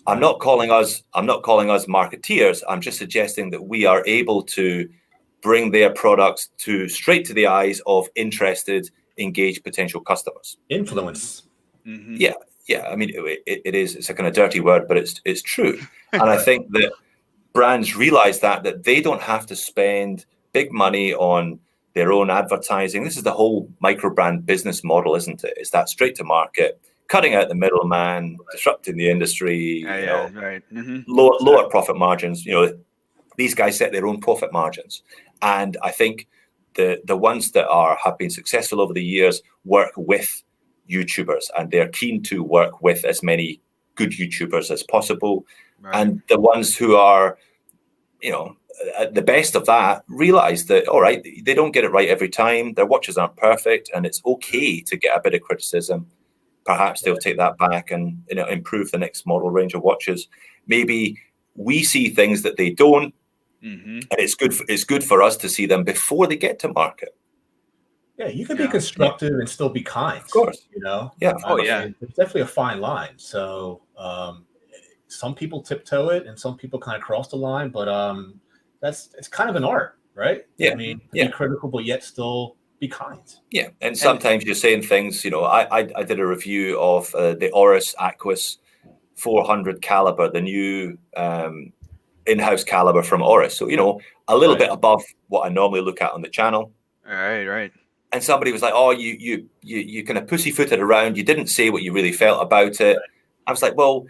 I'm not calling us marketeers. I'm just suggesting that we are able to bring their products straight to the eyes of interested, engaged potential customers. Influence. Mm-hmm. Yeah. I mean, it's a kind of dirty word, but it's true. And I think that brands realize that they don't have to spend big money on their own advertising. This is the whole micro brand business model, isn't it? It's that straight to market, cutting out the middleman, disrupting the industry, right. Mm-hmm. lower profit margins. You know, these guys set their own profit margins. And I think the ones that have been successful over the years work with YouTubers, and they're keen to work with as many good YouTubers as possible. Right. And the ones who are, you know, at the best of that, realize that, all right, they don't get it right every time. Their watches aren't perfect, and it's okay to get a bit of criticism. Perhaps they'll take that back and, improve the next model range of watches. Maybe we see things that they don't, and it's good for us to see them before they get to market. Yeah, you can be constructive and still be kind. Of course, you know. Yeah. It's definitely a fine line. So some people tiptoe it, and some people kind of cross the line. But it's kind of an art, right? Yeah. I mean, be critical, but yet still be kind. Yeah, and sometimes you're saying things. You know, I did a review of the Oris Aquis 400 caliber, the new in-house caliber from Oris. So, you know, a little bit above what I normally look at on the channel. Right. And somebody was like, "Oh, you kind of pussyfooted around. You didn't say what you really felt about it." I was like, "Well,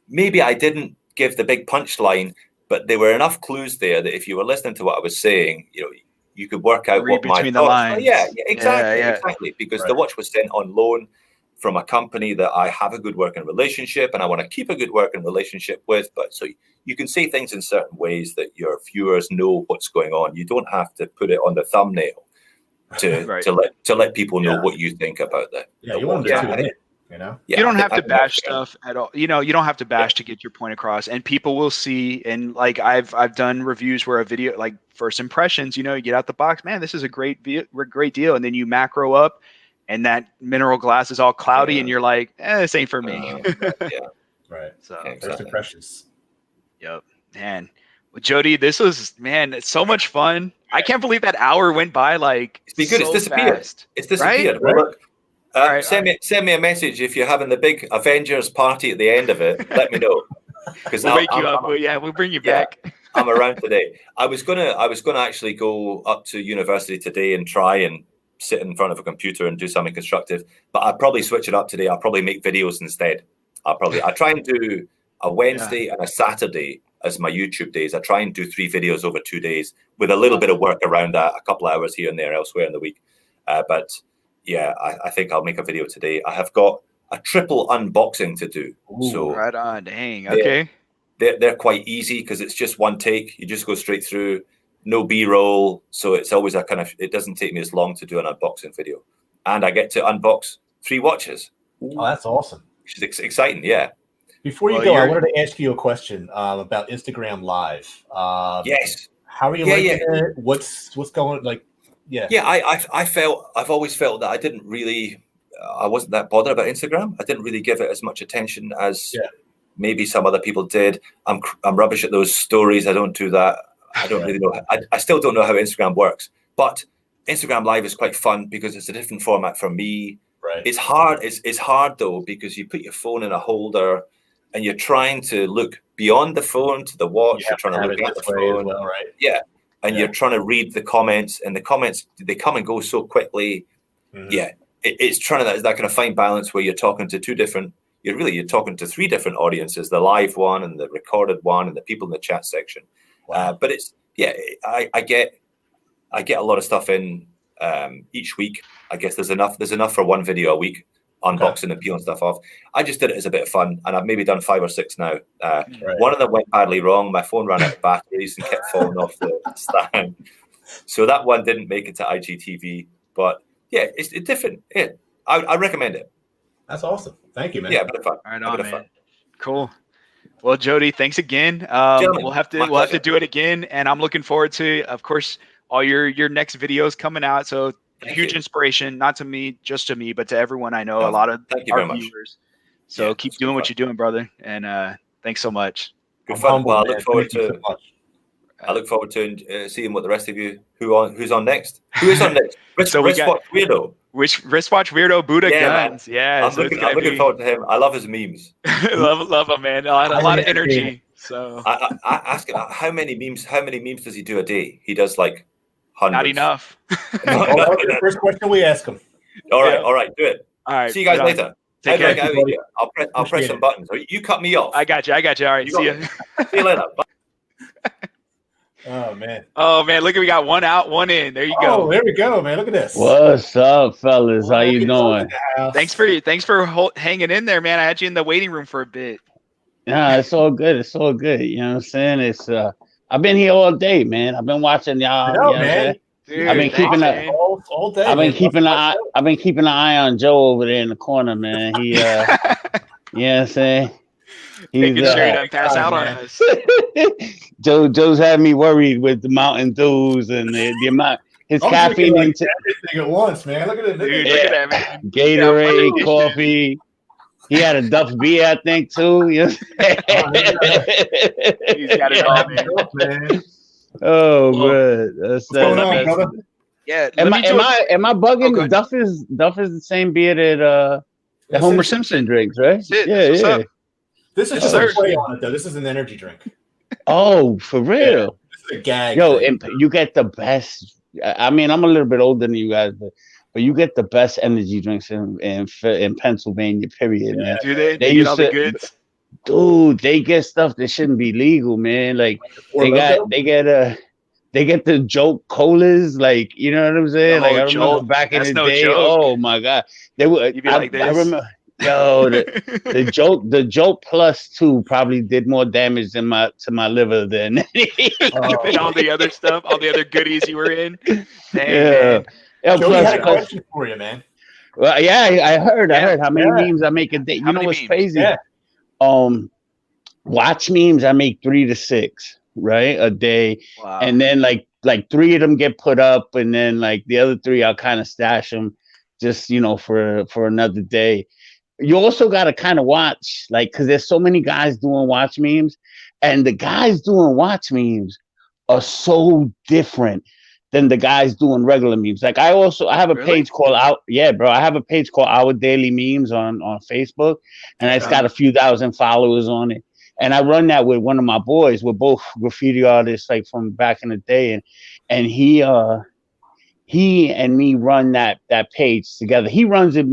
maybe I didn't give the big punchline, but there were enough clues there that if you were listening to what I was saying, you know, you could work out what my thoughts were." Yeah, exactly. Because the watch was sent on loan from a company that I have a good working relationship and I want to keep a good working relationship with. But so you can say things in certain ways that your viewers know what's going on. You don't have to put it on the thumbnail to let people know what you think about that. Yeah, you want to tune in, you know. You don't have to bash stuff at all. You know, you don't have to bash to get your point across, and people will see. And like I've done reviews where a video, like first impressions, you know, you get out the box, man, this is a great deal, and then you macro up, and that mineral glass is all cloudy, and you're like, this ain't for me. Right. So first impressions. Yep, man. Well, Jody, this was it's so much fun. I can't believe that hour went by like it's because so it's disappeared. Fast. It's disappeared. Right? Well, look, send me a message if you're having the big Avengers party at the end of it. Let me know because we'll wake you up. We'll bring you back. I'm around today. I was gonna actually go up to university today and try and sit in front of a computer and do something constructive, but I'll probably switch it up today. I'll probably make videos instead. I try and do a Wednesday and a Saturday as my YouTube days. I try and do 3 videos over 2 days with a little bit of work around that, a couple of hours here and there elsewhere in the week. But yeah, I think I'll make a video today. I have got a triple unboxing to do. Ooh, so right on. Dang. Okay. They're quite easy because it's just one take. You just go straight through, no B-roll. So it's always it doesn't take me as long to do an unboxing video. And I get to unbox 3 watches. Oh, that's awesome. Which is exciting. Yeah. Before you go, I wanted to ask you a question about Instagram Live. Yes. How are you liking it? What's going like? Yeah. Yeah, I've always felt that I wasn't that bothered about Instagram. I didn't really give it as much attention as maybe some other people did. I'm rubbish at those stories. I don't do that. I don't really know. I still don't know how Instagram works. But Instagram Live is quite fun because it's a different format for me. Right. It's hard. It's hard though because you put your phone in a holder. And you're trying to look beyond the phone to the watch. You're trying to look at the phone. Well, right? Yeah. And you're trying to read the comments. And the comments, they come and go so quickly. Mm-hmm. Yeah. It's trying to that kind of fine balance where you're talking to you're talking to 3 different audiences, the live one and the recorded one and the people in the chat section. Wow. But I get a lot of stuff in each week. I guess there's enough for 1 video a week. Unboxing and peeling stuff off. I just did it as a bit of fun, and I've maybe done 5 or 6 now. One of them went badly wrong. My phone ran out of batteries and kept falling off the stand. So that one didn't make it to IGTV. But yeah, it's different. Yeah, I recommend it. That's awesome. Thank you, man. Yeah, a bit of fun. Right on, man. Cool. Well, Jody, thanks again. We'll have to do it again, and I'm looking forward to, of course, all your next videos coming out. So. Huge inspiration, not to me, just to me, but to everyone I know. A lot of our viewers. So keep doing what you're doing, brother. And thanks so much. Good fun. Well, I look forward to seeing what the rest of you who's on next. Who is on next? Wristwatch Weirdo. Wristwatch Weirdo Buddha Gunz. Yeah, I'm looking forward to him. I love his memes. love him, man. A lot of energy. So I ask him how many memes does he do a day? He does like. Hundreds. Not enough. The first question we ask him. All right, do it. All right. See you guys later. Take care. I'll press some buttons. You cut me off. I got you. All right. See you. See you later. Bye. Oh man. Look, we got 1 out, 1 in. There you go. Oh, there we go, man. Look at this. What's up, fellas? How you doing? Thanks for hanging in there, man. I had you in the waiting room for a bit. Yeah, it's all good. You know what I'm saying? It's I've been here all day, man. I've been watching y'all. No, man. Dude, I've been keeping all day. I've been keeping an eye on Joe over there in the corner, man. He, you know what I'm saying? Making sure he doesn't pass out on us. Joe's had me worried with the Mountain Dews and the amount his caffeine like intake. everything at once, man. Look at it, Dude, look at that, man. Gatorade, coffee. He had a Duff beer, I think, too. You know He's got it all, man. Oh, man. What's going on, brother? Yeah. Am I bugging? Oh, Duff is the same beer that Homer Simpson drinks, right? Yeah. This is just a play on it, though. This is an energy drink. Oh, for real? Yeah, this is a gag. Yo, and you get the best. I mean, I'm a little bit older than you guys, but you get the best energy drinks in Pennsylvania. Period, man. Do they? They get all the goods. Dude, they get stuff that shouldn't be legal, man. Like they get the joke colas, like, you know what I'm saying? Like I remember back in the day. Joke. Oh my god, they would. You'd be like this. I remember. Yo, the joke plus 2 probably did more damage to my liver than all the other stuff, all the other goodies you were in. Dang, yeah. Jody had a question for you, man. Well, yeah, I heard how many memes I make a day. You know what's crazy? Yeah. Watch memes, I make 3 to 6, right, a day. Wow. And then like 3 of them get put up, and then like the other 3 I'll kind of stash them just, you know, for another day. You also got to kind of watch, like, because there's so many guys doing watch memes, and the guys doing watch memes are so different than the guys doing regular memes. Like I have a page called I have a page called Our Daily Memes on Facebook, and it's got a few thousand followers on it. And I run that with one of my boys. We're both graffiti artists, like from back in the day, and he and me run that page together. He runs it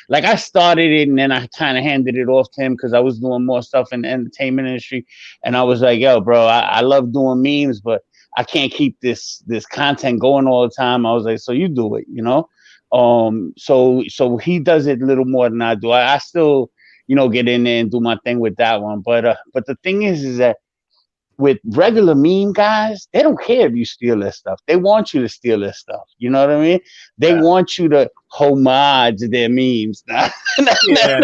like I started it, and then I kind of handed it off to him because I was doing more stuff in the entertainment industry. And I was like, yo, bro, I love doing memes, but I can't keep this content going all the time. I was like, so you do it, you know? So he does it a little more than I do. I still, you know, get in there and do my thing with that one. But the thing is that with regular meme guys, they don't care if you steal their stuff. They want you to steal their stuff. You know what I mean? They want you to homage their memes. That's a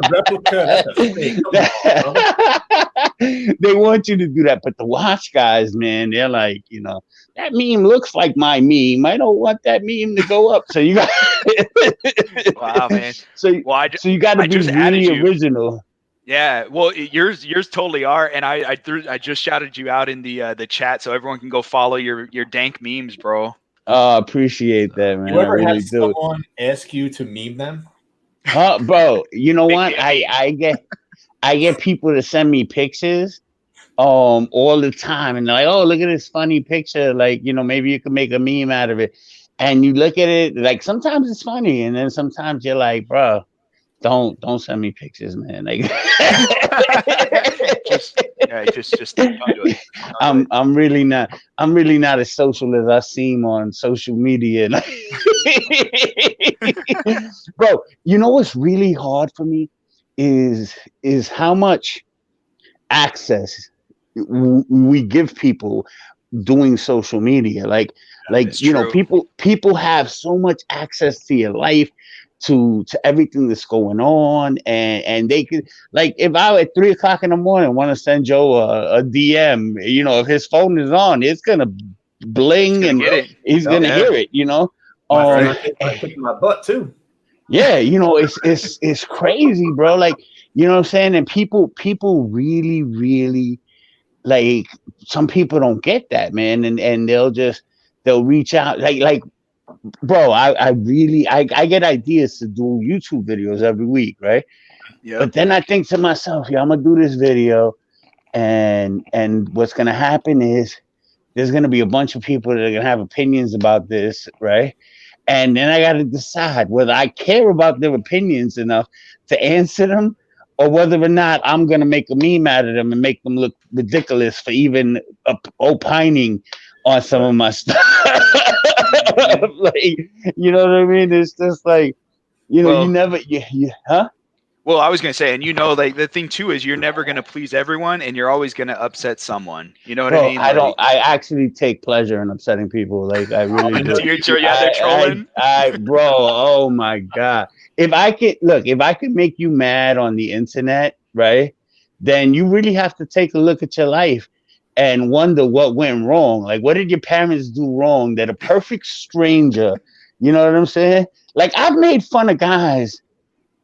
replica. That's a fake. They want you to do that. But the watch guys, man, they're like, you know, that meme looks like my meme. I don't want that meme to go up. So you got wow, man. So you got to be really original. Yeah, well, yours totally are, and I just shouted you out in the chat so everyone can go follow your dank memes, bro. Oh, appreciate that, man. You ever had someone ask you to meme them? Bro, you know what? I get people to send me pictures all the time, and they're like, oh, look at this funny picture, like, you know, maybe you can make a meme out of it. And you look at it, like sometimes it's funny, and then sometimes you're like, bro, don't send me pictures, man. Like just don't do it. I'm really not as social as I seem on social media. Bro, you know what's really hard for me is how much access we give people doing social media. Like you know, people have so much access to your life, to everything that's going on, and they could, like, if I at 3 o'clock in the morning want to send Joe a DM, you know, if his phone is on, it's gonna bling and he's gonna hear it, you know. I kicked my butt too. Yeah, you know, it's crazy, bro. Like, you know what I'm saying? And people really, really, like, some people don't get that, man, and they'll reach out, like bro, I get ideas to do YouTube videos every week, right? Yeah. But then I think to myself, I'm gonna do this video, and what's gonna happen is there's gonna be a bunch of people that are gonna have opinions about this, right? And then I gotta decide whether I care about their opinions enough to answer them, or whether or not I'm gonna make a meme out of them and make them look ridiculous for even opining on some of my stuff. Like, you know what I mean? It's just like, you know, huh? Well, I was gonna say, and you know, like, the thing too is you're never gonna please everyone, and you're always gonna upset someone. You know what I mean? I actually take pleasure in upsetting people. Like, I really do. You're they're trolling. Bro, oh my god, if I could make you mad on the internet, right? Then you really have to take a look at your life and wonder what went wrong. Like, what did your parents do wrong that a perfect stranger, you know what I'm saying? Like, I've made fun of guys.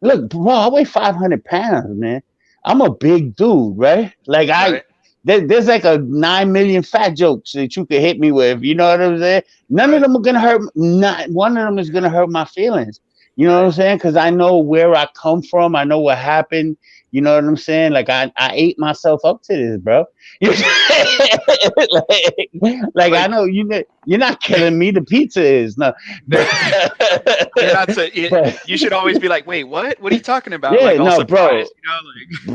Look, bro, I weigh 500 pounds, man. I'm a big dude, right? Like, there's like a 9 million fat jokes that you could hit me with. You know what I'm saying? None of them are gonna hurt. Not one of them is gonna hurt my feelings. You know what I'm saying? Because I know where I come from. I know what happened. You know what I'm saying? Like I ate myself up to this, bro. like I know you're not killing me. The pizza is no. You're not you should always be like, wait, what? What are you talking about? Yeah, like, all no, surprised, bro.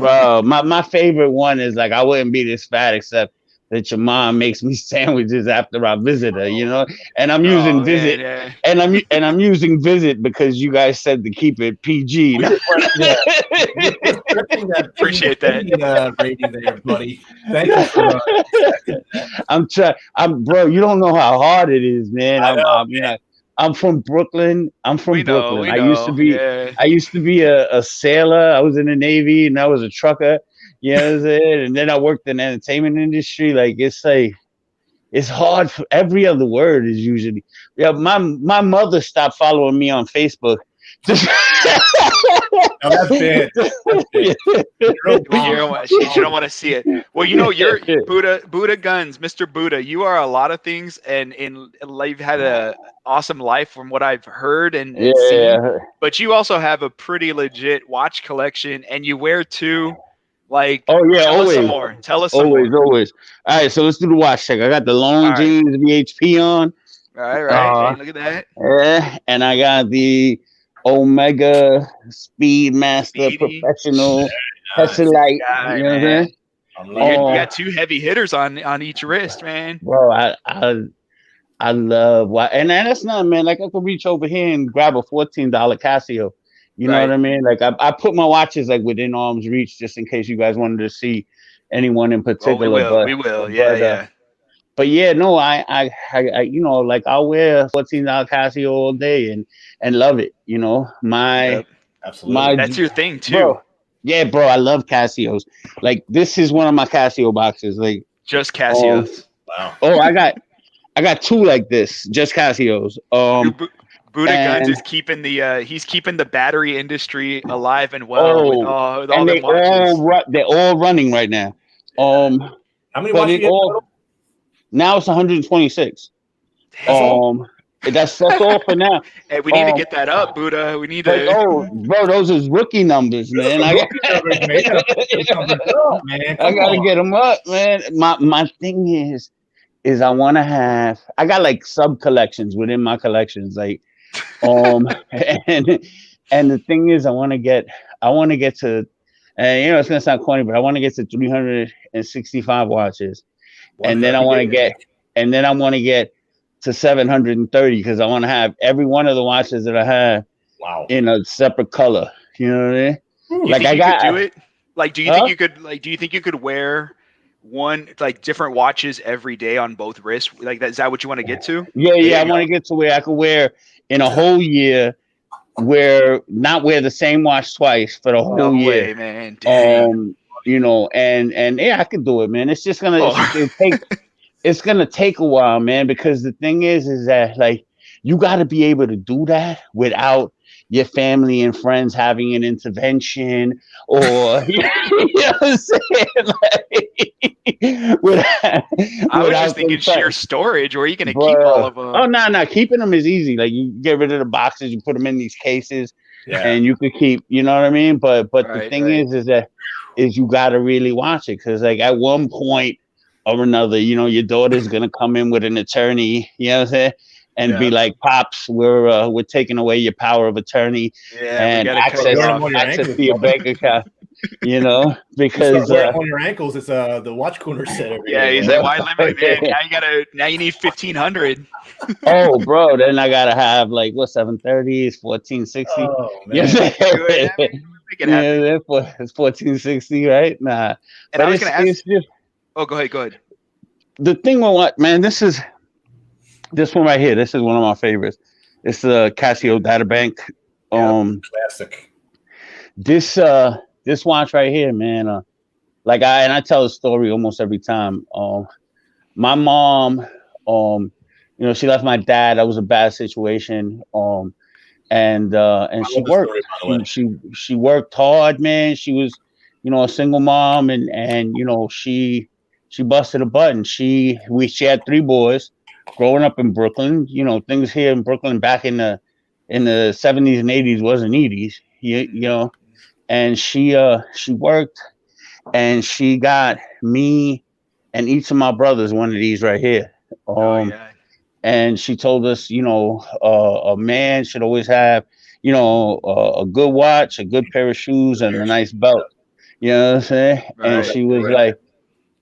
You know, like... Bro, my favorite one is like I wouldn't be this fat except that your mom makes me sandwiches after I visit her, you know, and I'm using visit, yeah. and I'm using visit because you guys said to keep it PG. Appreciate that rating there, buddy. Thank you for bro. You don't know how hard it is, man. I'm from Brooklyn. Brooklyn. I used to be a sailor. I was in the Navy and I was a trucker. You know what I'm saying? And then I worked in the entertainment industry. Like it's hard for every other word is usually. Yeah, my mother stopped following me on Facebook. That's it. She don't want to see it. Well, you know, you're Buddha Gunz, Mr. Buddha. You are a lot of things, and you've had a awesome life from what I've heard and seen. But you also have a pretty legit watch collection, and you wear two. Like, tell us some more. Tell us some more. Always. All right, so let's do the watch check. I got the long jeans VHP on. All right. Look at that. Yeah, and I got the Omega Speedmaster Professional Headlight. You know what I'm saying? You got two heavy hitters on each wrist, man. Bro, I love and that's not, man. Like I could reach over here and grab a $14 Casio. You know what I mean? Like I put my watches like within arm's reach just in case you guys wanted to see anyone in particular. We will. Yeah. But yeah, no, I you know, like I'll wear a $14 Casio all day and love it. You know, absolutely. That's your thing too. Bro, yeah, bro, I love Casios. Like this is one of my Casio boxes. Like just Casios. Wow. Oh, I got two like this, just Casios. Buddha Gunz is keeping the battery industry alive and well with all the watches. They're all running right now. How many watches? Now it's 126. That's all for now. Hey, we need to get that up, Buddha. We need to. Bro, those is rookie numbers, man. I gotta get them up, man. My thing is I want to have. I got like sub collections within my collections, like. And the thing is, I want to get to, and you know, it's gonna sound corny, but I want to get to 365 watches, and then I want to get to 730 because I want to have every one of the watches that I have, in a separate color. You know what I mean? Like I got do it. Like, do you think you could? Like, do you think you could wear one like different watches every day on both wrists? Like, is that what you want to get to? Yeah. I want to get to where I could wear in a whole year, not wear the same watch twice for the whole year. Way, man. Damn. You know, and yeah, I could do it, man. It's just gonna it's gonna take a while, man, because the thing is that like you got to be able to do that without your family and friends having an intervention, or you know what I'm saying? I was just thinking sheer storage. Where are you going to keep all of them? Oh no, keeping them is easy. Like you get rid of the boxes, you put them in these cases, and you could keep. You know what I mean? But the thing is you got to really watch it because like at one point or another, you know, your daughter's going to come in with an attorney. You know what I'm saying? And be like, Pops, we're taking away your power of attorney and access to your bank account. You know, because on your ankles, it's the watch cooler set. He's like, why limit it, man? Now you need 1,500. Oh, bro, then I gotta have like 730 is 1460. Oh, man. It's 1460, right? Nah. And I was gonna ask. Go ahead. The thing with what, man, this one right here. This is one of my favorites. It's the Casio Data Bank Classic. This watch right here, man. Like I tell a story almost every time. My mom, she left my dad. That was a bad situation. And she worked. She worked hard, man. She was, a single mom, and she busted a butt. And she had 3 boys. Growing up in Brooklyn, things here in Brooklyn back in the 70s and 80s wasn't easy, and she worked, and she got me and each of my brothers one of these right here. And she told us, a man should always have, a good watch, a good pair of shoes, and a nice belt. You know what I'm saying? Right.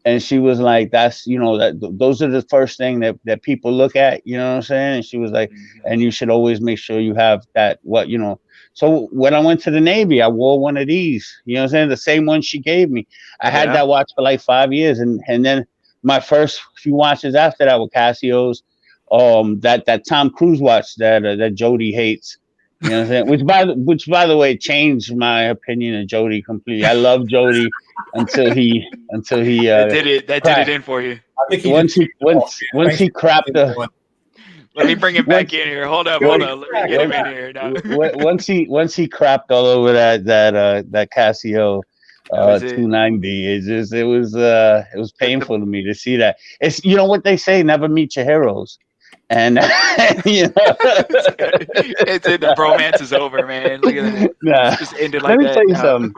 And she was like, that's, those are the first thing that people look at, you know what I'm saying? And she was like, and you should always make sure you have that, So when I went to the Navy, I wore one of these, you know what I'm saying? The same one she gave me. I had that watch for like 5 years. And then my first few watches after that were Casios, that Tom Cruise watch that Jody hates. You know what I'm saying? Which by the way changed my opinion of Jody completely. I love Jody until he did it in for you. I think once he crapped the. Let me bring him back in here. Hold up. Let me get him in here. No. Once he crapped all over that Casio 290, it was painful to me to see that. It's what they say, never meet your heroes. And it's the bromance is over, man. Look at that. It's just ended like that. Let me tell you something.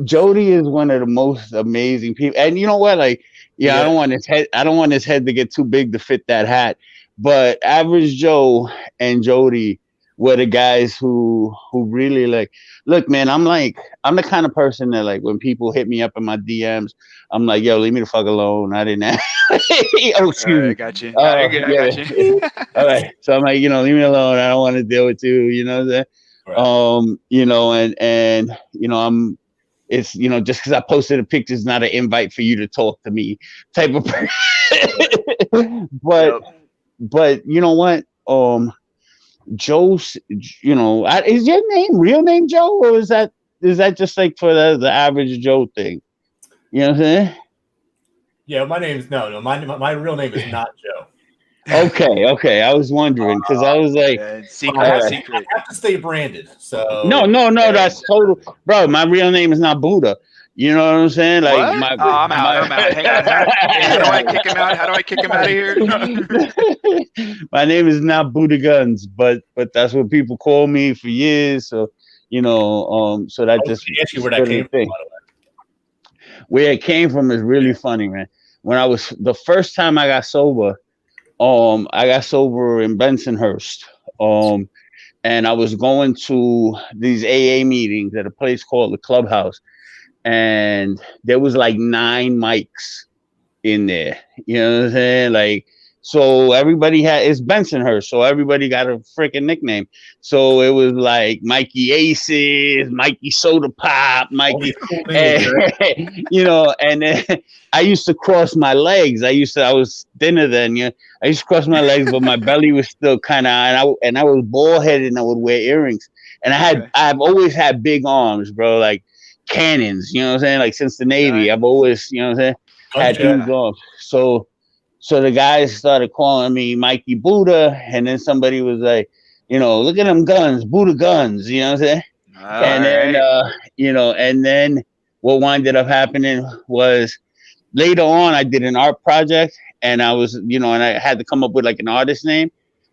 Jody is one of the most amazing people, and you know what? Like, I don't want his head to get too big to fit that hat. But Average Joe and Jody were the guys who really like. Look, man, I'm the kind of person that like when people hit me up in my DMs, I'm like, yo, leave me the fuck alone. I didn't. Excuse me. I got you. I got you. All right. So I'm like, leave me alone. I don't want to deal with you. You know that. Right. I'm. It's just because I posted a picture is not an invite for you to talk to me type of person. But you know what? Joe's, is your real name Joe, or is that just like for the Average Joe thing? You know what I'm saying? Yeah, my name's no. My real name is not Joe. Okay. I was wondering because I was like, secret. I have to stay branded. So no, that's total, bro. My real name is not Buddha. You know what I'm saying? Like, I'm out. Hang on. How do I kick him out? How do I kick him out of here? My name is not Buddha Gunz, but that's what people call me for years. So so that just where that came from. Where it came from is really funny, man. When I was the first time I got sober in Bensonhurst. And I was going to these AA meetings at a place called the Clubhouse. And there was like 9 mics in there. You know what I'm saying? Like, so everybody it's Bensonhurst, so everybody got a freaking nickname. So it was like Mikey Aces, Mikey Soda Pop, Mikey, and then I used to cross my legs. I was thinner then, I used to cross my legs, but my belly was still kind of, and I was bald headed and I would wear earrings. And I've always had big arms, bro, like cannons, you know what I'm saying? Like since the Navy, I've always, you know what I'm saying, had huge arms. So the guys started calling me Mikey Buddha, and then somebody was like, look at them guns, Buddha Gunz, you know what I'm saying? And then what winded up happening was later on I did an art project, and I was, and I had to come up with like an artist name,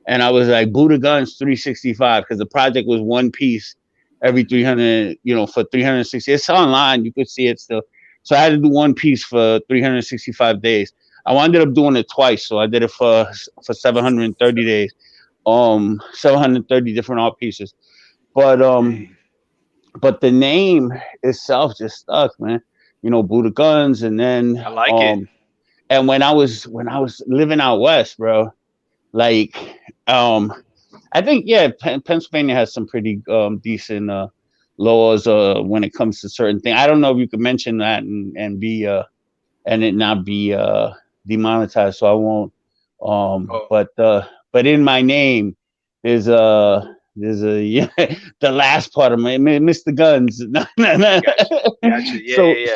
and I was like Buddha Gunz 365 because the project was one piece every 300, for 360. It's online, you could see it still. So I had to do one piece for 365 days. I wound up doing it twice, so I did it for 730 days, 730 different art pieces. But the name itself just stuck, man. Buddha Gunz, and then I like it. And when I was living out west, bro, like I think Pennsylvania has some pretty decent laws when it comes to certain things. I don't know if you could mention that and be and it not be demonetized, so I won't. But in my name there's There's a the last part of Mr. Gunz. Gotcha. Yeah.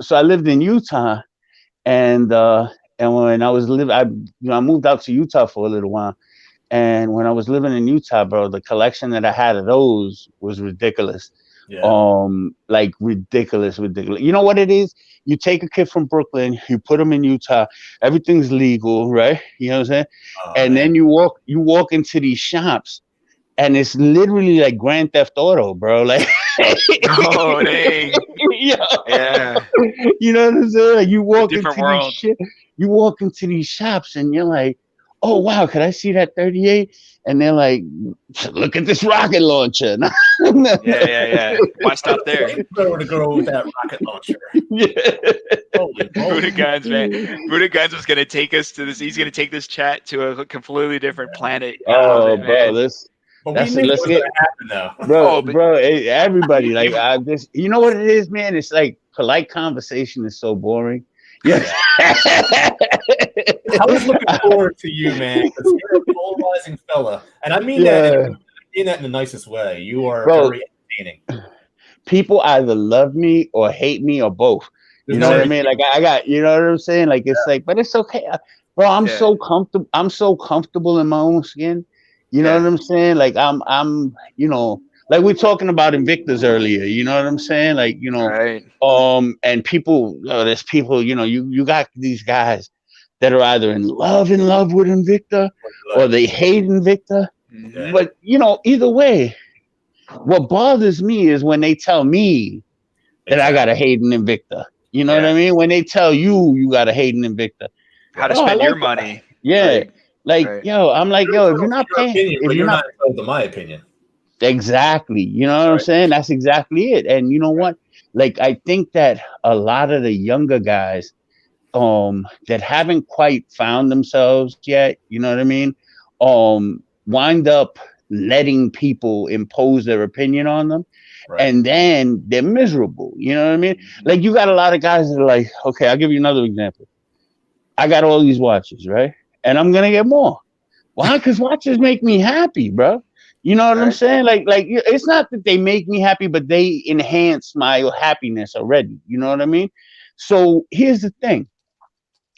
So I lived in Utah, and when I was I moved out to Utah for a little while, and when I was living in Utah, bro, the collection that I had of those was ridiculous. Yeah. Like ridiculous. You know what it is? You take a kid from Brooklyn, you put him in Utah, everything's legal, right? You know what I'm saying? And then you walk into these shops, and it's literally like Grand Theft Auto, bro. Like, oh dang, yeah. You know what I'm saying? Like, you walk into these shops, and you're like, oh wow, could I see that 38? And they're like, look at this rocket launcher. yeah. Why stop there? Where to go with that rocket launcher? Buddha Gunz, man. Buddha Gunz was gonna take us to this. He's gonna take this chat to a completely different planet. Oh, bro, let's get happen now, bro. Everybody, like, you know what it is, man? It's like polite conversation is so boring. Yeah. I was looking forward to you, man, because you're a polarizing fella, and I mean that in the nicest way. You are very entertaining. People either love me or hate me or both. You know what I mean? Like, I got, you know what I'm saying? Like, it's like, but it's okay, bro. I'm so comfortable. I'm so comfortable in my own skin. You know what I'm saying? Like, I'm, you know, like we're talking about Invictus earlier. You know what I'm saying? Like, you know, and people, there's people, you know, you got these guys that are either in love with Invicta or they hate Invicta. Mm-hmm. But, you know, either way, what bothers me is when they tell me that I got to hate an Invicta. You know what I mean? When they tell you got to hate an Invicta. How to spend your money. Yeah. Yo, I'm like, yo, if you're not paying, if you're not entitled to my opinion. Exactly. You know what I'm saying? That's exactly it. And you know what? Like, I think that a lot of the younger guys that haven't quite found themselves yet, you know what I mean? Wind up letting people impose their opinion on them. Right. And then they're miserable. You know what I mean? Like, you got a lot of guys that are like, okay, I'll give you another example. I got all these watches, right? And I'm going to get more. Why? Because watches make me happy, bro. You know what I'm saying? Like it's not that they make me happy, but they enhance my happiness already. You know what I mean? So here's the thing.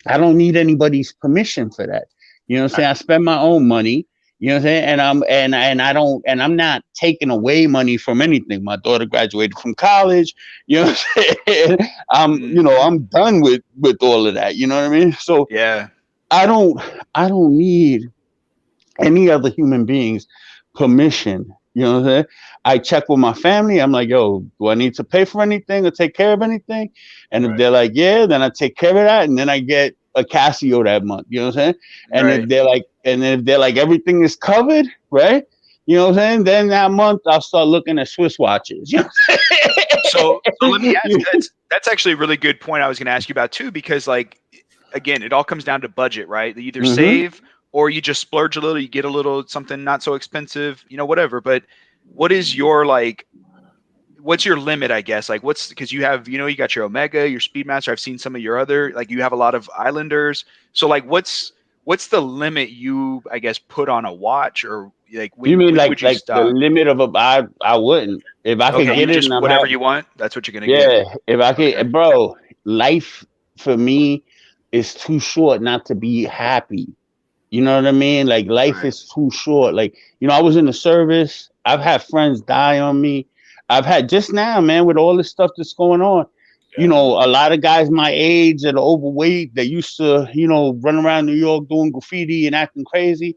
I don't need anybody's permission for that. You know what I'm saying? I spend my own money. You know what I'm saying? And I'm not taking away money from anything. My daughter graduated from college. You know what I'm saying? I'm done with all of that. You know what I mean? So yeah, I don't need any other human beings permission. You know what I'm saying? I check with my family. I'm like, yo, do I need to pay for anything or take care of anything? And if they're like, yeah, then I take care of that, and then I get a Casio that month. You know what I'm saying? And if they're like, everything is covered, right? You know what I'm saying? Then that month I'll start looking at Swiss watches. You know what I'm saying? So let me ask you, that's actually a really good point I was going to ask you about too, because like, again, it all comes down to budget, right? You either save or you just splurge a little, you get a little something not so expensive, whatever. But what is your what's your limit, I guess? Like because you have, you got your Omega, your Speedmaster. I've seen some of your other, like you have a lot of Islanders. So like, what's the limit you, I guess, put on a watch, or like, you mean like the limit of I wouldn't, if I could get it just and whatever you want, that's what you're going to get. Yeah. If I could, bro, life for me is too short not to be happy. You know what I mean? Like, life is too short. Like, I was in the service. I've had friends die on me. I've had just now, man, with all this stuff that's going on, a lot of guys my age that are overweight that used to, run around New York doing graffiti and acting crazy.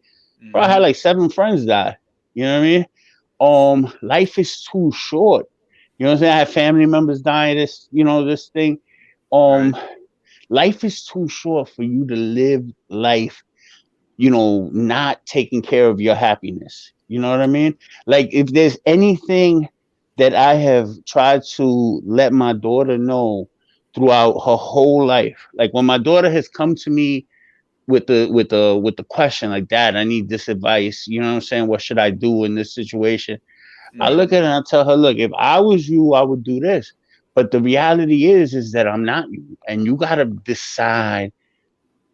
Bro, I had like 7 friends die. You know what I mean? Life is too short. You know what I'm saying? I have family members dying this thing. Life is too short for you to live life, not taking care of your happiness. You know what I mean? Like, if there's anything that I have tried to let my daughter know throughout her whole life, like when my daughter has come to me with the question, like, Dad, I need this advice. You know what I'm saying? What should I do in this situation? I look at her and I tell her, look, if I was you, I would do this. But the reality is that I'm not you, and you got to decide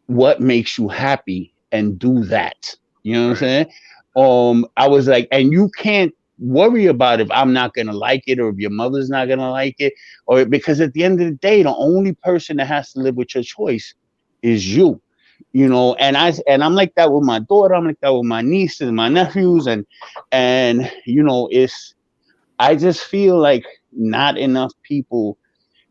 what makes you happy and do that. You know what I'm saying? I was like, and you can't worry about if I'm not gonna like it or if your mother's not gonna like it, or because at the end of the day, the only person that has to live with your choice is you. You know, and I'm like that with my daughter. I'm like that with my nieces, my nephews, and you know, I just feel like not enough people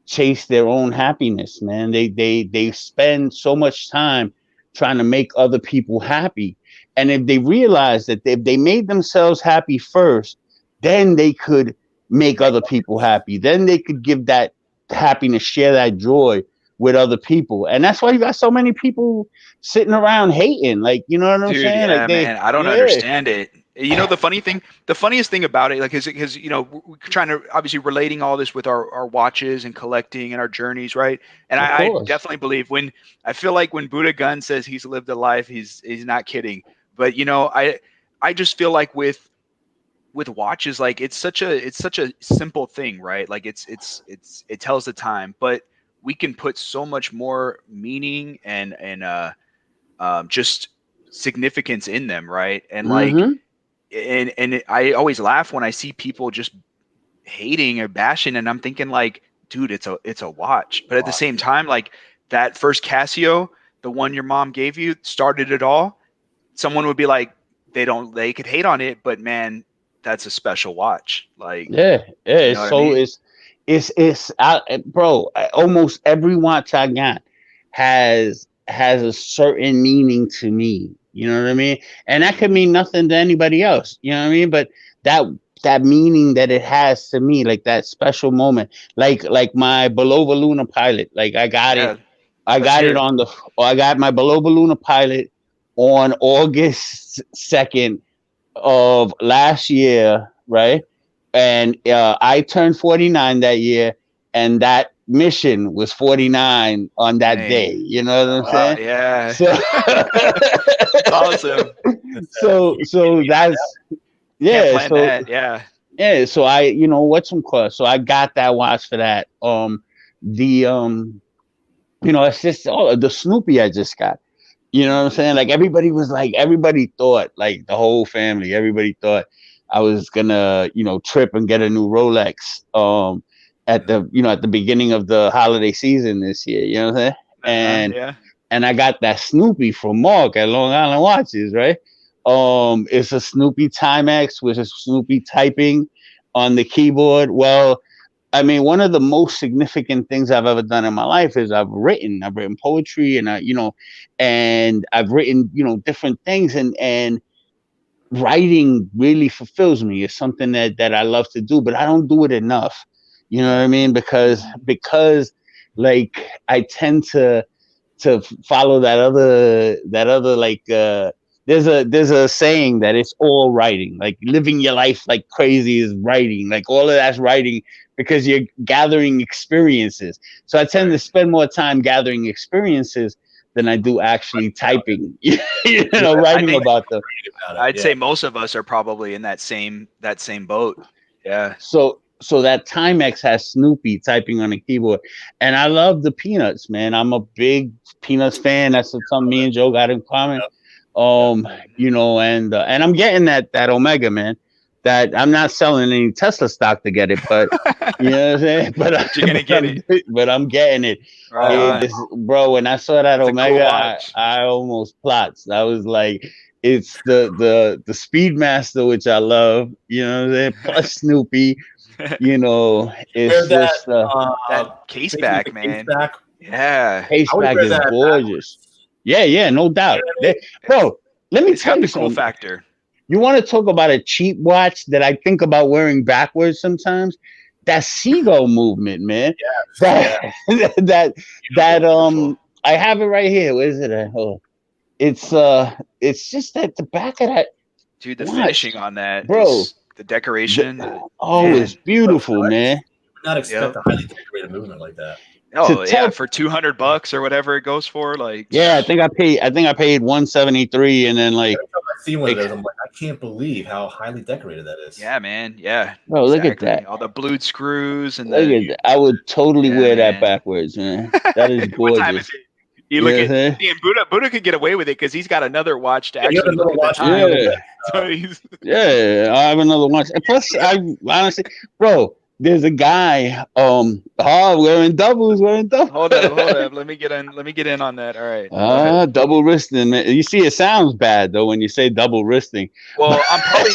chase their own happiness, man. They spend so much time trying to make other people happy. And if they realize that if they made themselves happy first, then they could make other people happy. Then they could give that happiness, share that joy with other people. And that's why you got so many people sitting around hating. Like, you know what I'm Dude, saying? yeah, Like man, I don't understand it. You know, the funniest thing about it, like, because you know, we're trying to obviously relating all this with our watches and collecting and our journeys, right? And I definitely believe I feel like when Buddha Gunz says he's lived a life, he's not kidding. But you know, I just feel like with watches, like it's such a simple thing, right? Like it tells the time, but we can put so much more meaning and just significance in them, right? And like. And I always laugh when I see people just hating or bashing, and I'm thinking like, dude, it's a watch. But at the same time, like that first Casio, the one your mom gave you, started it all. Someone would be like, they could hate on it, but man, that's a special watch. Like, it's so it's bro. Almost every watch I got has a certain meaning to me. You know what I mean? And that could mean nothing to anybody else. You know what I mean? But that meaning that it has to me, like that special moment, like my Below the Lunar Pilot. Like I got it. I got my Below the Lunar Pilot on August 2nd of last year, right? And I turned 49 that year, and that mission was 49 on that day. You know what I'm saying? Yeah. So, that's awesome. So that's Can't plan that. Yeah. So I, you know, so I got that watch for that. You know, it's just the Snoopy I just got. You know what I'm saying? Like everybody thought, like the whole family, everybody thought I was gonna, you know, trip and get a new Rolex. At the beginning of the holiday season this year, you know what I'm saying? And I got that Snoopy from Mark at Long Island Watches, right? It's a Snoopy Timex with a Snoopy typing on the keyboard. Well, I mean, one of the most significant things I've ever done in my life is I've written poetry, and and I've written, you know, different things, and writing really fulfills me. It's something that I love to do, but I don't do it enough. You know what I mean? Because like I tend to follow that other like there's a saying that it's all writing, like living your life like crazy is writing, like all of that's writing because you're gathering experiences. So I tend to spend more time gathering experiences than I do actually typing, you know, writing about them. I'd say most of us are probably in that same boat. Yeah. So that Timex has Snoopy typing on the keyboard, and I love the Peanuts, man. I'm a big Peanuts fan. That's something me and Joe got in common. You know, and I'm getting that Omega, man. That I'm not selling any Tesla stock to get it, but you know what I'm saying. But you're gonna get it. But I'm getting it, bro. When I saw that Omega, cool I almost plots. I was like, it's the Speedmaster, which I love. You know what I'm saying? Plus Snoopy. You know, it's just that case back, man. Yeah, case back is gorgeous. Yeah, no doubt. Bro, let me tell you something. Cool factor. You want to talk about a cheap watch that I think about wearing backwards sometimes? That Seiko movement, man. That I have it right here. Where is it at? Oh, it's just at the back of that. Dude, the finishing on that, bro. The decoration. It's beautiful, man. Not expect a highly decorated movement like that. Oh yeah, for $200 or whatever it goes for, like. Yeah, I think I paid $173, and then like. I see one of those. I'm like, I can't believe how highly decorated that is. Yeah, man. Yeah. Bro, look at that. All the blued screws and look at that. I would totally wear that backwards, man. That is gorgeous. You look at Buddha could get away with it because he's got another watch to actually look at the time. So he's Yeah, I have another watch. And plus, I honestly, bro, there's a guy. Wearing doubles. hold up. Let me get in on that. All right. Double wristing. Man. You see, it sounds bad though when you say double wristing. Well, I'm probably,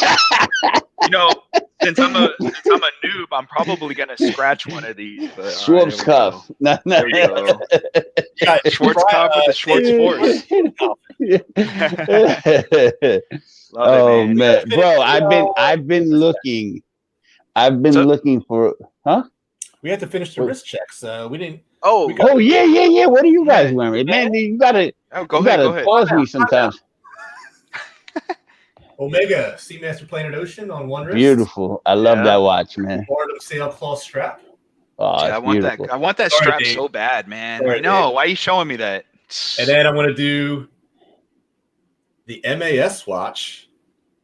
since I'm a noob, I'm probably gonna scratch one of these. But Schwartz cuff. No. There you go. Schwartz cuff with the Schwartz force. Oh man, bro, I've been looking for, huh? We had to finish the wrist checks. We didn't. Oh yeah. What are you guys wearing, man? You gotta go ahead. Pause me sometimes. Omega Seamaster Planet Ocean on one wrist. Beautiful. I love that watch, man. Florida sailcloth strap. Oh, I want that. I want that strap so bad, man. I know. Why are you showing me that? And then I'm gonna do the MAS watch.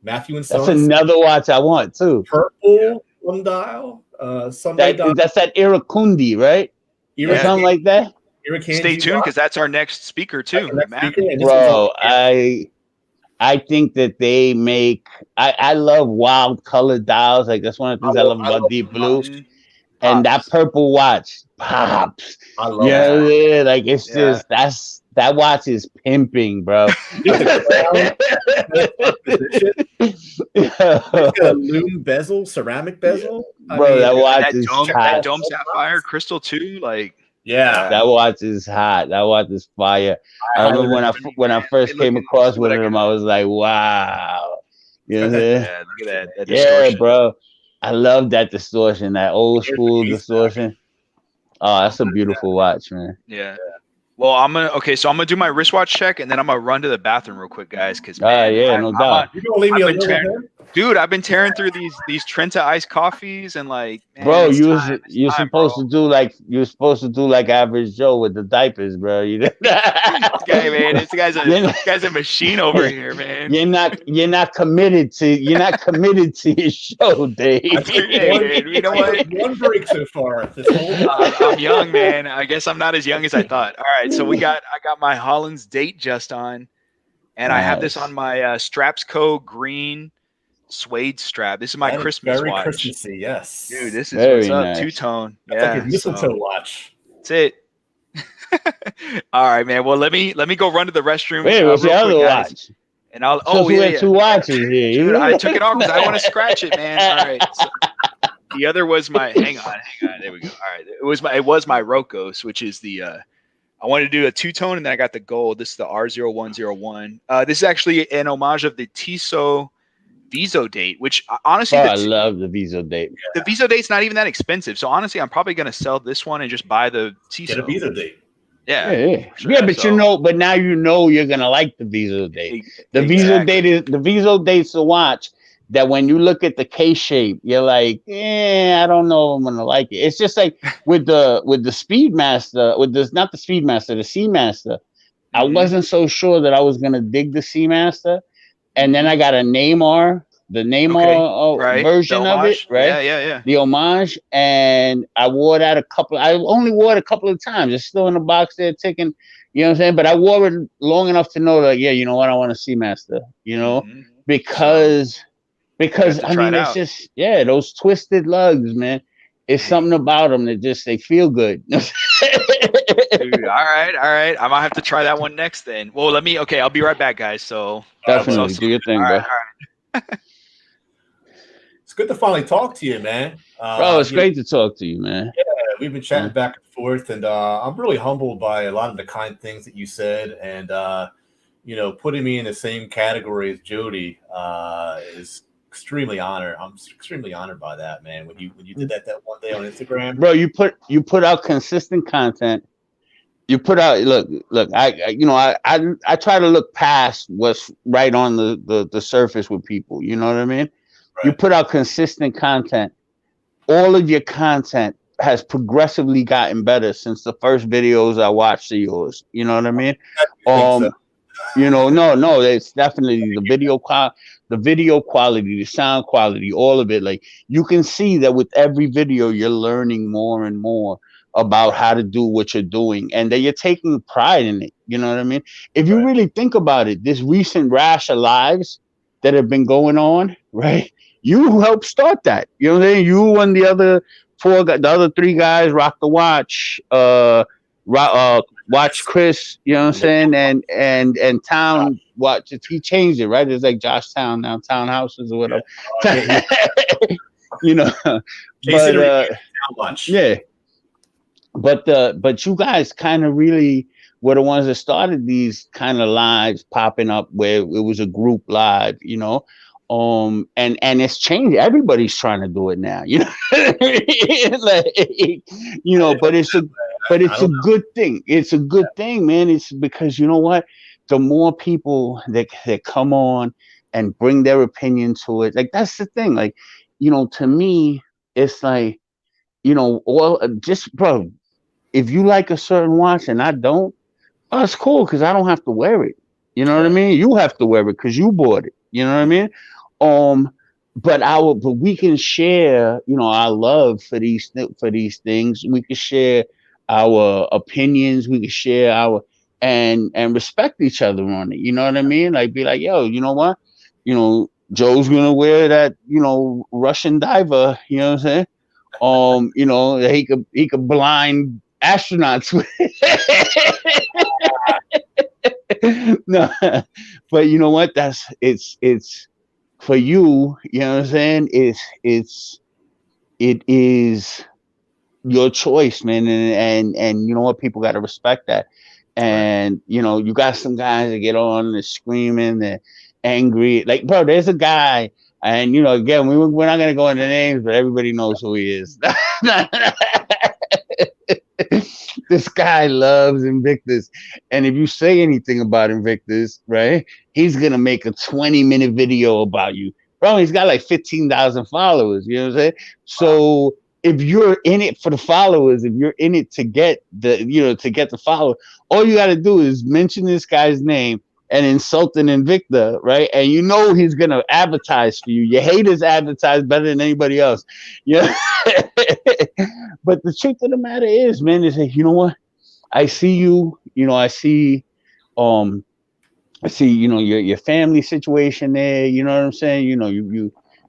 Matthew and Sons. That's another watch I want too. Purple sundial. That's that Irakundi, right? Or something like that. Stay tuned because that's our next speaker too. Bro, I think that they make. I love wild colored dials. Like that's one of the things I love about Deep Blue. And that purple watch pops. I love yeah, like it's just that watch is pimping, bro. It's got a loom bezel, ceramic bezel. Bro, that watch is hot. That dome sapphire crystal too, like. Yeah, that watch is hot. That watch is fire. I remember when I first came across one of them, I was like, wow. You know what I'm saying? Yeah, look at that. Yeah, bro. I love that distortion, that old school distortion. Oh, that's a beautiful watch, man. Yeah. Well, I'm gonna do my wristwatch check and then I'm gonna run to the bathroom real quick, guys. Because no doubt. You gonna leave me alone? Dude, I've been tearing through these Trenta iced coffees and like, man, bro, you're supposed to do like Average Joe with the diapers, bro. You this guy, man, this guy's a machine over here, man. You're not committed to your show, Dave. You know what? One break so far. I'm young, man. I guess I'm not as young as I thought. All right, so I got my Holland's date just on, and I have this on my Strapsco green suede strap. This is my Christmas very watch. Christmassy, yes. Dude, this is very what's up. nice. Two-tone. That's like a mistletoe watch. That's it. All right, man. Well, let me go run to the restroom. Wait, what's the other watch? And I'll. Two watches here. Dude, I took it off because I want to scratch it, man. All right. So, the other was my. Hang on. There we go. All right. It was my Rocos, which is the. I wanted to do a two-tone, and then I got the gold. This is the R0101. This is actually an homage of the Tissot Viso date, which honestly, I love the Viso date. The Viso date's not even that expensive, so honestly, I'm probably gonna sell this one and just buy the Tissot. Get a Viso date. Yeah, sure. But now you know you're gonna like the Viso date. The Viso date's a watch that when you look at the K shape, you're like, I don't know if I'm gonna like it. It's just like with the Speedmaster, not the Speedmaster, the Seamaster. I wasn't so sure that I was gonna dig the Seamaster. And then I got a Neymar, version of it, right? Yeah. The homage, and I wore that I only wore it a couple of times. It's still in the box there ticking, you know what I'm saying? But I wore it long enough to know that, you know what, I want a Seamaster, you know, because I mean, it's just, those twisted lugs, man. It's something about them that they feel good. Dude, all right. I might have to try that one next then. Well, I'll be right back, guys. So definitely do your thing, bro. All right. It's good to finally talk to you, man. Bro, it's great to talk to you, man. Yeah, we've been chatting back and forth, and I'm really humbled by a lot of the kind things that you said, and putting me in the same category as Jody is extremely honored. I'm extremely honored by that, man. When you did that one day on Instagram, bro, you put out consistent content. You put out look. I try to look past what's right on the surface with people. You know what I mean? Right. You put out consistent content. All of your content has progressively gotten better since the first videos I watched of yours. You know what I mean? No, it's definitely the video quality, the sound quality, all of it. Like you can see that with every video, you're learning more and more about how to do what you're doing, and that you're taking pride in it. You know what I mean? If you really think about it, this recent rash of lives that have been going on, right? You helped start that. You know what I'm saying? You and the other the other 3 guys, Rock the Watch, Watch Chris, you know what I'm saying? And Town Watch, he changed it, right? It's like Josh Town now, Townhouses or whatever. You know, but yeah. But you guys kind of really were the ones that started these kind of lives popping up where it was a group live, you know. And it's changed. Everybody's trying to do it now, you know. Like, you know, but it's a good thing. It's a good thing, man. It's because, you know what, the more people that come on and bring their opinion to it, like, that's the thing. Like, you know, to me, it's like, you know, just, bro, if you like a certain watch and I don't, oh, it's cool because I don't have to wear it. You know what I mean? You have to wear it because you bought it. You know what I mean? But we can share, you know, our love for these things. We can share our opinions. We can share our and respect each other on it. You know what I mean? Like, be like, yo, you know what? You know, Joe's gonna wear that, you know, Russian diver. You know what I'm saying? You know, he could blind astronauts with no, but you know what? It's for you. You know what I'm saying? It is your choice, man, and you know what? People got to respect that. And you know, you got some guys that get on and screaming, they're angry. Like, bro, there's a guy, and you know, again, we're not gonna go into names, but everybody knows who he is. This guy loves Invictus, and if you say anything about Invictus, right, he's gonna make a 20-minute video about you, bro. He's got like 15,000 followers. You know what I'm saying? So if you're in it for the followers, if you're in it to get the follower, all you got to do is mention this guy's name and insult an Invicta, right? And you know he's gonna advertise for you. Your haters advertise better than anybody else. Yeah. But the truth of the matter is, man, is that, you know what? I see you, you know, I see, you know, your family situation there. You know what I'm saying? You know,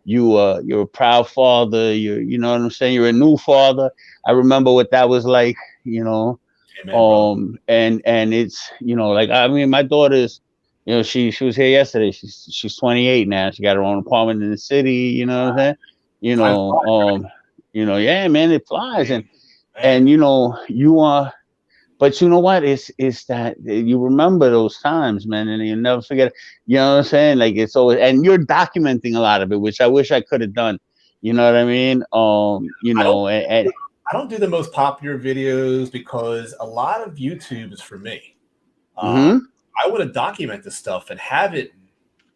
you're a proud father. You know what I'm saying? You're a new father. I remember what that was like, you know. Amen, and it's, you know, like, I mean, my daughter's, you know, she was here yesterday. She's 28 now. She got her own apartment in the city. You know what I'm saying? You know, yeah, man, it flies. And you know, you are, but you know what? It's that you remember those times, man, and you never forget. You know what I'm saying? Like, it's always, and you're documenting a lot of it, which I wish I could have done. You know what I mean? You know, I don't do the most popular videos because a lot of YouTube is for me. I want to document this stuff and have it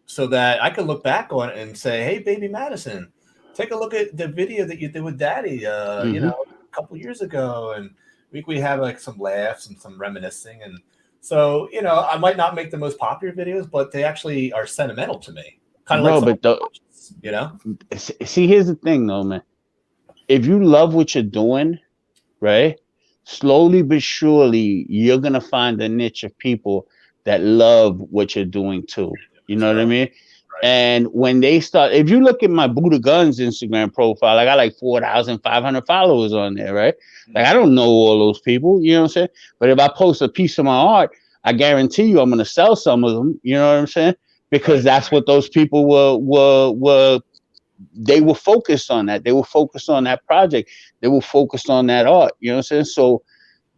so that I can look back on it and say, hey, baby Madison, take a look at the video that you did with Daddy, you know, a couple years ago. And we have like some laughs and some reminiscing. And so, you know, I might not make the most popular videos, but they actually are sentimental to me. Kind of like, you know? See, here's the thing though, man. If you love what you're doing, right, slowly but surely, you're going to find a niche of people that love what you're doing too. You know what I mean? Right. And when they start, if you look at my Buddha Gunz Instagram profile, I got like 4,500 followers on there, right? Like, I don't know all those people, you know what I'm saying? But if I post a piece of my art, I guarantee you I'm going to sell some of them, you know what I'm saying? Because that's what those people were they were focused on that. They were focused on that project. They were focused on that art, you know what I'm saying? So,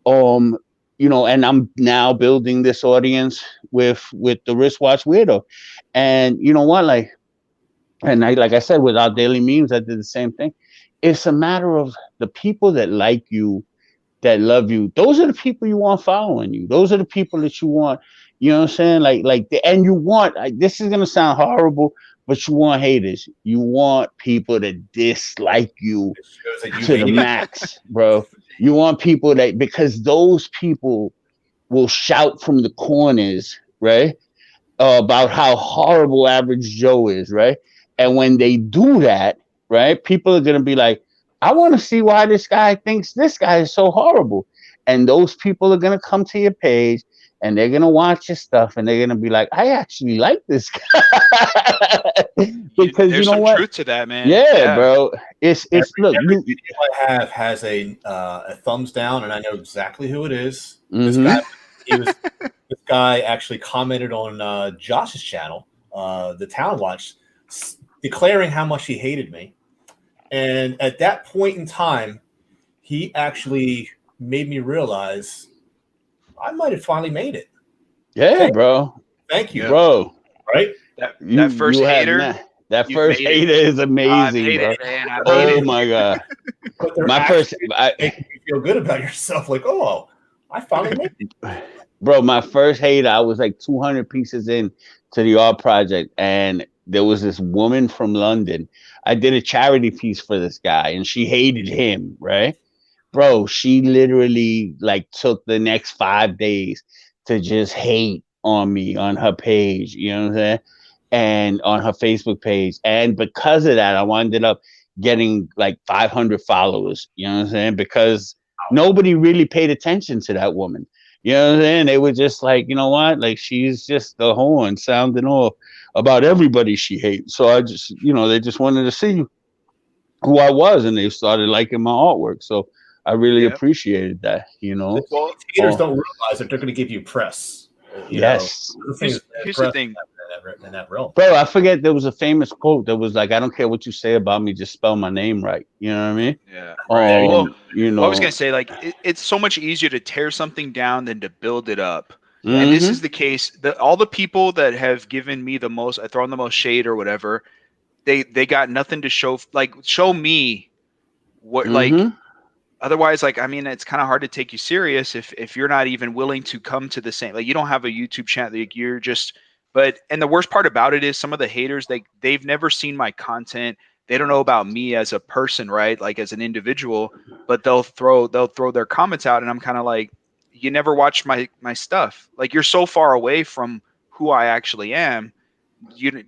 you know, and I'm now building this audience with the wristwatch weirdo. And you know what, like I said, with our daily memes, I did the same thing. It's a matter of the people that like you, that love you. Those are the people you want following you. Those are the people that you want, you know what I'm saying? And you want, this is going to sound horrible, but you want haters. You want people that dislike you to the max, bro. You want people that, because those people will shout from the corners, right, about how horrible Average Joe is, right? And when they do that, right, people are going to be like, I want to see why this guy thinks this guy is so horrible. And those people are going to come to your page and they're gonna watch your stuff, and they're gonna be like, I actually like this guy. Because there's some truth to that, man. Yeah, bro. It's look. Every video I have has a thumbs down, and I know exactly who it is. This guy actually commented on Josh's channel, the Town Watch, declaring how much he hated me. And at that point in time, he actually made me realize I might have finally made it. Yeah, bro. Thank you, bro. Right? That first hater. That first hater is amazing, bro. Oh my god. My first, making you feel good about yourself. Like, oh, I finally made it. Bro, my first hater, I was like 200 pieces in to the art project, and there was this woman from London. I did a charity piece for this guy, and she hated him, right? Bro, she literally like took the next 5 days to just hate on me on her page, you know what I'm saying? And on her Facebook page. And because of that, I ended up getting like 500 followers, you know what I'm saying? Because nobody really paid attention to that woman. You know what I'm saying? They were just like, you know what? Like, she's just the horn sounding off about everybody she hates. So I just, you know, they just wanted to see who I was, and they started liking my artwork. So I really appreciated that, you know. Well, haters don't realize that they're going to give you press. Yes. Here's the thing. In that realm. Bro, I forget, there was a famous quote that was like, I don't care what you say about me, just spell my name right. You know what I mean? Yeah. Well, you know, I was gonna say, like, it's so much easier to tear something down than to build it up. And this is the case. All the people that have given me the most, I throw in the most shade or whatever, they got nothing to show. Like, show me what like. Otherwise, like, I mean, it's kind of hard to take you serious if you're not even willing to come to the same. Like, you don't have a YouTube channel. Like, you're just. But, and the worst part about it is some of the haters, they've never seen my content. They don't know about me as a person, right? Like, as an individual, but they'll throw their comments out, and I'm kind of like, you never watched my stuff. Like, you're so far away from who I actually am,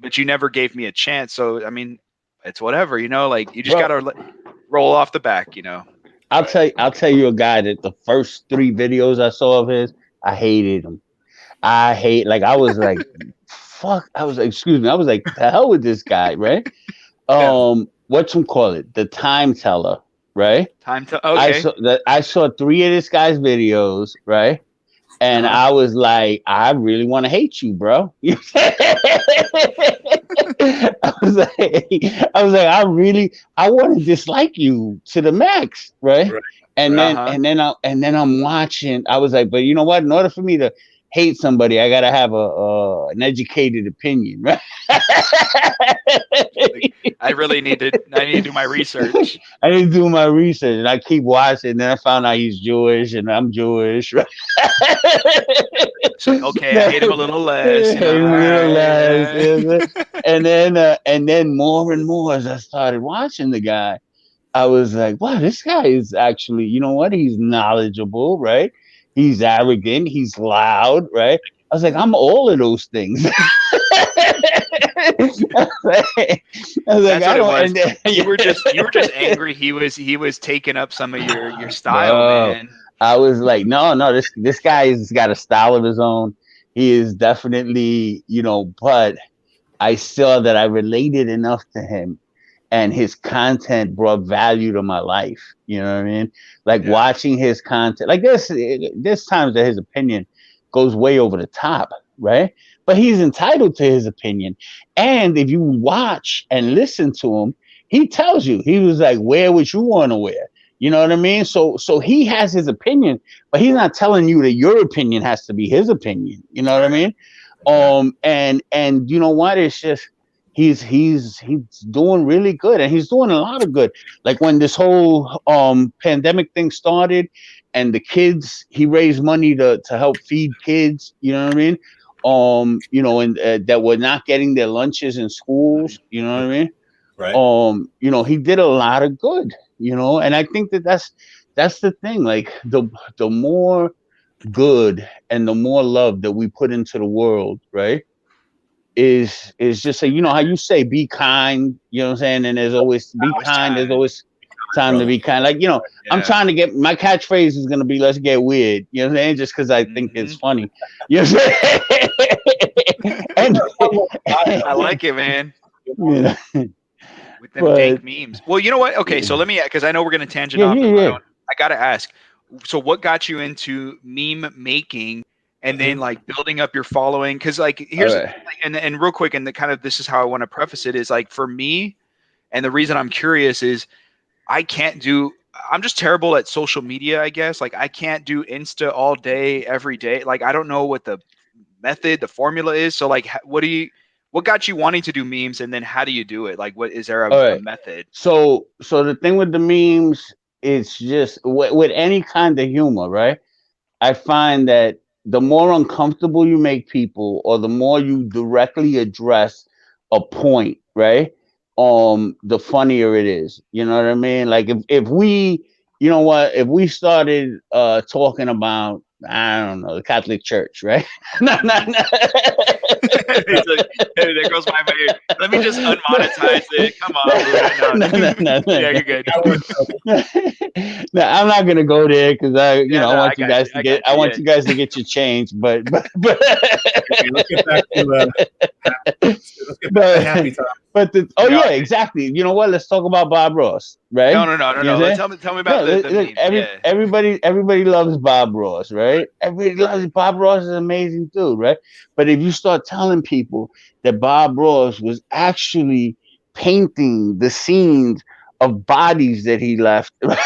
but you never gave me a chance. So, I mean, it's whatever, you know, like, you just got to roll off the back, you know? I'll tell you a guy that the first 3 videos I saw of his, I hated him. I was like, fuck. I was like, excuse me. I was like, the hell with this guy, right? Whatchamacallit? The Time Teller, right? Okay. I saw 3 of this guy's videos, right? And I was like, I really want to hate you, bro. I was like, I want to dislike you to the max, right? And then I'm watching. I was like, but you know what? In order for me to hate somebody, I gotta have an educated opinion, right? I need to do my research. I need to do my research, and I keep watching. And then I found out he's Jewish, and I'm Jewish, right? So, okay, I hate him a little less. And then more and more as I started watching the guy, I was like, wow, this guy is actually, you know what? He's knowledgeable, right? He's arrogant. He's loud, right? I was like, I'm all of those things. You were just angry. He was taking up some of your style, man. I was like, no, this guy has got a style of his own. He is definitely, you know, but I saw that I related enough to him, and his content brought value to my life. You know what I mean? Like watching his content, like there's times that his opinion goes way over the top, right? But he's entitled to his opinion. And if you watch and listen to him, he tells you, he was like, wear what you want to wear. You know what I mean? So he has his opinion, but he's not telling you that your opinion has to be his opinion. You know what I mean? And you know what? It's just, he's doing really good, and he's doing a lot of good. Like when this whole pandemic thing started, and the kids, he raised money to help feed kids, you know what I mean? You know, and that were not getting their lunches in schools, you know what I mean? Right. You know, he did a lot of good, you know, and I think that's the thing. Like the more good and the more love that we put into the world, right? Is just say, you know how you say, be kind, you know what I'm saying? And there's always be kind, there's always time to be kind of like, you know, I'm trying to get my catchphrase is gonna be let's get weird, you know what I'm saying? Just because I think it's funny. You know what I'm saying? I like it, man. You know? With them dank memes. Well, you know what? Okay, so let me, because I know we're gonna tangent off. I gotta ask. So, what got you into meme making, and then like building up your following? Because like here's and real quick, and the kind of this is how I want to preface it is like for me, and the reason I'm curious is I'm just terrible at social media, I guess. Like I can't do Insta all day, every day. Like I don't know what the the formula is. So like, what got you wanting to do memes, and then how do you do it? Like, what is there a method? So the thing with the memes, it's just with any kind of humor, right? I find that the more uncomfortable you make people, or the more you directly address a point, right? The funnier it is. You know what I mean? Like if we, you know what, if we started talking about, I don't know, the Catholic Church, right? No. He's like, hey, there goes my money. Let me just unmonetize it. Come on. No. Yeah, you're good. No, I'm not gonna go there because I want you guys to get. I want you guys to get your change, but let's get back to happy time. But yeah, exactly. You know what? Let's talk about Bob Ross, right? No. Tell me about the everybody loves Bob Ross, right? Everybody loves Bob Ross is an amazing dude, right? But if you start telling people that Bob Ross was actually painting the scenes of bodies that he left, the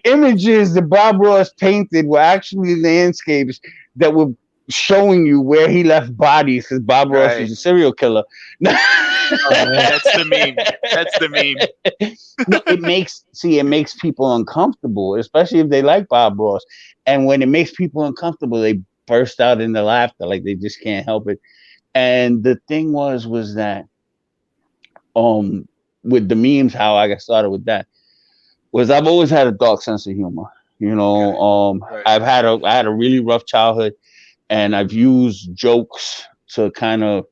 images that Bob Ross painted were actually landscapes that were showing you where he left bodies, because Bob Ross is a serial killer. That's the meme. No, it makes people uncomfortable, especially if they like Bob Ross. And when it makes people uncomfortable, they burst out into laughter, like they just can't help it. And the thing was that with the memes, how I got started with that was I've always had a dark sense of humor. You know, I had a really rough childhood, and I've used jokes to kind of,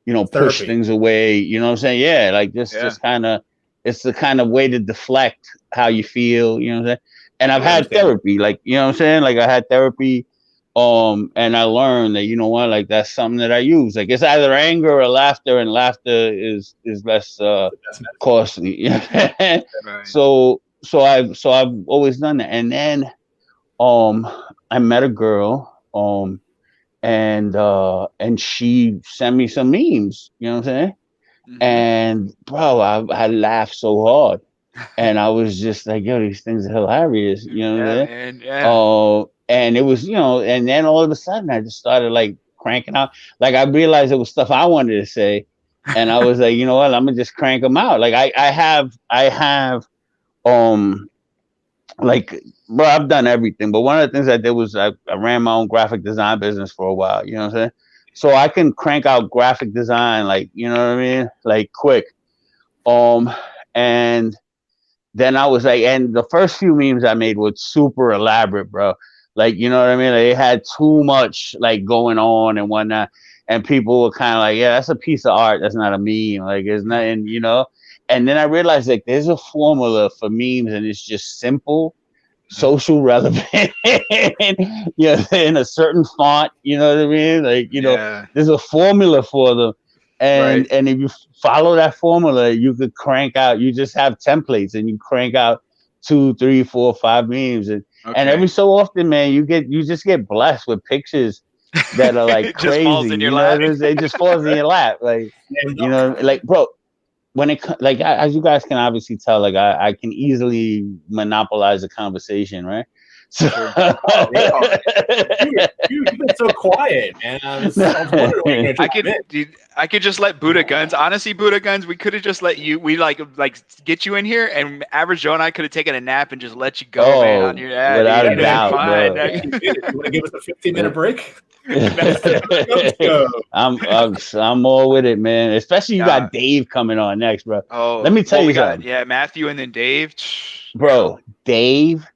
you know, push things away. You know what I'm saying? Yeah, like just kind of, it's the kind of way to deflect how you feel. You know what I'm saying? And I've had therapy, like, you know what I'm saying? Like I had therapy, and I learned that, you know what, like that's something that I use. Like it's either anger or laughter, and laughter is less costly. So I've always done that. And then I met a girl, and she sent me some memes, you know what I'm saying? Mm-hmm. And bro, I laughed so hard, and I was just like, yo, these things are hilarious, you know what I'm saying? And it was, you know, and then all of a sudden I just started like cranking out. Like I realized it was stuff I wanted to say, and I was like, you know what, I'm gonna just crank them out. Like I have like, bro, I've done everything, but one of the things I did was I ran my own graphic design business for a while, you know what I'm saying? So I can crank out graphic design, like, you know what I mean? Like quick. And then I was like, and the first few memes I made were super elaborate, bro. Like, you know what I mean? Like, they had too much like going on and whatnot. And people were kind of like, yeah, that's a piece of art. That's not a meme. Like, it's nothing, you know? And then I realized like there's a formula for memes, and it's just simple, social relevant, you know, in a certain font, you know what I mean? Like, you know, there's a formula for them. And and if you follow that formula, you could crank out, you just have templates, and you crank out 2, 3, 4, 5 memes. And every so often, man, you just get blessed with pictures that are like crazy. Falls in your lap. It just falls in your lap. Like, you know, like, bro, when it, like, as you guys can obviously tell, like I can easily monopolize a conversation, right? So you've been so quiet, man. I could just let Buddha Gunz. Honestly, Buddha Gunz, we could have just let you. We like get you in here, and Average Joe and I could have taken a nap and just let you go, man. On your without a doubt, fine. You want to give us a 15-minute break? I'm all with it, man. Especially you got Dave coming on next, bro. Oh, let me tell you something. Yeah, Matthew and then Dave. Bro, Dave.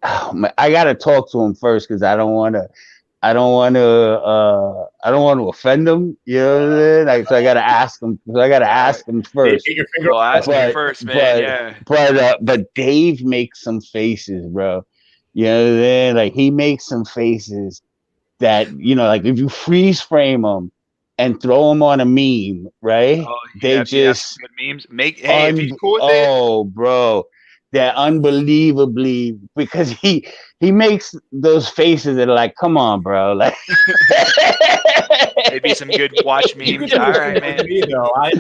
I gotta talk to him first because I don't want to. I don't want to offend them. You know what I'm saying? Like, so I gotta ask them. So I gotta ask them first. Well, ask me first, man. But Dave makes some faces, bro. You know what I'm saying? Like, he makes some faces that, you know, like if you freeze frame them and throw them on a meme, right? Oh, they just good memes. If he's cool with it. Bro, they're unbelievably, because he makes those faces that are like, come on, bro, like. Maybe some good watch memes. All right, man.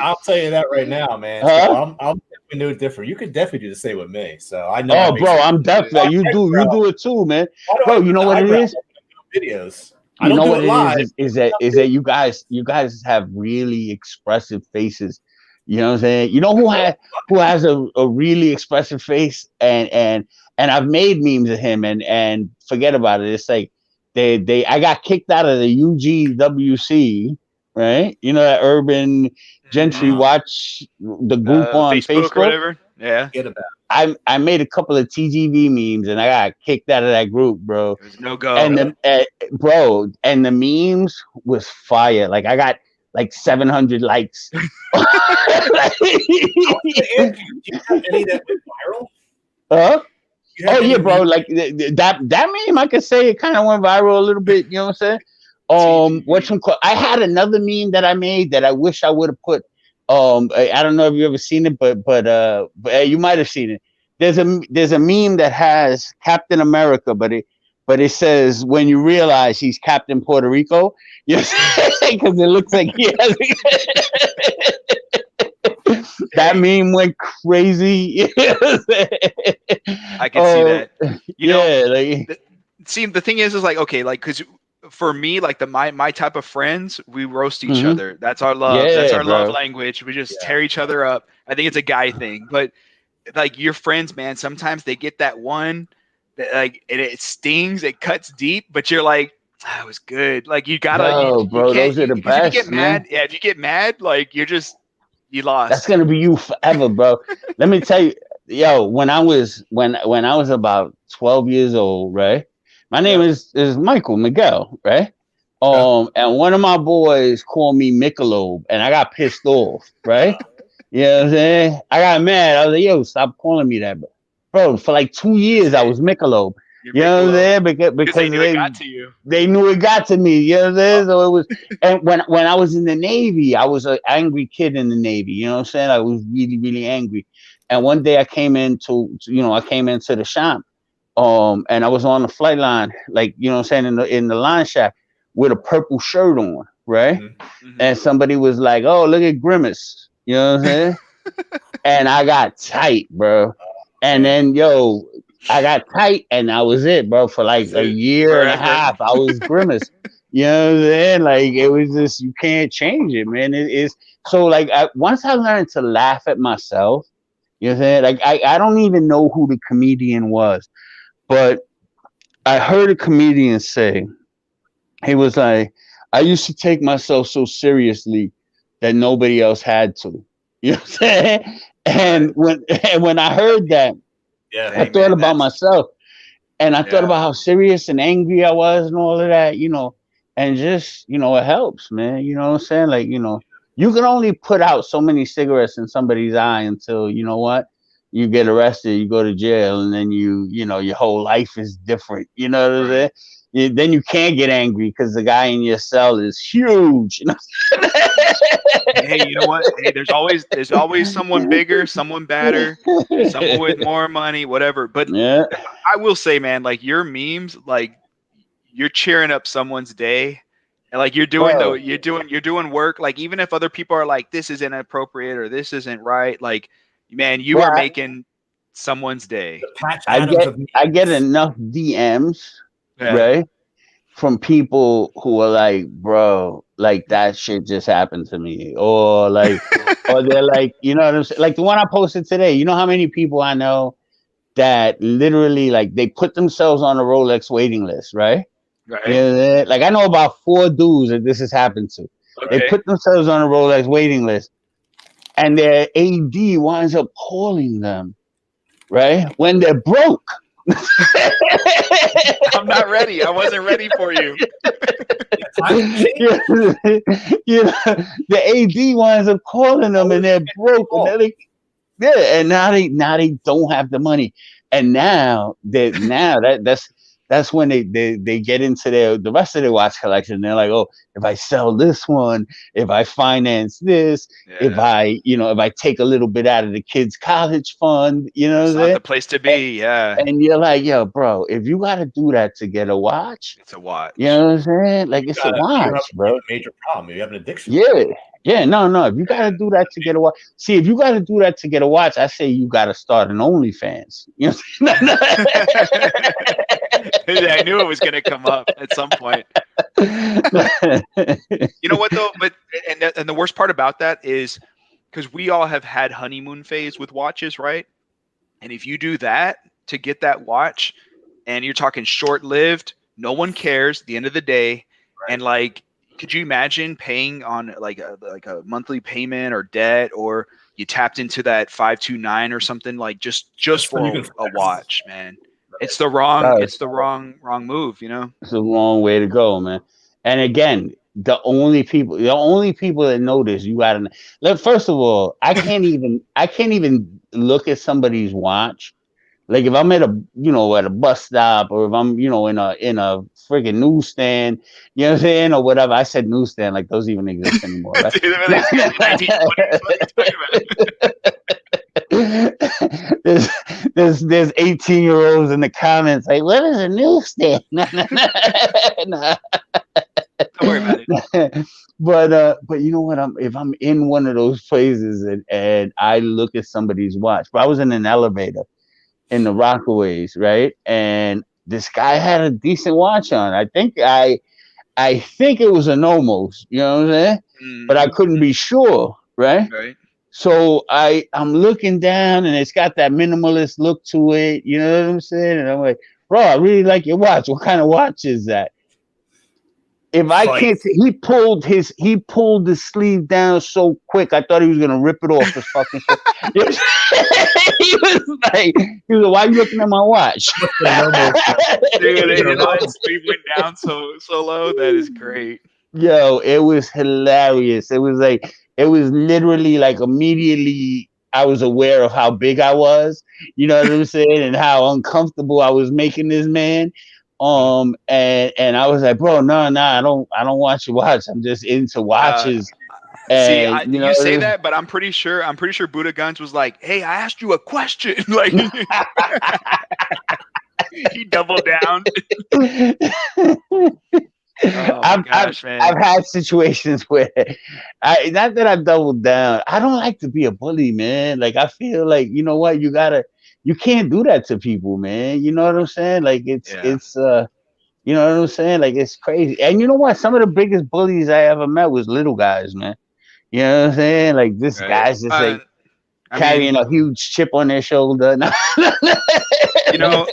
I'll tell you that right now, man. Huh? So I'm definitely no different. You could definitely do the same with me. So I know. Oh, bro, I'm definitely. You do it too, man. Bro, you know what it is? Videos. You know what it is that you guys have really expressive faces. You know what I'm saying? You know who has a really expressive face, and I've made memes of him, and forget about it. It's like I got kicked out of the UGWC, right? You know, that Urban Gentry Watch, the group on Facebook. Or whatever. Yeah. I made a couple of TGV memes and I got kicked out of that group, bro. It was no go. And the memes was fire. Like, I got like 700 likes. Do you have any that went viral? Oh yeah, bro. Like that meme, I could say it kind of went viral a little bit. You know what I'm saying? I had another meme that I made that I wish I would have put. I don't know if you ever seen it, but you might have seen it. There's a meme that has Captain America, but it says when you realize he's Captain Puerto Rico, you know, because it looks like he has. That meme went crazy. I can see that. You know, the thing is like, okay, like, because for me, like my type of friends, we roast each other. That's our love. That's our love language. We just tear each other up. I think it's a guy thing, but like your friends, man, sometimes they get that one that like it stings, it cuts deep, but you're like, that was good. Like you gotta, bro, those are the best. If you get mad, if you get mad, like you lost. That's gonna be you forever, bro. Let me tell you, yo, when I was about 12 years old, right? My name is Michael Miguel, right? And one of my boys called me Michelob, and I got pissed off, right? You know what I'm saying? I got mad. I was like, yo, stop calling me that, bro. For like 2 years, I was Michelob. You know what I'm saying? Because they knew it got to you. They knew it got to me. You know what I'm saying? So it was, and when I was in the Navy, I was an angry kid in the Navy. You know what I'm saying? I was really, really angry. And one day I came into the shop, and I was on the flight line, like, you know what I'm saying, in the line shack with a purple shirt on, right? Mm-hmm. And somebody was like, "Oh, look at Grimace." You know what I'm saying? And I got tight, bro. And then, yo, I got tight, and that was it, bro. For like a year and a half, I was Grimace. You know what I'm saying? Like, it was just, you can't change it, man. It is so, like, once I learned to laugh at myself, you know what I'm saying? Like, I don't even know who the comedian was, but I heard a comedian say, he was like, I used to take myself so seriously that nobody else had to. You know what I'm saying? And when I heard that, I thought about myself, and I thought about how serious and angry I was and all of that, you know, and just, you know, it helps, man. You know what I'm saying? Like, you know, you can only put out so many cigarettes in somebody's eye until, you know what, you get arrested, you go to jail, and then you know, your whole life is different. You know what I'm saying? Then you can't get angry because the guy in your cell is huge. You know? Hey, you know what? Hey, there's always someone bigger, someone badder, someone with more money, whatever. But I will say, man, like your memes, like you're cheering up someone's day, and like you're doing you're doing work. Like even if other people are like, this is inappropriate or this isn't right, like, man, you are making someone's day. I get enough DMs. Yeah. Right, from people who are like, bro, like that shit just happened to me, or like, or they're like, you know what I'm saying? Like the one I posted today. You know how many people I know that literally, like, they put themselves on a Rolex waiting list, right? Right. You know, like I know about 4 dudes that this has happened to. Okay. They put themselves on a Rolex waiting list, and their AD winds up calling them, right, when they're broke. I'm not ready. I wasn't ready for you. You know, the AD winds up calling them, and they're broke, and they're like, yeah, and now they don't have the money, and that's when they get into the rest of their watch collection. They're like, oh, if I sell this one, if I finance this, if I take a little bit out of the kids' college fund, it's not the place to be. Yeah. And you're like, yo, bro, if you got to do that to get a watch, it's a watch. You know what I'm saying? Like, it's a watch, bro. A major problem. You have an addiction. Yeah, no. If you got to do that to get a watch, if you got to do that to get a watch, I say you got to start an OnlyFans. You know what I'm I knew it was going to come up at some point. You know what, though? But and the worst part about that is because we all have had honeymoon phase with watches, right? And if you do that to get that watch, and you're talking short-lived, no one cares at the end of the day, and like, could you imagine paying on like a monthly payment or debt, or you tapped into that 529 or something, like just for a watch, man? It's the wrong move, you know? It's the wrong way to go, man. And again, the only people that know this, you gotta look. First of all, I can't even look at somebody's watch. Like if I'm at a bus stop, or if I'm in a friggin' newsstand, you know what I'm saying, or whatever. I said newsstand, like those even exist anymore. Right? there's 18-year-olds in the comments like, what is a newsstand? Nah. Don't worry about it. But you know what? If I'm in one of those places and I look at somebody's watch, but I was in an elevator in the Rockaways, right? And this guy had a decent watch on. I think it was a Nomos, you know what I'm saying? Mm-hmm. But I couldn't be sure, right? Right. So I'm looking down, and it's got that minimalist look to it, you know what I'm saying? And I'm like, bro, I really like your watch. What kind of watch is that? If I can't, he pulled the sleeve down so quick, I thought he was gonna rip it off his fucking shirt. He was like, why are you looking at my watch? Dude, the sleeve went down so low. That is great. Yo, it was hilarious. It was literally like immediately I was aware of how big I was, you know what I'm saying, and how uncomfortable I was making this man. And I was like, bro, no, I don't watch your watch. I'm just into watches. And, you say that, but I'm pretty sure Buddha Gunz was like, hey, I asked you a question. Like, he doubled down. I've had situations where not that I've doubled down. I don't like to be a bully, man. Like, I feel like, you know what, you can't do that to people, man. You know what I'm saying? Like it's you know what I'm saying? Like, it's crazy. And you know what? Some of the biggest bullies I ever met was little guys, man. You know what I'm saying? Like, this guy's just carrying a huge chip on their shoulder. You know,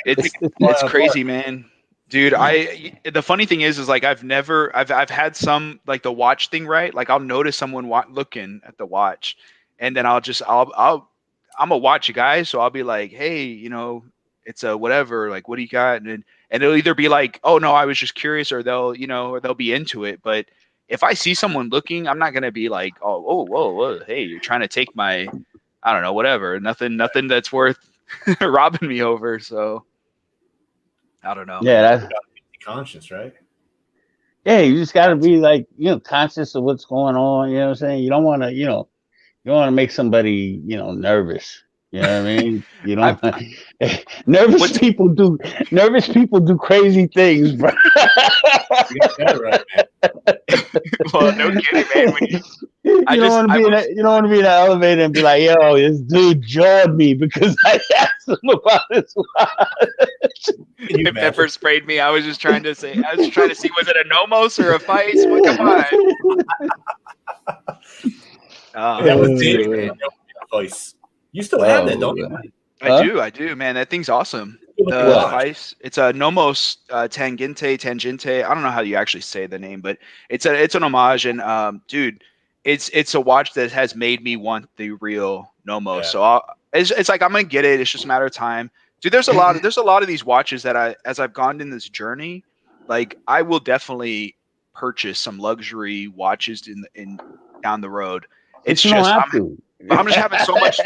it's crazy, man. Dude, the funny thing is like I've had some, like, the watch thing, right? Like, I'll notice someone looking at the watch, and then I'm a watch guy, so I'll be like, hey, you know, it's a whatever, like, what do you got? And it'll either be like, oh no, I was just curious, or they'll be into it. But if I see someone looking, I'm not gonna be like, oh, whoa, hey, you're trying to take my, I don't know, whatever. Nothing that's worth robbing me over. So I don't know. Yeah, that's conscious, right? Yeah, you just got to be like, conscious of what's going on. You know what I'm saying? You don't want to, make somebody, nervous. You know what I mean? You don't. Nervous people do crazy things, bro. You got that right, man. Well, no kidding, man. You don't want to be in an elevator and be like, yo, this dude jawed me because I asked him about his watch. If pepper sprayed me, I was trying to see, was it a Nomos or a Feist? Well, come on. That was David, Feist. You still have that, don't you? I do, man. That thing's awesome. The Feist, it's a Nomos Tangente. I don't know how you actually say the name, but it's an homage, and dude, it's a watch that has made me want the real Nomos. Yeah. So It's like I'm gonna get it. It's just a matter of time, dude. There's a lot of these watches that as I've gone in this journey, like I will definitely purchase some luxury watches in down the road. It's just I'm just having so much.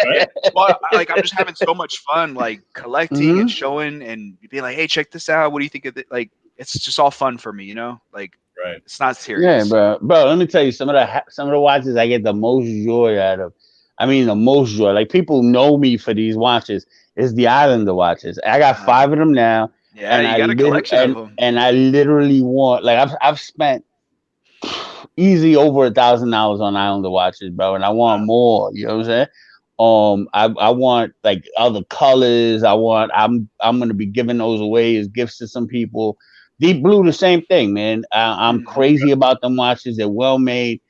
I'm just having so much fun, like collecting and showing and being like, hey, check this out. What do you think of it? Like, it's just all fun for me, you know. Like, it's not serious. Yeah, bro. Let me tell you, some of the watches I get the most joy out of. I mean, the most joy. Like, people know me for these watches. It's the Islander watches. I got 5 of them now. Yeah, and you got a collection of them. And I literally want, like, I've spent easy over $1,000 on Islander watches, bro, and I want more. You know what I'm saying? I want like other colors. I'm gonna be giving those away as gifts to some people. Deep Blue, the same thing, man. I'm crazy about them watches. They're well made.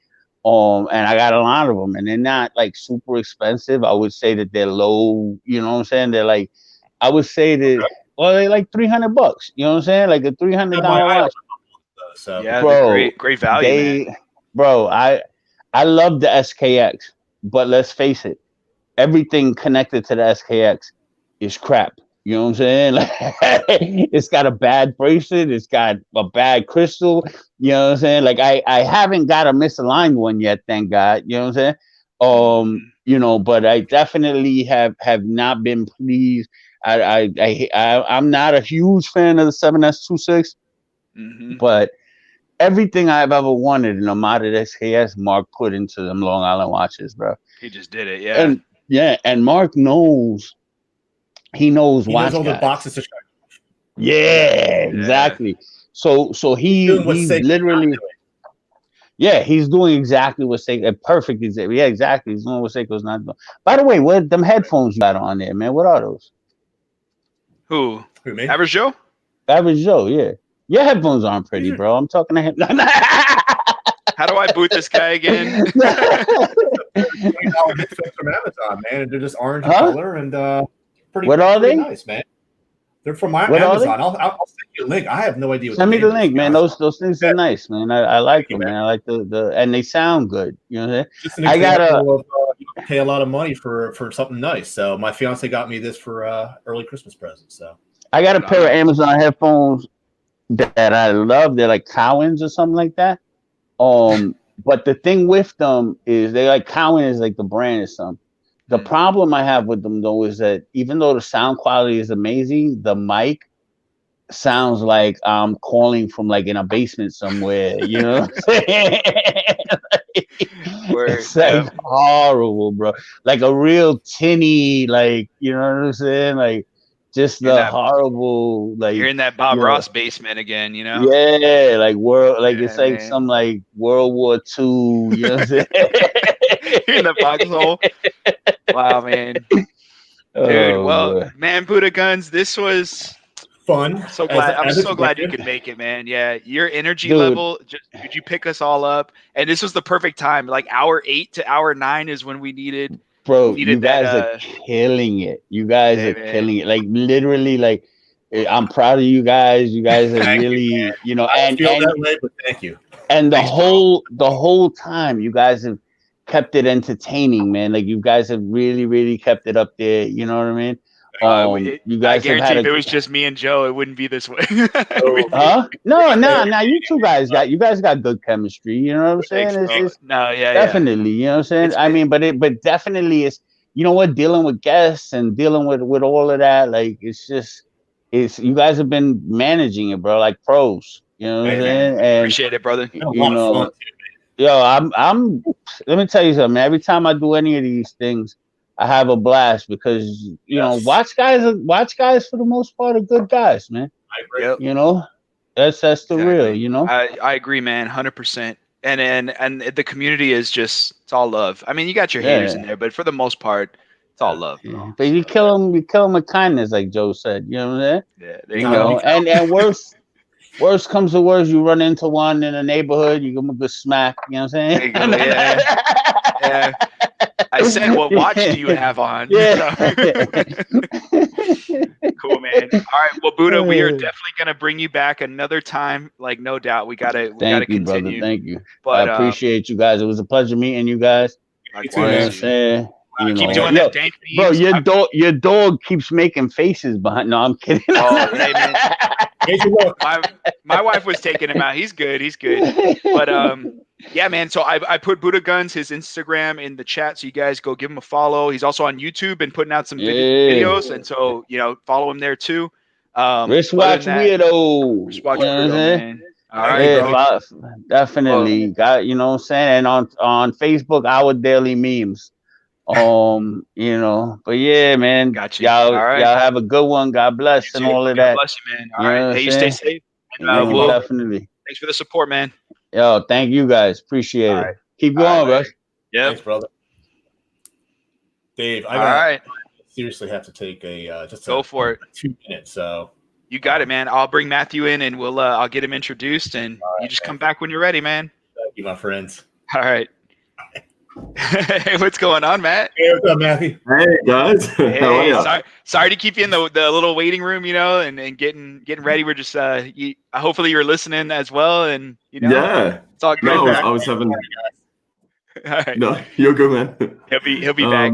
And I got a lot of them, and they're not like super expensive. I would say that they're low. You know what I'm saying? They're like, I would say that, well, they're like $300. You know what I'm saying? Like a $300 watch. So yeah, bro, great value, man. Bro, I love the SKX, but let's face it, everything connected to the SKX is crap. You know what I'm saying? Like, it's got a bad bracelet, it's got a bad crystal. You know what I'm saying? Like, I haven't got a misaligned one yet, thank God. You know what I'm saying? You know, but I definitely have not been pleased. I'm not a huge fan of the 7S26, but everything I've ever wanted in a modded SKS, Mark put into them Long Island watches, bro. He just did it, yeah. And Mark knows. He knows all the boxes to check. Yeah, exactly. So he's literally. Yeah, he's doing exactly what Seiko. Perfect example. Yeah, exactly. He's doing what Seiko's not doing. By the way, what them headphones you got on there, man? What are those? Who me? Average Joe? Average Joe, yeah. Your headphones aren't pretty, bro. I'm talking to him. How do I boot this guy again? Headphones from Amazon, man, and they're just orange color and pretty. What are they? Nice, man. They're from Amazon. I'll send you a link. I have no idea. What send me the link, man. Those things are nice, man. I like them, man. I like the and they sound good. You know what I'm saying? I gotta pay a lot of money for something nice. So my fiance got me this for early Christmas present. So I got a pair of Amazon headphones that I love. They're like Cowens or something like that. But the thing with them is they like Cowen is like the brand or something. The problem I have with them though is that even though the sound quality is amazing, the mic sounds like I'm calling from like in a basement somewhere. You know what I'm saying? It's like horrible, bro. Like a real tinny, like, you know what I'm saying? Like just the horrible, like you're in that Bob Ross basement again, you know? Yeah, like it's like some like World War II, you know what I'm saying? You're in the foxhole. Wow, man. Dude, man, Buddha Gunz, this was fun. I'm so glad you could make it, man. Yeah, your energy level, could you pick us all up? And this was the perfect time. Like hour 8 to hour 9 is when we needed. Bro, you guys are killing it. You guys are killing it. Like literally, like I'm proud of you guys. You guys are really, you know, I feel that way, but thank you. And the whole time, you guys have kept it entertaining, man. Like you guys have really, really kept it up there. You know what I mean? You guys I guarantee if it was just me and Joe, it wouldn't be this way. No, you two guys got good chemistry. You know what I'm saying? Definitely. You know what I'm saying? I mean, but definitely it's, you know what, dealing with guests and dealing with all of that, like it's you guys have been managing it, bro, like pros. You know what I'm saying? And appreciate it, brother. You know, I'm let me tell you something. Every time I do any of these things, I have a blast because you know, watch guys for the most part are good guys, man. I agree. You know, that's the real. You know, I agree, man, 100%. And the community is just, it's all love. I mean, you got your haters in there, but for the most part, it's all love. Yeah. But you kill them with kindness, like Joe said. You know what I'm saying? Yeah, there you go. And worst comes to worst, you run into one in the neighborhood, you give them a good smack. You know what I'm saying? Yeah. I said, what watch do you have on? Yeah. Cool, man. All right. Well, Buddha, we are definitely going to bring you back another time. Like, no doubt. We got to continue. Brother. Thank you. But I appreciate you guys. It was a pleasure meeting you guys. Likewise. You Keep know, doing yo, them dank bro, memes. your dog keeps making faces behind. No, I'm kidding. Oh, hey man. My wife was taking him out. He's good. He's good. But yeah, man. So I put Buddha Gunz, his Instagram, in the chat, so you guys go give him a follow. He's also on YouTube and putting out some videos, and so follow him there too. Wristwatch weirdo. Wristwatch You know what I'm weirdo, saying? man. All right, Definitely. Got, you know what I'm saying? And on Facebook, our daily memes. But yeah, man. Got you. Y'all, All right. y'all have a good one. God bless and all of that. God bless you, man. All right. Hey, you stay safe. And, definitely. Thanks for the support, man. Yo, thank you guys. Appreciate it. Keep going, bro. Yeah. Thanks, brother. Dave, All right. Seriously have to take go for it. 2 minutes. So you got it, man. I'll bring Matthew in and I'll get him introduced, and you just come back when you're ready, man. Thank you, my friends. All right. Hey, what's going on, Matt? Hey, what's up, Matthew? Hey guys, hey, how are you? Sorry to keep you in the little waiting room, and getting ready. We're just hopefully you're listening as well, and yeah, it's all good. No, I was having. All right. No, you're good, man. He'll be back.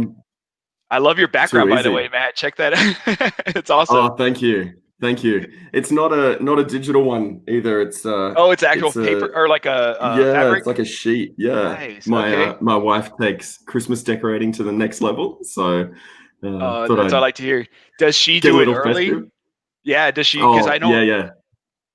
I love your background, by the way, Matt. Check that out. It's awesome. Oh, thank you. It's not a digital one either. It's it's actual paper or like a fabric? It's like a sheet. Yeah. Nice. My wife takes Christmas decorating to the next level, so that's what I like to hear. Does she do it early? Festive? Yeah. Does she? Because I know.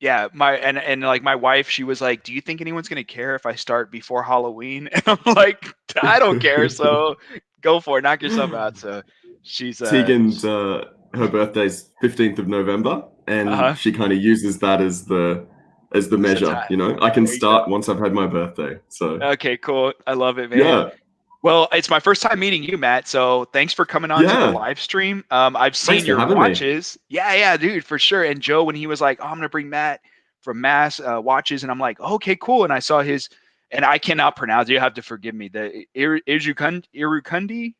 Yeah. My wife, she was like, "Do you think anyone's gonna care if I start before Halloween?" And I'm like, "I don't care. So go for it. Knock yourself out." So she's Tegan's. Her birthday's 15th of November, and she kind of uses that as the measure. I can start once I've had my birthday. So okay, cool. I love it, man. Yeah. Well, it's my first time meeting you, Matt. So thanks for coming on to the live stream. I've seen your watches. Yeah, dude, for sure. And Joe, when he was like, "Oh, I'm gonna bring Matt from Mass watches," and I'm like, "Okay, cool." And I saw his, and I cannot pronounce. You have to forgive me. The Irukundi.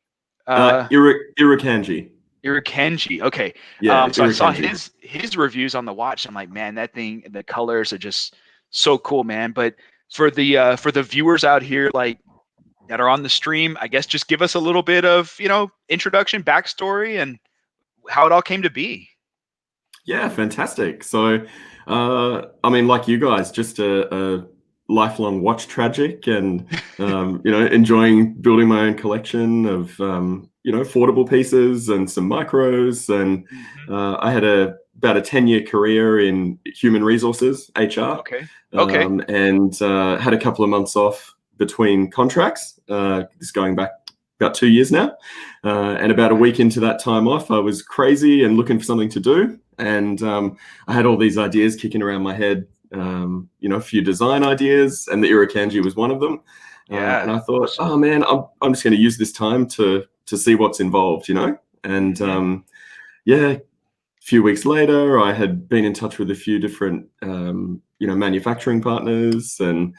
Irukandji. Irukandji. Okay. Yeah. So I saw his reviews on the watch. I'm like, man, that thing, the colors are just so cool, man. But for the viewers out here, like that are on the stream, I guess just give us a little bit of introduction, backstory, and how it all came to be. Yeah, fantastic. So, I mean, like you guys, just a lifelong watch tragic, and enjoying building my own collection of affordable pieces and some micros, and I had about a 10-year career in human resources, HR. Okay. And had a couple of months off between contracts. This going back about 2 years now, and about a week into that time off, I was crazy and looking for something to do, and I had all these ideas kicking around my head. A few design ideas, and the Irukandji was one of them. And I thought, oh man, I'm just going to use this time to see what's involved, And a few weeks later, I had been in touch with a few different, manufacturing partners, and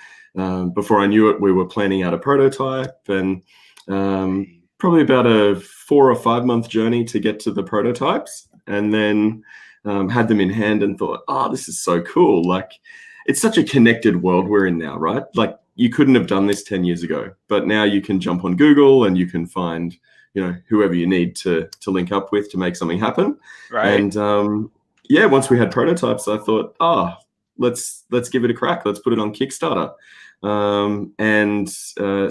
before I knew it, we were planning out a prototype, and probably about a 4 or 5 month journey to get to the prototypes, and then had them in hand and thought, oh, this is so cool. Like, it's such a connected world we're in now, right? Like, you couldn't have done this 10 years ago, but now you can jump on Google and you can find, whoever you need to link up with to make something happen. Right. And once we had prototypes, I thought, let's give it a crack. Let's put it on Kickstarter.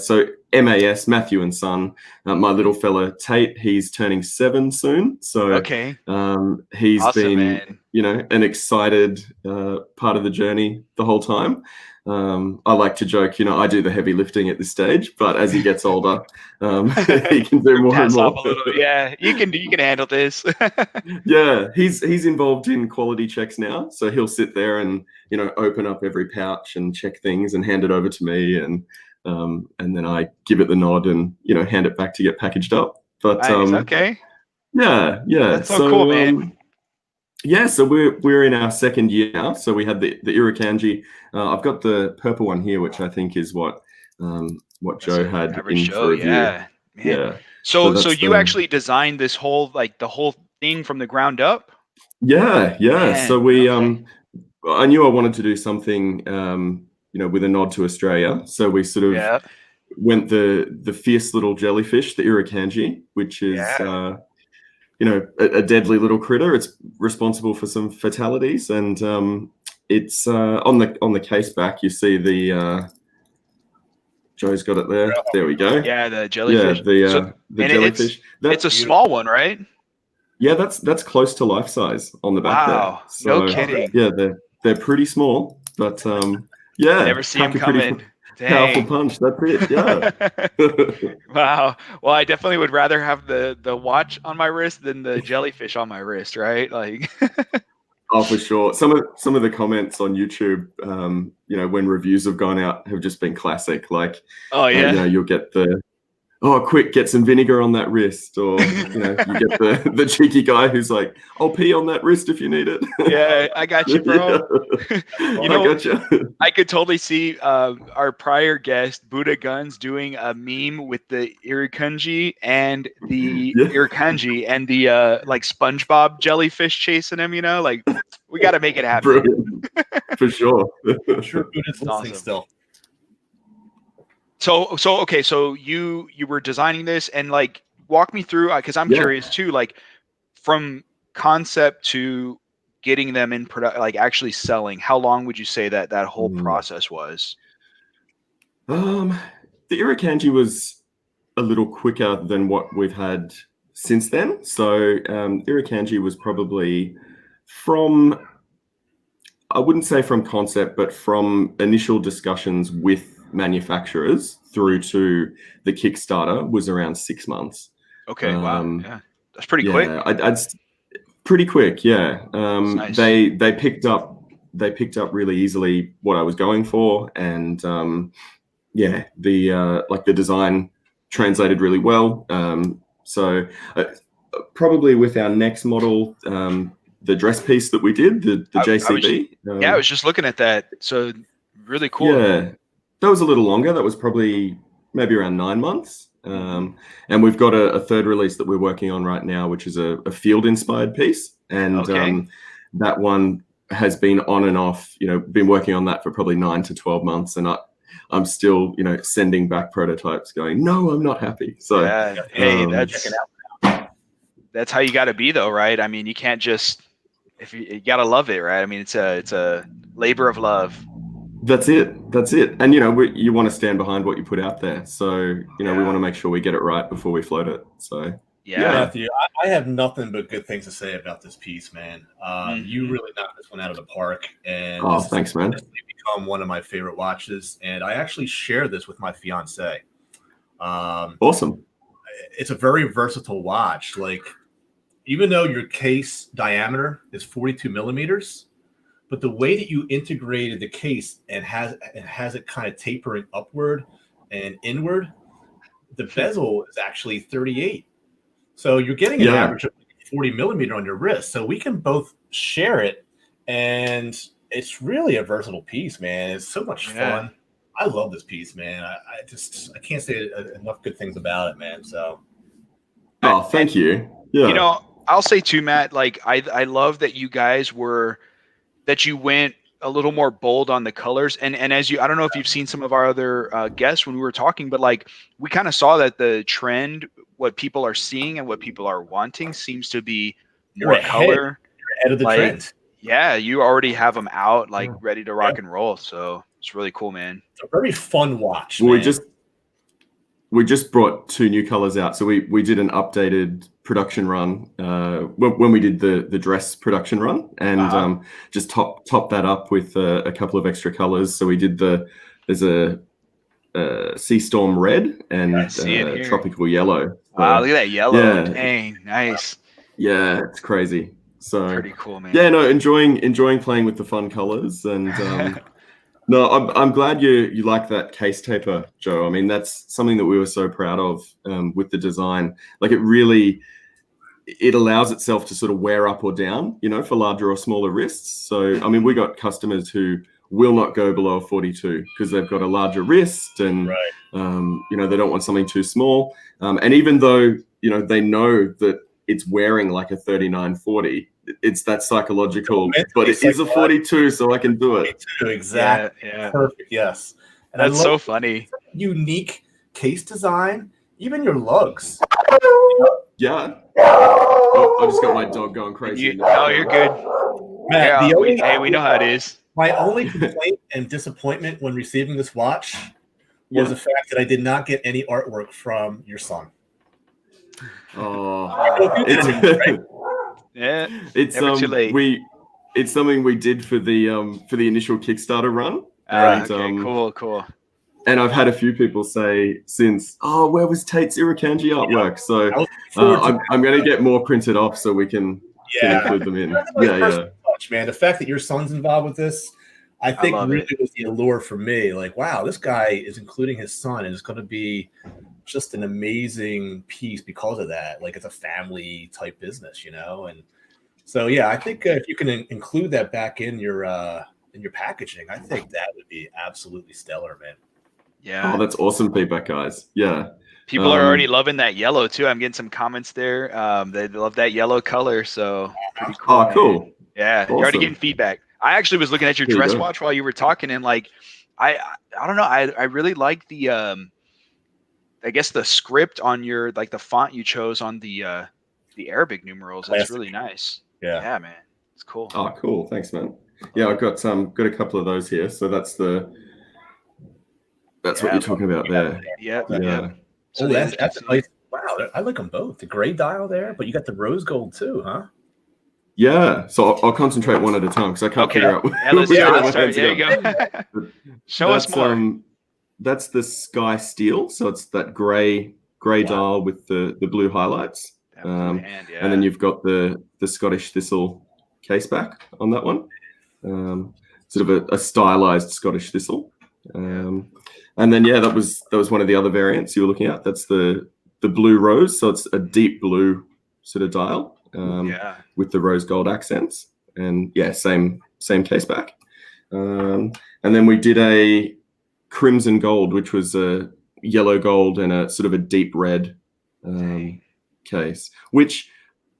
So MAS, Matthew and Son, my little fella Tate, he's turning 7 soon. So he's awesome, been, man. An excited part of the journey the whole time. I like to joke, I do the heavy lifting at this stage, but as he gets older, he can do more and more. Yeah, you can handle this. Yeah, he's involved in quality checks now, so he'll sit there and open up every pouch and check things and hand it over to me, and then I give it the nod and hand it back to get packaged up. But okay. Yeah, that's so cool, man. So we're in our 2nd year now. So we had the Irukandji. I've got the purple one here, which I think is what Joe had in for review. Yeah. So you actually designed this whole the whole thing from the ground up? Yeah. Man, so we I knew I wanted to do something with a nod to Australia. So we sort of went the fierce little jellyfish, the irukandji, which is a deadly little critter. It's responsible for some fatalities, and it's on the case back. You see the Joe's got it there. There we go. Yeah, the jellyfish. Yeah, the jellyfish. It's a small one, right? Yeah, that's close to life size on the back there. Wow, no kidding. Yeah, they're pretty small, but yeah, never see them coming. Powerful punch. That's it. Yeah. Wow. Well, I definitely would rather have the watch on my wrist than the jellyfish on my wrist, right? Like. Oh, for sure. Some of the comments on YouTube, when reviews have gone out, have just been classic. Like, oh yeah, you'll get the, oh, quick, get some vinegar on that wrist, or you get the cheeky guy who's like, I'll pee on that wrist if you need it. Yeah, I got you, bro. I got you. I could totally see our prior guest Buddha Gunz doing a meme with the irukandji and the irukandji and the like SpongeBob jellyfish chasing him. Like we got to make it happen. Brilliant. For sure. I'm sure Buddha's listening still. So okay, so you were designing this, and like walk me through, because I'm curious too, like from concept to getting them in product, like actually selling, how long would you say that whole process was? The irukandji was a little quicker than what we've had since then. So irukandji was probably from, I wouldn't say from concept, but from initial discussions with manufacturers through to the Kickstarter was around 6 months. Okay, wow, yeah, that's pretty quick. I'd pretty quick, yeah. Nice. They picked up really easily what I was going for, and the design translated really well. So probably with our next model, the dress piece that we did, the JCB. I was just looking at that. So really cool. Yeah. That was a little longer. That was probably maybe around 9 months. And we've got a third release that we're working on right now, which is a field-inspired piece. And that one has been on and off, been working on that for probably 9 to 12 months. And I'm still, sending back prototypes going, no, I'm not happy. So, hey, that's how you got to be though, right? I mean, you can't just, you got to love it, right? I mean, it's a labor of love. That's it. And, you want to stand behind what you put out there. So, we want to make sure we get it right before we float it. So, Matthew, I have nothing but good things to say about this piece, man. You really knocked this one out of the park. And thanks, man. It's become one of my favorite watches. And I actually share this with my fiance. Awesome. It's a very versatile watch. Like, even though your case diameter is 42 millimeters, but the way that you integrated the case and has it kind of tapering upward and inward, the bezel is actually 38. So you're getting an average of 40 millimeter on your wrist. So we can both share it, and it's really a versatile piece, man. It's so much fun. I love this piece, man. I can't say enough good things about it, man. So. Oh, thank you. Yeah. I'll say too, Matt, like I love that you guys that you went a little more bold on the colors. And as I don't know if you've seen some of our other guests when we were talking, but like we kind of saw that the trend, what people are seeing and what people are wanting seems to be more color. You're ahead of the trend. Yeah, you already have them out, like ready to rock and roll. So it's really cool, man. It's a very fun watch. Well, we just brought 2 new colors out. So we did an updated production run when we did the dress production run, and just top that up with a couple of extra colors. So we did there's a Sea Storm red and tropical yellow. Wow, look at that yellow. Yeah. Dang, nice. Yeah, it's crazy. So pretty cool, man. Yeah, no, enjoying playing with the fun colors, and no, I'm glad you like that case taper, Joe. I mean, that's something that we were so proud of with the design. Like it allows itself to sort of wear up or down, for larger or smaller wrists. So, I mean, we got customers who will not go below a 42 because they've got a larger wrist, and they don't want something too small. And even though they know that it's wearing like a 39-40, it's that psychological, but it is a 42, so I can do it. 42, exactly. Yeah. Perfect. Yes. And that's so funny. Unique case design, even your lugs. Yeah. Oh, I just got my dog going crazy. You're good. Matt, Yeah, we know how it is. My only complaint and disappointment when receiving this watch was the fact that I did not get any artwork from your son. Oh, yeah, it's never too late. It's something we did for the initial Kickstarter run. Cool. And I've had a few people say since, "Oh, where was Tate's Irukandji artwork?" So I'm going to get more printed off so we can include them in. Touch, man. The fact that your son's involved with this, I think really was the allure for me. Like, wow, this guy is including his son, and it's going to be just an amazing piece because of that. Like, it's a family type business, you know. And so, yeah, I think if you can include that back in your packaging, I think that would be absolutely stellar, man. Yeah. Oh, that's awesome feedback, guys. Yeah. People are already loving that yellow too. I'm getting some comments there. They love that yellow color, so pretty cool. Oh, cool. Yeah, awesome. You're already getting feedback. I actually was looking at your dress watch while you were talking, and like, I don't know, I really like the I guess the script on your, like the font you chose on the Arabic numerals. That's really nice. Yeah, man, it's cool. Oh, cool. Thanks, man. Yeah, I've got a couple of those here. So that's what you're talking about there. Yeah. So that's nice. Wow, I like them both. The gray dial there, but you got the rose gold too, huh? Yeah. So I'll concentrate one at a time because I can't figure out. Let's start. There you go. Show us more. That's the Sky Steel. So it's that gray dial with the blue highlights. And then you've got the Scottish Thistle case back on that one. Sort of a stylized Scottish Thistle. And then that was one of the other variants you were looking at. That's the blue rose. So it's a deep blue sort of dial with the rose gold accents. And same case back. And then we did a crimson gold, which was a yellow gold and a sort of a deep red case, which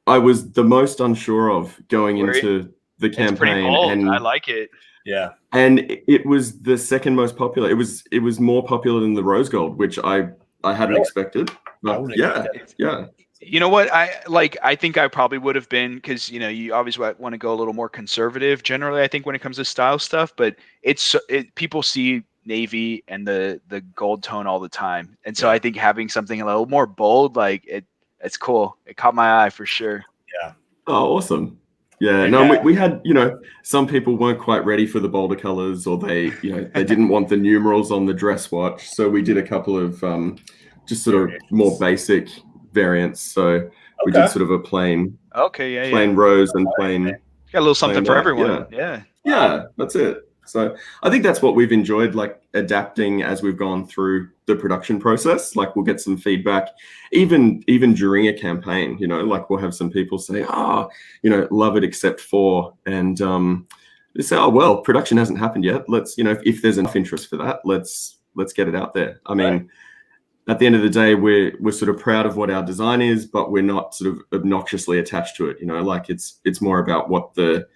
I was the most unsure of going into the campaign. It's pretty bold. And I like it. Yeah. And it was the second most popular. It was more popular than the rose gold, which I hadn't expected. But yeah. You know what? I think I probably would have been, because you obviously want to go a little more conservative generally, I think, when it comes to style stuff, but people see navy and the gold tone all the time. And so I think having something a little more bold, like it's cool. It caught my eye for sure. Yeah. Oh, awesome. Yeah, no, we had, some people weren't quite ready for the bolder colors, or they didn't want the numerals on the dress watch. So we did a couple of just sort of more basic variants. So we did sort of a plain rose and plain. Got a little something for everyone. Yeah, that's it. So I think that's what we've enjoyed, like adapting as we've gone through the production process. Like we'll get some feedback, even during a campaign, like we'll have some people say, love it except for, and they say, oh, well, production hasn't happened yet. Let's, if there's enough interest for that, let's get it out there. I mean, at the end of the day, we're sort of proud of what our design is, but we're not sort of obnoxiously attached to it, like it's more about what the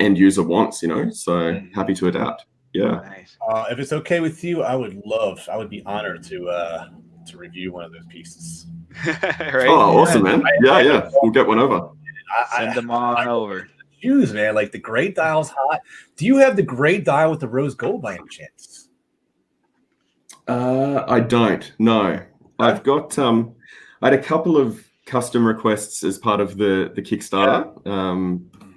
end user wants, so happy to adapt. Yeah. Nice. If it's okay with you, I would be honored to review one of those pieces. Right? Oh, awesome, man. Yeah. We'll get one over. Send them on over. Shoes, man. Like the gray dial's hot. Do you have the gray dial with the rose gold by any chance? I don't. No. I've got I had a couple of custom requests as part of the Kickstarter.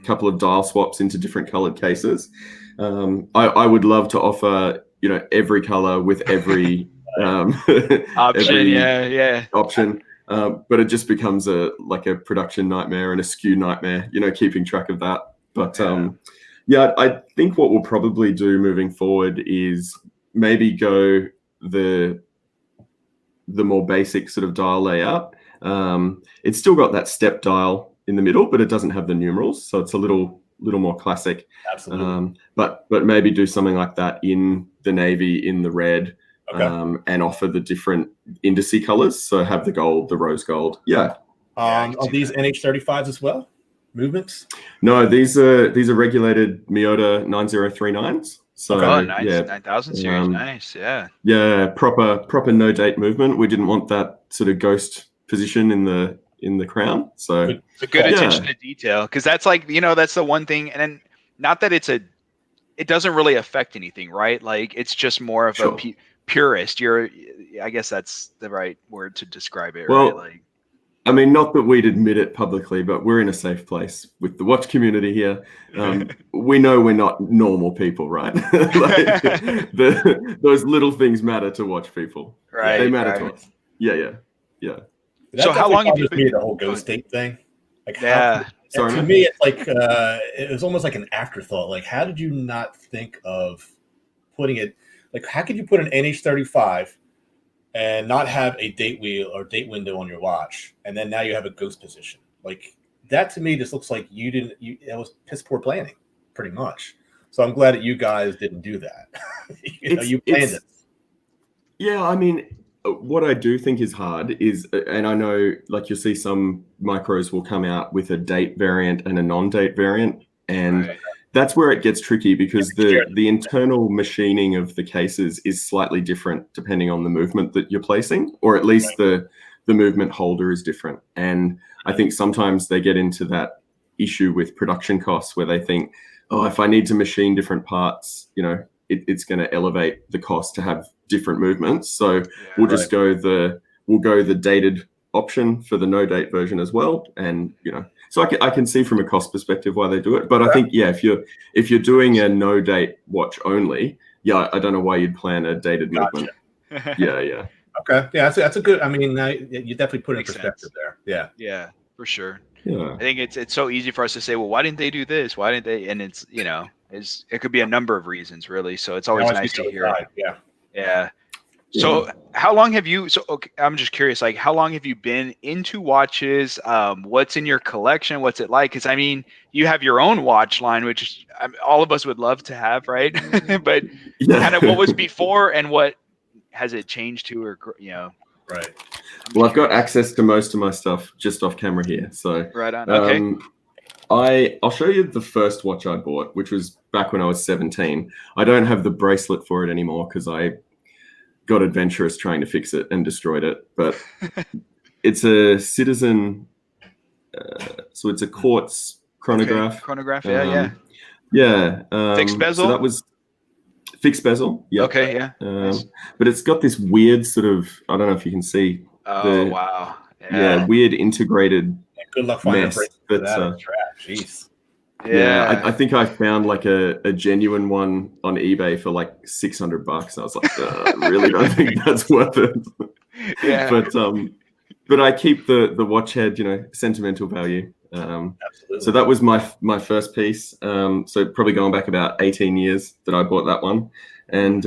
Couple of dial swaps into different colored cases. I would love to offer, every color with every option. Option. But it just becomes a production nightmare and a SKU nightmare, keeping track of that. But I think what we'll probably do moving forward is maybe go the more basic sort of dial layout. It's still got that step dial in the middle, but it doesn't have the numerals, so it's a little more classic. Absolutely. But maybe do something like that in the navy, in the red, and offer the different indice colors. So have the gold, the rose gold. Yeah. Are these NH35s as well? Movements? No, these are regulated Miota 9039s. So nice. yeah, 9000 series, nice. Yeah, proper no date movement. We didn't want that sort of ghost position in the crown. So it's a good attention to detail, because that's like, that's the one thing. And then, not that it doesn't really affect anything, right? Like, it's just more of a purist. I guess that's the right word to describe it, right? Like, I mean, not that we'd admit it publicly, but we're in a safe place with the watch community here. We know we're not normal people, right? Like, those little things matter to watch people. Right. They matter to us. Yeah. So how long have you been the whole ghost date thing? Like, to me, it's like it was almost like an afterthought. Like, how did you not think of putting it? Like, how could you put an NH35 and not have a date wheel or date window on your watch, and then now you have a ghost position? Like, that to me just looks like it was piss poor planning, pretty much. So I'm glad that you guys didn't do that. You planned it. Yeah, I mean, what I do think is hard is, and I know, like, you'll see some micros will come out with a date variant and a non-date variant, and that's where it gets tricky, because the internal machining of the cases is slightly different depending on the movement that you're placing, or at least the movement holder is different. And I think sometimes they get into that issue with production costs where they think, oh, if I need to machine different parts, it's going to elevate the cost to have different movements. So we'll just go the dated option for the no date version as well. And, so I can see from a cost perspective why they do it. But I think, if you're doing a no date watch only, I don't know why you'd plan a dated movement. Yeah. Okay. Yeah, that's a good, I mean, you definitely put it in perspective there. Yeah, for sure. Yeah. I think it's so easy for us to say, well, why didn't they do this? Why didn't they? And it's, it could be a number of reasons, really. So it's always nice to hear. Yeah. So how long have you, I'm just curious, like, how long have you been into watches? What's in your collection? What's it like? Because, I mean, you have your own watch line, which all of us would love to have, right? But kind of what was before, and what has it changed to, or, Right. Well, I've got access to most of my stuff just off camera here. So right on. Okay. I'll show you the first watch I bought, which was back when I was 17. I don't have the bracelet for it anymore because I got adventurous trying to fix it and destroyed it. But it's a Citizen, so it's a quartz chronograph. Okay. Chronograph, fixed bezel. So that was fixed bezel. Yeah. Okay. Yeah. Nice. But it's got this weird sort of, I don't know if you can see. Oh, wow. Yeah. Weird integrated. Good luck finding mess. a bracelet for that. Jeez. Yeah, I think I found like a genuine one on eBay for like $600. I was like, I really don't think that's worth it. Yeah. But I keep the watch head, sentimental value. Absolutely. So that was my first piece. So probably going back about 18 years that I bought that one, and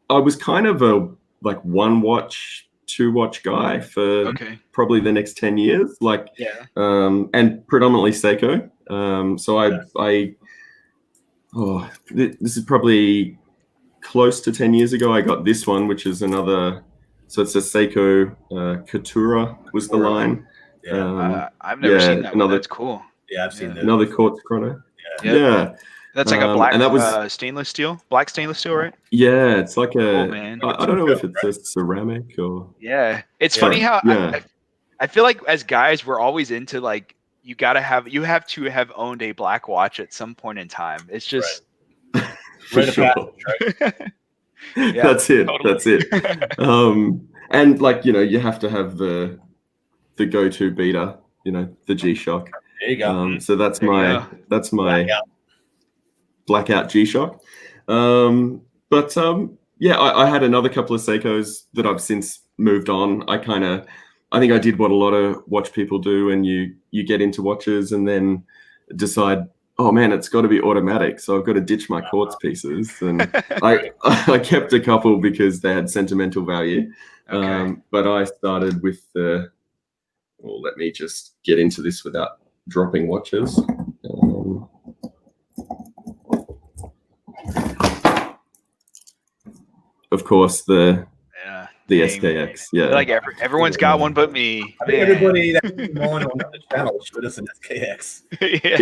I was kind of a like one watch, two watch guy for probably the next 10 years, and predominantly Seiko. This is probably close to 10 years ago. I got this one, which is another. So it's a Seiko Katura was the line. I've never seen that. That's cool. Yeah, I've seen that. Another quartz chrono. Yeah. That's like a black, and that was stainless steel, black stainless steel, right? Yeah, it's like a. Oh, man. I don't know if it's a ceramic or. Yeah, it's funny how I feel like as guys we're always into like you have to have owned a black watch at some point in time. It's just. For sure. Yeah, that's it. totally. That's it. And like you have to have the go-to beater, the G-Shock. There you go. So that's my blackout G-Shock. I had another couple of Seikos that I've since moved on. I think I did what a lot of watch people do, and you get into watches and then decide, oh man, it's got to be automatic, so I've got to ditch my quartz pieces. And I kept a couple because they had sentimental value. But I started with let me just get into this without dropping watches. Of course, the SKX. Yeah, like everyone's got one but me. I think everybody that's on the channel should us an SKX. It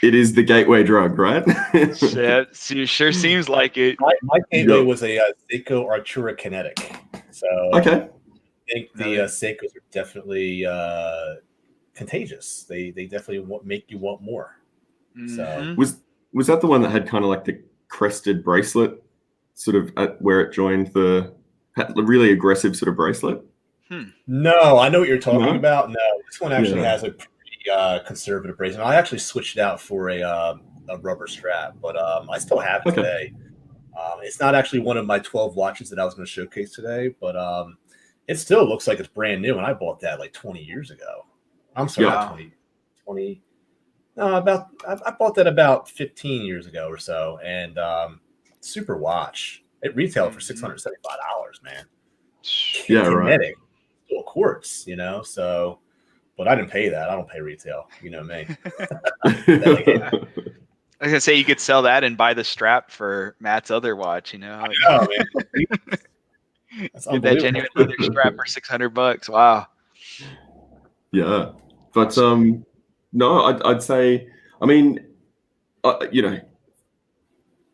it is the gateway drug, right? Yeah, sure seems like it. My gateway was a Seiko Artura Kinetic. So okay. I think the Seikos are definitely contagious. They definitely make you want more. So was that the one that had kind of like the crested bracelet, sort of at where it joined the really aggressive sort of bracelet? No, I know what you're talking about. No, this one actually has a pretty conservative bracelet. I actually switched it out for a rubber strap, but I still have it today. It's not actually one of my 12 watches that I was going to showcase today, but it still looks like it's brand new, and I bought that like 20 years ago. I'm sorry, not 20. No, I bought that about 15 years ago or so, and super watch. It retailed for $675, man. Yeah, right. Still quartz, you know. So, but I didn't pay that. I don't pay retail. You know me. I was gonna say you could sell that and buy the strap for Matt's other watch. You know. I know, man. Get that genuine leather strap for $600. Wow. Yeah, but no, I'd say, I mean, you know,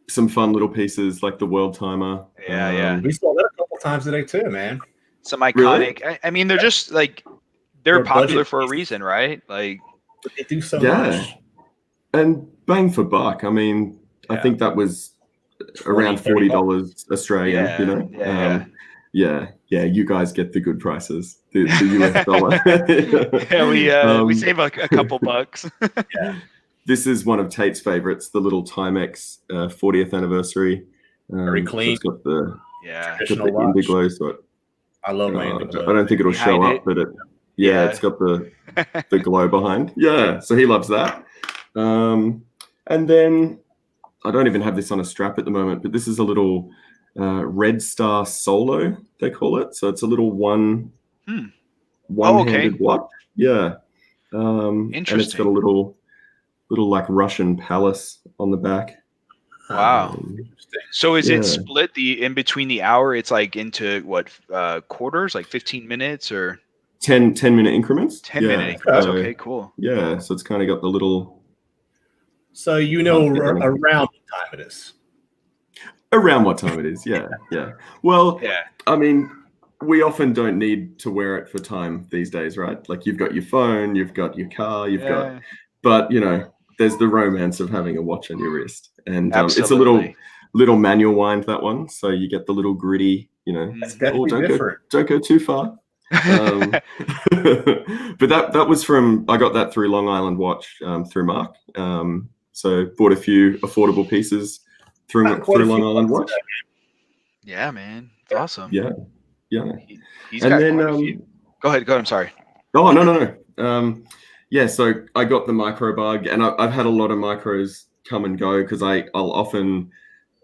some fun little pieces like the world timer. Yeah. We saw that a couple times today too, man. Some iconic. Really? I mean, they're just like they're popular for a reason, right? Like but they do so much. And bang for buck. I mean, I think that was around $40 Australian. You know. Yeah, you guys get the good prices, the US dollar. We save a couple bucks. This is one of Tate's favorites, the little Timex 40th anniversary. Very clean. So it's got the traditional watch. Indiglo. So I love my Indiglo. I don't think it'll show up, but it's got the glow behind. Yeah, so he loves that. And then I don't even have this on a strap at the moment, but this is a little Red Star Solo, they call it. So it's a little one-handed watch. Yeah. Interesting. And it's got a little like Russian palace on the back. Wow. So is it split in between the hour? It's like into what quarters, like 15 minutes or 10-minute increments? 10-minute increments. Okay, cool. Yeah. So it's kind of got the little. So you know around what time it is. Around what time it is, yeah. Well, I mean, we often don't need to wear it for time these days, right? Like you've got your phone, you've got your car, but you know, there's the romance of having a watch on your wrist, and it's a little manual wind, that one, so you get the little gritty, you know. That's definitely different. Don't go too far. But that was I got that through Long Island Watch through Mark. So bought a few affordable pieces through Long Island Watch. Yeah, man, it's awesome. Yeah. He's got quite a few. Go ahead. I'm sorry. Oh no. Yeah, so I got the micro bug, and I've had a lot of micros come and go because I'll often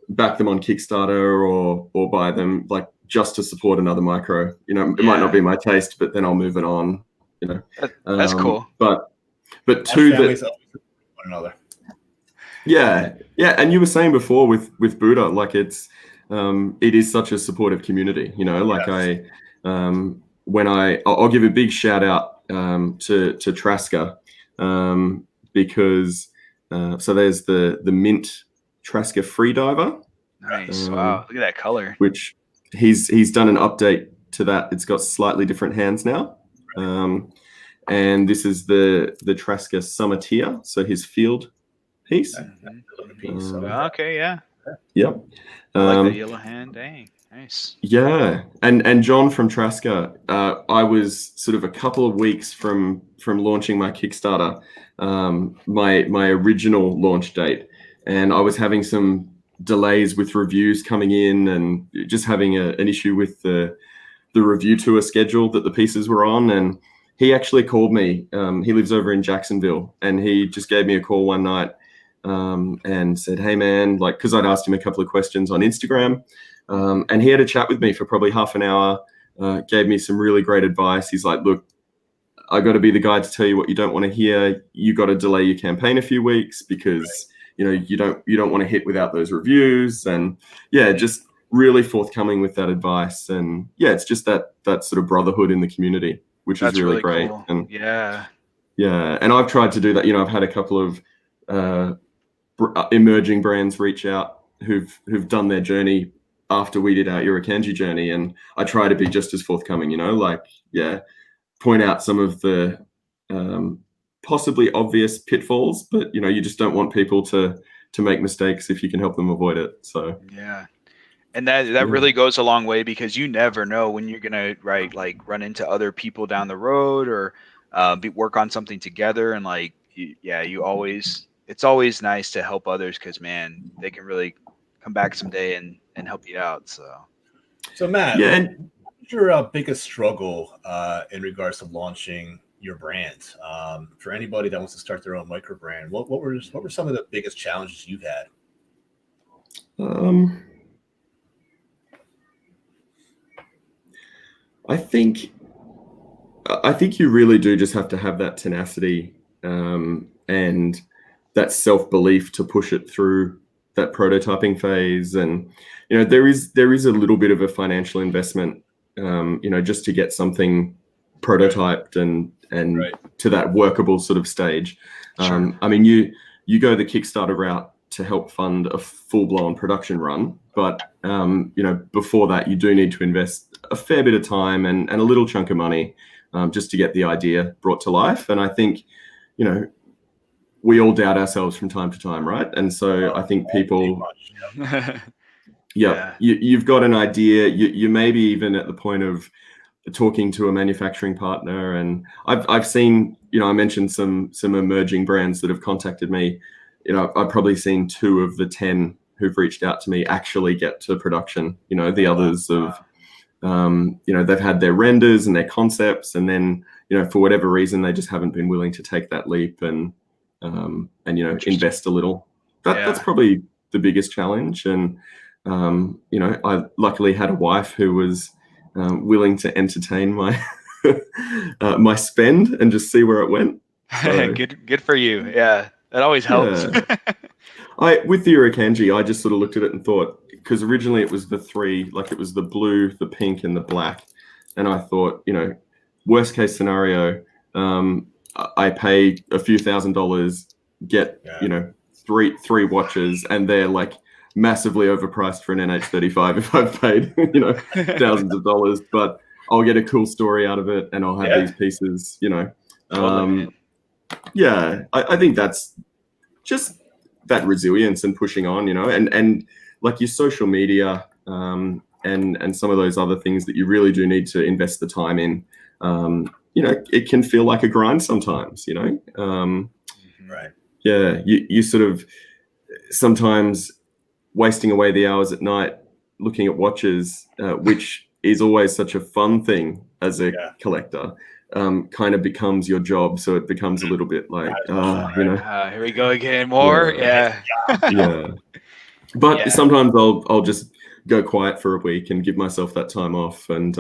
back them on Kickstarter or buy them like just to support another micro. You know, it might not be my taste, but then I'll move it on. You know, that's cool. But two that one another. Yeah, and you were saying before with Buddha, like it is such a supportive community. You know, like I'll give a big shout out to Traska because so there's the mint Traska Freediver. Nice. Wow, look at that color. Which he's done an update to that. It's got slightly different hands now. And this is the Traska Summer Tier, so his field piece. Okay, yeah. Yep. I like the yellow hand. Dang, nice. Yeah, and John from Traska, I was sort of a couple of weeks from launching my Kickstarter, my original launch date, and I was having some delays with reviews coming in, and just having an issue with the review tour schedule that the pieces were on, and he actually called me. He lives over in Jacksonville, and he just gave me a call one night. And said, hey man, like, cause I'd asked him a couple of questions on Instagram, and he had a chat with me for probably half an hour, gave me some really great advice. He's like, look, I got to be the guy to tell you what you don't want to hear. You got to delay your campaign a few weeks because, you know, you don't want to hit without those reviews, and just really forthcoming with that advice. And it's just that sort of brotherhood in the community, which is really great. Cool. And yeah. And I've tried to do that. You know, I've had a couple of emerging brands reach out who've done their journey after we did our Irukandji journey, and I try to be just as forthcoming, point out some of the possibly obvious pitfalls, but you just don't want people to make mistakes if you can help them avoid it. So yeah. And that really goes a long way, because you never know when you're gonna run into other people down the road, or work on something together, and it's always nice to help others, because man, they can really come back someday and help you out. So Matt, and what's your biggest struggle in regards to launching your brand? For anybody that wants to start their own micro brand, what were some of the biggest challenges you've had? I think you really do just have to have that tenacity and that self-belief to push it through that prototyping phase. And there is a little bit of a financial investment, just to get something prototyped and to that workable sort of stage. Sure. I mean, you go the Kickstarter route to help fund a full-blown production run, but before that, you do need to invest a fair bit of time and a little chunk of money just to get the idea brought to life. And I think we all doubt ourselves from time to time, right? And so I think people, you've got an idea, you maybe even at the point of talking to a manufacturing partner. And I've seen, I mentioned some emerging brands that have contacted me. I've probably seen 2 of the 10 who've reached out to me actually get to production. The others have, they've had their renders and their concepts, and then, for whatever reason, they just haven't been willing to take that leap and invest a little. That's probably the biggest challenge. And, I luckily had a wife who was willing to entertain my my spend and just see where it went. So, good for you. Yeah, that always helps. With the Irukandji, I just sort of looked at it and thought, because originally it was the 3, like it was the blue, the pink, and the black, and I thought, worst case scenario, I pay a few $1,000s, get three watches, and they're like massively overpriced for an NH35 if I've paid thousands of dollars, but I'll get a cool story out of it, and I'll have these pieces. I think that's just that resilience and pushing on, and like your social media and some of those other things that you really do need to invest the time in. It can feel like a grind sometimes, Right. Yeah, you sort of sometimes wasting away the hours at night looking at watches, which is always such a fun thing as a collector, kind of becomes your job. So it becomes a little bit like, here we go again, more. Yeah. But sometimes I'll just go quiet for a week and give myself that time off, and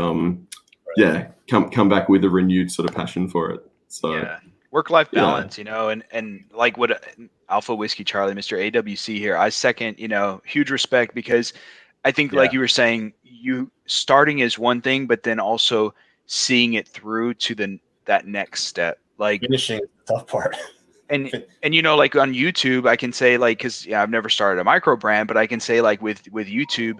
come back with a renewed sort of passion for it. So work-life balance, and like what Alpha Whiskey Charlie, Mr. AWC here, I second, huge respect, because I think like you were saying, you starting is one thing, but then also seeing it through to that next step, like finishing is the tough part. And like on YouTube, I can say, like, because I've never started a micro brand, but I can say, like, with YouTube,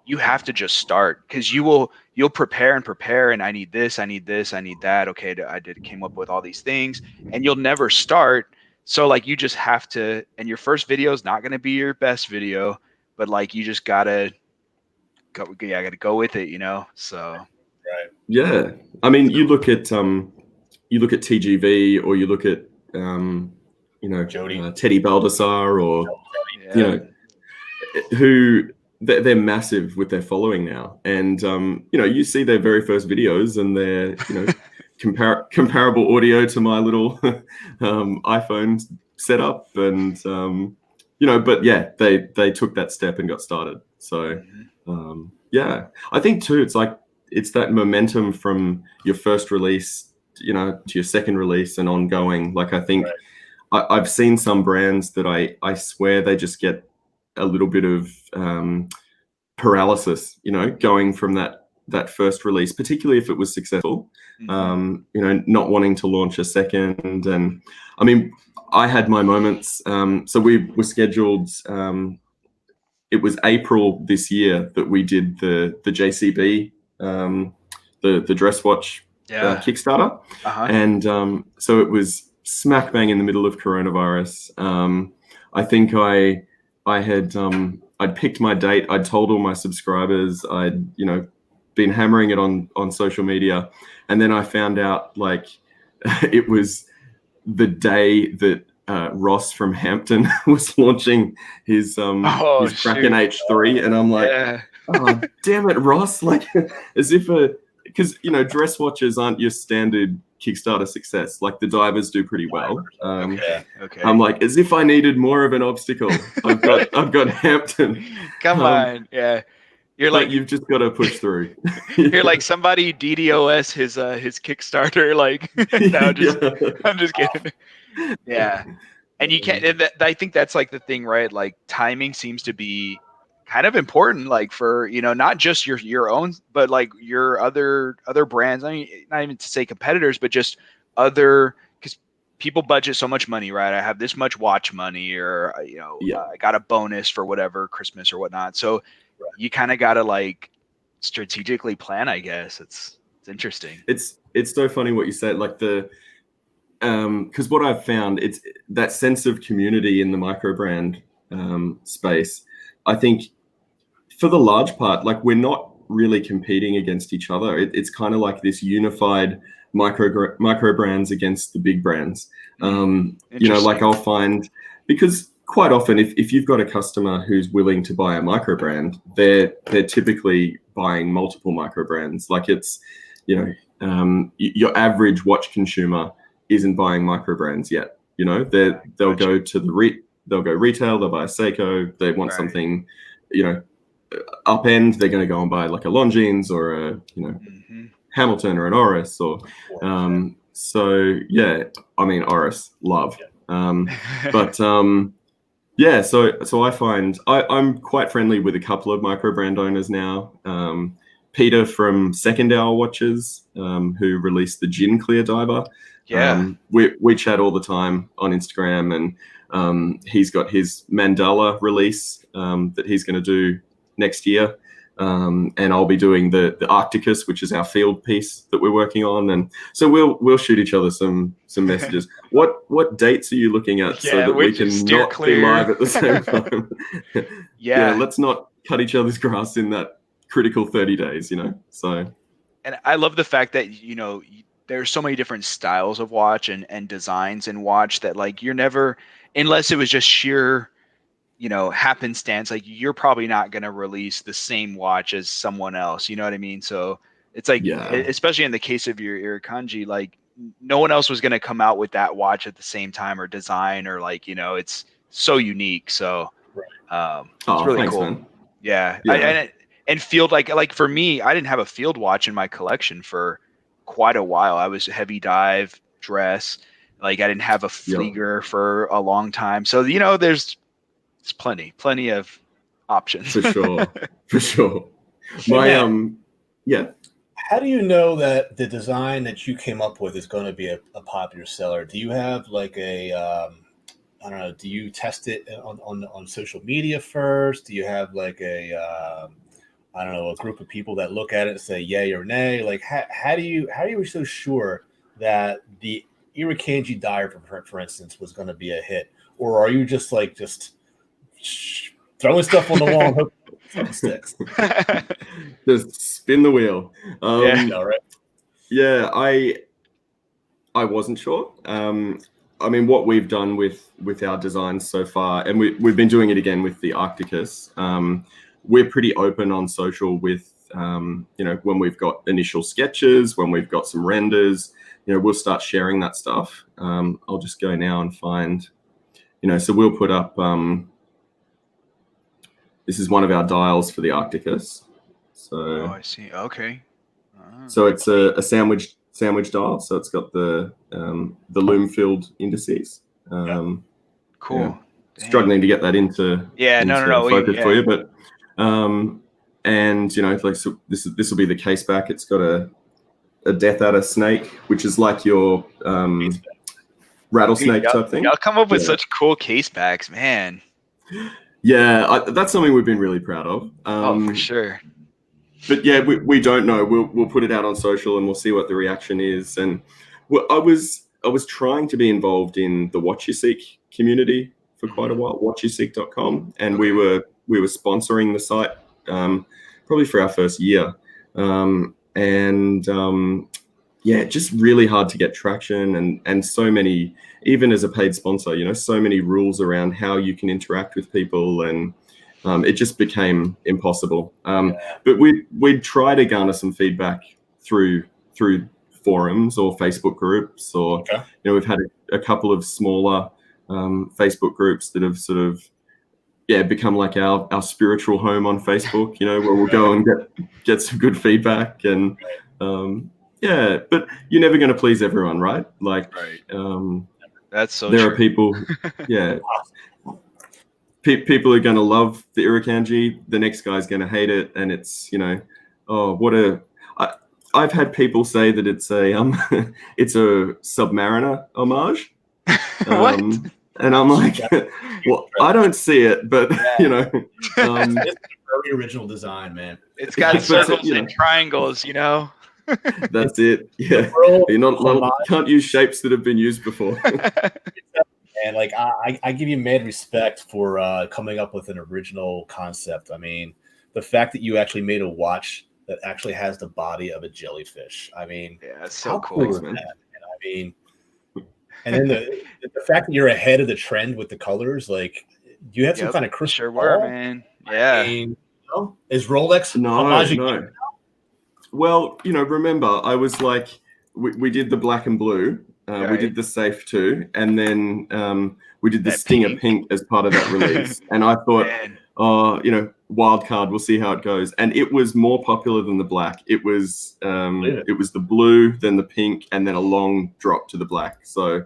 you have to just start, because you'll prepare, and I need this, I need that. Okay, came up with all these things, and you'll never start. So like you just have to, and your first video is not going to be your best video, but like you just gotta go with it, So right, yeah. I mean, you look at TGV, or you look at Jody, Teddy Baldassar, or who they're massive with their following now, and you see their very first videos, and they're comparable audio to my little iPhone setup, and but they took that step and got started. So I think too, it's that momentum from your first release, to your second release and ongoing. Like, I think I've seen some brands that I swear they just get a little bit of paralysis, going from that that first release, particularly if it was successful. Not wanting to launch a second, and I mean, I had my moments. So we were scheduled. It was April this year that we did the JCB, the dress watch Kickstarter, and so it was smack bang in the middle of coronavirus. I think I'd picked my date. I'd told all my subscribers. I'd been hammering it on social media, and then I found out like it was the day that Ross from Hampton was launching his Kraken H3, and I'm like, oh damn it, Ross! Like, as if because dress watches aren't your standard Kickstarter success. Like the divers do pretty well. Okay. I'm like, as if I needed more of an obstacle. I've got Hampton. Come on, yeah. You're like, you've just got to push through. You're like, somebody DDoS his Kickstarter. Like, no, I'm just kidding. Yeah, and you can't. And I think that's like the thing, right? Like timing seems to be kind of important, like for not just your own, but like your other brands. I mean, not even to say competitors, but just other, because people budget so much money, right? I have this much watch money, or I got a bonus for whatever Christmas or whatnot. So you kind of got to like strategically plan, I guess. It's interesting. It's so funny what you said, like because what I've found, it's that sense of community in the micro brand space. I think for the large part, like we're not really competing against each other. It's kind of like this unified micro brands against the big brands. Like I'll find, because quite often if you've got a customer who's willing to buy a micro brand, they're typically buying multiple micro brands. Like it's, your average watch consumer isn't buying micro brands yet. They'll go to they'll go retail, they'll buy a Seiko, they want something, up end, they're going to go and buy like a Longines or a, Hamilton or an Oris or, so yeah, I mean, Oris, love. But so I find I'm quite friendly with a couple of micro brand owners now. Peter from Second Hour Watches, who released the Gin Clear Diver. We chat all the time on Instagram, and he's got his Mandala release that he's going to do next year, and I'll be doing the Arcticus, which is our field piece that we're working on, and so we'll shoot each other some messages. What dates are you looking at so that we can not be live at the same time? Let's not cut each other's grass in that critical 30 days, so. And I love the fact that there's so many different styles of watch and designs in watch that like you're never, unless it was just sheer happenstance, like you're probably not going to release the same watch as someone else, you know what I mean? So it's like, especially in the case of your Irukandji, like no one else was going to come out with that watch at the same time or design, or like it's so unique. So it's really thanks, cool, man. And field, like for me, I didn't have a field watch in my collection for quite a while. I was heavy dive, dress, like I didn't have a Flieger for a long time. So there's plenty of options. For sure. How do you know that the design that you came up with is going to be a popular seller? Do you have like a I don't know, do you test it on social media first? Do you have like a a group of people that look at it and say yay or nay? Like how do you be so sure that the Irukandji diver, for instance, was going to be a hit? Or are you just throwing stuff on the wall and hoping something sticks? Just spin the wheel. I wasn't sure. I mean, what we've done with our designs so far, and we've been doing it again with the Arcticus, we're pretty open on social with, when we've got initial sketches, when we've got some renders, we'll start sharing that stuff. I'll just go now and find, so we'll put up, this is one of our dials for the Arcticus. So, I see. Okay. So it's a sandwich dial. So it's got the loom filled indices. Cool. Yeah. Struggling to get that into focus for you, but and like so this will be the case back. It's got a Death Adder snake, which is like your rattlesnake type thing. Y'all come up with such cool case backs, man. Yeah, that's something we've been really proud of. For sure. But yeah, we don't know. We'll put it out on social and we'll see what the reaction is. And I was trying to be involved in the What You Seek community for quite a while, whatyouseek.com, and we were sponsoring the site probably for our first year. Yeah, just really hard to get traction and so many, even as a paid sponsor, so many rules around how you can interact with people, and it just became impossible. But we'd try to garner some feedback through forums or Facebook groups, or we've had a couple of smaller Facebook groups that have sort of become like our spiritual home on Facebook, where we'll go and get some good feedback. And but you're never going to please everyone, right? Like that's so there true. are people people are going to love the Irukandji, the next guy's going to hate it, and it's I've had people say that it's a it's a Submariner homage. What? And I'm like, well, I don't see it, but it's a very original design, man. It's got circles and triangles, That's it. Yeah, you can't use shapes that have been used before. And like I give you mad respect for coming up with an original concept. I mean, the fact that you actually made a watch that actually has the body of a jellyfish. I mean, it's so cool, is that? And I mean, and then the fact that you're ahead of the trend with the colors, like, do you have some kind of crystal sure were, man. Yeah. I mean, is Rolex? No. Well, remember, I was like, we did the black and blue. We did the Safe 2, and then we did the Stinger Pink as part of that release. And I thought, wild card, we'll see how it goes. And it was more popular than the black. It was the blue, then the pink, and then a long drop to the black. So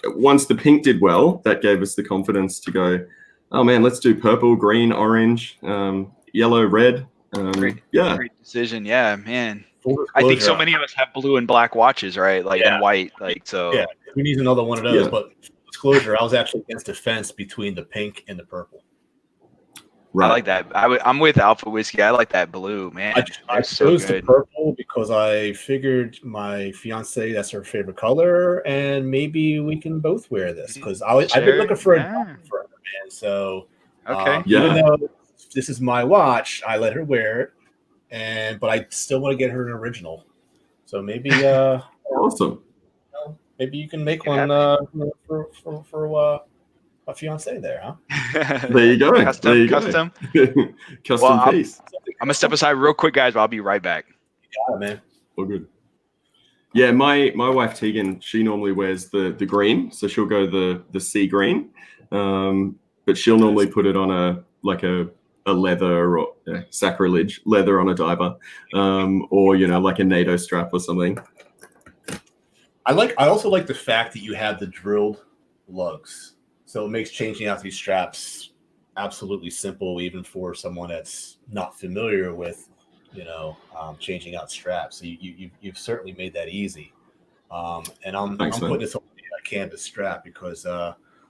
once the pink did well, that gave us the confidence to go, oh man, let's do purple, green, orange, yellow, red. Great decision. Yeah, man. I think so many of us have blue and black watches, right? Like and white, like so. Yeah, we need another one of those. But disclosure, I was actually against the fence between the pink and the purple. Right. I like that. I'm with Alpha Whiskey. I like that blue, man. I chose the purple because I figured my fiance, that's her favorite color, and maybe we can both wear this because I've been looking for a forever, man. So even though this is my watch, I let her wear it. But I still want to get her an original. So maybe awesome. Maybe you can make one for a fiance there, huh? There you go. Custom piece. I'm gonna step aside real quick, guys. But I'll be right back. Yeah, man. All good. Yeah, my wife Tegan, she normally wears the green, so she'll go the sea green, but she'll normally put it on a leather or sacrilege leather on a diver, or like a NATO strap or something. I also like the fact that you have the drilled lugs, so it makes changing out these straps absolutely simple, even for someone that's not familiar with changing out straps. So you've certainly made that easy. And I'm putting this on a canvas strap because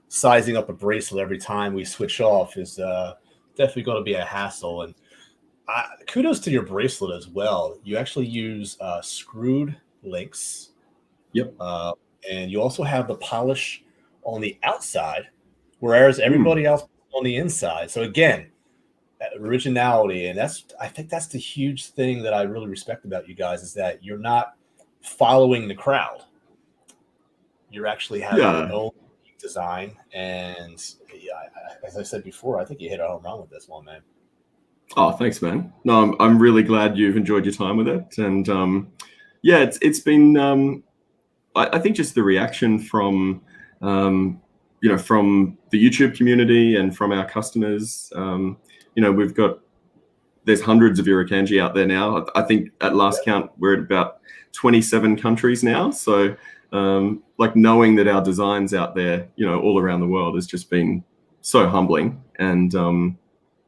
sizing up a bracelet every time we switch off is definitely going to be a hassle. And kudos to your bracelet as well. You actually use screwed links. Yep. And you also have the polish on the outside, whereas everybody else on the inside. So again, originality. And I think that's the huge thing that I really respect about you guys is that you're not following the crowd. You're actually having your own design. And as I said before, I think you hit a home run with this one, man. Oh, thanks, man. No, I'm really glad you've enjoyed your time with it. And it's been, I think just the reaction from, from the YouTube community and from our customers. There's hundreds of Irukandji out there now. I think at last count, we're at about 27 countries now. So knowing that our design's out there, all around the world has just been so humbling. And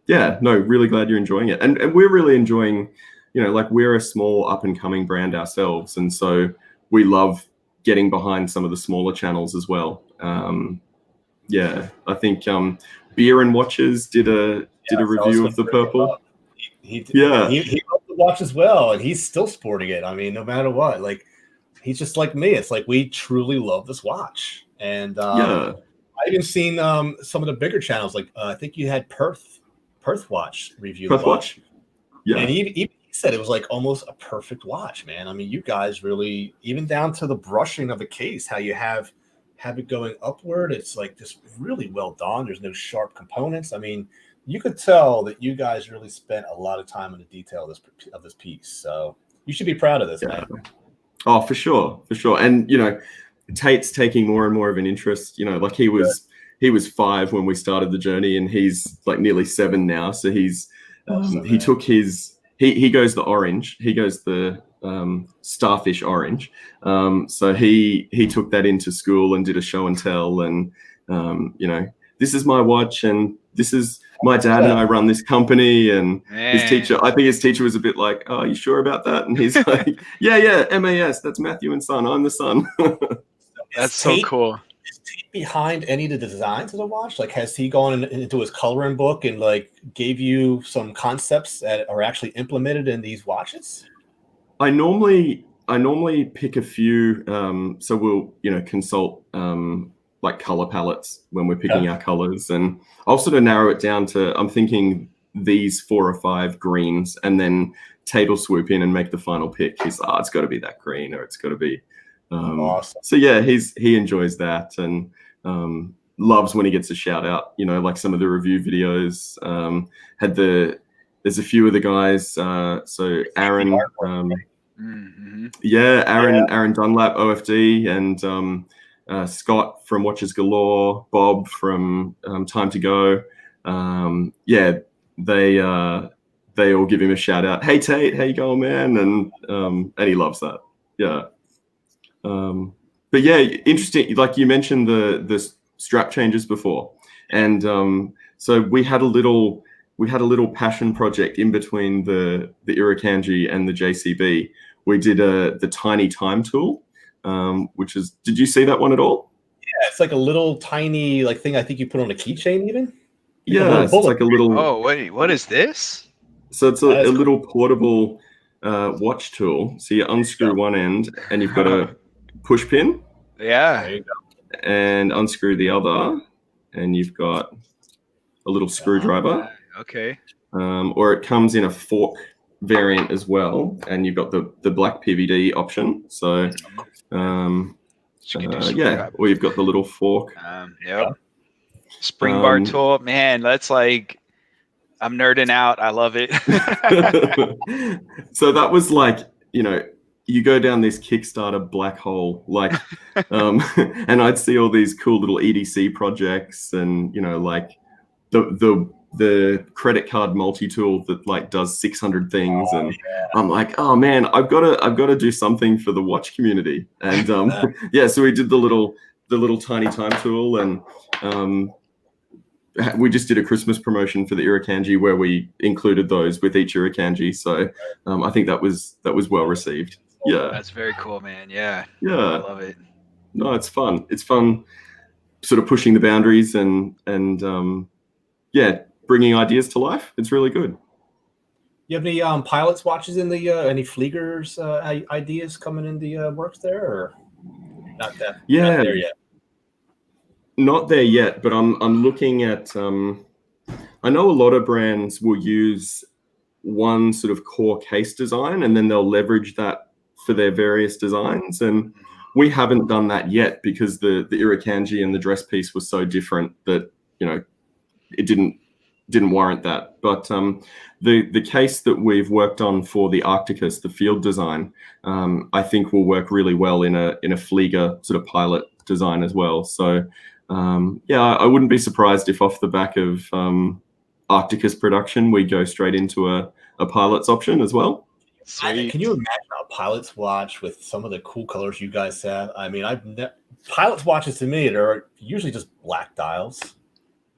yeah, no, really glad you're enjoying it. And we're really enjoying, you know, like we're a small up and coming brand ourselves. And so we love getting behind some of the smaller channels as well. Yeah, I think Beer and Watches did a review of the purple. He loved the watch as well, and he's still sporting it. I mean, no matter what, like he's just like me. It's like we truly love this watch, and I've even seen some of the bigger channels. Like I think you had Perth Watch review the watch. Yeah, and he said it was like almost a perfect watch, man. I mean, you guys really, even down to the brushing of the case, how you have it going upward. It's like just really well done. There's no sharp components. I mean, you could tell that you guys really spent a lot of time on the detail of this piece. So you should be proud of this, man. Oh, for sure. And you know, Tate's taking more and more of an interest. You know, like he was 5 when we started the journey, and he's like nearly 7 now. So he's he took his he goes the orange. He goes the starfish orange. So he took that into school and did a show and tell, and you know, this is my watch and this is my dad and I run this company. And his teacher, I think his teacher was a bit like, oh, are you sure about that? And he's like, yeah, MAS, that's Matthew and Son. I'm the son. That's so cool. Is Tate behind any of the designs of the watch? Like, has he gone into his coloring book and like gave you some concepts that are actually implemented in these watches? I normally pick a few. So we'll, you know, consult like color palettes when we're picking our colors, and I'll sort of narrow it down to, I'm thinking these 4 or 5 greens, and then Tate will swoop in and make the final pick. He's it's got to be that green, or it's got to be. Awesome. So yeah, he enjoys that, and loves when he gets a shout out. You know, like some of the review videos. There's a few of the guys. So Aaron, Aaron Dunlap, OFD, and Scott from Watches Galore, Bob from Time to Go. They all give him a shout out. Hey Tate, how you going, man? And he loves that. Yeah. But yeah, interesting. Like you mentioned the strap changes before, and so we had a little passion project in between the Irukandji and the JCB. We did the tiny time tool, which is, did you see that one at all? Yeah, it's like a little tiny like thing. I think you put on a keychain even. Yeah, it's like a little. Oh wait, what is this? So it's a little portable watch tool. So you unscrew one end, and you've got a push pin. Yeah. There you go. And unscrew the other, and you've got a little screwdriver. Okay. Or it comes in a fork variant as well, and you've got the black PVD option. So or you've got the little fork. Spring bar tool, man, that's like, I'm nerding out. I love it. So that was like, you know, you go down this Kickstarter black hole, like, and I'd see all these cool little EDC projects, and you know, like the credit card multi-tool that like does 600 things, and I'm like, oh man, I've got to do something for the watch community. And so we did the little tiny time tool, and we just did a Christmas promotion for the Irukandji where we included those with each Irukandji. So I think that was well received. Yeah, that's very cool, man. Yeah, I love it. No, it's fun. It's fun, sort of pushing the boundaries and bringing ideas to life. It's really good. You have any pilots watches in the any Fliegers ideas coming in the works there, or not that? Yeah, not there yet. Not there yet, but I'm looking at. I know a lot of brands will use one sort of core case design, and then they'll leverage that for their various designs. And we haven't done that yet because the Irukandji and the dress piece was so different that, you know, it didn't warrant that. But the case that we've worked on for the Arcticus, the field design, I think will work really well in a Flieger sort of pilot design as well. So I wouldn't be surprised if off the back of Arcticus production we go straight into a pilot's option as well. Can you imagine a pilot's watch with some of the cool colors you guys have? I mean, pilot's watches to me, they're usually just black dials.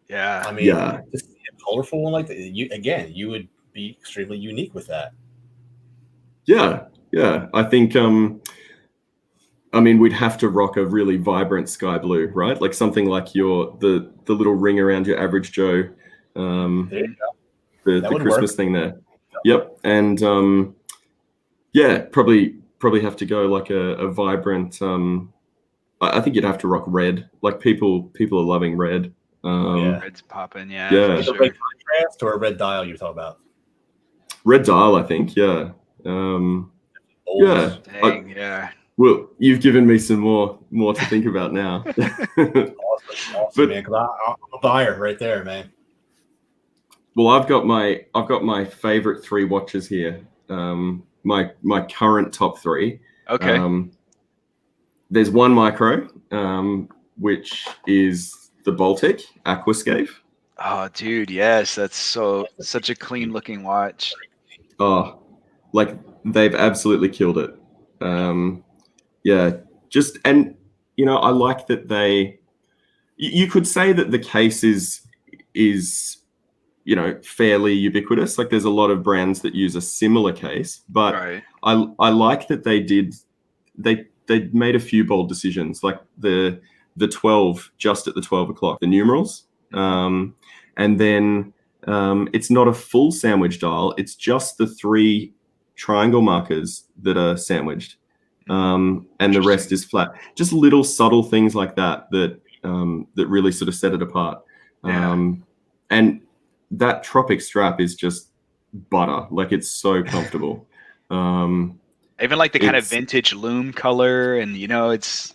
Yeah. I mean, just colorful one like that, you would be extremely unique with that. Yeah. I think I mean, we'd have to rock a really vibrant sky blue, right? Like something like the little ring around your average Joe, the Christmas thing there. Yep. And yeah, probably have to go like a vibrant. I think you'd have to rock red. Like people are loving red. Red's popping. Yeah. Yeah. Is it red contrast or a red dial you're talking about? Red dial, I think. Yeah. Yeah. Dang, yeah. Well, you've given me some more to think about now. Awesome, man. 'Cause I'm a buyer right there, man. Well, I've got my favorite 3 watches here. My current top 3. Okay. There's one micro, which is the Baltic Aquascape. Oh, dude, yes, that's such a clean looking watch. Oh, like they've absolutely killed it. Yeah, just, and you know, I like that you could say that the case is you know, fairly ubiquitous. Like there's a lot of brands that use a similar case, but right. I like that they made a few bold decisions, like the 12 just at the 12 o'clock, the numerals, and then it's not a full sandwich dial. It's just the 3 triangle markers that are sandwiched. And the rest is flat. Just little subtle things like that really sort of set it apart. Yeah. And that Tropic strap is just butter. Like it's so comfortable. Even like the kind of vintage loom color, and you know, it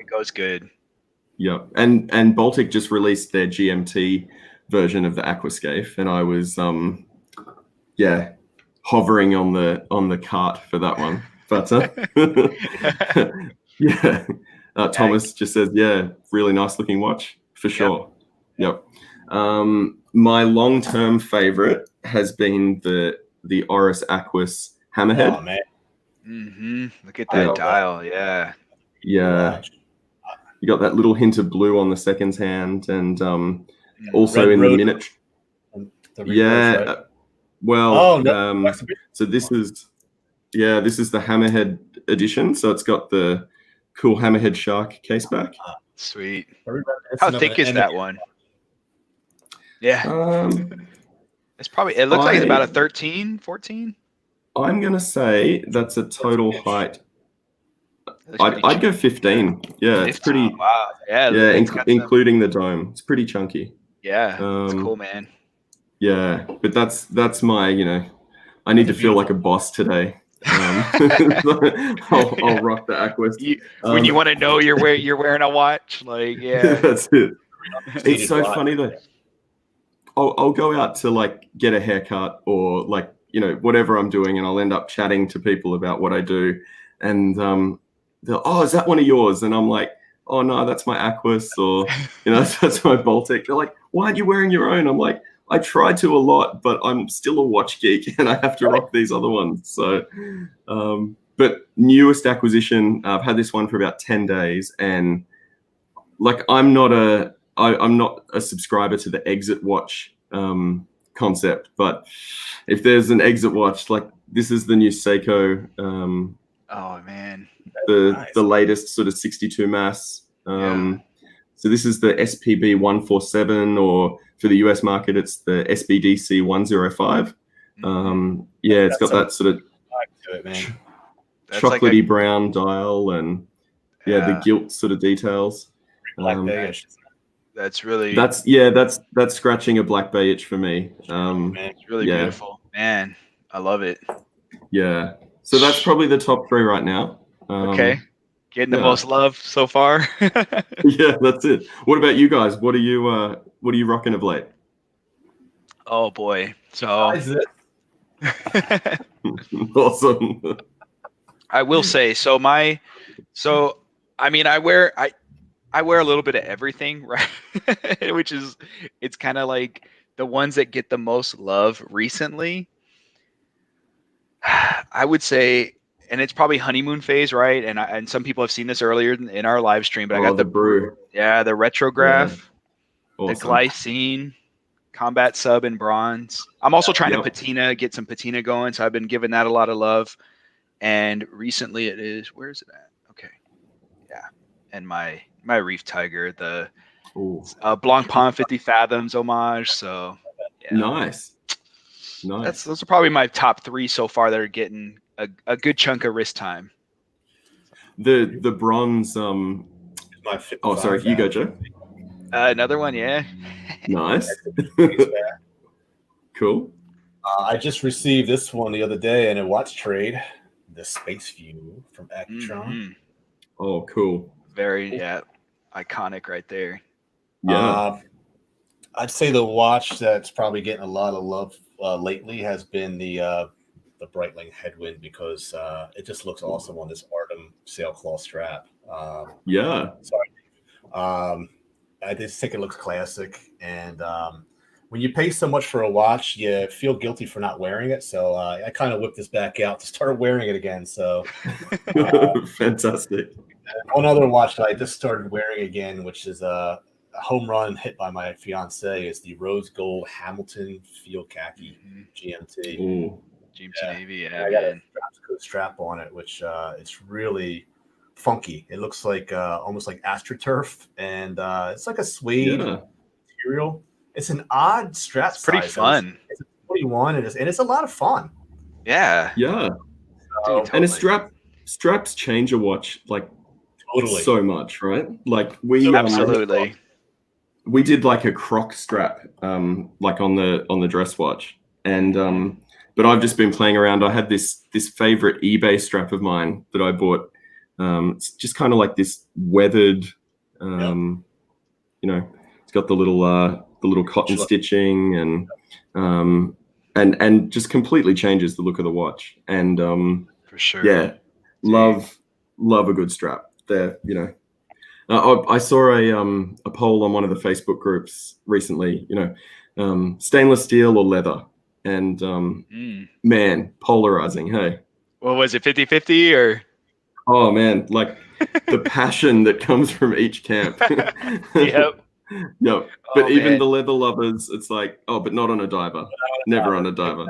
goes good. Yeah. And Baltic just released their GMT version of the Aquascape, and I was hovering on the cart for that one. But yeah, Thomas just says, yeah, really nice looking watch for sure. Yep. My long-term favorite has been the Oris Aquas Hammerhead. Oh man. Mm-hmm. Look at that dial. Yeah. Yeah. You got that little hint of blue on the seconds hand, and also Red in Road. the miniature. Yeah. Right? Well, so this is the Hammerhead edition. So it's got the cool Hammerhead Shark case back. Sweet. How thick is that one? Yeah. It's probably, it looks like it's about a 13, 14. I'm going to say that's a total height. I'd go 15. Yeah, 15. It's pretty. Wow. Yeah. Yeah, including the dome. It's pretty chunky. Yeah. It's cool, man. Yeah, but that's my, you know, I need to feel like a boss today. I'll rock the Aquas. When you want to know you're wearing a watch, like, yeah. That's it. It's so funny that I'll go out to like get a haircut or like, you know, whatever I'm doing, and I'll end up chatting to people about what I do, and they'll, oh, is that one of yours? And I'm like, oh no, that's my Aquas, or you know, that's my Baltic. They're like, why aren't you wearing your own? I'm like, I try to a lot, but I'm still a watch geek and I have to rock these other ones. So, but newest acquisition, I've had this one for about 10 days, and like, I'm not a subscriber to the exit watch concept, but if there's an exit watch, like this is the new Seiko. Oh man. The latest sort of 62 mass. So this is the SPB 147, or for the US market, it's the SBDC 105. Yeah, it's got that sort of chocolatey like brown dial, and the gilt sort of details. That's really that's scratching a black bay itch for me. It's really beautiful, man. I love it. Yeah, so that's probably the top 3 right now. Okay, getting the most love so far. Yeah, that's it. What about you guys? What are you rocking of late? Oh boy, so awesome. I will say, I mean, I wear a little bit of everything, right? Which is, it's kind of like the ones that get the most love recently. I would say, and it's probably honeymoon phase, right? And some people have seen this earlier in our live stream, but I got the brew. Yeah, the retrograph, awesome. the glycine, combat sub in bronze. I'm also trying to get some patina going, so I've been giving that a lot of love. And recently it is, where is it at? Okay. Yeah. And my Reef Tiger, the Blancpain 50 Fathoms homage. So yeah. Nice. Those are probably my top 3 so far that are getting a good chunk of wrist time. The bronze sorry, you go, Joe. Another one, yeah. Nice. Cool. I just received this one the other day in a watch trade, the Space View from Adrian. Oh, cool. Very iconic right there. Yeah. I'd say the watch that's probably getting a lot of love lately has been the Breitling Headwind, because it just looks awesome on this Artem sailcloth strap. I just think it looks classic, and when you pay so much for a watch, you feel guilty for not wearing it. So I kind of whipped this back out to start wearing it again. So fantastic. One other watch that I just started wearing again, which is a home run hit by my fiance, is the rose gold Hamilton Field Khaki GMT. Ooh. GMT Navy, I got a strap on it, which it's really funky. It looks like almost like AstroTurf, and it's like a suede material. It's an odd strap. It's pretty fun. It's a 41, and it's a lot of fun. Yeah. Dude, totally. And straps change a watch like so much, right? Like we absolutely. We did like a croc strap, like on the dress watch, and but I've just been playing around. I had this favorite eBay strap of mine that I bought. It's just kind of like this weathered, you know, it's got the little cotton stitching, and just completely changes the look of the watch. And for sure, love a good strap. There, you know, I saw a poll on one of the Facebook groups recently. You know, stainless steel or leather, and man, polarizing. Hey, what was it, 50-50 or? Oh man, like the passion that comes from each camp. Yep. But even the leather lovers, it's like, but not on a diver. Never on a diver.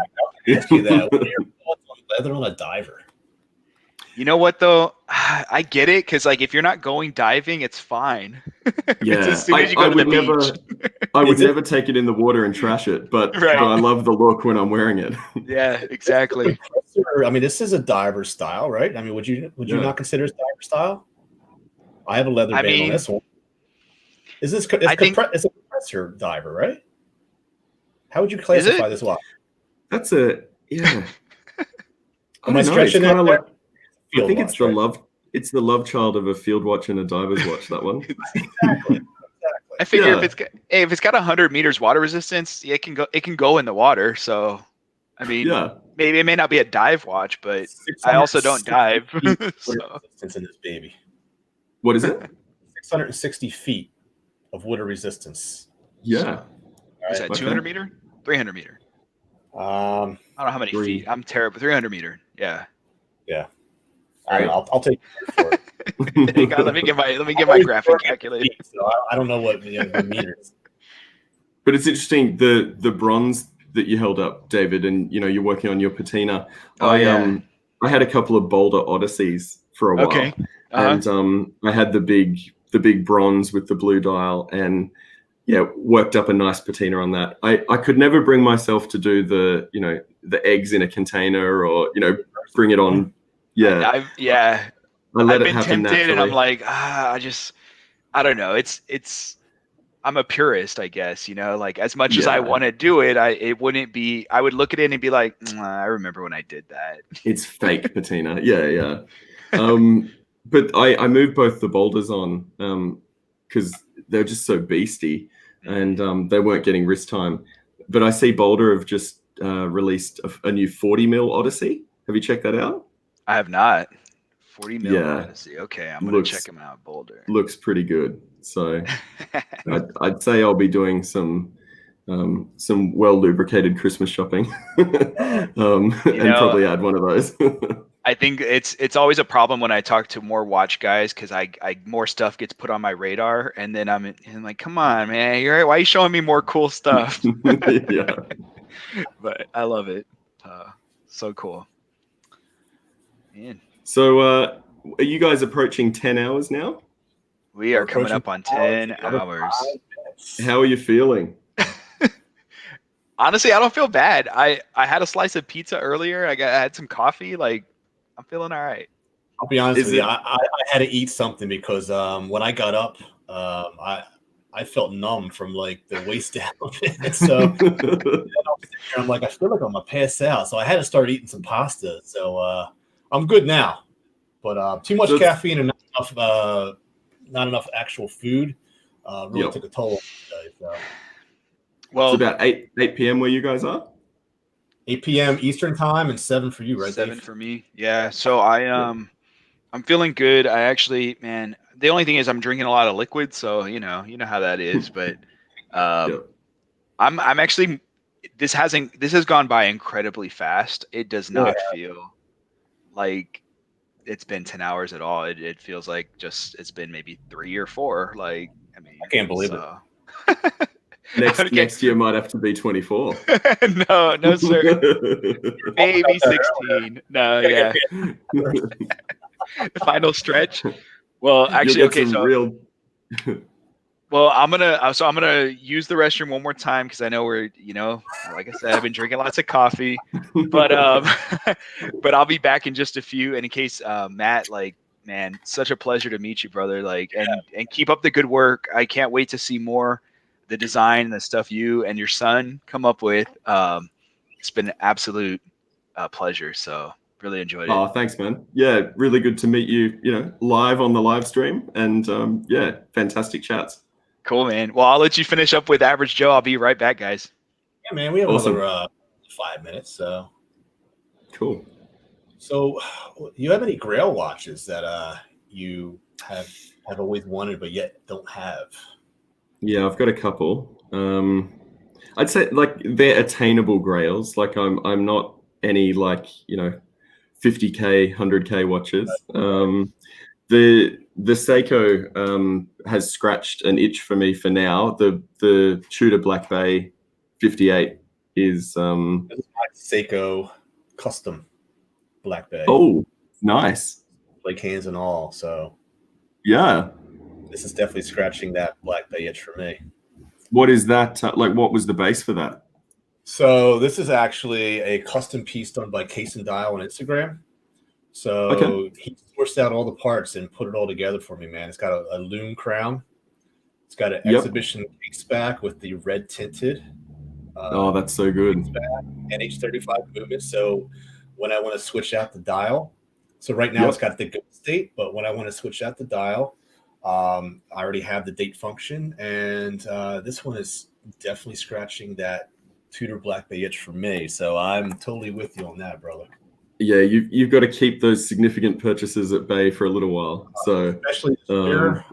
Ask you that. What are your thoughts on leather on a diver? You know what though? I get it, because like if you're not going diving, it's fine. Yeah, as soon as you go to the beach. I would never take it in the water and trash it, but I love the look when I'm wearing it. Yeah, exactly. I mean, this is a diver style, right? I mean, would you not consider it diver style? I have a leather band on this one. Is this? It's a compressor diver, right? How would you classify this watch? That's a Am I stretching it? Like, I think it's It's the love child of a field watch and a diver's watch. That one. Exactly. I figure if it's got 100 meters water resistance, it can go in the water. So, I mean, maybe it may not be a dive watch, but I also don't dive. Resistance in this baby. What is it? 660 feet of water resistance. Yeah. Is that 200 meter? 300 meter? I don't know how many feet. I'm terrible. 300 meter. Yeah. Yeah. Right. I'll take it for it. Hang on, let me get my graphic calculator. So I don't know what the meters. But it's interesting the bronze that you held up, David, and you're working on your patina. I had a couple of Boulder Odysseys for a while. Okay. And I had the big bronze with the blue dial, and worked up a nice patina on that. I could never bring myself to do the eggs in a container or bring it on. Yeah. I've been tempted, naturally. And I'm like, I don't know. I'm a purist, I guess. Like as much as I want to do it, it wouldn't be. I would look at it and be like, I remember when I did that. It's fake patina. Yeah. But I moved both the boulders on because they're just so beasty, and they weren't getting wrist time. But I see Boulder have just released a new 40 mil Odyssey. Have you checked that out? I have not. 40 mil Odyssey. Okay, I'm gonna check them out. Boulder looks pretty good. So I'd say I'll be doing some well lubricated Christmas shopping, and probably add one of those. I think it's always a problem when I talk to more watch guys because I more stuff gets put on my radar, and then I'm like, come on, man, why are you showing me more cool stuff? Yeah. But I love it. So cool. Man. So are you guys approaching 10 hours now? We are coming up on 10 hours. How are you feeling? Honestly, I don't feel bad. I had a slice of pizza earlier. I had some coffee. Like, I'm feeling all right. I'll be honest with you. I had to eat something because when I got up, I felt numb from like the waist down. So I'm like, I feel like I'm gonna pass out. So I had to start eating some pasta. So I'm good now. But too much caffeine and not enough actual food really took a toll on me. So. Well, it's about 8 p.m. where you guys are. 8 p.m. Eastern time and 7 for you, right? 7 Dave? for me. Yeah. So I'm feeling good. I actually, man, the only thing is I'm drinking a lot of liquid, so you know how that is. But I'm actually this has gone by incredibly fast. It does not feel like it's been 10 hours at all. It feels like just it's been maybe 3 or 4. Like, I mean, I can't believe it. Next year might have to be 24. No, sir. Maybe 16. No, yeah. The final stretch. Well, actually, okay. So, well, I'm gonna use the restroom one more time because I know we're, like I said, I've been drinking lots of coffee, but but I'll be back in just a few. And in case Matt, like, man, such a pleasure to meet you, brother. Like, and keep up the good work. I can't wait to see more. The design and the stuff you and your son come up with. It's been an absolute pleasure. So really enjoyed it. Oh, thanks, man. Yeah, really good to meet you, live on the live stream. And yeah, fantastic chats. Cool, man. Well, I'll let you finish up with Average Joe. I'll be right back, guys. Yeah, man, we have another 5 minutes. So cool. So you have any Grail watches that you have always wanted but yet don't have? Yeah, I've got a couple. I'd say like they're attainable grails. Like I'm not any like 50K, 100K watches. The Seiko has scratched an itch for me for now. The Tudor Black Bay 58 is Seiko custom Black Bay. Oh, nice. Like hands and all. So yeah. This is definitely scratching that Black Bay itch for me. What is that? Like, what was the base for that? So this is actually a custom piece done by Case and Dial on Instagram. So he sourced out all the parts and put it all together for me, man. It's got a loom crown. It's got an exhibition case back with the red tinted. Oh, that's so good. NH35 movement. So when I want to switch out the dial, so right now it's got the good state, but when I want to switch out the dial, I already have the date function, and this one is definitely scratching that Tudor Black Bay itch for me. So I'm totally with you on that, brother. Yeah, you've got to keep those significant purchases at bay for a little while. So especially this year,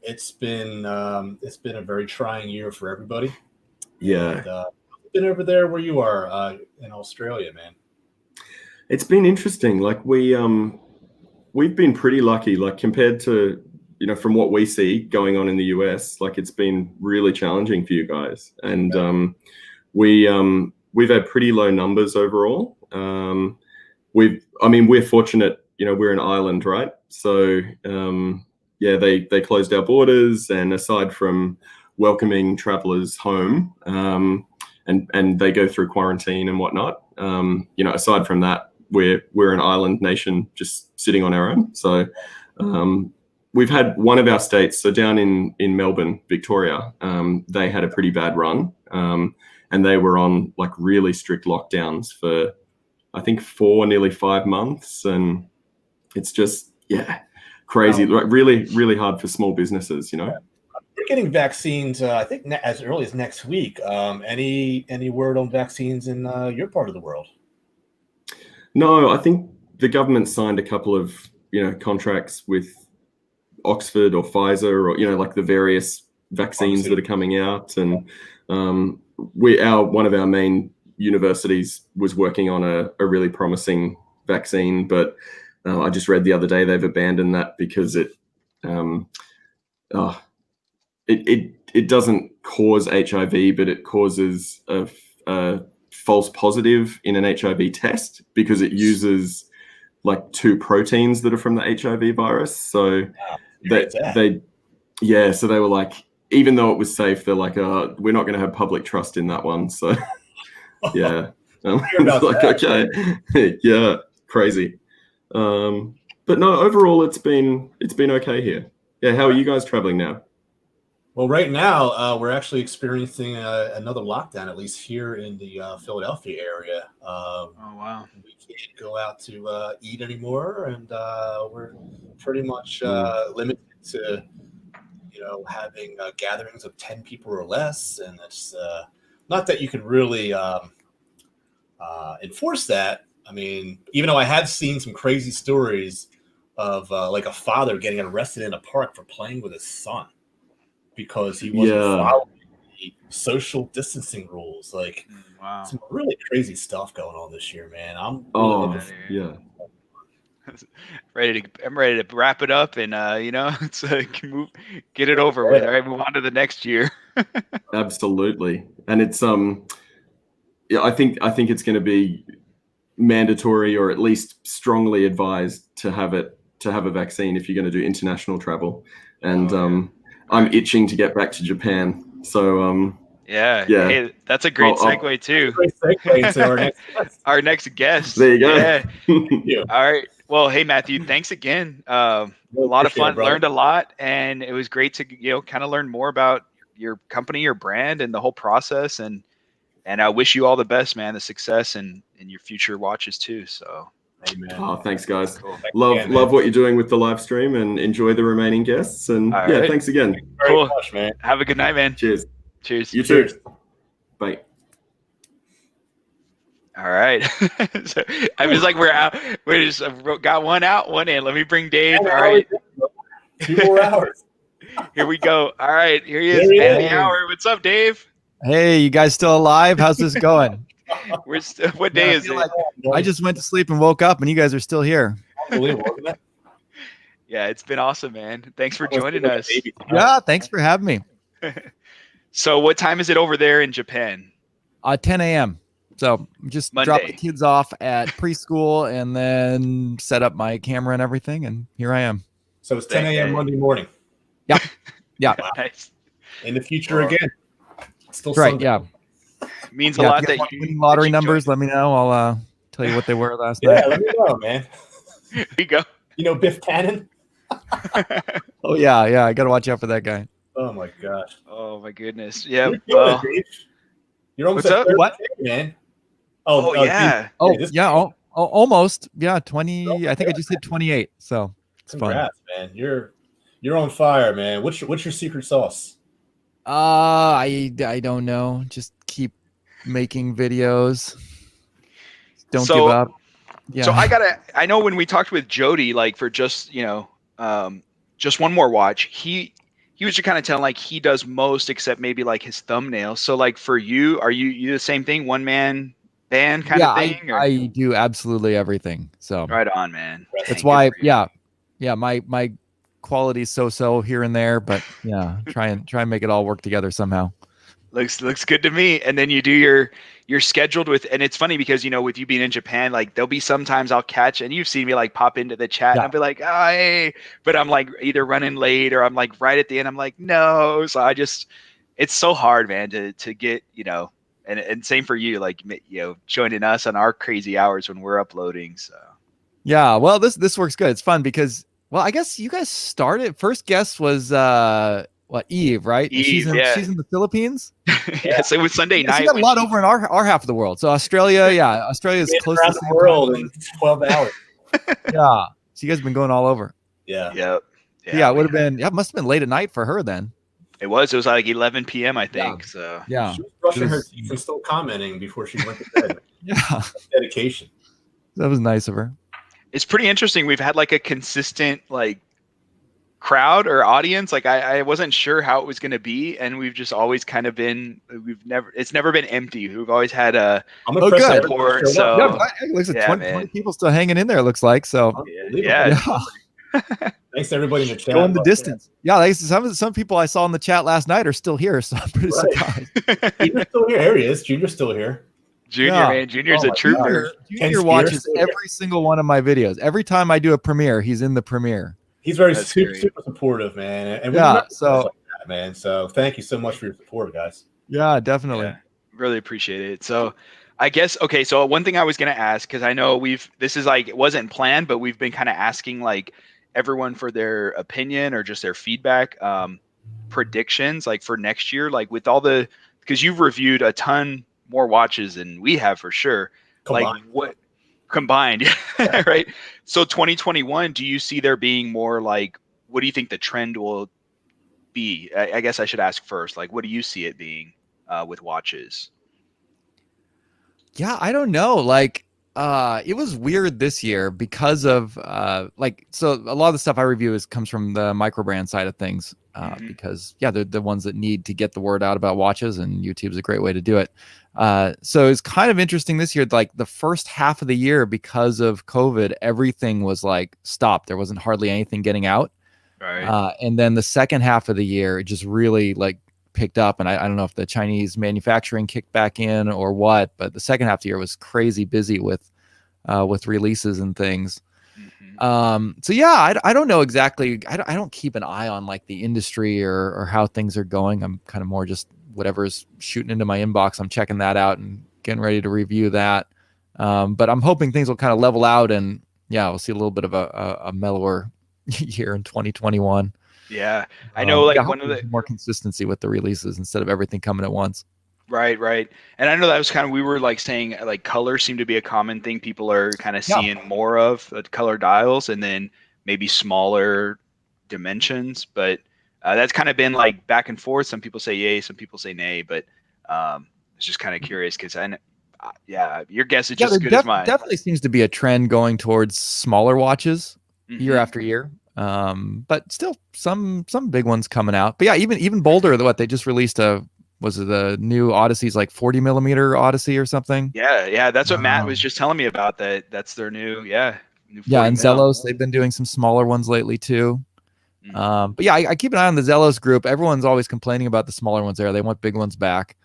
it's been a very trying year for everybody. Yeah, and, I've been over there where you are in Australia, man. It's been interesting. Like we've been pretty lucky. Like compared to from what we see going on in the US, like it's been really challenging for you guys. And we've had pretty low numbers overall. We're fortunate, we're an island, right? So they closed our borders, and aside from welcoming travelers home, and they go through quarantine and whatnot, aside from that, we're an island nation just sitting on our own. So we've had one of our states, so down in Melbourne, Victoria, they had a pretty bad run, and they were on like really strict lockdowns for I think 4, nearly 5 months, and it's just crazy. Like really, really hard for small businesses. We're getting vaccines. I think as early as next week. Any word on vaccines in your part of the world? No, I think the government signed a couple of contracts with Oxford or Pfizer or like the various vaccines that are coming out, and one of our main universities was working on a really promising vaccine, but I just read the other day they've abandoned that because it doesn't cause HIV, but it causes a false positive in an HIV test because it uses like 2 proteins that are from the HIV virus. So so they were like, even though it was safe, they're like, we're not going to have public trust in that one. So yeah, like, okay, yeah, crazy. But no, overall it's been okay here. Yeah, how are you guys traveling now? Well, right now we're actually experiencing another lockdown, at least here in the Philadelphia area. Oh wow! We can't go out to eat anymore, and we're pretty much limited to having gatherings of 10 people or less. And it's not that you can really enforce that. I mean, even though I have seen some crazy stories of like a father getting arrested in a park for playing with his son because he wasn't following the social distancing rules. Like, some really crazy stuff going on this year, man. I'm really I'm ready to wrap it up and it's get it over with. All right, move on to the next year. Absolutely, and it's I think it's going to be mandatory or at least strongly advised to have a vaccine if you're going to do international travel. And I'm itching to get back to Japan. So yeah. Hey, that's a great segue too. Great segue to our next guest. There you go. Yeah. Thank you. All right. Well, hey Matthew, thanks again. A lot of fun. Learned a lot, and it was great to kind of learn more about your company, your brand, and the whole process. And I wish you all the best, man. The success and your future watches too. So. Amen. Oh, thanks, guys. Cool. Love what you're doing with the live stream, and enjoy the remaining guests. And thanks again. Thank you very much, man. Have a good night, man. Cheers. Cheers. You too. Bye. All right. So I was like, we're out. We just got one out, one in. Let me bring Dave. All right. 2 more hours. Here we go. All right. Here he is, man of the hour. What's up, Dave? Hey, you guys still alive? How's this going? What day is it? Like I just went to sleep and woke up, and you guys are still here. Unbelievable, isn't it? Yeah, it's been awesome, man. Thanks for joining us. Yeah, thanks for having me. So, what time is it over there in Japan? 10 a.m. So just drop the kids off at preschool and then set up my camera and everything, and here I am. So it's 10 a.m. Monday morning. Yeah, yeah. Wow. Nice. In the future again. Still right. Sunday. Yeah. Means a lot that you winning lottery numbers. Let me know. I'll tell you what they were last night. Yeah, let me know, man. Here you go. You know Biff Tannen? Oh yeah. I got to watch out for that guy. Oh my gosh. Oh my goodness. Yeah. You're almost what's up? What, man? Oh yeah. Almost. Yeah. 20. I think I just hit 28. So it's Congrats, fun. Man. You're on fire, man. What's your secret sauce? I don't know. Just keep making videos. Don't give up. Yeah. So I know when we talked with Jody, like for just just one more watch, he was just kind of telling like he does most except maybe like his thumbnails. So like for you, are you the same thing, one man band kind of thing? Yeah, I do absolutely everything. So right on, man. That's why my quality so here and there, but yeah, try and make it all work together somehow. Looks good to me. And then you do you're scheduled with, and it's funny because with you being in Japan, like there'll be sometimes I'll catch, and you've seen me like pop into the chat and I'll be like, oh, hey, but I'm like either running late or I'm like right at the end. I'm like, no. So it's so hard, man, to get, and same for you, like, joining us on our crazy hours when we're uploading. So yeah, well, this works good. It's fun because, well, I guess you guys started. First guest was Eve, right? Eve, she's in the Philippines. Yes, it was Sunday night. She got a lot over in our half of the world. So Australia is close to the world in 12 hours. Yeah, so you guys have been going all over. Yeah. Yep. Yeah, it would have been. Yeah, it must have been late at night for her then. It was like 11 p.m. I think. So yeah, she was brushing her teeth and still commenting before she went to bed. Yeah, that's dedication. That was nice of her. It's pretty interesting. We've had like a consistent crowd or audience. Like I wasn't sure how it was going to be, and we've just always kind of been. It's never been empty. We've always had good support. So yeah, it looks like 20 people still hanging in there. It looks like so. Yeah. Thanks to everybody in the chat. Going the distance. Yeah, some people I saw in the chat last night are still here, so I'm pretty surprised. Junior's still here. Here he is. Junior's still here. Man. Junior's a trooper. Junior watches every single one of my videos. Every time I do a premiere, he's in the premiere. He's very super supportive, man. And like that, man. So thank you so much for your support, guys. Yeah, definitely. Yeah, really appreciate it. So I guess, okay, so one thing I was going to ask, because I know this is like, it wasn't planned, but we've been kind of asking like everyone for their opinion or just their feedback, predictions, like for next year, like with all because you've reviewed a ton more watches than we have for sure. Combined. Like what combined, right? So 2021, do you see there being more like, what do you think the trend will be? I guess I should ask first, like, what do you see it being with watches? Yeah, I don't know. Like, it was weird this year because of so a lot of the stuff I review comes from the micro brand side of things, because they're the ones that need to get the word out about watches, and YouTube's a great way to do it. So it's kind of interesting this year, like the first half of the year, because of COVID, everything was like stopped. There wasn't hardly anything getting out. Right. And then the second half of the year, it just really like picked up. And I don't know if the Chinese manufacturing kicked back in or what, but the second half of the year was crazy busy with releases and things. So yeah, I don't know exactly. I don't keep an eye on like the industry or how things are going. I'm kind of more just whatever's shooting into my inbox. I'm checking that out and getting ready to review that. But I'm hoping things will kind of level out, and we'll see a little bit of a mellower year in 2021. Yeah, I know. Like one of the more consistency with the releases instead of everything coming at once. Right. And I know that was kind of, we were like saying like color seemed to be a common thing people are kind of seeing more of, color dials, and then maybe smaller dimensions. But that's kind of been like back and forth. Some people say yay, some people say nay. But it's just kind of curious because your guess is just as good as mine. Definitely seems to be a trend going towards smaller watches year after year. But still some big ones coming out. But yeah, even bolder, what they just released was it the new Odyssey's like 40 millimeter Odyssey or something? Yeah. That's what Matt was just telling me about. That's their new, new 40 and Zellos, they've been doing some smaller ones lately too. But yeah, I keep an eye on the Zellos group. Everyone's always complaining about the smaller ones there. They want big ones back.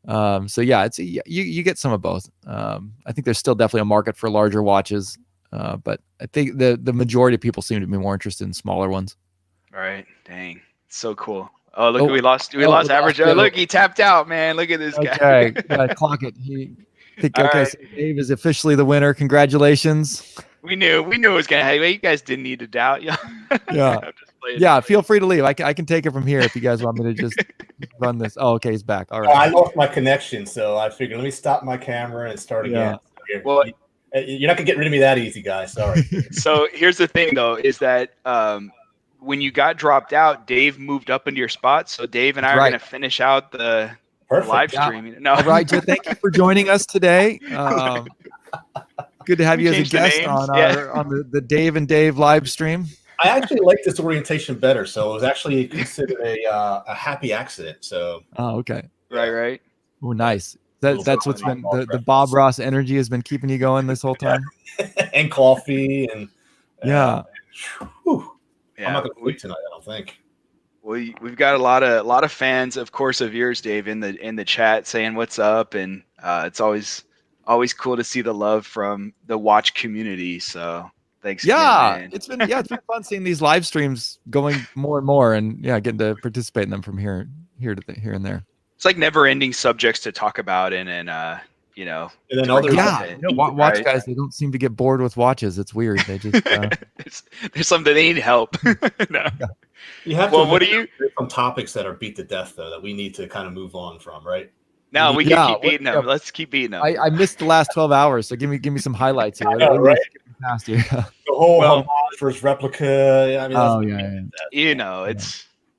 So yeah, it's you get some of both. I think there's still definitely a market for larger watches. But I think the majority of people seem to be more interested in smaller ones. Right. Dang. So cool. Oh, look, we lost average. Oh, look, he tapped out, man. Look at this guy. Okay, clock it. So Dave is officially the winner. Congratulations. We knew it was gonna happen. You guys didn't need to doubt. Yeah. Feel free to leave. I can take it from here if you guys want me to just run this. Oh, okay, he's back. All right. I lost my connection, so I figured let me stop my camera and start again. Well, you're not gonna get rid of me that easy, guys. Sorry. So here's the thing, though, is that when you got dropped out, Dave moved up into your spot. So Dave and I are going to finish out the live stream. Yeah. No. All right, Joe, thank you for joining us today. Good to have you as a guest on the Dave and Dave live stream. I actually like this orientation better, so it was actually considered a happy accident. So. Oh, okay. Right. Oh, nice. That's what's been the Bob Ross energy has been keeping you going this whole time. And coffee and Yeah, I'm not gonna sleep tonight, I don't think. We've got a lot of fans, of course, of yours, Dave, in the chat saying what's up, and it's always cool to see the love from the watch community. So thanks. Yeah, again, it's been fun seeing these live streams going more and more, and getting to participate in them from here and there. It's like never-ending subjects to talk about, and then watch guys, they don't seem to get bored with watches. It's weird. They just there's something they need help. No. You have what do you some topics that are beat to death though that we need to kind of move on from, right? No, we can keep beating them. Let's keep beating them. I missed the last 12 hours, so give me some highlights here. Right? Past here. The whole first replica. I mean,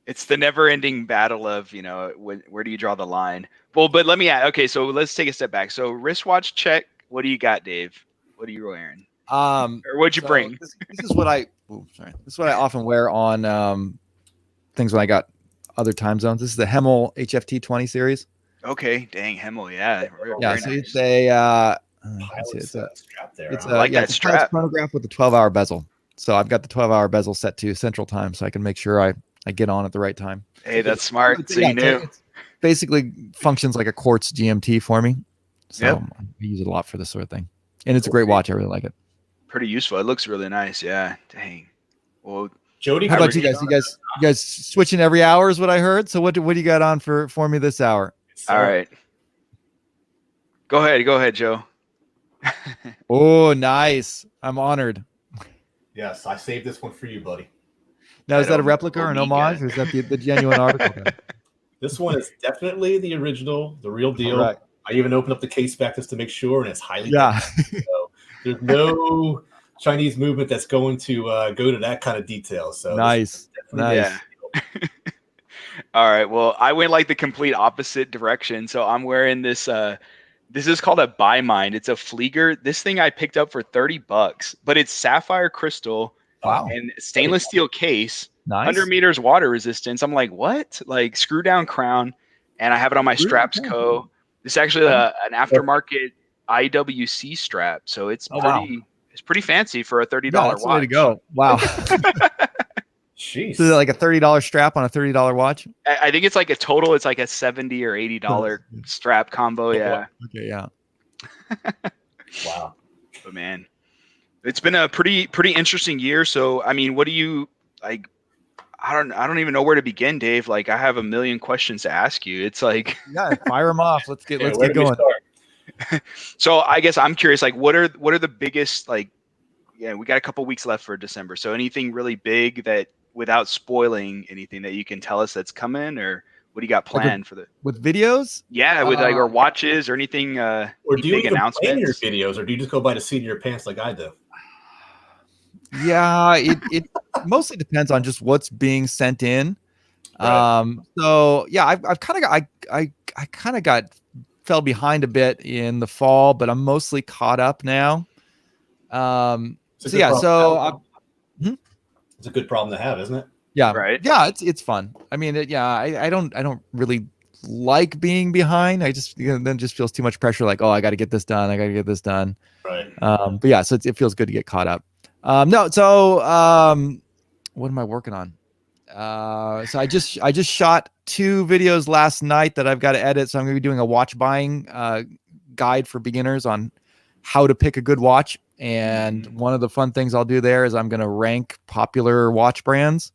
it's the never-ending battle of, where do you draw the line? Well, but let me add. Okay, so let's take a step back. So wristwatch check. What do you got, Dave? What are you wearing? Or what'd you bring? This is what I. This is what I often wear on things when I got other time zones. This is the Hemel HFT 20 series. Okay, dang Hemel, yeah. Yeah, so it's a. It's a strap there. It's huh? a, like yeah, that it's a strap. chronograph with a 12-hour bezel. So I've got the 12-hour bezel set to Central Time, so I can make sure I get on at the right time. Hey, that's smart. So Yeah, you knew. it basically functions like a quartz GMT for me. So Yep. I use it a lot for this sort of thing. And it's a great watch. I really like it. Pretty useful. It looks really nice. Yeah. Dang. Well, Jody, How about you guys? You guys switching every hour is what I heard. So what do you got on for me this hour? all right. Go ahead, Joe. Oh, nice. I'm honored. Yes, I saved this one for you, buddy. Now, is that a replica or an Omega. homage, or is that the genuine article? This one is definitely the original, the real deal. Right. I even opened up the case back just to make sure, and it's highly Yeah. so there's no Chinese movement that's going to go to that kind of detail. So Nice. Nice. Yeah. All right. Well, I went like the complete opposite direction. So I'm wearing this. This is called a Buy Mind. It's a Flieger. This thing I picked up for $30, but it's sapphire crystal. Wow. And stainless steel case. Nice. 100 meters water resistance. I'm like, what? Like screw down crown, and I have it on my Straps Co. This is actually an aftermarket IWC strap, so it's it's pretty fancy for a $30 Yeah, that's the way watch. to go. Wow. Jeez. So is it like a $30 strap on a $30 watch? I think it's like a total. It's like a $70 or $80 strap combo. Yeah. Okay. Yeah. Wow. But man, it's been a pretty interesting year. So I mean, what do you like? I don't even know where to begin, Dave. Like I have a million questions to ask you. It's like Yeah. Fire them off. Let's get where do we going. start? So I guess I'm curious. Like, what are the biggest like? Yeah, we got a couple weeks left for December. So anything really big that, without spoiling anything, that you can tell us that's coming, or what do you got planned for the with videos? Yeah, with like or watches or anything. Or Any do you big even plan your announcements? videos, or do you just go by the seat of your pants like I do? Yeah, it mostly depends on just what's being sent in. Right. So yeah, I've kind of got I kind of fell behind a bit in the fall, but I'm mostly caught up now. It's a So good yeah, problem so to have. It's a good problem to have, isn't it? yeah, Right. yeah, it's fun. I mean, I don't really like being behind. I just then it just feels too much pressure. Like, oh, I got to get this done. I got to get this done. Right. But yeah, so it feels good to get caught up. No, so what am I working on? So I just shot 2 videos last night that I've got to edit. So I'm going to be doing a watch buying guide for beginners on how to pick a good watch. And one of the fun things I'll do there is I'm going to rank popular watch brands.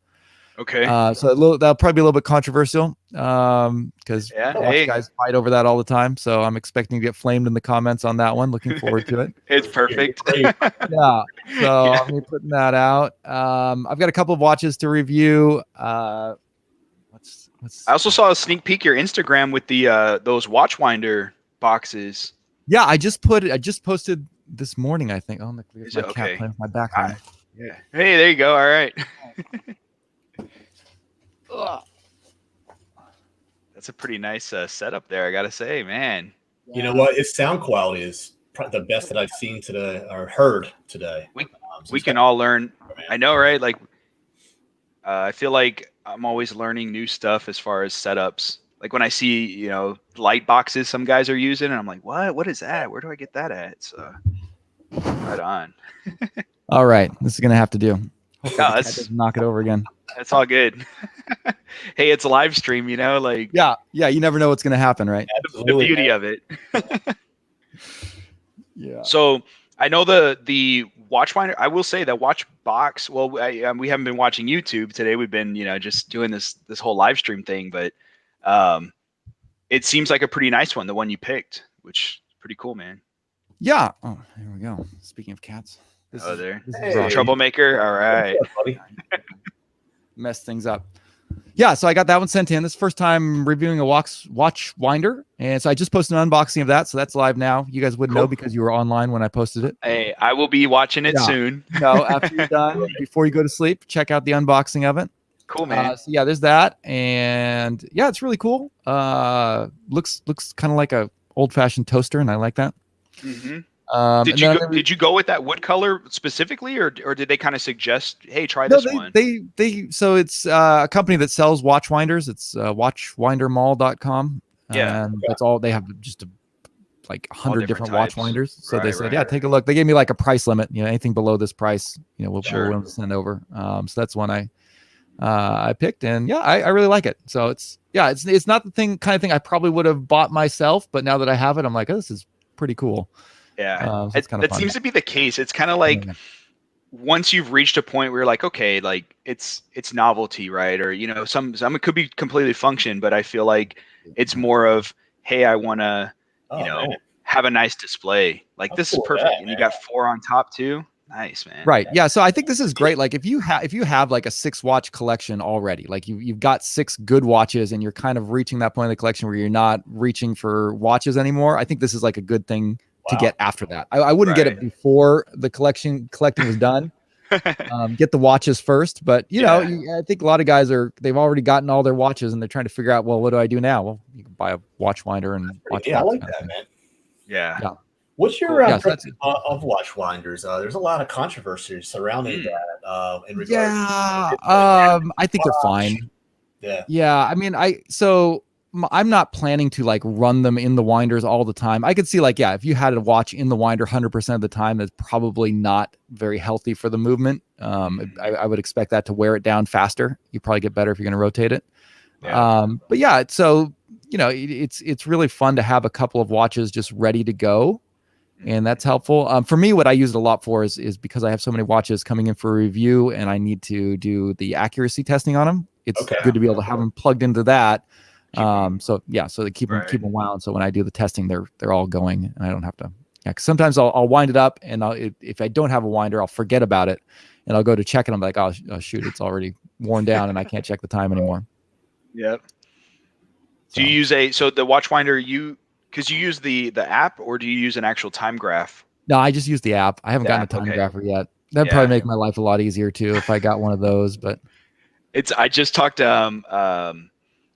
Okay. So that'll probably be a little bit controversial because Yeah, watch hey. guys fight over that all the time. So I'm expecting to get flamed in the comments on that one. Looking forward to it. It's perfect. Yeah. So Yeah. I'm gonna be putting that out. I've got a couple of watches to review. What's I also saw a sneak peek your Instagram with the those Watchwinder boxes. yeah, I just posted this morning, I think. Oh, there's Is my it? cat Okay. playing with my background. Yeah. Hey, there you go. All right. That's a pretty nice setup there, I gotta say, man. You know what? Its sound quality is probably the best that I've seen today or heard today. We can all learn. I know, right? Like, I feel like I'm always learning new stuff as far as setups. Like when I see, light boxes some guys are using, and I'm like, what? What is that? Where do I get that at? So, right on. All right, this is gonna have to do. Hopefully the cat that's- doesn't knock it over again. That's all good. Hey, it's a live stream, like Yeah, you never know what's gonna happen, right? the beauty of it. Yeah. So I know the Watchfinder. I will say that watch box. Well, we haven't been watching YouTube today. We've been just doing this whole live stream thing. But it seems like a pretty nice one, the one you picked, which is pretty cool, man. Yeah. Oh, here we go. Speaking of cats, this is Hey. Troublemaker. All right. Mess things up. Yeah, so I got that one sent in. This is the first time reviewing a watch winder, and so I just posted an unboxing of that, so that's live now. You guys wouldn't know because you were online when I posted it. Hey, I will be watching it soon. No, after you're done, before you go to sleep, check out the unboxing of it. Cool, man. So yeah, there's that, and yeah, it's really cool. Looks kind of like a old-fashioned toaster, and I like that. Mm-hmm. Did you go with that wood color specifically, or did they kind of suggest, hey, try No, this one? So it's a company that sells watch winders. It's watchwindermall.com. Yeah. And that's all they have, just like 100 different watch winders. So they said, right. take a look. They gave me like a price limit, anything below this price, we'll Sure. send over. So that's one I picked, and I really like it. So it's not the kind of thing I probably would have bought myself, but now that I have it, I'm like, oh, this is pretty cool. Yeah. So it's kind of that fun. seems to be the case. It's kind of like once you've reached a point where you're like, okay, like it's novelty, right? Or some it could be completely function, but I feel like it's more of, hey, I want to have a nice display. Like, this is perfect. And you got 4 on top too. Nice, man. Right. Yeah. So I think this is great. Like if you have like a 6 watch collection already, like you've got 6 good watches and you're kind of reaching that point in the collection where you're not reaching for watches anymore, I think this is like a good thing to get after that. I wouldn't get it before the collecting was done. Get the watches first, but I think a lot of guys they've already gotten all their watches and they're trying to figure out, well, what do I do now? Well, you can buy a watch winder and watch. I like that, man. Yeah. What's your impression of watch winders? There's a lot of controversy surrounding that. In regards I think they're fine. Yeah. I mean, I'm not planning to like run them in the winders all the time. I could see like, if you had a watch in the winder 100% of the time, that's probably not very healthy for the movement. I would expect that to wear it down faster. You probably get better if you're going to rotate it. But so it's really fun to have a couple of watches just ready to go. And that's helpful. For me, what I use it a lot for is because I have so many watches coming in for review and I need to do the accuracy testing on them. It's good to be able to have them plugged into that. So they keep them wound. So when I do the testing, they're all going and I don't have to. Yeah, 'cause sometimes I'll wind it up and if I don't have a winder, I'll forget about it and I'll go to check and I'm like, oh shoot, it's already worn down and I can't check the time anymore. Yep. Do you use the watch winder because you use the app, or do you use an actual time graph? No, I just use the app. I haven't gotten a time grapher yet. That'd probably make my life a lot easier too if I got one of those. But I just talked to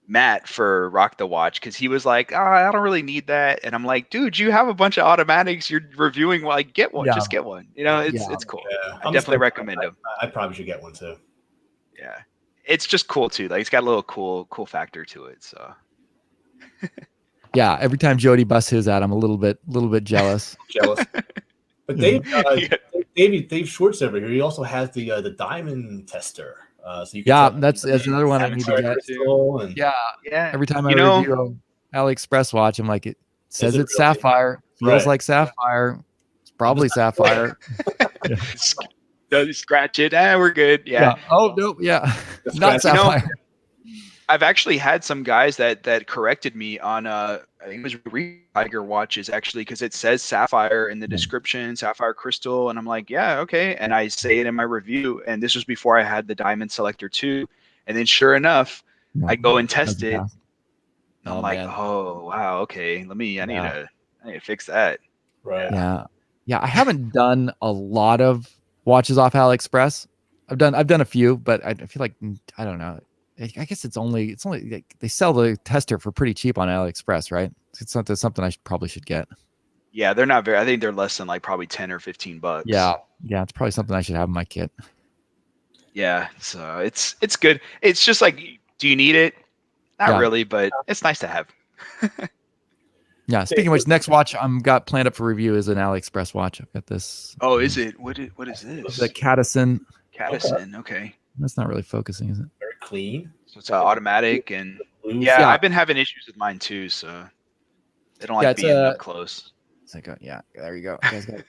Matt for Rock the Watch because he was like, I don't really need that, and I'm like, dude, you have a bunch of automatics you're reviewing. Like, get one, just get one. It's cool. I definitely recommend them. I probably should get one too. Yeah, it's just cool too. Like, it's got a little cool factor to it. So. Yeah, every time Jody busts his out, I'm a little bit jealous. But Dave Schwartz over here, he also has the diamond tester. So you can that's another one I need to get. Yeah. Every time I review AliExpress watch, I'm like, it says it's sapphire, feels like sapphire. It's probably sapphire. Scratch it. We're good. Yeah. Oh no, not sapphire. I've actually had some guys that corrected me on I think it was Tiger watches actually, because it says sapphire in the description, sapphire crystal, and I'm like, yeah, okay, and I say it in my review, and this was before I had the Diamond Selector 2, and then sure enough, I go and test it. I'm like, oh wow, okay, I need to fix that. Right. Yeah. I haven't done a lot of watches off AliExpress. I've done a few, but I feel like I don't know. I guess it's only like, they sell the tester for pretty cheap on AliExpress, right? It's something I probably should get. Yeah, they're not very. I think they're less than like probably $10 or $15. Yeah, it's probably something I should have in my kit. Yeah, so it's good. It's just like, do you need it? Not really, but it's nice to have. Yeah. Speaking of which, next watch I'm got planned up for review is an AliExpress watch. I've got this. Oh, is it? What is this? The Cadison. Okay. That's not really focusing, is it? Very clean. So it's automatic, and I've been having issues with mine too. So they don't like being up close. Seiko, there you go. You guys got it.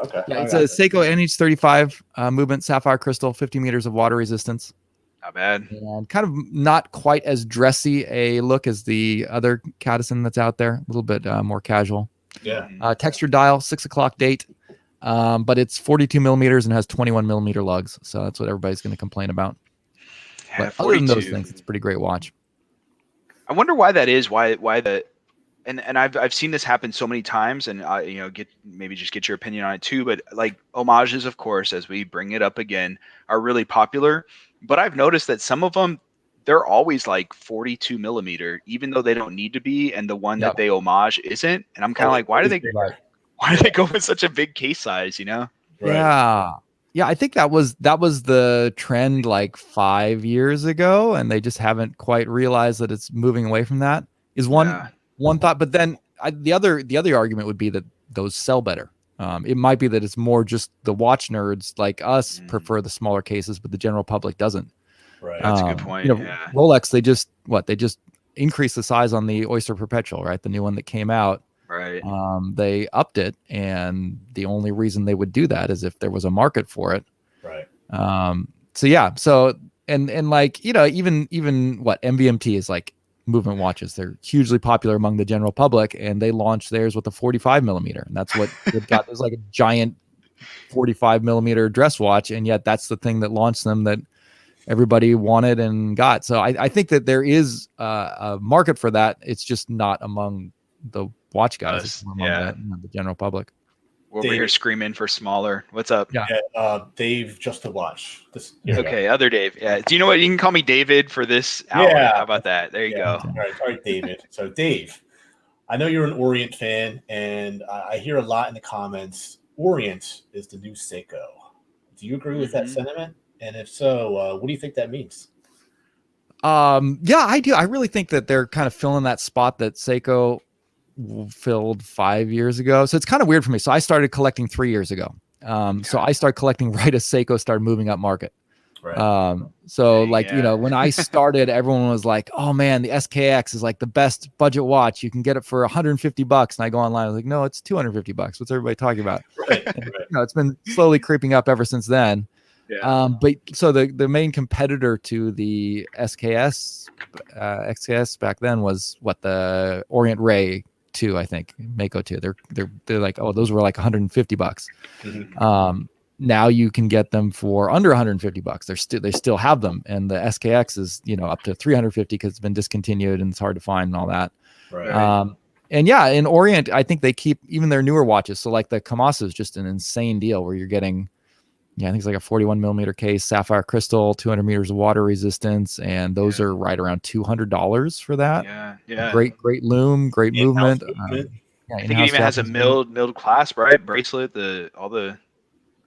Okay. Yeah, it's a Seiko NH35 movement sapphire crystal, 50 meters of water resistance. Not bad. And kind of not quite as dressy a look as the other Cadison that's out there. A little bit more casual. Yeah. Texture dial, 6 o'clock date. But it's 42 millimeters and has 21 millimeter lugs. So that's what everybody's going to complain about. But other than those things, it's a pretty great watch. I wonder why that is. Why and I've seen this happen so many times, and get your opinion on it too. But like homages, of course, as we bring it up again, are really popular. But I've noticed that some of them, they're always like 42 millimeter, even though they don't need to be, and the one that they homage isn't. And I'm kind of like, why do they? Why do they go with such a big case size? You know? Right. Yeah. I think that was the trend like 5 years ago, and they just haven't quite realized that it's moving away from that. Is one thought, but then the other argument would be that those sell better. It might be that it's more just the watch nerds like us prefer the smaller cases, but the general public doesn't. Right. That's a good point. Rolex, they just increased the size on the Oyster Perpetual, right? The new one that came out. Right. They upped it, and the only reason they would do that is if there was a market for it. Right. So and like, even what MVMT is like movement watches. They're hugely popular among the general public, and they launched theirs with a 45 millimeter, and that's what it got. There's like a giant 45 millimeter dress watch, and yet that's the thing that launched them that everybody wanted and got. So I think that there is a market for that. It's just not among the watch guys. It's among the general public. We're over here screaming for smaller. What's up? Dave, just to watch. Okay, other Dave. Yeah. Do you know what? You can call me David for this hour. Yeah. How about that? There you go. All right, David. So Dave, I know you're an Orient fan, and I hear a lot in the comments. Orient is the new Seiko. Do you agree with that sentiment? And if so, what do you think that means? Yeah, I do. I really think that they're kind of filling that spot that Seiko filled 5 years ago. So it's kind of weird for me. So I started collecting 3 years ago. So I started collecting right as Seiko started moving up market. Right. When I started, everyone was like, "Oh man, the SKX is like the best budget watch. You can get it for $150." And I go online, I was like, "No, it's $250. What's everybody talking about?" And, it's been slowly creeping up ever since then. Yeah. But so the main competitor to the XKS back then was the Orient Ray 2, I think, Mako 2. They're like, oh, those were like $150. Now you can get them for under $150. They still have them, and the SKX is up to $350 because it's been discontinued and it's hard to find and all that. Right. In Orient, I think they keep even their newer watches. So like the Kamasa is just an insane deal where you're getting, I think it's like a 41 millimeter case, sapphire crystal, 200 meters of water resistance, and those are right around $200 for that. Yeah. Great loom, great movement. I think it even has a milled clasp, right? Bracelet,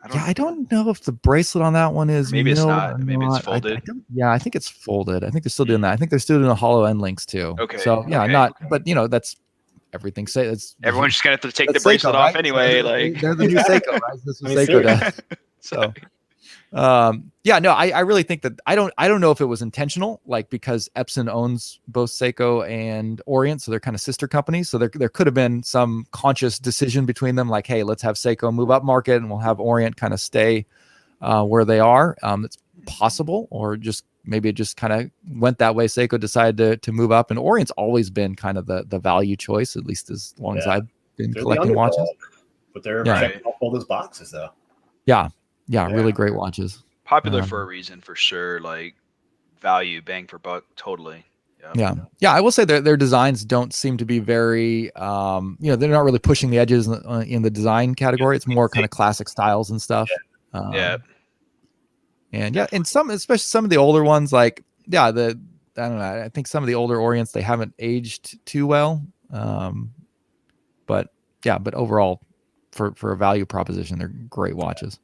I don't know if the bracelet on that one is maybe it's not. Maybe not. It's folded. I think it's folded. I think they're still doing that. I think they're still doing the hollow end links too. Okay. So not, but that's everything. Everyone's just gonna have to take the bracelet off anyway. They're the new Seiko, right? This is Seiko does. So, I really think that I don't know if it was intentional, like because Epson owns both Seiko and Orient, so they're kind of sister companies. So there could have been some conscious decision between them, like, hey, let's have Seiko move up market, and we'll have Orient kind of stay where they are. It's possible, or just maybe it just kind of went that way. Seiko decided to move up, and Orient's always been kind of the value choice, at least as long as I've been collecting watches. But they're checking off all those boxes, though. Yeah, really great watches. Popular for a reason, for sure. Like value, bang for buck, totally. Yeah. I will say their designs don't seem to be very, they're not really pushing the edges in the design category. It's more kind of classic styles and stuff. And especially some of the older ones, like I don't know. I think some of the older Orients, they haven't aged too well. But overall, for a value proposition, they're great watches.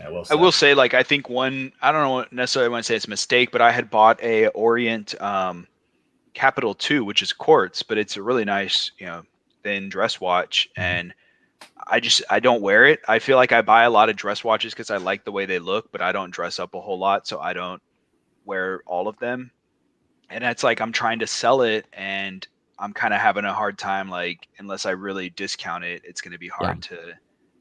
I will say, like, I think I don't know necessarily want to say it's a mistake, but I had bought a Orient Capital 2, which is quartz, but it's a really nice, thin dress watch. And I don't wear it. I feel like I buy a lot of dress watches because I like the way they look, but I don't dress up a whole lot. So I don't wear all of them. And it's like, I'm trying to sell it and I'm kind of having a hard time. Like, unless I really discount it, it's going to be hard to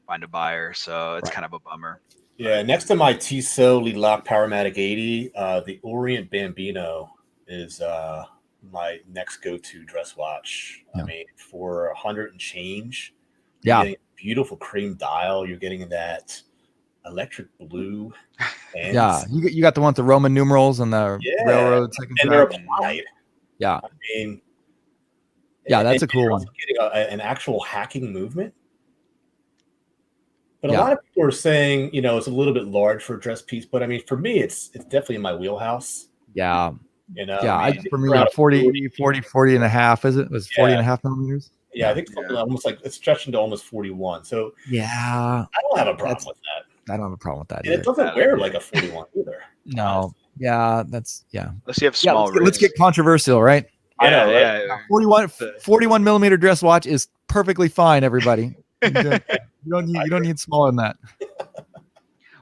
find a buyer. So it's kind of a bummer. Yeah, next to my Tissot Lilac Powermatic 80, the Orient Bambino is my next go-to dress watch. I mean, for 100 and change, you're getting a beautiful cream dial. You're getting that electric blue. And you got the one with the Roman numerals and the railroad second and they're applied. Yeah, I mean, that's a cool one. Getting an actual hacking movement. But a lot of people are saying, it's a little bit large for a dress piece. But I mean, for me, it's definitely in my wheelhouse. Yeah. For me, like 40 and a half, is it? It was 40 and a half millimeters. Yeah, I think something almost like it's stretching to almost 41. So yeah, I don't have a problem with that. I don't have a problem with that And either. it doesn't wear like a 41 either. No. Yeah, that's Unless you have small let's get controversial, right? I know, right? 41 millimeter dress watch is perfectly fine, everybody. You don't need smaller than that.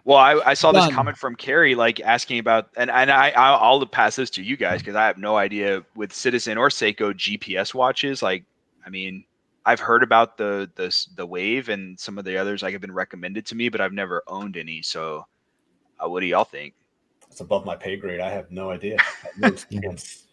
Well, I saw this comment from Carrie, like asking about, and I'll pass this to you guys because I have no idea with Citizen or Seiko GPS watches. Like, I mean, I've heard about the Wave and some of the others like have been recommended to me, but I've never owned any. So, what do y'all think? It's above my pay grade. I have no idea. I have no experience.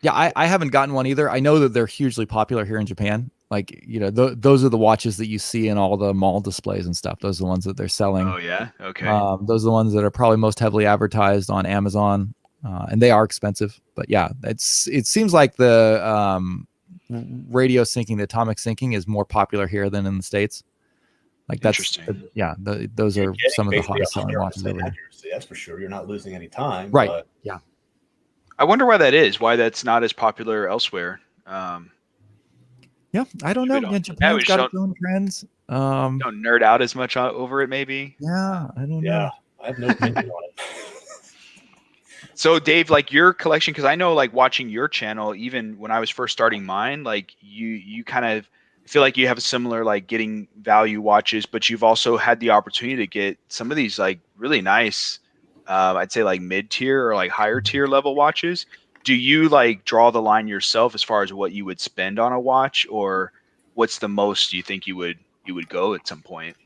Yeah, I haven't gotten one either. I know that they're hugely popular here in Japan. Like, you know, those are the watches that you see in all the mall displays and stuff. Those are the ones that they're selling. Oh, yeah? Okay. Those are the ones that are probably most heavily advertised on Amazon. And they are expensive. But yeah, it seems like the radio syncing, the atomic syncing is more popular here than in the States. Like that's, those are some of the hottest selling watches over here. That's for sure. You're not losing any time. Right. But yeah. I wonder why that is, why that's not as popular elsewhere. Yeah, I don't know. Yeah, Japan's got its own trends. Don't nerd out as much over it, maybe. Yeah, I don't know. Yeah, I have no opinion on it. So, Dave, like your collection, because I know, like watching your channel, even when I was first starting mine, like you kind of feel like you have a similar like getting value watches, but you've also had the opportunity to get some of these like really nice, I'd say like mid tier or like higher tier level watches. Do you like draw the line yourself as far as what you would spend on a watch, or what's the most you think you would go at some point?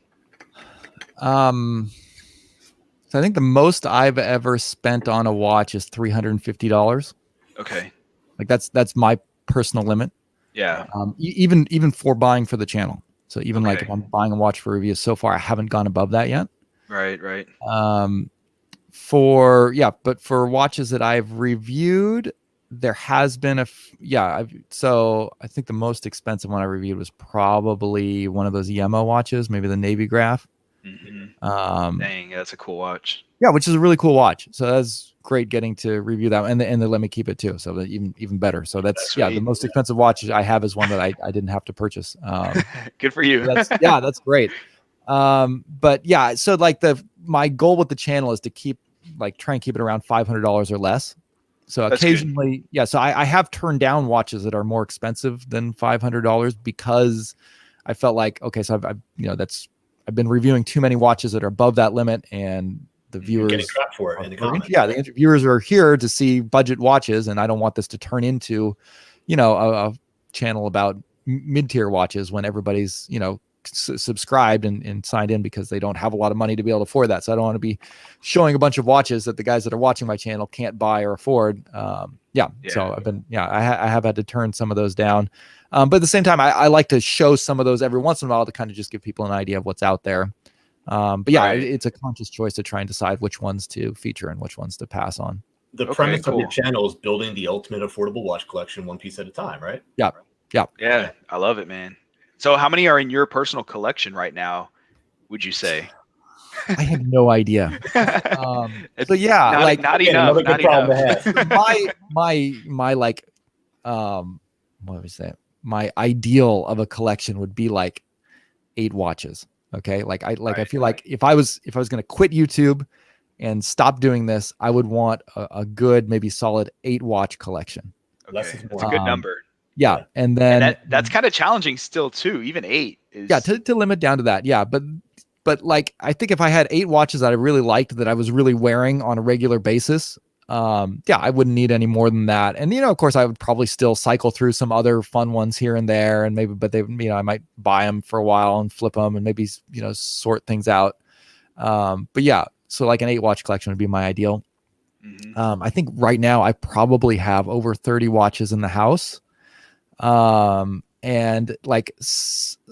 So I think the most I've ever spent on a watch is $350. Okay. Like that's my personal limit. Yeah. Even for buying for the channel. So even like if I'm buying a watch for reviews, so far I haven't gone above that yet. Right. But for watches that I've reviewed, there has been so I think the most expensive one I reviewed was probably one of those Yemo watches, maybe the Navy Graph. Mm-hmm. Dang, that's a cool watch. Yeah, which is a really cool watch. So that's great getting to review that, and they let me keep it too. So that even better. So that's the most expensive watch I have is one that I didn't have to purchase. Good for you. That's great. But yeah, so like my goal with the channel is to try and keep it around $500 or less. So that's occasionally, good. So I have turned down watches that are more expensive than $500 because I felt like, okay, so I've been reviewing too many watches that are above that limit, and the viewers getting trapped for it in the comments. Yeah, the viewers are here to see budget watches, and I don't want this to turn into, a channel about mid-tier watches when everybody's, subscribed and signed in because they don't have a lot of money to be able to afford that. So I don't want to be showing a bunch of watches that the guys that are watching my channel can't buy or afford. So I have had to turn some of those down. But at the same time, I like to show some of those every once in a while to kind of just give people an idea of what's out there. It's a conscious choice to try and decide which ones to feature and which ones to pass on. The premise of your channel is building the ultimate affordable watch collection one piece at a time, right? Yeah. I love it, man. So how many are in your personal collection right now, would you say? I have no idea. Not enough. Not enough. What was that? My ideal of a collection would be like 8 watches. Okay. I feel like if I was going to quit YouTube and stop doing this, I would want a good, maybe solid 8 watch collection. Okay. That's a good number. Yeah. And then that's kind of challenging still too. Even 8 is to limit down to that. Yeah. But like, I think if I had 8 watches that I really liked that I was really wearing on a regular basis, I wouldn't need any more than that. And, of course I would probably still cycle through some other fun ones here and there, and I might buy them for a while and flip them and maybe, sort things out. So like an 8 watch collection would be my ideal. Mm-hmm. I think right now I probably have over 30 watches in the house. And like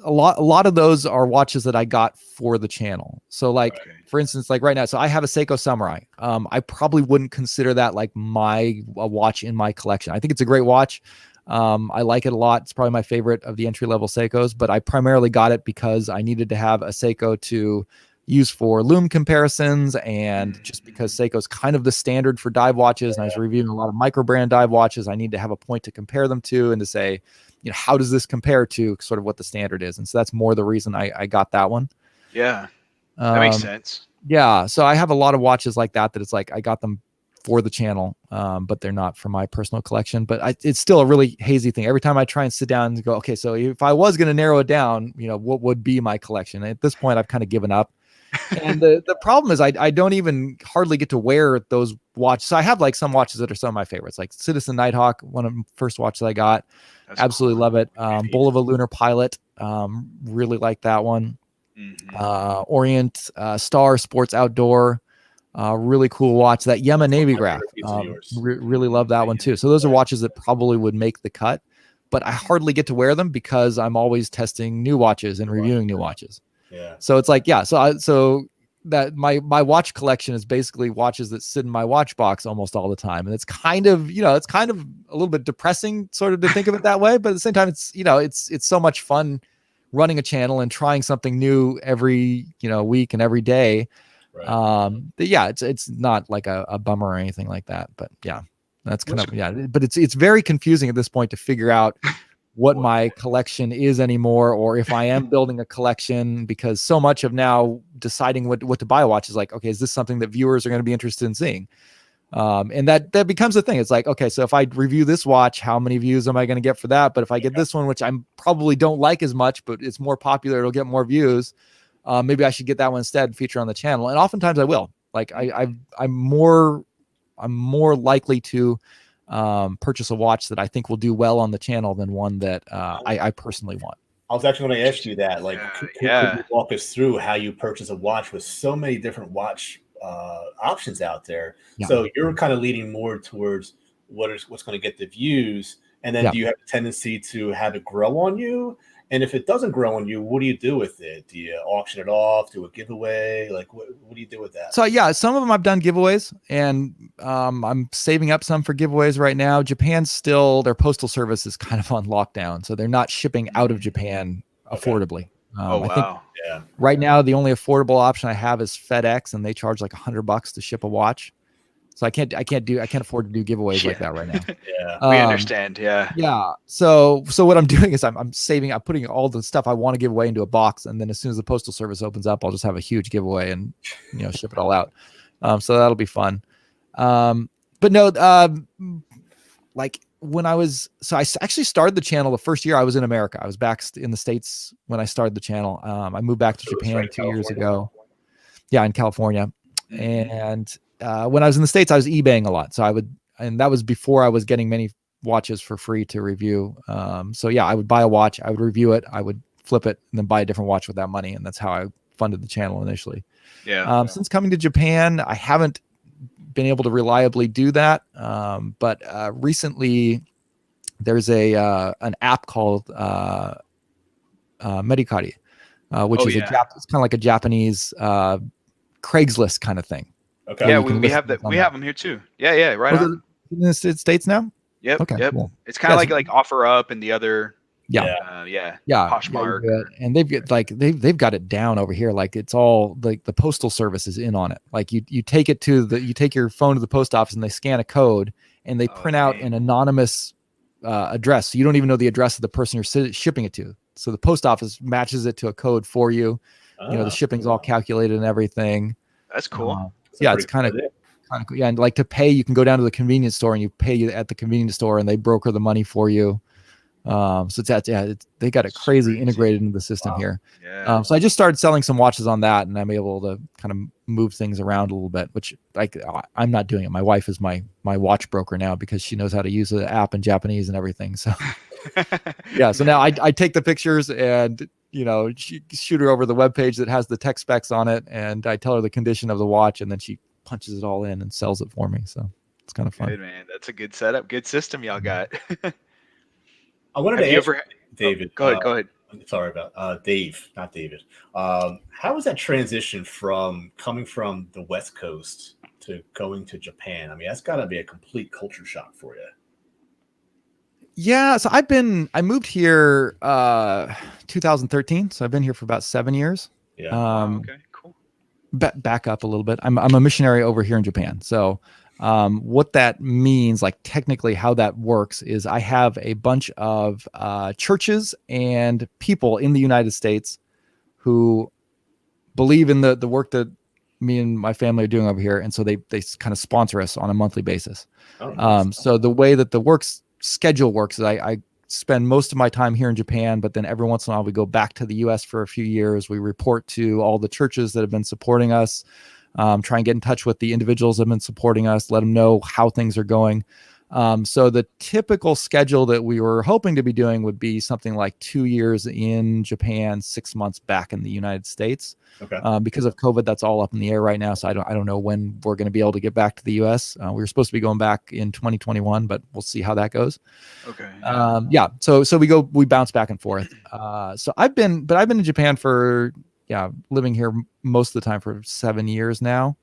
a lot of those are watches that I got for the channel. So like, for instance, like right now, so I have a Seiko Samurai. I probably wouldn't consider that like a watch in my collection. I think it's a great watch. I like it a lot. It's probably my favorite of the entry-level Seikos, but I primarily got it because I needed to have a Seiko to use for loom comparisons, and just because Seiko's kind of the standard for dive watches, and I was reviewing a lot of micro brand dive watches, I need to have a point to compare them to and to say, you know, how does this compare to sort of what the standard is? And so that's more the reason I got that one. Yeah, that makes sense. Yeah, so I have a lot of watches like that it's like I got them for the channel, but they're not for my personal collection. But it's still a really hazy thing. Every time I try and sit down and go, okay, so if I was going to narrow it down, you know, what would be my collection? And at this point, I've kind of given up. And the problem is I don't even hardly get to wear those watches. So I have like some watches that are some of my favorites, like Citizen Nighthawk, one of the first watches I got. That's absolutely cool. Love it. Bulova Lunar Pilot, really like that one. Orient Star Sports Outdoor, really cool watch. That Yema Navy Graph, really love that one too. So those are watches that probably would make the cut, but I hardly get to wear them because I'm always testing new watches and reviewing new watches. Yeah. So it's like, yeah. So that my watch collection is basically watches that sit in my watch box almost all the time, and it's kind of, you know, it's kind of a little bit depressing sort of to think of it that way, but at the same time, it's, you know, it's so much fun running a channel and trying something new every, you know, week and every day. Right. Yeah, it's not like a bummer or anything like that, but yeah, that's kind of, yeah, but it's very confusing at this point to figure out what my collection is anymore, or if I am building a collection, because so much of now deciding what to buy a watch is like, okay, is this something that viewers are going to be interested in seeing? And that becomes a thing. It's like, okay, so if I review this watch, how many views am I going to get for that? But if I get this one, which I probably don't like as much, but it's more popular, it'll get more views. Maybe I should get that one instead, feature on the channel. And oftentimes I will. Like I'm more likely to purchase a watch that I think will do well on the channel than one that I personally want. I was actually going to ask you that. Like, could you walk us through how you purchase a watch with so many different watch options out there? Yeah. So you're kind of leaning more towards what's going to get the views, and then do you have a tendency to have it grow on you? And if it doesn't grow on you, what do you do with it? Do you auction it off? Do a giveaway? Like, what do you do with that? So yeah, some of them I've done giveaways, and I'm saving up some for giveaways right now. Japan's still, their postal service is kind of on lockdown, so they're not shipping out of Japan affordably. I think right now the only affordable option I have is FedEx, and they charge like $100 to ship a watch. So I can't afford to do giveaways like that right now. We understand. Yeah. So what I'm doing is I'm saving, I'm putting all the stuff I want to give away into a box. And then as soon as the postal service opens up, I'll just have a huge giveaway and, you know, ship it all out. So that'll be fun. But no, like when I actually started the channel the first year I was in America. I was back in the States when I started the channel. I moved back to Japan 2 years ago. Yeah. In California. And, when I was in the States, I was eBaying a lot. So and that was before I was getting many watches for free to review. So yeah, I would buy a watch, I would review it, I would flip it, and then buy a different watch with that money. And that's how I funded the channel initially. Since coming to Japan, I haven't been able to reliably do that. But recently there's an app called Mercari, which is it's kind of like a Japanese Craigslist kind of thing. Okay. Yeah, we have that. We have them here too. Yeah, right. In the States now. Yep. Okay. Yep. Cool. It's kind of like OfferUp and the other. Poshmark. And they've got it down over here. Like it's all like the postal service is in on it. Like you take it you take your phone to the post office and they scan a code and they print out an anonymous address. So you don't even know the address of the person you're shipping it to. So the post office matches it to a code for you. You know, the shipping's all calculated and everything. That's cool. Yeah, it's kind of cool. Yeah, and like to pay, you can go down to the convenience store and you pay at the convenience store and they broker the money for you. So they got it crazy integrated into the system here. Yeah. So I just started selling some watches on that, and I'm able to kind of move things around a little bit, which I'm not doing it. My wife is my watch broker now because she knows how to use the app in Japanese and everything. So yeah, so now I take the pictures and, you know, shoot her over the webpage that has the tech specs on it, and I tell her the condition of the watch, and then she punches it all in and sells it for me. So it's kind of fun. Good, man. That's a good setup. Good system y'all got. I wanted to ask David. Go ahead. Sorry about Dave, not David. How was that transition from coming from the West Coast to going to Japan? I mean, that's got to be a complete culture shock for you. Yeah, so I moved here 2013, so I've been here for about 7 years. Yeah. Okay, cool. back up a little bit. I'm a missionary over here in Japan. So what that means, like technically how that works, is I have a bunch of churches and people in the United States who believe in the work that me and my family are doing over here, and so they kind of sponsor us on a monthly basis. So the way that the schedule works is I spend most of my time here in Japan, but then every once in a while we go back to the US for a few years. We report to all the churches that have been supporting us, try and get in touch with the individuals that have been supporting us, let them know how things are going. So the typical schedule that we were hoping to be doing would be something like 2 years in Japan, 6 months back in the United States. Okay. Because of COVID, that's all up in the air right now. So I don't know when we're going to be able to get back to the US. We were supposed to be going back in 2021, but we'll see how that goes. Okay. Yeah. So we bounce back and forth. So I've been in Japan for, living here most of the time for 7 years now.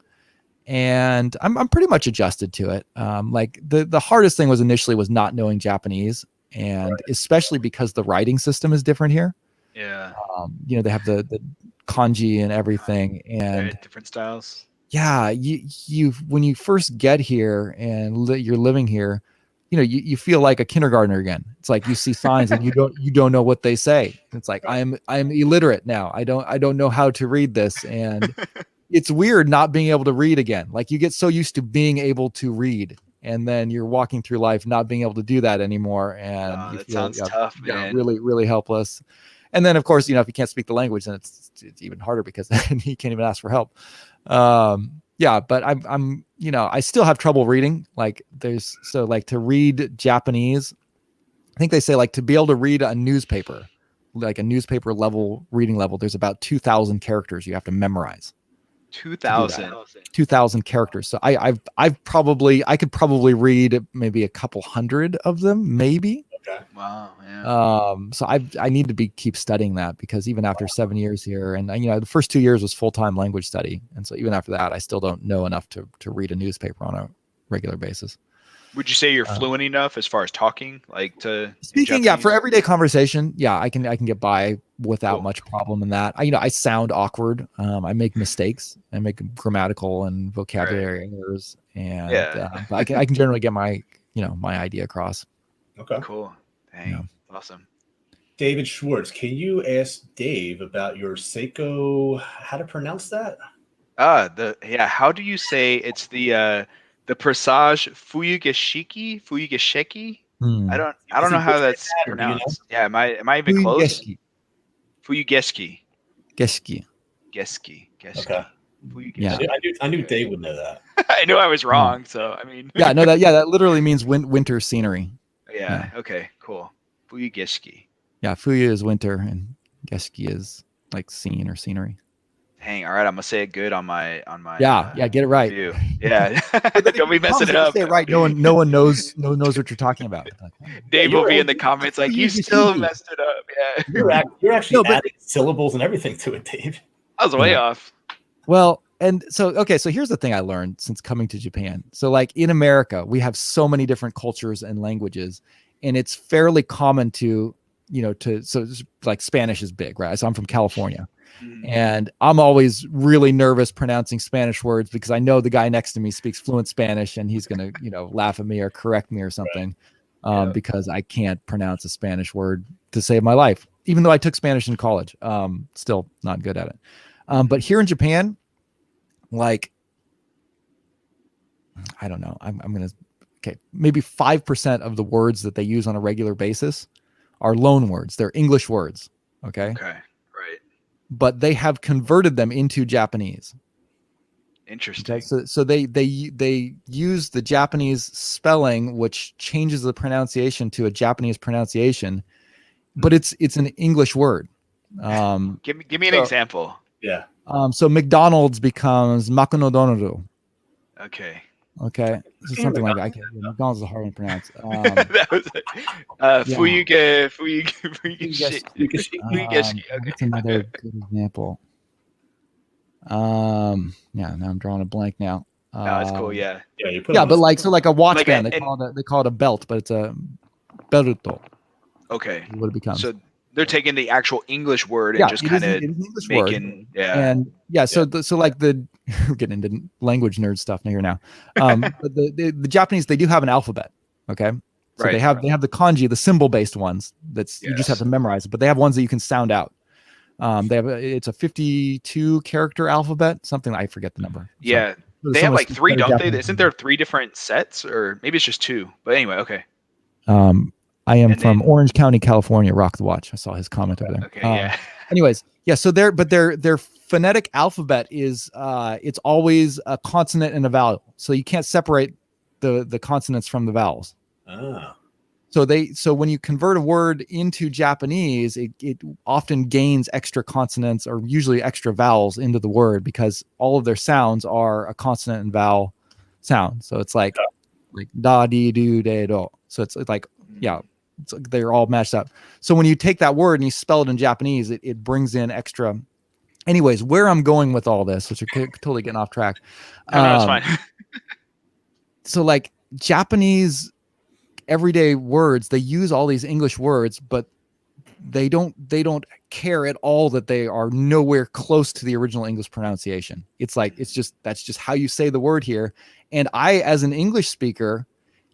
And I'm pretty much adjusted to it. Like the hardest thing was initially not knowing Japanese, and especially because the writing system is different here. Yeah. They have the kanji and everything, and different styles. Yeah, you when you first get here and you're living here, you feel like a kindergartner again. It's like you see signs and you don't know what they say. It's like I'm illiterate now. I don't know how to read this, and it's weird not being able to read again. Like you get so used to being able to read, and then you're walking through life not being able to do that anymore, and you that feel sounds tough, man. really, really helpless. And then of course, if you can't speak the language, then it's even harder because then you can't even ask for help. But I'm I still have trouble reading. Like to read Japanese, I think they say like to be able to read a newspaper, like a newspaper level reading level, there's about 2,000 characters you have to memorize. 2,000 characters. So I could probably read maybe a couple hundred of them, maybe. Okay. Wow. Yeah. So I need to keep studying that, because even after 7 years here, and the first 2 years was full-time language study, and so even after that, I still don't know enough to read a newspaper on a regular basis. Would you say you're fluent enough as far as talking, like to speaking? Yeah, for everyday conversation, I can get by without much problem in that. I sound awkward. I make mistakes. I make grammatical and vocabulary errors, and but I can generally get my my idea across. Okay. Cool. Dang. Awesome. David Schwartz, can you ask Dave about your Seiko? How to pronounce that? How do you say it's the Presage Fuyugeshiki? I don't know how that's pronounced. Yeah, am I even close? Fuyugeski. Geski. Okay. Yeah. I knew Dave would know that. I knew I was wrong, so I mean. that literally means winter scenery. Yeah. Okay. Cool. Fuyugeski. Yeah, Fuyu is winter, and Geski is like scene or scenery. Dang. All right, I'm gonna say it good on my. Get it right. Review. Yeah. Don't be messing it up. Say it right. No one knows what you're talking about. Dave will be in the comments like, you still messed it up. Yeah. You're actually adding syllables and everything to it, Dave. I was way off. Well, and so here's the thing I learned since coming to Japan. So like in America, we have so many different cultures and languages, and it's fairly common to like Spanish is big, right? So I'm from California, and I'm always really nervous pronouncing Spanish words because I know the guy next to me speaks fluent Spanish, and he's gonna laugh at me or correct me or something, because I can't pronounce a Spanish word to save my life, even though I took Spanish in college. Still not good at it. But here in Japan, like, I don't know, maybe 5% of the words that they use on a regular basis are loan words. They're English words. Okay. Right. But they have converted them into Japanese. Interesting. Okay? So they use the Japanese spelling, which changes the pronunciation to a Japanese pronunciation, but it's an English word. Give me an example. Yeah. So McDonald's becomes Makunodonoru. Okay. So something like that. McDonald's is a hard one to pronounce. That was it. Fuyugeski. Okay. That's another good example. Now I'm drawing a blank now. No, it's cool. Yeah. But like a watch band, they call it a belt, but it's a beruto. Okay. What it becomes. So They're taking the actual English word and Yeah, just it is kind of an English word. making, yeah. And yeah, so like we're getting into language nerd stuff here now. But the Japanese, they do have an alphabet. Okay. So they have the kanji, the symbol based ones. You just have to memorize it, but they have ones that you can sound out. It's a 52 character alphabet, something, I forget the number. Yeah. So they have like 3, don't Japanese. they? Isn't there 3 different sets, or maybe it's just 2? But anyway, okay. I am from Orange County, California. Rock the watch. I saw his comment over there. Okay, yeah. Anyways, yeah. So their phonetic alphabet is it's always a consonant and a vowel. So you can't separate the consonants from the vowels. Ah. So when you convert a word into Japanese, it often gains extra consonants or usually extra vowels into the word because all of their sounds are a consonant and vowel sound. So it's like da, di, do, de, do. So it's like, yeah, it's like they're all matched up. So when you take that word and you spell it in Japanese, it brings in extra. Anyways, where I'm going with all this, which are totally getting off track. No, it's fine. So like Japanese everyday words, they use all these English words, but they don't care at all that they are nowhere close to the original English pronunciation. It's like that's just how you say the word here. And I, as an English speaker,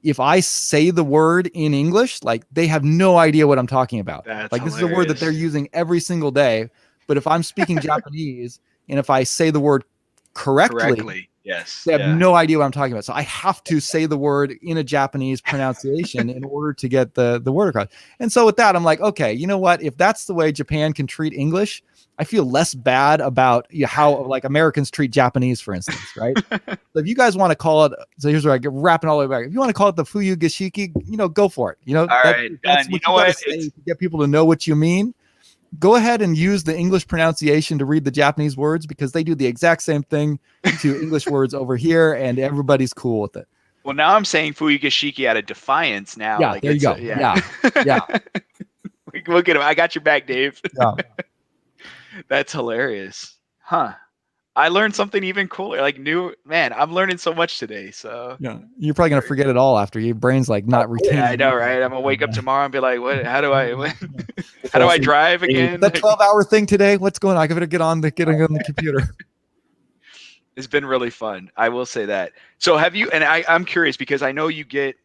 if I say the word in English, like they have no idea what I'm talking about. That's like hilarious. This is a word that they're using every single day. But if I'm speaking Japanese and if I say the word correctly, yes, they have no idea what I'm talking about. So I have to say the word in a Japanese pronunciation in order to get the word across. And so with that, I'm like, okay, you know what? If that's the way Japan can treat English, I feel less bad about how like Americans treat Japanese, for instance, right? So if you guys want to call it, so here's where I get wrapping all the way back. If you want to call it the Fuyu Gashiki, go for it. All right, that's what you gotta say to get people to know what you mean. Go ahead and use the English pronunciation to read the Japanese words because they do the exact same thing to English words over here, and everybody's cool with it. Well, now I'm saying Fuyugashiki out of defiance now. Yeah, like there you go. Yeah. Look at him. I got your back, Dave. Yeah. That's hilarious. Huh. I learned something even cooler. Like man, I'm learning so much today. So yeah, you're probably gonna forget it all after your brain's like not retaining. Yeah, I know, right? I'm gonna wake up tomorrow and be like, "What? How do I drive again?" That 12-hour thing today. What's going on? I gotta get on the computer. It's been really fun. I will say that. So have you? And I'm curious because I know you get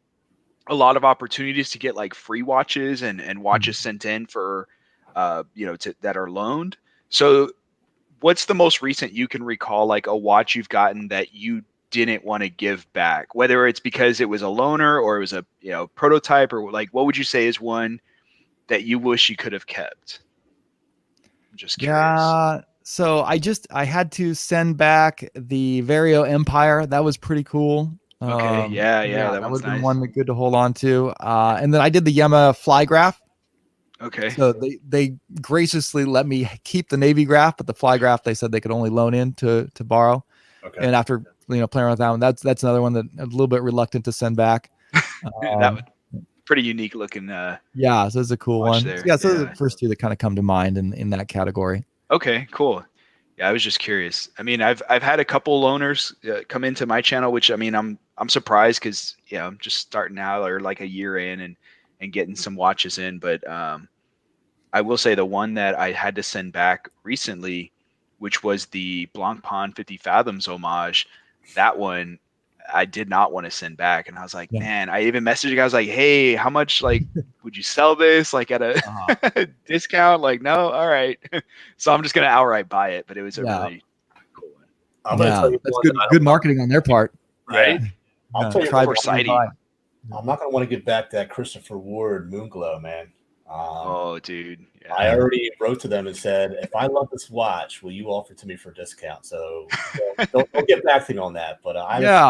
a lot of opportunities to get like free watches and watches sent in for, that are loaned. So what's the most recent you can recall, like a watch you've gotten that you didn't want to give back, whether it's because it was a loaner or it was a prototype, or like what would you say is one that you wish you could have kept? I'm just curious. Yeah. So I had to send back the Vario Empire. That was pretty cool. Okay. Yeah. That would have been one good to hold on to. And then I did the Yema Flygraph. Okay. So they graciously let me keep the Navy graph, but the Flygraph they said they could only loan in to borrow. Okay. And after playing around with that one, that's another one that I'm a little bit reluctant to send back. That was pretty unique looking. Yeah, so it's a cool one. There. Yeah, so those are the first two that kind of come to mind in that category. Okay, cool. Yeah, I was just curious. I mean, I've had a couple loaners come into my channel, which I mean, I'm surprised because I'm just starting out or like a year in and getting some watches in. But I will say the one that I had to send back recently, which was the Blancpain 50 Fathoms homage, that one I did not want to send back. And I was like, man, I even messaged you guys like, hey, how much would you sell this like at a discount? Like, no, all right. So I'm just gonna outright buy it. But it was a really cool one. I'm gonna tell you that's good marketing on their part. Right. I'll tell you Foresighty. I'm not gonna want to give back that Christopher Ward Moonglow, man. Oh, dude. Yeah. I already wrote to them and said, if I love this watch, will you offer it to me for a discount? So don't get back to me on that. But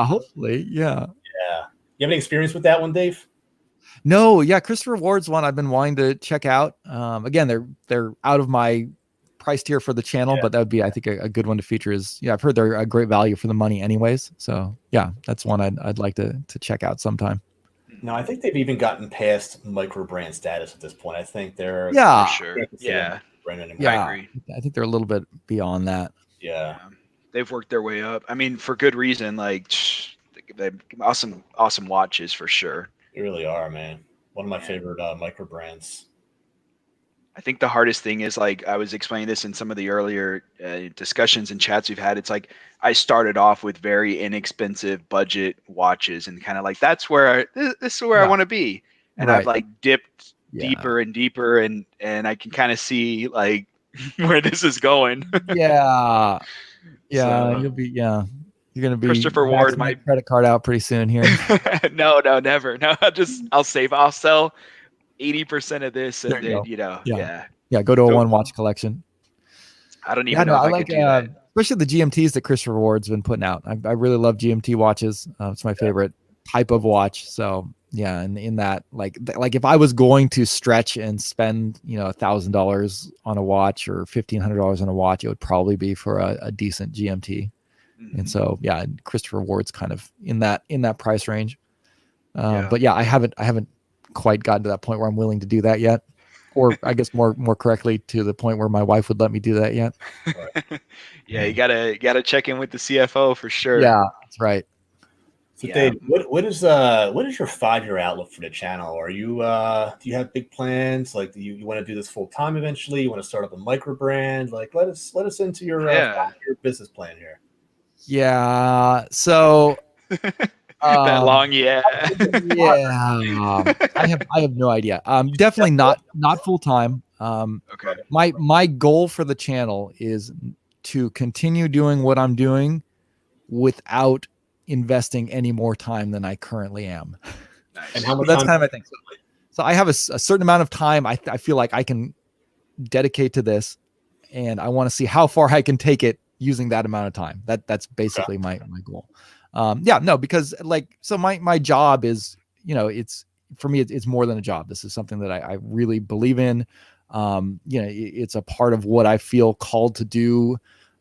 hopefully. Yeah. Yeah. You have any experience with that one, Dave? No. Yeah. Christopher Ward's one I've been wanting to check out. Again, they're out of my price tier for the channel, but that would be, I think, a good one to feature. I've heard they're a great value for the money anyways. So yeah, that's one I'd like to check out sometime. No, I think they've even gotten past micro brand status at this point. I think they're for sure. Yeah. I agree. I think they're a little bit beyond that. Yeah. They've worked their way up. I mean, for good reason. Like, they awesome watches for sure. They really are, man. One of my favorite micro brands. I think the hardest thing is, like I was explaining this in some of the earlier discussions and chats we've had. It's like I started off with very inexpensive budget watches, and kind of like that's where this is where I want to be. And I've like dipped deeper and deeper, and I can kind of see like where this is going. Yeah, So, you're gonna be Christopher Ward, my credit card out pretty soon here. no, never. No, I'll sell 80% of this, and then go to a one watch collection. I don't even know if I could do that. Especially the GMTs that Christopher Ward's been putting out. I really love GMT watches. It's my favorite type of watch. So yeah, and in that, like if I was going to stretch and spend $1,000 on a watch or $1,500 on a watch, it would probably be for a decent GMT. Mm-hmm. And so Christopher Ward's kind of in that price range. But yeah, I haven't quite gotten to that point where I'm willing to do that yet, or I guess more correctly, to the point where my wife would let me do that yet. Yeah, you gotta check in with the CFO for sure. Yeah, that's right. So Dave, what is your 5-year outlook for the channel? Are you do you have big plans? Like, do you want to do this full time eventually? You want to start up a micro brand? Like, let us into your 5-year business plan here. Yeah. So. That long, yeah. I have no idea. Definitely not full time. Okay. My goal for the channel is to continue doing what I'm doing without investing any more time than I currently am. Nice. And how much that's time? kind of my thing. So I have a certain amount of time I feel like I can dedicate to this, and I want to see how far I can take it using that amount of time. That's basically my goal. Because my job is, it's for me, it's more than a job. This is something that I really believe in. It's a part of what I feel called to do.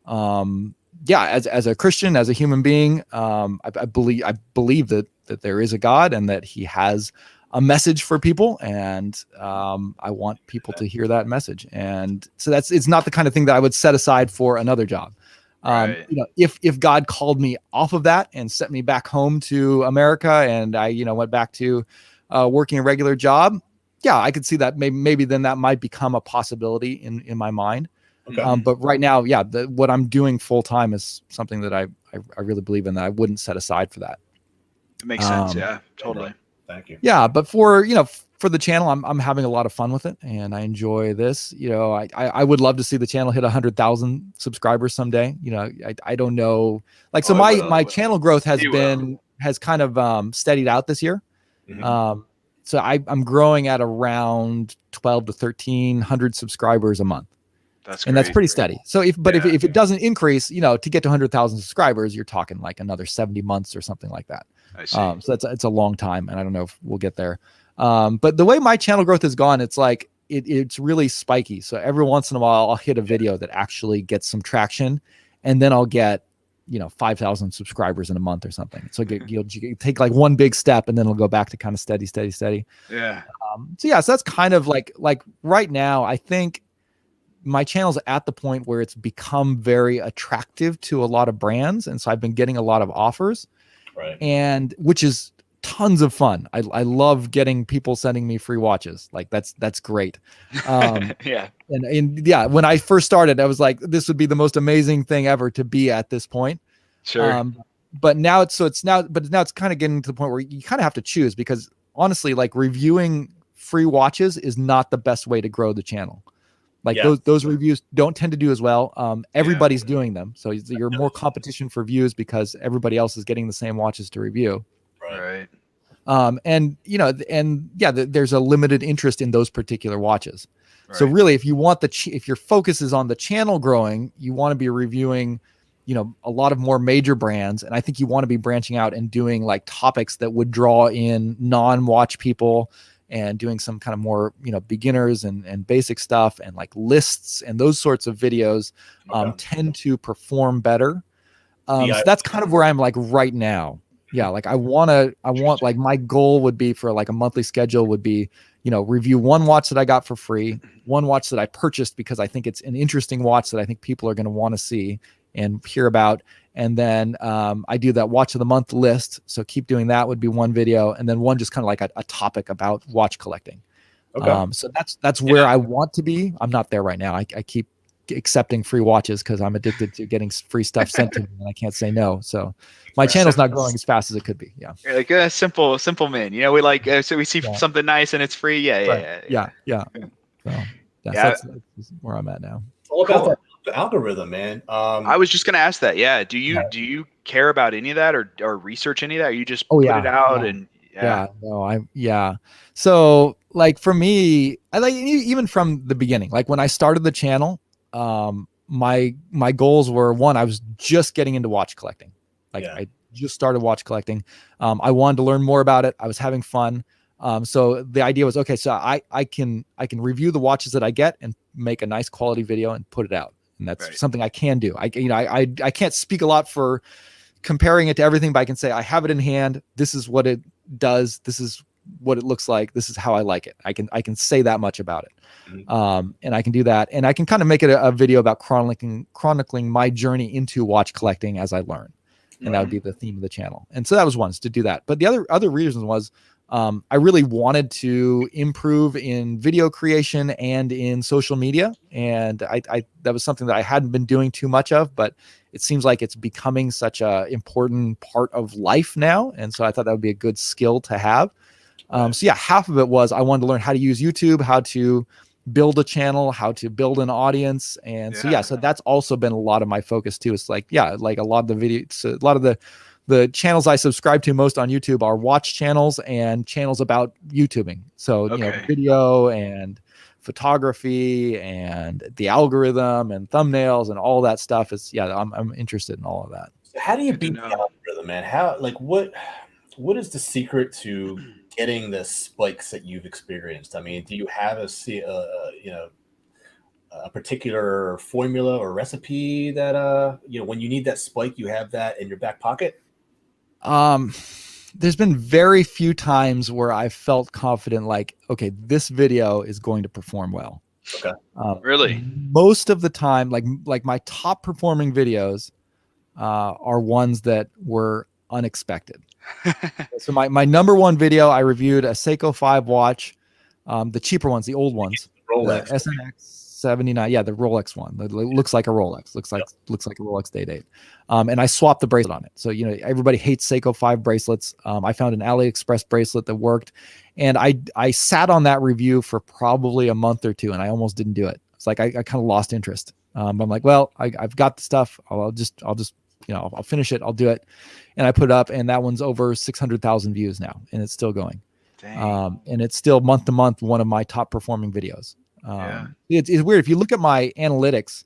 As a Christian, as a human being, I believe that there is a God and that he has a message for people. And I want people to hear that message. And so it's not the kind of thing that I would set aside for another job. Right. If God called me off of that and sent me back home to America, and I, went back to working a regular job, I could see that maybe then that might become a possibility in my mind. Okay. But right now, what I'm doing full time is something that I really believe in, that I wouldn't set aside for that. It makes sense. Yeah, totally. Thank you. Yeah, but for the channel, I'm having a lot of fun with it, and I enjoy this. I would love to see the channel hit 100,000 subscribers someday. I don't know. My channel growth has kind of steadied out this year. Mm-hmm. So I'm growing at around 12 to 1,300 subscribers a month. That's pretty steady. So if it doesn't increase, to get to 100,000 subscribers, you're talking like another 70 months or something like that. I see. So it's a long time, and I don't know if we'll get there. But the way my channel growth has gone, it's like it's really spiky. So every once in a while, I'll hit a video that actually gets some traction, and then I'll get 5,000 subscribers in a month or something. So you take like one big step, and then it'll go back to kind of steady. Yeah. So that's kind of like right now, I think my channel's at the point where it's become very attractive to a lot of brands, and so I've been getting a lot of offers, right? And which is tons of fun. I love getting people sending me free watches. Like that's great. Yeah. And when I first started, I was like, this would be the most amazing thing ever to be at this point. Sure. But now it's kind of getting to the point where you kind of have to choose, because honestly, like, reviewing free watches is not the best way to grow the channel. Like those reviews don't tend to do as well. Everybody's doing them. So you're more competition for views because everybody else is getting the same watches to review. Right. There's a limited interest in those particular watches. Right. So really, if your focus is on the channel growing, you want to be reviewing, a lot of more major brands. And I think you want to be branching out and doing like topics that would draw in non-watch people, and doing some kind of more, beginners and basic stuff, and like lists and those sorts of videos tend to perform better. So that's kind of where I'm like right now. Yeah. Like I want like my goal would be for like a monthly schedule would be, review one watch that I got for free, one watch that I purchased because I think it's an interesting watch that I think people are going to want to see and hear about. And then I do that watch of the month list. So keep doing that would be one video. And then one just kind of like a topic about watch collecting. Okay. So that's where I want to be. I'm not there right now. I keep accepting free watches because I'm addicted to getting free stuff sent to me, and I can't say no. So my channel's not growing as fast as it could be. Yeah. You're like a simple man. You know, we like so we see something nice and it's free. Yeah. So that's where I'm at now. All about the algorithm, man. I was just gonna ask that. Yeah. Do you care about any of that or research any of that? Or you just put it out and So like for me, I like even from the beginning, like when I started the channel, my goals were, one, I was just getting into watch collecting. I just started watch collecting. I wanted to learn more about it. I was having fun. So the idea was, okay, so I can review the watches that I get and make a nice quality video and put it out. And that's something I can do. I can't speak a lot for comparing it to everything, but I can say I have it in hand. This is what it does. This is what it looks like. This is how I like it. I can say that much about it. And I can do that. And I can kind of make it a video about chronicling my journey into watch collecting as I learn. And that would be the theme of the channel. And so that was one, is to do that. But the other reason was, I really wanted to improve in video creation and in social media. And that was something that I hadn't been doing too much of, but it seems like it's becoming such a important part of life now. And so I thought that would be a good skill to have. So yeah, half of it was I wanted to learn how to use YouTube, how to build a channel, how to build an audience. And so that's also been a lot of my focus too. It's like, like a lot of the videos, a lot of the channels I subscribe to most on YouTube are watch channels and channels about YouTubing. So, you know, video and photography and the algorithm and thumbnails and all that stuff is, I'm interested in all of that. So how do you beat the algorithm, man? How, like, what is the secret to getting the spikes that you've experienced? I mean, do you have a particular formula or recipe that when you need that spike, you have that in your back pocket? There's been very few times where I felt confident, like, okay, this video is going to perform well. Okay. Really? Most of the time, like my top performing videos are ones that were unexpected. So my number one video, I reviewed a Seiko 5 watch, the cheaper ones, the old ones, Rolex, the SNX 79. Yeah, the Rolex one. It looks like a Rolex. Looks like a Rolex Day-Date. And I swapped the bracelet on it. So, you know, everybody hates Seiko 5 bracelets. I found an AliExpress bracelet that worked, and I sat on that review for probably a month or two, and I almost didn't do it. It's like I kind of lost interest. I'm like, well, I've got the stuff. I'll just I'll finish it. I'll do it. And I put it up, and that one's over 600,000 views now, and it's still going. And it's still month to month one of my top performing videos. It's weird. If you look at my analytics,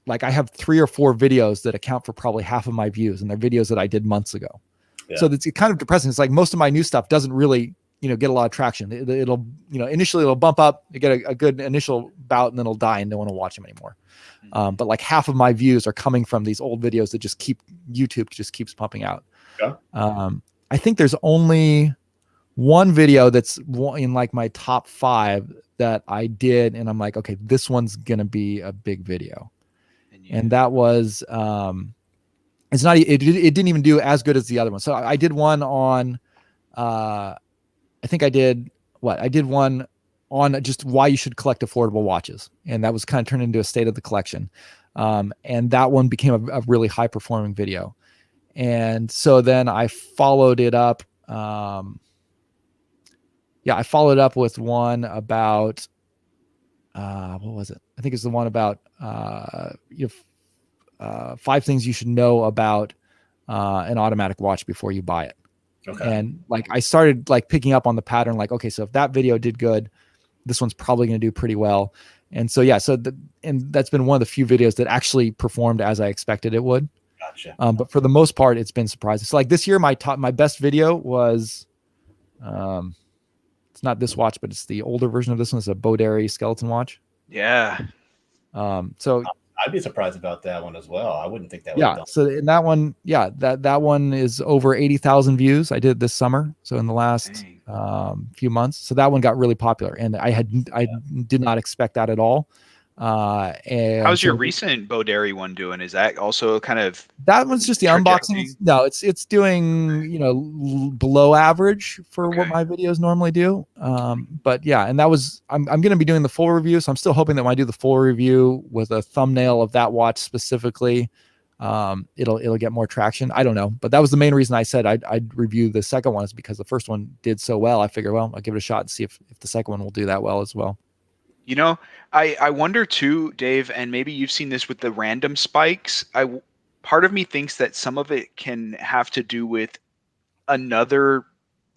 like I have 3 or 4 videos that account for probably half of my views, and they're videos that I did months ago. So it's kind of depressing. It's like most of my new stuff doesn't really, get a lot of traction. It'll initially it'll bump up, you get a good initial bout, and then it'll die, and no one will watch them anymore. But like half of my views are coming from these old videos that YouTube just keeps pumping out. I think there's only one video that's in like my top 5 that I did, and I'm like, okay, this one's gonna be a big video. And that was it didn't even do as good as the other one. So I did one on I did one on just why you should collect affordable watches, and that was kind of turned into a state of the collection. And that one became a really high performing video. And so then I followed it up. I followed up with one about what was it? I think it's the one about 5 things you should know about an automatic watch before you buy it. And like I started like picking up on the pattern, like, okay, so if that video did good, this one's probably going to do pretty well. And so and that's been one of the few videos that actually performed as I expected it would. Gotcha. But for the most part, it's been surprising. So like this year, my best video was it's not this watch, but it's the older version of this one. It's a Boderi skeleton watch. Yeah. So I'd be surprised about that one as well. I wouldn't think that would have done. So in that one, that one is over 80,000 views. I did it this summer. So in the last few months. So that one got really popular, and I did not expect that at all. And how's your so recent Boderi one doing? Is that also kind of that one's just the unboxing? No, it's doing below average for what my videos normally do. But yeah, and that was I'm going to be doing the full review, so I'm still hoping that when I do the full review with a thumbnail of that watch specifically, it'll get more traction. I don't know, but that was the main reason I said I'd review the second one, is because the first one did so well. I figured, well, I'll give it a shot and see if the second one will do that well as well. I wonder too, Dave, and maybe you've seen this with the random spikes. Part of me thinks that some of it can have to do with another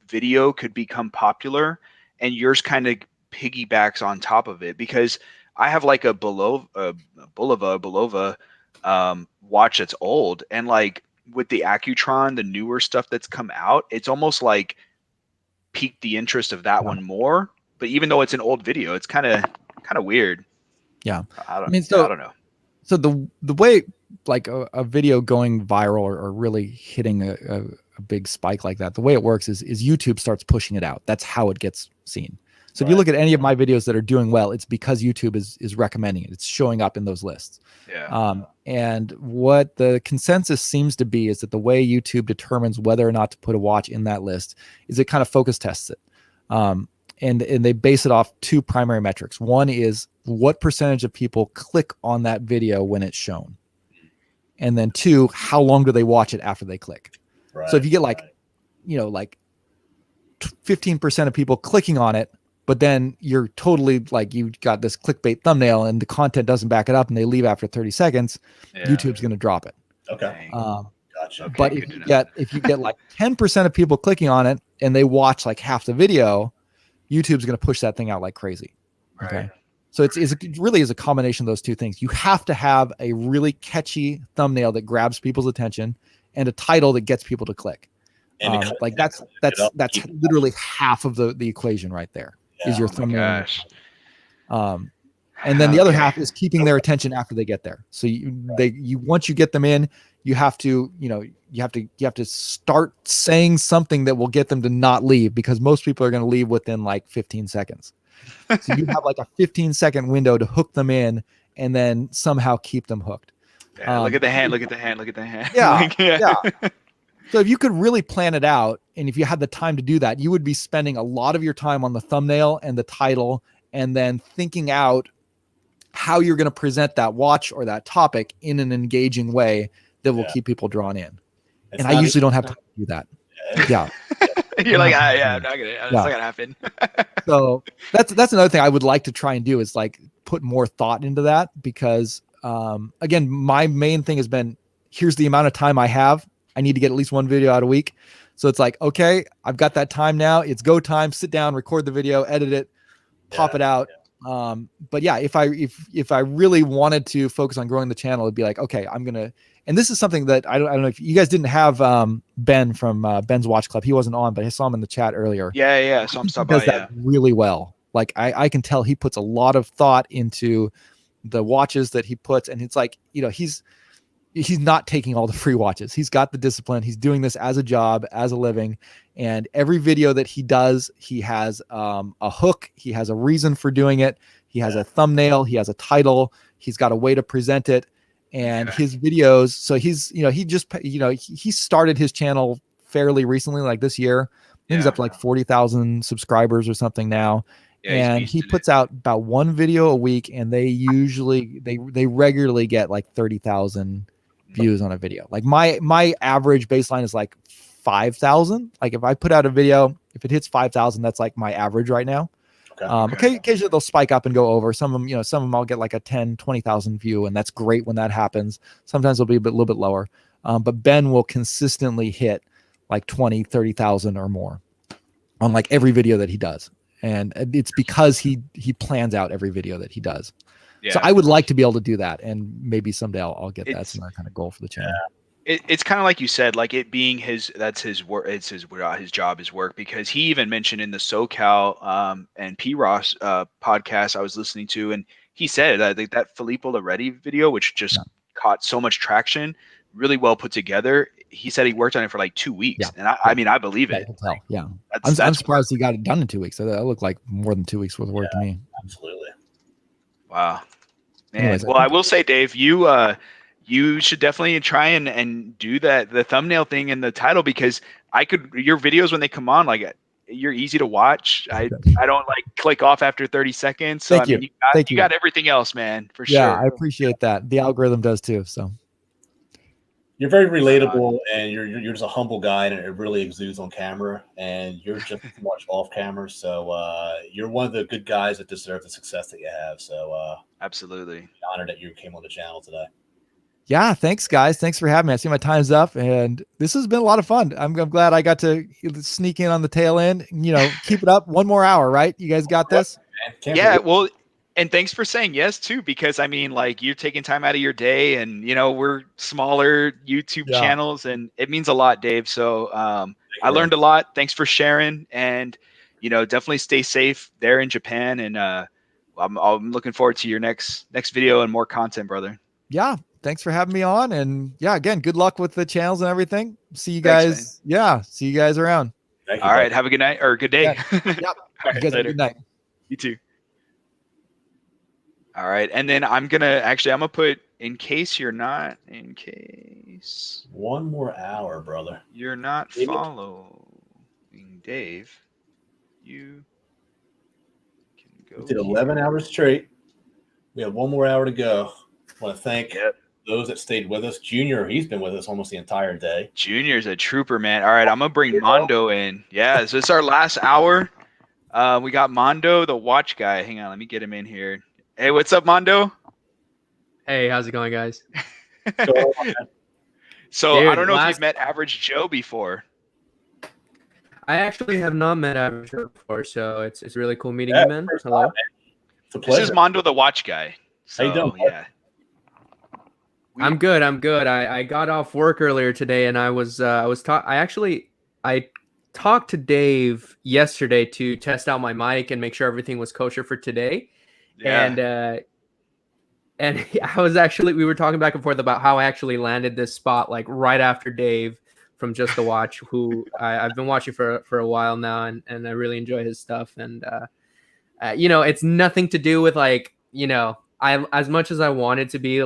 video could become popular and yours kind of piggybacks on top of it, because I have like a Bulova watch that's old, and like with the Accutron, the newer stuff that's come out, it's almost like piqued the interest of that one more. But even though it's an old video, it's kind of weird. Yeah, I don't know. So the way like a video going viral or really hitting a big spike like that, the way it works is YouTube starts pushing it out. That's how it gets seen. So if you look at any of my videos that are doing well, it's because YouTube is recommending it. It's showing up in those lists. Yeah. And what the consensus seems to be is that the way YouTube determines whether or not to put a watch in that list is it kind of focus tests it. And they base it off two primary metrics. One is what percentage of people click on that video when it's shown. And then two, how long do they watch it after they click? Right, so if you get like 15% of people clicking on it, but then you're totally like, you've got this clickbait thumbnail and the content doesn't back it up and they leave after 30 seconds, YouTube's going to drop it. Okay. Gotcha. But if you get like 10% of people clicking on it and they watch like half the video, YouTube's going to push that thing out like crazy. Okay. Right. So it really is a combination of those two things. You have to have a really catchy thumbnail that grabs people's attention and a title that gets people to click. Like that's literally half of the equation right there. Is your thumbnail. And then the other half is keeping their attention after they get there. So once you get them in, you have to start saying something that will get them to not leave, because most people are going to leave within like 15 seconds. So you have like a 15-second window to hook them in and then somehow keep them hooked. Yeah, look at the hand. Look at the hand. Look at the hand. Yeah. Yeah. So if you could really plan it out, and if you had the time to do that, you would be spending a lot of your time on the thumbnail and the title, and then thinking out how you're going to present that watch or that topic in an engaging way that will keep people drawn in. And I usually don't have time to do that. Yeah. You're like, I'm not gonna. It's not gonna happen. So that's another thing I would like to try and do, is like put more thought into that, because again, my main thing has been, here's the amount of time I have. I need to get at least one video out a week. So it's like, okay, I've got that time now. It's go time. Sit down, record the video, edit it, pop it out. But yeah, if I really wanted to focus on growing the channel, it'd be like, okay, I'm gonna. And this is something that I don't know if you guys didn't have Ben from Ben's Watch Club. He wasn't on, but I saw him in the chat earlier. Yeah. So I'm He does that really well. Like I can tell he puts a lot of thought into the watches that he puts, and it's like, he's not taking all the free watches. He's got the discipline. He's doing this as a job, as a living. And every video that he does, he has a hook. He has a reason for doing it. He has a thumbnail. He has a title. He's got a way to present it. And his videos. So he started his channel fairly recently, like this year. I think he's up to like 40,000 subscribers or something now. And he puts out about one video a week, and they regularly get like 30,000 views on a video. Like my average baseline is like 5,000. Like if I put out a video, if it hits 5,000, that's like my average right now. Occasionally they'll spike up and go over. Some of them I'll get like a 10, 20,000 view, and that's great when that happens. Sometimes it'll be a little bit lower. But Ben will consistently hit like 20, 30,000 or more on like every video that he does. And it's because he plans out every video that he does. Yeah. So I would like to be able to do that, and maybe someday I'll get that. That's another kind of goal for the channel. It's kind of like you said, like it being his work. It's his job, his work, because he even mentioned in the SoCal and P-Ross podcast I was listening to, and he said that Filippo Loretti video, which just caught so much traction, really well put together. He said he worked on it for like 2 weeks, and I mean, I believe it. Yeah, I'm surprised he got it done in 2 weeks. That looked like more than 2 weeks worth of work to me. Absolutely. Wow. Man, Anyways, well, I will say, Dave, you should definitely try and do the thumbnail thing in the title, because your videos when they come on, like, you're easy to watch. I don't like click off after 30 seconds. So Thank I mean, you. you got everything else, man, for Yeah, sure. I appreciate that. The algorithm does too. So you're very relatable, and you're just a humble guy, and it really exudes on camera. And you're just as much off camera. So you're one of the good guys that deserve the success that you have. So absolutely honored that you came on the channel today. yeah, thanks guys. Thanks for having me. I see my time's up, and this has been a lot of fun. I'm glad I got to sneak in on the tail end. You know, keep it up. One more hour, right? You guys got this? Yeah, well, and thanks for saying yes too, because I mean, like, you're taking time out of your day, and we're smaller YouTube channels, and it means a lot, Dave. So I learned a lot. Thanks for sharing, and definitely stay safe there in Japan, and I'm looking forward to your next video and more content, brother. Yeah, thanks for having me on, and yeah, again, good luck with the channels and everything. See you guys. See you guys around. All right, have a good night or good day. Yep. All You right, guys have a later. good night. You too. All right, and then I'm gonna put, in case one more hour, brother. You're not following Dave, you can go. We did 11 hours straight. We have one more hour to go. I want to thank those that stayed with us. Junior, he's been with us almost the entire day. Junior's a trooper, man. All right, I'm gonna bring Mando in. Yeah, so it's our last hour. We got Mando, the watch guy. Hang on, let me get him in here. Hey, what's up, Mando? Hey, how's it going, guys? So Dude, I don't know if you've met Average Joe before. I actually have not met Average Joe before, so it's really cool meeting you, man. Hello. It's a This pleasure. is Mando, the watch guy. So, How you doing? Yeah. I'm good. I got off work earlier today, and I talked to Dave yesterday to test out my mic and make sure everything was kosher for today. Yeah. And we were talking back and forth about how I actually landed this spot, like right after Dave from Just the Watch, who I've been watching for a while now, and I really enjoy his stuff. And it's nothing to do with I, as much as I wanted to be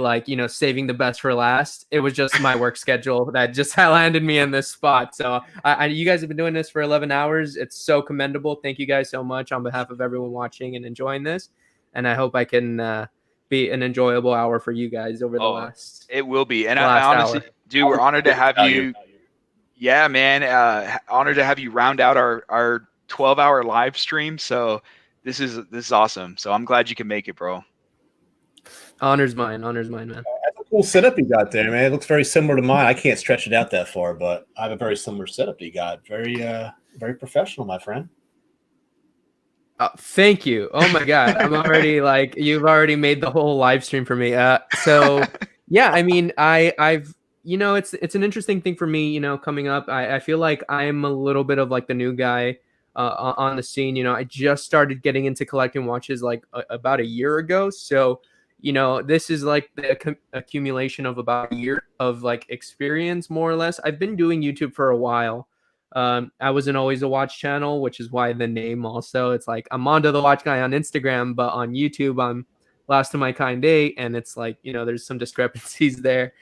saving the best for last, it was just my work schedule that just landed me in this spot. So you guys have been doing this for 11 hours. It's so commendable. Thank you guys so much on behalf of everyone watching and enjoying this. And I hope I can be an enjoyable hour for you guys over the last. It will be. And I honestly, dude, we're honored to have you. Yeah, man. Honored to have you round out our 12-hour live stream. So this is awesome. So I'm glad you can make it, bro. Honor's mine, man. That's a cool setup you got there, man. It looks very similar to mine. I can't stretch it out that far, but I have a very similar setup you got. Very, very professional, my friend. Thank you. Oh my God, I'm already you've already made the whole live stream for me. So yeah, I mean, I've it's an interesting thing for me, coming up. I feel like I'm a little bit of the new guy on the scene. I just started getting into collecting watches about a year ago. So this is the accumulation of about a year of experience, more or less. I've been doing YouTube for a while. I wasn't always a watch channel, which is why the name also. It's I'm Mando the Watch Guy on Instagram, but on YouTube I'm Last of My Kind 8, and it's there's some discrepancies there.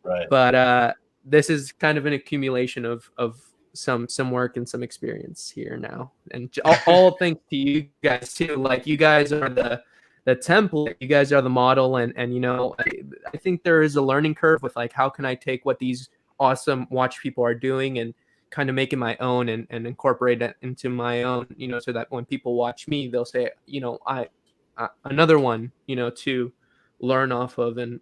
Right. But this is kind of an accumulation of some work and some experience here now, and all thanks to you guys too. You guys are the template, you guys are the model, and I think there is a learning curve with how can I take what these awesome watch people are doing and kind of make it my own and incorporate it into my own, so that when people watch me, they'll say, I another one, to learn off of. And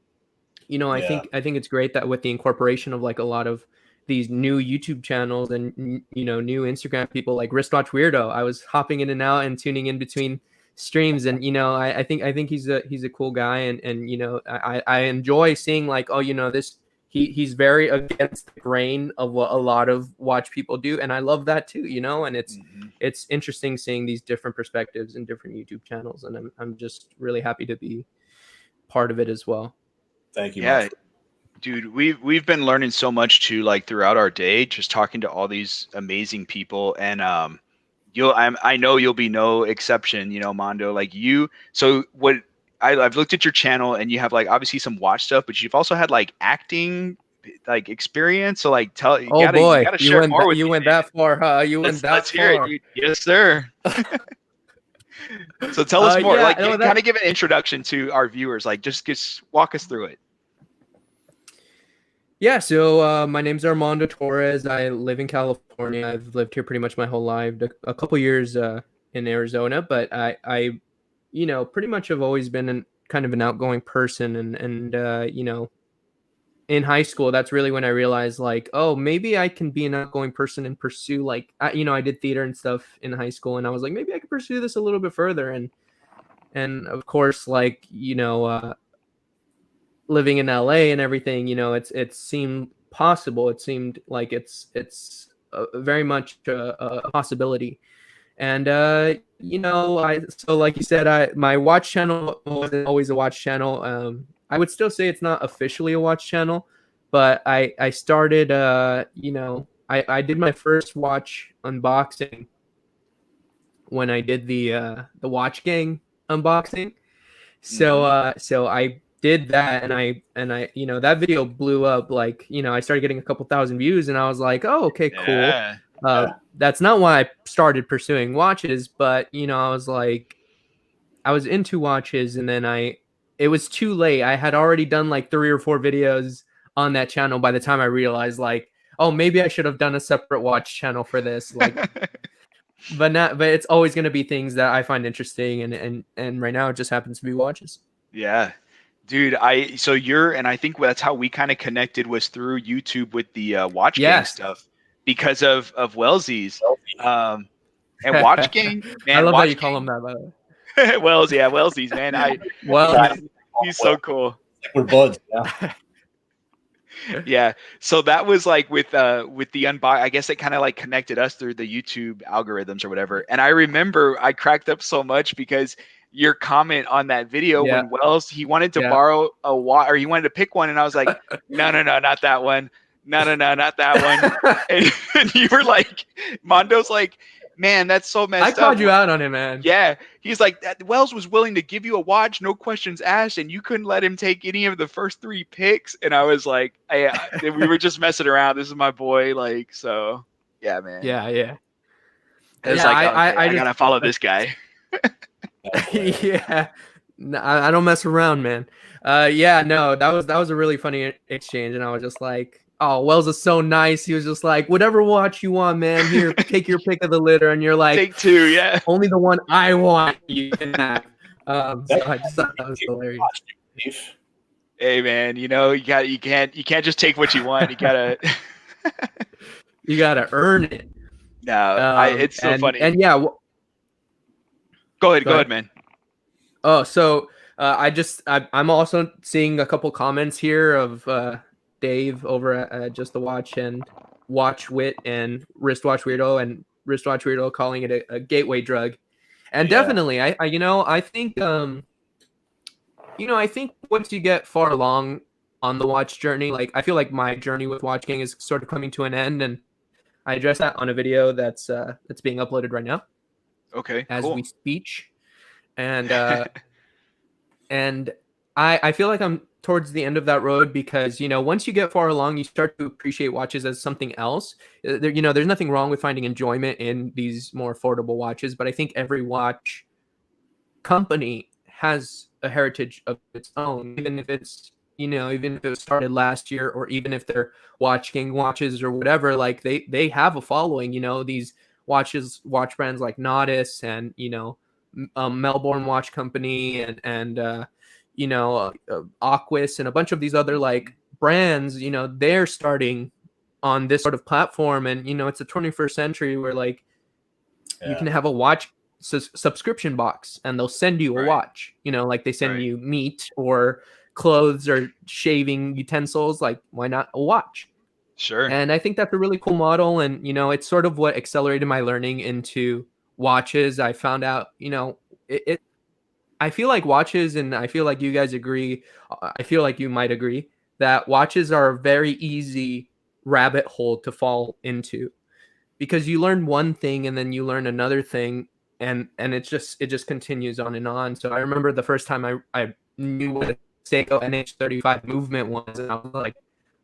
I think it's great that with the incorporation of a lot of these new YouTube channels and new Instagram people like Wristwatch Weirdo, I was hopping in and out and tuning in between streams, and I think he's a cool guy, and I enjoy seeing this. He's very against the grain of what a lot of watch people do, and I love that too, and it's interesting seeing these different perspectives and different YouTube channels, and I'm just really happy to be part of it as well. Thank you. Yeah, dude, we've been learning so much too, throughout our day, just talking to all these amazing people, and I know you'll be no exception, Mando. So what I've looked at your channel, and you have like obviously some watch stuff, but you've also had like acting like experience. So like you Oh gotta boy, share more with you me, went man. that far, huh? You went that Let's hear it, far. dude. Yes, sir. So tell us more. Yeah, Like, no, kind of give an introduction to our viewers. Like, just walk us through it. Yeah, so my name's Armando Torres. I live in California. I've lived here pretty much my whole life. A couple years in Arizona, but I, you know, pretty much have always been kind of an outgoing person, and you know, in high school, that's really when I realized, like, oh, maybe I can be an outgoing person and pursue, like, you know, I did theater and stuff in high school, and I was like, maybe I could pursue this a little bit further, and of course, like, you know, living in LA and everything, you know, it seemed possible. It seemed like it's very much a possibility. And you know, so like you said, my watch channel wasn't always a watch channel. I would still say it's not officially a watch channel, but I started you know, I did my first watch unboxing when I did the Watch Gang unboxing. So so I did that, and I you know, that video blew up. Like, you know, I started getting a couple thousand views, and I was like, oh, okay, cool. Yeah. That's not why I started pursuing watches, but you know, I was like, I was into watches, and then it was too late. I had already done like 3 or 4 videos on that channel by the time I realized, like, oh, maybe I should have done a separate watch channel for this. Like, but it's always going to be things that I find interesting, and right now it just happens to be watches. Yeah, dude. So you're, and I think that's how we kind of connected, was through YouTube with the Watch Gang stuff, because of Wellesley's and Watch Gang. Man, I love Watch how you call him that, by the way. Wellesley's, man. He's so cool. We're buds. Yeah. Yeah. So that was like with the unbox. I guess it kind of like connected us through the YouTube algorithms or whatever. And I remember I cracked up so much because your comment on that video when Wells, he wanted to borrow a watch, or he wanted to pick one, and I was like, no, not that one. No, not that one. And you were like, Mondo's like, man, that's so messed up. I called you out on it, man. Yeah. He's like, Wells was willing to give you a watch, no questions asked, and you couldn't let him take any of the first 3 picks. And I was like, we were just messing around. This is my boy. Like, so yeah, man. Yeah. It's like, I gotta follow this guy. Yeah. No, I don't mess around, man. Yeah, no, that was a really funny exchange, and I was just like, oh, Wells is so nice. He was just like, whatever watch you want, man. Here, take your pick of the litter. And you're like, take 2, yeah. Only the one I want you can have. So I just thought that was hilarious. Hey, man, you know, you can't just take what you want. You gotta you gotta earn it. No, it's so funny. And yeah, go ahead, man. Oh, so I'm also seeing a couple comments here of Dave over at Just the Watch and Watch Wit and Wristwatch Weirdo calling it a gateway drug. And definitely, I think I think once you get far along on the watch journey, like I feel like my journey with Watch Gang is sort of coming to an end, and I address that on a video that's being uploaded right now. Okay, as cool. we speak, and and I feel like I'm towards the end of that road, because, you know, once you get far along, you start to appreciate watches as something else. You know, there's nothing wrong with finding enjoyment in these more affordable watches, but I think every watch company has a heritage of its own, even if it's, you know, even if it was started last year, or even if they're Watch Gang watches or whatever, like they have a following. You know, these watch brands like Nodis and, you know, Melbourne Watch Company and you know, Aquis and a bunch of these other like brands, you know, they're starting on this sort of platform. And, you know, it's the 21st century where like you can have a watch subscription box and they'll send you a watch, you know, like they send you meat or clothes or shaving utensils. Like, why not a watch? Sure. And I think that's a really cool model. And, you know, it's sort of what accelerated my learning into watches. I found out, you know, I feel like watches, and I feel like you guys agree, I feel like you might agree, that watches are a very easy rabbit hole to fall into, because you learn one thing and then you learn another thing, and it just continues on and on. So I remember the first time I knew what a Seiko NH35 movement was, and I was like,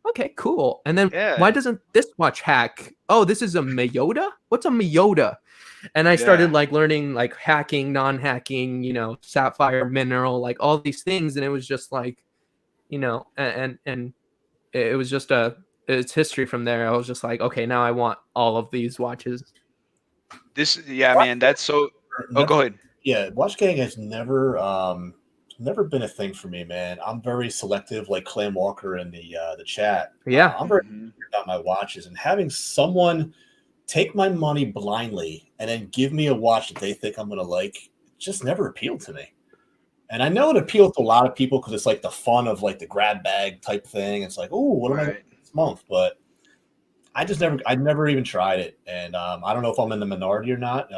okay, cool. And then why doesn't this watch hack? Oh, this is a Miyota? What's a Miyota? And I started like learning like hacking, non-hacking, you know, sapphire mineral, like all these things. And it was just like, you know, and it was just it's history from there. I was just like, okay, now I want all of these watches. Man, that's so. Oh, go ahead. Yeah, watch gang has never been a thing for me, man. I'm very selective, like Clam Walker in the chat. Yeah, I'm very about my watches, and having someone take my money blindly and then give me a watch that they think I'm gonna like just never appealed to me. And I know it appealed to a lot of people because it's like the fun of like the grab bag type thing. It's like, oh, what am I doing this month? But I never even tried it, and I don't know if I'm in the minority or not,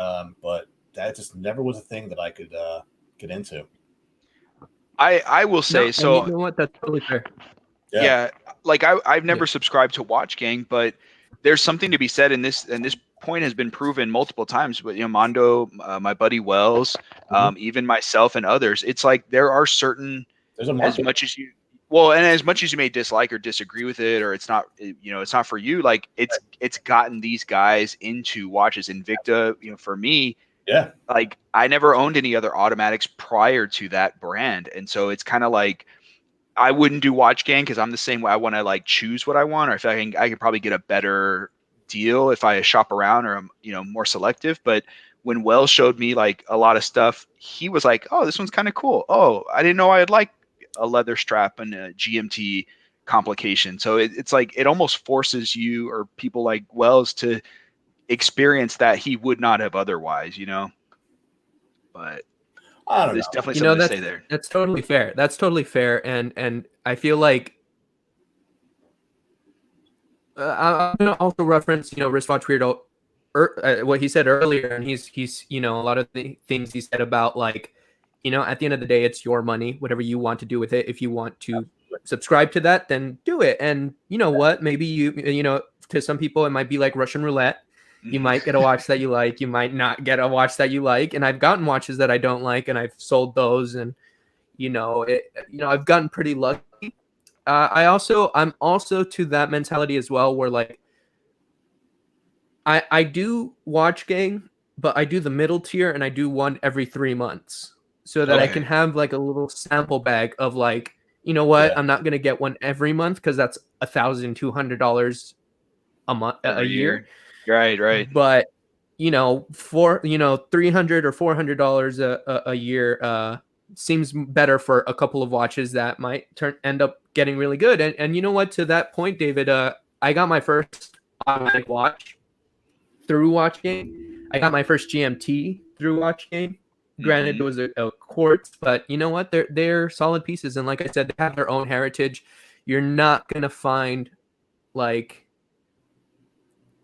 but that just never was a thing that I could get into. I will say so. You know what? That's totally fair. Yeah, like I've never subscribed to Watch Gang, but there's something to be said in this, and this point has been proven multiple times. But you know, Mando, my buddy Wells, even myself and others, it's like there are certain, as much as you may dislike or disagree with it, or it's not, you know, it's not for you. Like it's gotten these guys into watches. Invicta, you know, for me. Yeah. Like I never owned any other automatics prior to that brand. And so it's kind of like I wouldn't do Watch Gang because I'm the same way. I want to like choose what I want, or if I could probably get a better deal if I shop around or I'm, you know, more selective. But when Wells showed me like a lot of stuff, he was like, oh, this one's kind of cool. Oh, I didn't know I'd like a leather strap and a GMT complication. So it's like it almost forces you or people like Wells to experience that he would not have otherwise, you know. But there's definitely something to say there. That's totally fair. That's totally fair. And I feel like I'm gonna also reference, you know, Wristwatch Weirdo, what he said earlier, and he's you know, a lot of the things he said about like, you know, at the end of the day, it's your money, whatever you want to do with it. If you want to subscribe to that, then do it. And you know what? Maybe you know, to some people it might be like Russian roulette. You might get a watch that you like. You might not get a watch that you like. And I've gotten watches that I don't like, and I've sold those. And you know, I've gotten pretty lucky. I'm also to that mentality as well, where like I do Watch Gang, but I do the middle tier, and I do one every 3 months, so that I can have like a little sample bag of like, you know what, I'm not gonna get one every month because that's $1,200 a month a year. Right. But you know, for $300 or $400 a year seems better for a couple of watches that might end up getting really good. And you know what? To that point, David, I got my first automatic watch through Watch Gang. I got my first GMT through Watch Gang. Granted, it was a quartz, but you know what? They're solid pieces, and like I said, they have their own heritage. You're not gonna find like,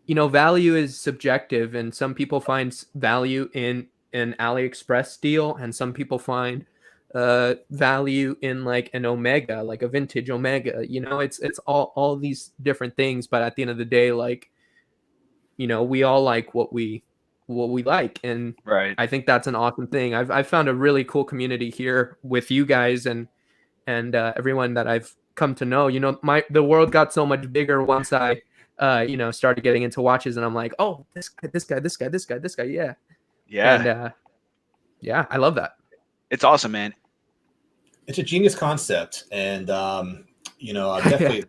you know, value is subjective, and some people find value in an AliExpress deal, and some people find value in like an Omega, like a vintage Omega. You know, it's all these different things, but at the end of the day, like, you know, we all like what we like, and I think that's an awesome thing. I've found a really cool community here with you guys and everyone that I've come to know. You know, the world got so much bigger once I you know, started getting into watches, and I'm like, oh, this guy, yeah. And yeah, I love that. It's awesome, man. It's a genius concept, and you know, I'm definitely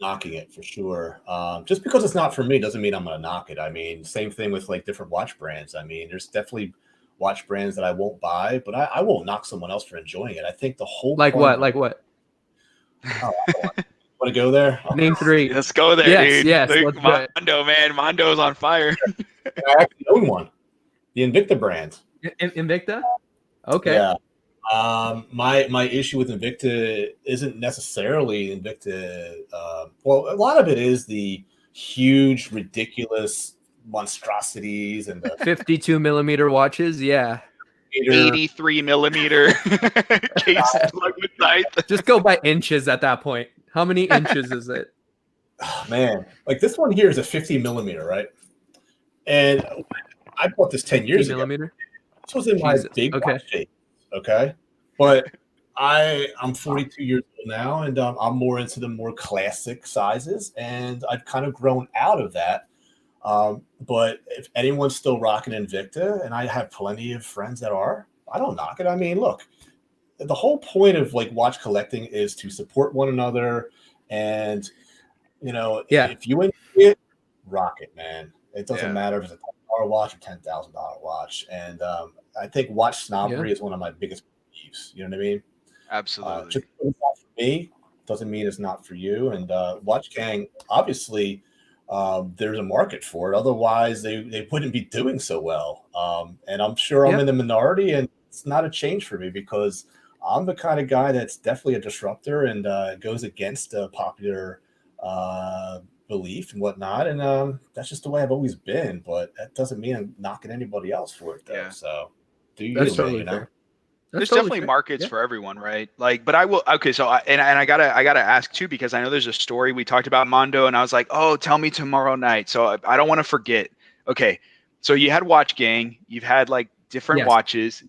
knocking it for sure. Just because it's not for me doesn't mean I'm gonna knock it. I mean, same thing with like different watch brands. I mean, there's definitely watch brands that I won't buy, but I won't knock someone else for enjoying it. I think the whole like what? Oh, want to go there? Name 3. Let's go there, dude. Yes. Like, Mando, man. Mondo's on fire. I actually own one. The Invicta brand. Invicta? Okay. Yeah. My issue with Invicta isn't necessarily Invicta. Well, a lot of it is the huge, ridiculous monstrosities and the 52 millimeter watches. Yeah. 83 millimeter case. Just go by inches at that point. How many inches is it? Oh, man, like this one here is a 50 millimeter, right? And I bought this 10 years ago. This was in my big watch phase, okay? But I'm 42 years old now, and I'm more into the more classic sizes, and I've kind of grown out of that. But if anyone's still rocking Invicta, and I have plenty of friends that are, I don't knock it. I mean, look, the whole point of like watch collecting is to support one another, and you know, if you enjoy it, rock it, man. It doesn't matter if it's a $10 watch or $10,000 watch, and I think watch snobbery is one of my biggest beliefs. You know what I mean? Absolutely. Just because it's not for me doesn't mean it's not for you. And Watch Gang, obviously, there's a market for it. Otherwise, they wouldn't be doing so well. And I'm sure I'm in the minority, and it's not a change for me because I'm the kind of guy that's definitely a disruptor and goes against popular belief and whatnot. And that's just the way I've always been. But that doesn't mean I'm knocking anybody else for it, though. Yeah. So do you? That's Totally, you know? There's definitely markets for everyone, right? Like, but I will. Okay, so I gotta ask too, because I know there's a story we talked about Mando, and I was like, oh, tell me tomorrow night. So I don't want to forget. Okay, so you had Watch Gang, you've had like different watches,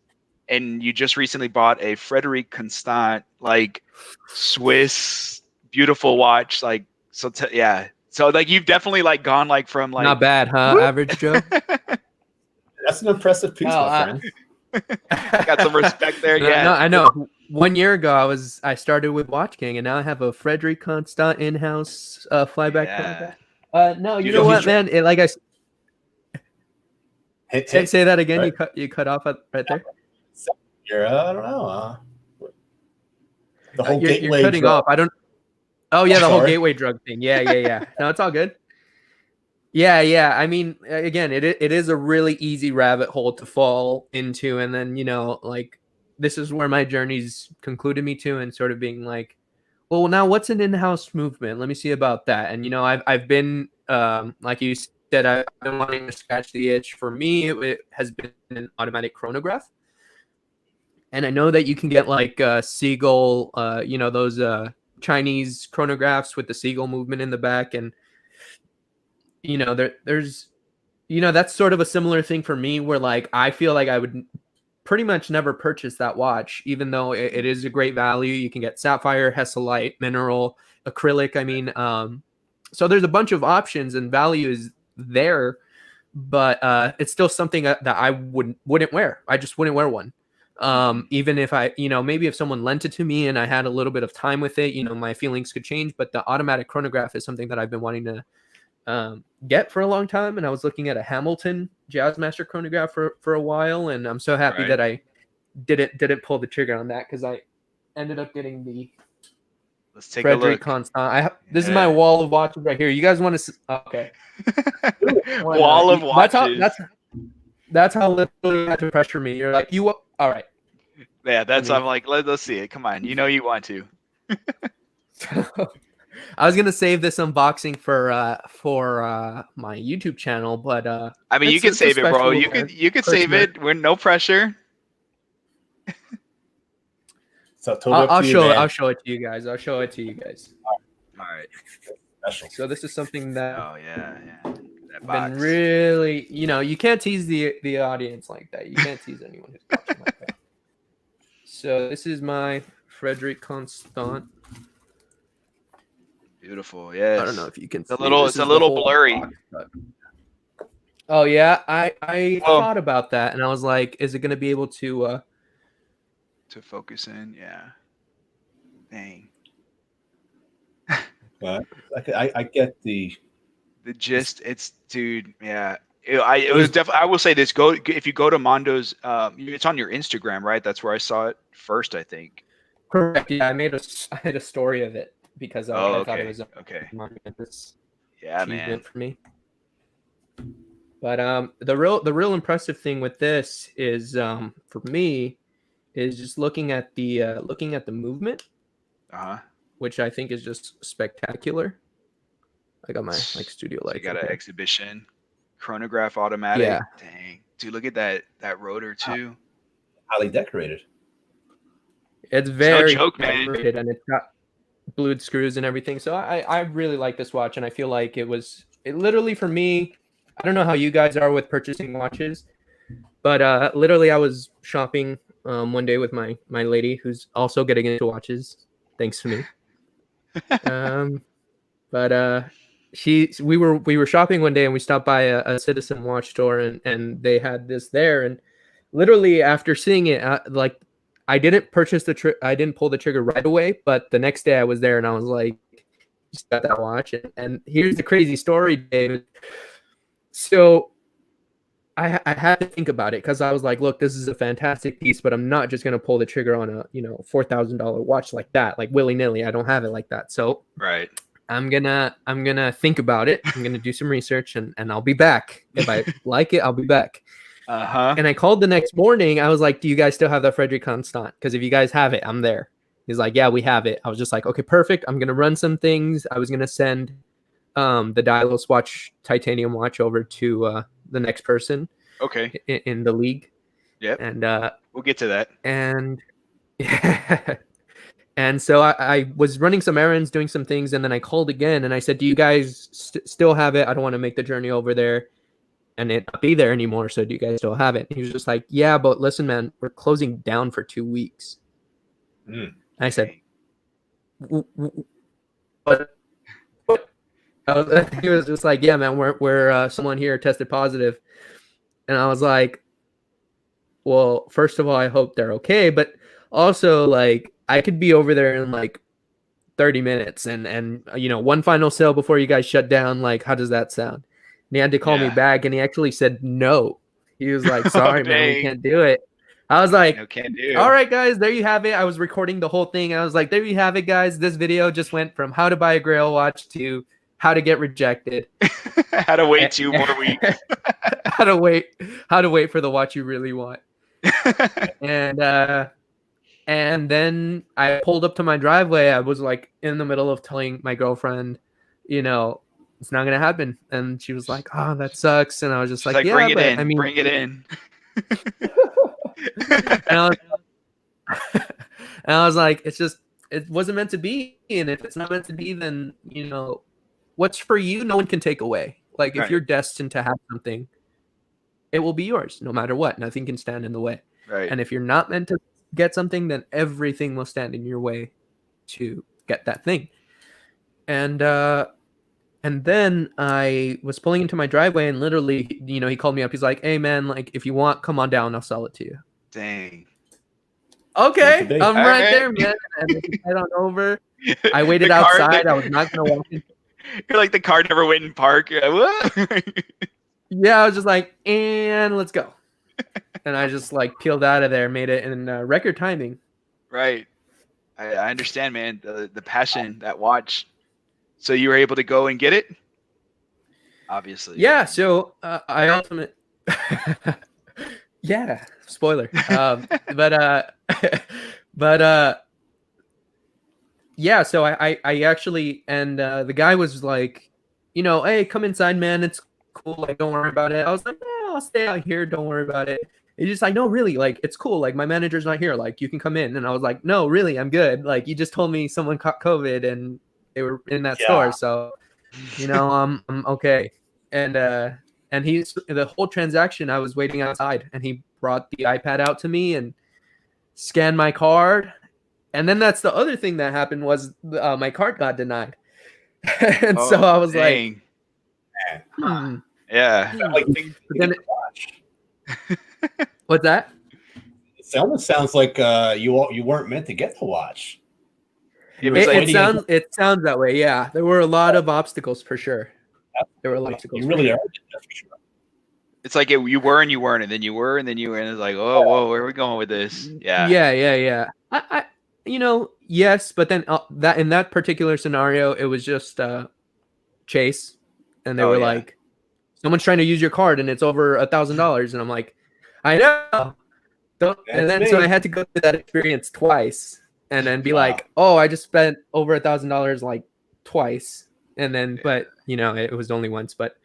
and you just recently bought a Frederic Constant, like Swiss, beautiful watch. Like, so so like you've definitely like gone like from like not bad, huh? Average Joe. That's an impressive piece, my friend. Got some respect there. No, I know. 1 year ago, I started with Watch Gang, and now I have a Frederic Constant in-house flyback. No, you know what, man? Like I say that again. Right. You cut off right there. I don't know. The whole you're cutting drug. off. I don't. Oh yeah, the whole gateway drug thing. Yeah. No, it's all good. Yeah. I mean, again, it is a really easy rabbit hole to fall into, and then like this is where my journey's concluded me to, and sort of being like, well, now what's an in-house movement? Let me see about that. And I've been like you said, I've been wanting to scratch the itch. For me, it has been an automatic chronograph, and I know that you can get like seagull, those Chinese chronographs with the seagull movement in the back, and there's that's sort of a similar thing for me, where like I feel like I would pretty much never purchase that watch, even though it is a great value. You can get sapphire, hesselite, mineral, acrylic. I mean, so there's a bunch of options and value is there, but it's still something that I wouldn't wear. I just wouldn't wear one. Even if I, maybe if someone lent it to me and I had a little bit of time with it, my feelings could change. But the automatic chronograph is something that I've been wanting to get for a long time, and I was looking at a Hamilton Jazzmaster chronograph for a while, and I'm so happy that I didn't pull the trigger on that, because I ended up getting the Let's take Frederic a look. Constant. This is my wall of watches right here. You guys want to? Okay. Wall of watches. That's how little you had to pressure me. You're like, all right. Yeah, I'm like, let's see it. Come on, you want to. I was gonna save this unboxing for my YouTube channel, but I mean, you can save it, bro. You could save it. We're no pressure. So I'll show it to you guys. All right. So this is something that I've been really, you can't tease the audience like that. You can't tease anyone who's watching like that. So this is my Frederic Constant. Beautiful, yes. I don't know if you can. It's a little blurry. Oh yeah, I thought about that, and I was like, is it going to be able to focus in? Yeah. Dang. But I get the gist. It's dude. Yeah. It was definitely. I will say this. If you go to Mando's. It's on your Instagram, right? That's where I saw it first, I think. Correct. Yeah, I made a story of it, because I thought it was okay. Yeah, man. For me. But the real impressive thing with this is for me is just looking at the movement, which I think is just spectacular. I got my studio lights. You got an exhibition chronograph automatic. Yeah. Dang, dude, look at that rotor too. Highly decorated. It's very no joke, man. decorated, and it's got blued screws and everything. So I really like this watch, and I feel like it literally, for me, I don't know how you guys are with purchasing watches, But literally, I was shopping one day with my lady, who's also getting into watches, thanks to me. But we were shopping one day, and we stopped by a Citizen watch store, and they had this there, and literally after seeing it, like I didn't purchase I didn't pull the trigger right away, but the next day I was there, and I was like, "Just got that watch." And here's the crazy story, David. So I had to think about it, because I was like, look, this is a fantastic piece, but I'm not just going to pull the trigger on a, $4,000 watch like that, like willy-nilly. I don't have it like that. So right. I'm gonna think about it. I'm gonna do some research, and I'll be back. If I like it, I'll be back. And I called the next morning. I was like, do you guys still have that Frederic Constant? Because if you guys have it, I'm there. He's like, yeah, we have it. I was just like, okay, perfect. I'm gonna run some things. I was gonna send the Dialos watch, titanium watch, over to the next person. Okay. In the league. Yep. And we'll get to that. And yeah. And so I was running some errands, doing some things, and then I called again, and I said, do you guys still have it? I don't want to make the journey over there and it not be there anymore, so do you guys still have it? And he was just like, yeah, but listen, man, we're closing down for 2 weeks. And I said, what? He was just like, yeah, man, we're someone here tested positive. And I was like, well, first of all, I hope they're okay, but also, like, I could be over there in like 30 minutes and one final sale before you guys shut down. Like, how does that sound? And he had to call me back, and he actually said no. He was like, sorry, man, we can't do it. I was like, no, can't do. All right, guys, there you have it. I was recording the whole thing. I was like, there you have it, guys. This video just went from how to buy a Grail watch to how to get rejected. How to wait 2 more weeks. how to wait for the watch you really want. And then I pulled up to my driveway. I was like in the middle of telling my girlfriend, it's not going to happen. And she was like, oh, that sucks. And I was just like, yeah, bring it but in. I mean, Bring it in. and I was like, it wasn't meant to be. And if it's not meant to be, then, what's for you, no one can take away. Like, if you're destined to have something, it will be yours no matter what. Nothing can stand in the way. Right. And if you're not meant to get something, then everything will stand in your way to get that thing. And then I was pulling into my driveway, and literally, he called me up. He's like, hey, man, like, if you want, come on down. I'll sell it to you. Dang. Okay, I'm right there, man. And head on over. I waited outside. I was not going to walk in. You're like, the car never went in park. You're like, what? Yeah, I was just like, and let's go. And I just like peeled out of there, made it in record timing. Right. I understand, man. The passion, that watch. So you were able to go and get it? Obviously. Yeah. So I ultimately, yeah, spoiler. Yeah. So I actually, and the guy was like, hey, come inside, man. It's cool. Like, don't worry about it. I was like, I'll stay out here. Don't worry about it. He's just like, no, really, like, it's cool. Like, my manager's not here. Like, you can come in. And I was like, no, really, I'm good. Like, you just told me someone caught COVID and they were in that store. So, I'm okay. And he's the whole transaction, I was waiting outside, and he brought the iPad out to me and scanned my card. And then that's the other thing that happened was my card got denied. And so I was dang. like, yeah. What's that? It almost sounds like you weren't meant to get the watch. It sounds that way. Yeah, there were a lot of obstacles for sure. There were obstacles. You really are. That's for sure. It's like you were and you weren't, and then you were and then you were, and it's like, oh, whoa, where are we going with this? Yeah. Yeah. I yes, but then that in that particular scenario, it was just Chase, and they were like, someone's trying to use your card and it's over $1,000, and I'm like, I know. And then so I had to go through that experience twice, and then be like, oh, I just spent over $1,000 like twice, and then but it was only once, but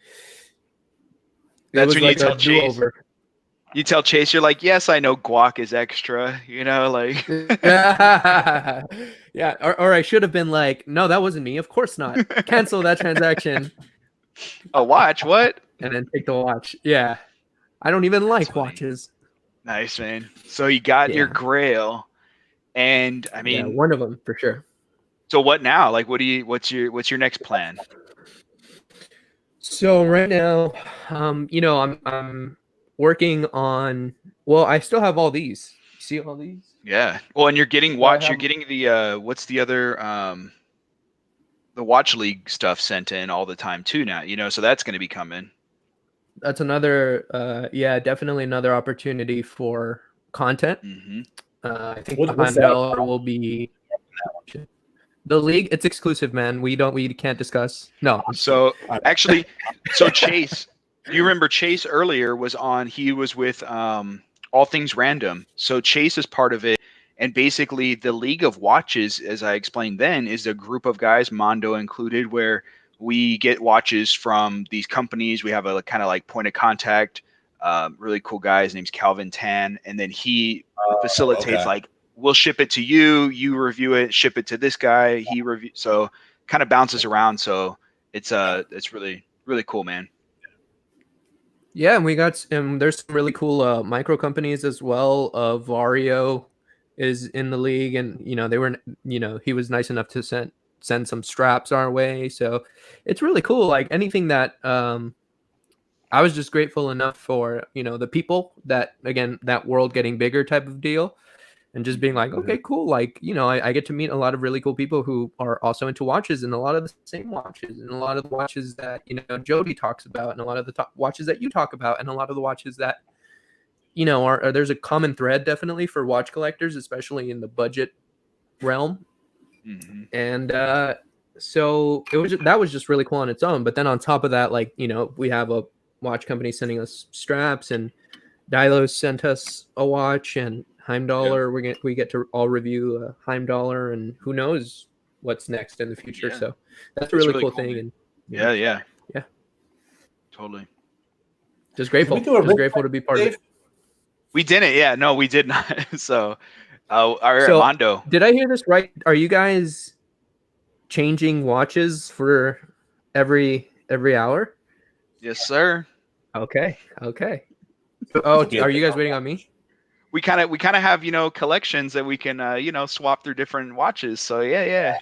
that's when you tell Chase. You tell Chase, you're like, yes, I know guac is extra, like. Yeah, or I should have been like, no, that wasn't me. Of course not. Cancel that transaction. A watch? What? And then take the watch. Yeah. I don't even like watches. Nice, man. So you got your Grail, and I mean, one of them for sure. So what now? Like, what's your next plan? So right now, I'm working on. Well, I still have all these. See all these? Yeah. Well, and you're getting You're getting the what's the other the Watch League stuff sent in all the time too now. So that's going to be coming. That's another, definitely another opportunity for content. Mm-hmm. I think $100 will be the league. It's exclusive, man. We can't discuss. No. So actually, Chase, you remember Chase earlier was on. He was with All Things Random. So Chase is part of it, and basically the League of Watches, as I explained then, is a group of guys, Mando included, where we get watches from these companies. We have a kind of like point of contact, really cool guy. His name's Calvin Tan. And then he facilitates like, we'll ship it to you, you review it, ship it to this guy, he review. So kind of bounces around. So it's really, really cool, man. Yeah. And there's some really cool micro companies as well. Vario is in the league, and, they were, he was nice enough to send some straps our way. So it's really cool. Like anything that I was just grateful enough for, the people that, again, that world getting bigger type of deal, and just being like, okay, cool. Like, I get to meet a lot of really cool people who are also into watches, and a lot of the same watches, and a lot of the watches that, Jody talks about, and a lot of the watches that you talk about, and a lot of the watches that, there's a common thread definitely for watch collectors, especially in the budget realm. Mm-hmm. And so that was just really cool on its own. But then on top of that, like, we have a watch company sending us straps, and Dilos sent us a watch, and Heimdallr, we get to all review Heimdallr, and who knows what's next in the future. So that's a really cool thing. And yeah, totally. Just grateful to be part of it. We didn't. Yeah, no, we did not. So Mando, did I hear this right? Are you guys changing watches for every hour? Yes, sir. Okay. Oh, are you guys waiting on me? We kind of have collections that we can swap through different watches. So yeah.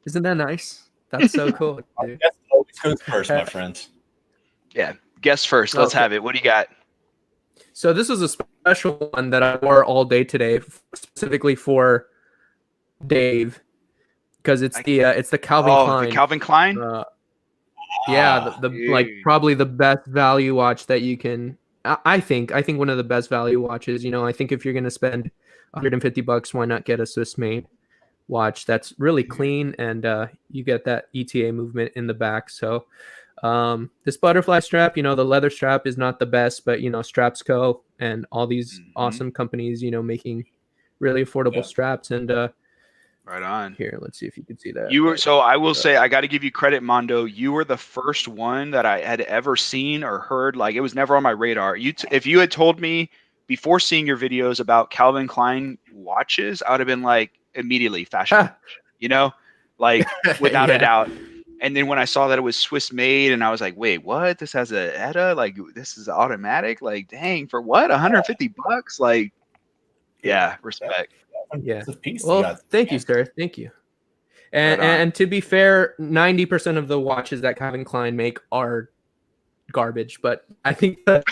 Isn't that nice? That's so cool. Dude. Guest always goes first, my friends. Yeah, guest first. Let's have it. What do you got? So this is a special one that I wore all day today, specifically for Dave, because it's the Calvin Klein. The Calvin Klein. Probably the best value watch that you can. I think one of the best value watches. I think if you're gonna spend $150, why not get a Swiss made watch that's really clean, and you get that ETA movement in the back. So this butterfly strap, the leather strap is not the best, but Straps Co. and all these awesome companies, making really affordable straps. And right on. Here, let's see if you can see that. I will say, I got to give you credit, Mando. You were the first one that I had ever seen or heard. Like, it was never on my radar. If you had told me before seeing your videos about Calvin Klein watches, I would have been like, immediately fashion watch, like without a doubt. And then when I saw that it was Swiss made, and I was like, wait, what? This has a ETA? Like, this is automatic? Like, dang, for what? $150? Like, yeah, respect. Yeah. Well, thank you, sir. Thank you. And to be fair, 90% of the watches that Calvin Klein make are garbage, but I think the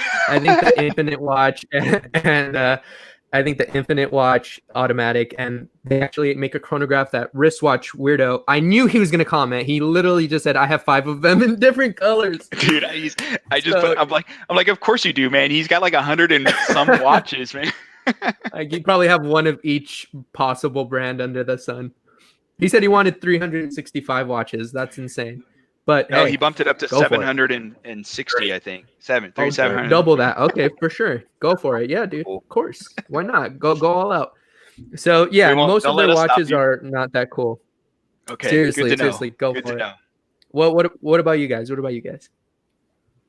Infinite watch and I think the Infinite watch automatic, and they actually make a chronograph that wristwatch weirdo. I knew he was going to comment. He literally just said, I have 5 of them in different colors. Dude, I'm like, of course you do, man. He's got like 100 and some watches, man. Like, you probably have one of each possible brand under the sun. He said he wanted 365 watches. That's insane. But no, he bumped it up to 760, I think. 700. Double that. Okay, for sure. Go for it. Yeah, dude. Of course. Why not? Go all out. So yeah, most of their watches are not that cool. Okay. Seriously, go for it. What about you guys?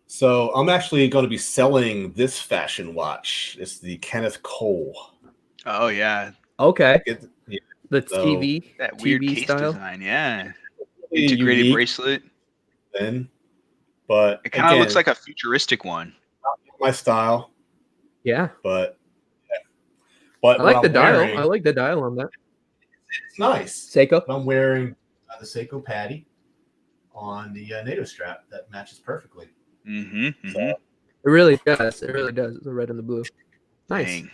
So I'm actually going to be selling this fashion watch. It's the Kenneth Cole. Oh yeah. Okay. The TV, that weird TV case style design. Yeah. Integrated bracelet. But it kind of looks like a futuristic one. my style. Yeah. But I like the dial. I like the dial on that. It's nice. Seiko. I'm wearing the Seiko Patty on the NATO strap that matches perfectly. Mm-hmm. It really does. It really does. The red and the blue. Nice. Dang.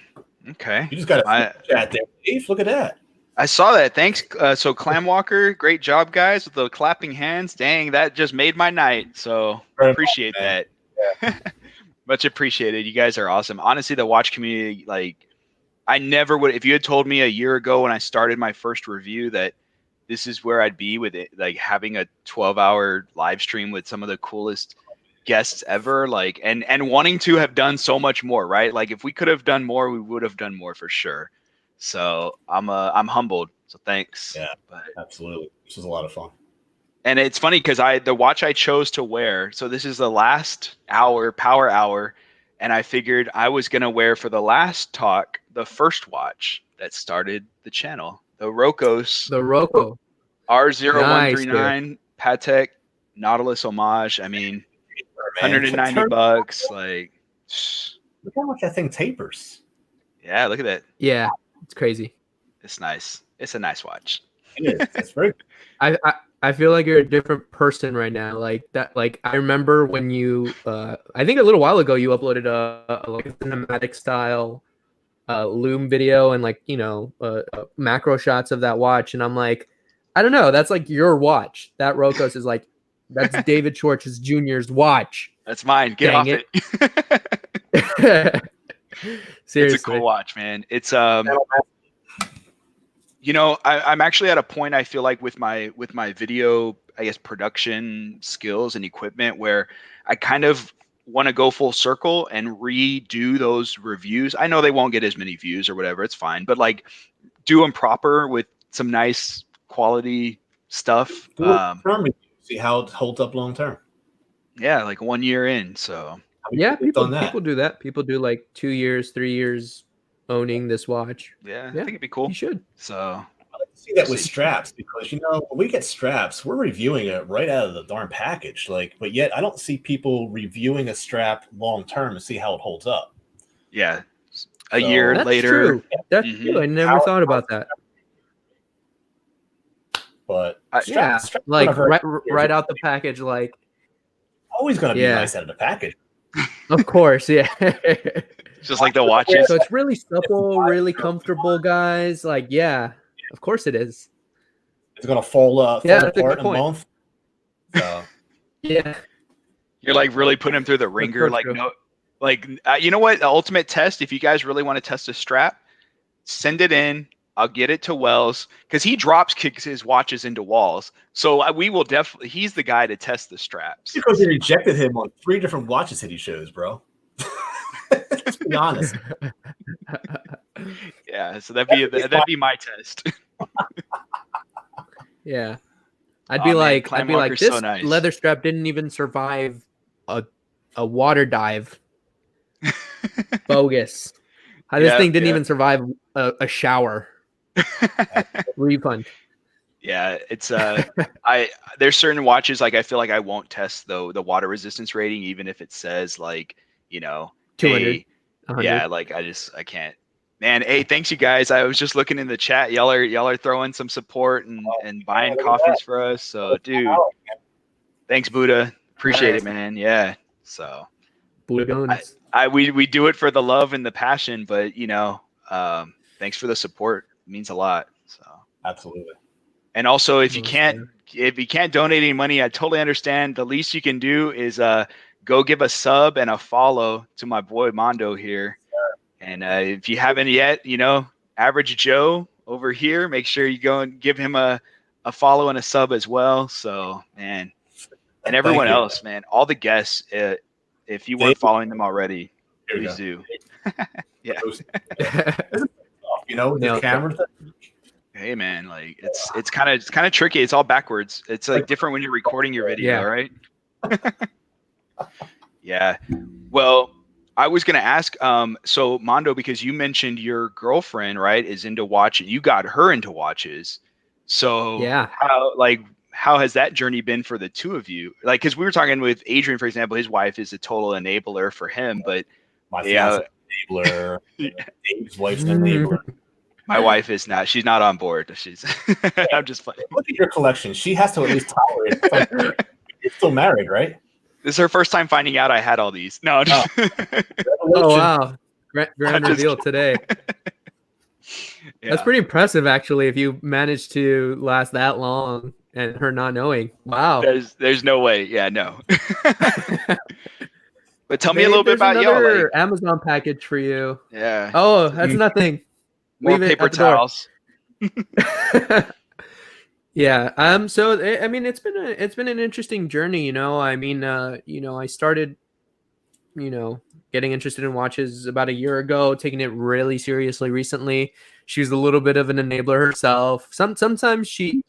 Okay. You just got a chat there, Dave. Look at that. I saw that. Thanks. So Clam Walker, great job, guys, with the clapping hands. Dang, that just made my night. So appreciate that. Yeah. Much appreciated. You guys are awesome. Honestly, the watch community, like, I never would. If you had told me a year ago when I started my first review that this is where I'd be with it, like having a 12-hour live stream with some of the coolest guests ever, like, and wanting to have done so much more, right? Like, if we could have done more, we would have done more for sure. So I'm humbled. So thanks. Yeah, absolutely. This was a lot of fun. And it's funny because the watch I chose to wear. So this is the last hour, power hour, and I figured I was gonna wear for the last talk the first watch that started the channel, the Rocos. The Roco R0139 Patek Nautilus homage. I mean, $190. Like, look how much that thing tapers. Yeah, look at that. Yeah, it's crazy. It's nice. It's a nice watch. It is. It's very. I feel like you're a different person right now. Like that. Like I remember when you, I think a little while ago, you uploaded a like a cinematic style loom video and like macro shots of that watch, and I'm like, I don't know. That's like your watch. That Rocos is like, that's David Schwartz Jr.'s watch. That's mine. Get off it. Seriously. It's a cool watch, man. It's I'm actually at a point I feel like with my video, I guess, production skills and equipment where I kind of want to go full circle and redo those reviews. I know they won't get as many views or whatever. It's fine, but like do them proper with some nice quality stuff. See how it holds up long term. Yeah, like 1 year in. So yeah, people do that. People do like 2 years, 3 years owning this watch. Yeah, I think it'd be cool. You should. So I like to see that with straps because when we get straps, we're reviewing it right out of the darn package. Like, but yet I don't see people reviewing a strap long term and see how it holds up. Yeah, a year later. True. That's true. I never thought about that. But straps like right out the package, like always gonna be nice out of the package. Of course, yeah. Just like the watches. So it's really supple, really comfortable, guys. Like, yeah, of course it is. It's gonna fall apart in a month. So. Yeah. You're like really putting them through the ringer. Like, no, like, you know what? The ultimate test, if you guys really want to test a strap, send it in. I'll get it to Wells because he kicks his watches into walls. So we will definitely, he's the guy to test the straps. Because they rejected him on 3 different watches that he shows, bro. Let's be honest. Yeah, so that'd be my test. Yeah. I'd be like, this so nice. leather strap didn't even survive a water dive. Bogus. This thing didn't even survive a shower. Refund. Yeah, it's there's certain watches like I feel like I won't test the water resistance rating even if it says like 200. Yeah, like I can't. Man, hey, thanks you guys. I was just looking in the chat. Y'all are throwing some support and buying coffees for us. So, dude, thanks, Buddha. Appreciate it, man. Yeah. So, Buddha Gunz. We do it for the love and the passion, but thanks for the support. It means a lot. So absolutely. And also, if you can't donate any money, I totally understand. The least you can do is go give a sub and a follow to my boy Mando here. And if you haven't yet, Average Joe over here, make sure you go and give him a follow and a sub as well. So, man, and everyone else, man, all the guests, if you weren't following them already, please do. Yeah. The camera. Hey man, like it's kind of tricky. It's all backwards. It's like different when you're recording your video, right? Yeah. Well, I was gonna ask, so Mando, because you mentioned your girlfriend, right, is into watching. You got her into watches. So how has that journey been for the two of you? Like, because we were talking with Adrian, for example, his wife is a total enabler for him, but my fiance enabler, Dave's wife's an enabler. My wife is not. She's not on board. She's. I'm just playing. Look at your collection. She has to at least tolerate. You're still married, right? This is her first time finding out I had all these. No. Just Oh wow! Grand reveal today. Yeah. That's pretty impressive, actually. If you managed to last that long and her not knowing, wow. There's no way. Yeah, no. But tell me a little bit about y'all. Like, Amazon package for you. Yeah. Oh, that's nothing. More paper towels. Yeah. So I mean, it's been an interesting journey. You know, I mean, I started, getting interested in watches about a year ago, taking it really seriously recently. She's a little bit of an enabler herself. Sometimes she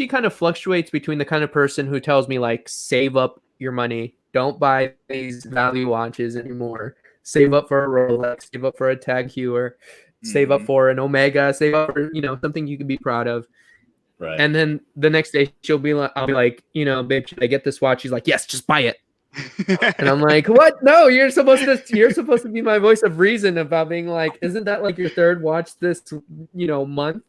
kind of fluctuates between the kind of person who tells me like, save up your money, don't buy these value watches anymore. Save up for a Rolex, save up for a Tag Heuer, save up for an Omega, save up for, something you can be proud of. Right. And then the next day I'll be like, babe, should I get this watch? She's like, yes, just buy it. And I'm like, what? No, you're supposed to be my voice of reason about being like, isn't that like your third watch this, month?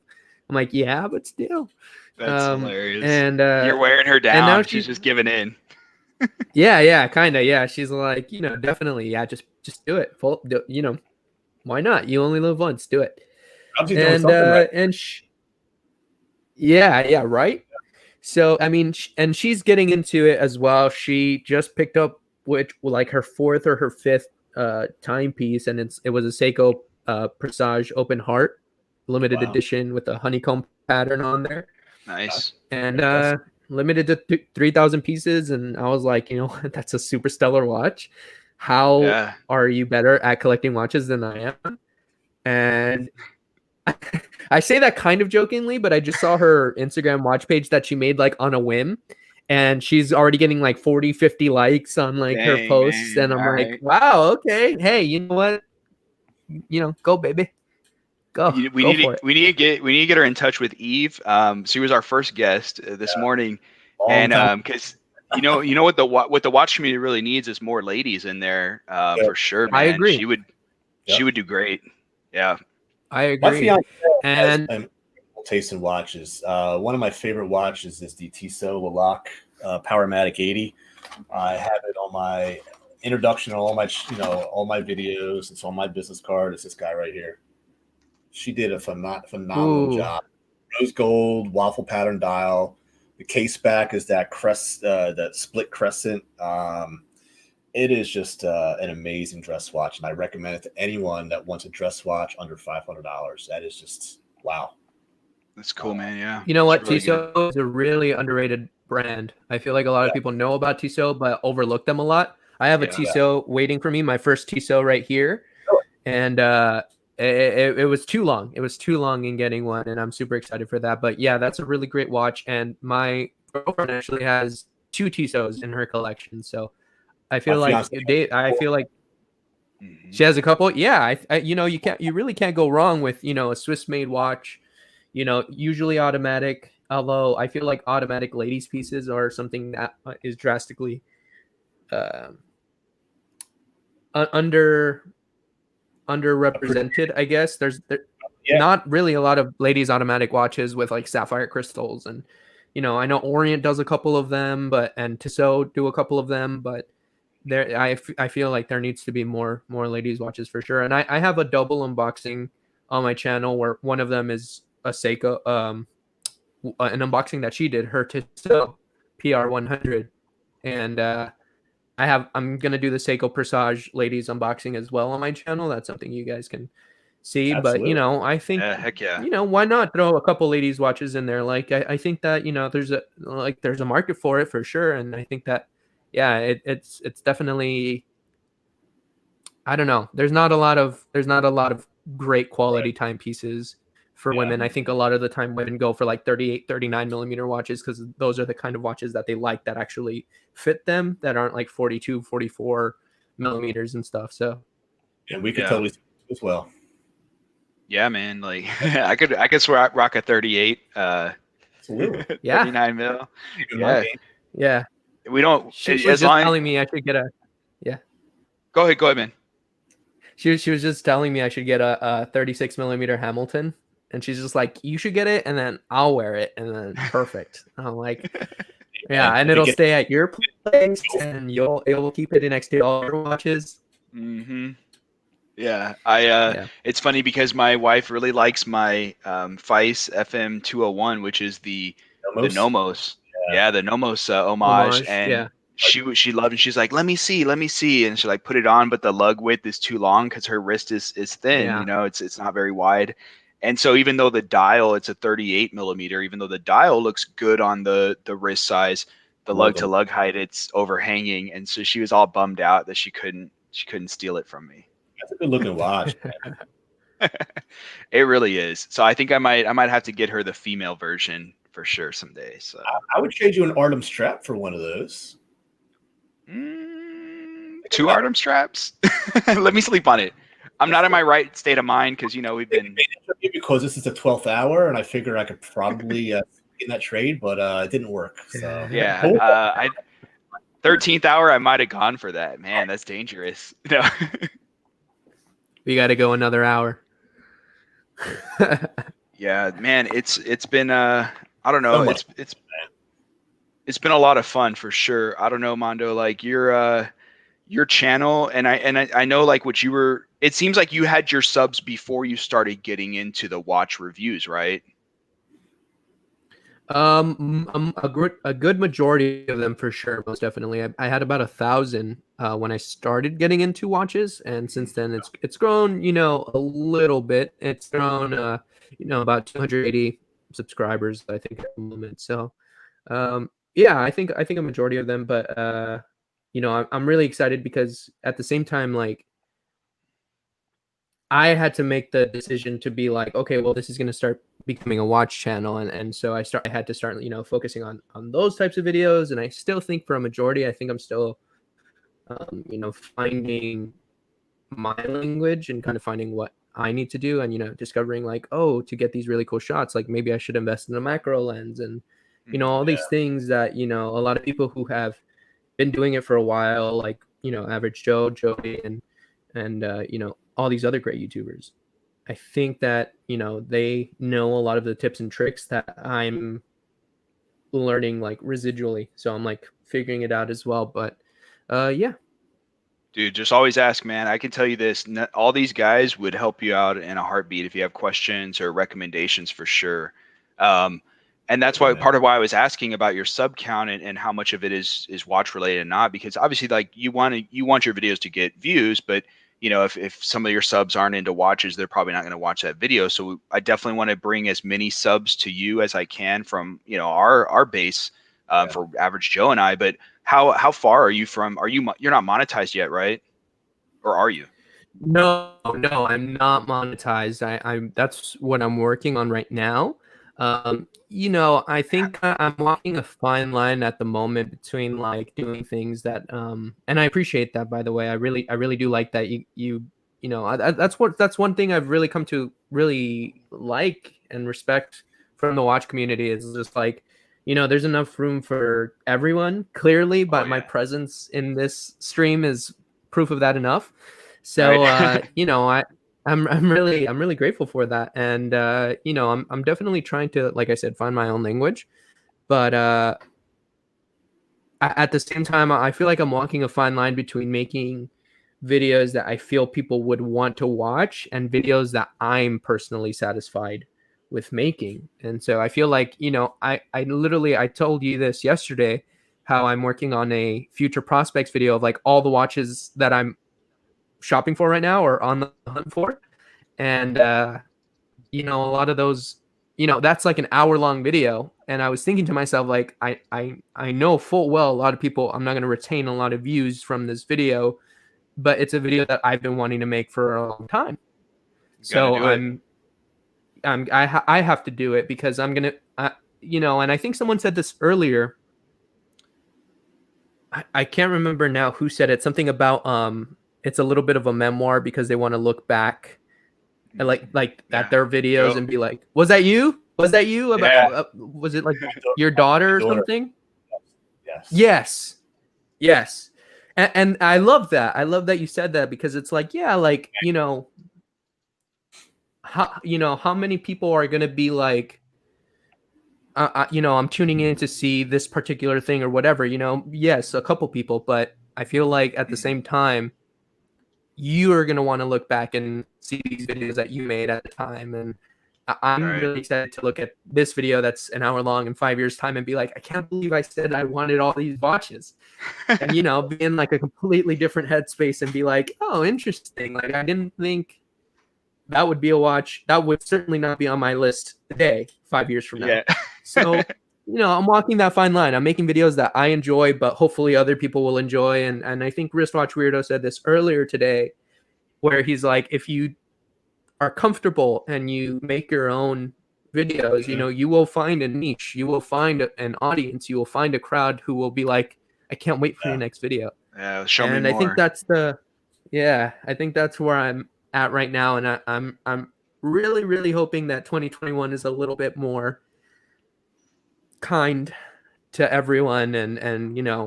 I'm like, yeah, but still. That's hilarious. And you're wearing her down. And now she's just giving in. Yeah, kind of. Yeah, she's like, definitely. Yeah, just do it. Why not? You only live once. Do it. Yeah, right. So I mean, and she's getting into it as well. She just picked up like her fourth or her fifth timepiece, and it was a Seiko Presage Open Heart limited edition with a honeycomb pattern on there. Nice. And limited to 3,000 pieces, and I was like, that's a super stellar watch. How are you better at collecting watches than I am? And I say that kind of jokingly, but I just saw her Instagram watch page that she made like on a whim, and she's already getting like 40-50 likes on like her posts, and I'm like, wow, okay, hey, you know what, go baby, go. We need to get her in touch with Eve. She was our first guest this morning, and because you know what the watch community really needs is more ladies in there, for sure, man. I agree. She would do great. Yeah, I agree. My fiance and has taste in watches. One of my favorite watches is the Tissot Lalac Powermatic 80. I have it on my introduction on all my videos. It's on my business card. It's this guy right here. She did a phenomenal job. Rose gold waffle pattern dial. The case back is that that split crescent. It is just an amazing dress watch, and I recommend it to anyone that wants a dress watch under $500. That is just wow. That's cool, man. Yeah. You know what? Really Tissot is a really underrated brand. I feel like a lot of people know about Tissot, but overlook them a lot. I have a Tissot waiting for me, my first Tissot right here, and it was too long. It was too long in getting one, and I'm super excited for that. But yeah, that's a really great watch, and my girlfriend actually has 2 Tissots in her collection, so. I feel like she has a couple. Yeah, you really can't go wrong with a Swiss-made watch. Usually automatic. Although I feel like automatic ladies' pieces are something that is drastically underrepresented. I guess there's not really a lot of ladies' automatic watches with like sapphire crystals, and I know Orient does a couple of them, and Tissot do a couple of them, but. I feel like there needs to be more ladies watches for sure, and I have a double unboxing on my channel where one of them is a Seiko an unboxing that she did, her Tissot PR100, and I'm gonna do the Seiko Presage ladies unboxing as well on my channel. That's something you guys can see. Absolutely. But I think heck yeah. Why not throw a couple ladies watches in there? Like I think that there's a market for it for sure, and I think that. Yeah, it's definitely. I don't know. There's not a lot of great quality timepieces for women. I think a lot of the time women go for like 38, 39 millimeter watches because those are the kind of watches that they like that actually fit them, that aren't like 42, 44 millimeters and stuff. So, and we could totally as well. Yeah, man. Like I could rock a 38. Absolutely. Yeah. 39 mil. Good Yeah. money. Yeah. We don't. She was as just long. telling me I should get a. Yeah. Go ahead, man. She was just telling me I should get a 36 millimeter Hamilton, and she's just like, you should get it, and then I'll wear it, and then perfect. I'm like, yeah, and it'll stay at your place, and you'll keep it next to all your watches. Mm-hmm. Yeah, It's funny because my wife really likes my Feist FM 201, which is the Nomos. Yeah, the Nomos homage, and yeah. she loved it. She's like, let me see, and she like put it on, but the lug width is too long because her wrist is thin. Yeah. You know, it's not very wide, and so even though the dial, it's a 38 millimeter, even though the dial looks good on the wrist size, the lug to lug height, it's overhanging, and so she was all bummed out that she couldn't steal it from me. That's a good looking watch. It really is. So I think I might have to get her the female version for sure someday. So I would trade you an Artem strap for one of those. 2 Artem straps. Let me sleep on it. I'm not in my right state of mind because we've been because this is the 12th hour, and I figure I could probably in that trade, but it didn't work. So yeah, 13th hour, I might have gone for that. Man, that's dangerous. No. We got to go another hour. Yeah, man, it's been I don't know, it's been a lot of fun for sure. I don't know, Mando, like your channel, and I know like what you were. It seems like you had your subs before you started getting into the watch reviews, right? A good majority of them for sure, most definitely. I had about 1,000 when I started getting into watches, and since then it's grown, a little bit. It's grown, about 280 subscribers, I think, at the moment. So, yeah, I think a majority of them, but I'm really excited because at the same time, like, I had to make the decision to be like, okay, well, this is going to start becoming a watch channel, and so I had to start focusing on those types of videos. And I still think for a majority, I think I'm still finding my language and kind of finding what I need to do, and discovering like, oh, to get these really cool shots, like maybe I should invest in a macro lens, and all these things that a lot of people who have been doing it for a while, like Average Joe, Jody, and all these other great YouTubers. I think that, they know a lot of the tips and tricks that I'm learning like residually. So I'm like figuring it out as well. But yeah. Dude, just always ask, man. I can tell you this, all these guys would help you out in a heartbeat if you have questions or recommendations for sure. And that's why part of why I was asking about your sub count and how much of it is watch related and not, because obviously like you want your videos to get views, but if some of your subs aren't into watches, they're probably not going to watch that video. So I definitely want to bring as many subs to you as I can from, our base for Average Joe and I. But how far are you from, you're not monetized yet, right? Or are you? No, I'm not monetized. I'm that's what I'm working on right now. I think I'm walking a fine line at the moment between like doing things that and I appreciate that, by the way. I really do like that that's one thing I've really come to really like and respect from the watch community, is just like, there's enough room for everyone, clearly, but my presence in this stream is proof of that enough. So right. I'm really grateful for that, and I'm definitely trying to, like I said, find my own language, but at the same time, I feel like I'm walking a fine line between making videos that I feel people would want to watch and videos that I'm personally satisfied with making. And so I feel like, I told you this yesterday, how I'm working on a future prospects video of like all the watches that I'm shopping for right now or on the hunt for, and a lot of those, that's like an hour-long video, and I was thinking to myself, like, I know full well a lot of people, I'm not going to retain a lot of views from this video, but it's a video that I've been wanting to make for a long time. So I have to do it because I'm gonna and I think someone said this earlier, I can't remember now who said it, something about it's a little bit of a memoir because they want to look back at like at their videos and be like, was that you? Was that you? About was it like your daughter or something? Yes. Yes. And I love that. I love that you said that, because it's like, yeah, like, how many people are going to be like, I'm tuning in to see this particular thing or whatever, yes, a couple people, but I feel like at the same time, you are going to want to look back and see these videos that you made at the time. And I'm really excited to look at this video that's an hour long in 5 years time and be like, I can't believe I said I wanted all these watches, and, be in like a completely different headspace and be like, oh, interesting. Like, I didn't think that would be a watch that would certainly not be on my list today, 5 years from now. Yeah. So, I'm walking that fine line. I'm making videos that I enjoy, but hopefully other people will enjoy. And I think Wristwatch Weirdo said this earlier today, where he's like, if you are comfortable and you make your own videos, you will find a niche, you will find an audience, you will find a crowd who will be like, I can't wait for your next video. Yeah, show and me I more. think that's I think that's where I'm at right now. And I'm really, really hoping that 2021 is a little bit more kind to everyone. And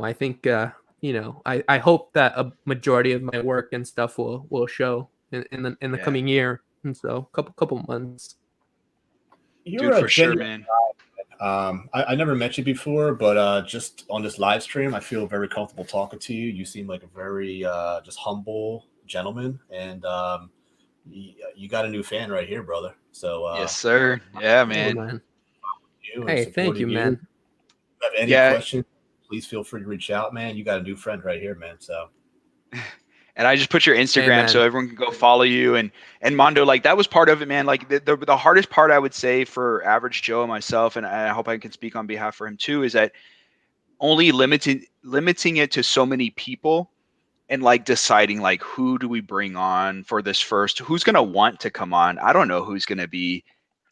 I think, I hope that a majority of my work and stuff will show in the coming year. And so couple months. You're Dude, for sure, man. I never met you before, but just on this live stream, I feel very comfortable talking to you. You seem like a very just humble gentleman, and you got a new fan right here, brother. So yes, sir. Yeah, man. Hey, thank you, man. If you have any questions, please feel free to reach out, man. You got a new friend right here, man. So. And I just put your Instagram so everyone can go follow you. And Mando, like, that was part of it, man. Like, the hardest part, I would say, for average Joe and myself, and I hope I can speak on behalf for him too, is that only limiting it to so many people, and like deciding like, who do we bring on for this first? Who's gonna want to come on? I don't know who's gonna be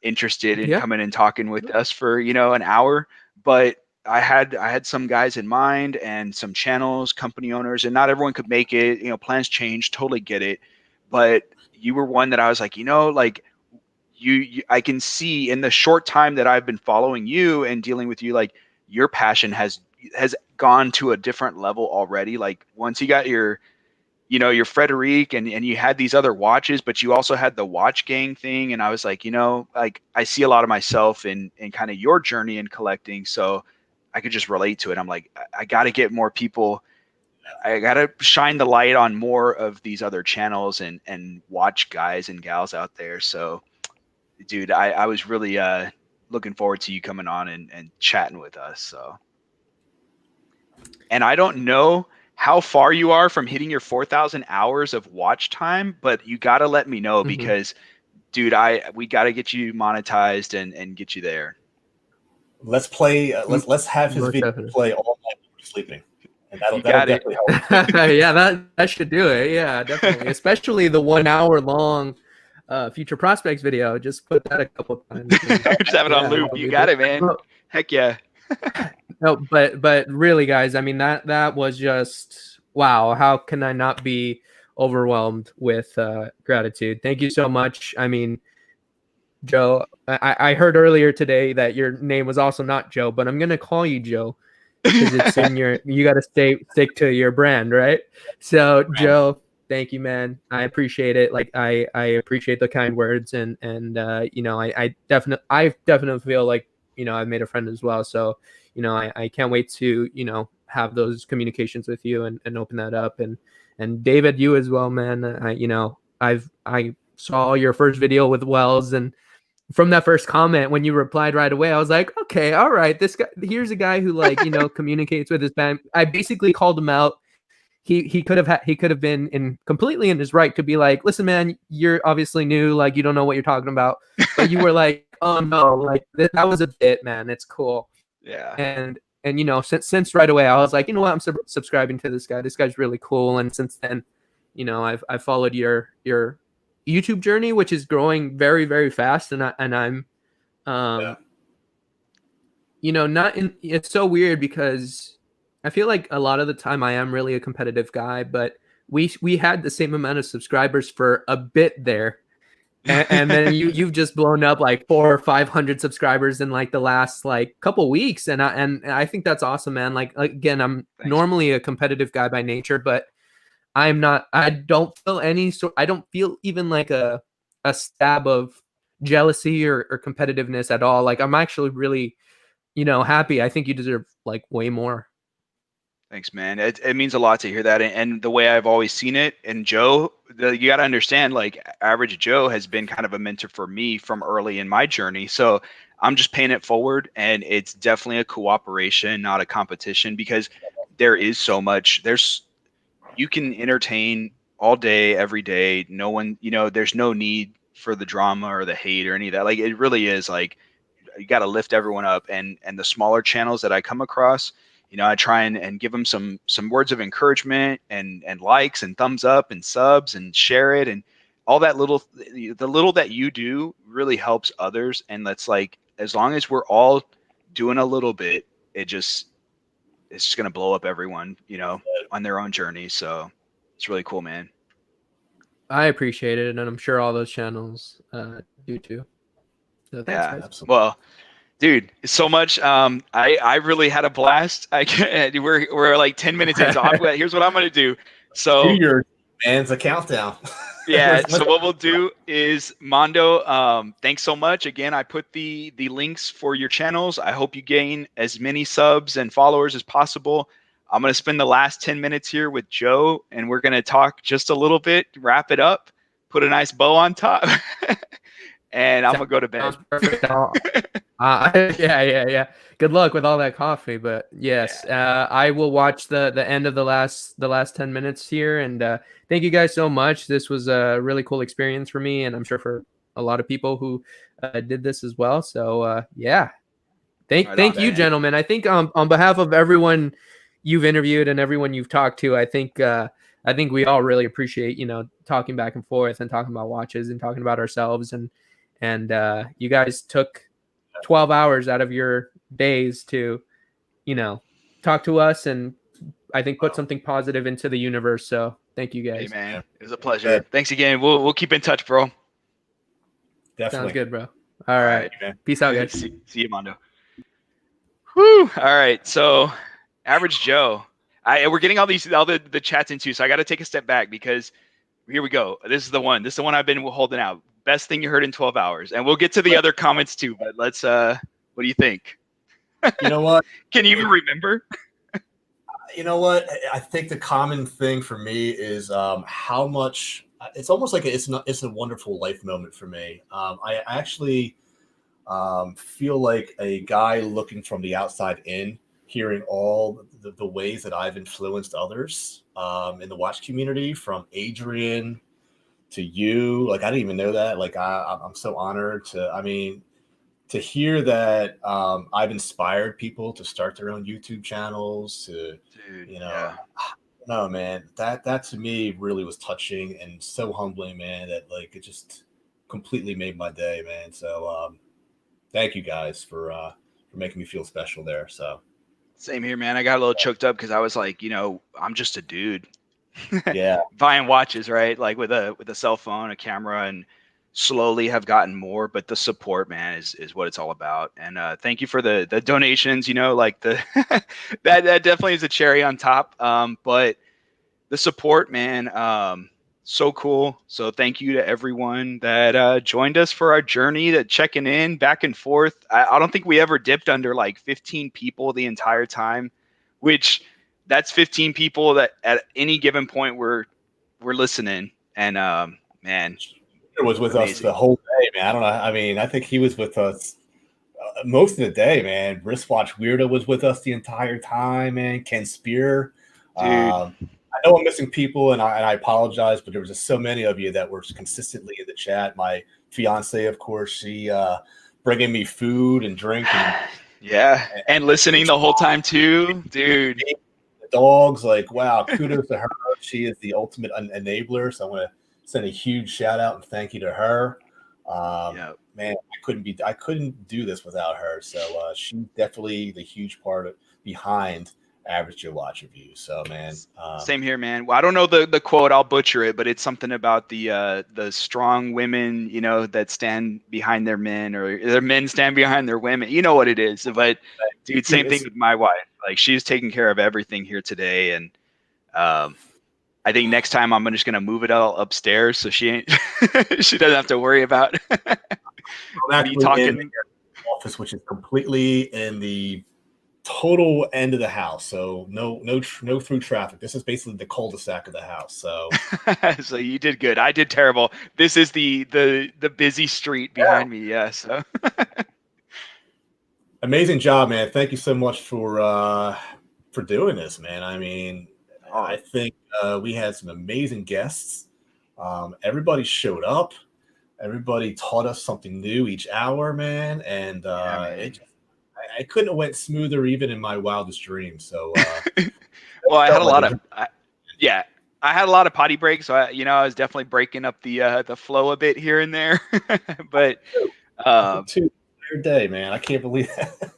interested in coming and talking with us for an hour, but I had some guys in mind and some channels, company owners, and not everyone could make it. Plans change, totally get it. But you were one that I was like, like you I can see in the short time that I've been following you and dealing with you, like, your passion has gone to a different level already. Like, once you got your Frederic and you had these other watches, but you also had the watch gang thing. And I was like, like, I see a lot of myself in kind of your journey in collecting. So I could just relate to it. I'm like, I got to get more people. I got to shine the light on more of these other channels and watch guys and gals out there. So, dude, I was really looking forward to you coming on and chatting with us. So, and I don't know how far you are from hitting your 4,000 hours of watch time, but you got to let me know, because, dude, we got to get you monetized and get you there. Let's play. Let's have his video play all night when we're sleeping, and that'll definitely help. Yeah, that should do it. Yeah, definitely. Especially the 1 hour long Future Prospects video. Just put that a couple times. Just have it on loop. You got it, man. Heck yeah. No, but really, guys, I mean, that was just wow. How can I not be overwhelmed with gratitude? Thank you so much. I mean, Joe, I heard earlier today that your name was also not Joe, but I'm gonna call you Joe because it's in you got to stick to your brand, right? So, Joe, thank you, man. I appreciate it. Like, I appreciate the kind words, and I definitely feel like I've made a friend as well. So, I can't wait to have those communications with you and open that up. And David, you as well, man. I saw your first video with Wells, and from that first comment, when you replied right away, I was like, okay, all right, this guy, here's a guy who communicates with his band. I basically called him out. He could have been completely in his right to be like, listen, man, you're obviously new, like, you don't know what you're talking about. But you were like, oh no, like that was a bit, man. It's cool. Yeah. And since right away, I was like, you know what, I'm subscribing to this guy. This guy's really cool. And since then, I've followed your YouTube journey, which is growing very, very fast. And I'm, it's so weird because I feel like a lot of the time I am really a competitive guy, but we had the same amount of subscribers for a bit there. and then you've just blown up like 400 or 500 subscribers in like the last like couple weeks, and I think that's awesome, man. Like again, I'm normally a competitive guy by nature, but I'm not. I don't feel any sort. I don't feel even like a stab of jealousy or competitiveness at all. Like I'm actually really, happy. I think you deserve like way more. Thanks, man. It means a lot to hear that. And the way I've always seen it, and Joe, you got to understand, like Average Joe has been kind of a mentor for me from early in my journey. So I'm just paying it forward, and it's definitely a cooperation, not a competition, because there is so much. You can entertain all day, every day. No one, there's no need for the drama or the hate or any of that. Like it really is like you got to lift everyone up, and the smaller channels that I come across, I try and give them some words of encouragement and likes and thumbs up and subs and share it, and all that the little that you do really helps others. And that's like, as long as we're all doing a little bit, it's just going to blow up everyone, on their own journey. So it's really cool, man. I appreciate it, and I'm sure all those channels do too. So thanks, Yeah, guys. well, dude, so much. I really had a blast. We're like 10 minutes in. So here's what I'm gonna do. So man's a countdown. Yeah. So what we'll do is, Mando, thanks so much. Again, I put the links for your channels. I hope you gain as many subs and followers as possible. I'm gonna spend the last 10 minutes here with Joe, and we're gonna talk just a little bit, wrap it up, put a nice bow on top, and I'm gonna go to bed. Yeah. Good luck with all that coffee, but yes, I will watch the end of the last 10 minutes here, and thank you guys so much. This was a really cool experience for me, and I'm sure for a lot of people who did this as well. So yeah, thank you, gentlemen. I think on behalf of everyone you've interviewed and everyone you've talked to, I think we all really appreciate talking back and forth and talking about watches and talking about ourselves, and you guys took 12 hours out of your days to, talk to us, and I think put something positive into the universe. So thank you guys. Hey, man, it was a pleasure. Thanks again. We'll keep in touch, bro. Definitely. Sounds good, bro. All right. Peace out, guys. See you, Mando. Whew. All right. So, Average Joe, we're getting all the chats into, so I got to take a step back, because here we go. This is the one I've been holding out. Best thing you heard in 12 hours. And we'll get to the other comments too, but let's, what do you think? You know what? Can you even remember? You know what? I think the common thing for me is how much, it's almost like it's a wonderful life moment for me. I actually feel like a guy looking from the outside in, hearing all the ways that I've influenced others in the watch community, from Adrian to you. Like, I didn't even know that. Like, I'm so honored to hear that I've inspired people to start their own YouTube channels, no, man, that to me really was touching and so humbling, man, that like it just completely made my day, man. So thank you guys for making me feel special there. So same here, man. I got a little choked up because I was like, I'm just a dude. Yeah. Buying watches, right? Like with a cell phone, a camera, and slowly have gotten more, but the support, man, is what it's all about. And thank you for the donations, like the that definitely is a cherry on top. But the support, man, so cool. So thank you to everyone that joined us for our journey, that checking in back and forth. I don't think we ever dipped under like 15 people the entire time, which that's 15 people that at any given point we're listening. And man, it was with us the whole day, man. I don't know. I mean, I think he was with us most of the day, man. Wristwatch Weirdo was with us the entire time, man. Ken Spear. Dude. I know I'm missing people, and I apologize, but there was just so many of you that were consistently in the chat. My fiance, of course, she bringing me food and drink. And listening the whole time too, dude. The dogs, like, wow, kudos to her. She is the ultimate enabler. So I want to send a huge shout out and thank you to her. Man, I couldn't do this without her. So she's definitely the huge part behind Average Joe Watch review. So, man, same here, man. Well, I don't know the quote. I'll butcher it, but it's something about the strong women, you know, that stand behind their men, or their men stand behind their women. You know what it is. But dude, same thing with my wife. Like, she's taking care of everything here today, and I think next time I'm just gonna move it all upstairs so she ain't she doesn't have to worry about me talking. In the office, which is completely in the total end of the house, so no through traffic. This is basically the cul-de-sac of the house. So so you did good. I did terrible. This is the busy street behind me. Yeah. So amazing job, man. Thank you so much for doing this, man. I mean, I think we had some amazing guests. Everybody showed up. Everybody taught us something new each hour, man. And I couldn't have went smoother even in my wildest dreams. So, well, I had a lot of, I had a lot of potty breaks. So I was definitely breaking up the flow a bit here and there. But two day, man, I can't believe that.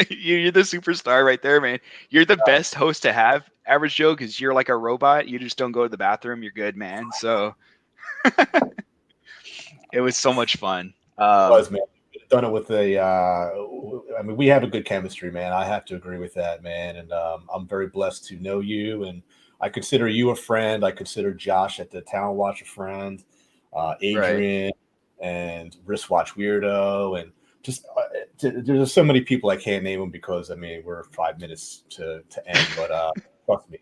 You're the superstar right there, man. You're the best host to have, Average Joe, because you're like a robot. You just don't go to the bathroom. You're good, man. So it was so much fun. It was, man. Done it with I mean, we have a good chemistry, man. I have to agree with that, man. And I'm very blessed to know you, and I consider you a friend. I consider Josh at the Talent Watch a friend, Adrian, and Wristwatch Weirdo, and just there's so many people I can't name them because I mean we're 5 minutes to end. But trust me,